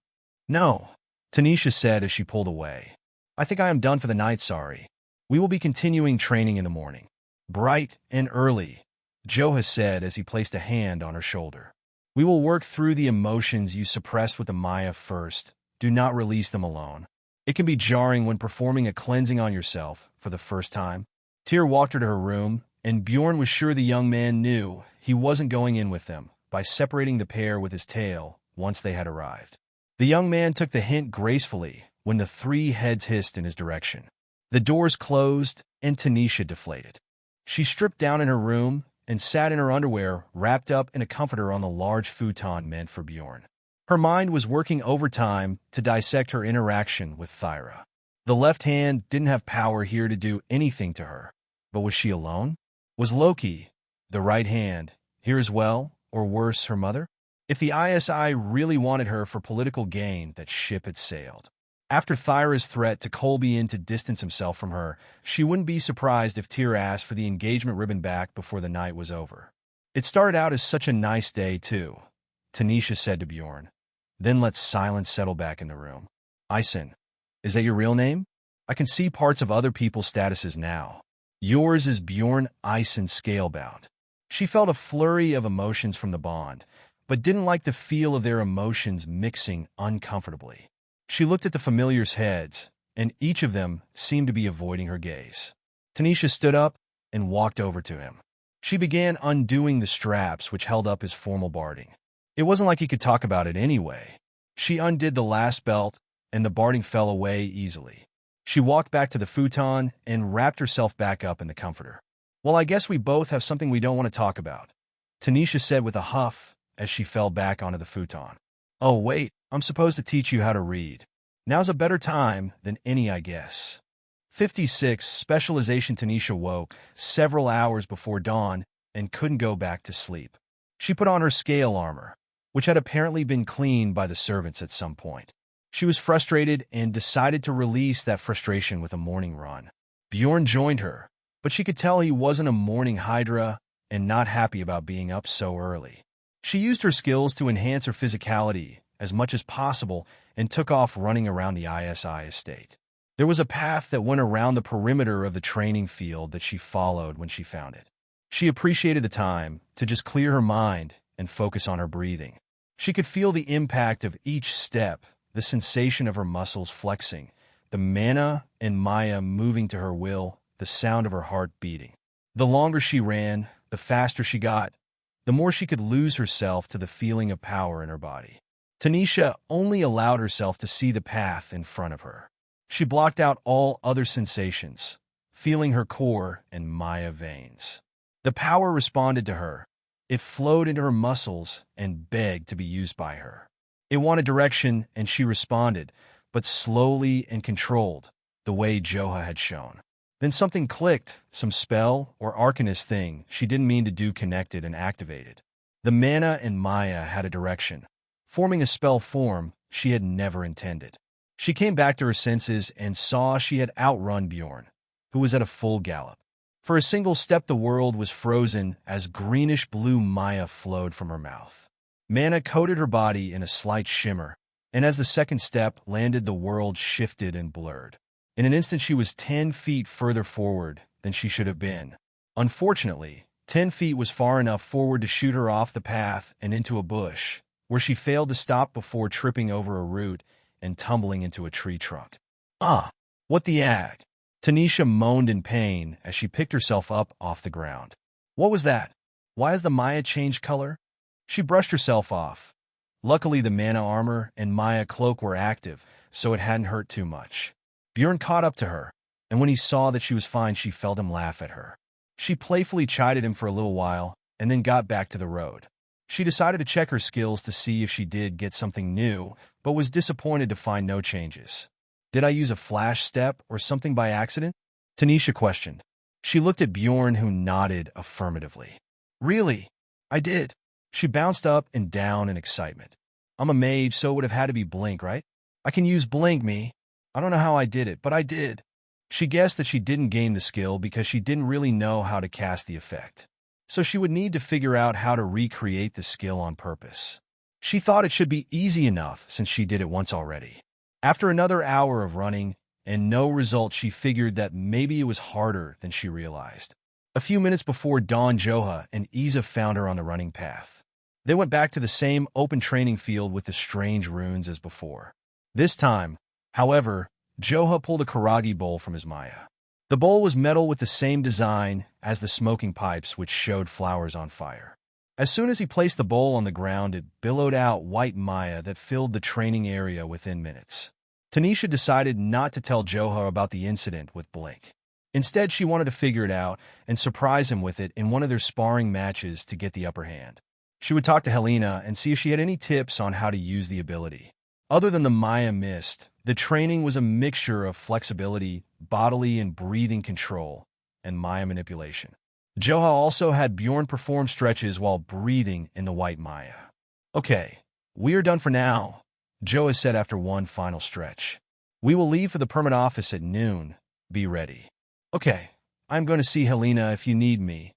No, Tanisha said as she pulled away. I think I am done for the night, sorry. We will be continuing training in the morning. Bright and early, Joha said as he placed a hand on her shoulder. We will work through the emotions you suppressed with the Maya first. Do not release them alone. It can be jarring when performing a cleansing on yourself for the first time. Tyr walked her to her room, and Bjorn was sure the young man knew he wasn't going in with them, by separating the pair with his tail once they had arrived. The young man took the hint gracefully when the three heads hissed in his direction. The doors closed and Tanisha deflated. She stripped down in her room and sat in her underwear wrapped up in a comforter on the large futon meant for Bjorn. Her mind was working overtime to dissect her interaction with Thyra. The left hand didn't have power here to do anything to her. But was she alone? Was Loki, the right hand, here as well, or worse, her mother? If the ISI really wanted her for political gain, that ship had sailed. After Thyra's threat to Colby in to distance himself from her, she wouldn't be surprised if Tyr asked for the engagement ribbon back before the night was over. It started out as such a nice day, too, Tanisha said to Bjorn. Then let silence settle back in the room. Ison, is that your real name? I can see parts of other people's statuses now. Yours is Bjorn Ison Scalebound. She felt a flurry of emotions from the bond, but didn't like the feel of their emotions mixing uncomfortably. She looked at the familiars' heads, and each of them seemed to be avoiding her gaze. Tanisha stood up and walked over to him. She began undoing the straps which held up his formal barding. It wasn't like he could talk about it anyway. She undid the last belt, and the barding fell away easily. She walked back to the futon and wrapped herself back up in the comforter. Well, I guess we both have something we don't want to talk about, Tanisha said with a huff as she fell back onto the futon. Oh, wait, I'm supposed to teach you how to read. Now's a better time than any, I guess. 56 Specialization. Tanisha woke several hours before dawn and couldn't go back to sleep. She put on her scale armor, which had apparently been cleaned by the servants at some point. She was frustrated and decided to release that frustration with a morning run. Bjorn joined her, but she could tell he wasn't a morning Hydra and not happy about being up so early. She used her skills to enhance her physicality as much as possible and took off running around the ISI estate. There was a path that went around the perimeter of the training field that she followed when she found it. She appreciated the time to just clear her mind and focus on her breathing. She could feel the impact of each step, the sensation of her muscles flexing, the mana and Maya moving to her will, the sound of her heart beating. The longer she ran, the faster she got, the more she could lose herself to the feeling of power in her body. Tanisha only allowed herself to see the path in front of her. She blocked out all other sensations, feeling her core and Maya veins. The power responded to her. It flowed into her muscles and begged to be used by her. It wanted direction, and she responded, but slowly and controlled, the way Joha had shown. Then something clicked, some spell or arcanist thing she didn't mean to do connected and activated. The mana and Maya had a direction, forming a spell form she had never intended. She came back to her senses and saw she had outrun Bjorn, who was at a full gallop. For a single step the world was frozen as greenish-blue Maya flowed from her mouth. Mana coated her body in a slight shimmer, and as the second step landed the world shifted and blurred. In an instant she was 10 feet further forward than she should have been. Unfortunately, 10 feet was far enough forward to shoot her off the path and into a bush, where she failed to stop before tripping over a root and tumbling into a tree trunk. Ah, what the ag? Tanisha moaned in pain as she picked herself up off the ground. What was that? Why has the Maya changed color? She brushed herself off. Luckily, the mana armor and Maya cloak were active, so it hadn't hurt too much. Bjorn caught up to her, and when he saw that she was fine, she felt him laugh at her. She playfully chided him for a little while, and then got back to the road. She decided to check her skills to see if she did get something new, but was disappointed to find no changes. Did I use a flash step or something by accident? Tanisha questioned. She looked at Bjorn, who nodded affirmatively. Really? I did. She bounced up and down in excitement. I'm a mage, so it would have had to be blink, right? I can use blink me. I don't know how I did it, but I did. She guessed that she didn't gain the skill because she didn't really know how to cast the effect. So she would need to figure out how to recreate the skill on purpose. She thought it should be easy enough since she did it once already. After another hour of running and no result, she figured that maybe it was harder than she realized. A few minutes before dawn, Joha and Iza found her on the running path. They went back to the same open training field with the strange runes as before. This time, however, Joha pulled a karagi bowl from his Maya. The bowl was metal with the same design as the smoking pipes, which showed flowers on fire. As soon as he placed the bowl on the ground, it billowed out white Maya that filled the training area within minutes. Tanisha decided not to tell Joha about the incident with Blake. Instead, she wanted to figure it out and surprise him with it in one of their sparring matches to get the upper hand. She would talk to Helena and see if she had any tips on how to use the ability. Other than the Maya mist, the training was a mixture of flexibility, bodily and breathing control, and Maya manipulation. Joha also had Bjorn perform stretches while breathing in the white Maya. "Okay, we are done for now," Joha said after one final stretch. "We will leave for the permanent office at noon. Be ready." "Okay, I'm going to see Helena if you need me,"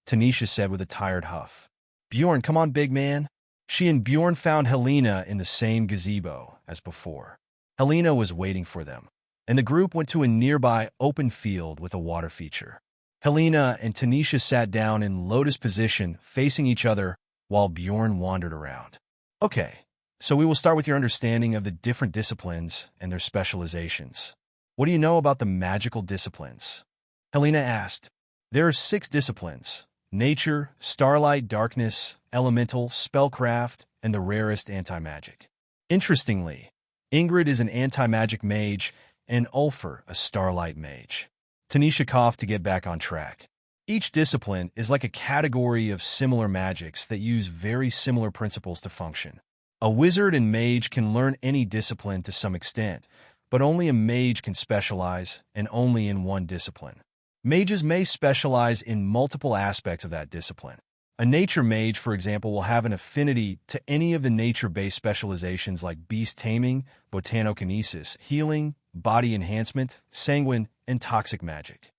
Tanisha said with a tired huff. "Bjorn, come on, big man." She and Bjorn found Helena in the same gazebo as before. Helena was waiting for them, and the group went to a nearby open field with a water feature. Helena and Tanisha sat down in lotus position, facing each other, while Bjorn wandered around. "Okay, so we will start with your understanding of the different disciplines and their specializations. What do you know about the magical disciplines?" Helena asked. "There are 6 disciplines: nature, starlight, darkness, elemental, spellcraft, and the rarest anti-magic. Interestingly, Ingrid is an anti-magic mage, and Ulfr a starlight mage." Tanisha coughed to get back on track. Each discipline is like a category of similar magics that use very similar principles to function. A wizard and mage can learn any discipline to some extent, but only a mage can specialize, and only in one discipline. Mages may specialize in multiple aspects of that discipline. A nature mage, for example, will have an affinity to any of the nature-based specializations like beast taming, botanokinesis, healing, body enhancement, sanguine, and toxic magic.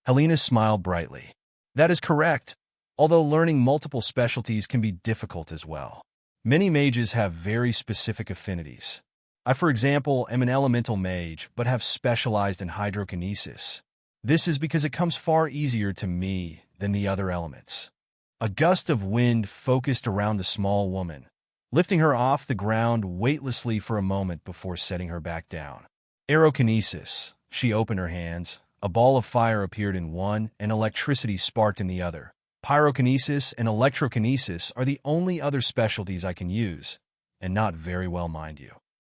Helena smiled brightly. "That is correct, although learning multiple specialties can be difficult as well. Many mages have very specific affinities. I, for example, am an elemental mage, but have specialized in hydrokinesis. This is because it comes far easier to me than the other elements." A gust of wind focused around the small woman, lifting her off the ground weightlessly for a moment before setting her back down. Aerokinesis. She opened her hands. A ball of fire appeared in one, and electricity sparked in the other. Pyrokinesis and electrokinesis are the only other specialties I can use, and not very well, mind you.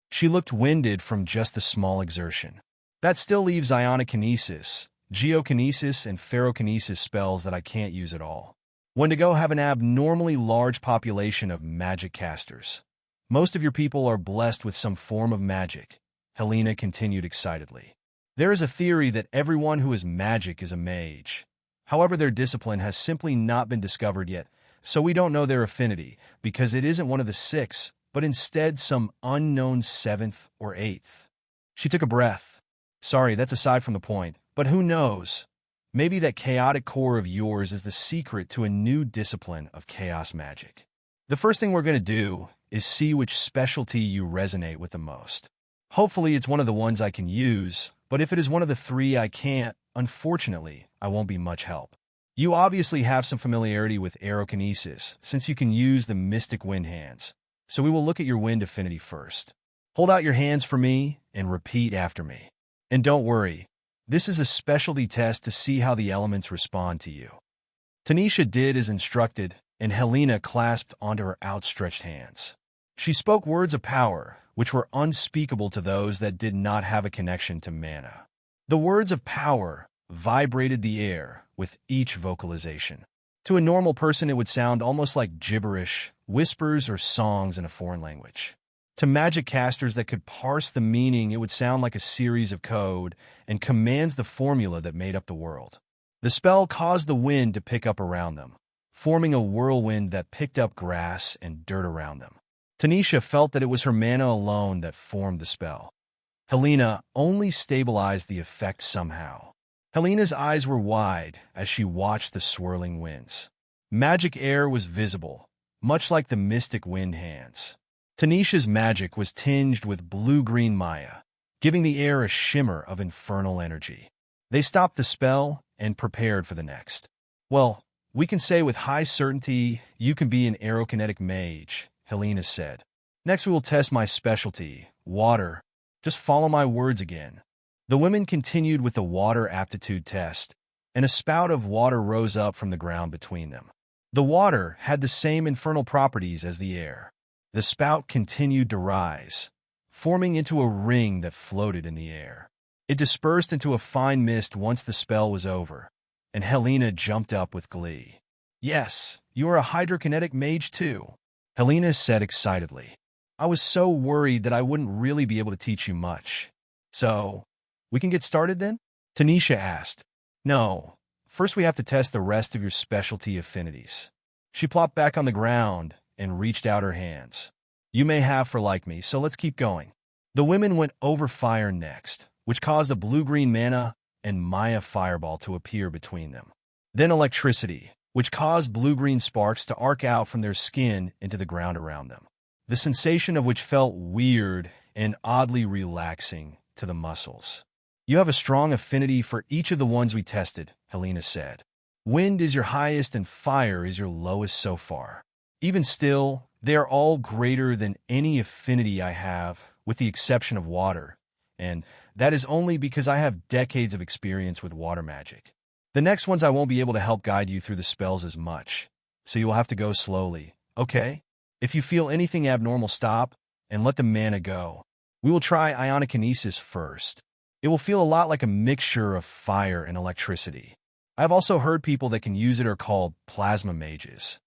She looked winded from just the small exertion. That still leaves ionikinesis, geokinesis, and ferrokinesis spells that I can't use at all. Wendigo have an abnormally large population of magic casters. Most of your people are blessed with some form of magic, Helena continued excitedly. There is a theory that everyone who is magic is a mage. However, their discipline has simply not been discovered yet, so we don't know their affinity, because it isn't one of the 6, but instead some unknown 7th or 8th. She took a breath. "Sorry, that's aside from the point, but who knows? Maybe that chaotic core of yours is the secret to a new discipline of chaos magic. The first thing we're going to do is see which specialty you resonate with the most. Hopefully it's one of the ones I can use, but if it is one of the 3 I can't, unfortunately, I won't be much help. You obviously have some familiarity with aerokinesis, since you can use the mystic wind hands, so we will look at your wind affinity first. Hold out your hands for me and repeat after me. And don't worry, this is a specialty test to see how the elements respond to you." Tanisha did as instructed, and Helena clasped onto her outstretched hands. She spoke words of power, which were unspeakable to those that did not have a connection to mana. The words of power vibrated the air with each vocalization. To a normal person, it would sound almost like gibberish, whispers, or songs in a foreign language. To magic casters that could parse the meaning, it would sound like a series of code and commands the formula that made up the world. The spell caused the wind to pick up around them, forming a whirlwind that picked up grass and dirt around them. Tanisha felt that it was her mana alone that formed the spell. Helena only stabilized the effect somehow. Helena's eyes were wide as she watched the swirling winds. Magic air was visible, much like the mystic wind hands. Tanisha's magic was tinged with blue-green Maya, giving the air a shimmer of infernal energy. They stopped the spell and prepared for the next. "Well, we can say with high certainty you can be an aerokinetic mage," Helena said. "Next we will test my specialty, water. Just follow my words again." The women continued with the water aptitude test, and a spout of water rose up from the ground between them. The water had the same infernal properties as the air. The spout continued to rise, forming into a ring that floated in the air. It dispersed into a fine mist once the spell was over, and Helena jumped up with glee. "Yes, you are a hydrokinetic mage too," Helena said excitedly. "I was so worried that I wouldn't really be able to teach you much. So, we can get started then?" Tanisha asked. "No, first we have to test the rest of your specialty affinities." She plopped back on the ground and reached out her hands. "You may have for like me, so let's keep going." The women went over fire next, which caused a blue-green mana and Maya fireball to appear between them. Then electricity, which caused blue-green sparks to arc out from their skin into the ground around them, the sensation of which felt weird and oddly relaxing to the muscles. "You have a strong affinity for each of the ones we tested," Helena said. "Wind is your highest and fire is your lowest so far. Even still, they are all greater than any affinity I have, with the exception of water, and that is only because I have decades of experience with water magic. The next ones I won't be able to help guide you through the spells as much, so you will have to go slowly, okay? If you feel anything abnormal, stop and let the mana go. We will try ionikinesis first. It will feel a lot like a mixture of fire and electricity. I've also heard people that can use it are called plasma mages."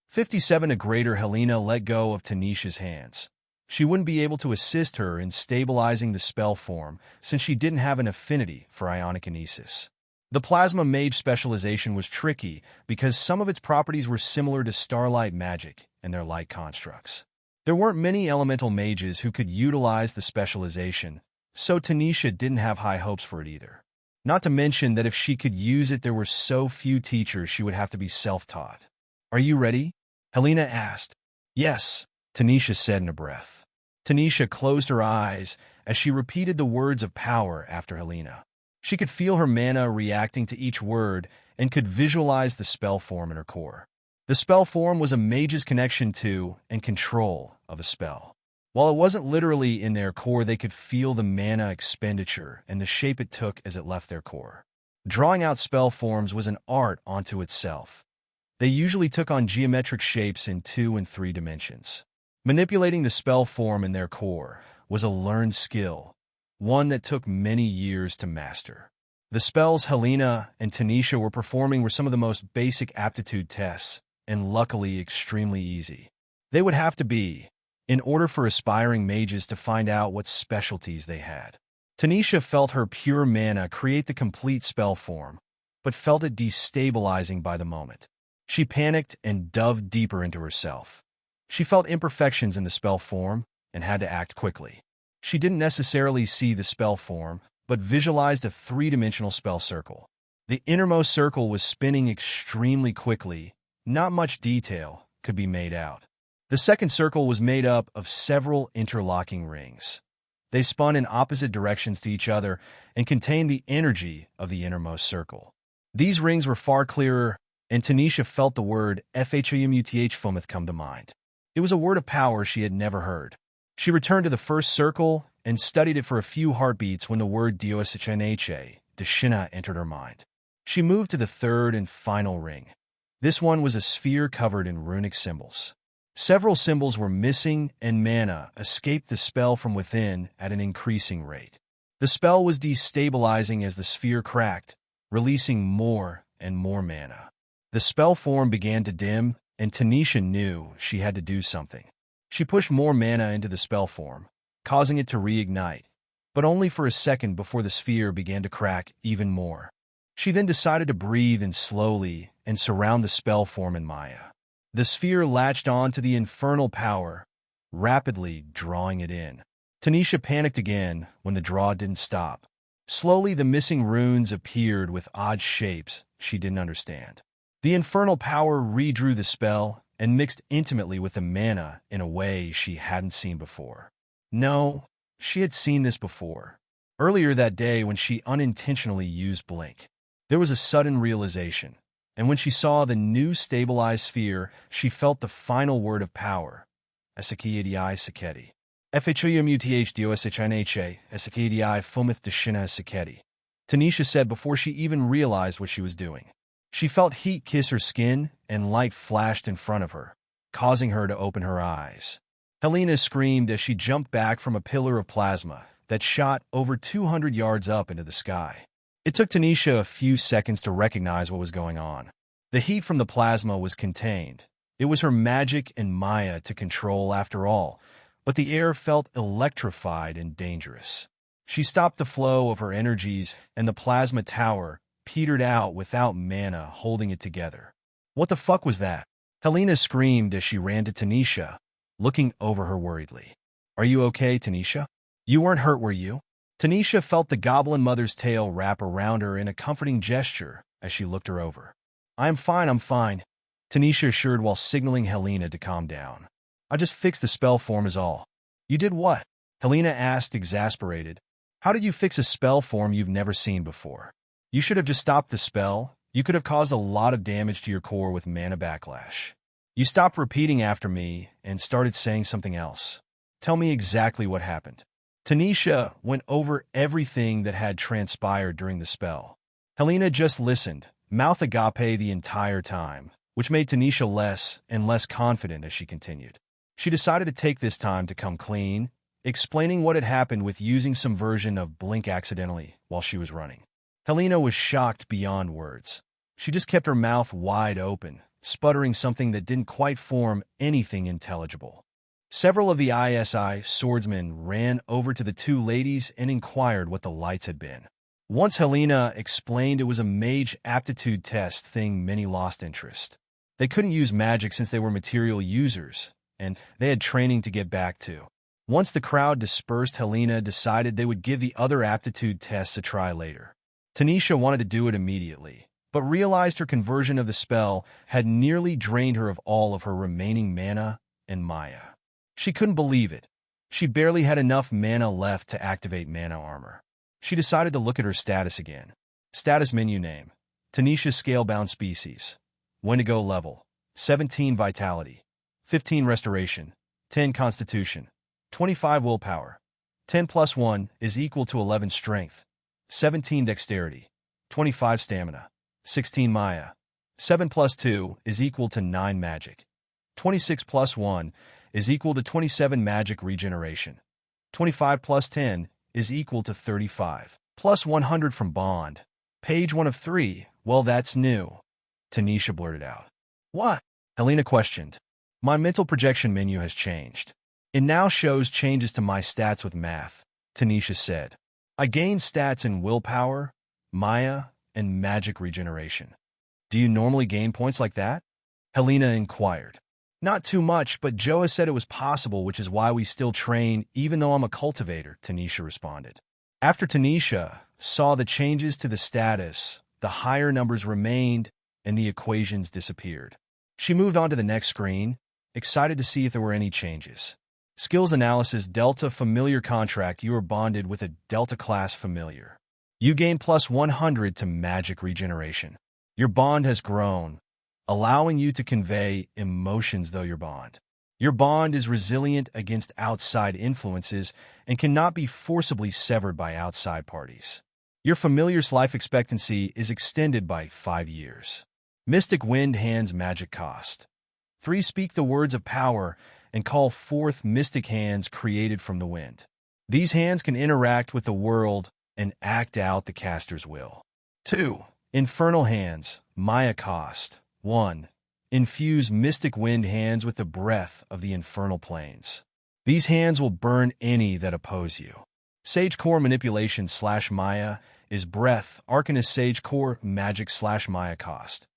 57 a greater Helena let go of Tanisha's hands. She wouldn't be able to assist her in stabilizing the spell form since she didn't have an affinity for ionikinesis. The plasma mage specialization was tricky because some of its properties were similar to starlight magic and their light constructs. There weren't many elemental mages who could utilize the specialization, so Tanisha didn't have high hopes for it either. Not to mention that if she could use it, there were so few teachers she would have to be self-taught. "Are you ready?" Helena asked. "Yes," Tanisha said in a breath. Tanisha closed her eyes as she repeated the words of power after Helena. She could feel her mana reacting to each word and could visualize the spell form in her core. The spell form was a mage's connection to and control of a spell. While it wasn't literally in their core, they could feel the mana expenditure and the shape it took as it left their core. Drawing out spell forms was an art unto itself. They usually took on geometric shapes in 2 and 3 dimensions. Manipulating the spell form in their core was a learned skill, one that took many years to master. The spells Helena and Tanisha were performing were some of the most basic aptitude tests, and luckily extremely easy. They would have to be, in order for aspiring mages to find out what specialties they had. Tanisha felt her pure mana create the complete spell form, but felt it destabilizing by the moment. She panicked and dove deeper into herself. She felt imperfections in the spell form and had to act quickly. She didn't necessarily see the spell form, but visualized a 3-dimensional spell circle. The innermost circle was spinning extremely quickly. Not much detail could be made out. The second circle was made up of several interlocking rings. They spun in opposite directions to each other and contained the energy of the innermost circle. These rings were far clearer, and Tanisha felt the word FHOMUTH come to mind. It was a word of power she had never heard. She returned to the first circle and studied it for a few heartbeats when the word Diosichanche, Deshina, entered her mind. She moved to the third and final ring. This one was a sphere covered in runic symbols. Several symbols were missing, and mana escaped the spell from within at an increasing rate. The spell was destabilizing as the sphere cracked, releasing more and more mana. The spell form began to dim, and Tanisha knew she had to do something. She pushed more mana into the spell form, causing it to reignite, but only for a second before the sphere began to crack even more. She then decided to breathe in slowly and surround the spell form in Maya. The sphere latched on to the infernal power, rapidly drawing it in. Tanisha panicked again when the draw didn't stop. Slowly, the missing runes appeared with odd shapes she didn't understand. The infernal power redrew the spell and mixed intimately with the mana in a way she hadn't seen before. No, she had seen this before. Earlier that day when she unintentionally used Blink. There was a sudden realization, and when she saw the new stabilized sphere, she felt the final word of power. Esekidi Sekedi. FHOMUTH Diosichanche, Esekidi Fomith Deshina Sekedi. Tanisha said before she even realized what she was doing. She felt heat kiss her skin, and light flashed in front of her, causing her to open her eyes. Helena screamed as she jumped back from a pillar of plasma that shot over 200 yards up into the sky. It took Tanisha a few seconds to recognize what was going on. The heat from the plasma was contained. It was her magic and Maya to control after all, but the air felt electrified and dangerous. She stopped the flow of her energies, and the plasma tower petered out without mana holding it together. What the fuck was that? Helena screamed as she ran to Tanisha, looking over her worriedly. Are you okay, Tanisha? You weren't hurt, were you? Tanisha felt the goblin mother's tail wrap around her in a comforting gesture as she looked her over. I'm fine, Tanisha assured while signaling Helena to calm down. I just fixed the spell form is all. You did what? Helena asked, exasperated. How did you fix a spell form you've never seen before? You should have just stopped the spell. You could have caused a lot of damage to your core with mana backlash. You stopped repeating after me and started saying something else. Tell me exactly what happened. Tanisha went over everything that had transpired during the spell. Helena just listened, mouth agape the entire time, which made Tanisha less and less confident as she continued. She decided to take this time to come clean, explaining what had happened with using some version of Blink accidentally while she was running. Helena was shocked beyond words. She just kept her mouth wide open, sputtering something that didn't quite form anything intelligible. Several of the ISI swordsmen ran over to the two ladies and inquired what the lights had been. Once Helena explained it was a mage aptitude test thing, many lost interest. They couldn't use magic since they were material users, and they had training to get back to. Once the crowd dispersed, Helena decided they would give the other aptitude tests a try later. Tanisha wanted to do it immediately, but realized her conversion of the spell had nearly drained her of all of her remaining mana and Maya. She couldn't believe it. She barely had enough mana left to activate mana armor. She decided to look at her status again. Status menu name: Tanisha Scalebound Species. Wendigo level: 17 Vitality, 15 Restoration, 10 Constitution, 25 Willpower. 10 plus 1 is equal to 11 Strength, 17 Dexterity, 25 Stamina, 16 Maya. 7 plus 2 is equal to 9 Magic. 26 plus 1 is equal to 27 Magic Regeneration. 25 plus 10 is equal to 35. Plus 100 from Bond. Page 1 of 3. Well, that's new. Tanisha blurted out. What? Helena questioned. My mental projection menu has changed. It now shows changes to my stats with math, Tanisha said. I gained stats in willpower, Maya, and magic regeneration. Do you normally gain points like that? Helena inquired. Not too much, but Joa said it was possible, which is why we still train, even though I'm a cultivator, Tanisha responded. After Tanisha saw the changes to the status, the higher numbers remained and the equations disappeared. She moved on to the next screen, excited to see if there were any changes. Skills analysis: Delta Familiar Contract. You are bonded with a Delta class familiar. You gain plus 100 to magic regeneration. Your bond has grown, allowing you to convey emotions through your bond. Your bond is resilient against outside influences and cannot be forcibly severed by outside parties. Your familiar's life expectancy is extended by 5 years. Mystic Wind Hands magic cost: 3. Speak the words of power and call forth mystic hands created from the wind. These hands can interact with the world and act out the caster's will. 2. Infernal Hands, Maya cost: 1. Infuse mystic wind hands with the breath of the infernal planes. These hands will burn any that oppose you. Sage Core Manipulation / Maya is breath, Arcanist Sage Core magic / Maya cost.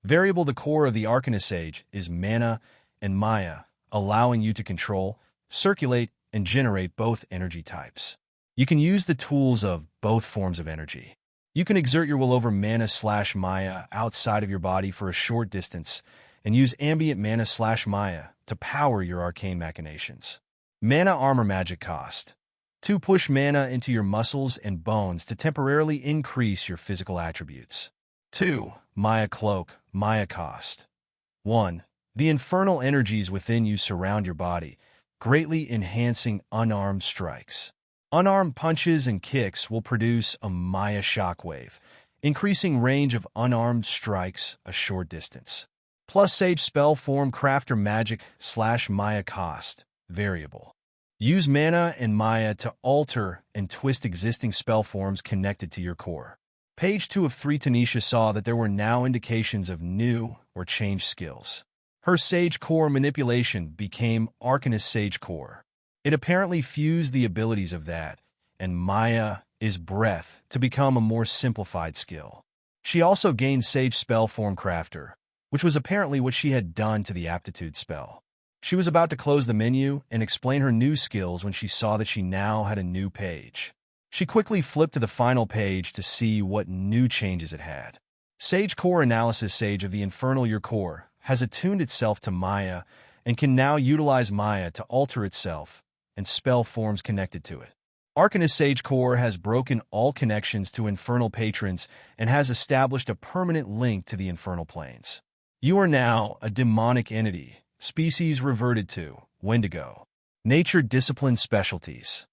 Variable: the core of the Arcanist Sage is mana and Maya, allowing you to control, circulate, and generate both energy types. You can use the tools of both forms of energy. You can exert your will over mana / Maya outside of your body for a short distance and use ambient mana / Maya to power your arcane machinations. Mana Armor magic cost: 2. Push mana into your muscles and bones to temporarily increase your physical attributes. 2. Maya Cloak, Maya cost: 1. The infernal energies within you surround your body, greatly enhancing unarmed strikes. Unarmed punches and kicks will produce a Maya shockwave, increasing range of unarmed strikes a short distance. Plus Sage spell form crafter magic / Maya cost, variable. Use mana and Maya to alter and twist existing spell forms connected to your core. Page 2 of 3. Tanisha saw that there were now indications of new or changed skills. Her Sage core manipulation became Arcanist Sage core. It apparently fused the abilities of that, and Maya is breath to become a more simplified skill. She also gained Sage spell form crafter, which was apparently what she had done to the aptitude spell. She was about to close the menu and explain her new skills when she saw that she now had a new page. She quickly flipped to the final page to see what new changes it had. Sage Core Analysis. Sage of the Infernal. Your core has attuned itself to Maya and can now utilize Maya to alter itself and spell forms connected to it. Arcanist Sage Core has broken all connections to infernal patrons and has established a permanent link to the infernal planes. You are now a demonic entity. Species reverted to Wendigo. Nature discipline specialties.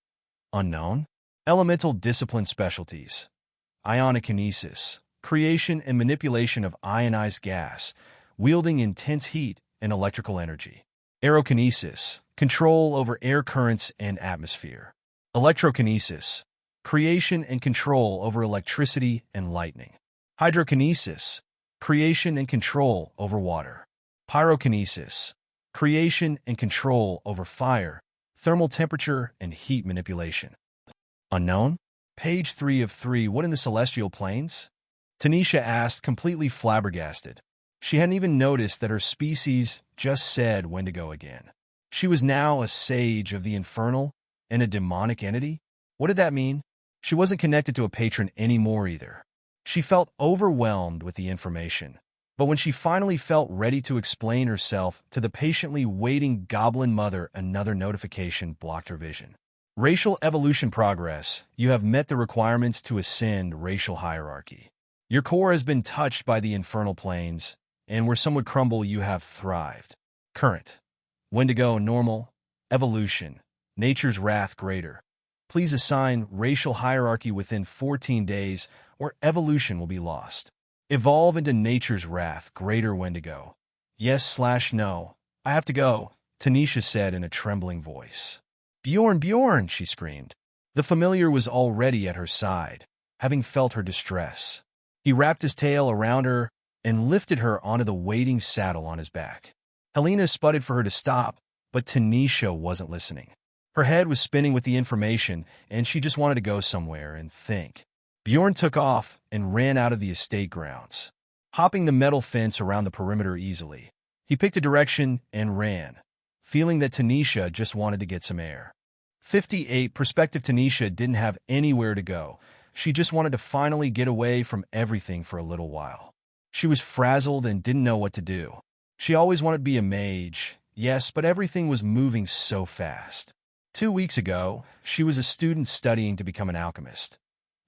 Unknown. Elemental discipline specialties. Ionokinesis. Creation and manipulation of ionized gas, wielding intense heat and electrical energy. Aerokinesis. Control over air currents and atmosphere. Electrokinesis. Creation and control over electricity and lightning. Hydrokinesis. Creation and control over water. Pyrokinesis. Creation and control over fire, thermal temperature, and heat manipulation. Unknown? Page 3 of 3. What in the celestial planes? Tanisha asked, completely flabbergasted. She hadn't even noticed that her species just said Wendigo again. She was now a sage of the infernal and a demonic entity? What did that mean? She wasn't connected to a patron anymore either. She felt overwhelmed with the information. But when she finally felt ready to explain herself to the patiently waiting goblin mother, another notification blocked her vision. Racial evolution progress. You have met the requirements to ascend racial hierarchy. Your core has been touched by the infernal planes, and where some would crumble, you have thrived. Current. Wendigo normal. Evolution. Nature's wrath greater. Please assign racial hierarchy within 14 days, or evolution will be lost. Evolve into nature's wrath, greater Wendigo. Yes/no. I have to go, Tanisha said in a trembling voice. Bjorn, Bjorn, she screamed. The familiar was already at her side, having felt her distress. He wrapped his tail around her and lifted her onto the waiting saddle on his back. Helena sputtered for her to stop, but Tanisha wasn't listening. Her head was spinning with the information, and she just wanted to go somewhere and think. Bjorn took off and ran out of the estate grounds, hopping the metal fence around the perimeter easily. He picked a direction and ran, feeling that Tanisha just wanted to get some air. 58. Prospective Tanisha didn't have anywhere to go. She just wanted to finally get away from everything for a little while. She was frazzled and didn't know what to do. She always wanted to be a mage, yes, but everything was moving so fast. 2 weeks ago, she was a student studying to become an alchemist.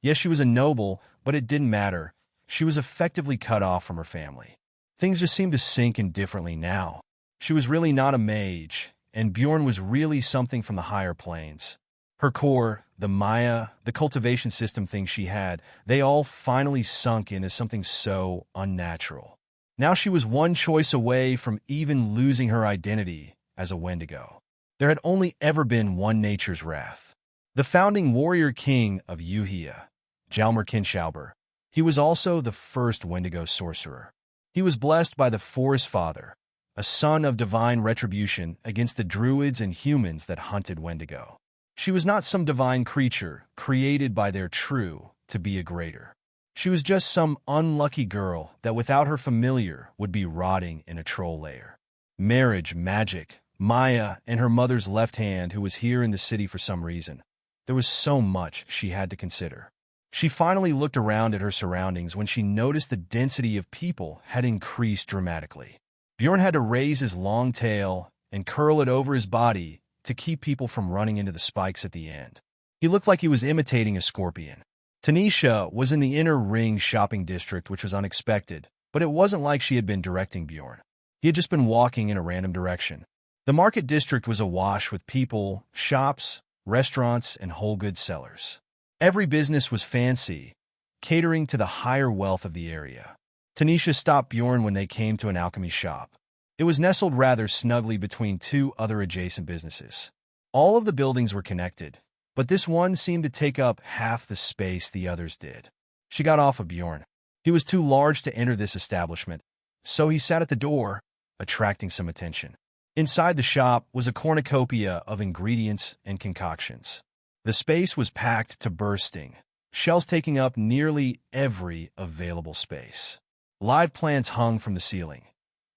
Yes, she was a noble, but it didn't matter. She was effectively cut off from her family. Things just seemed to sink in differently now. She was really not a mage, and Bjorn was really something from the higher planes. Her core, the Maya, the cultivation system things she had, they all finally sunk in as something so unnatural. Now she was one choice away from even losing her identity as a Wendigo. There had only ever been one nature's wrath. The founding warrior king of Yuhia, Jalmar Kinshauber. He was also the first Wendigo sorcerer. He was blessed by the Forest Father, a son of divine retribution against the druids and humans that hunted Wendigo. She was not some divine creature created by their true to be a greater. She was just some unlucky girl that without her familiar would be rotting in a troll lair. Marriage, magic, Maya, and her mother's left hand who was here in the city for some reason. There was so much she had to consider. She finally looked around at her surroundings when she noticed the density of people had increased dramatically. Bjorn had to raise his long tail and curl it over his body to keep people from running into the spikes at the end. He looked like he was imitating a scorpion. Tanisha was in the inner ring shopping district, which was unexpected, but it wasn't like she had been directing Bjorn. He had just been walking in a random direction. The market district was awash with people, shops, restaurants, and whole goods sellers. Every business was fancy, catering to the higher wealth of the area. Tanisha stopped Bjorn when they came to an alchemy shop. It was nestled rather snugly between two other adjacent businesses. All of the buildings were connected, but this one seemed to take up half the space the others did. She got off of Bjorn. He was too large to enter this establishment, so he sat at the door, attracting some attention. Inside the shop was a cornucopia of ingredients and concoctions. The space was packed to bursting, shelves taking up nearly every available space. Live plants hung from the ceiling.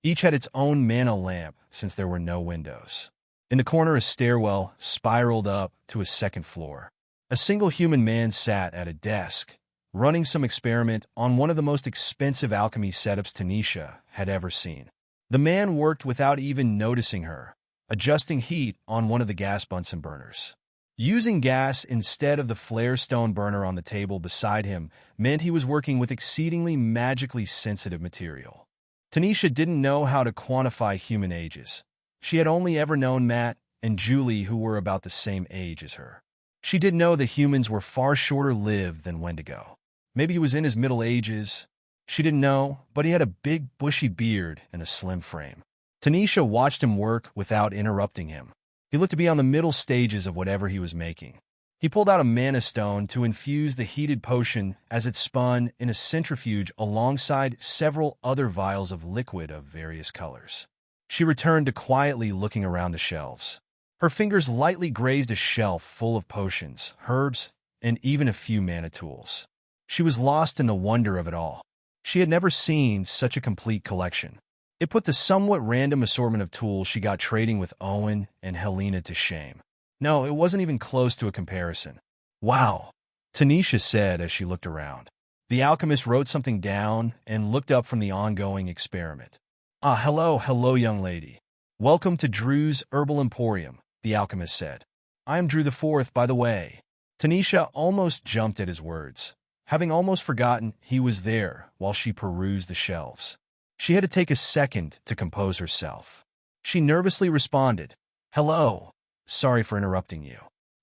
Each had its own mana lamp since there were no windows. In the corner, a stairwell spiraled up to a second floor. A single human man sat at a desk, running some experiment on one of the most expensive alchemy setups Tanisha had ever seen. The man worked without even noticing her, adjusting heat on one of the gas Bunsen burners. Using gas instead of the flare stone burner on the table beside him meant he was working with exceedingly magically sensitive material. Tanisha didn't know how to quantify human ages. She had only ever known Matt and Julie, who were about the same age as her. She did know that humans were far shorter lived than Wendigo. Maybe he was in his middle ages. She didn't know, but he had a big, bushy beard and a slim frame. Tanisha watched him work without interrupting him. He looked to be on the middle stages of whatever he was making. He pulled out a mana stone to infuse the heated potion as it spun in a centrifuge alongside several other vials of liquid of various colors. She returned to quietly looking around the shelves. Her fingers lightly grazed a shelf full of potions, herbs, and even a few mana tools. She was lost in the wonder of it all. She had never seen such a complete collection. It put the somewhat random assortment of tools she got trading with Owen and Helena to shame. No, it wasn't even close to a comparison. Wow, Tanisha said as she looked around. The alchemist wrote something down and looked up from the ongoing experiment. Hello, young lady. Welcome to Drew's Herbal Emporium, the alchemist said. I'm Drew the Fourth, by the way. Tanisha almost jumped at his words, having almost forgotten he was there while she perused the shelves. She had to take a second to compose herself. She nervously responded, "Hello. Sorry for interrupting you.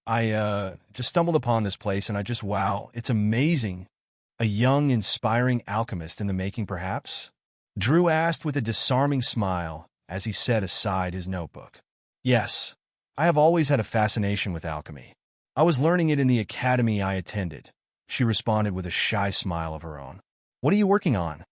I just stumbled upon this place and wow, it's amazing. A young, inspiring alchemist in the making, perhaps?" Drew asked with a disarming smile as he set aside his notebook. "Yes, I have always had a fascination with alchemy. I was learning it in the academy I attended," she responded with a shy smile of her own. "What are you working on?"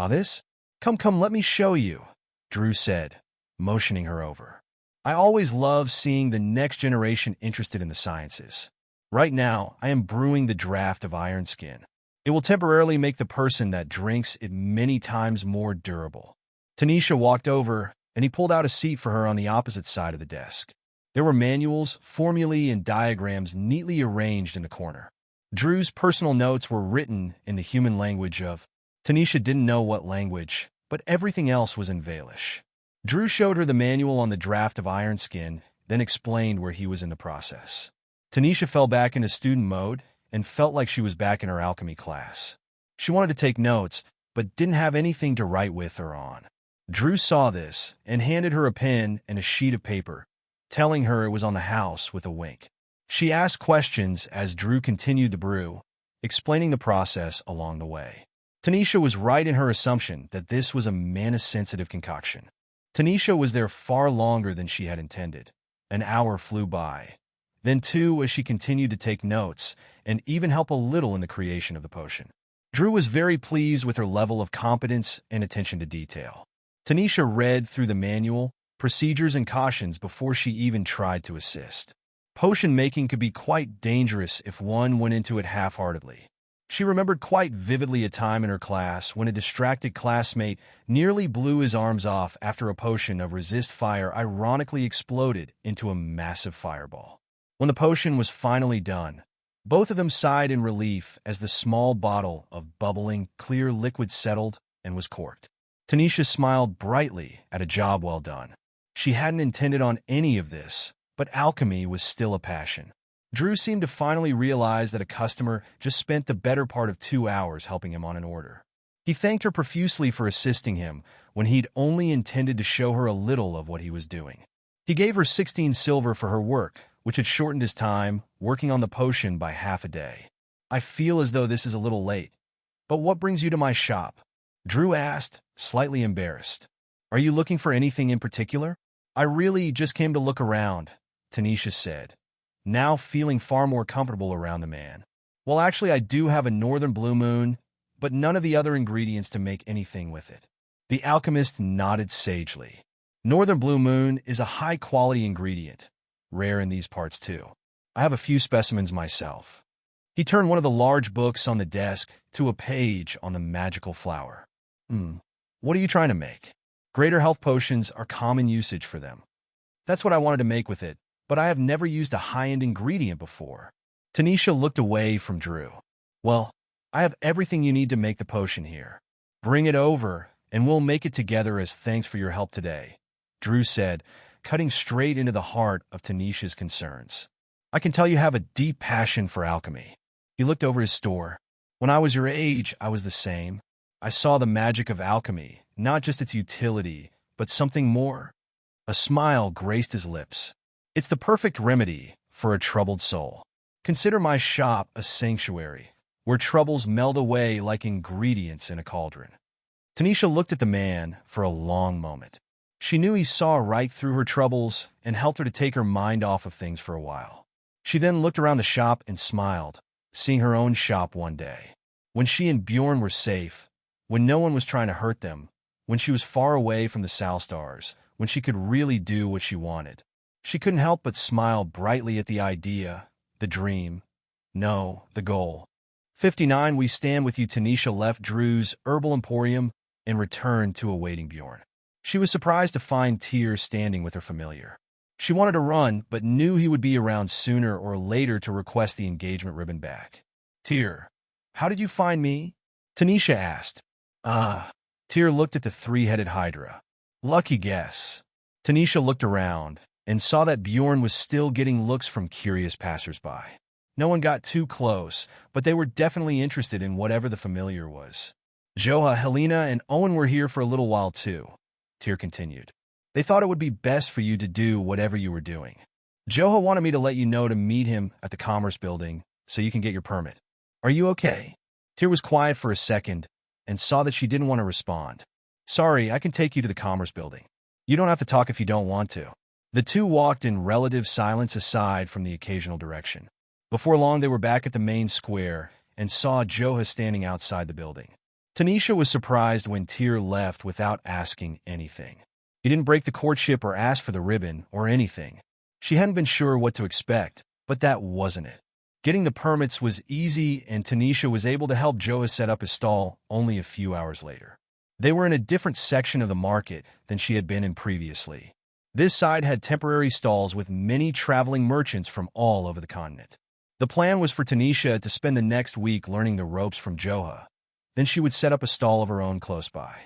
This? Come, let me show you," Drew said, motioning her over. "I always love seeing the next generation interested in the sciences. Right now, I am brewing the draft of Iron Skin. It will temporarily make the person that drinks it many times more durable." Tanisha walked over, and he pulled out a seat for her on the opposite side of the desk. There were manuals, formulae, and diagrams neatly arranged in the corner. Drew's personal notes were written in the human language of Tanisha didn't know what language, but everything else was in Valish. Drew showed her the manual on the draft of Iron Skin, then explained where he was in the process. Tanisha fell back into student mode and felt like she was back in her alchemy class. She wanted to take notes, but didn't have anything to write with or on. Drew saw this and handed her a pen and a sheet of paper, telling her it was on the house with a wink. She asked questions as Drew continued to brew, explaining the process along the way. Tanisha was right in her assumption that this was a mana-sensitive concoction. Tanisha was there far longer than she had intended. An hour flew by, then two as she continued to take notes and even help a little in the creation of the potion. Drew was very pleased with her level of competence and attention to detail. Tanisha read through the manual, procedures, and cautions before she even tried to assist. Potion making could be quite dangerous if one went into it half-heartedly. She remembered quite vividly a time in her class when a distracted classmate nearly blew his arms off after a potion of resist fire ironically exploded into a massive fireball. When the potion was finally done, both of them sighed in relief as the small bottle of bubbling, clear liquid settled and was corked. Tanisha smiled brightly at a job well done. She hadn't intended on any of this, but alchemy was still a passion. Drew seemed to finally realize that a customer just spent the better part of 2 hours helping him on an order. He thanked her profusely for assisting him when he'd only intended to show her a little of what he was doing. He gave her 16 silver for her work, which had shortened his time working on the potion by half a day. "I feel as though this is a little late," But what brings you to my shop? Drew asked, slightly embarrassed. Are you looking for anything in particular? I really just came to look around, Tanisha said, now feeling far more comfortable around the man. Well, actually, I do have a northern blue moon, but none of the other ingredients to make anything with it. The alchemist nodded sagely. Northern blue moon is a high-quality ingredient, rare in these parts too. I have a few specimens myself. He turned one of the large books on the desk to a page on the magical flower. What are you trying to make? Greater health potions are common usage for them. That's what I wanted to make with it, but I have never used a high-end ingredient before. Tanisha looked away from Drew. Well, I have everything you need to make the potion here. Bring it over, and we'll make it together as thanks for your help today, Drew said, cutting straight into the heart of Tanisha's concerns. I can tell you have a deep passion for alchemy. He looked over his store. When I was your age, I was the same. I saw the magic of alchemy, not just its utility, but something more. A smile graced his lips. It's the perfect remedy for a troubled soul. Consider my shop a sanctuary, where troubles melt away like ingredients in a cauldron. Tanisha looked at the man for a long moment. She knew he saw right through her troubles and helped her to take her mind off of things for a while. She then looked around the shop and smiled, seeing her own shop one day. When she and Bjorn were safe, when no one was trying to hurt them, when she was far away from the Salstars, when she could really do what she wanted. She couldn't help but smile brightly at the idea, the dream, no, the goal. 59 We stand with you. Tanisha left Drew's herbal emporium and returned to awaiting Bjorn. She was surprised to find Tyr standing with her familiar. She wanted to run, but knew he would be around sooner or later to request the engagement ribbon back. Tyr, how did you find me? Tanisha asked. Tyr looked at the three-headed Hydra. Lucky guess. Tanisha looked around and saw that Bjorn was still getting looks from curious passersby. No one got too close, but they were definitely interested in whatever the familiar was. Joha, Helena, and Owen were here for a little while too, Tyr continued. They thought it would be best for you to do whatever you were doing. Joha wanted me to let you know to meet him at the Commerce Building so you can get your permit. Are you okay? Tyr was quiet for a second and saw that she didn't want to respond. Sorry, I can take you to the Commerce Building. You don't have to talk if you don't want to. The two walked in relative silence aside from the occasional direction. Before long, they were back at the main square and saw Joha standing outside the building. Tanisha was surprised when Tyr left without asking anything. He didn't break the courtship or ask for the ribbon or anything. She hadn't been sure what to expect, but that wasn't it. Getting the permits was easy, and Tanisha was able to help Joha set up his stall only a few hours later. They were in a different section of the market than she had been in previously. This side had temporary stalls with many traveling merchants from all over the continent. The plan was for Tanisha to spend the next week learning the ropes from Joha. Then she would set up a stall of her own close by.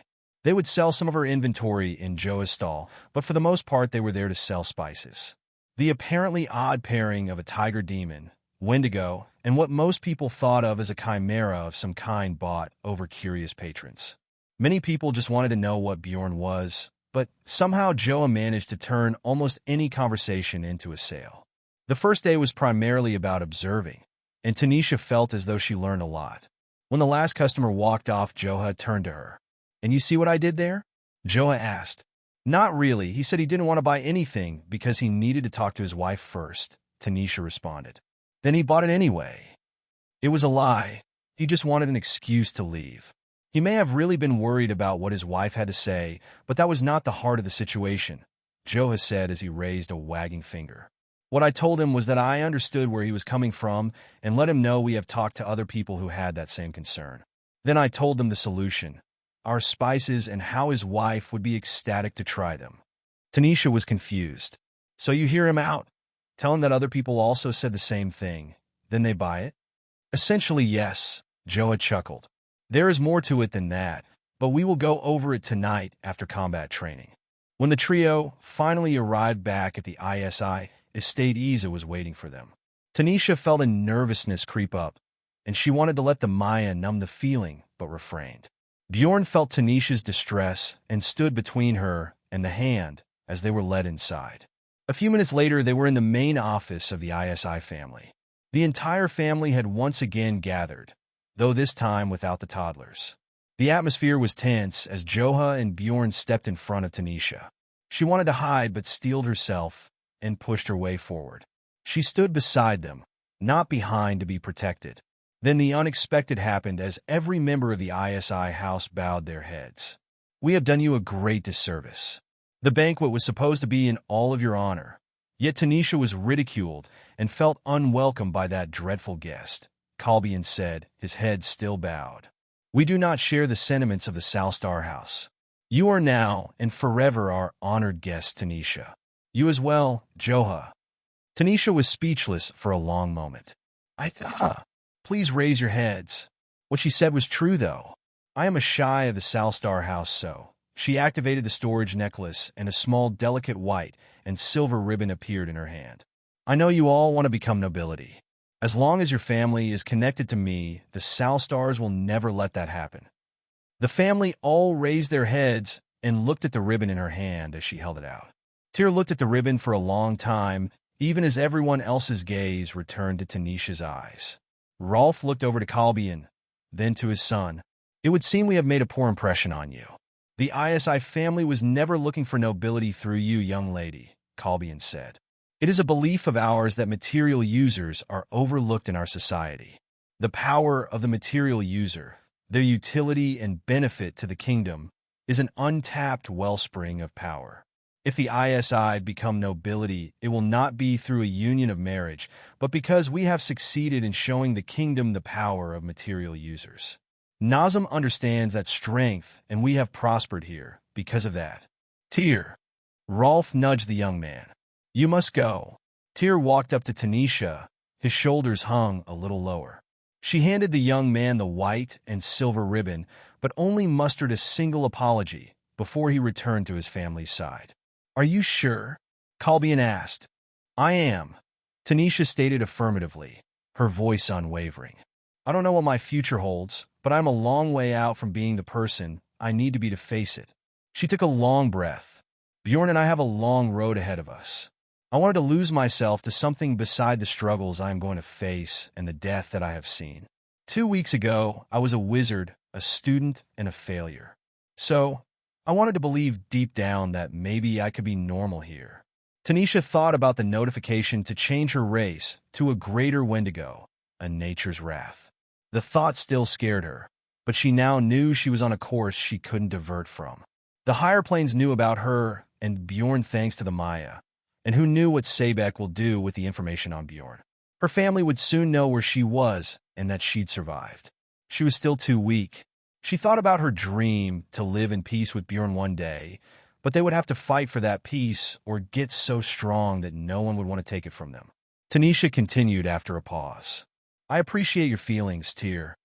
They would sell some of her inventory in Joa's stall, but for the most part they were there to sell spices. The apparently odd pairing of a tiger demon, Wendigo, and what most people thought of as a chimera of some kind bought over curious patrons. Many people just wanted to know what Bjorn was, but somehow Joa managed to turn almost any conversation into a sale. The first day was primarily about observing, and Tanisha felt as though she learned a lot. When the last customer walked off, Joha turned to her. And you see what I did there? Joha asked. Not really. He said he didn't want to buy anything because he needed to talk to his wife first, Tanisha responded. Then he bought it anyway. It was a lie. He just wanted an excuse to leave. He may have really been worried about what his wife had to say, but that was not the heart of the situation, Joha said as he raised a wagging finger. What I told him was that I understood where he was coming from and let him know we have talked to other people who had that same concern. Then I told them the solution, our spices, and how his wife would be ecstatic to try them. Tanisha was confused. So you hear him out? Tell him that other people also said the same thing. Then they buy it? Essentially, yes, Joha chuckled. There is more to it than that, but we will go over it tonight after combat training. When the trio finally arrived back at the ISI, Estate Isa was waiting for them. Tanisha felt a nervousness creep up, and she wanted to let the Maya numb the feeling, but refrained. Bjorn felt Tanisha's distress and stood between her and the hand as they were led inside. A few minutes later, they were in the main office of the ISI family. The entire family had once again gathered. though this time without the toddlers. The atmosphere was tense as Joha and Bjorn stepped in front of Tanisha. She wanted to hide but steeled herself and pushed her way forward. She stood beside them, not behind to be protected. Then the unexpected happened as every member of the ISI house bowed their heads. "We have done you a great disservice. The banquet was supposed to be in all of your honor. Yet Tanisha was ridiculed and felt unwelcome by that dreadful guest," Calbian said, his head still bowed. "We do not share the sentiments of the Salstar house. You are now and forever our honored guest, Tanisha. You as well, Joha." Tanisha was speechless for a long moment. Please raise your heads." What she said was true, though. "I am a shy of the Salstar house, so." She activated the storage necklace, and a small, delicate white and silver ribbon appeared in her hand. "I know you all want to become nobility. As long as your family is connected to me, the Salstars will never let that happen." The family all raised their heads and looked at the ribbon in her hand as she held it out. Tyr looked at the ribbon for a long time, even as everyone else's gaze returned to Tanisha's eyes. Rolf looked over to Calbian, then to his son. "It would seem we have made a poor impression on you. The ISI family was never looking for nobility through you, young lady," Calbian said. "It is a belief of ours that material users are overlooked in our society. The power of the material user, their utility and benefit to the kingdom, is an untapped wellspring of power. If the ISI become nobility, it will not be through a union of marriage, but because we have succeeded in showing the kingdom the power of material users. Nazem understands that strength, and we have prospered here because of that." "Tyr." Rolf nudged the young man. "You must go." Tyr walked up to Tanisha. His shoulders hung a little lower. She handed the young man the white and silver ribbon, but only mustered a single apology before he returned to his family's side. "Are you sure?" Calbian asked. "I am," Tanisha stated affirmatively, her voice unwavering. "I don't know what my future holds, but I'm a long way out from being the person I need to be to face it." She took a long breath. "Bjorn and I have a long road ahead of us. I wanted to lose myself to something beside the struggles I am going to face and the death that I have seen. 2 weeks ago, I was a wizard, a student, and a failure. So, I wanted to believe deep down that maybe I could be normal here." Tanisha thought about the notification to change her race to a greater Wendigo, a nature's wrath. The thought still scared her, but she now knew she was on a course she couldn't divert from. The higher planes knew about her and Bjorn thanks to the Maya, and who knew what Sabek will do with the information on Bjorn. Her family would soon know where she was and that she'd survived. She was still too weak. She thought about her dream to live in peace with Bjorn one day, but they would have to fight for that peace or get so strong that no one would want to take it from them. Tanisha continued after a pause. "I appreciate your feelings, Tyr.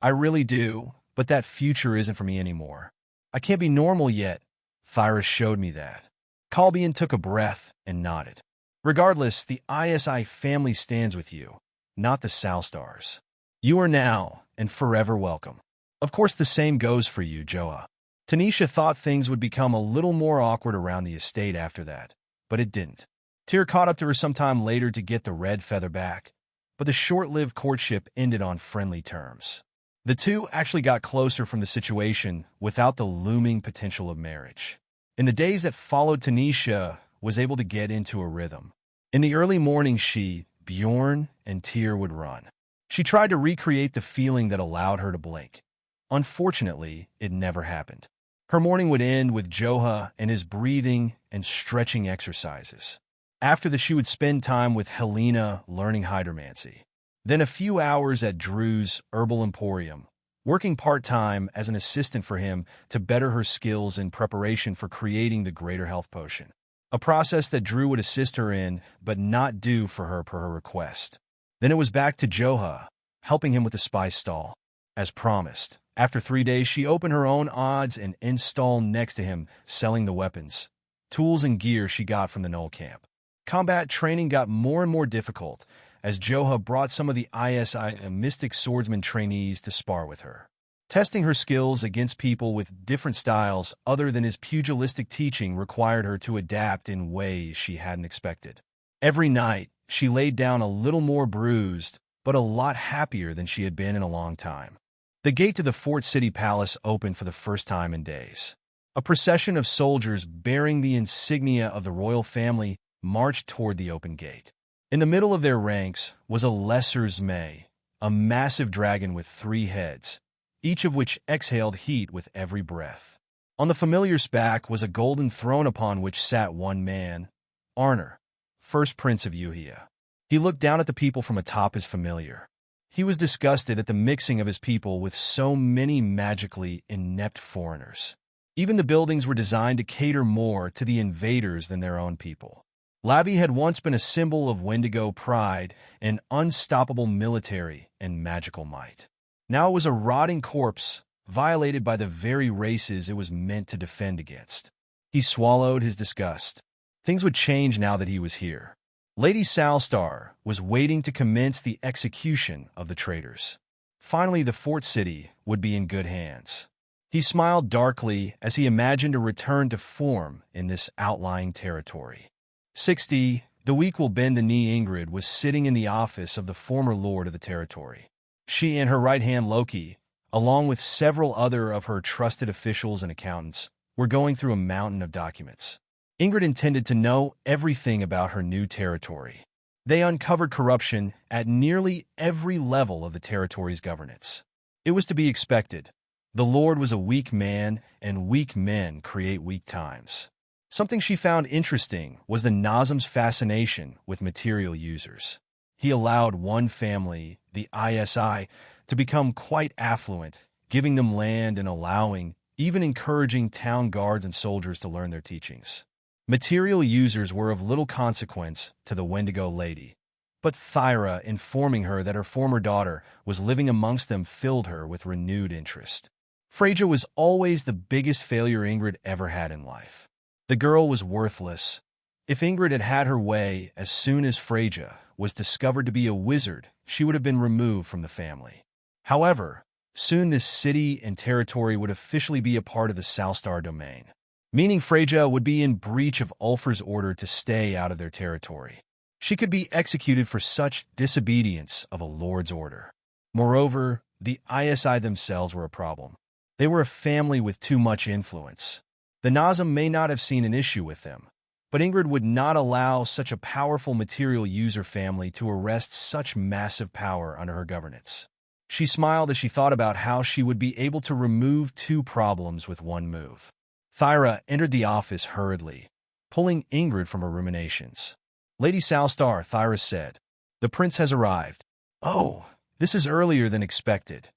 I really do, but that future isn't for me anymore. I can't be normal yet. Thyra showed me that." Calbian took a breath and nodded. "Regardless, the ISI family stands with you, not the Salstars. You are now and forever welcome. Of course, the same goes for you, Joa." Tanisha thought things would become a little more awkward around the estate after that, but it didn't. Tyr caught up to her sometime later to get the red feather back, but the short-lived courtship ended on friendly terms. The two actually got closer from the situation without the looming potential of marriage. In the days that followed, Tanisha was able to get into a rhythm. In the early morning, she, Bjorn, and Tyr would run. She tried to recreate the feeling that allowed her to blink. Unfortunately, it never happened. Her morning would end with Joha and his breathing and stretching exercises. After that, she would spend time with Helena learning hydromancy. Then a few hours at Drew's Herbal Emporium, working part-time as an assistant for him to better her skills in preparation for creating the Greater Health Potion, a process that Drew would assist her in but not do for her per her request. Then it was back to Joha, helping him with the spice stall. As promised, after 3 days, she opened her own odds and installed next to him, selling the weapons, tools, and gear she got from the Knoll camp. Combat training got more and more difficult as Joha brought some of the ISI and Mystic Swordsman trainees to spar with her. Testing her skills against people with different styles other than his pugilistic teaching required her to adapt in ways she hadn't expected. Every night, she laid down a little more bruised, but a lot happier than she had been in a long time. The gate to the Fort City Palace opened for the first time in days. A procession of soldiers bearing the insignia of the royal family marched toward the open gate. In the middle of their ranks was a Lesser's May, a massive dragon with 3 heads, each of which exhaled heat with every breath. On the familiar's back was a golden throne upon which sat one man, Arnor, first prince of Euhia. He looked down at the people from atop his familiar. He was disgusted at the mixing of his people with so many magically inept foreigners. Even the buildings were designed to cater more to the invaders than their own people. Lavi had once been a symbol of Wendigo pride and unstoppable military and magical might. Now it was a rotting corpse, violated by the very races it was meant to defend against. He swallowed his disgust. Things would change now that he was here. Lady Salstar was waiting to commence the execution of the traitors. Finally, the Fort City would be in good hands. He smiled darkly as he imagined a return to form in this outlying territory. 60, the weak will bend the knee Ingrid was sitting in the office of the former lord of the territory. She and her right hand Loki, along with several other of her trusted officials and accountants, were going through a mountain of documents. Ingrid intended to know everything about her new territory. They uncovered corruption at nearly every level of the territory's governance. It was to be expected. The Lord was a weak man, and weak men create weak times. Something she found interesting was the Nazim's fascination with material users. He allowed one family, the ISI, to become quite affluent, giving them land and even encouraging town guards and soldiers to learn their teachings. Material users were of little consequence to the Wendigo lady, but Thyra informing her that her former daughter was living amongst them filled her with renewed interest. Freyja was always the biggest failure Ingrid ever had in life. The girl was worthless. If Ingrid had had her way, as soon as Freyja was discovered to be a wizard, she would have been removed from the family. However, soon this city and territory would officially be a part of the Salstar domain, meaning Freyja would be in breach of Ulfr's order to stay out of their territory. She could be executed for such disobedience of a lord's order. Moreover, the ISI themselves were a problem. They were a family with too much influence. The Nazim may not have seen an issue with them, but Ingrid would not allow such a powerful material user family to arrest such massive power under her governance. She smiled as she thought about how she would be able to remove 2 problems with one move. Thyra entered the office hurriedly, pulling Ingrid from her ruminations. Lady Salstar, Thyra said, "The prince has arrived." "Oh, this is earlier than expected,"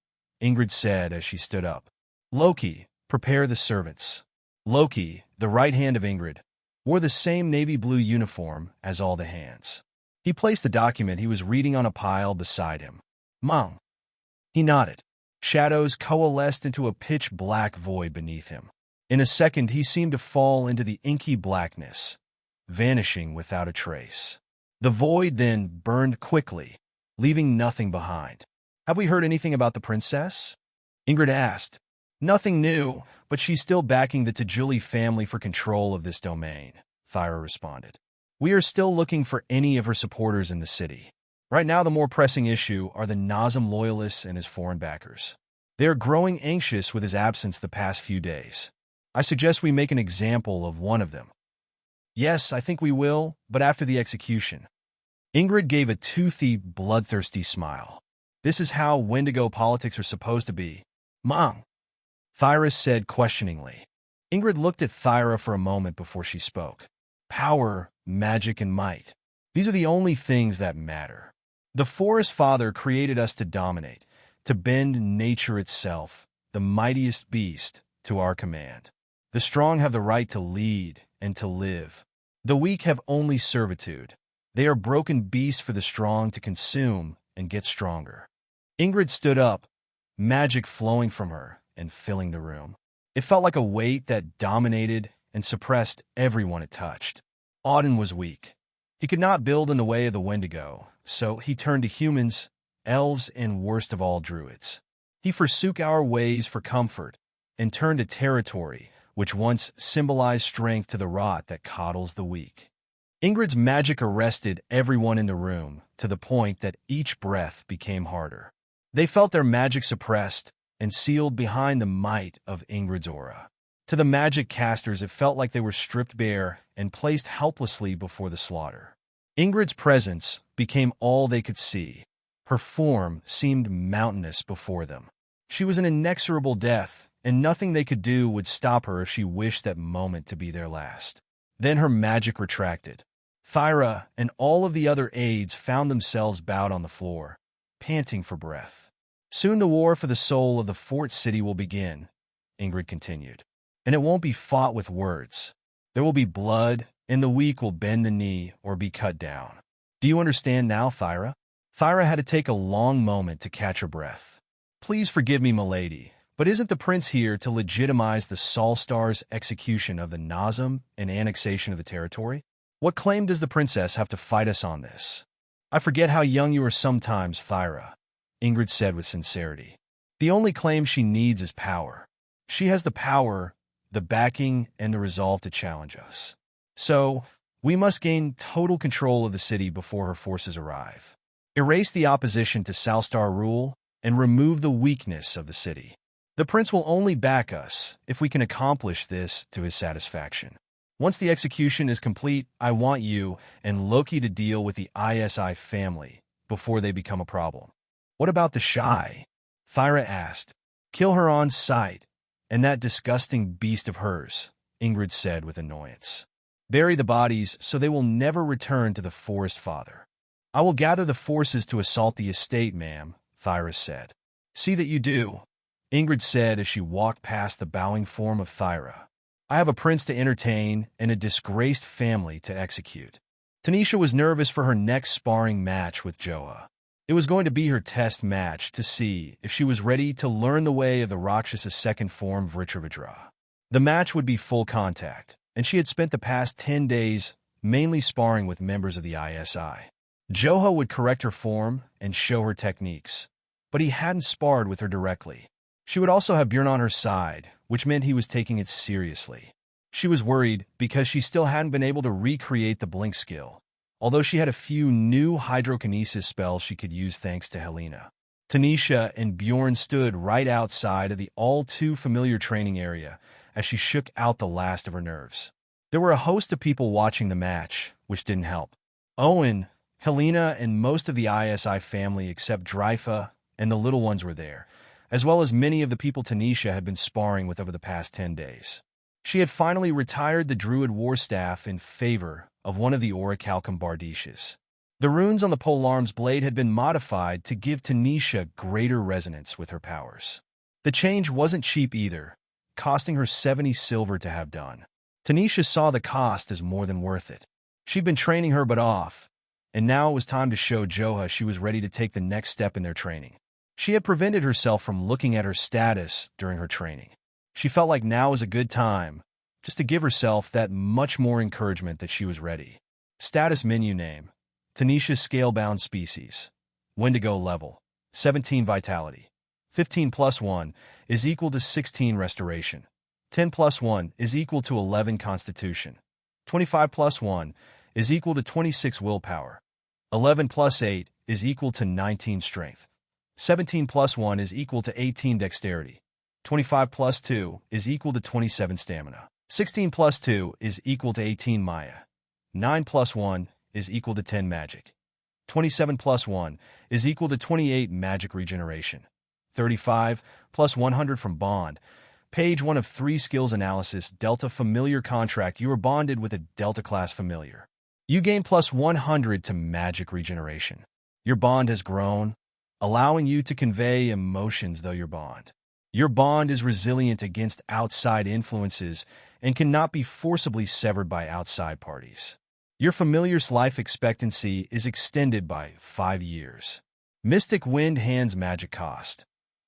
Ingrid said as she stood up. "Loki, prepare the servants." Loki, the right hand of Ingrid, wore the same navy blue uniform as all the hands. He placed the document he was reading on a pile beside him. "Mom." He nodded. Shadows coalesced into a pitch-black void beneath him. In a second, he seemed to fall into the inky blackness, vanishing without a trace. The void then burned quickly, leaving nothing behind. "Have we heard anything about the princess?" Ingrid asked. "Nothing new, but she's still backing the Tajuli family for control of this domain," Thyra responded. "We are still looking for any of her supporters in the city. Right now, the more pressing issue are the Nazim loyalists and his foreign backers. They are growing anxious with his absence the past few days. I suggest we make an example of one of them." "Yes, I think we will, but after the execution." Ingrid gave a toothy, bloodthirsty smile. "This is how Wendigo politics are supposed to be, Mom," Thyra said questioningly. Ingrid looked at Thyra for a moment before she spoke. "Power, magic, and might. These are the only things that matter. The Forest Father created us to dominate, to bend nature itself, the mightiest beast, to our command. The strong have the right to lead and to live. The weak have only servitude. They are broken beasts for the strong to consume and get stronger." Ingrid stood up, magic flowing from her and filling the room. It felt like a weight that dominated and suppressed everyone it touched. Auden was weak. He could not build in the way of the Wendigo, so he turned to humans, elves, and worst of all, druids. He forsook our ways for comfort and turned to territory, which once symbolized strength, to the rot that coddles the weak. Ingrid's magic arrested everyone in the room to the point that each breath became harder. They felt their magic suppressed, and sealed behind the might of Ingrid's aura. To the magic casters, it felt like they were stripped bare and placed helplessly before the slaughter. Ingrid's presence became all they could see. Her form seemed mountainous before them. She was an inexorable death, and nothing they could do would stop her if she wished that moment to be their last. Then her magic retracted. Thyra and all of the other aides found themselves bowed on the floor, panting for breath. Soon the war for the soul of the fort city will begin, Ingrid continued. And it won't be fought with words. There will be blood, and the weak will bend the knee or be cut down. Do you understand now, Thyra? Thyra had to take a long moment to catch her breath. Please forgive me, milady, but isn't the prince here to legitimize the Salstars' execution of the Nazim and annexation of the territory? What claim does the princess have to fight us on this? I forget how young you are sometimes, Thyra, Ingrid said with sincerity. The only claim she needs is power. She has the power, the backing, and the resolve to challenge us. So, we must gain total control of the city before her forces arrive. Erase the opposition to Salstar rule and remove the weakness of the city. The prince will only back us if we can accomplish this to his satisfaction. Once the execution is complete, I want you and Loki to deal with the ISI family before they become a problem. What about the Shy? Thyra asked. Kill her on sight, and that disgusting beast of hers, Ingrid said with annoyance. Bury the bodies so they will never return to the Forest Father. I will gather the forces to assault the estate, ma'am, Thyra said. See that you do, Ingrid said as she walked past the bowing form of Thyra. I have a prince to entertain and a disgraced family to execute. Tanisha was nervous for her next sparring match with Joa. It was going to be her test match to see if she was ready to learn the way of the Rakshas's second form, Vritrivajra. The match would be full contact, and she had spent the past 10 days mainly sparring with members of the ISI. Joha would correct her form and show her techniques, but he hadn't sparred with her directly. She would also have Björn on her side, which meant he was taking it seriously. She was worried because she still hadn't been able to recreate the blink skill, although she had a few new hydrokinesis spells she could use thanks to Helena. Tanisha and Bjorn stood right outside of the all-too-familiar training area as she shook out the last of her nerves. There were a host of people watching the match, which didn't help. Owen, Helena, and most of the ISI family except Dryfa and the little ones were there, as well as many of the people Tanisha had been sparring with over the past 10 days. She had finally retired the Druid War Staff in favor of one of the Orichalcum Bardishes. The runes on the polearm's blade had been modified to give Tanisha greater resonance with her powers. The change wasn't cheap either, costing her 70 silver to have done. Tanisha saw the cost as more than worth it. She'd been training her butt off, and now it was time to show Joha she was ready to take the next step in their training. She had prevented herself from looking at her status during her training. She felt like now was a good time, just to give herself that much more encouragement that she was ready. Status menu name: Tanisha Scalebound Species. Wendigo level: 17 Vitality. 15 plus 1 is equal to 16 Restoration. 10 plus 1 is equal to 11 Constitution. 25 plus 1 is equal to 26 Willpower. 11 plus 8 is equal to 19 Strength. 17 plus 1 is equal to 18 Dexterity. 25 plus 2 is equal to 27 Stamina. 16 plus 2 is equal to 18 Maya. 9 plus 1 is equal to 10 Magic. 27 plus 1 is equal to 28 Magic Regeneration. 35 plus 100 from Bond. Page 1 of 3 Skills Analysis. Delta Familiar Contract. You are bonded with a Delta Class Familiar. You gain plus 100 to Magic Regeneration. Your bond has grown, allowing you to convey emotions though your bond. Your bond is resilient against outside influences and cannot be forcibly severed by outside parties. Your familiar's life expectancy is extended by 5 years. Mystic Wind Hands Magic Cost.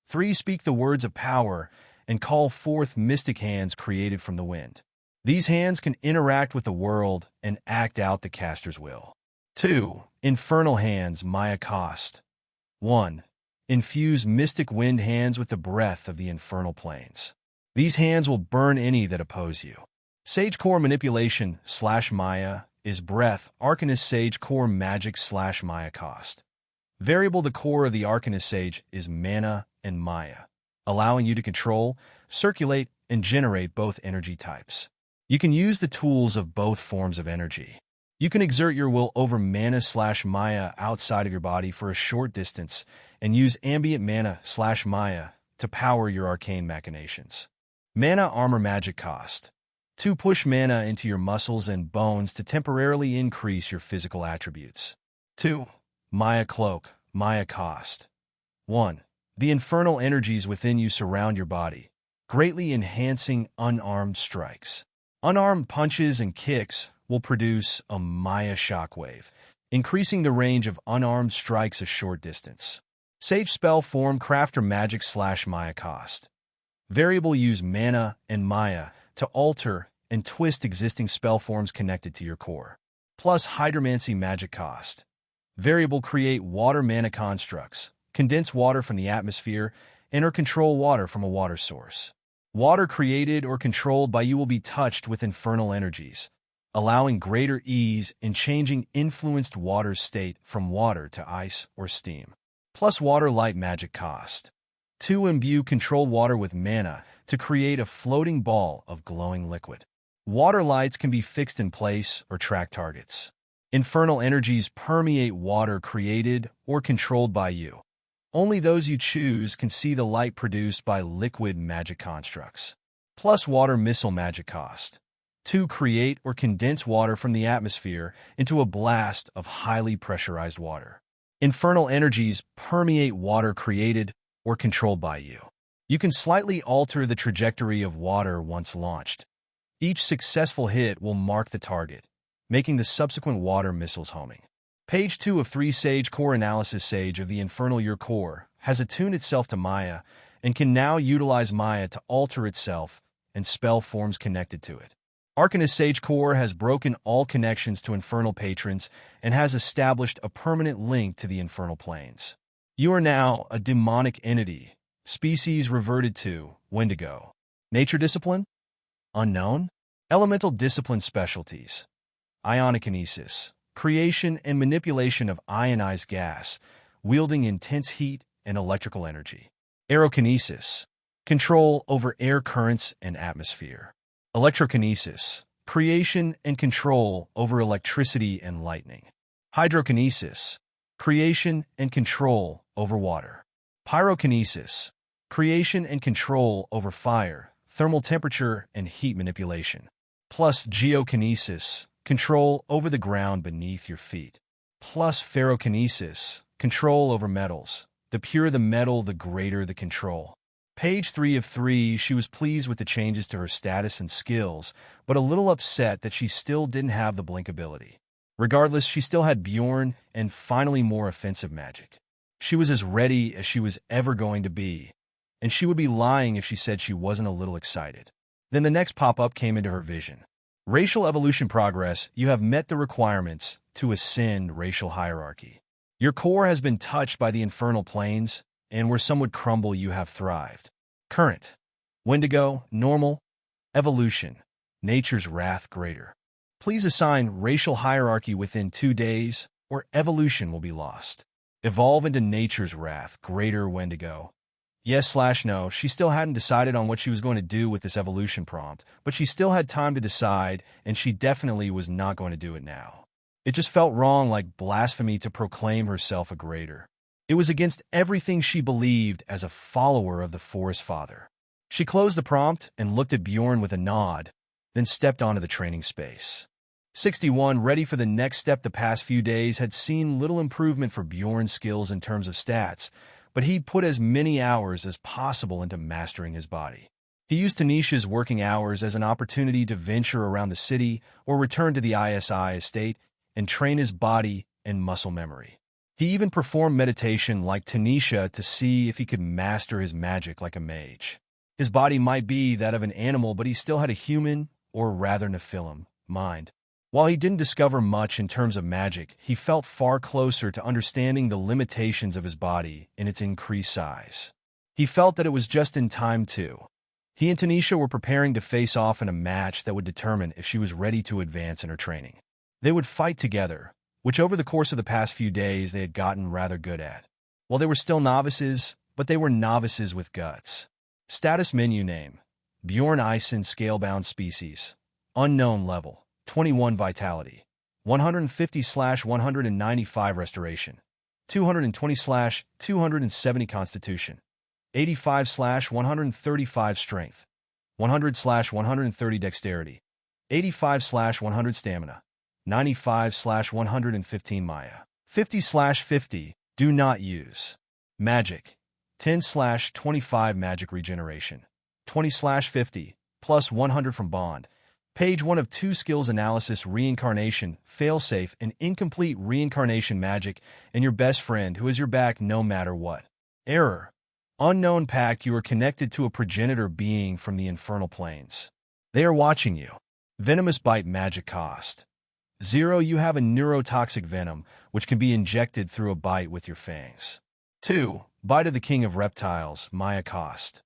3. Speak the words of power and call forth mystic hands created from the wind. These hands can interact with the world and act out the caster's will. 2. Infernal Hands Maya Cost. 1. Infuse Mystic Wind Hands with the breath of the infernal planes. These hands will burn any that oppose you. Sage Core Manipulation / Maya is Breath. Arcanist Sage Core Magic / Maya Cost. Variable: the core of the Arcanist Sage is mana and Maya. allowing you to control, circulate, and generate both energy types. You can use the tools of both forms of energy. You can exert your will over mana/Maya outside of your body for a short distance and use ambient mana/Maya to power your arcane machinations. Mana Armor Magic Cost. 2. Push mana into your muscles and bones to temporarily increase your physical attributes. 2. Maya Cloak. Maya Cost. 1. The infernal energies within you surround your body, greatly enhancing unarmed strikes. Unarmed punches and kicks will produce a Maya shockwave, increasing the range of unarmed strikes a short distance. Sage Spell Form Crafter Magic/Maya Cost. Variable use mana and Maya to alter and twist existing spell forms connected to your core. Plus Hydromancy Magic Cost. Variable create water mana constructs, condense water from the atmosphere, and or control water from a water source. Water created or controlled by you will be touched with infernal energies, allowing greater ease in changing influenced water's state from water to ice or steam. Plus Water Light Magic Cost. 2. Imbue controlled water with mana to create a floating ball of glowing liquid. Water lights can be fixed in place or track targets. Infernal energies permeate water created or controlled by you. Only those you choose can see the light produced by liquid magic constructs. Plus Water Missile Magic Cost. 2. Create or condense water from the atmosphere into a blast of highly pressurized water. Infernal energies permeate water created or controlled by you. You can slightly alter the trajectory of water once launched. Each successful hit will mark the target, making the subsequent water missiles homing. Page 2 of 3 Sage Core Analysis. Sage of the Infernal. Your core has attuned itself to Maya and can now utilize Maya to alter itself and spell forms connected to it. Arcanist Sage Core has broken all connections to infernal patrons and has established a permanent link to the infernal planes. You are now a demonic entity, species reverted to Wendigo. Nature discipline? Unknown. Elemental discipline specialties: Ionikinesis, creation and manipulation of ionized gas, wielding intense heat and electrical energy. Aerokinesis, control over air currents and atmosphere. Electrokinesis, creation and control over electricity and lightning. Hydrokinesis, creation and control over water. Pyrokinesis, creation and control over fire, thermal temperature, and heat manipulation. Plus geokinesis, control over the ground beneath your feet. Plus ferrokinesis, control over metals. The purer the metal, the greater the control. Page 3 of 3. She was pleased with the changes to her status and skills, but a little upset that she still didn't have the blink ability. Regardless, she still had Bjorn and finally more offensive magic. She was as ready as she was ever going to be, and she would be lying if she said she wasn't a little excited. Then the next pop-up came into her vision. Racial evolution progress. You have met the requirements to ascend racial hierarchy. Your core has been touched by the infernal planes, and where some would crumble, you have thrived. Current. Wendigo, normal. Evolution. Nature's wrath greater. Please assign racial hierarchy within 2 days, or evolution will be lost. Evolve into nature's wrath greater. Wendigo. Yes/no. She still hadn't decided on what she was going to do with this evolution prompt, but she still had time to decide, and she definitely was not going to do it now. It just felt wrong, like blasphemy, to proclaim herself a greater. It was against everything she believed as a follower of the Forest Father. She closed the prompt and looked at Bjorn with a nod, then stepped onto the training space. 61. Ready for the next step. The past few days had seen little improvement for Bjorn's skills in terms of stats, but he'd put as many hours as possible into mastering his body. He used Tanisha's working hours as an opportunity to venture around the city or return to the ISI estate and train his body and muscle memory. He even performed meditation like Tanisha to see if he could master his magic like a mage. His body might be that of an animal, but he still had a human, or rather Nephilim, mind. While he didn't discover much in terms of magic, he felt far closer to understanding the limitations of his body in its increased size. He felt that it was just in time too. He and Tanisha were preparing to face off in a match that would determine if she was ready to advance in her training. They would fight together, which over the course of the past few days they had gotten rather good at. Well, they were still novices, but they were novices with guts. Status menu name: Bjorn Ison Scalebound Species. Unknown level: 21 Vitality, 150/195 Restoration, 220/270 Constitution, 85/135 Strength, 100/130 Dexterity, 85/100 Stamina, 95/115 Maya, 50/50. Do not use. Magic: 10/25 Magic Regeneration, 20/50, plus 100 from Bond. Page 1 of 2 skills analysis: Reincarnation, failsafe, and incomplete reincarnation magic, and your best friend who has your back no matter what. Error: unknown pact. You are connected to a progenitor being from the infernal planes. They are watching you. Venomous bite magic cost: 0. You have a neurotoxic venom, which can be injected through a bite with your fangs. 2. Bite of the King of Reptiles, Maya cost: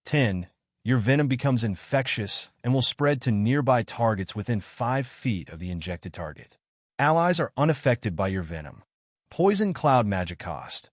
10. Your venom becomes infectious and will spread to nearby targets within 5 feet of the injected target. Allies are unaffected by your venom. Poison cloud magic cost: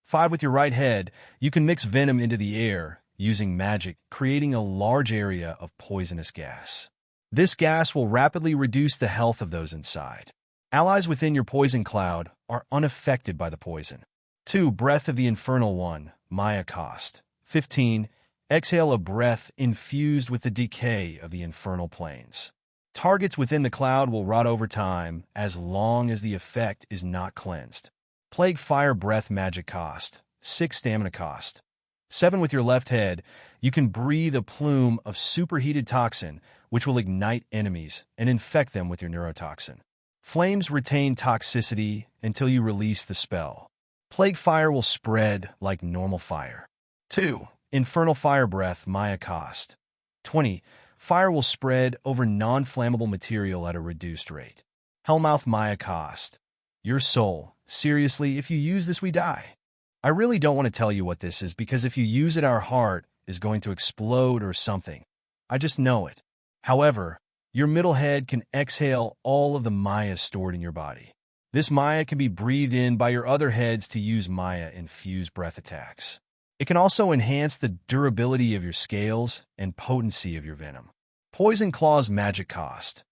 5. With your right head, you can mix venom into the air using magic, creating a large area of poisonous gas. This gas will rapidly reduce the health of those inside. Allies within your poison cloud are unaffected by the poison. 2. Breath of the Infernal One, Maya cost: 15. Exhale a breath infused with the decay of the infernal planes. Targets within the cloud will rot over time as long as the effect is not cleansed. Plague Fire Breath magic cost: 6 Stamina cost. 7. With your left head, you can breathe a plume of superheated toxin which will ignite enemies and infect them with your neurotoxin. Flames retain toxicity until you release the spell. Plague Fire will spread like normal fire. 2. Infernal Fire Breath Maya cost: 20. Fire will spread over non-flammable material at a reduced rate. Hellmouth Maya cost: your soul. Seriously, if you use this, we die. I really don't want to tell you what this is, because if you use it, our heart is going to explode or something. I just know it. However, your middle head can exhale all of the Maya stored in your body. This Maya can be breathed in by your other heads to use Maya-infused breath attacks. It can also enhance the durability of your scales and potency of your venom. Poison Claws magic cost: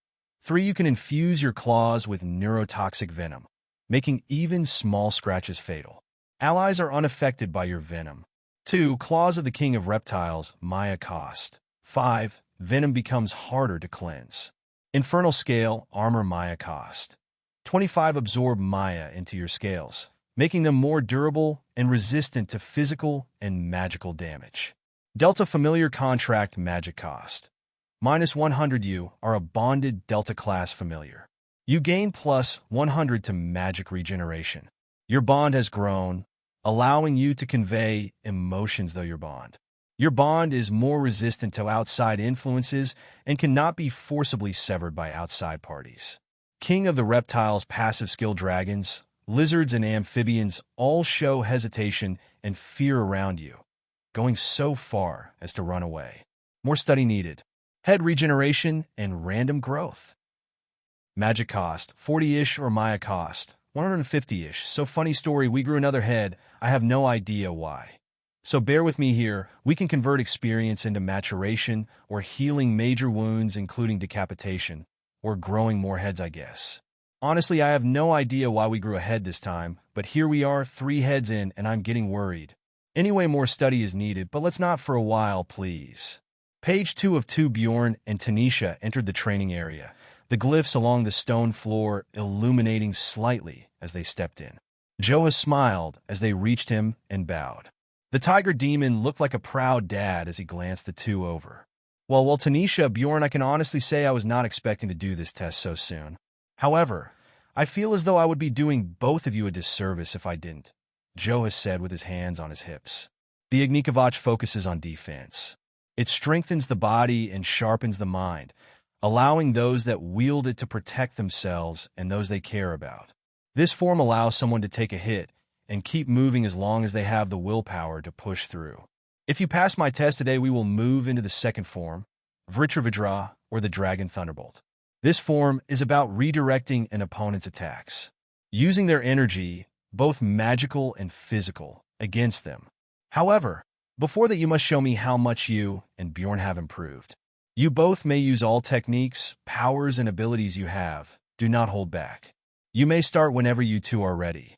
3. You can infuse your claws with neurotoxic venom, making even small scratches fatal. Allies are unaffected by your venom. 2. Claws of the King of Reptiles Maya cost: 5. Venom becomes harder to cleanse. Infernal Scale Armor Maya cost: 25. Absorb Maya into your scales, making them more durable and resistant to physical and magical damage. Delta Familiar Contract magic cost: -100. You are a bonded Delta-class familiar. You gain plus 100 to magic regeneration. Your bond has grown, allowing you to convey emotions though your bond. Your bond is more resistant to outside influences and cannot be forcibly severed by outside parties. King of the Reptiles passive skill: dragons, lizards, and amphibians all show hesitation and fear around you, going so far as to run away. More study needed. Head regeneration and random growth. Magic cost: 40-ish, or Maya cost: 150-ish. So funny story, we grew another head. I have no idea why. So bear with me here. We can convert experience into maturation or healing major wounds, including decapitation, or growing more heads, I guess. Honestly, I have no idea why we grew a head this time, but here we are, 3 heads in, and I'm getting worried. Anyway, more study is needed, but let's not for a while, please. Page 2 of 2. Bjorn and Tanisha entered the training area, the glyphs along the stone floor illuminating slightly as they stepped in. Joa smiled as they reached him and bowed. The tiger demon looked like a proud dad as he glanced the two over. Well, Tanisha, Bjorn, I can honestly say I was not expecting to do this test so soon. However, I feel as though I would be doing both of you a disservice if I didn't, Joa said with his hands on his hips. The Ignikavach focuses on defense. It strengthens the body and sharpens the mind, allowing those that wield it to protect themselves and those they care about. This form allows someone to take a hit and keep moving as long as they have the willpower to push through. If you pass my test today, we will move into the second form, Vritravidra, or the Dragon Thunderbolt. This form is about redirecting an opponent's attacks, using their energy, both magical and physical, against them. However, Before that, you must show me how much you and Bjorn have improved. You both may use all techniques, powers, and abilities you have. Do not hold back. You may start whenever you two are ready.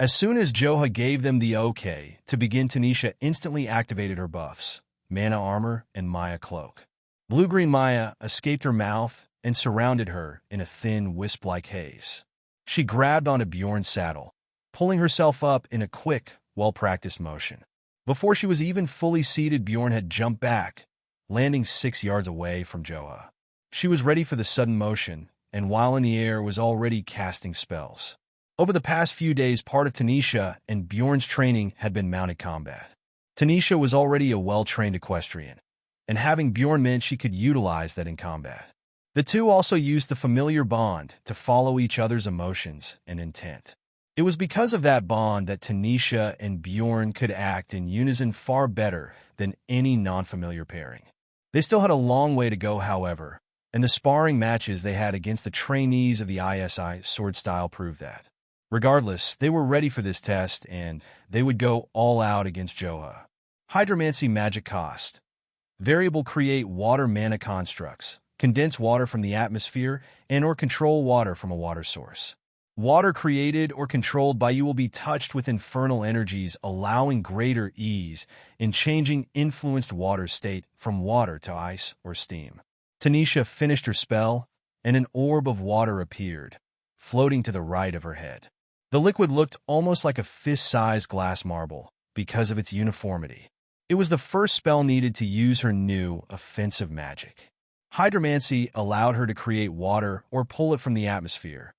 As soon as Joha gave them the okay to begin, Tanisha instantly activated her buffs, Mana Armor and Maya Cloak. Blue-green Maya escaped her mouth and surrounded her in a thin, wisp-like haze. She grabbed onto Bjorn's saddle, pulling herself up in a quick, well-practiced motion. Before she was even fully seated, Bjorn had jumped back, landing 6 yards away from Joha. She was ready for the sudden motion, and while in the air was already casting spells. Over the past few days, part of Tanisha and Bjorn's training had been mounted combat. Tanisha was already a well-trained equestrian, and having Bjorn meant she could utilize that in combat. The two also used the familiar bond to follow each other's emotions and intent. It was because of that bond that Tanisha and Bjorn could act in unison far better than any non-familiar pairing. They still had a long way to go, however, and the sparring matches they had against the trainees of the ISI sword style proved that. Regardless, they were ready for this test, and they would go all out against Joha. Hydromancy magic cost. Variable: create water mana constructs, condense water from the atmosphere, and or control water from a water source. Water created or controlled by you will be touched with infernal energies, allowing greater ease in changing influenced water state from water to ice or steam. Tanisha finished her spell, and an orb of water appeared, floating to the right of her head. The liquid looked almost like a fist-sized glass marble because of its uniformity. It was the first spell needed to use her new offensive magic. Hydromancy allowed her to create water or pull it from the atmosphere.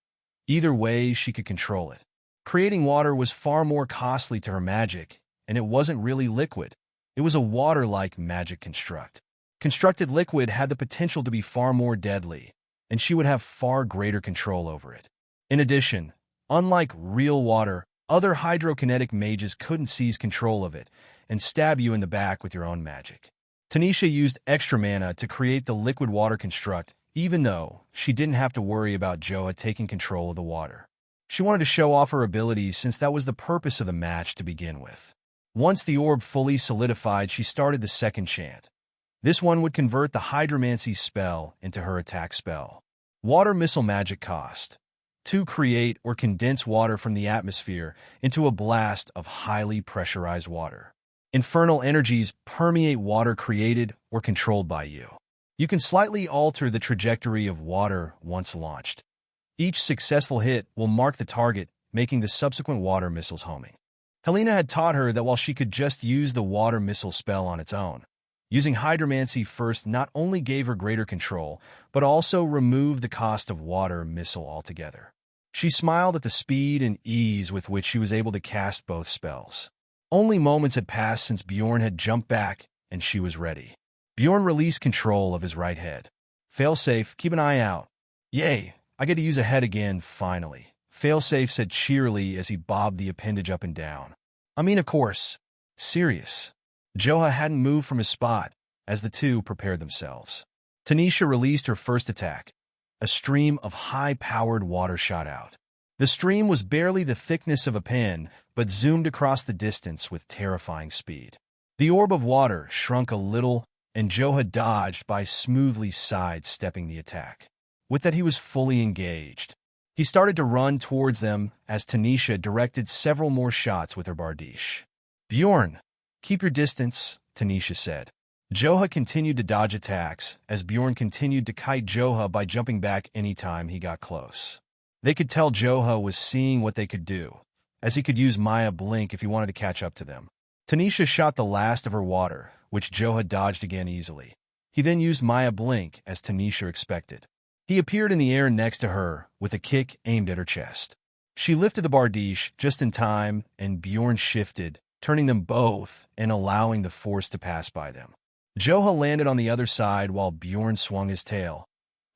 Either way, she could control it. Creating water was far more costly to her magic, and it wasn't really liquid. It was a water-like magic construct. Constructed liquid had the potential to be far more deadly, and she would have far greater control over it. In addition, unlike real water, other hydrokinetic mages couldn't seize control of it and stab you in the back with your own magic. Tanisha used extra mana to create the liquid water construct, even though she didn't have to worry about Joha taking control of the water. She wanted to show off her abilities since that was the purpose of the match to begin with. Once the orb fully solidified, she started the second chant. This one would convert the Hydromancy spell into her attack spell. Water missile magic cost. To create or condense water from the atmosphere into a blast of highly pressurized water. Infernal energies permeate water created or controlled by you. You can slightly alter the trajectory of water once launched. Each successful hit will mark the target, making the subsequent water missiles homing. Helena had taught her that while she could just use the water missile spell on its own, using Hydromancy first not only gave her greater control, but also removed the cost of water missile altogether. She smiled at the speed and ease with which she was able to cast both spells. Only moments had passed since Bjorn had jumped back, and she was ready. Bjorn released control of his right head. Failsafe, keep an eye out. Yay, I get to use a head again, finally. Failsafe said cheerily as he bobbed the appendage up and down. I mean, of course. Serious. Joha hadn't moved from his spot as the two prepared themselves. Tanisha released her first attack. A stream of high-powered water shot out. The stream was barely the thickness of a pen, but zoomed across the distance with terrifying speed. The orb of water shrunk a little, and Joha dodged by smoothly sidestepping the attack. With that, he was fully engaged. He started to run towards them as Tanisha directed several more shots with her bardiche. Bjorn, keep your distance, Tanisha said. Joha continued to dodge attacks as Bjorn continued to kite Joha by jumping back anytime he got close. They could tell Joha was seeing what they could do, as he could use Maya Blink if he wanted to catch up to them. Tanisha shot the last of her water, which Joha dodged again easily. He then used Maya Blink as Tanisha expected. He appeared in the air next to her with a kick aimed at her chest. She lifted the bardiche just in time, and Bjorn shifted, turning them both and allowing the force to pass by them. Joha landed on the other side while Bjorn swung his tail,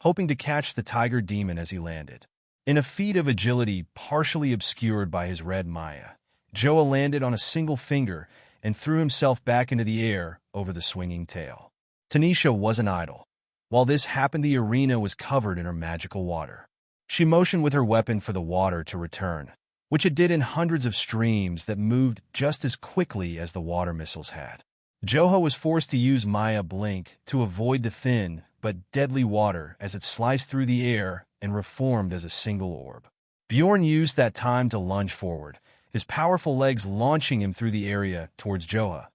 hoping to catch the tiger demon as he landed. In a feat of agility partially obscured by his red Maya, Joha landed on a single finger and threw himself back into the air over the swinging tail. Tanisha wasn't idle. While this happened, the arena was covered in her magical water. She motioned with her weapon for the water to return, which it did in hundreds of streams that moved just as quickly as the water missiles had. Joha was forced to use Maya Blink to avoid the thin but deadly water as it sliced through the air and reformed as a single orb. Bjorn used that time to lunge forward, his powerful legs launching him through the area towards Joha,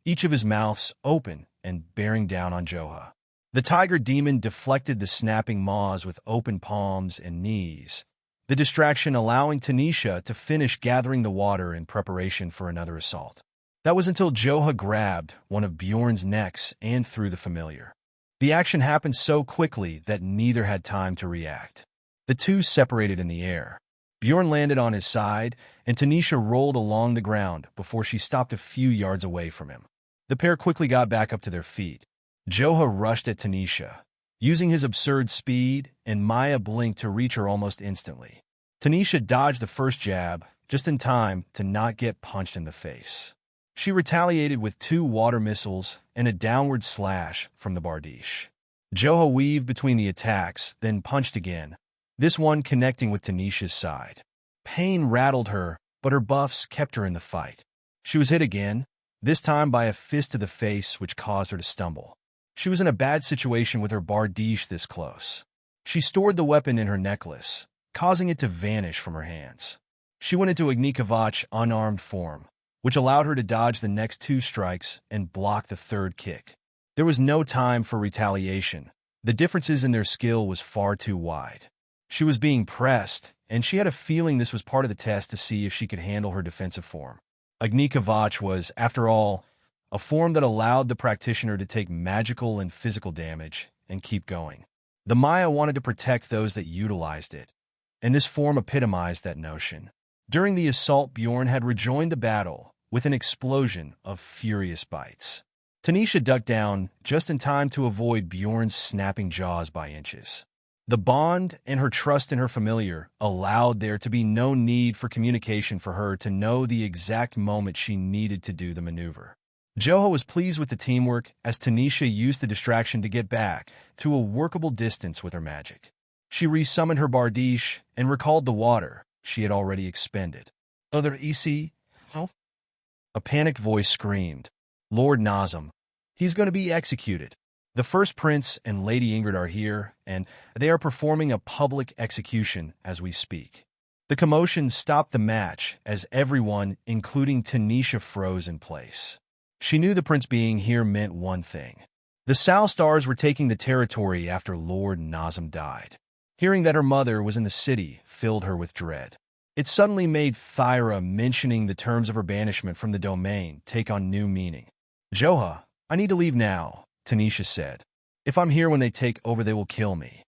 each of his mouths open and bearing down on Joha. The tiger demon deflected the snapping maws with open palms and knees, the distraction allowing Tanisha to finish gathering the water in preparation for another assault. That was until Joha grabbed one of Bjorn's necks and threw the familiar. The action happened so quickly that neither had time to react. The two separated in the air. Bjorn landed on his side, and Tanisha rolled along the ground before she stopped a few yards away from him. The pair quickly got back up to their feet. Joha rushed at Tanisha, using his absurd speed and Maya Blink to reach her almost instantly. Tanisha dodged the first jab, just in time to not get punched in the face. She retaliated with 2 water missiles and a downward slash from the Bardiche. Joha weaved between the attacks, then punched again, this one connecting with Tanisha's side. Pain rattled her, but her buffs kept her in the fight. She was hit again, this time by a fist to the face which caused her to stumble. She was in a bad situation with her Bardiche this close. She stored the weapon in her necklace, causing it to vanish from her hands. She went into Agnikavach unarmed form, which allowed her to dodge the next 2 strikes and block the third kick. There was no time for retaliation. The differences in their skill was far too wide. She was being pressed, and she had a feeling this was part of the test to see if she could handle her defensive form. Agnikavach was, after all, a form that allowed the practitioner to take magical and physical damage and keep going. The Maya wanted to protect those that utilized it, and this form epitomized that notion. During the assault, Bjorn had rejoined the battle with an explosion of furious bites. Tanisha ducked down just in time to avoid Bjorn's snapping jaws by inches. The bond and her trust in her familiar allowed there to be no need for communication for her to know the exact moment she needed to do the maneuver. Joha was pleased with the teamwork as Tanisha used the distraction to get back to a workable distance with her magic. She resummoned her Bardiche and recalled the water she had already expended. "Other EC? Oh?" A panicked voice screamed. "Lord Nazem. He's going to be executed. The First Prince and Lady Ingrid are here, and they are performing a public execution as we speak." The commotion stopped the match as everyone, including Tanisha, froze in place. She knew the prince being here meant one thing. The Salstars were taking the territory after Lord Nazem died. Hearing that her mother was in the city filled her with dread. It suddenly made Thyra mentioning the terms of her banishment from the domain take on new meaning. "Joha, I need to leave now," Tanisha said. "If I'm here when they take over, they will kill me."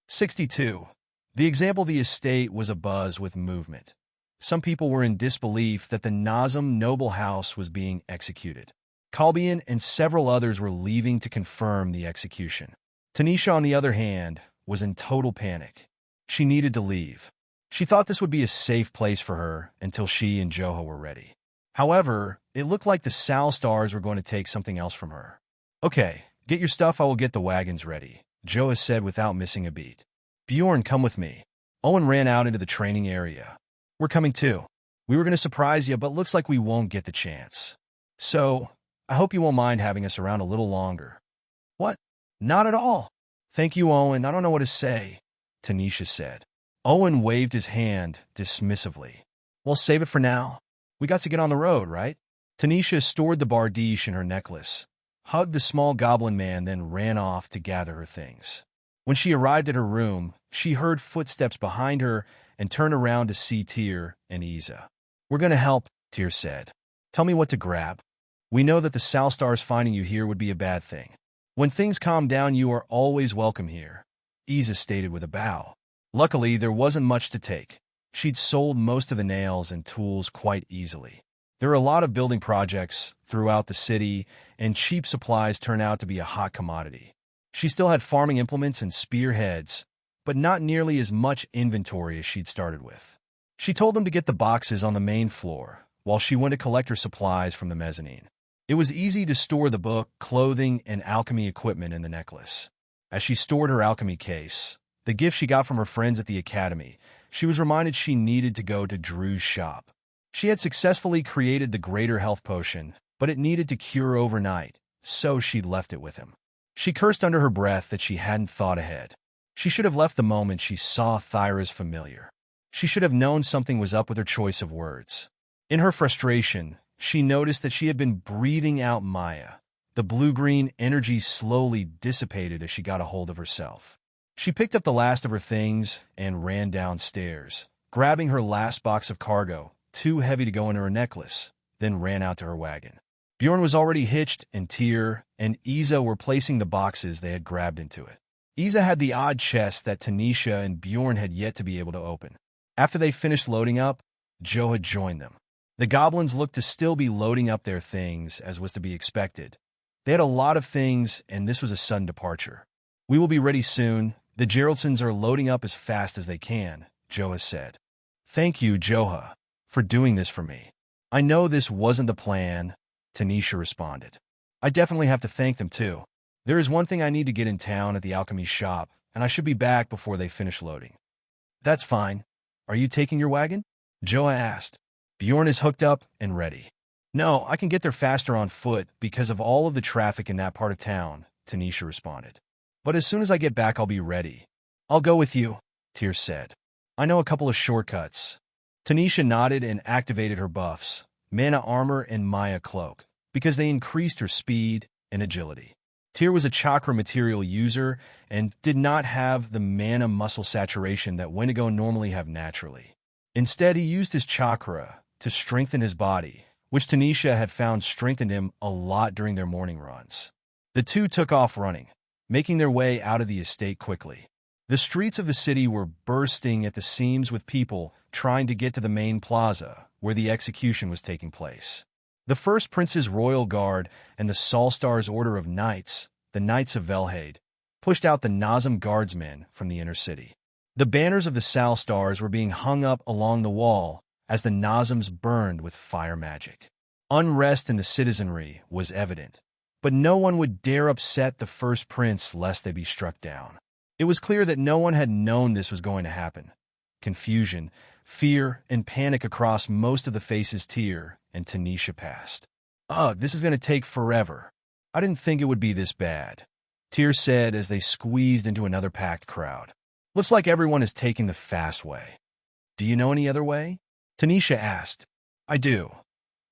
62. The example of the estate was abuzz with movement. Some people were in disbelief that the Nazem noble house was being executed. Kalbian and several others were leaving to confirm the execution. Tanisha, on the other hand, was in total panic. She needed to leave. She thought this would be a safe place for her until she and Joha were ready. However, it looked like the Salstars were going to take something else from her. "Okay, get your stuff, I will get the wagons ready," Joha said without missing a beat. "Bjorn, come with me." Owen ran out into the training area. "We're coming too. We were going to surprise you, but looks like we won't get the chance. So, I hope you won't mind having us around a little longer." "What? Not at all. Thank you, Owen. I don't know what to say," Tanisha said. Owen waved his hand dismissively. "Well, save it for now. We got to get on the road, right?" Tanisha stored the Bardiche in her necklace, hugged the small goblin man, then ran off to gather her things. When she arrived at her room, she heard footsteps behind her and turned around to see Tyr and Isa. "We're going to help," Tyr said. "Tell me what to grab. We know that the Salstars finding you here would be a bad thing. When things calm down, you are always welcome here," Isa stated with a bow. Luckily, there wasn't much to take. She'd sold most of the nails and tools quite easily. There are a lot of building projects throughout the city, and cheap supplies turn out to be a hot commodity. She still had farming implements and spearheads, but not nearly as much inventory as she'd started with. She told them to get the boxes on the main floor, while she went to collect her supplies from the mezzanine. It was easy to store the book, clothing, and alchemy equipment in the necklace. As she stored her alchemy case, the gift she got from her friends at the academy, she was reminded she needed to go to Drew's shop. She had successfully created the greater health potion, but it needed to cure overnight, so she left it with him. She cursed under her breath that she hadn't thought ahead. She should have left the moment she saw Thyra's familiar. She should have known something was up with her choice of words. In her frustration, she noticed that she had been breathing out Maya. The blue-green energy slowly dissipated as she got a hold of herself. She picked up the last of her things and ran downstairs, grabbing her last box of cargo, too heavy to go into her necklace, then ran out to her wagon. Bjorn was already hitched, and Tyr and Isa were placing the boxes they had grabbed into it. Isa had the odd chest that Tanisha and Bjorn had yet to be able to open. After they finished loading up, Joe had joined them. The goblins looked to still be loading up their things, as was to be expected. They had a lot of things, and this was a sudden departure. "We will be ready soon. The Geraldsons are loading up as fast as they can," Joha said. "Thank you, Joha, for doing this for me. I know this wasn't the plan," Tanisha responded. "I definitely have to thank them, too. There is one thing I need to get in town at the alchemy shop, and I should be back before they finish loading." "That's fine. Are you taking your wagon?" Joa asked. "Bjorn is hooked up and ready." "No, I can get there faster on foot because of all of the traffic in that part of town," Tanisha responded. "But as soon as I get back, I'll be ready." "I'll go with you," Tyr said. "I know a couple of shortcuts." Tanisha nodded and activated her buffs, Mana Armor and Maya Cloak, because they increased her speed and agility. Tyr was a chakra material user and did not have the mana muscle saturation that Wendigo normally have naturally. Instead, he used his chakra to strengthen his body, which Tanisha had found strengthened him a lot during their morning runs. The two took off running, making their way out of the estate quickly. The streets of the city were bursting at the seams with people trying to get to the main plaza, where the execution was taking place. The First Prince's Royal Guard and the Salstars Order of Knights, the Knights of Velhade, pushed out the Nazem guardsmen from the inner city. The banners of the Salstars were being hung up along the wall as the Nazems burned with fire magic. Unrest in the citizenry was evident, but no one would dare upset the First Prince lest they be struck down. It was clear that no one had known this was going to happen. Confusion, fear, and panic across most of the faces Tyr and Tanisha passed. "Ugh, this is going to take forever. I didn't think it would be this bad," Tyr said as they squeezed into another packed crowd. "Looks like everyone is taking the fast way." "Do you know any other way?" Tanisha asked. "I do,"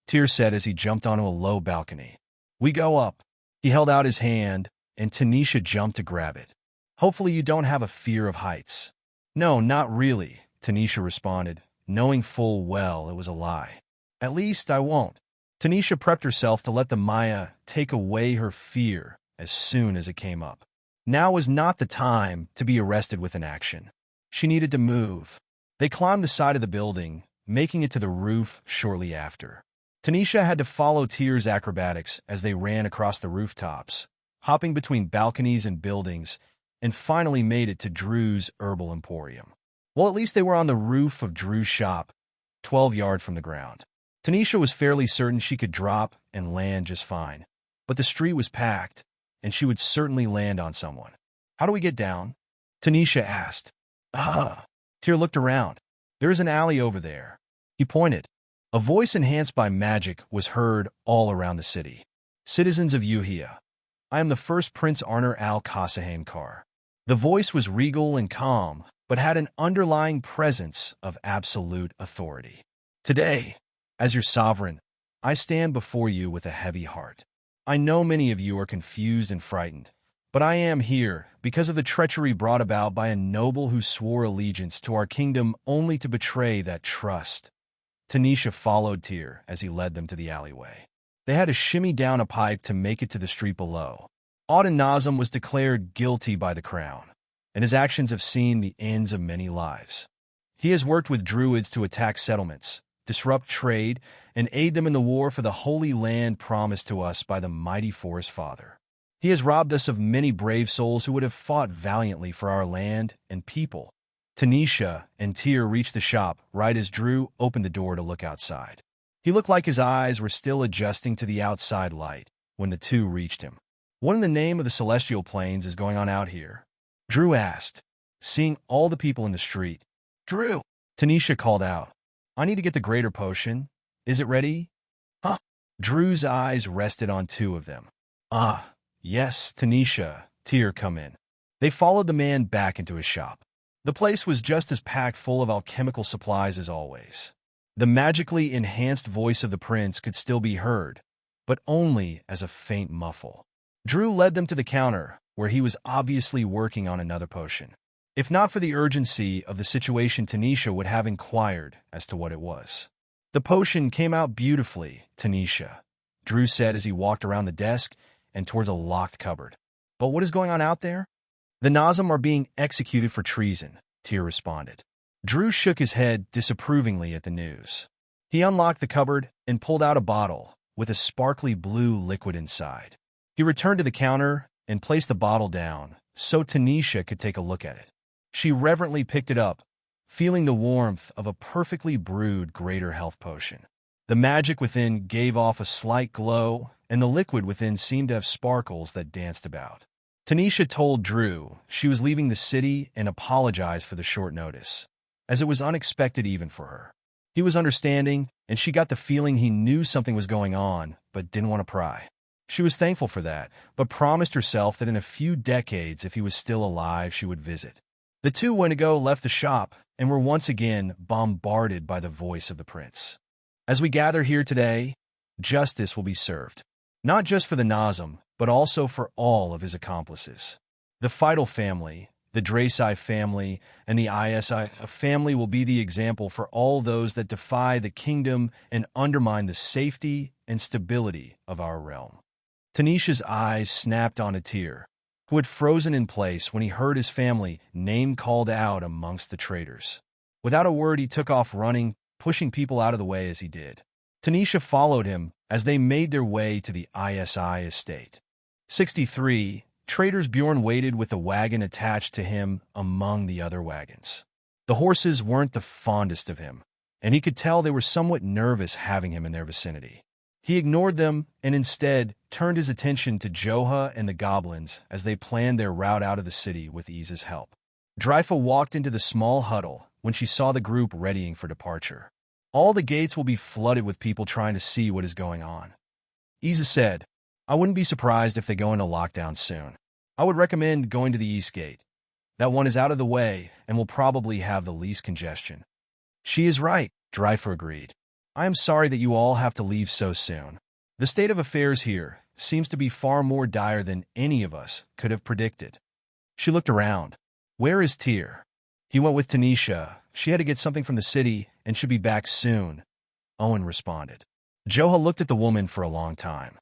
Tyr said as he jumped onto a low balcony. "We go up." He held out his hand, and Tanisha jumped to grab it. "Hopefully you don't have a fear of heights." "No, not really," Tanisha responded, knowing full well it was a lie. "At least I won't." Tanisha prepped herself to let the Maya take away her fear as soon as it came up. Now was not the time to be arrested with inaction. She needed to move. They climbed the side of the building, making it to the roof shortly after. Tanisha had to follow Tyr's acrobatics as they ran across the rooftops, hopping between balconies and buildings, and finally made it to Drew's Herbal Emporium. Well, at least they were on the roof of Drew's shop, 12 yards from the ground. Tanisha was fairly certain she could drop and land just fine, but the street was packed, and she would certainly land on someone. "How do we get down?" Tanisha asked. Tyr looked around. "There is an alley over there." He pointed. A voice enhanced by magic was heard all around the city. "Citizens of Yuhia, I am the First Prince Arner al-Qasahaim Kar." The voice was regal and calm, but had an underlying presence of absolute authority. "Today, as your sovereign, I stand before you with a heavy heart. I know many of you are confused and frightened, but I am here because of the treachery brought about by a noble who swore allegiance to our kingdom only to betray that trust." Tanisha followed Tyr as he led them to the alleyway. They had to shimmy down a pipe to make it to the street below. Auden Nazem was declared guilty by the crown, and his actions have seen the ends of many lives. He has worked with druids to attack settlements, disrupt trade, and aid them in the war for the holy land promised to us by the mighty Forest Father. He has robbed us of many brave souls who would have fought valiantly for our land and people. Tanisha and Tyr reached the shop right as Drew opened the door to look outside. He looked like his eyes were still adjusting to the outside light when the two reached him. "What in the name of the celestial planes is going on out here?" Drew asked, seeing all the people in the street. "Drew," Tanisha called out. I need to get the greater potion. Is it ready? Huh? Drew's eyes rested on two of them. Ah, yes, Tanisha. Tyr, come in. They followed the man back into his shop. The place was just as packed full of alchemical supplies as always. The magically enhanced voice of the prince could still be heard, but only as a faint muffle. Drew led them to the counter, where he was obviously working on another potion. If not for the urgency of the situation, Tanisha would have inquired as to what it was. The potion came out beautifully, Tanisha, Drew said as he walked around the desk and towards a locked cupboard. But what is going on out there? The Nazim are being executed for treason, Tyr responded. Drew shook his head disapprovingly at the news. He unlocked the cupboard and pulled out a bottle with a sparkly blue liquid inside. He returned to the counter and placed the bottle down so Tanisha could take a look at it. She reverently picked it up, feeling the warmth of a perfectly brewed greater health potion. The magic within gave off a slight glow, and the liquid within seemed to have sparkles that danced about. Tanisha told Drew she was leaving the city and apologized for the short notice, as it was unexpected even for her. He was understanding, and she got the feeling he knew something was going on, but didn't want to pry. She was thankful for that, but promised herself that in a few decades, if he was still alive, she would visit. The two Wendigo left the shop and were once again bombarded by the voice of the prince. As we gather here today, justice will be served, not just for the Nazim, but also for all of his accomplices. The Fidel family, the Draci family, and the ISI family will be the example for all those that defy the kingdom and undermine the safety and stability of our realm. Tanisha's eyes snapped on a tear, who had frozen in place when he heard his family name called out amongst the traitors. Without a word, he took off running, pushing people out of the way as he did. Tanisha followed him as they made their way to the ISI estate. 63, Traitors Bjorn waited with a wagon attached to him among the other wagons. The horses weren't the fondest of him, and he could tell they were somewhat nervous having him in their vicinity. He ignored them and instead turned his attention to Joha and the goblins as they planned their route out of the city with Iza's help. Dryfa walked into the small huddle when she saw the group readying for departure. All the gates will be flooded with people trying to see what is going on. Iza said, I wouldn't be surprised if they go into lockdown soon. I would recommend going to the East Gate. That one is out of the way and will probably have the least congestion. She is right, Dryfa agreed. I am sorry that you all have to leave so soon. The state of affairs here seems to be far more dire than any of us could have predicted. She looked around. Where is Tyr? He went with Tanisha. She had to get something from the city and should be back soon, Owen responded. Joha looked at the woman for a long time.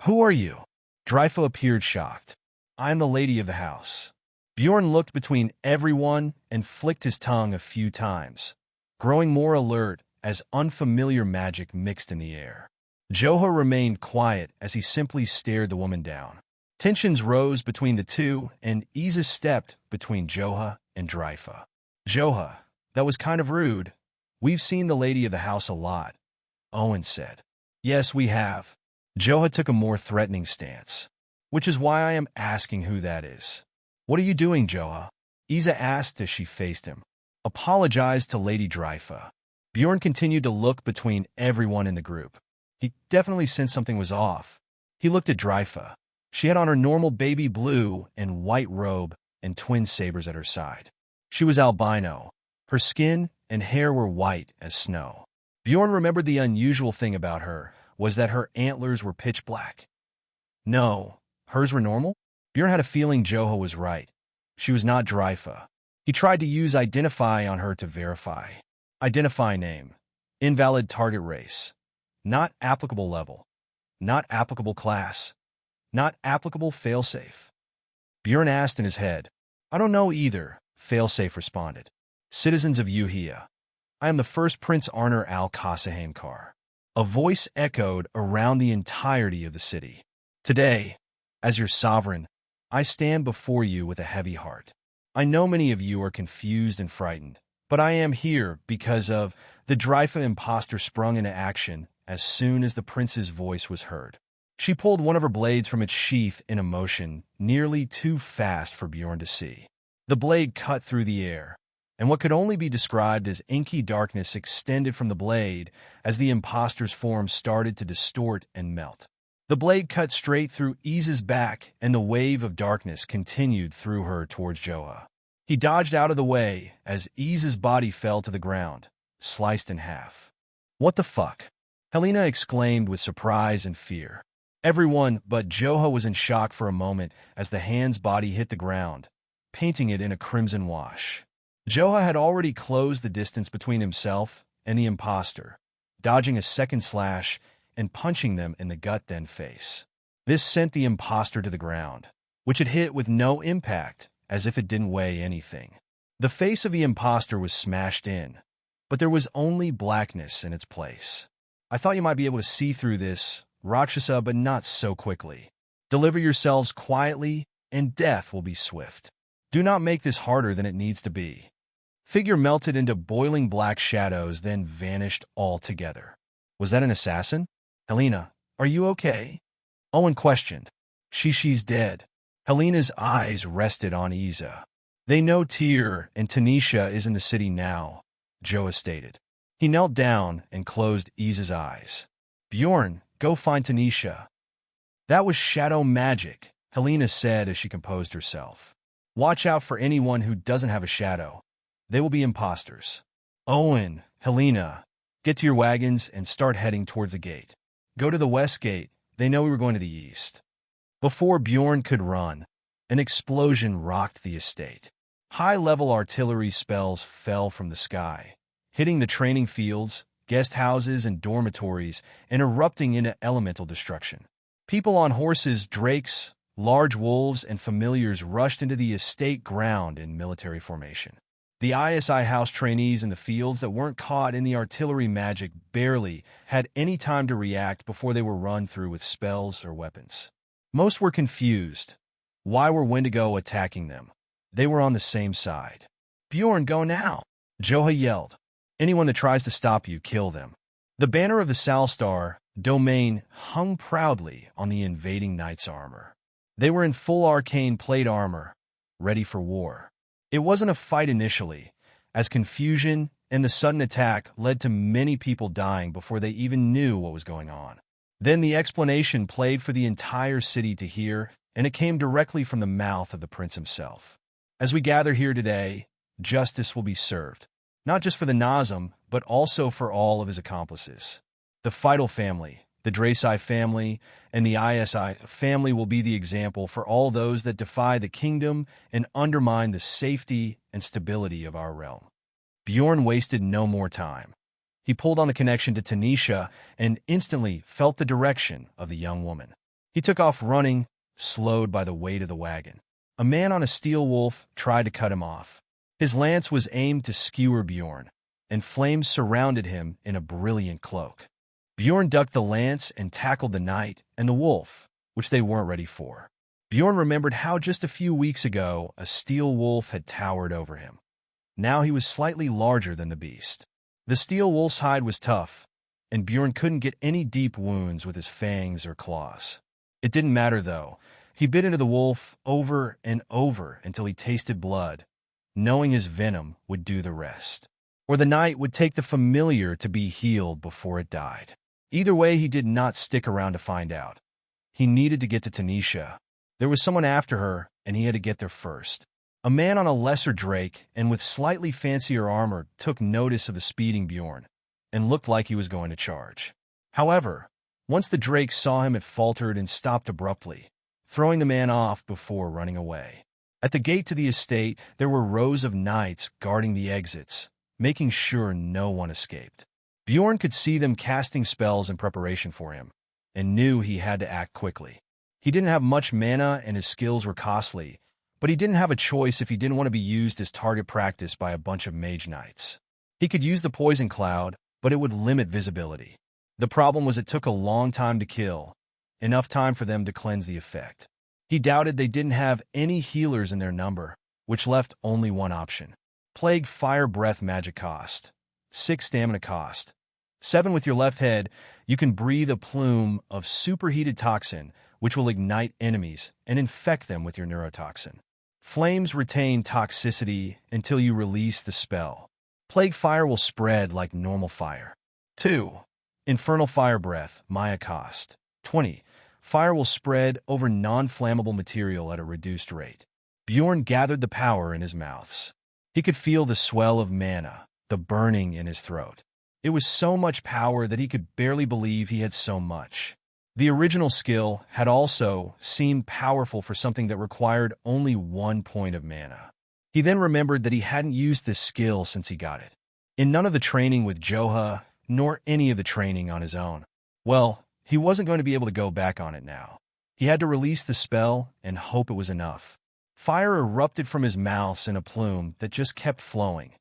Who are you? Dryfa appeared shocked. I am the lady of the house. Bjorn looked between everyone and flicked his tongue a few times, growing more alert as unfamiliar magic mixed in the air. Joha remained quiet as he simply stared the woman down. Tensions rose between the two, and Iza stepped between Joha and Dryfa. Joha, that was kind of rude. We've seen the lady of the house a lot, Owen said. Yes, we have. Joha took a more threatening stance, which is why I am asking who that is. What are you doing, Joha? Iza asked as she faced him. Apologize to Lady Dryfa. Bjorn continued to look between everyone in the group. He definitely sensed something was off. He looked at Dryfa. She had on her normal baby blue and white robe and twin sabers at her side. She was albino. Her skin and hair were white as snow. Bjorn remembered the unusual thing about her was that her antlers were pitch black. No, hers were normal? Bjorn had a feeling Joha was right. She was not Dryfa. He tried to use Identify on her to verify. Identify name. Invalid target race. Not applicable level. Not applicable class. Not applicable failsafe. Bjorn asked in his head. I don't know either, Failsafe responded. Citizens of Uhia. I am the first Prince Arner al-Qasahamkar. A voice echoed around the entirety of the city. Today, as your sovereign, I stand before you with a heavy heart. I know many of you are confused and frightened, but I am here because of the Dryfa imposter sprung into action as soon as the prince's voice was heard. She pulled one of her blades from its sheath in a motion nearly too fast for Bjorn to see. The blade cut through the air, and what could only be described as inky darkness extended from the blade as the imposter's form started to distort and melt. The blade cut straight through Iza's back, and the wave of darkness continued through her towards Joha. He dodged out of the way as Iza's body fell to the ground, sliced in half. "What the fuck?" Helena exclaimed with surprise and fear. Everyone but Joha was in shock for a moment as the hand's body hit the ground, painting it in a crimson wash. Joha had already closed the distance between himself and the imposter, dodging a second slash and punching them in the gut then face. This sent the imposter to the ground, which it hit with no impact, as if it didn't weigh anything. The face of the imposter was smashed in, but there was only blackness in its place. "I thought you might be able to see through this, Rakshasa, but not so quickly. Deliver yourselves quietly, and death will be swift. Do not make this harder than it needs to be." Figure melted into boiling black shadows, then vanished altogether. "Was that an assassin? Helena, are you okay?" Owen questioned. She's dead." Helena's eyes rested on Iza. "They know Tyr and Tanisha is in the city now," Joha stated. He knelt down and closed Iza's eyes. "Bjorn, go find Tanisha." "That was shadow magic," Helena said as she composed herself. "Watch out for anyone who doesn't have a shadow. They will be imposters." "Owen, Helena, get to your wagons and start heading towards the gate. Go to the west gate. They know we were going to the east." Before Bjorn could run, an explosion rocked the estate. High-level artillery spells fell from the sky, hitting the training fields, guest houses, and dormitories, and erupting into elemental destruction. People on horses, drakes, large wolves, and familiars rushed into the estate ground in military formation. The ISI house trainees in the fields that weren't caught in the artillery magic barely had any time to react before they were run through with spells or weapons. Most were confused. Why were Wendigo attacking them? They were on the same side. "Bjorn, go now!" Joha yelled. "Anyone that tries to stop you, kill them." The banner of the Salstar domain hung proudly on the invading knight's armor. They were in full arcane plate armor, ready for war. It wasn't a fight initially, as confusion and the sudden attack led to many people dying before they even knew what was going on. Then the explanation played for the entire city to hear, and it came directly from the mouth of the prince himself. "As we gather here today, justice will be served, not just for the Nazim, but also for all of his accomplices. The Feudal family, the Draci family, and the ISI family will be the example for all those that defy the kingdom and undermine the safety and stability of our realm." Bjorn wasted no more time. He pulled on the connection to Tanisha and instantly felt the direction of the young woman. He took off running, slowed by the weight of the wagon. A man on a steel wolf tried to cut him off. His lance was aimed to skewer Bjorn, and flames surrounded him in a brilliant cloak. Bjorn ducked the lance and tackled the knight and the wolf, which they weren't ready for. Bjorn remembered how just a few weeks ago a steel wolf had towered over him. Now he was slightly larger than the beast. The steel wolf's hide was tough, and Bjorn couldn't get any deep wounds with his fangs or claws. It didn't matter, though. He bit into the wolf over and over until he tasted blood, knowing his venom would do the rest. Or the knight would take the familiar to be healed before it died. Either way, he did not stick around to find out. He needed to get to Tanisha. There was someone after her, and he had to get there first. A man on a lesser drake and with slightly fancier armor took notice of the speeding Bjorn and looked like he was going to charge. However, once the drake saw him, it faltered and stopped abruptly, throwing the man off before running away. At the gate to the estate, there were rows of knights guarding the exits, making sure no one escaped. Bjorn could see them casting spells in preparation for him, and knew he had to act quickly. He didn't have much mana and his skills were costly, but he didn't have a choice if he didn't want to be used as target practice by a bunch of mage knights. He could use the poison cloud, but it would limit visibility. The problem was it took a long time to kill, enough time for them to cleanse the effect. He doubted they didn't have any healers in their number, which left only one option. Plague Fire Breath magic cost. 6 stamina cost. 7 with your left head, you can breathe a plume of superheated toxin, which will ignite enemies and infect them with your neurotoxin. Flames retain toxicity until you release the spell. Plague fire will spread like normal fire. 2. Infernal fire breath, Maya cost. 20. Fire will spread over non-flammable material at a reduced rate. Bjorn gathered the power in his mouths. He could feel the swell of mana, the burning in his throat. It was so much power that he could barely believe he had so much. The original skill had also seemed powerful for something that required only 1 point of mana. He then remembered that he hadn't used this skill since he got it. In none of the training with Joha, nor any of the training on his own. Well, he wasn't going to be able to go back on it now. He had to release the spell and hope it was enough. Fire erupted from his mouth in a plume that just kept flowing.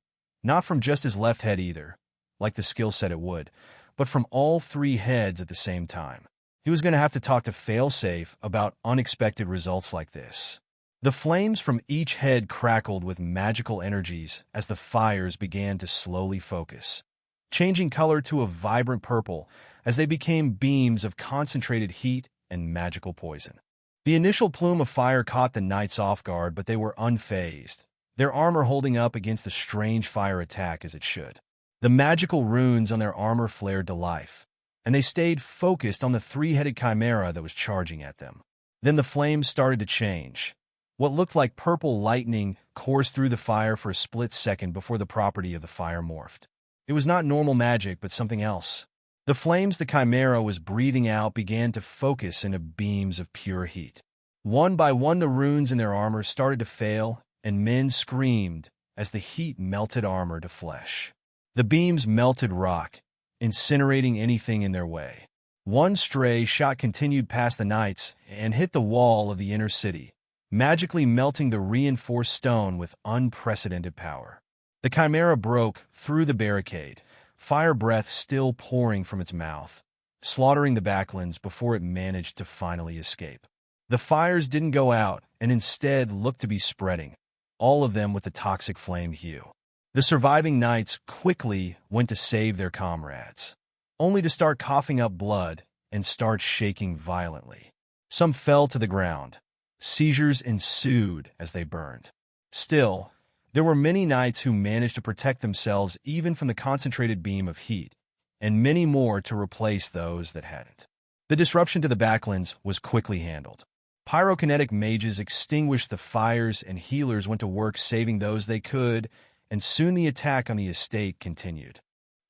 Not from just his left head either, like the skill said it would, but from all 3 heads at the same time. He was going to have to talk to Failsafe about unexpected results like this. The flames from each head crackled with magical energies as the fires began to slowly focus, changing color to a vibrant purple as they became beams of concentrated heat and magical poison. The initial plume of fire caught the knights off guard, but they were unfazed, their armor holding up against the strange fire attack as it should. The magical runes on their armor flared to life, and they stayed focused on the 3-headed chimera that was charging at them. Then the flames started to change. What looked like purple lightning coursed through the fire for a split second before the property of the fire morphed. It was not normal magic, but something else. The flames the chimera was breathing out began to focus into beams of pure heat. One by one, the runes in their armor started to fail, and men screamed as the heat melted armor to flesh. The beams melted rock, incinerating anything in their way. One stray shot continued past the knights and hit the wall of the inner city, magically melting the reinforced stone with unprecedented power. The chimera broke through the barricade, fire breath still pouring from its mouth, slaughtering the backlands before it managed to finally escape. The fires didn't go out and instead looked to be spreading, all of them with the toxic flame hue. The surviving knights quickly went to save their comrades, only to start coughing up blood and start shaking violently. Some fell to the ground. Seizures ensued as they burned. Still, there were many knights who managed to protect themselves even from the concentrated beam of heat, and many more to replace those that hadn't. The disruption to the backlands was quickly handled. Pyrokinetic mages extinguished the fires and healers went to work saving those they could, and soon the attack on the estate continued.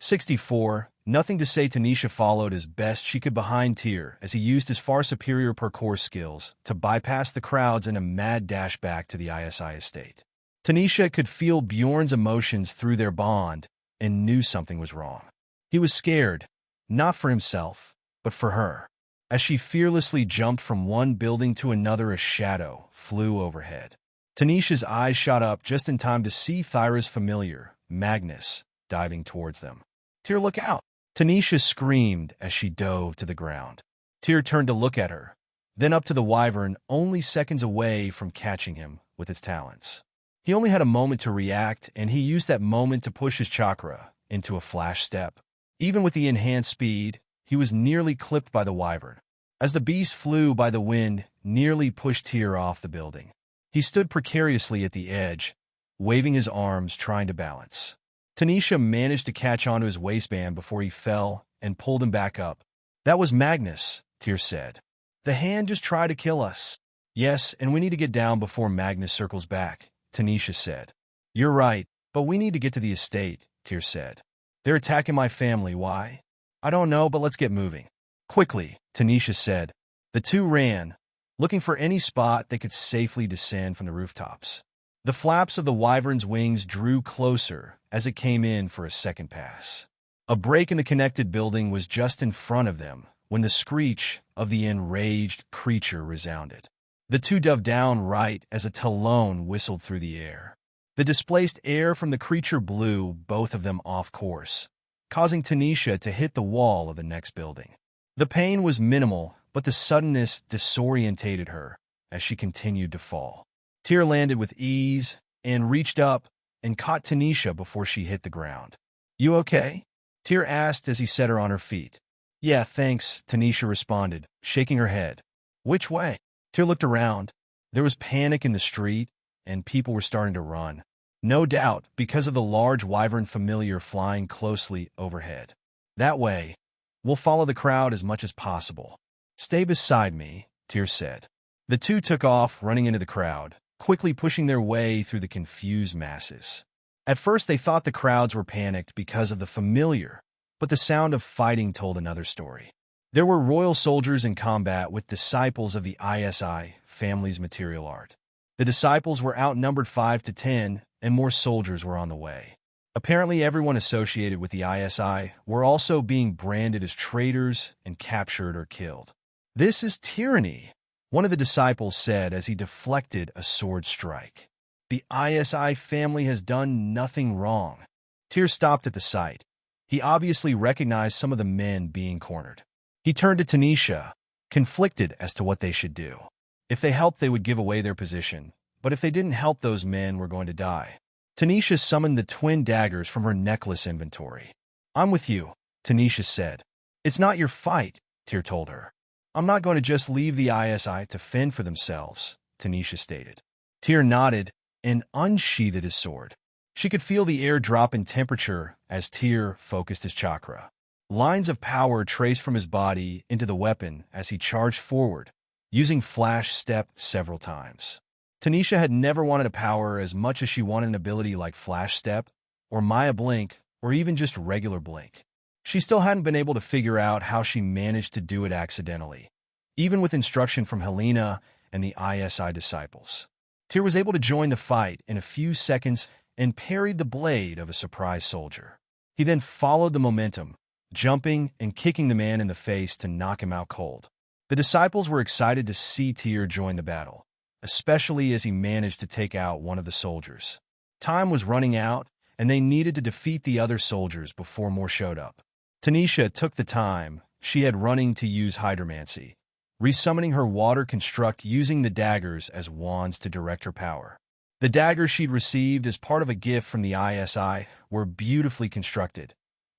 64. Nothing to say. Tanisha followed as best she could behind Tyr as he used his far superior parkour skills to bypass the crowds in a mad dash back to the ISI estate. Tanisha could feel Bjorn's emotions through their bond and knew something was wrong. He was scared, not for himself, but for her. As she fearlessly jumped from one building to another, a shadow flew overhead. Tanisha's eyes shot up just in time to see Thyra's familiar, Magnus, diving towards them. Tyr, look out! Tanisha screamed as she dove to the ground. Tyr turned to look at her, then up to the wyvern, only seconds away from catching him with its talons. He only had a moment to react, and he used that moment to push his chakra into a flash step. Even with the enhanced speed, he was nearly clipped by the wyvern, as the beast flew by the wind, nearly pushed Tyr off the building. He stood precariously at the edge, waving his arms, trying to balance. Tanisha managed to catch onto his waistband before he fell and pulled him back up. That was Magnus, Tyr said. The hand just tried to kill us. Yes, and we need to get down before Magnus circles back, Tanisha said. You're right, but we need to get to the estate, Tyr said. They're attacking my family. Why? I don't know, but let's get moving. Quickly, Tanisha said. The two ran, looking for any spot they could safely descend from the rooftops. The flaps of the wyvern's wings drew closer as it came in for a second pass. A break in the connected building was just in front of them when the screech of the enraged creature resounded. The two dove down right as a talon whistled through the air. The displaced air from the creature blew both of them off course, causing Tanisha to hit the wall of the next building. The pain was minimal, but the suddenness disorientated her as she continued to fall. Tyr landed with ease and reached up and caught Tanisha before she hit the ground. You okay? Tyr asked as he set her on her feet. Yeah, thanks, Tanisha responded, shaking her head. Which way? Tyr looked around. There was panic in the street, and people were starting to run. No doubt, because of the large wyvern familiar flying closely overhead. That way, we'll follow the crowd as much as possible. Stay beside me, Tyr said. The two took off, running into the crowd, quickly pushing their way through the confused masses. At first they thought the crowds were panicked because of the familiar, but the sound of fighting told another story. There were royal soldiers in combat with disciples of the ISI family's material art. The disciples were outnumbered 5 to 10, and more soldiers were on the way. Apparently everyone associated with the ISI were also being branded as traitors and captured or killed. "This is tyranny," one of the disciples said as he deflected a sword strike. "The ISI family has done nothing wrong." Tyr stopped at the sight. He obviously recognized some of the men being cornered. He turned to Tanisha, conflicted as to what they should do. If they helped, they would give away their position, but if they didn't help, those men were going to die. Tanisha summoned the twin daggers from her necklace inventory. "I'm with you," Tanisha said. "It's not your fight," Tyr told her. "I'm not going to just leave the ISI to fend for themselves," Tanisha stated. Tyr nodded and unsheathed his sword. She could feel the air drop in temperature as Tyr focused his chakra. Lines of power traced from his body into the weapon as he charged forward, using Flash Step several times. Tanisha had never wanted a power as much as she wanted an ability like Flash Step, or Maya Blink, or even just regular Blink. She still hadn't been able to figure out how she managed to do it accidentally, even with instruction from Helena and the ISI disciples. Tyr was able to join the fight in a few seconds and parried the blade of a surprise soldier. He then followed the momentum, jumping and kicking the man in the face to knock him out cold. The disciples were excited to see Tyr join the battle, especially as he managed to take out one of the soldiers. Time was running out, and they needed to defeat the other soldiers before more showed up. Tanisha took the time she had running to use hydromancy, resummoning her water construct using the daggers as wands to direct her power. The daggers she'd received as part of a gift from the ISI were beautifully constructed,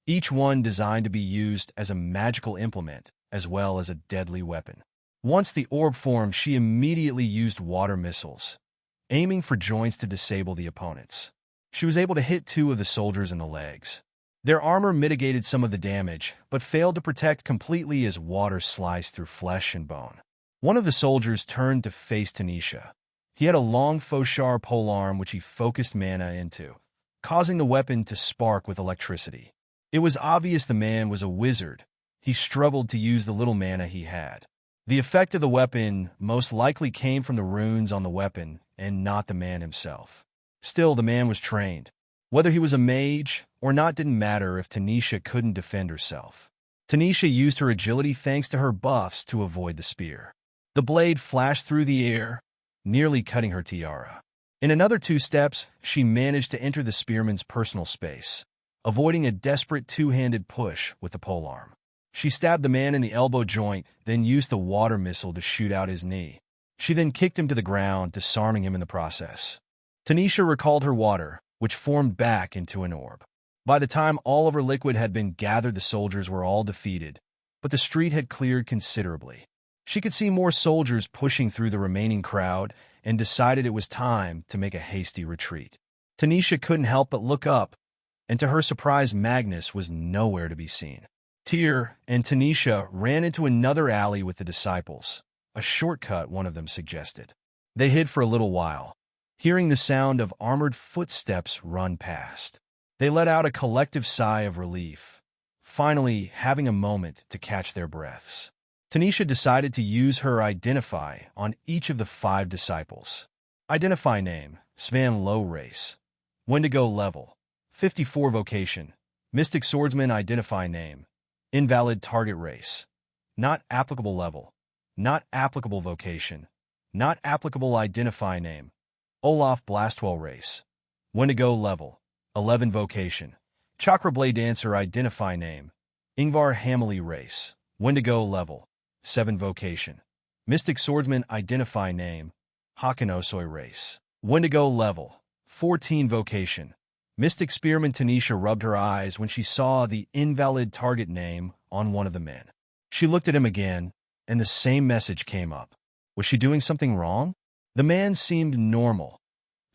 each one designed to be used as a magical implement as well as a deadly weapon. Once the orb formed, she immediately used water missiles, aiming for joints to disable the opponents. She was able to hit 2 of the soldiers in the legs. Their armor mitigated some of the damage, but failed to protect completely as water sliced through flesh and bone. One of the soldiers turned to face Tanisha. He had a long Fauchar polearm which he focused mana into, causing the weapon to spark with electricity. It was obvious the man was a wizard. He struggled to use the little mana he had. The effect of the weapon most likely came from the runes on the weapon and not the man himself. Still, the man was trained. Whether he was a mage or not didn't matter if Tanisha couldn't defend herself. Tanisha used her agility thanks to her buffs to avoid the spear. The blade flashed through the air, nearly cutting her tiara. In another 2 steps, she managed to enter the spearman's personal space, avoiding a desperate 2-handed push with the polearm. She stabbed the man in the elbow joint, then used the water missile to shoot out his knee. She then kicked him to the ground, disarming him in the process. Tanisha recalled her water, which formed back into an orb. By the time all of her liquid had been gathered, the soldiers were all defeated, but the street had cleared considerably. She could see more soldiers pushing through the remaining crowd and decided it was time to make a hasty retreat. Tanisha couldn't help but look up, and to her surprise, Magnus was nowhere to be seen. Tyr and Tanisha ran into another alley with the disciples, a shortcut one of them suggested. They hid for a little while, hearing the sound of armored footsteps run past. They let out a collective sigh of relief, finally having a moment to catch their breaths. Tanisha decided to use her Identify on each of the 5 disciples. Identify name, Svan Low race. Wendigo level, 54 vocation. Mystic Swordsman Identify name, Invalid target race. Not applicable level. Not applicable vocation. Not applicable Identify name, Olaf Blastwell race. Wendigo level, 11 vocation. Chakra Blade Dancer Identify name, Ingvar Hamley race. Wendigo level, 7 vocation. Mystic Swordsman Identify name, Hakunosoi race. Wendigo level, 14 vocation. Mystic Spearman Tanisha rubbed her eyes when she saw the invalid target name on one of the men. She looked at him again, and the same message came up. Was she doing something wrong? The man seemed normal,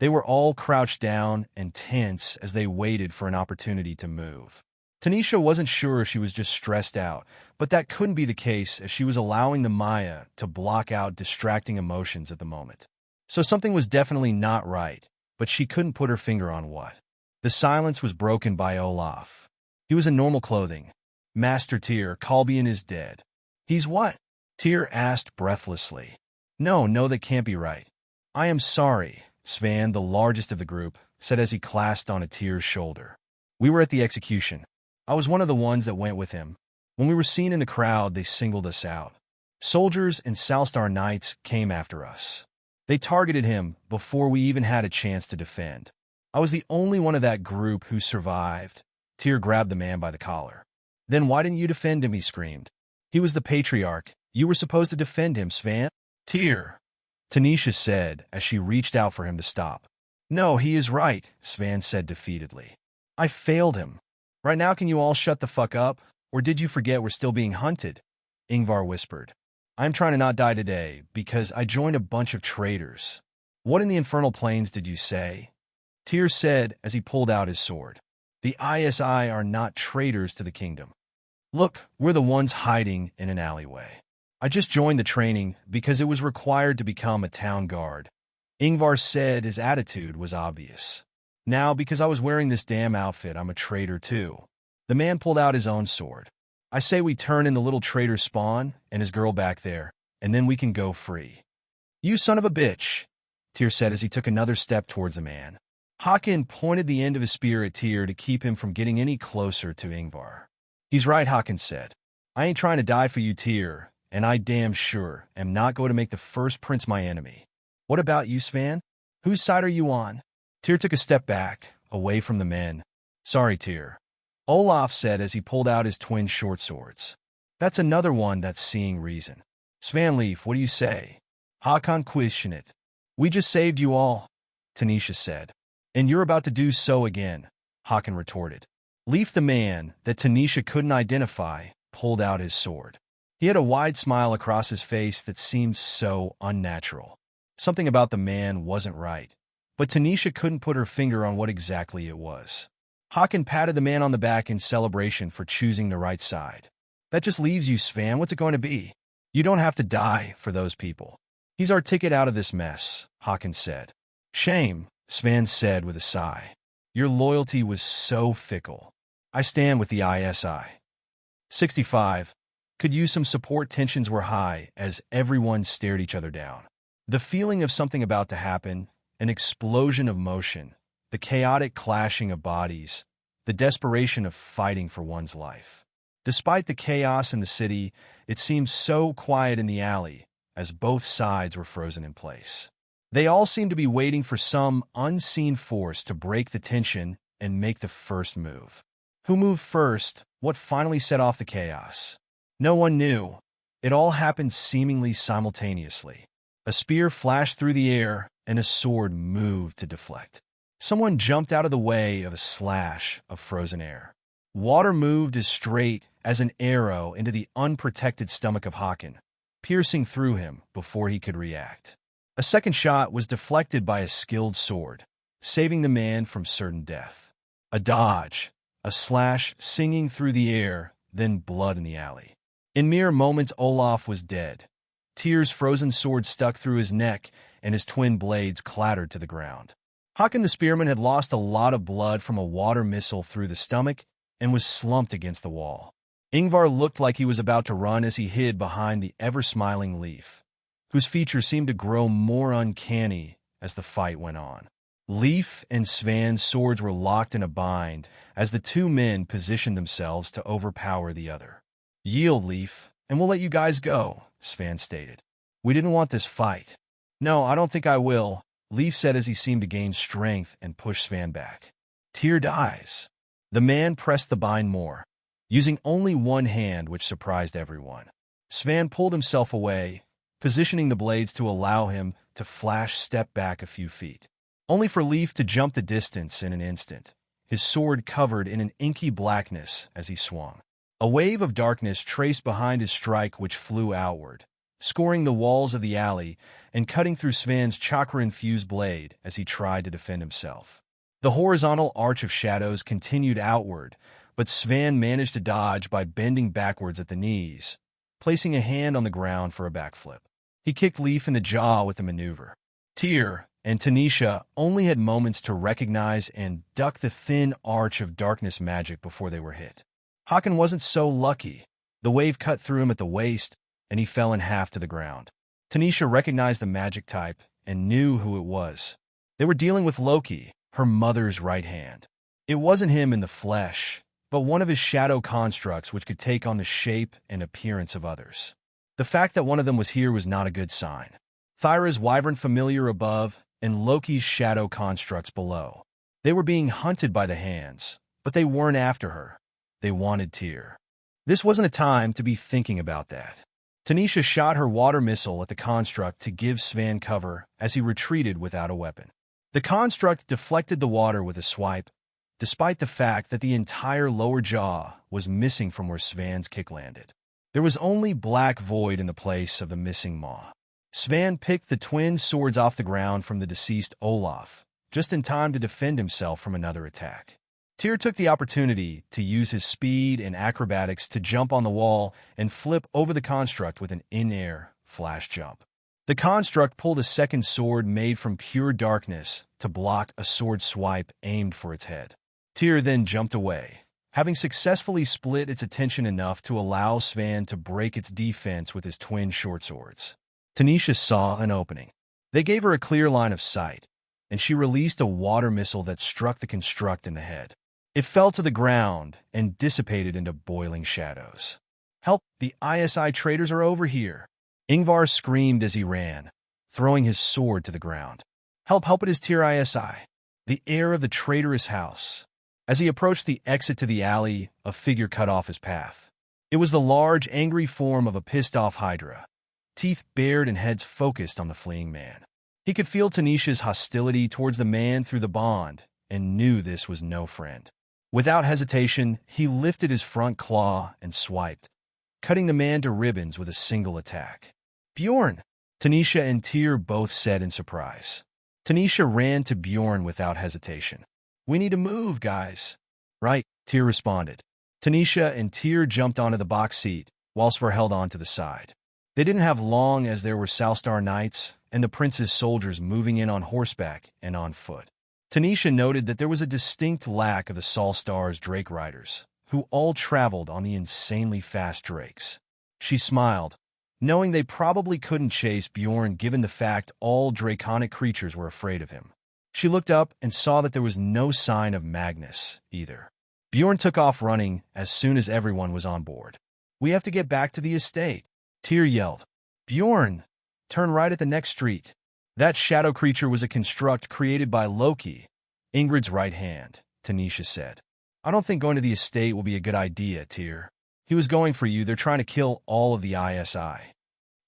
They were all crouched down and tense as they waited for an opportunity to move. Tanisha wasn't sure if she was just stressed out, but that couldn't be the case as she was allowing the Maya to block out distracting emotions at the moment. So something was definitely not right, but she couldn't put her finger on what. The silence was broken by Olaf. He was in normal clothing. Master Tyr, Kalbian is dead. He's what? Tyr asked breathlessly. No, that can't be right. I am sorry, Svan, the largest of the group, said as he clasped on a Tyr's shoulder. We were at the execution. I was one of the ones that went with him. When we were seen in the crowd, they singled us out. Soldiers and Salstar knights came after us. They targeted him before we even had a chance to defend. I was the only one of that group who survived. Tyr grabbed the man by the collar. Then why didn't you defend him, he screamed. He was the patriarch. You were supposed to defend him, Svan. Tyr, Tanisha said as she reached out for him to stop. No, he is right, Svan said defeatedly. I failed him. Right now, can you all shut the fuck up? Or did you forget we're still being hunted? Ingvar whispered. I'm trying to not die today because I joined a bunch of traitors. What in the infernal plains did you say? Tyr said as he pulled out his sword. The ISI are not traitors to the kingdom. Look, we're the ones hiding in an alleyway. I just joined the training because it was required to become a town guard. Ingvar said his attitude was obvious. Now, because I was wearing this damn outfit, I'm a traitor too. The man pulled out his own sword. I say we turn in the little traitor Spawn and his girl back there, and then we can go free. You son of a bitch, Tyr said as he took another step towards the man. Håkon pointed the end of his spear at Tyr to keep him from getting any closer to Ingvar. He's right, Håkon said. I ain't trying to die for you, Tyr, and I damn sure am not going to make the first prince my enemy. What about you, Svan? Whose side are you on? Tyr took a step back, away from the men. Sorry, Tyr. Olaf said as he pulled out his twin short swords. That's another one that's seeing reason. Svanleaf, what do you say? Håkon questioned it. We just saved you all, Tanisha said. And you're about to do so again, Håkon retorted. Leaf, the man that Tanisha couldn't identify, pulled out his sword. He had a wide smile across his face that seemed so unnatural. Something about the man wasn't right. But Tanisha couldn't put her finger on what exactly it was. Håkon patted the man on the back in celebration for choosing the right side. That just leaves you, Svan. What's it going to be? You don't have to die for those people. He's our ticket out of this mess, Håkon said. Shame, Svan said with a sigh. Your loyalty was so fickle. I stand with the ISI. 65. Could use some support. Tensions were high as everyone stared each other down. The feeling of something about to happen, an explosion of motion, the chaotic clashing of bodies, the desperation of fighting for one's life. Despite the chaos in the city, it seemed so quiet in the alley as both sides were frozen in place. They all seemed to be waiting for some unseen force to break the tension and make the first move. Who moved first? What finally set off the chaos? No one knew. It all happened seemingly simultaneously. A spear flashed through the air, and a sword moved to deflect. Someone jumped out of the way of a slash of frozen air. Water moved as straight as an arrow into the unprotected stomach of Håkon, piercing through him before he could react. A second shot was deflected by a skilled sword, saving the man from certain death. A dodge, a slash singing through the air, then blood in the alley. In mere moments, Olaf was dead. Tyr's frozen sword stuck through his neck, and his twin blades clattered to the ground. Håkon the spearman had lost a lot of blood from a water missile through the stomach and was slumped against the wall. Ingvar looked like he was about to run as he hid behind the ever-smiling Leaf, whose features seemed to grow more uncanny as the fight went on. Leaf and Svan's swords were locked in a bind as the two men positioned themselves to overpower the other. Yield, Leaf, and we'll let you guys go, Svan stated. We didn't want this fight. No, I don't think I will, Leaf said as he seemed to gain strength and push Svan back. Tyr dies. The man pressed the bind more, using only one hand, which surprised everyone. Svan pulled himself away, positioning the blades to allow him to flash step back a few feet, only for Leaf to jump the distance in an instant, his sword covered in an inky blackness as he swung. A wave of darkness traced behind his strike which flew outward, scoring the walls of the alley and cutting through Sven's chakra-infused blade as he tried to defend himself. The horizontal arch of shadows continued outward, but Sven managed to dodge by bending backwards at the knees, placing a hand on the ground for a backflip. He kicked Leaf in the jaw with the maneuver. Tyr and Tanisha only had moments to recognize and duck the thin arch of darkness magic before they were hit. Håkon wasn't so lucky. The wave cut through him at the waist, and he fell in half to the ground. Tanisha recognized the magic type and knew who it was. They were dealing with Loki, her mother's right hand. It wasn't him in the flesh, but one of his shadow constructs which could take on the shape and appearance of others. The fact that one of them was here was not a good sign. Thyra's wyvern familiar above and Loki's shadow constructs below. They were being hunted by the hands, but they weren't after her. They wanted Tyr. This wasn't a time to be thinking about that. Tanisha shot her water missile at the construct to give Sven cover as he retreated without a weapon. The construct deflected the water with a swipe, despite the fact that the entire lower jaw was missing from where Sven's kick landed. There was only black void in the place of the missing maw. Sven picked the twin swords off the ground from the deceased Olaf, just in time to defend himself from another attack. Tyr took the opportunity to use his speed and acrobatics to jump on the wall and flip over the construct with an in-air flash jump. The construct pulled a second sword made from pure darkness to block a sword swipe aimed for its head. Tyr then jumped away, having successfully split its attention enough to allow Sven to break its defense with his twin short swords. Tanisha saw an opening. They gave her a clear line of sight, and she released a water missile that struck the construct in the head. It fell to the ground and dissipated into boiling shadows. "Help! The ISI traitors are over here!" Ingvar screamed as he ran, throwing his sword to the ground. "Help! Help! It is Tyr ISI, the heir of the traitorous house." As he approached the exit to the alley, a figure cut off his path. It was the large, angry form of a pissed-off Hydra, teeth bared and heads focused on the fleeing man. He could feel Tanisha's hostility towards the man through the bond and knew this was no friend. Without hesitation, he lifted his front claw and swiped, cutting the man to ribbons with a single attack. "Bjorn!" Tanisha and Tyr both said in surprise. Tanisha ran to Bjorn without hesitation. "We need to move, guys." "Right," Tyr responded. Tanisha and Tyr jumped onto the box seat, while Sver held on to the side. They didn't have long as there were Salstar knights and the prince's soldiers moving in on horseback and on foot. Tanisha noted that there was a distinct lack of the Salstars Drake riders, who all traveled on the insanely fast drakes. She smiled, knowing they probably couldn't chase Bjorn given the fact all draconic creatures were afraid of him. She looked up and saw that there was no sign of Magnus, either. Bjorn took off running as soon as everyone was on board. "We have to get back to the estate," Tyr yelled. "Bjorn, turn right at the next street." That shadow creature was a construct created by Loki, Ingrid's right hand, Tanisha said. "I don't think going to the estate will be a good idea, Tyr. He was going for you. They're trying to kill all of the ISI.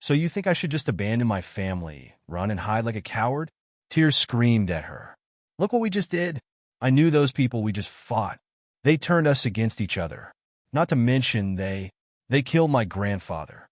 So you think I should just abandon my family, run and hide like a coward?" Tyr screamed at her. "Look what we just did. I knew those people we just fought. They turned us against each other. Not to mention they killed my grandfather.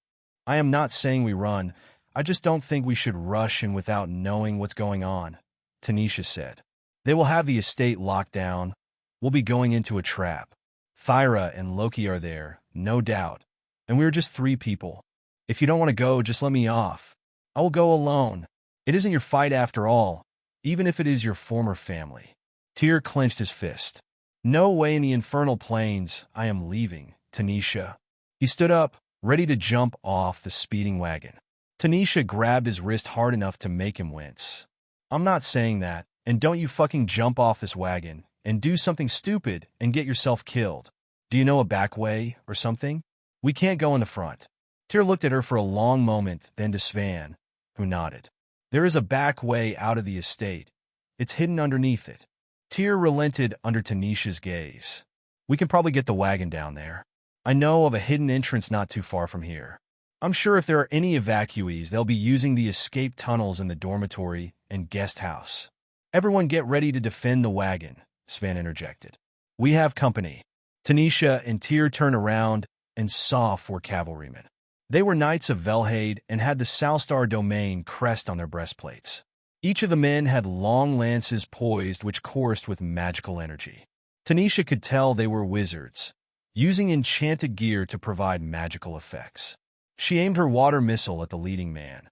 I am not saying we run. I just don't think we should rush in without knowing what's going on," Tanisha said. "They will have the estate locked down. We'll be going into a trap. Thyra and Loki are there, no doubt. And we're just 3 people. If you don't want to go, just let me off. I will go alone. It isn't your fight after all, even if it is your former family." Tyr clenched his fist. "No way in the infernal plains I am leaving, Tanisha." He stood up, ready to jump off the speeding wagon. Tanisha grabbed his wrist hard enough to make him wince. "I'm not saying that, and don't you fucking jump off this wagon and do something stupid and get yourself killed. Do you know a back way or something? We can't go in the front." Tyr looked at her for a long moment, then to Sven, who nodded. "There is a back way out of the estate. It's hidden underneath it." Tyr relented under Tanisha's gaze. "We can probably get the wagon down there. I know of a hidden entrance not too far from here. I'm sure if there are any evacuees, they'll be using the escape tunnels in the dormitory and guest house." "Everyone get ready to defend the wagon," Sven interjected. "We have company." Tanisha and Tyr turned around and saw 4 cavalrymen. They were knights of Velhade and had the Salstar domain crest on their breastplates. Each of the men had long lances poised which coursed with magical energy. Tanisha could tell they were wizards, using enchanted gear to provide magical effects. She aimed her water missile at the leading man,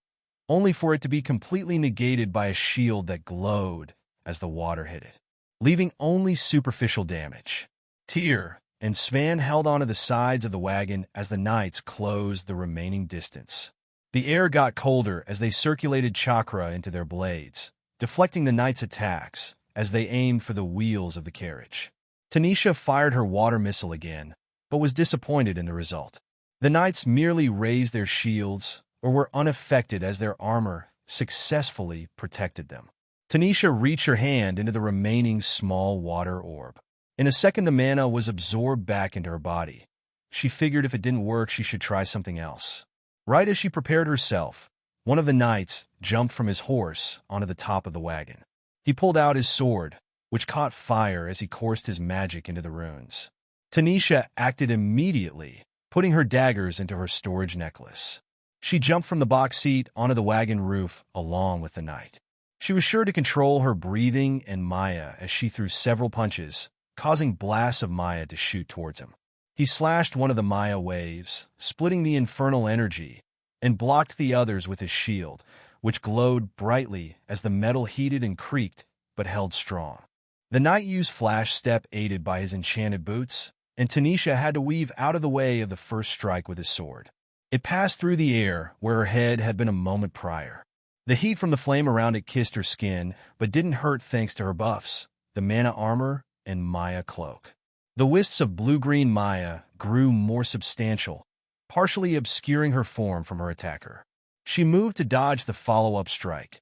only for it to be completely negated by a shield that glowed as the water hit it, leaving only superficial damage. Tyr and Svan held onto the sides of the wagon as the knights closed the remaining distance. The air got colder as they circulated chakra into their blades, deflecting the knights' attacks as they aimed for the wheels of the carriage. Tanisha fired her water missile again, but was disappointed in the result. The knights merely raised their shields or were unaffected as their armor successfully protected them. Tanisha reached her hand into the remaining small water orb. In a second, the mana was absorbed back into her body. She figured if it didn't work, she should try something else. Right as she prepared herself, one of the knights jumped from his horse onto the top of the wagon. He pulled out his sword, which caught fire as he coursed his magic into the runes. Tanisha acted immediately, putting her daggers into her storage necklace. She jumped from the box seat onto the wagon roof along with the knight. She was sure to control her breathing and Maya as she threw several punches, causing blasts of Maya to shoot towards him. He slashed one of the Maya waves, splitting the infernal energy, and blocked the others with his shield, which glowed brightly as the metal heated and creaked, but held strong. The knight used flash step aided by his enchanted boots, and Tanisha had to weave out of the way of the first strike with his sword. It passed through the air where her head had been a moment prior. The heat from the flame around it kissed her skin, but didn't hurt thanks to her buffs, the mana armor, and Maya cloak. The wisps of blue-green Maya grew more substantial, partially obscuring her form from her attacker. She moved to dodge the follow-up strike,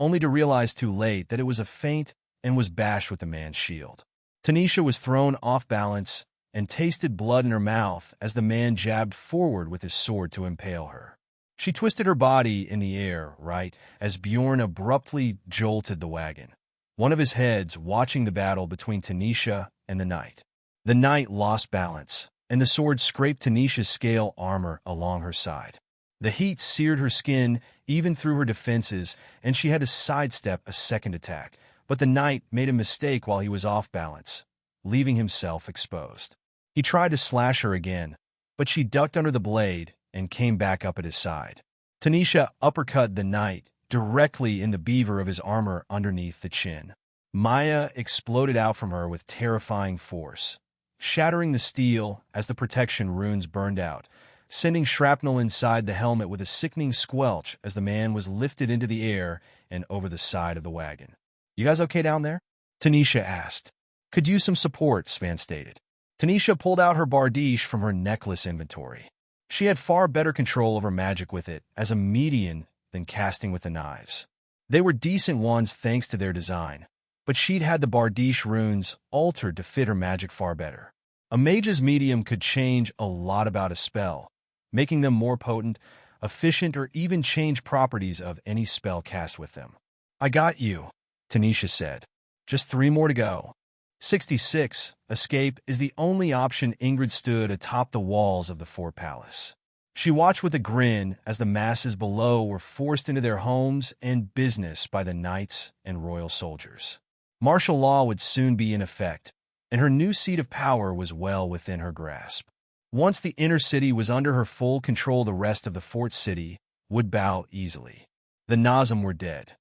only to realize too late that it was a feint and was bashed with the man's shield. Tanisha was thrown off balance and tasted blood in her mouth as the man jabbed forward with his sword to impale her. She twisted her body in the air, right, as Bjorn abruptly jolted the wagon, one of his heads watching the battle between Tanisha and the knight. The knight lost balance, and the sword scraped Tanisha's scale armor along her side. The heat seared her skin even through her defenses, and she had to sidestep a second attack, but the knight made a mistake while he was off balance, leaving himself exposed. He tried to slash her again, but she ducked under the blade and came back up at his side. Tanisha uppercut the knight directly in the beaver of his armor underneath the chin. Maya exploded out from her with terrifying force, shattering the steel as the protection runes burned out, sending shrapnel inside the helmet with a sickening squelch as the man was lifted into the air and over the side of the wagon. "You guys okay down there?" Tanisha asked. "Could use some support," Svan stated. Tanisha pulled out her bardiche from her necklace inventory. She had far better control over magic with it as a medium than casting with the knives. They were decent ones thanks to their design, but she'd had the bardiche runes altered to fit her magic far better. A mage's medium could change a lot about a spell, making them more potent, efficient, or even change properties of any spell cast with them. "I got you," Tanisha said. "Just 3 more to go." 66. Escape is the only option. Ingrid stood atop the walls of the fort palace. She watched with a grin as the masses below were forced into their homes and business by the knights and royal soldiers. Martial law would soon be in effect, and her new seat of power was well within her grasp. Once the inner city was under her full control, the rest of the fort city would bow easily. The Nazim were dead.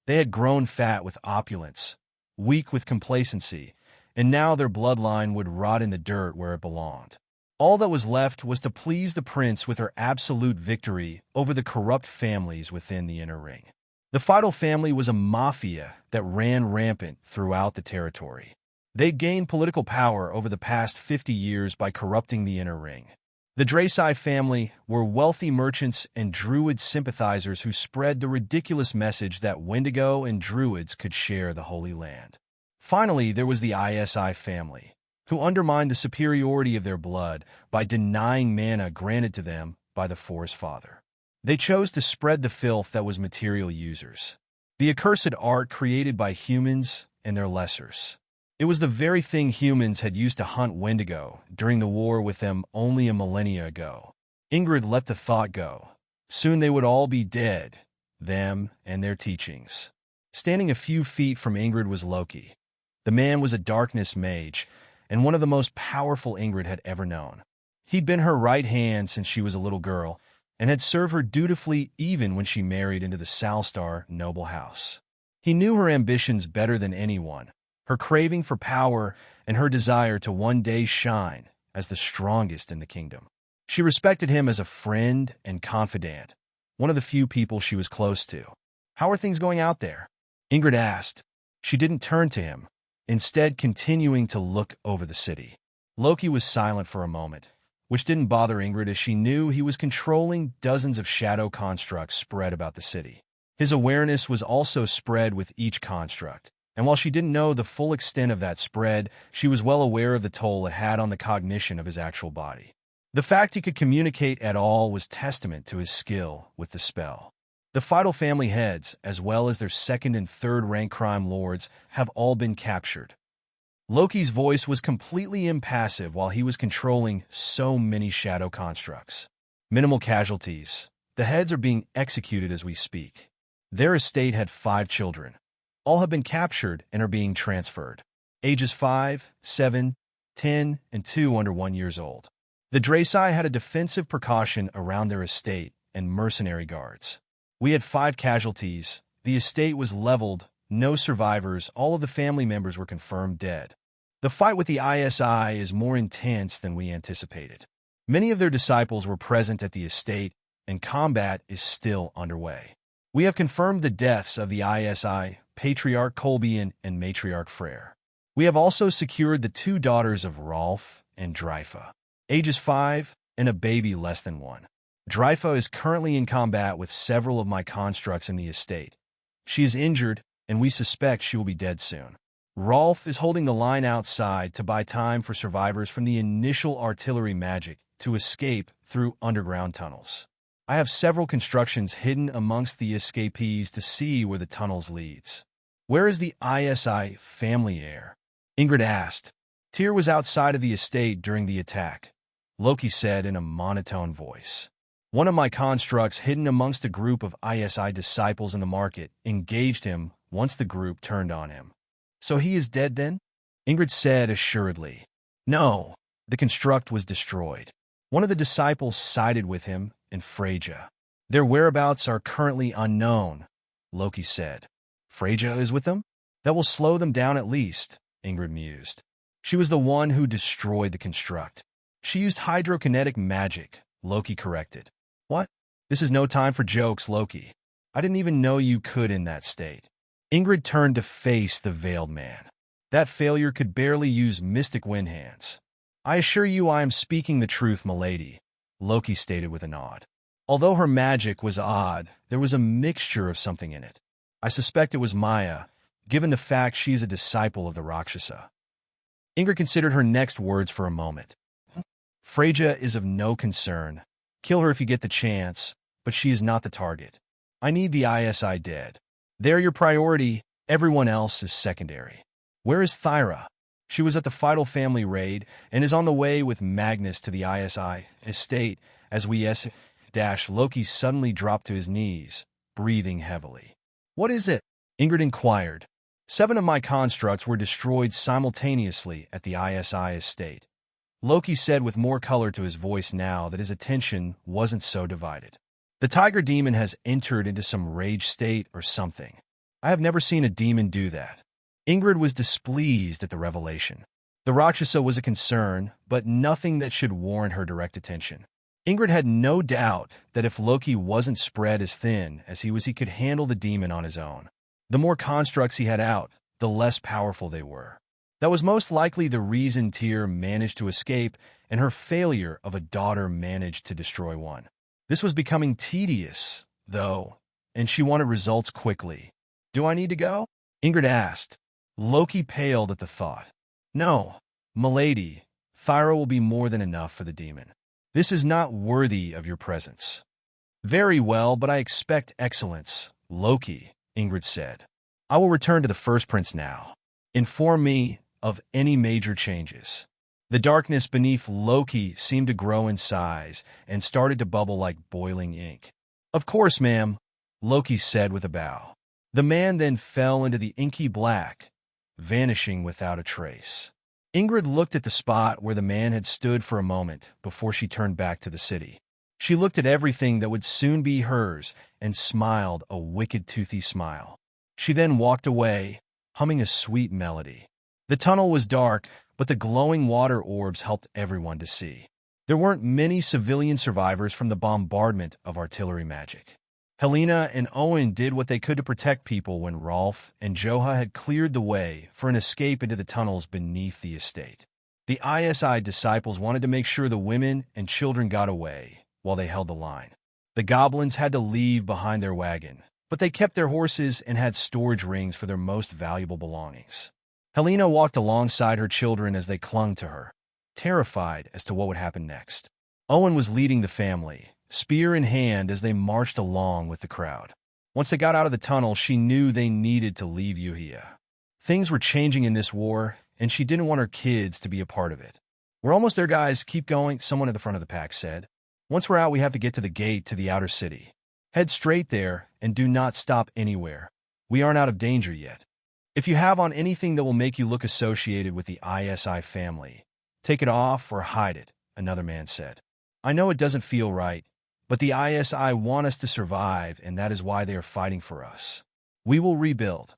They had grown fat with opulence, weak with complacency, and now their bloodline would rot in the dirt where it belonged. All that was left was to please the prince with her absolute victory over the corrupt families within the inner ring. The Feudal family was a mafia that ran rampant throughout the territory. They gained political power over the past 50 years by corrupting the inner ring. The Draci family were wealthy merchants and druid sympathizers who spread the ridiculous message that Wendigo and druids could share the Holy Land. Finally, there was the Isi family, who undermined the superiority of their blood by denying mana granted to them by the Forest Father. They chose to spread the filth that was material users, the accursed art created by humans and their lessers. It was the very thing humans had used to hunt Wendigo during the war with them only a millennia ago. Ingrid let the thought go. Soon they would all be dead, them and their teachings. Standing a few feet from Ingrid was Loki. The man was a darkness mage, and one of the most powerful Ingrid had ever known. He'd been her right hand since she was a little girl, and had served her dutifully even when she married into the Salstar noble house. He knew her ambitions better than anyone, her craving for power and her desire to one day shine as the strongest in the kingdom. She respected him as a friend and confidant, one of the few people she was close to. "How are things going out there?" Ingrid asked. She didn't turn to him, instead continuing to look over the city. Loki was silent for a moment, which didn't bother Ingrid as she knew he was controlling dozens of shadow constructs spread about the city. His awareness was also spread with each construct, and while she didn't know the full extent of that spread, she was well aware of the toll it had on the cognition of his actual body. The fact he could communicate at all was testament to his skill with the spell. The Fatal family heads, as well as their second and third rank crime lords, have all been captured. Loki's voice was completely impassive while he was controlling so many shadow constructs. Minimal casualties. The heads are being executed as we speak. Their estate had 5 children. All have been captured and are being transferred. Ages 5, 7, 10, and 2 under 1 year old. The Draci had a defensive precaution around their estate and mercenary guards. We had 5 casualties. The estate was leveled, no survivors, all of the family members were confirmed dead. The fight with the ISI is more intense than we anticipated. Many of their disciples were present at the estate, and combat is still underway. We have confirmed the deaths of the ISI, Patriarch Colbian and Matriarch Freyr. We have also secured the 2 daughters of Rolf and Dryfa, ages 5 and a baby less than 1. Dryfa is currently in combat with several of my constructs in the estate. She is injured, and we suspect she will be dead soon. Rolf is holding the line outside to buy time for survivors from the initial artillery magic to escape through underground tunnels. I have several constructions hidden amongst the escapees to see where the tunnels leads. "Where is the ISI family heir?" Ingrid asked. Tyr was outside of the estate during the attack, Loki said in a monotone voice. One of my constructs hidden amongst a group of ISI disciples in the market engaged him once the group turned on him. "So he is dead then?" Ingrid said assuredly. "No, the construct was destroyed. One of the disciples sided with him and Freyja. Their whereabouts are currently unknown," Loki said. "Freyja is with them? That will slow them down at least," Ingrid mused. She was the one who destroyed the construct. "She used hydrokinetic magic," Loki corrected. "What? This is no time for jokes, Loki. I didn't even know you could in that state." Ingrid turned to face the veiled man. That failure could barely use mystic wind hands. "I assure you I am speaking the truth, milady," Loki stated with a nod. Although her magic was odd, there was a mixture of something in it. I suspect it was Maya, given the fact she is a disciple of the Rakshasa. Ingrid considered her next words for a moment. "Freyja is of no concern. Kill her if you get the chance, but she is not the target. I need the ISI dead. They're your priority, everyone else is secondary." "Where is Thyra?" "She was at the Fatal family raid and is on the way with Magnus to the ISI estate as we Loki suddenly dropped to his knees, breathing heavily. "What is it?" Ingrid inquired. 7 of my constructs were destroyed simultaneously at the ISI estate. Loki said with more color to his voice now that his attention wasn't so divided. "The tiger demon has entered into some rage state or something. I have never seen a demon do that." Ingrid was displeased at the revelation. The Rakshasa was a concern, but nothing that should warrant her direct attention. Ingrid had no doubt that if Loki wasn't spread as thin as he was, he could handle the demon on his own. The more constructs he had out, the less powerful they were. That was most likely the reason Tyr managed to escape, and her failure of a daughter managed to destroy one. This was becoming tedious, though, and she wanted results quickly. "Do I need to go?" Ingrid asked. Loki paled at the thought. "No, milady, Thyra will be more than enough for the demon. This is not worthy of your presence." "Very well, but I expect excellence, Loki," Ingrid said. "I will return to the First Prince now. Inform me of any major changes." The darkness beneath Loki seemed to grow in size and started to bubble like boiling ink. "Of course, ma'am," Loki said with a bow. The man then fell into the inky black, vanishing without a trace. Ingrid looked at the spot where the man had stood for a moment before she turned back to the city. She looked at everything that would soon be hers and smiled a wicked toothy smile. She then walked away, humming a sweet melody. The tunnel was dark, but the glowing water orbs helped everyone to see. There weren't many civilian survivors from the bombardment of artillery magic. Helena and Owen did what they could to protect people when Rolf and Joha had cleared the way for an escape into the tunnels beneath the estate. The ISI disciples wanted to make sure the women and children got away while they held the line. The goblins had to leave behind their wagon, but they kept their horses and had storage rings for their most valuable belongings. Helena walked alongside her children as they clung to her, terrified as to what would happen next. Owen was leading the family, spear in hand, as they marched along with the crowd. Once they got out of the tunnel, she knew they needed to leave Yuhia. Things were changing in this war, and she didn't want her kids to be a part of it. "We're almost there, guys. Keep going," someone at the front of the pack said. "Once we're out, we have to get to the gate to the outer city. Head straight there and do not stop anywhere. We aren't out of danger yet. If you have on anything that will make you look associated with the ISI family, take it off or hide it," another man said. "I know it doesn't feel right, but the ISI want us to survive, and that is why they are fighting for us. We will rebuild."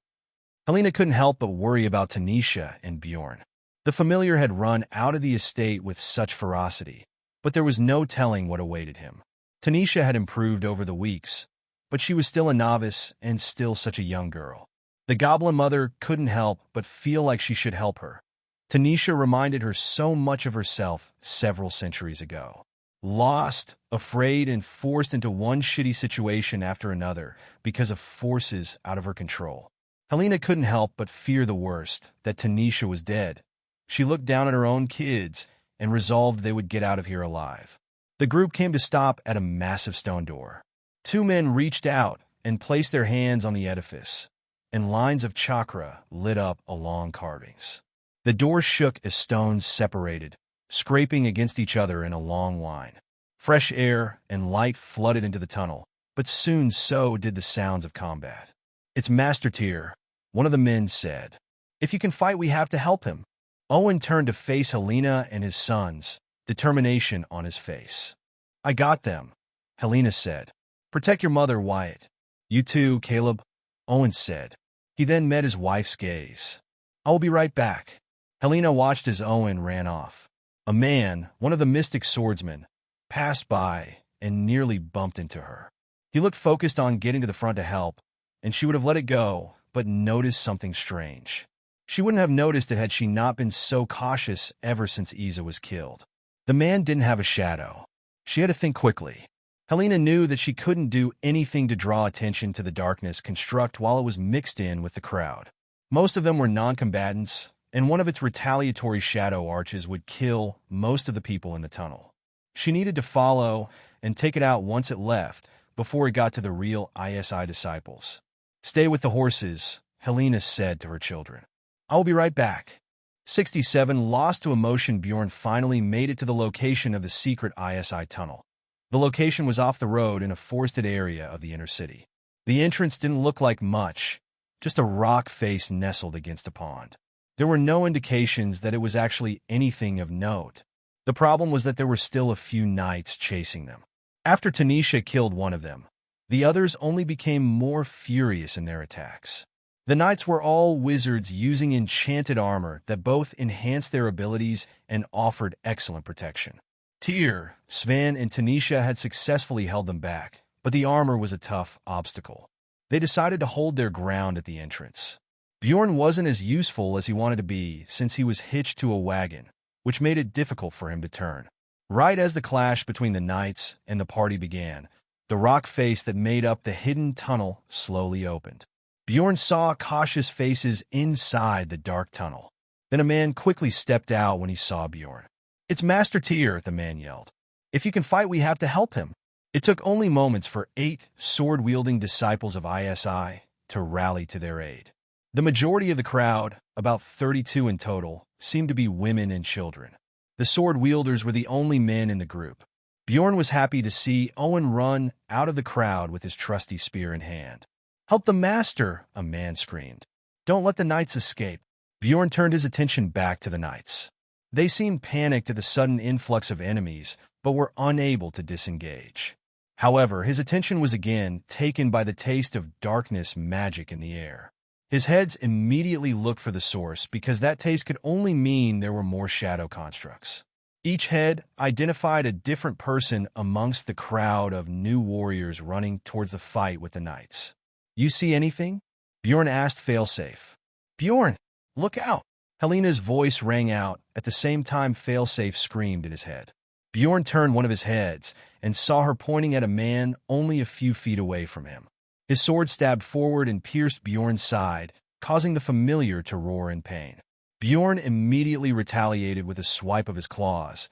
Helena couldn't help but worry about Tanisha and Bjorn. The familiar had run out of the estate with such ferocity, but there was no telling what awaited him. Tanisha had improved over the weeks, but she was still a novice and still such a young girl. The goblin mother couldn't help but feel like she should help her. Tanisha reminded her so much of herself several centuries ago. Lost, afraid, and forced into one shitty situation after another because of forces out of her control. Helena couldn't help but fear the worst, that Tanisha was dead. She looked down at her own kids and resolved they would get out of here alive. The group came to stop at a massive stone door. Two men reached out and placed their hands on the edifice, and lines of chakra lit up along carvings. The door shook as stones separated, scraping against each other in a long line. Fresh air and light flooded into the tunnel, but soon so did the sounds of combat. "It's Master Tier," one of the men said. "If you can fight, we have to help him." Owen turned to face Helena and his sons, determination on his face. "I got them," Helena said. "Protect your mother, Wyatt." "You too, Caleb," Owen said. He then met his wife's gaze. "I will be right back." Helena watched as Owen ran off. A man, one of the mystic swordsmen, passed by and nearly bumped into her. He looked focused on getting to the front to help, and she would have let it go, but noticed something strange. She wouldn't have noticed it had she not been so cautious ever since Isa was killed. The man didn't have a shadow. She had to think quickly. Helena knew that she couldn't do anything to draw attention to the darkness construct while it was mixed in with the crowd. Most of them were non-combatants, and one of its retaliatory shadow arches would kill most of the people in the tunnel. She needed to follow and take it out once it left, before it got to the real ISI disciples. "Stay with the horses," Helena said to her children. "I will be right back." 67 Lost to emotion, Bjorn finally made it to the location of the secret ISI tunnel. The location was off the road in a forested area of the inner city. The entrance didn't look like much, just a rock face nestled against a pond. There were no indications that it was actually anything of note. The problem was that there were still a few knights chasing them. After Tanisha killed one of them, the others only became more furious in their attacks. The knights were all wizards using enchanted armor that both enhanced their abilities and offered excellent protection. Tyr, Sven, and Tanisha had successfully held them back, but the armor was a tough obstacle. They decided to hold their ground at the entrance. Bjorn wasn't as useful as he wanted to be since he was hitched to a wagon, which made it difficult for him to turn. Right as the clash between the knights and the party began, the rock face that made up the hidden tunnel slowly opened. Bjorn saw cautious faces inside the dark tunnel. Then a man quickly stepped out when he saw Bjorn. "It's Master Tyr," the man yelled. "If you can fight, we have to help him." It took only moments for 8 sword-wielding disciples of ISI to rally to their aid. The majority of the crowd, about 32 in total, seemed to be women and children. The sword wielders were the only men in the group. Bjorn was happy to see Owen run out of the crowd with his trusty spear in hand. "Help the master!" a man screamed. "Don't let the knights escape." Bjorn turned his attention back to the knights. They seemed panicked at the sudden influx of enemies, but were unable to disengage. However, his attention was again taken by the taste of darkness magic in the air. His heads immediately looked for the source because that taste could only mean there were more shadow constructs. Each head identified a different person amongst the crowd of new warriors running towards the fight with the knights. "You see anything?" Bjorn asked Failsafe. "Bjorn, look out!" Helena's voice rang out at the same time Failsafe screamed in his head. Bjorn turned one of his heads and saw her pointing at a man only a few feet away from him. His sword stabbed forward and pierced Bjorn's side, causing the familiar to roar in pain. Bjorn immediately retaliated with a swipe of his claws,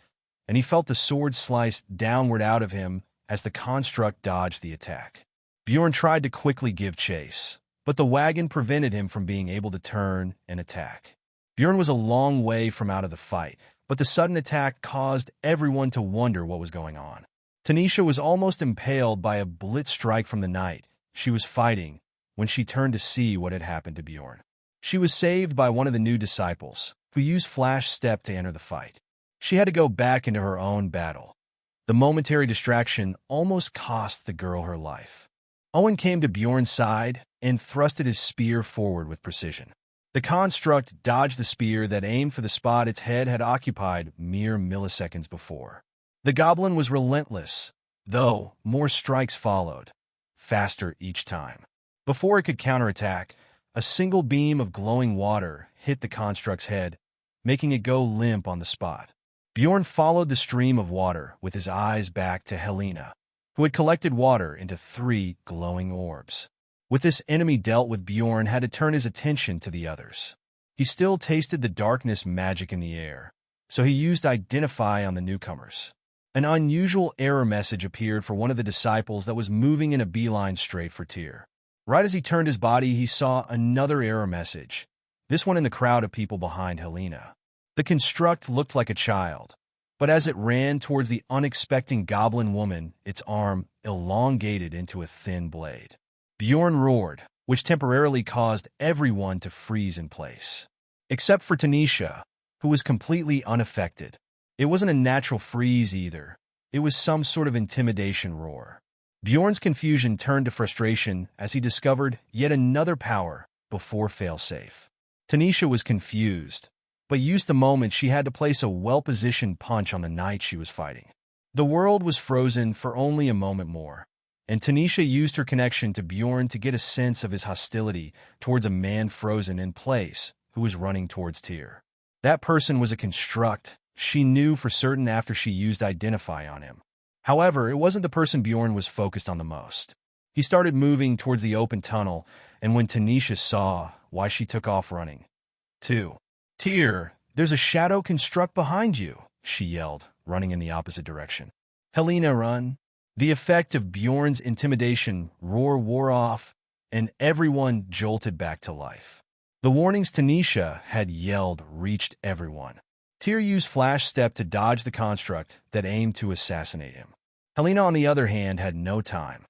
and he felt the sword slice downward out of him as the construct dodged the attack. Bjorn tried to quickly give chase, but the wagon prevented him from being able to turn and attack. Bjorn was a long way from out of the fight, but the sudden attack caused everyone to wonder what was going on. Tanisha was almost impaled by a blitz strike from the knight she was fighting when she turned to see what had happened to Bjorn. She was saved by one of the new disciples, who used Flash Step to enter the fight. She had to go back into her own battle. The momentary distraction almost cost the girl her life. Owen came to Bjorn's side and thrusted his spear forward with precision. The construct dodged the spear that aimed for the spot its head had occupied mere milliseconds before. The goblin was relentless, though more strikes followed, faster each time. Before it could counterattack, a single beam of glowing water hit the construct's head, making it go limp on the spot. Bjorn followed the stream of water with his eyes back to Helena, who had collected water into 3 glowing orbs. With this enemy dealt with, Bjorn had to turn his attention to the others. He still tasted the darkness magic in the air, so he used Identify on the newcomers. An unusual error message appeared for one of the disciples that was moving in a beeline straight for Tyr. Right as he turned his body, he saw another error message, this one in the crowd of people behind Helena. The construct looked like a child, but as it ran towards the unexpecting goblin woman, its arm elongated into a thin blade. Bjorn roared, which temporarily caused everyone to freeze in place. Except for Tanisha, who was completely unaffected. It wasn't a natural freeze either. It was some sort of intimidation roar. Bjorn's confusion turned to frustration as he discovered yet another power before failsafe. Tanisha was confused, but used the moment she had to place a well-positioned punch on the knight she was fighting. The world was frozen for only a moment more, and Tanisha used her connection to Bjorn to get a sense of his hostility towards a man frozen in place who was running towards Tyr. That person was a construct she knew for certain after she used Identify on him. However, it wasn't the person Bjorn was focused on the most. He started moving towards the open tunnel, and when Tanisha saw why, she took off running. Tyr, there's a shadow construct behind you, she yelled, running in the opposite direction. Helena, run. The effect of Bjorn's intimidation roar wore off, and everyone jolted back to life. The warnings Tanisha had yelled reached everyone. Tyr used Flash Step to dodge the construct that aimed to assassinate him. Helena, on the other hand, had no time.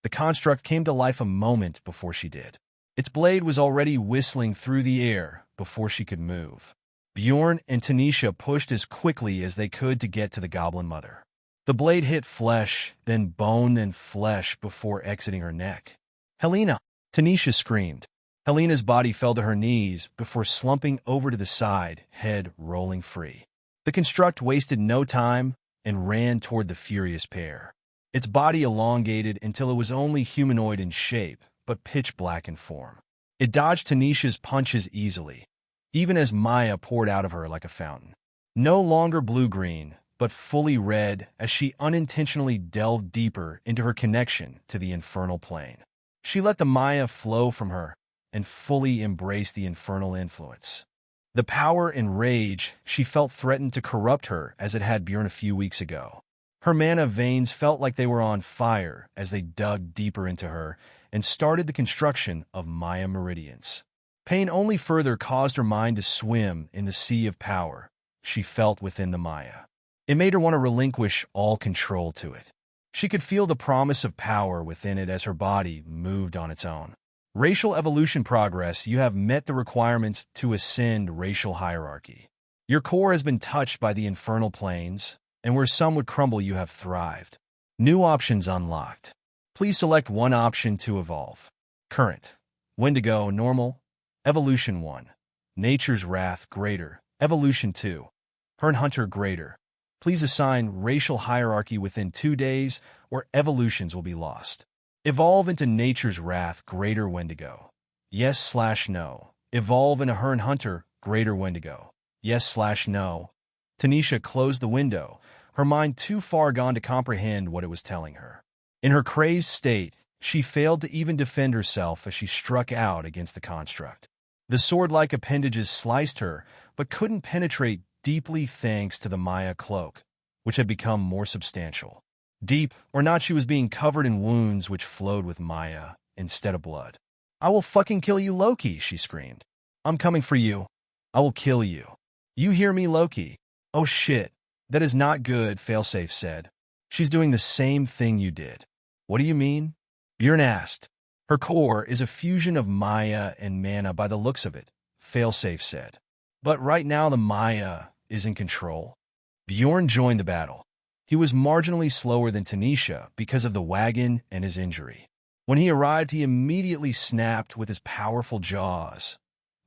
The construct came to life a moment before she did. Its blade was already whistling through the air before she could move. Bjorn and Tanisha pushed as quickly as they could to get to the goblin mother. The blade hit flesh, then bone, then flesh before exiting her neck. Helena! Tanisha screamed. Helena's body fell to her knees before slumping over to the side, head rolling free. The construct wasted no time and ran toward the furious pair. Its body elongated until it was only humanoid in shape, but pitch black in form. It dodged Tanisha's punches easily, even as Maya poured out of her like a fountain. No longer blue-green, but fully red as she unintentionally delved deeper into her connection to the infernal plane. She let the Maya flow from her and fully embraced the infernal influence. The power and rage she felt threatened to corrupt her as it had Bjorn a few weeks ago. Her mana veins felt like they were on fire as they dug deeper into her and started the construction of Maya meridians. Pain only further caused her mind to swim in the sea of power she felt within the Maya. It made her want to relinquish all control to it. She could feel the promise of power within it as her body moved on its own. Racial evolution progress. You have met the requirements to ascend racial hierarchy. Your core has been touched by the infernal planes, and where some would crumble, you have thrived. New options unlocked. Please select one option to evolve. Current. Wendigo, normal. Evolution 1. Nature's Wrath, greater. Evolution 2. Hern Hunter, greater. Please assign racial hierarchy within 2 days, or evolutions will be lost. Evolve into Nature's Wrath, greater Wendigo. Yes/no. Evolve into Hern Hunter, greater Wendigo. Yes/no. Tanisha closed the window, her mind too far gone to comprehend what it was telling her. In her crazed state, she failed to even defend herself as she struck out against the construct. The sword-like appendages sliced her, but couldn't penetrate deeply thanks to the Maya cloak, which had become more substantial. Deep or not, she was being covered in wounds which flowed with Maya instead of blood. "I will fucking kill you, Loki," she screamed. "I'm coming for you. I will kill you. You hear me, Loki?" "Oh shit, that is not good," Failsafe said. "She's doing the same thing you did." "What do you mean?" Bjorn asked. "Her core is a fusion of Maya and mana by the looks of it," Failsafe said. "But right now the Maya is in control." Bjorn joined the battle. He was marginally slower than Tanisha because of the wagon and his injury. When he arrived, he immediately snapped with his powerful jaws,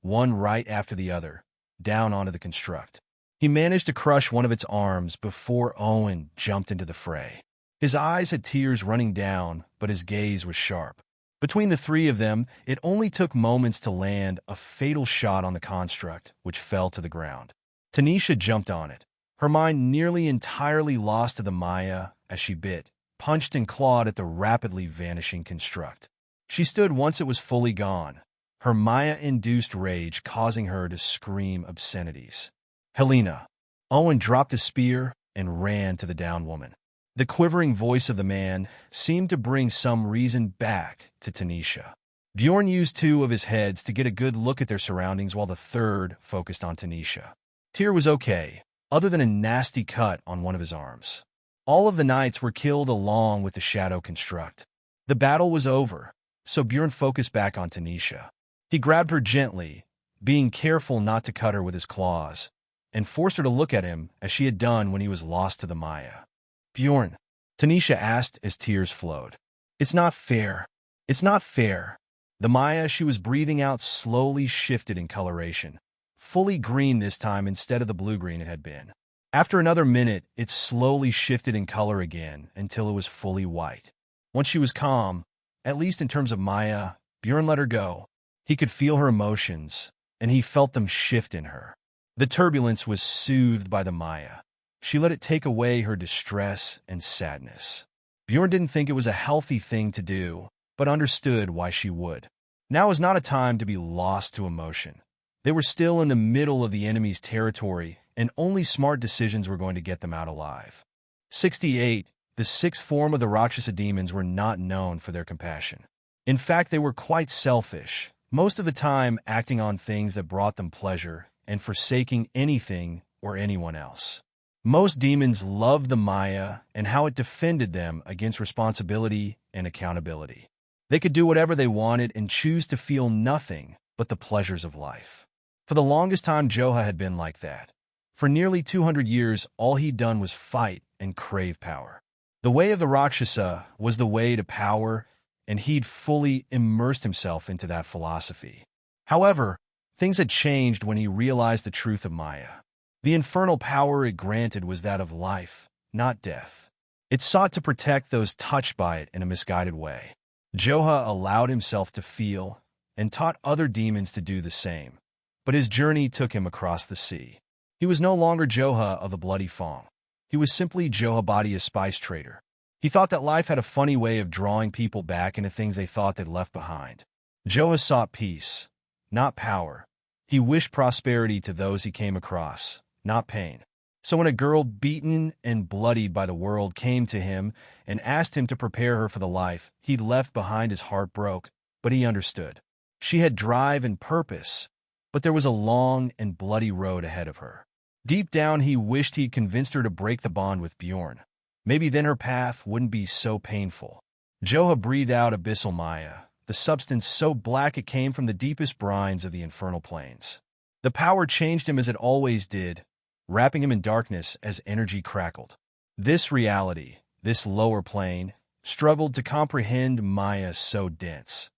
one right after the other, down onto the construct. He managed to crush one of its arms before Owen jumped into the fray. His eyes had tears running down, but his gaze was sharp. Between the three of them, it only took moments to land a fatal shot on the construct, which fell to the ground. Tanisha jumped on it, her mind nearly entirely lost to the Maya as she bit, punched and clawed at the rapidly vanishing construct. She stood once it was fully gone, her Maya-induced rage causing her to scream obscenities. "Helena." Owen dropped his spear and ran to the downed woman. The quivering voice of the man seemed to bring some reason back to Tanisha. Bjorn used 2 of his heads to get a good look at their surroundings while the third focused on Tanisha. Tyr was okay, other than a nasty cut on one of his arms. All of the knights were killed along with the shadow construct. The battle was over, so Bjorn focused back on Tanisha. He grabbed her gently, being careful not to cut her with his claws, and forced her to look at him as she had done when he was lost to the Maya. "Bjorn," Tanisha asked as tears flowed. "It's not fair. It's not fair." The Maya she was breathing out slowly shifted in coloration, fully green this time instead of the blue-green it had been. After another minute, it slowly shifted in color again until it was fully white. Once she was calm, at least in terms of Maya, Bjorn let her go. He could feel her emotions, and he felt them shift in her. The turbulence was soothed by the Maya. She let it take away her distress and sadness. Bjorn didn't think it was a healthy thing to do, but understood why she would. Now was not a time to be lost to emotion. They were still in the middle of the enemy's territory, and only smart decisions were going to get them out alive. 68. The 6th form of the Rakshasa demons were not known for their compassion. In fact, they were quite selfish, most of the time acting on things that brought them pleasure and forsaking anything or anyone else. Most demons loved the Maya and how it defended them against responsibility and accountability. They could do whatever they wanted and choose to feel nothing but the pleasures of life. For the longest time, Joha had been like that. For nearly 200 years, all he'd done was fight and crave power. The way of the Rakshasa was the way to power, and he'd fully immersed himself into that philosophy. However, things had changed when he realized the truth of Maya. The infernal power it granted was that of life, not death. It sought to protect those touched by it in a misguided way. Joha allowed himself to feel and taught other demons to do the same, but his journey took him across the sea. He was no longer Joha of the Bloody Fong. He was simply Johabadi, a spice trader. He thought that life had a funny way of drawing people back into things they thought they'd left behind. Joha sought peace, not power. He wished prosperity to those he came across, not pain. So when a girl beaten and bloodied by the world came to him and asked him to prepare her for the life he'd left behind, his heart broke, but he understood. She had drive and purpose, but there was a long and bloody road ahead of her. Deep down, he wished he'd convinced her to break the bond with Bjorn. Maybe then her path wouldn't be so painful. Joha breathed out abyssal Maya, the substance so black it came from the deepest brines of the infernal plains. The power changed him as it always did, wrapping him in darkness as energy crackled. This reality, this lower plane, struggled to comprehend Maya so dense.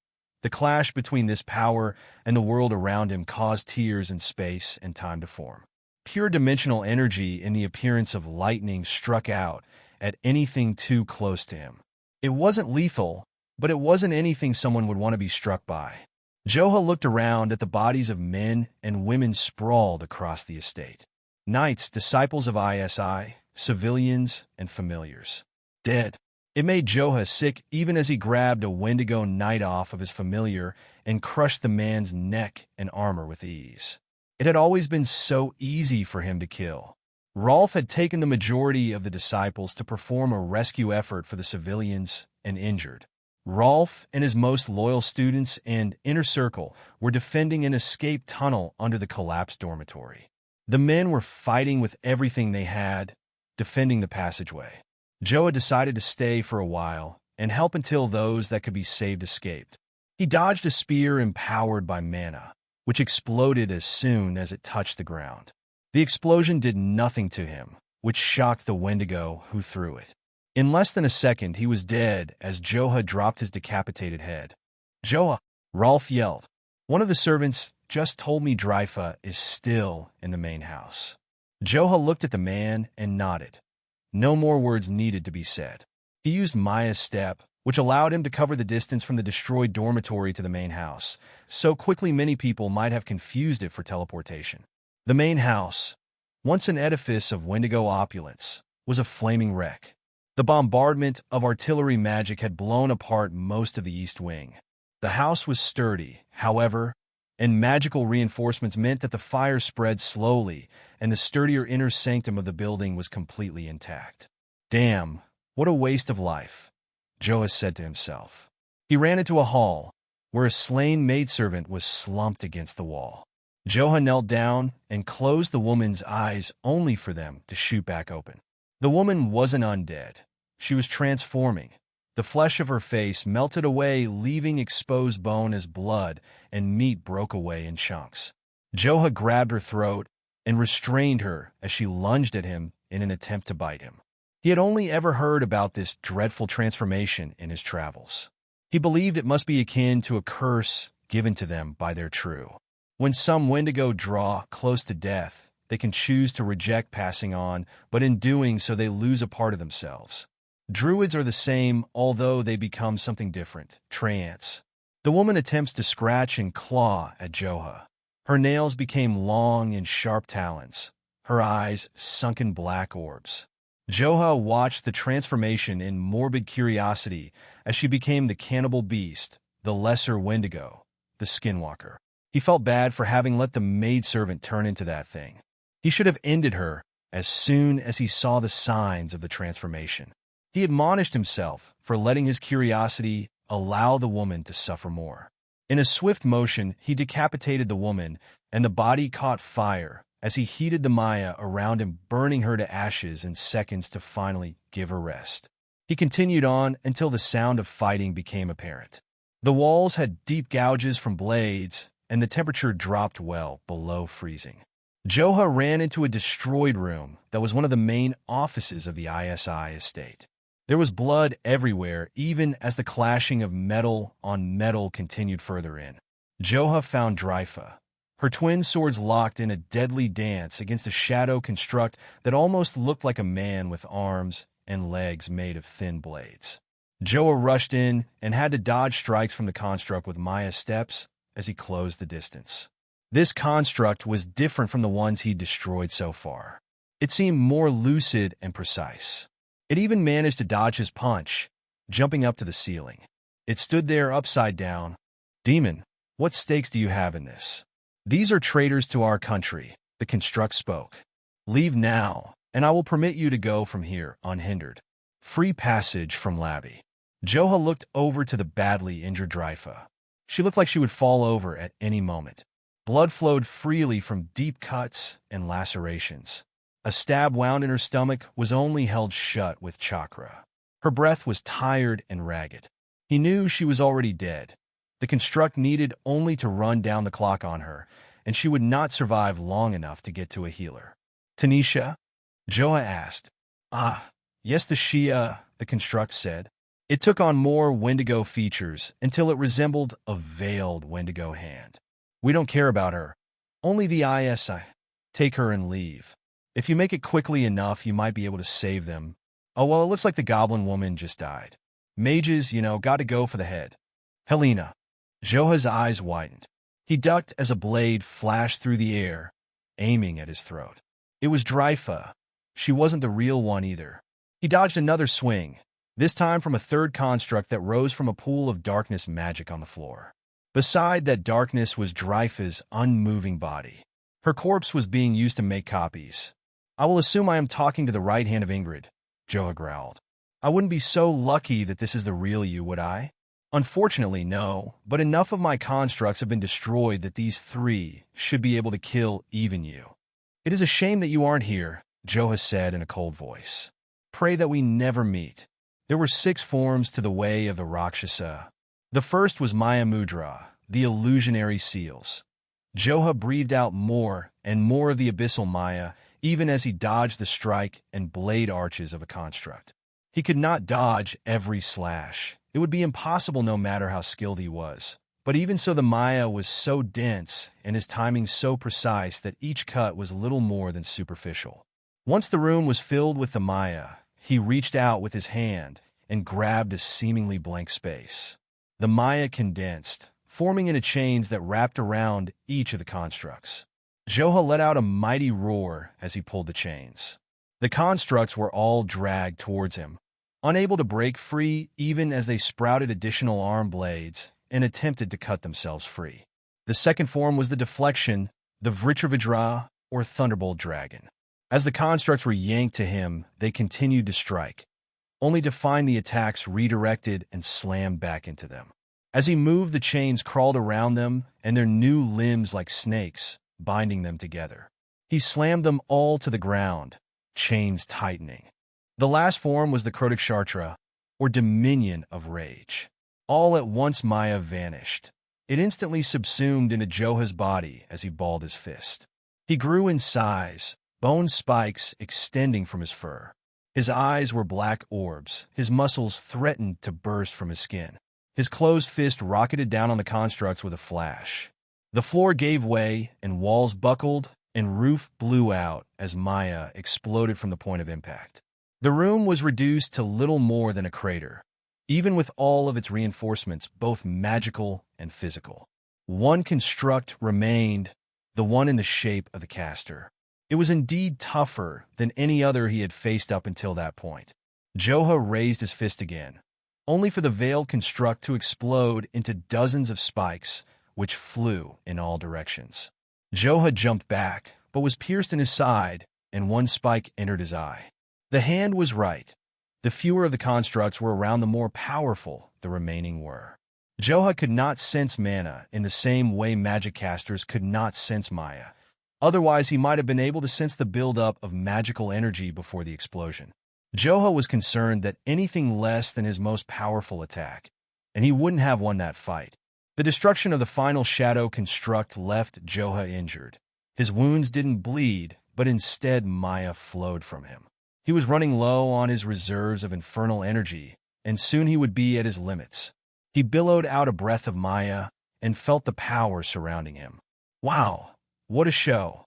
The clash between this power and the world around him caused tears in space and time to form. Pure dimensional energy in the appearance of lightning struck out at anything too close to him. It wasn't lethal, but it wasn't anything someone would want to be struck by. Joha looked around at the bodies of men and women sprawled across the estate. Knights, disciples of ISI, civilians, and familiars. Dead. It made Joha sick even as he grabbed a Wendigo knight off of his familiar and crushed the man's neck and armor with ease. It had always been so easy for him to kill. Rolf had taken the majority of the disciples to perform a rescue effort for the civilians and injured. Rolf and his most loyal students and inner circle were defending an escape tunnel under the collapsed dormitory. The men were fighting with everything they had, defending the passageway. Joa decided to stay for a while and help until those that could be saved escaped. He dodged a spear empowered by mana, which exploded as soon as it touched the ground. The explosion did nothing to him, which shocked the Wendigo who threw it. In less than a second, he was dead as Joha dropped his decapitated head. Joa, Rolf yelled. One of the servants just told me Dryfa is still in the main house. Joha looked at the man and nodded. No more words needed to be said. He used Maya's step, which allowed him to cover the distance from the destroyed dormitory to the main house, so quickly many people might have confused it for teleportation. The main house, once an edifice of Wendigo opulence, was a flaming wreck. The bombardment of artillery magic had blown apart most of the east wing. The house was sturdy, however, and magical reinforcements meant that the fire spread slowly, and the sturdier inner sanctum of the building was completely intact. Damn, what a waste of life, Joas said to himself. He ran into a hall, where a slain maidservant was slumped against the wall. Joha knelt down and closed the woman's eyes only for them to shoot back open. The woman wasn't undead. She was transforming. The flesh of her face melted away, leaving exposed bone as blood and meat broke away in chunks. Joha grabbed her throat and restrained her as she lunged at him in an attempt to bite him. He had only ever heard about this dreadful transformation in his travels. He believed it must be akin to a curse given to them by their true. When some Wendigo draw close to death, they can choose to reject passing on, but in doing so they lose a part of themselves. Druids are the same, although they become something different, treants. The woman attempts to scratch and claw at Joha. Her nails became long and sharp talons, her eyes sunken black orbs. Joha watched the transformation in morbid curiosity as she became the cannibal beast, the lesser Wendigo, the skinwalker. He felt bad for having let the maidservant turn into that thing. He should have ended her as soon as he saw the signs of the transformation. He admonished himself for letting his curiosity allow the woman to suffer more. In a swift motion, he decapitated the woman, and the body caught fire as he heated the Maya around him, burning her to ashes in seconds to finally give her rest. He continued on until the sound of fighting became apparent. The walls had deep gouges from blades, and the temperature dropped well below freezing. Joha ran into a destroyed room that was one of the main offices of the ISI estate. There was blood everywhere, even as the clashing of metal on metal continued further in. Joha found Dryfa, her twin swords locked in a deadly dance against a shadow construct that almost looked like a man with arms and legs made of thin blades. Joha rushed in and had to dodge strikes from the construct with Maya's steps as he closed the distance. This construct was different from the ones he'd destroyed so far. It seemed more lucid and precise. It even managed to dodge his punch, jumping up to the ceiling. It stood there upside down. Demon, what stakes do you have in this? These are traitors to our country, the construct spoke. Leave now, and I will permit you to go from here unhindered. Free passage from Lavi. Joha looked over to the badly injured Dryfa. She looked like she would fall over at any moment. Blood flowed freely from deep cuts and lacerations. A stab wound in her stomach was only held shut with chakra. Her breath was tired and ragged. He knew she was already dead. The construct needed only to run down the clock on her, and she would not survive long enough to get to a healer. Tanisha? Joha asked. Ah, yes, the Shia, the construct said. It took on more Wendigo features until it resembled a veiled Wendigo hand. We don't care about her. Only the ISI. Take her and leave. If you make it quickly enough, you might be able to save them. Oh, well, it looks like the goblin woman just died. Mages, got to go for the head. Helena. Joha's eyes widened. He ducked as a blade flashed through the air, aiming at his throat. It was Dryfa. She wasn't the real one either. He dodged another swing, this time from a third construct that rose from a pool of darkness magic on the floor. Beside that darkness was Dryfa's unmoving body. Her corpse was being used to make copies. I will assume I am talking to the right hand of Ingrid, Joha growled. I wouldn't be so lucky that this is the real you, would I? Unfortunately, no, but enough of my constructs have been destroyed that these three should be able to kill even you. It is a shame that you aren't here, Joha said in a cold voice. Pray that we never meet. There were 6 forms to the way of the Rakshasa. The first was Maya Mudra, the illusionary seals. Joha breathed out more and more of the abyssal Maya, even as he dodged the strike and blade arches of a construct. He could not dodge every slash. It would be impossible no matter how skilled he was. But even so, the Maya was so dense and his timing so precise that each cut was little more than superficial. Once the room was filled with the Maya, he reached out with his hand and grabbed a seemingly blank space. The Maya condensed, forming into chains that wrapped around each of the constructs. Joha let out a mighty roar as he pulled the chains. The constructs were all dragged towards him, unable to break free even as they sprouted additional arm blades and attempted to cut themselves free. The second form was the deflection, the Vritravidra, or Thunderbolt Dragon. As the constructs were yanked to him, they continued to strike, only to find the attacks redirected and slammed back into them. As he moved, the chains crawled around them and their new limbs like snakes, binding them together. He slammed them all to the ground, chains tightening. The last form was the Krotikshartra, or Dominion of Rage. All at once Maya vanished. It instantly subsumed into Joha's body as he balled his fist. He grew in size, bone spikes extending from his fur. His eyes were black orbs, his muscles threatened to burst from his skin. His closed fist rocketed down on the constructs with a flash. The floor gave way, and walls buckled, and roof blew out as Maya exploded from the point of impact. The room was reduced to little more than a crater, even with all of its reinforcements, both magical and physical. One construct remained, the one in the shape of the caster. It was indeed tougher than any other he had faced up until that point. Joha raised his fist again, only for the veiled construct to explode into dozens of spikes, which flew in all directions. Joha jumped back, but was pierced in his side, and one spike entered his eye. The hand was right. The fewer of the constructs were around, the more powerful the remaining were. Joha could not sense mana in the same way magic casters could not sense Maya. Otherwise, he might have been able to sense the buildup of magical energy before the explosion. Joha was concerned that anything less than his most powerful attack, and he wouldn't have won that fight. The destruction of the final shadow construct left Joha injured. His wounds didn't bleed, but instead Maya flowed from him. He was running low on his reserves of infernal energy, and soon he would be at his limits. He billowed out a breath of Maya and felt the power surrounding him. Wow, what a show!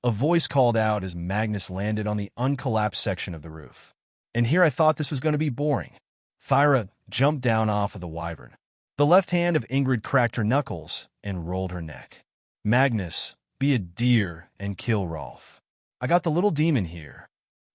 A voice called out as Magnus landed on the uncollapsed section of the roof. And here I thought this was going to be boring. Thyra jumped down off of the wyvern. The left hand of Ingrid cracked her knuckles and rolled her neck. Magnus, be a dear and kill Rolf. I got the little demon here.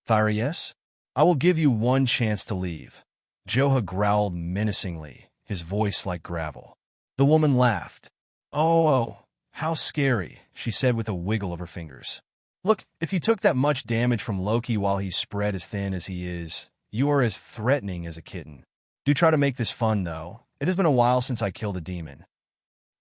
Thyra, yes? I will give you one chance to leave. Joha growled menacingly, his voice like gravel. The woman laughed. Oh, how scary, she said with a wiggle of her fingers. Look, if you took that much damage from Loki while he's spread as thin as he is, you are as threatening as a kitten. Do try to make this fun, though. It has been a while since I killed a demon.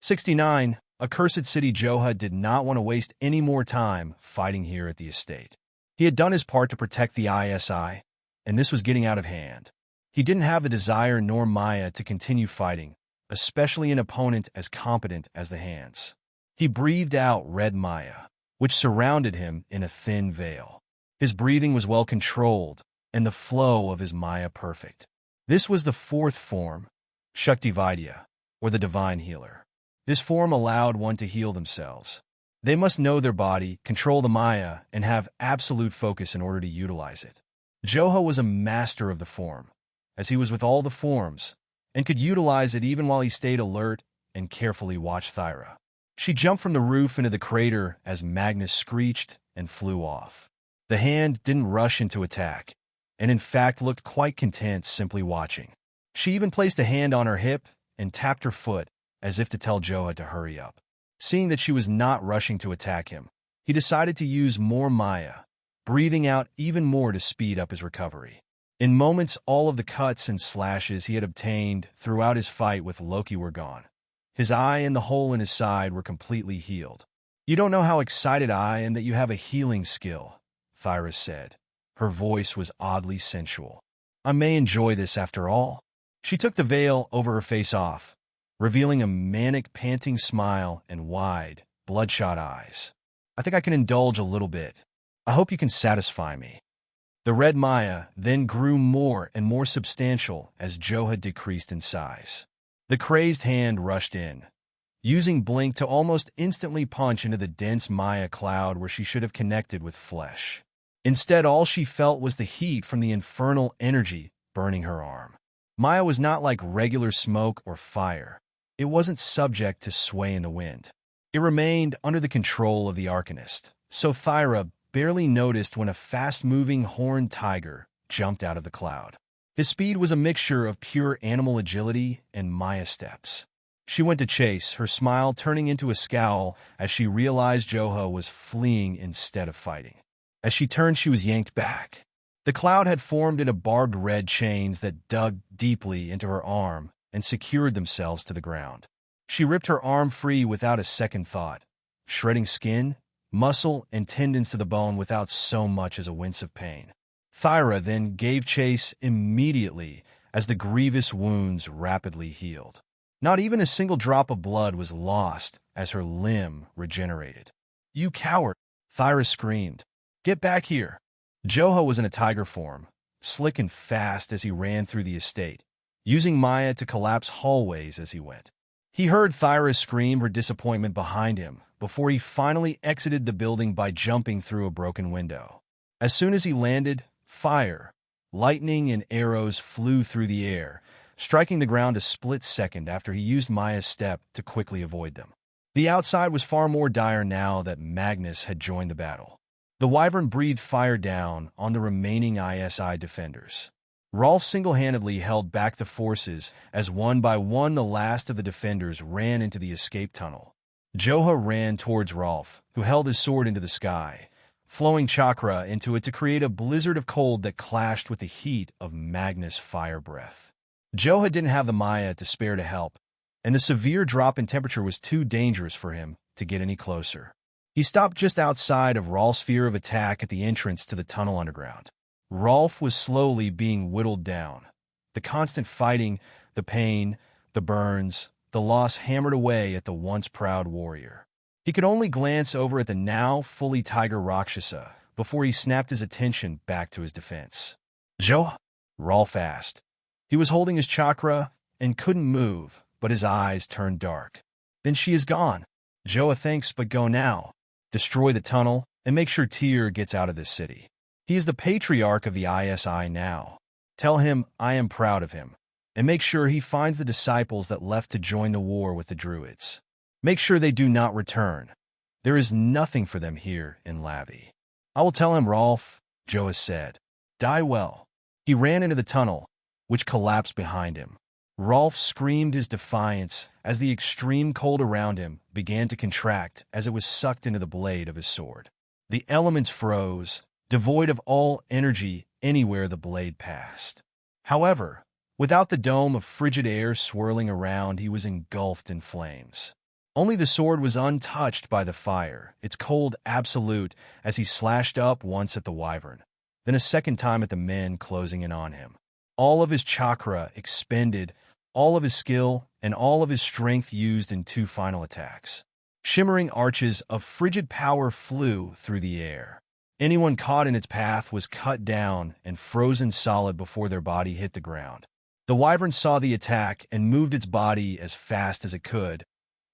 69. Accursed City. Joha did not want to waste any more time fighting here at the estate. He had done his part to protect the ISI, and this was getting out of hand. He didn't have the desire nor Maya to continue fighting, especially an opponent as competent as the Hands. He breathed out red Maya, which surrounded him in a thin veil. His breathing was well controlled, and the flow of his Maya perfect. This was the fourth form, Shakti Vidya, or the Divine Healer. This form allowed one to heal themselves. They must know their body, control the Maya, and have absolute focus in order to utilize it. Joha was a master of the form, as he was with all the forms, and could utilize it even while he stayed alert and carefully watched Thyra. She jumped from the roof into the crater as Magnus screeched and flew off. The Hand didn't rush into attack, and in fact looked quite content simply watching. She even placed a hand on her hip and tapped her foot as if to tell Joha to hurry up. Seeing that she was not rushing to attack him, he decided to use more Maya, breathing out even more to speed up his recovery. In moments, all of the cuts and slashes he had obtained throughout his fight with Loki were gone. His eye and the hole in his side were completely healed. "You don't know how excited I am that you have a healing skill," Thyra said. Her voice was oddly sensual. "I may enjoy this after all." She took the veil over her face off, revealing a manic, panting smile and wide, bloodshot eyes. "I think I can indulge a little bit. I hope you can satisfy me." The red Maya then grew more and more substantial as Joha decreased in size. The crazed Hand rushed in, using Blink to almost instantly punch into the dense Maya cloud where she should have connected with flesh. Instead, all she felt was the heat from the infernal energy burning her arm. Maya was not like regular smoke or fire. It wasn't subject to sway in the wind. It remained under the control of the Arcanist, so Thyra barely noticed when a fast-moving horned tiger jumped out of the cloud. His speed was a mixture of pure animal agility and Maya steps. She went to chase, her smile turning into a scowl as she realized Joha was fleeing instead of fighting. As she turned, she was yanked back. The cloud had formed into barbed red chains that dug deeply into her arm and secured themselves to the ground. She ripped her arm free without a second thought, shredding skin, muscle, and tendons to the bone without so much as a wince of pain. Thyra then gave chase immediately as the grievous wounds rapidly healed. Not even a single drop of blood was lost as her limb regenerated. "You coward!" Thyra screamed. "Get back here!" Joha was in a tiger form, slick and fast as he ran through the estate, using Maya to collapse hallways as he went. He heard Thyra scream her disappointment behind him before he finally exited the building by jumping through a broken window. As soon as he landed, fire, lightning, and arrows flew through the air, striking the ground a split second after he used Maya's step to quickly avoid them. The outside was far more dire now that Magnus had joined the battle. The Wyvern breathed fire down on the remaining ISI defenders. Rolf single-handedly held back the forces as one by one the last of the defenders ran into the escape tunnel. Joha ran towards Rolf, who held his sword into the sky, flowing chakra into it to create a blizzard of cold that clashed with the heat of Magnus' fire breath. Joha didn't have the Maya to spare to help, and the severe drop in temperature was too dangerous for him to get any closer. He stopped just outside of Rolf's sphere of attack at the entrance to the tunnel underground. Rolf was slowly being whittled down. The constant fighting, the pain, the burns, the loss hammered away at the once proud warrior. He could only glance over at the now fully tiger Rakshasa before he snapped his attention back to his defense. "Joha?" Rolf asked. He was holding his chakra and couldn't move, but his eyes turned dark. "Then she is gone." "Joha, thanks, but go now. Destroy the tunnel and make sure Tyr gets out of this city. He is the patriarch of the ISI now. Tell him I am proud of him, and make sure he finds the disciples that left to join the war with the Druids. Make sure they do not return. There is nothing for them here in Lavi." "I will tell him, Rolf," Joha said. "Die well." He ran into the tunnel, which collapsed behind him. Rolf screamed his defiance as the extreme cold around him began to contract as it was sucked into the blade of his sword. The elements froze, devoid of all energy anywhere the blade passed. However, without the dome of frigid air swirling around, he was engulfed in flames. Only the sword was untouched by the fire, its cold absolute as he slashed up once at the wyvern, then a second time at the men closing in on him. All of his chakra expended, all of his skill, and all of his strength used in 2 final attacks. Shimmering arches of frigid power flew through the air. Anyone caught in its path was cut down and frozen solid before their body hit the ground. The wyvern saw the attack and moved its body as fast as it could,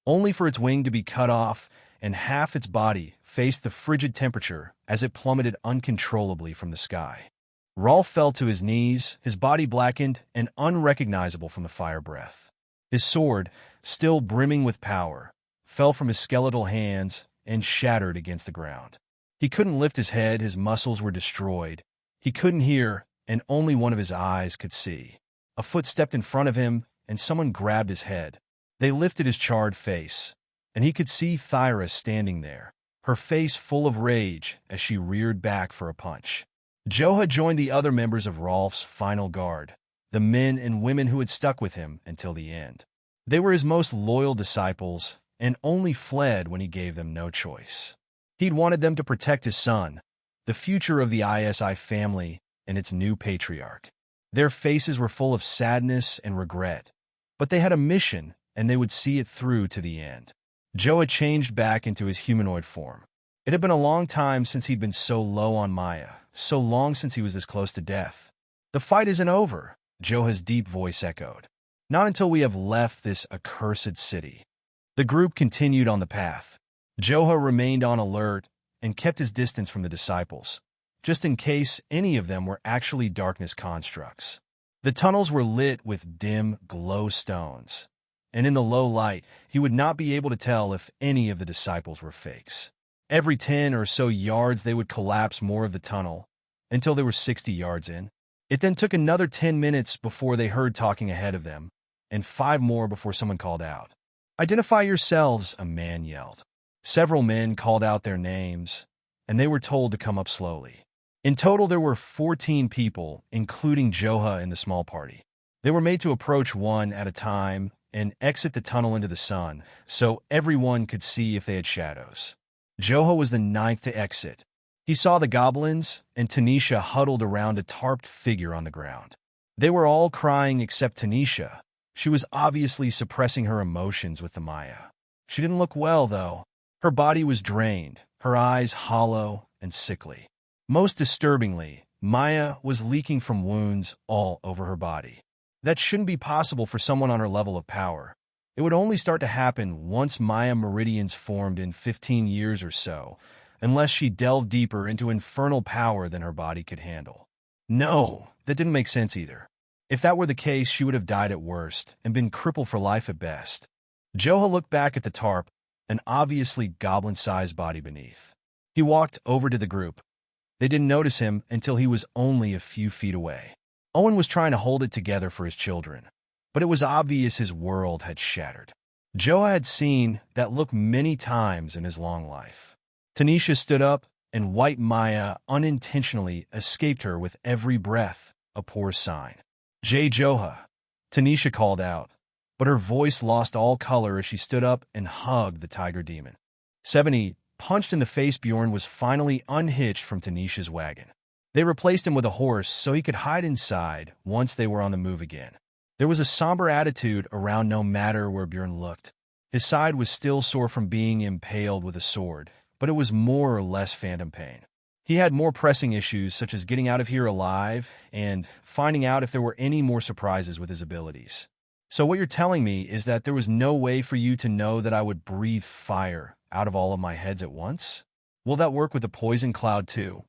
only for its wing to be cut off and half its body faced the frigid temperature as it plummeted uncontrollably from the sky. Rolf fell to his knees, his body blackened and unrecognizable from the fire breath. His sword, still brimming with power, fell from his skeletal hands and shattered against the ground. He couldn't lift his head, his muscles were destroyed. He couldn't hear, and only one of his eyes could see. A foot stepped in front of him, and someone grabbed his head. They lifted his charred face, and he could see Thyra standing there, her face full of rage as she reared back for a punch. Joha joined the other members of Rolf's final guard, the men and women who had stuck with him until the end. They were his most loyal disciples and only fled when he gave them no choice. He'd wanted them to protect his son, the future of the ISI family and its new patriarch. Their faces were full of sadness and regret, but they had a mission and they would see it through to the end. Joha changed back into his humanoid form. It had been a long time since he'd been so low on Maya, so long since he was this close to death. The fight isn't over, Joha's deep voice echoed. Not until we have left this accursed city. The group continued on the path. Joha remained on alert and kept his distance from the disciples, just in case any of them were actually darkness constructs. The tunnels were lit with dim glow stones, and in the low light, he would not be able to tell if any of the disciples were fakes. Every 10 or so yards, they would collapse more of the tunnel, until they were 60 yards in. It then took another 10 minutes before they heard talking ahead of them, and 5 more before someone called out. "Identify yourselves," a man yelled. Several men called out their names, and they were told to come up slowly. In total, there were 14 people, including Joha and the small party. They were made to approach one at a time and exit the tunnel into the sun, so everyone could see if they had shadows. Joha was the 9th to exit. He saw the goblins and Tanisha huddled around a tarped figure on the ground. They were all crying except Tanisha. She was obviously suppressing her emotions with the Maya. She didn't look well, though. Her body was drained, her eyes hollow and sickly. Most disturbingly, Maya was leaking from wounds all over her body. That shouldn't be possible for someone on her level of power. It would only start to happen once Maya meridians formed in 15 years or so, unless she delved deeper into infernal power than her body could handle. No, that didn't make sense either. If that were the case, she would have died at worst and been crippled for life at best. Joha looked back at the tarp, an obviously goblin-sized body beneath. He walked over to the group. They didn't notice him until he was only a few feet away. Owen was trying to hold it together for his children, but it was obvious his world had shattered. Joha had seen that look many times in his long life. Tanisha stood up, and white Maya unintentionally escaped her with every breath, a poor sign. Joha, Tanisha called out, but her voice lost all color as she stood up and hugged the tiger demon. 70, punched in the face. Bjorn was finally unhitched from Tanisha's wagon. They replaced him with a horse so he could hide inside once they were on the move again. There was a somber attitude around no matter where Bjorn looked. His side was still sore from being impaled with a sword, but it was more or less phantom pain. He had more pressing issues, such as getting out of here alive and finding out if there were any more surprises with his abilities. So what you're telling me is that there was no way for you to know that I would breathe fire out of all of my heads at once? Will that work with the poison cloud too?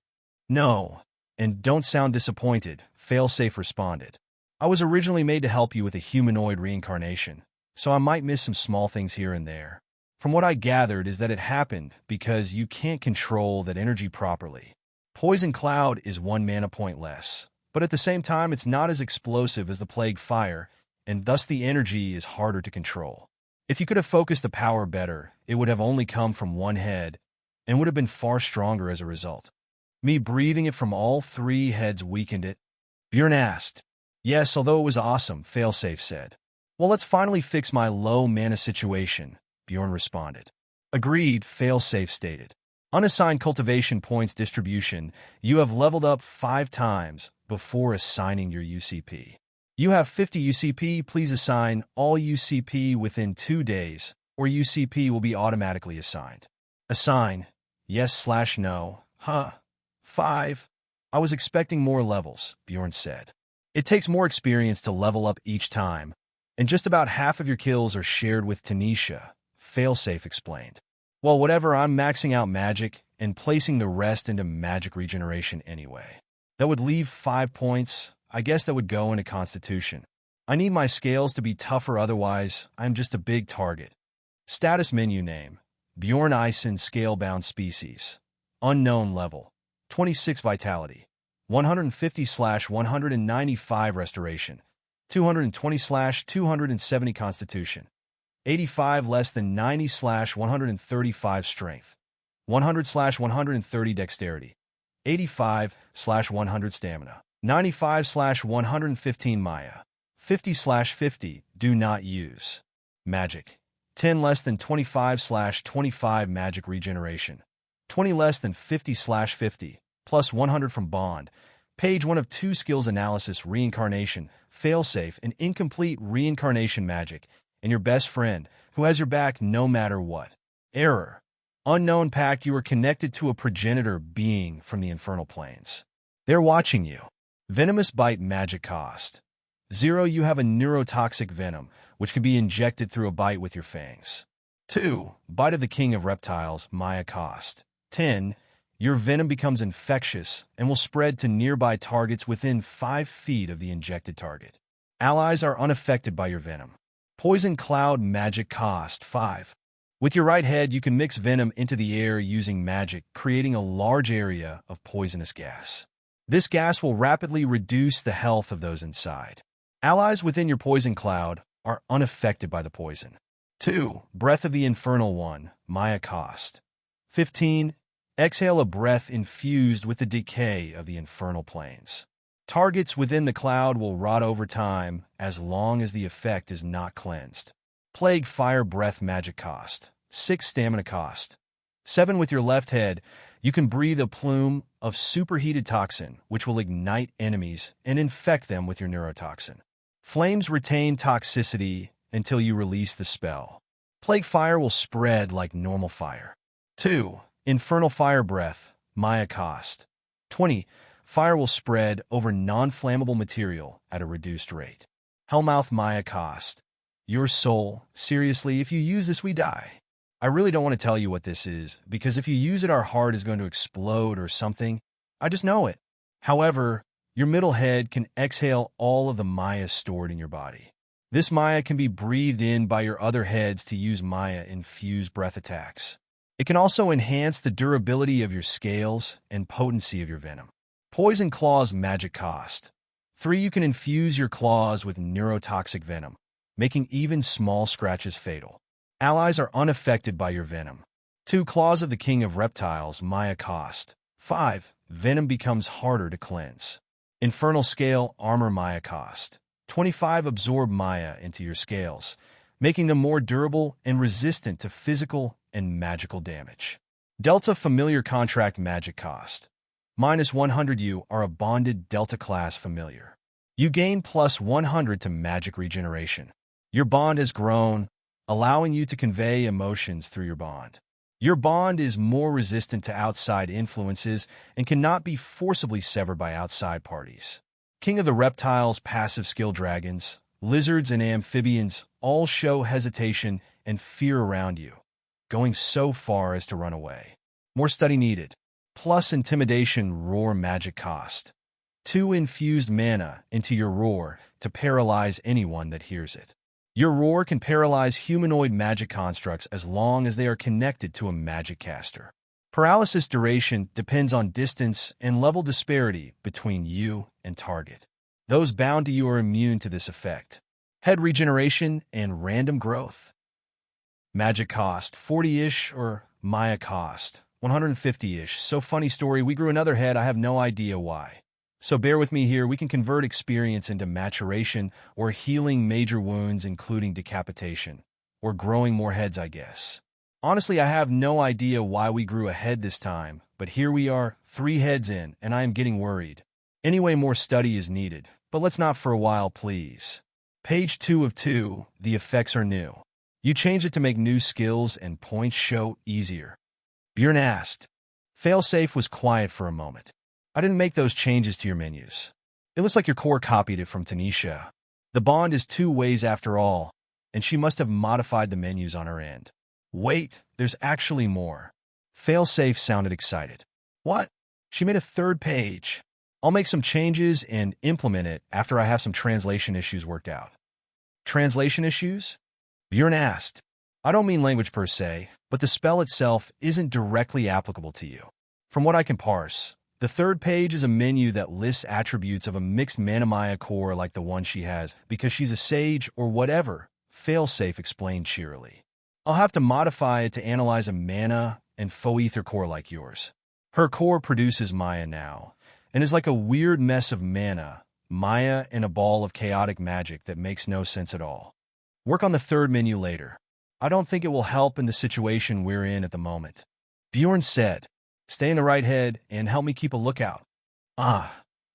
No, and don't sound disappointed, Failsafe responded. I was originally made to help you with a humanoid reincarnation, so I might miss some small things here and there. From what I gathered is that it happened because you can't control that energy properly. Poison Cloud is 1 mana point less, but at the same time it's not as explosive as the Plague Fire, and thus the energy is harder to control. If you could have focused the power better, it would have only come from one head, and would have been far stronger as a result. Me breathing it from all 3 heads weakened it? Bjorn asked. Yes, although it was awesome, Failsafe said. Well, let's finally fix my low mana situation, Bjorn responded. Agreed, failsafe stated. Unassigned cultivation points distribution. You have leveled up 5 times before assigning your UCP. You have 50 UCP. Please assign all UCP within 2 days, or UCP will be automatically assigned. Assign. Yes/no. 5. I was expecting more levels, Bjorn said. It takes more experience to level up each time, and just about half of your kills are shared with Tanisha, failsafe explained. Well, whatever, I'm maxing out magic and placing the rest into magic regeneration anyway. That would leave 5 points. I guess that would go into Constitution. I need my scales to be tougher, otherwise I'm just a big target. Status menu name. Bjorn Eisen Scalebound Species. Unknown level. 26 Vitality. 150/195 Restoration. 220/270 Constitution. 85 less than 90/135 Strength. 100/130 Dexterity. 85/100 Stamina. 95/115 Maya. 50/50 Do not use. Magic. 10 less than 25/25 Magic Regeneration. 20 less than 50/50, plus 100 from Bond. Page 1 of 2 Skills Analysis. Reincarnation, failsafe, and incomplete reincarnation magic, and your best friend, who has your back no matter what. Error. Unknown pact. You are connected to a progenitor being from the infernal planes. They're watching you. Venomous bite. Magic cost 0. You have a neurotoxic venom, which can be injected through a bite with your fangs. 2. Bite of the King of Reptiles. Maya cost 10. Your venom becomes infectious and will spread to nearby targets within 5 feet of the injected target. Allies are unaffected by your venom. Poison cloud. Magic cost 5. With your right head, you can mix venom into the air using magic, creating a large area of poisonous gas. This gas will rapidly reduce the health of those inside. Allies within your poison cloud are unaffected by the poison. 2. Breath of the Infernal One. Maya cost 15. Exhale a breath infused with the decay of the infernal planes. Targets within the cloud will rot over time as long as the effect is not cleansed. Plague Fire Breath. Magic cost 6. Stamina cost 7. With your left head, you can breathe a plume of superheated toxin, which will ignite enemies and infect them with your neurotoxin. Flames retain toxicity until you release the spell. Plague Fire will spread like normal fire. 2. Infernal Fire Breath. Maya cost 20. Fire will spread over non-flammable material at a reduced rate. Hellmouth. Maya cost your soul. Seriously, if you use this, we die. I really don't want to tell you what this is, because if you use it, our heart is going to explode or something. I just know it. However, your middle head can exhale all of the Maya stored in your body. This Maya can be breathed in by your other heads to use Maya-infused breath attacks. It can also enhance the durability of your scales and potency of your venom. Poison Claws. Magic cost 3. You can infuse your claws with neurotoxic venom, making even small scratches fatal. Allies are unaffected by your venom. 2. Claws of the King of Reptiles. Maya cost 5. Venom becomes harder to cleanse. Infernal Scale Armor. Maya cost 25. Absorb Maya into your scales, making them more durable and resistant to physical and magical damage. Delta Familiar Contract. Magic cost -100. You are a bonded Delta-class familiar. You gain +100 to magic regeneration. Your bond has grown, allowing you to convey emotions through your bond. Your bond is more resistant to outside influences and cannot be forcibly severed by outside parties. King of the Reptiles. Passive skill. Dragons, lizards, and amphibians all show hesitation and fear around you, going so far as to run away. More study needed. Plus Intimidation. Roar. Magic cost 2. Infused mana into your roar to paralyze anyone that hears it. Your roar can paralyze humanoid magic constructs as long as they are connected to a magic caster. Paralysis duration depends on distance and level disparity between you and target. Those bound to you are immune to this effect. Head regeneration and random growth. Magic cost 40-ish, or Maya cost 150-ish. So funny story, we grew another head. I have no idea why. So bear with me here. We can convert experience into maturation or healing major wounds, including decapitation, or growing more heads, I guess. Honestly, I have no idea why we grew a head this time, but here we are, 3 heads in, and I am getting worried. Anyway, more study is needed, but let's not for a while, please. Page 2 of 2, the effects are new. You changed it to make new skills and points show easier. Bjorn asked. Failsafe was quiet for a moment. I didn't make those changes to your menus. It looks like your core copied it from Tanisha. The bond is 2 ways after all, and she must have modified the menus on her end. Wait, there's actually more. Failsafe sounded excited. What? She made a 3rd page. I'll make some changes and implement it after I have some translation issues worked out. Translation issues? Bjorn asked. I don't mean language per se, but the spell itself isn't directly applicable to you. From what I can parse, the 3rd page is a menu that lists attributes of a mixed mana-maya core like the one she has because she's a sage or whatever, Failsafe explained cheerily. I'll have to modify it to analyze a mana and faux ether core like yours. Her core produces Maya now, and is like a weird mess of mana, Maya, and a ball of chaotic magic that makes no sense at all. Work on the 3rd menu later. I don't think it will help in the situation we're in at the moment. Bjorn said, stay in the right head and help me keep a lookout. Yeah,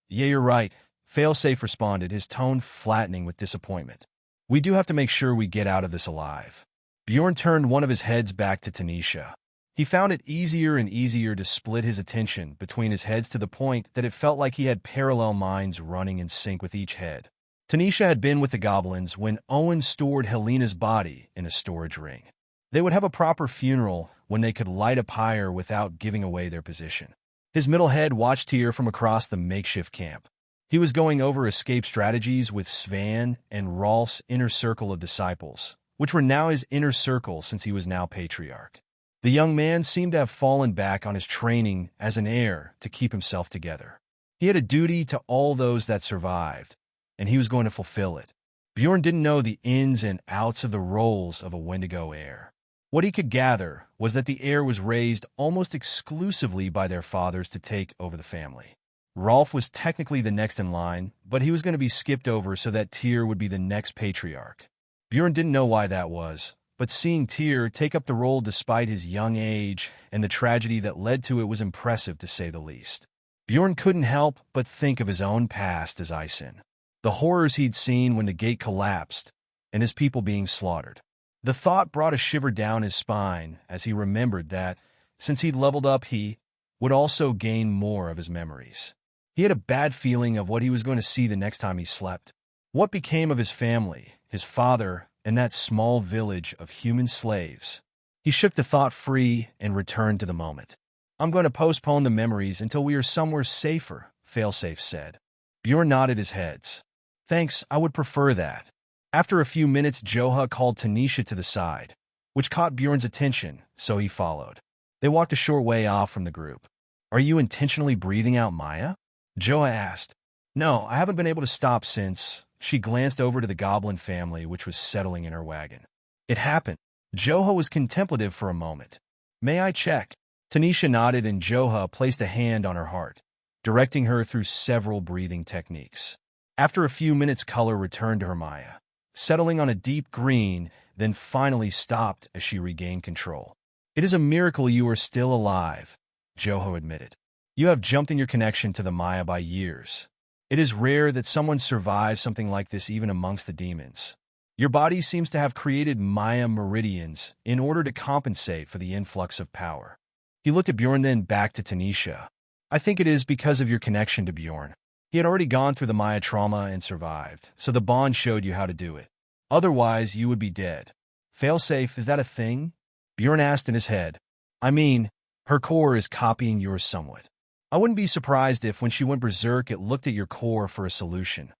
you're right, Failsafe responded, his tone flattening with disappointment. We do have to make sure we get out of this alive. Bjorn turned one of his heads back to Tanisha. He found it easier and easier to split his attention between his heads to the point that it felt like he had parallel minds running in sync with each head. Tanisha had been with the goblins when Owen stored Helena's body in a storage ring. They would have a proper funeral when they could light a pyre without giving away their position. His middle head watched here from across the makeshift camp. He was going over escape strategies with Svan and Rolf's inner circle of disciples, which were now his inner circle since he was now patriarch. The young man seemed to have fallen back on his training as an heir to keep himself together. He had a duty to all those that survived, and he was going to fulfill it. Bjorn didn't know the ins and outs of the roles of a Wendigo heir. What he could gather was that the heir was raised almost exclusively by their fathers to take over the family. Rolf was technically the next in line, but he was going to be skipped over so that Tyr would be the next patriarch. Bjorn didn't know why that was, but seeing Tyr take up the role despite his young age and the tragedy that led to it was impressive to say the least. Bjorn couldn't help but think of his own past as Isen, the horrors he'd seen when the gate collapsed, and his people being slaughtered. The thought brought a shiver down his spine as he remembered that, since he'd leveled up, he would also gain more of his memories. He had a bad feeling of what he was going to see the next time he slept. What became of his family, his father, and that small village of human slaves? He shook the thought free and returned to the moment. I'm going to postpone the memories until we are somewhere safer, Failsafe said. Bjorn nodded his heads. Thanks, I would prefer that. After a few minutes, Joha called Tanisha to the side, which caught Bjorn's attention, so he followed. They walked a short way off from the group. Are you intentionally breathing out Maya? Joha asked. No, I haven't been able to stop since. She glanced over to the goblin family, which was settling in her wagon. It happened. Joha was contemplative for a moment. May I check? Tanisha nodded and Joha placed a hand on her heart, directing her through several breathing techniques. After a few minutes, color returned to her Maya, settling on a deep green, then finally stopped as she regained control. It is a miracle you are still alive, Joha admitted. You have jumped in your connection to the Maya by years. It is rare that someone survives something like this even amongst the demons. Your body seems to have created Maya meridians in order to compensate for the influx of power. He looked at Bjorn, then back to Tanisha. I think it is because of your connection to Bjorn. He had already gone through the Maya trauma and survived, so the bond showed you how to do it. Otherwise, you would be dead. Failsafe, is that a thing? Bjorn asked in his head. I mean, her core is copying yours somewhat. I wouldn't be surprised if, when she went berserk, it looked at your core for a solution.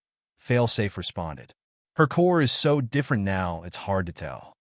Failsafe responded. Her core is so different now, it's hard to tell.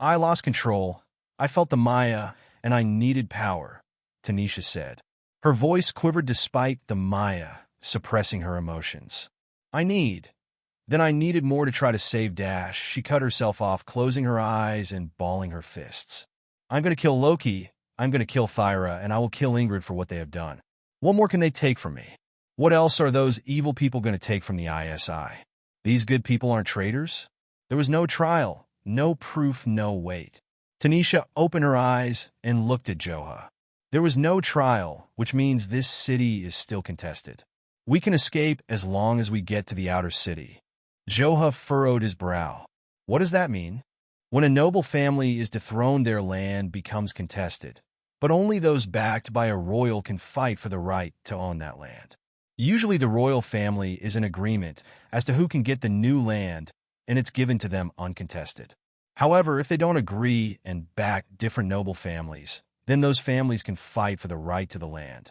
I lost control. I felt the Maya, and I needed power, Tanisha said. Her voice quivered despite the Maya suppressing her emotions. Then I needed more to try to save Dash. She cut herself off, closing her eyes and balling her fists. I'm going to kill Loki, I'm going to kill Thyra, and I will kill Ingrid for what they have done. What more can they take from me? What else are those evil people going to take from the ISI? These good people aren't traitors? There was no trial, no proof, no weight. Tanisha opened her eyes and looked at Joha. There was no trial, which means this city is still contested. We can escape as long as we get to the outer city. Joha furrowed his brow. What does that mean? When a noble family is dethroned, their land becomes contested, but only those backed by a royal can fight for the right to own that land. Usually the royal family is in agreement as to who can get the new land, and it's given to them uncontested. However, if they don't agree and back different noble families, then those families can fight for the right to the land.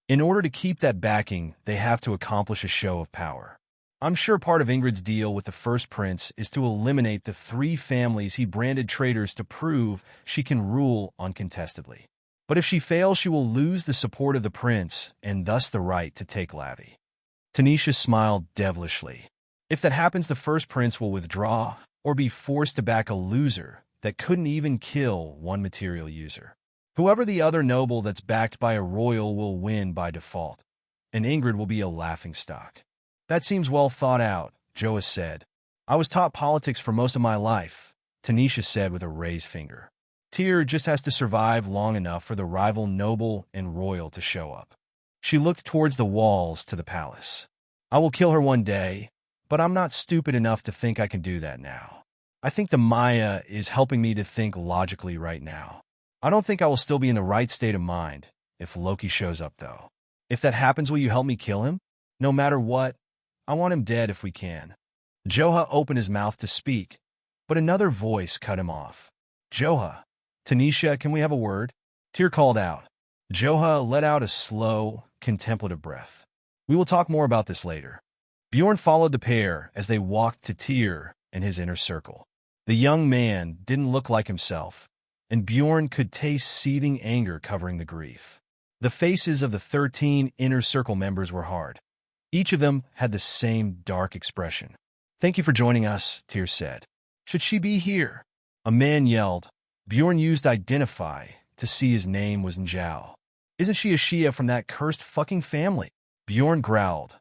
In order to keep that backing, they have to accomplish a show of power. I'm sure part of Ingrid's deal with the first prince is to eliminate the 3 families he branded traitors to prove she can rule uncontestedly. But if she fails, she will lose the support of the prince and thus the right to take Lavi. Tanisha smiled devilishly. If that happens, the first prince will withdraw or be forced to back a loser that couldn't even kill one material user. Whoever the other noble that's backed by a royal will win by default, and Ingrid will be a laughingstock. That seems well thought out, Joa said. I was taught politics for most of my life, Tanisha said with a raised finger. Tyr just has to survive long enough for the rival noble and royal to show up. She looked towards the walls to the palace. I will kill her one day, but I'm not stupid enough to think I can do that now. I think the Maya is helping me to think logically right now. I don't think I will still be in the right state of mind if Loki shows up, though. If that happens, will you help me kill him? No matter what, I want him dead if we can. Joha opened his mouth to speak, but another voice cut him off. Joha, Tanisha, can we have a word? Tyr called out. Joha let out a slow, contemplative breath. We will talk more about this later. Bjorn followed the pair as they walked to Tyr and his inner circle. The young man didn't look like himself, and Bjorn could taste seething anger covering the grief. The faces of the 13 inner circle members were hard. Each of them had the same dark expression. Thank you for joining us, Tyr said. Should she be here? A man yelled. Bjorn used identify to see his name was Njal. Isn't she a Shia from that cursed fucking family? Bjorn growled,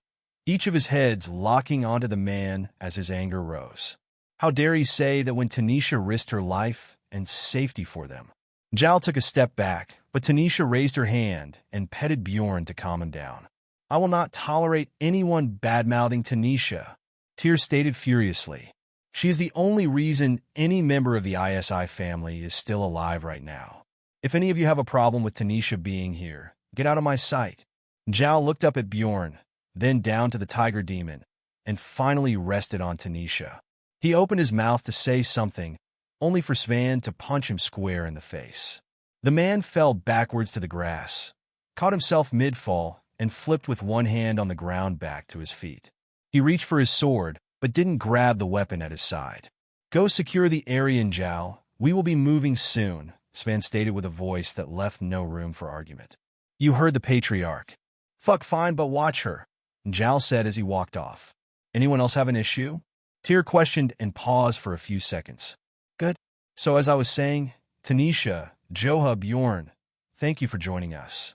each of his heads locking onto the man as his anger rose. How dare he say that when Tanisha risked her life and safety for them? Njal took a step back, but Tanisha raised her hand and petted Bjorn to calm him down. I will not tolerate anyone bad-mouthing Tanisha, Tyr stated furiously. She is the only reason any member of the ISI family is still alive right now. If any of you have a problem with Tanisha being here, get out of my sight. Njal looked up at Bjorn, then down to the tiger demon, and finally rested on Tanisha. He opened his mouth to say something, only for Svan to punch him square in the face. The man fell backwards to the grass, caught himself mid-fall, and flipped with one hand on the ground back to his feet. He reached for his sword, but didn't grab the weapon at his side. Go secure the area, Njal. We will be moving soon, Svan stated with a voice that left no room for argument. You heard the patriarch. Fuck fine, but watch her, Njal said as he walked off. Anyone else have an issue? Tyr questioned and paused for a few seconds. Good. So as I was saying, Tanisha, Joha, Bjorn, thank you for joining us.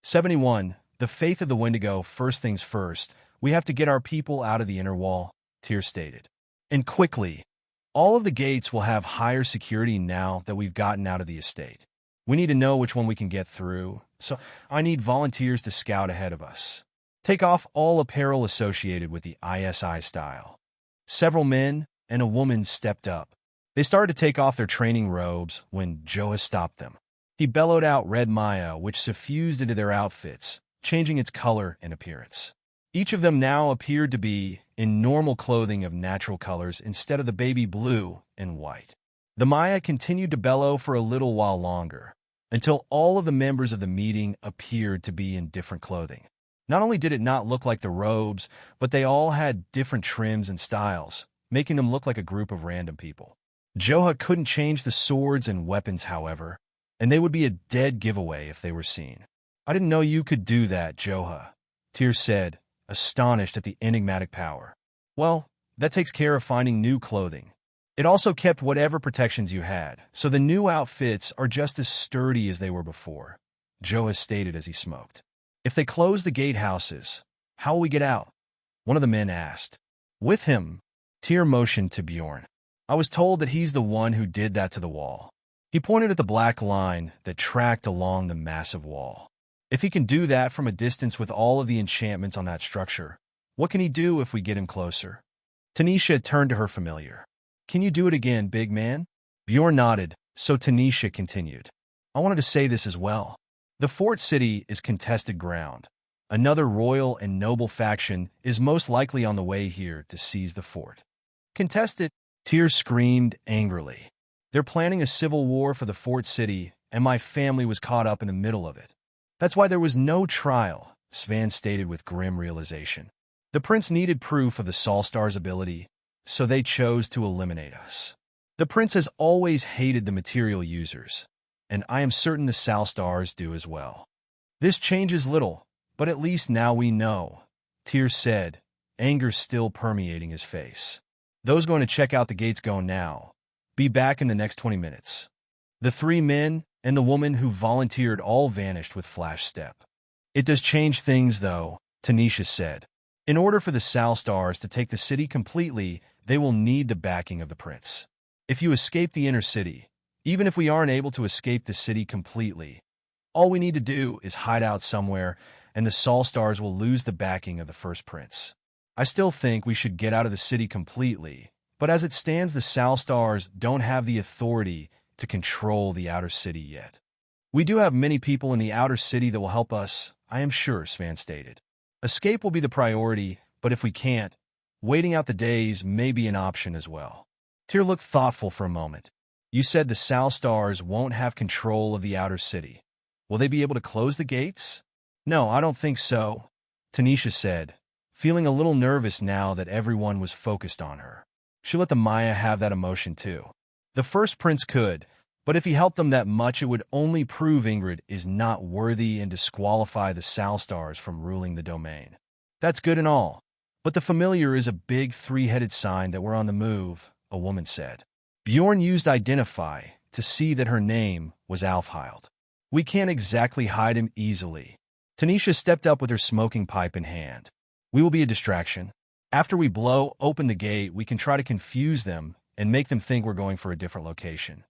71. The Faith of the Wendigo. First things first, we have to get our people out of the inner wall, Tyr stated. And quickly. All of the gates will have higher security now that we've gotten out of the estate. We need to know which one we can get through, so I need volunteers to scout ahead of us. Take off all apparel associated with the ISI style. Several men and a woman stepped up. They started to take off their training robes when Joa stopped them. He bellowed out red Maya, which suffused into their outfits, changing its color and appearance. Each of them now appeared to be in normal clothing of natural colors instead of the baby blue and white. The Maya continued to bellow for a little while longer, until all of the members of the meeting appeared to be in different clothing. Not only did it not look like the robes, but they all had different trims and styles, making them look like a group of random people. Joha couldn't change the swords and weapons, however, and they would be a dead giveaway if they were seen. I didn't know you could do that, Joha, Tyr said, astonished at the enigmatic power. Well, that takes care of finding new clothing. It also kept whatever protections you had, so the new outfits are just as sturdy as they were before, Joha stated as he smoked. If they close the gatehouses, how will we get out? One of the men asked. With him, Tyr motioned to Bjorn. I was told that he's the one who did that to the wall. He pointed at the black line that tracked along the massive wall. If he can do that from a distance with all of the enchantments on that structure, what can he do if we get him closer? Tanisha turned to her familiar. Can you do it again, big man? Bjorn nodded, so Tanisha continued. I wanted to say this as well. The fort city is contested ground. Another royal and noble faction is most likely on the way here to seize the fort. Contested? Tyr screamed angrily. They're planning a civil war for the fort city, and my family was caught up in the middle of it. That's why there was no trial, Svan stated with grim realization. The prince needed proof of the Salstars' ability, so they chose to eliminate us. The prince has always hated the material users, and I am certain the Salstars do as well. This changes little, but at least now we know, Tyr said, anger still permeating his face. Those going to check out the gates go now. Be back in the next 20 minutes. The 3 men and the woman who volunteered all vanished with flash step. It does change things, though, Tanisha said. In order for the Salstars to take the city completely, they will need the backing of the prince. If you escape the inner city, even if we aren't able to escape the city completely, all we need to do is hide out somewhere, and the Salstars will lose the backing of the first prince. I still think we should get out of the city completely, but as it stands, the Salstars don't have the authority to control the outer city yet. We do have many people in the outer city that will help us, I am sure, Svan stated. Escape will be the priority, but if we can't, waiting out the days may be an option as well. Tyr looked thoughtful for a moment. You said the Salstars won't have control of the outer city. Will they be able to close the gates? No, I don't think so, Tanisha said, feeling a little nervous now that everyone was focused on her. She let the Maya have that emotion too. The first prince could, but if he helped them that much, it would only prove Ingrid is not worthy and disqualify the Salstars from ruling the domain. That's good and all, but the familiar is a big 3-headed sign that we're on the move, a woman said. Bjorn used Identify to see that her name was Alfhild. We can't exactly hide him easily. Tanisha stepped up with her smoking pipe in hand. We will be a distraction. After we blow open the gate, we can try to confuse them and make them think we're going for a different location.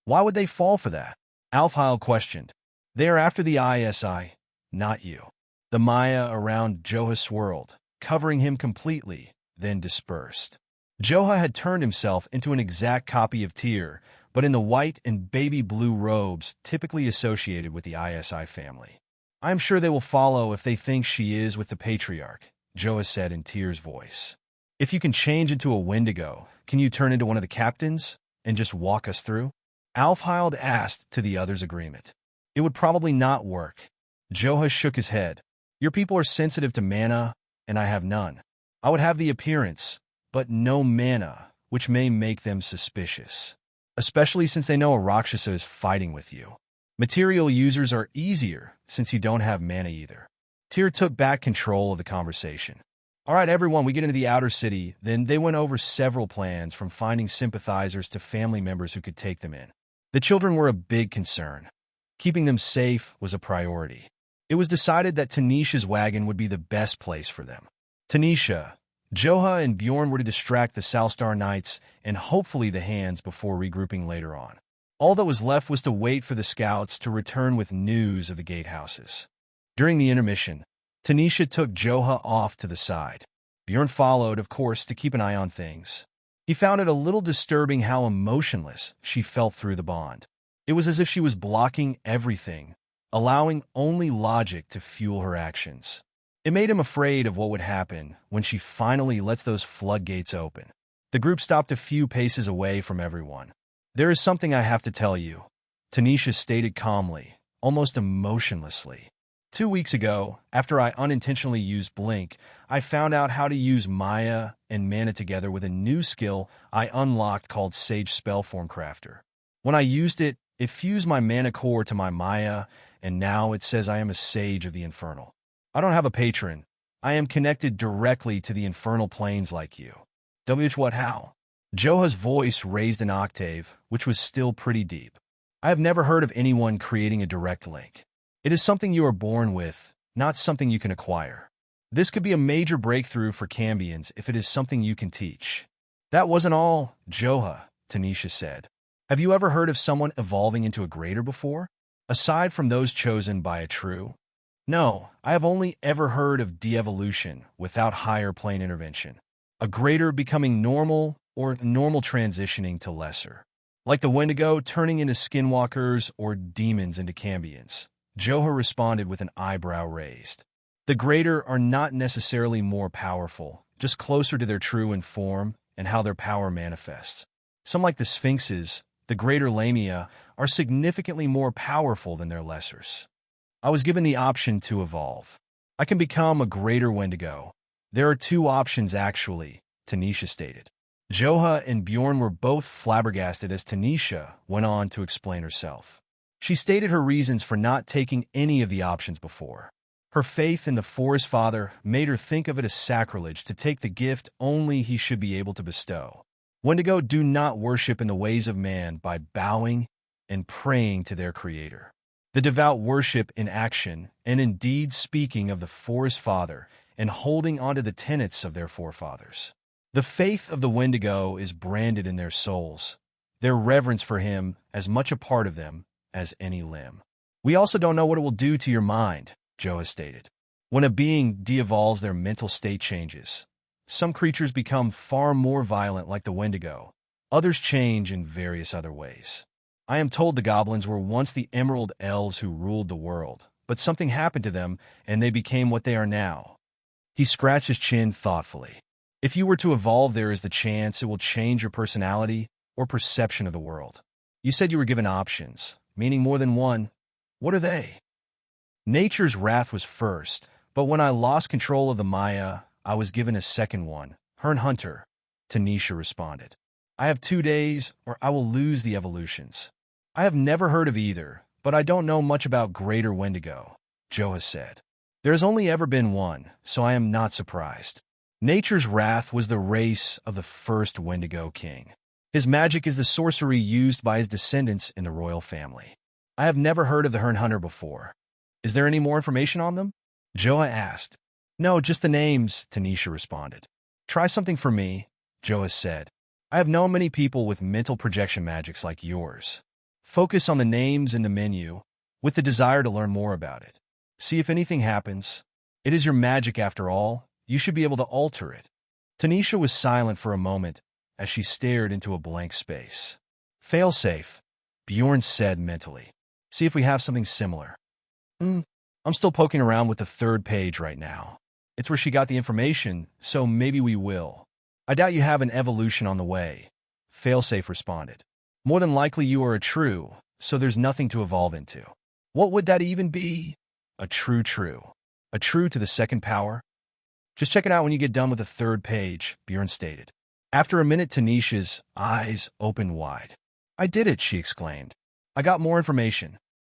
Why would they fall for that? Alfhild questioned. They are after the ISI, not you. The Maya around Joha swirled, covering him completely, then dispersed. Joha had turned himself into an exact copy of Tyr, but in the white and baby blue robes typically associated with the ISI family. I am sure they will follow if they think she is with the Patriarch, Joha said in Tyr's voice. If you can change into a Wendigo, can you turn into one of the captains and just walk us through? Alfhild asked to the other's agreement. It would probably not work. Joha shook his head. Your people are sensitive to mana, and I have none. I would have the appearance, but no mana, which may make them suspicious. Especially since they know a Rakshasa is fighting with you. Material users are easier, since you don't have mana either. Tyr took back control of the conversation. All right, everyone, we get into the outer city. Then they went over several plans, from finding sympathizers to family members who could take them in. The children were a big concern. Keeping them safe was a priority. It was decided that Tanisha's wagon would be the best place for them. Tanisha, Joha, and Bjorn were to distract the Salstar Knights and hopefully the hands before regrouping later on. All that was left was to wait for the scouts to return with news of the gatehouses. During the intermission, Tanisha took Joha off to the side. Bjorn followed, of course, to keep an eye on things. He found it a little disturbing how emotionless she felt through the bond. It was as if she was blocking everything, allowing only logic to fuel her actions. It made him afraid of what would happen when she finally lets those floodgates open. The group stopped a few paces away from everyone. There is something I have to tell you, Tanisha stated calmly, almost emotionlessly. 2 weeks ago, after I unintentionally used Blink, I found out how to use Maya and Mana together with a new skill I unlocked called Sage Spellform Crafter. When I used it, it fused my Mana core to my Maya, and now it says I am a Sage of the Infernal. I don't have a patron. I am connected directly to the Infernal Planes like you. What how? Joha's voice raised an octave, which was still pretty deep. I have never heard of anyone creating a direct link. It is something you are born with, not something you can acquire. This could be a major breakthrough for Cambians if it is something you can teach. That wasn't all, Joha, Tanisha said. Have you ever heard of someone evolving into a greater before? Aside from those chosen by a true? No, I have only ever heard of de-evolution without higher plane intervention. A greater becoming normal or normal transitioning to lesser. Like the Wendigo turning into skinwalkers or demons into cambions. Joha responded with an eyebrow raised. The greater are not necessarily more powerful, just closer to their true in form and how their power manifests. Some like the Sphinxes, the greater Lamia, are significantly more powerful than their lessers. I was given the option to evolve. I can become a greater Wendigo. There are two options actually, Tanisha stated. Joha and Bjorn were both flabbergasted as Tanisha went on to explain herself. She stated her reasons for not taking any of the options before. Her faith in the Forest Father made her think of it as sacrilege to take the gift only he should be able to bestow. Wendigo do not worship in the ways of man by bowing and praying to their Creator. The devout worship in action and in deed, speaking of the Forest Father and holding onto the tenets of their forefathers. The faith of the Wendigo is branded in their souls, their reverence for him as much a part of them as any limb. We also don't know what it will do to your mind, Joe has stated. When a being de-evolves, their mental state changes. Some creatures become far more violent like the Wendigo. Others change in various other ways. I am told the goblins were once the emerald elves who ruled the world, but something happened to them and they became what they are now. He scratched his chin thoughtfully. If you were to evolve, there is the chance it will change your personality or perception of the world. You said you were given options, meaning more than one. What are they? Nature's wrath was first, but when I lost control of the Maya, I was given a second one. Hern Hunter, Tanisha responded. I have 2 days or I will lose the evolutions. I have never heard of either, but I don't know much about Greater Wendigo, Joe has said. There has only ever been one, so I am not surprised. Nature's wrath was the race of the first Wendigo king. His magic is the sorcery used by his descendants in the royal family. I have never heard of the Hern Hunter before. Is there any more information on them? Joa asked. No, just the names, Tanisha responded. Try something for me, Joa said. I have known many people with mental projection magics like yours. Focus on the names in the menu with the desire to learn more about it. See if anything happens. It is your magic after all. You should be able to alter it. Tanisha was silent for a moment as she stared into a blank space. Failsafe, Bjorn said mentally. See if we have something similar. I'm still poking around with the third page right now. It's where she got the information, so maybe we will. I doubt you have an evolution on the way, Failsafe responded. More than likely you are a true, so there's nothing to evolve into. What would that even be? A true. A true to the second power? Just check it out when you get done with the third page, Bjorn stated. After a minute, Tanisha's eyes opened wide. I did it, she exclaimed. I got more information.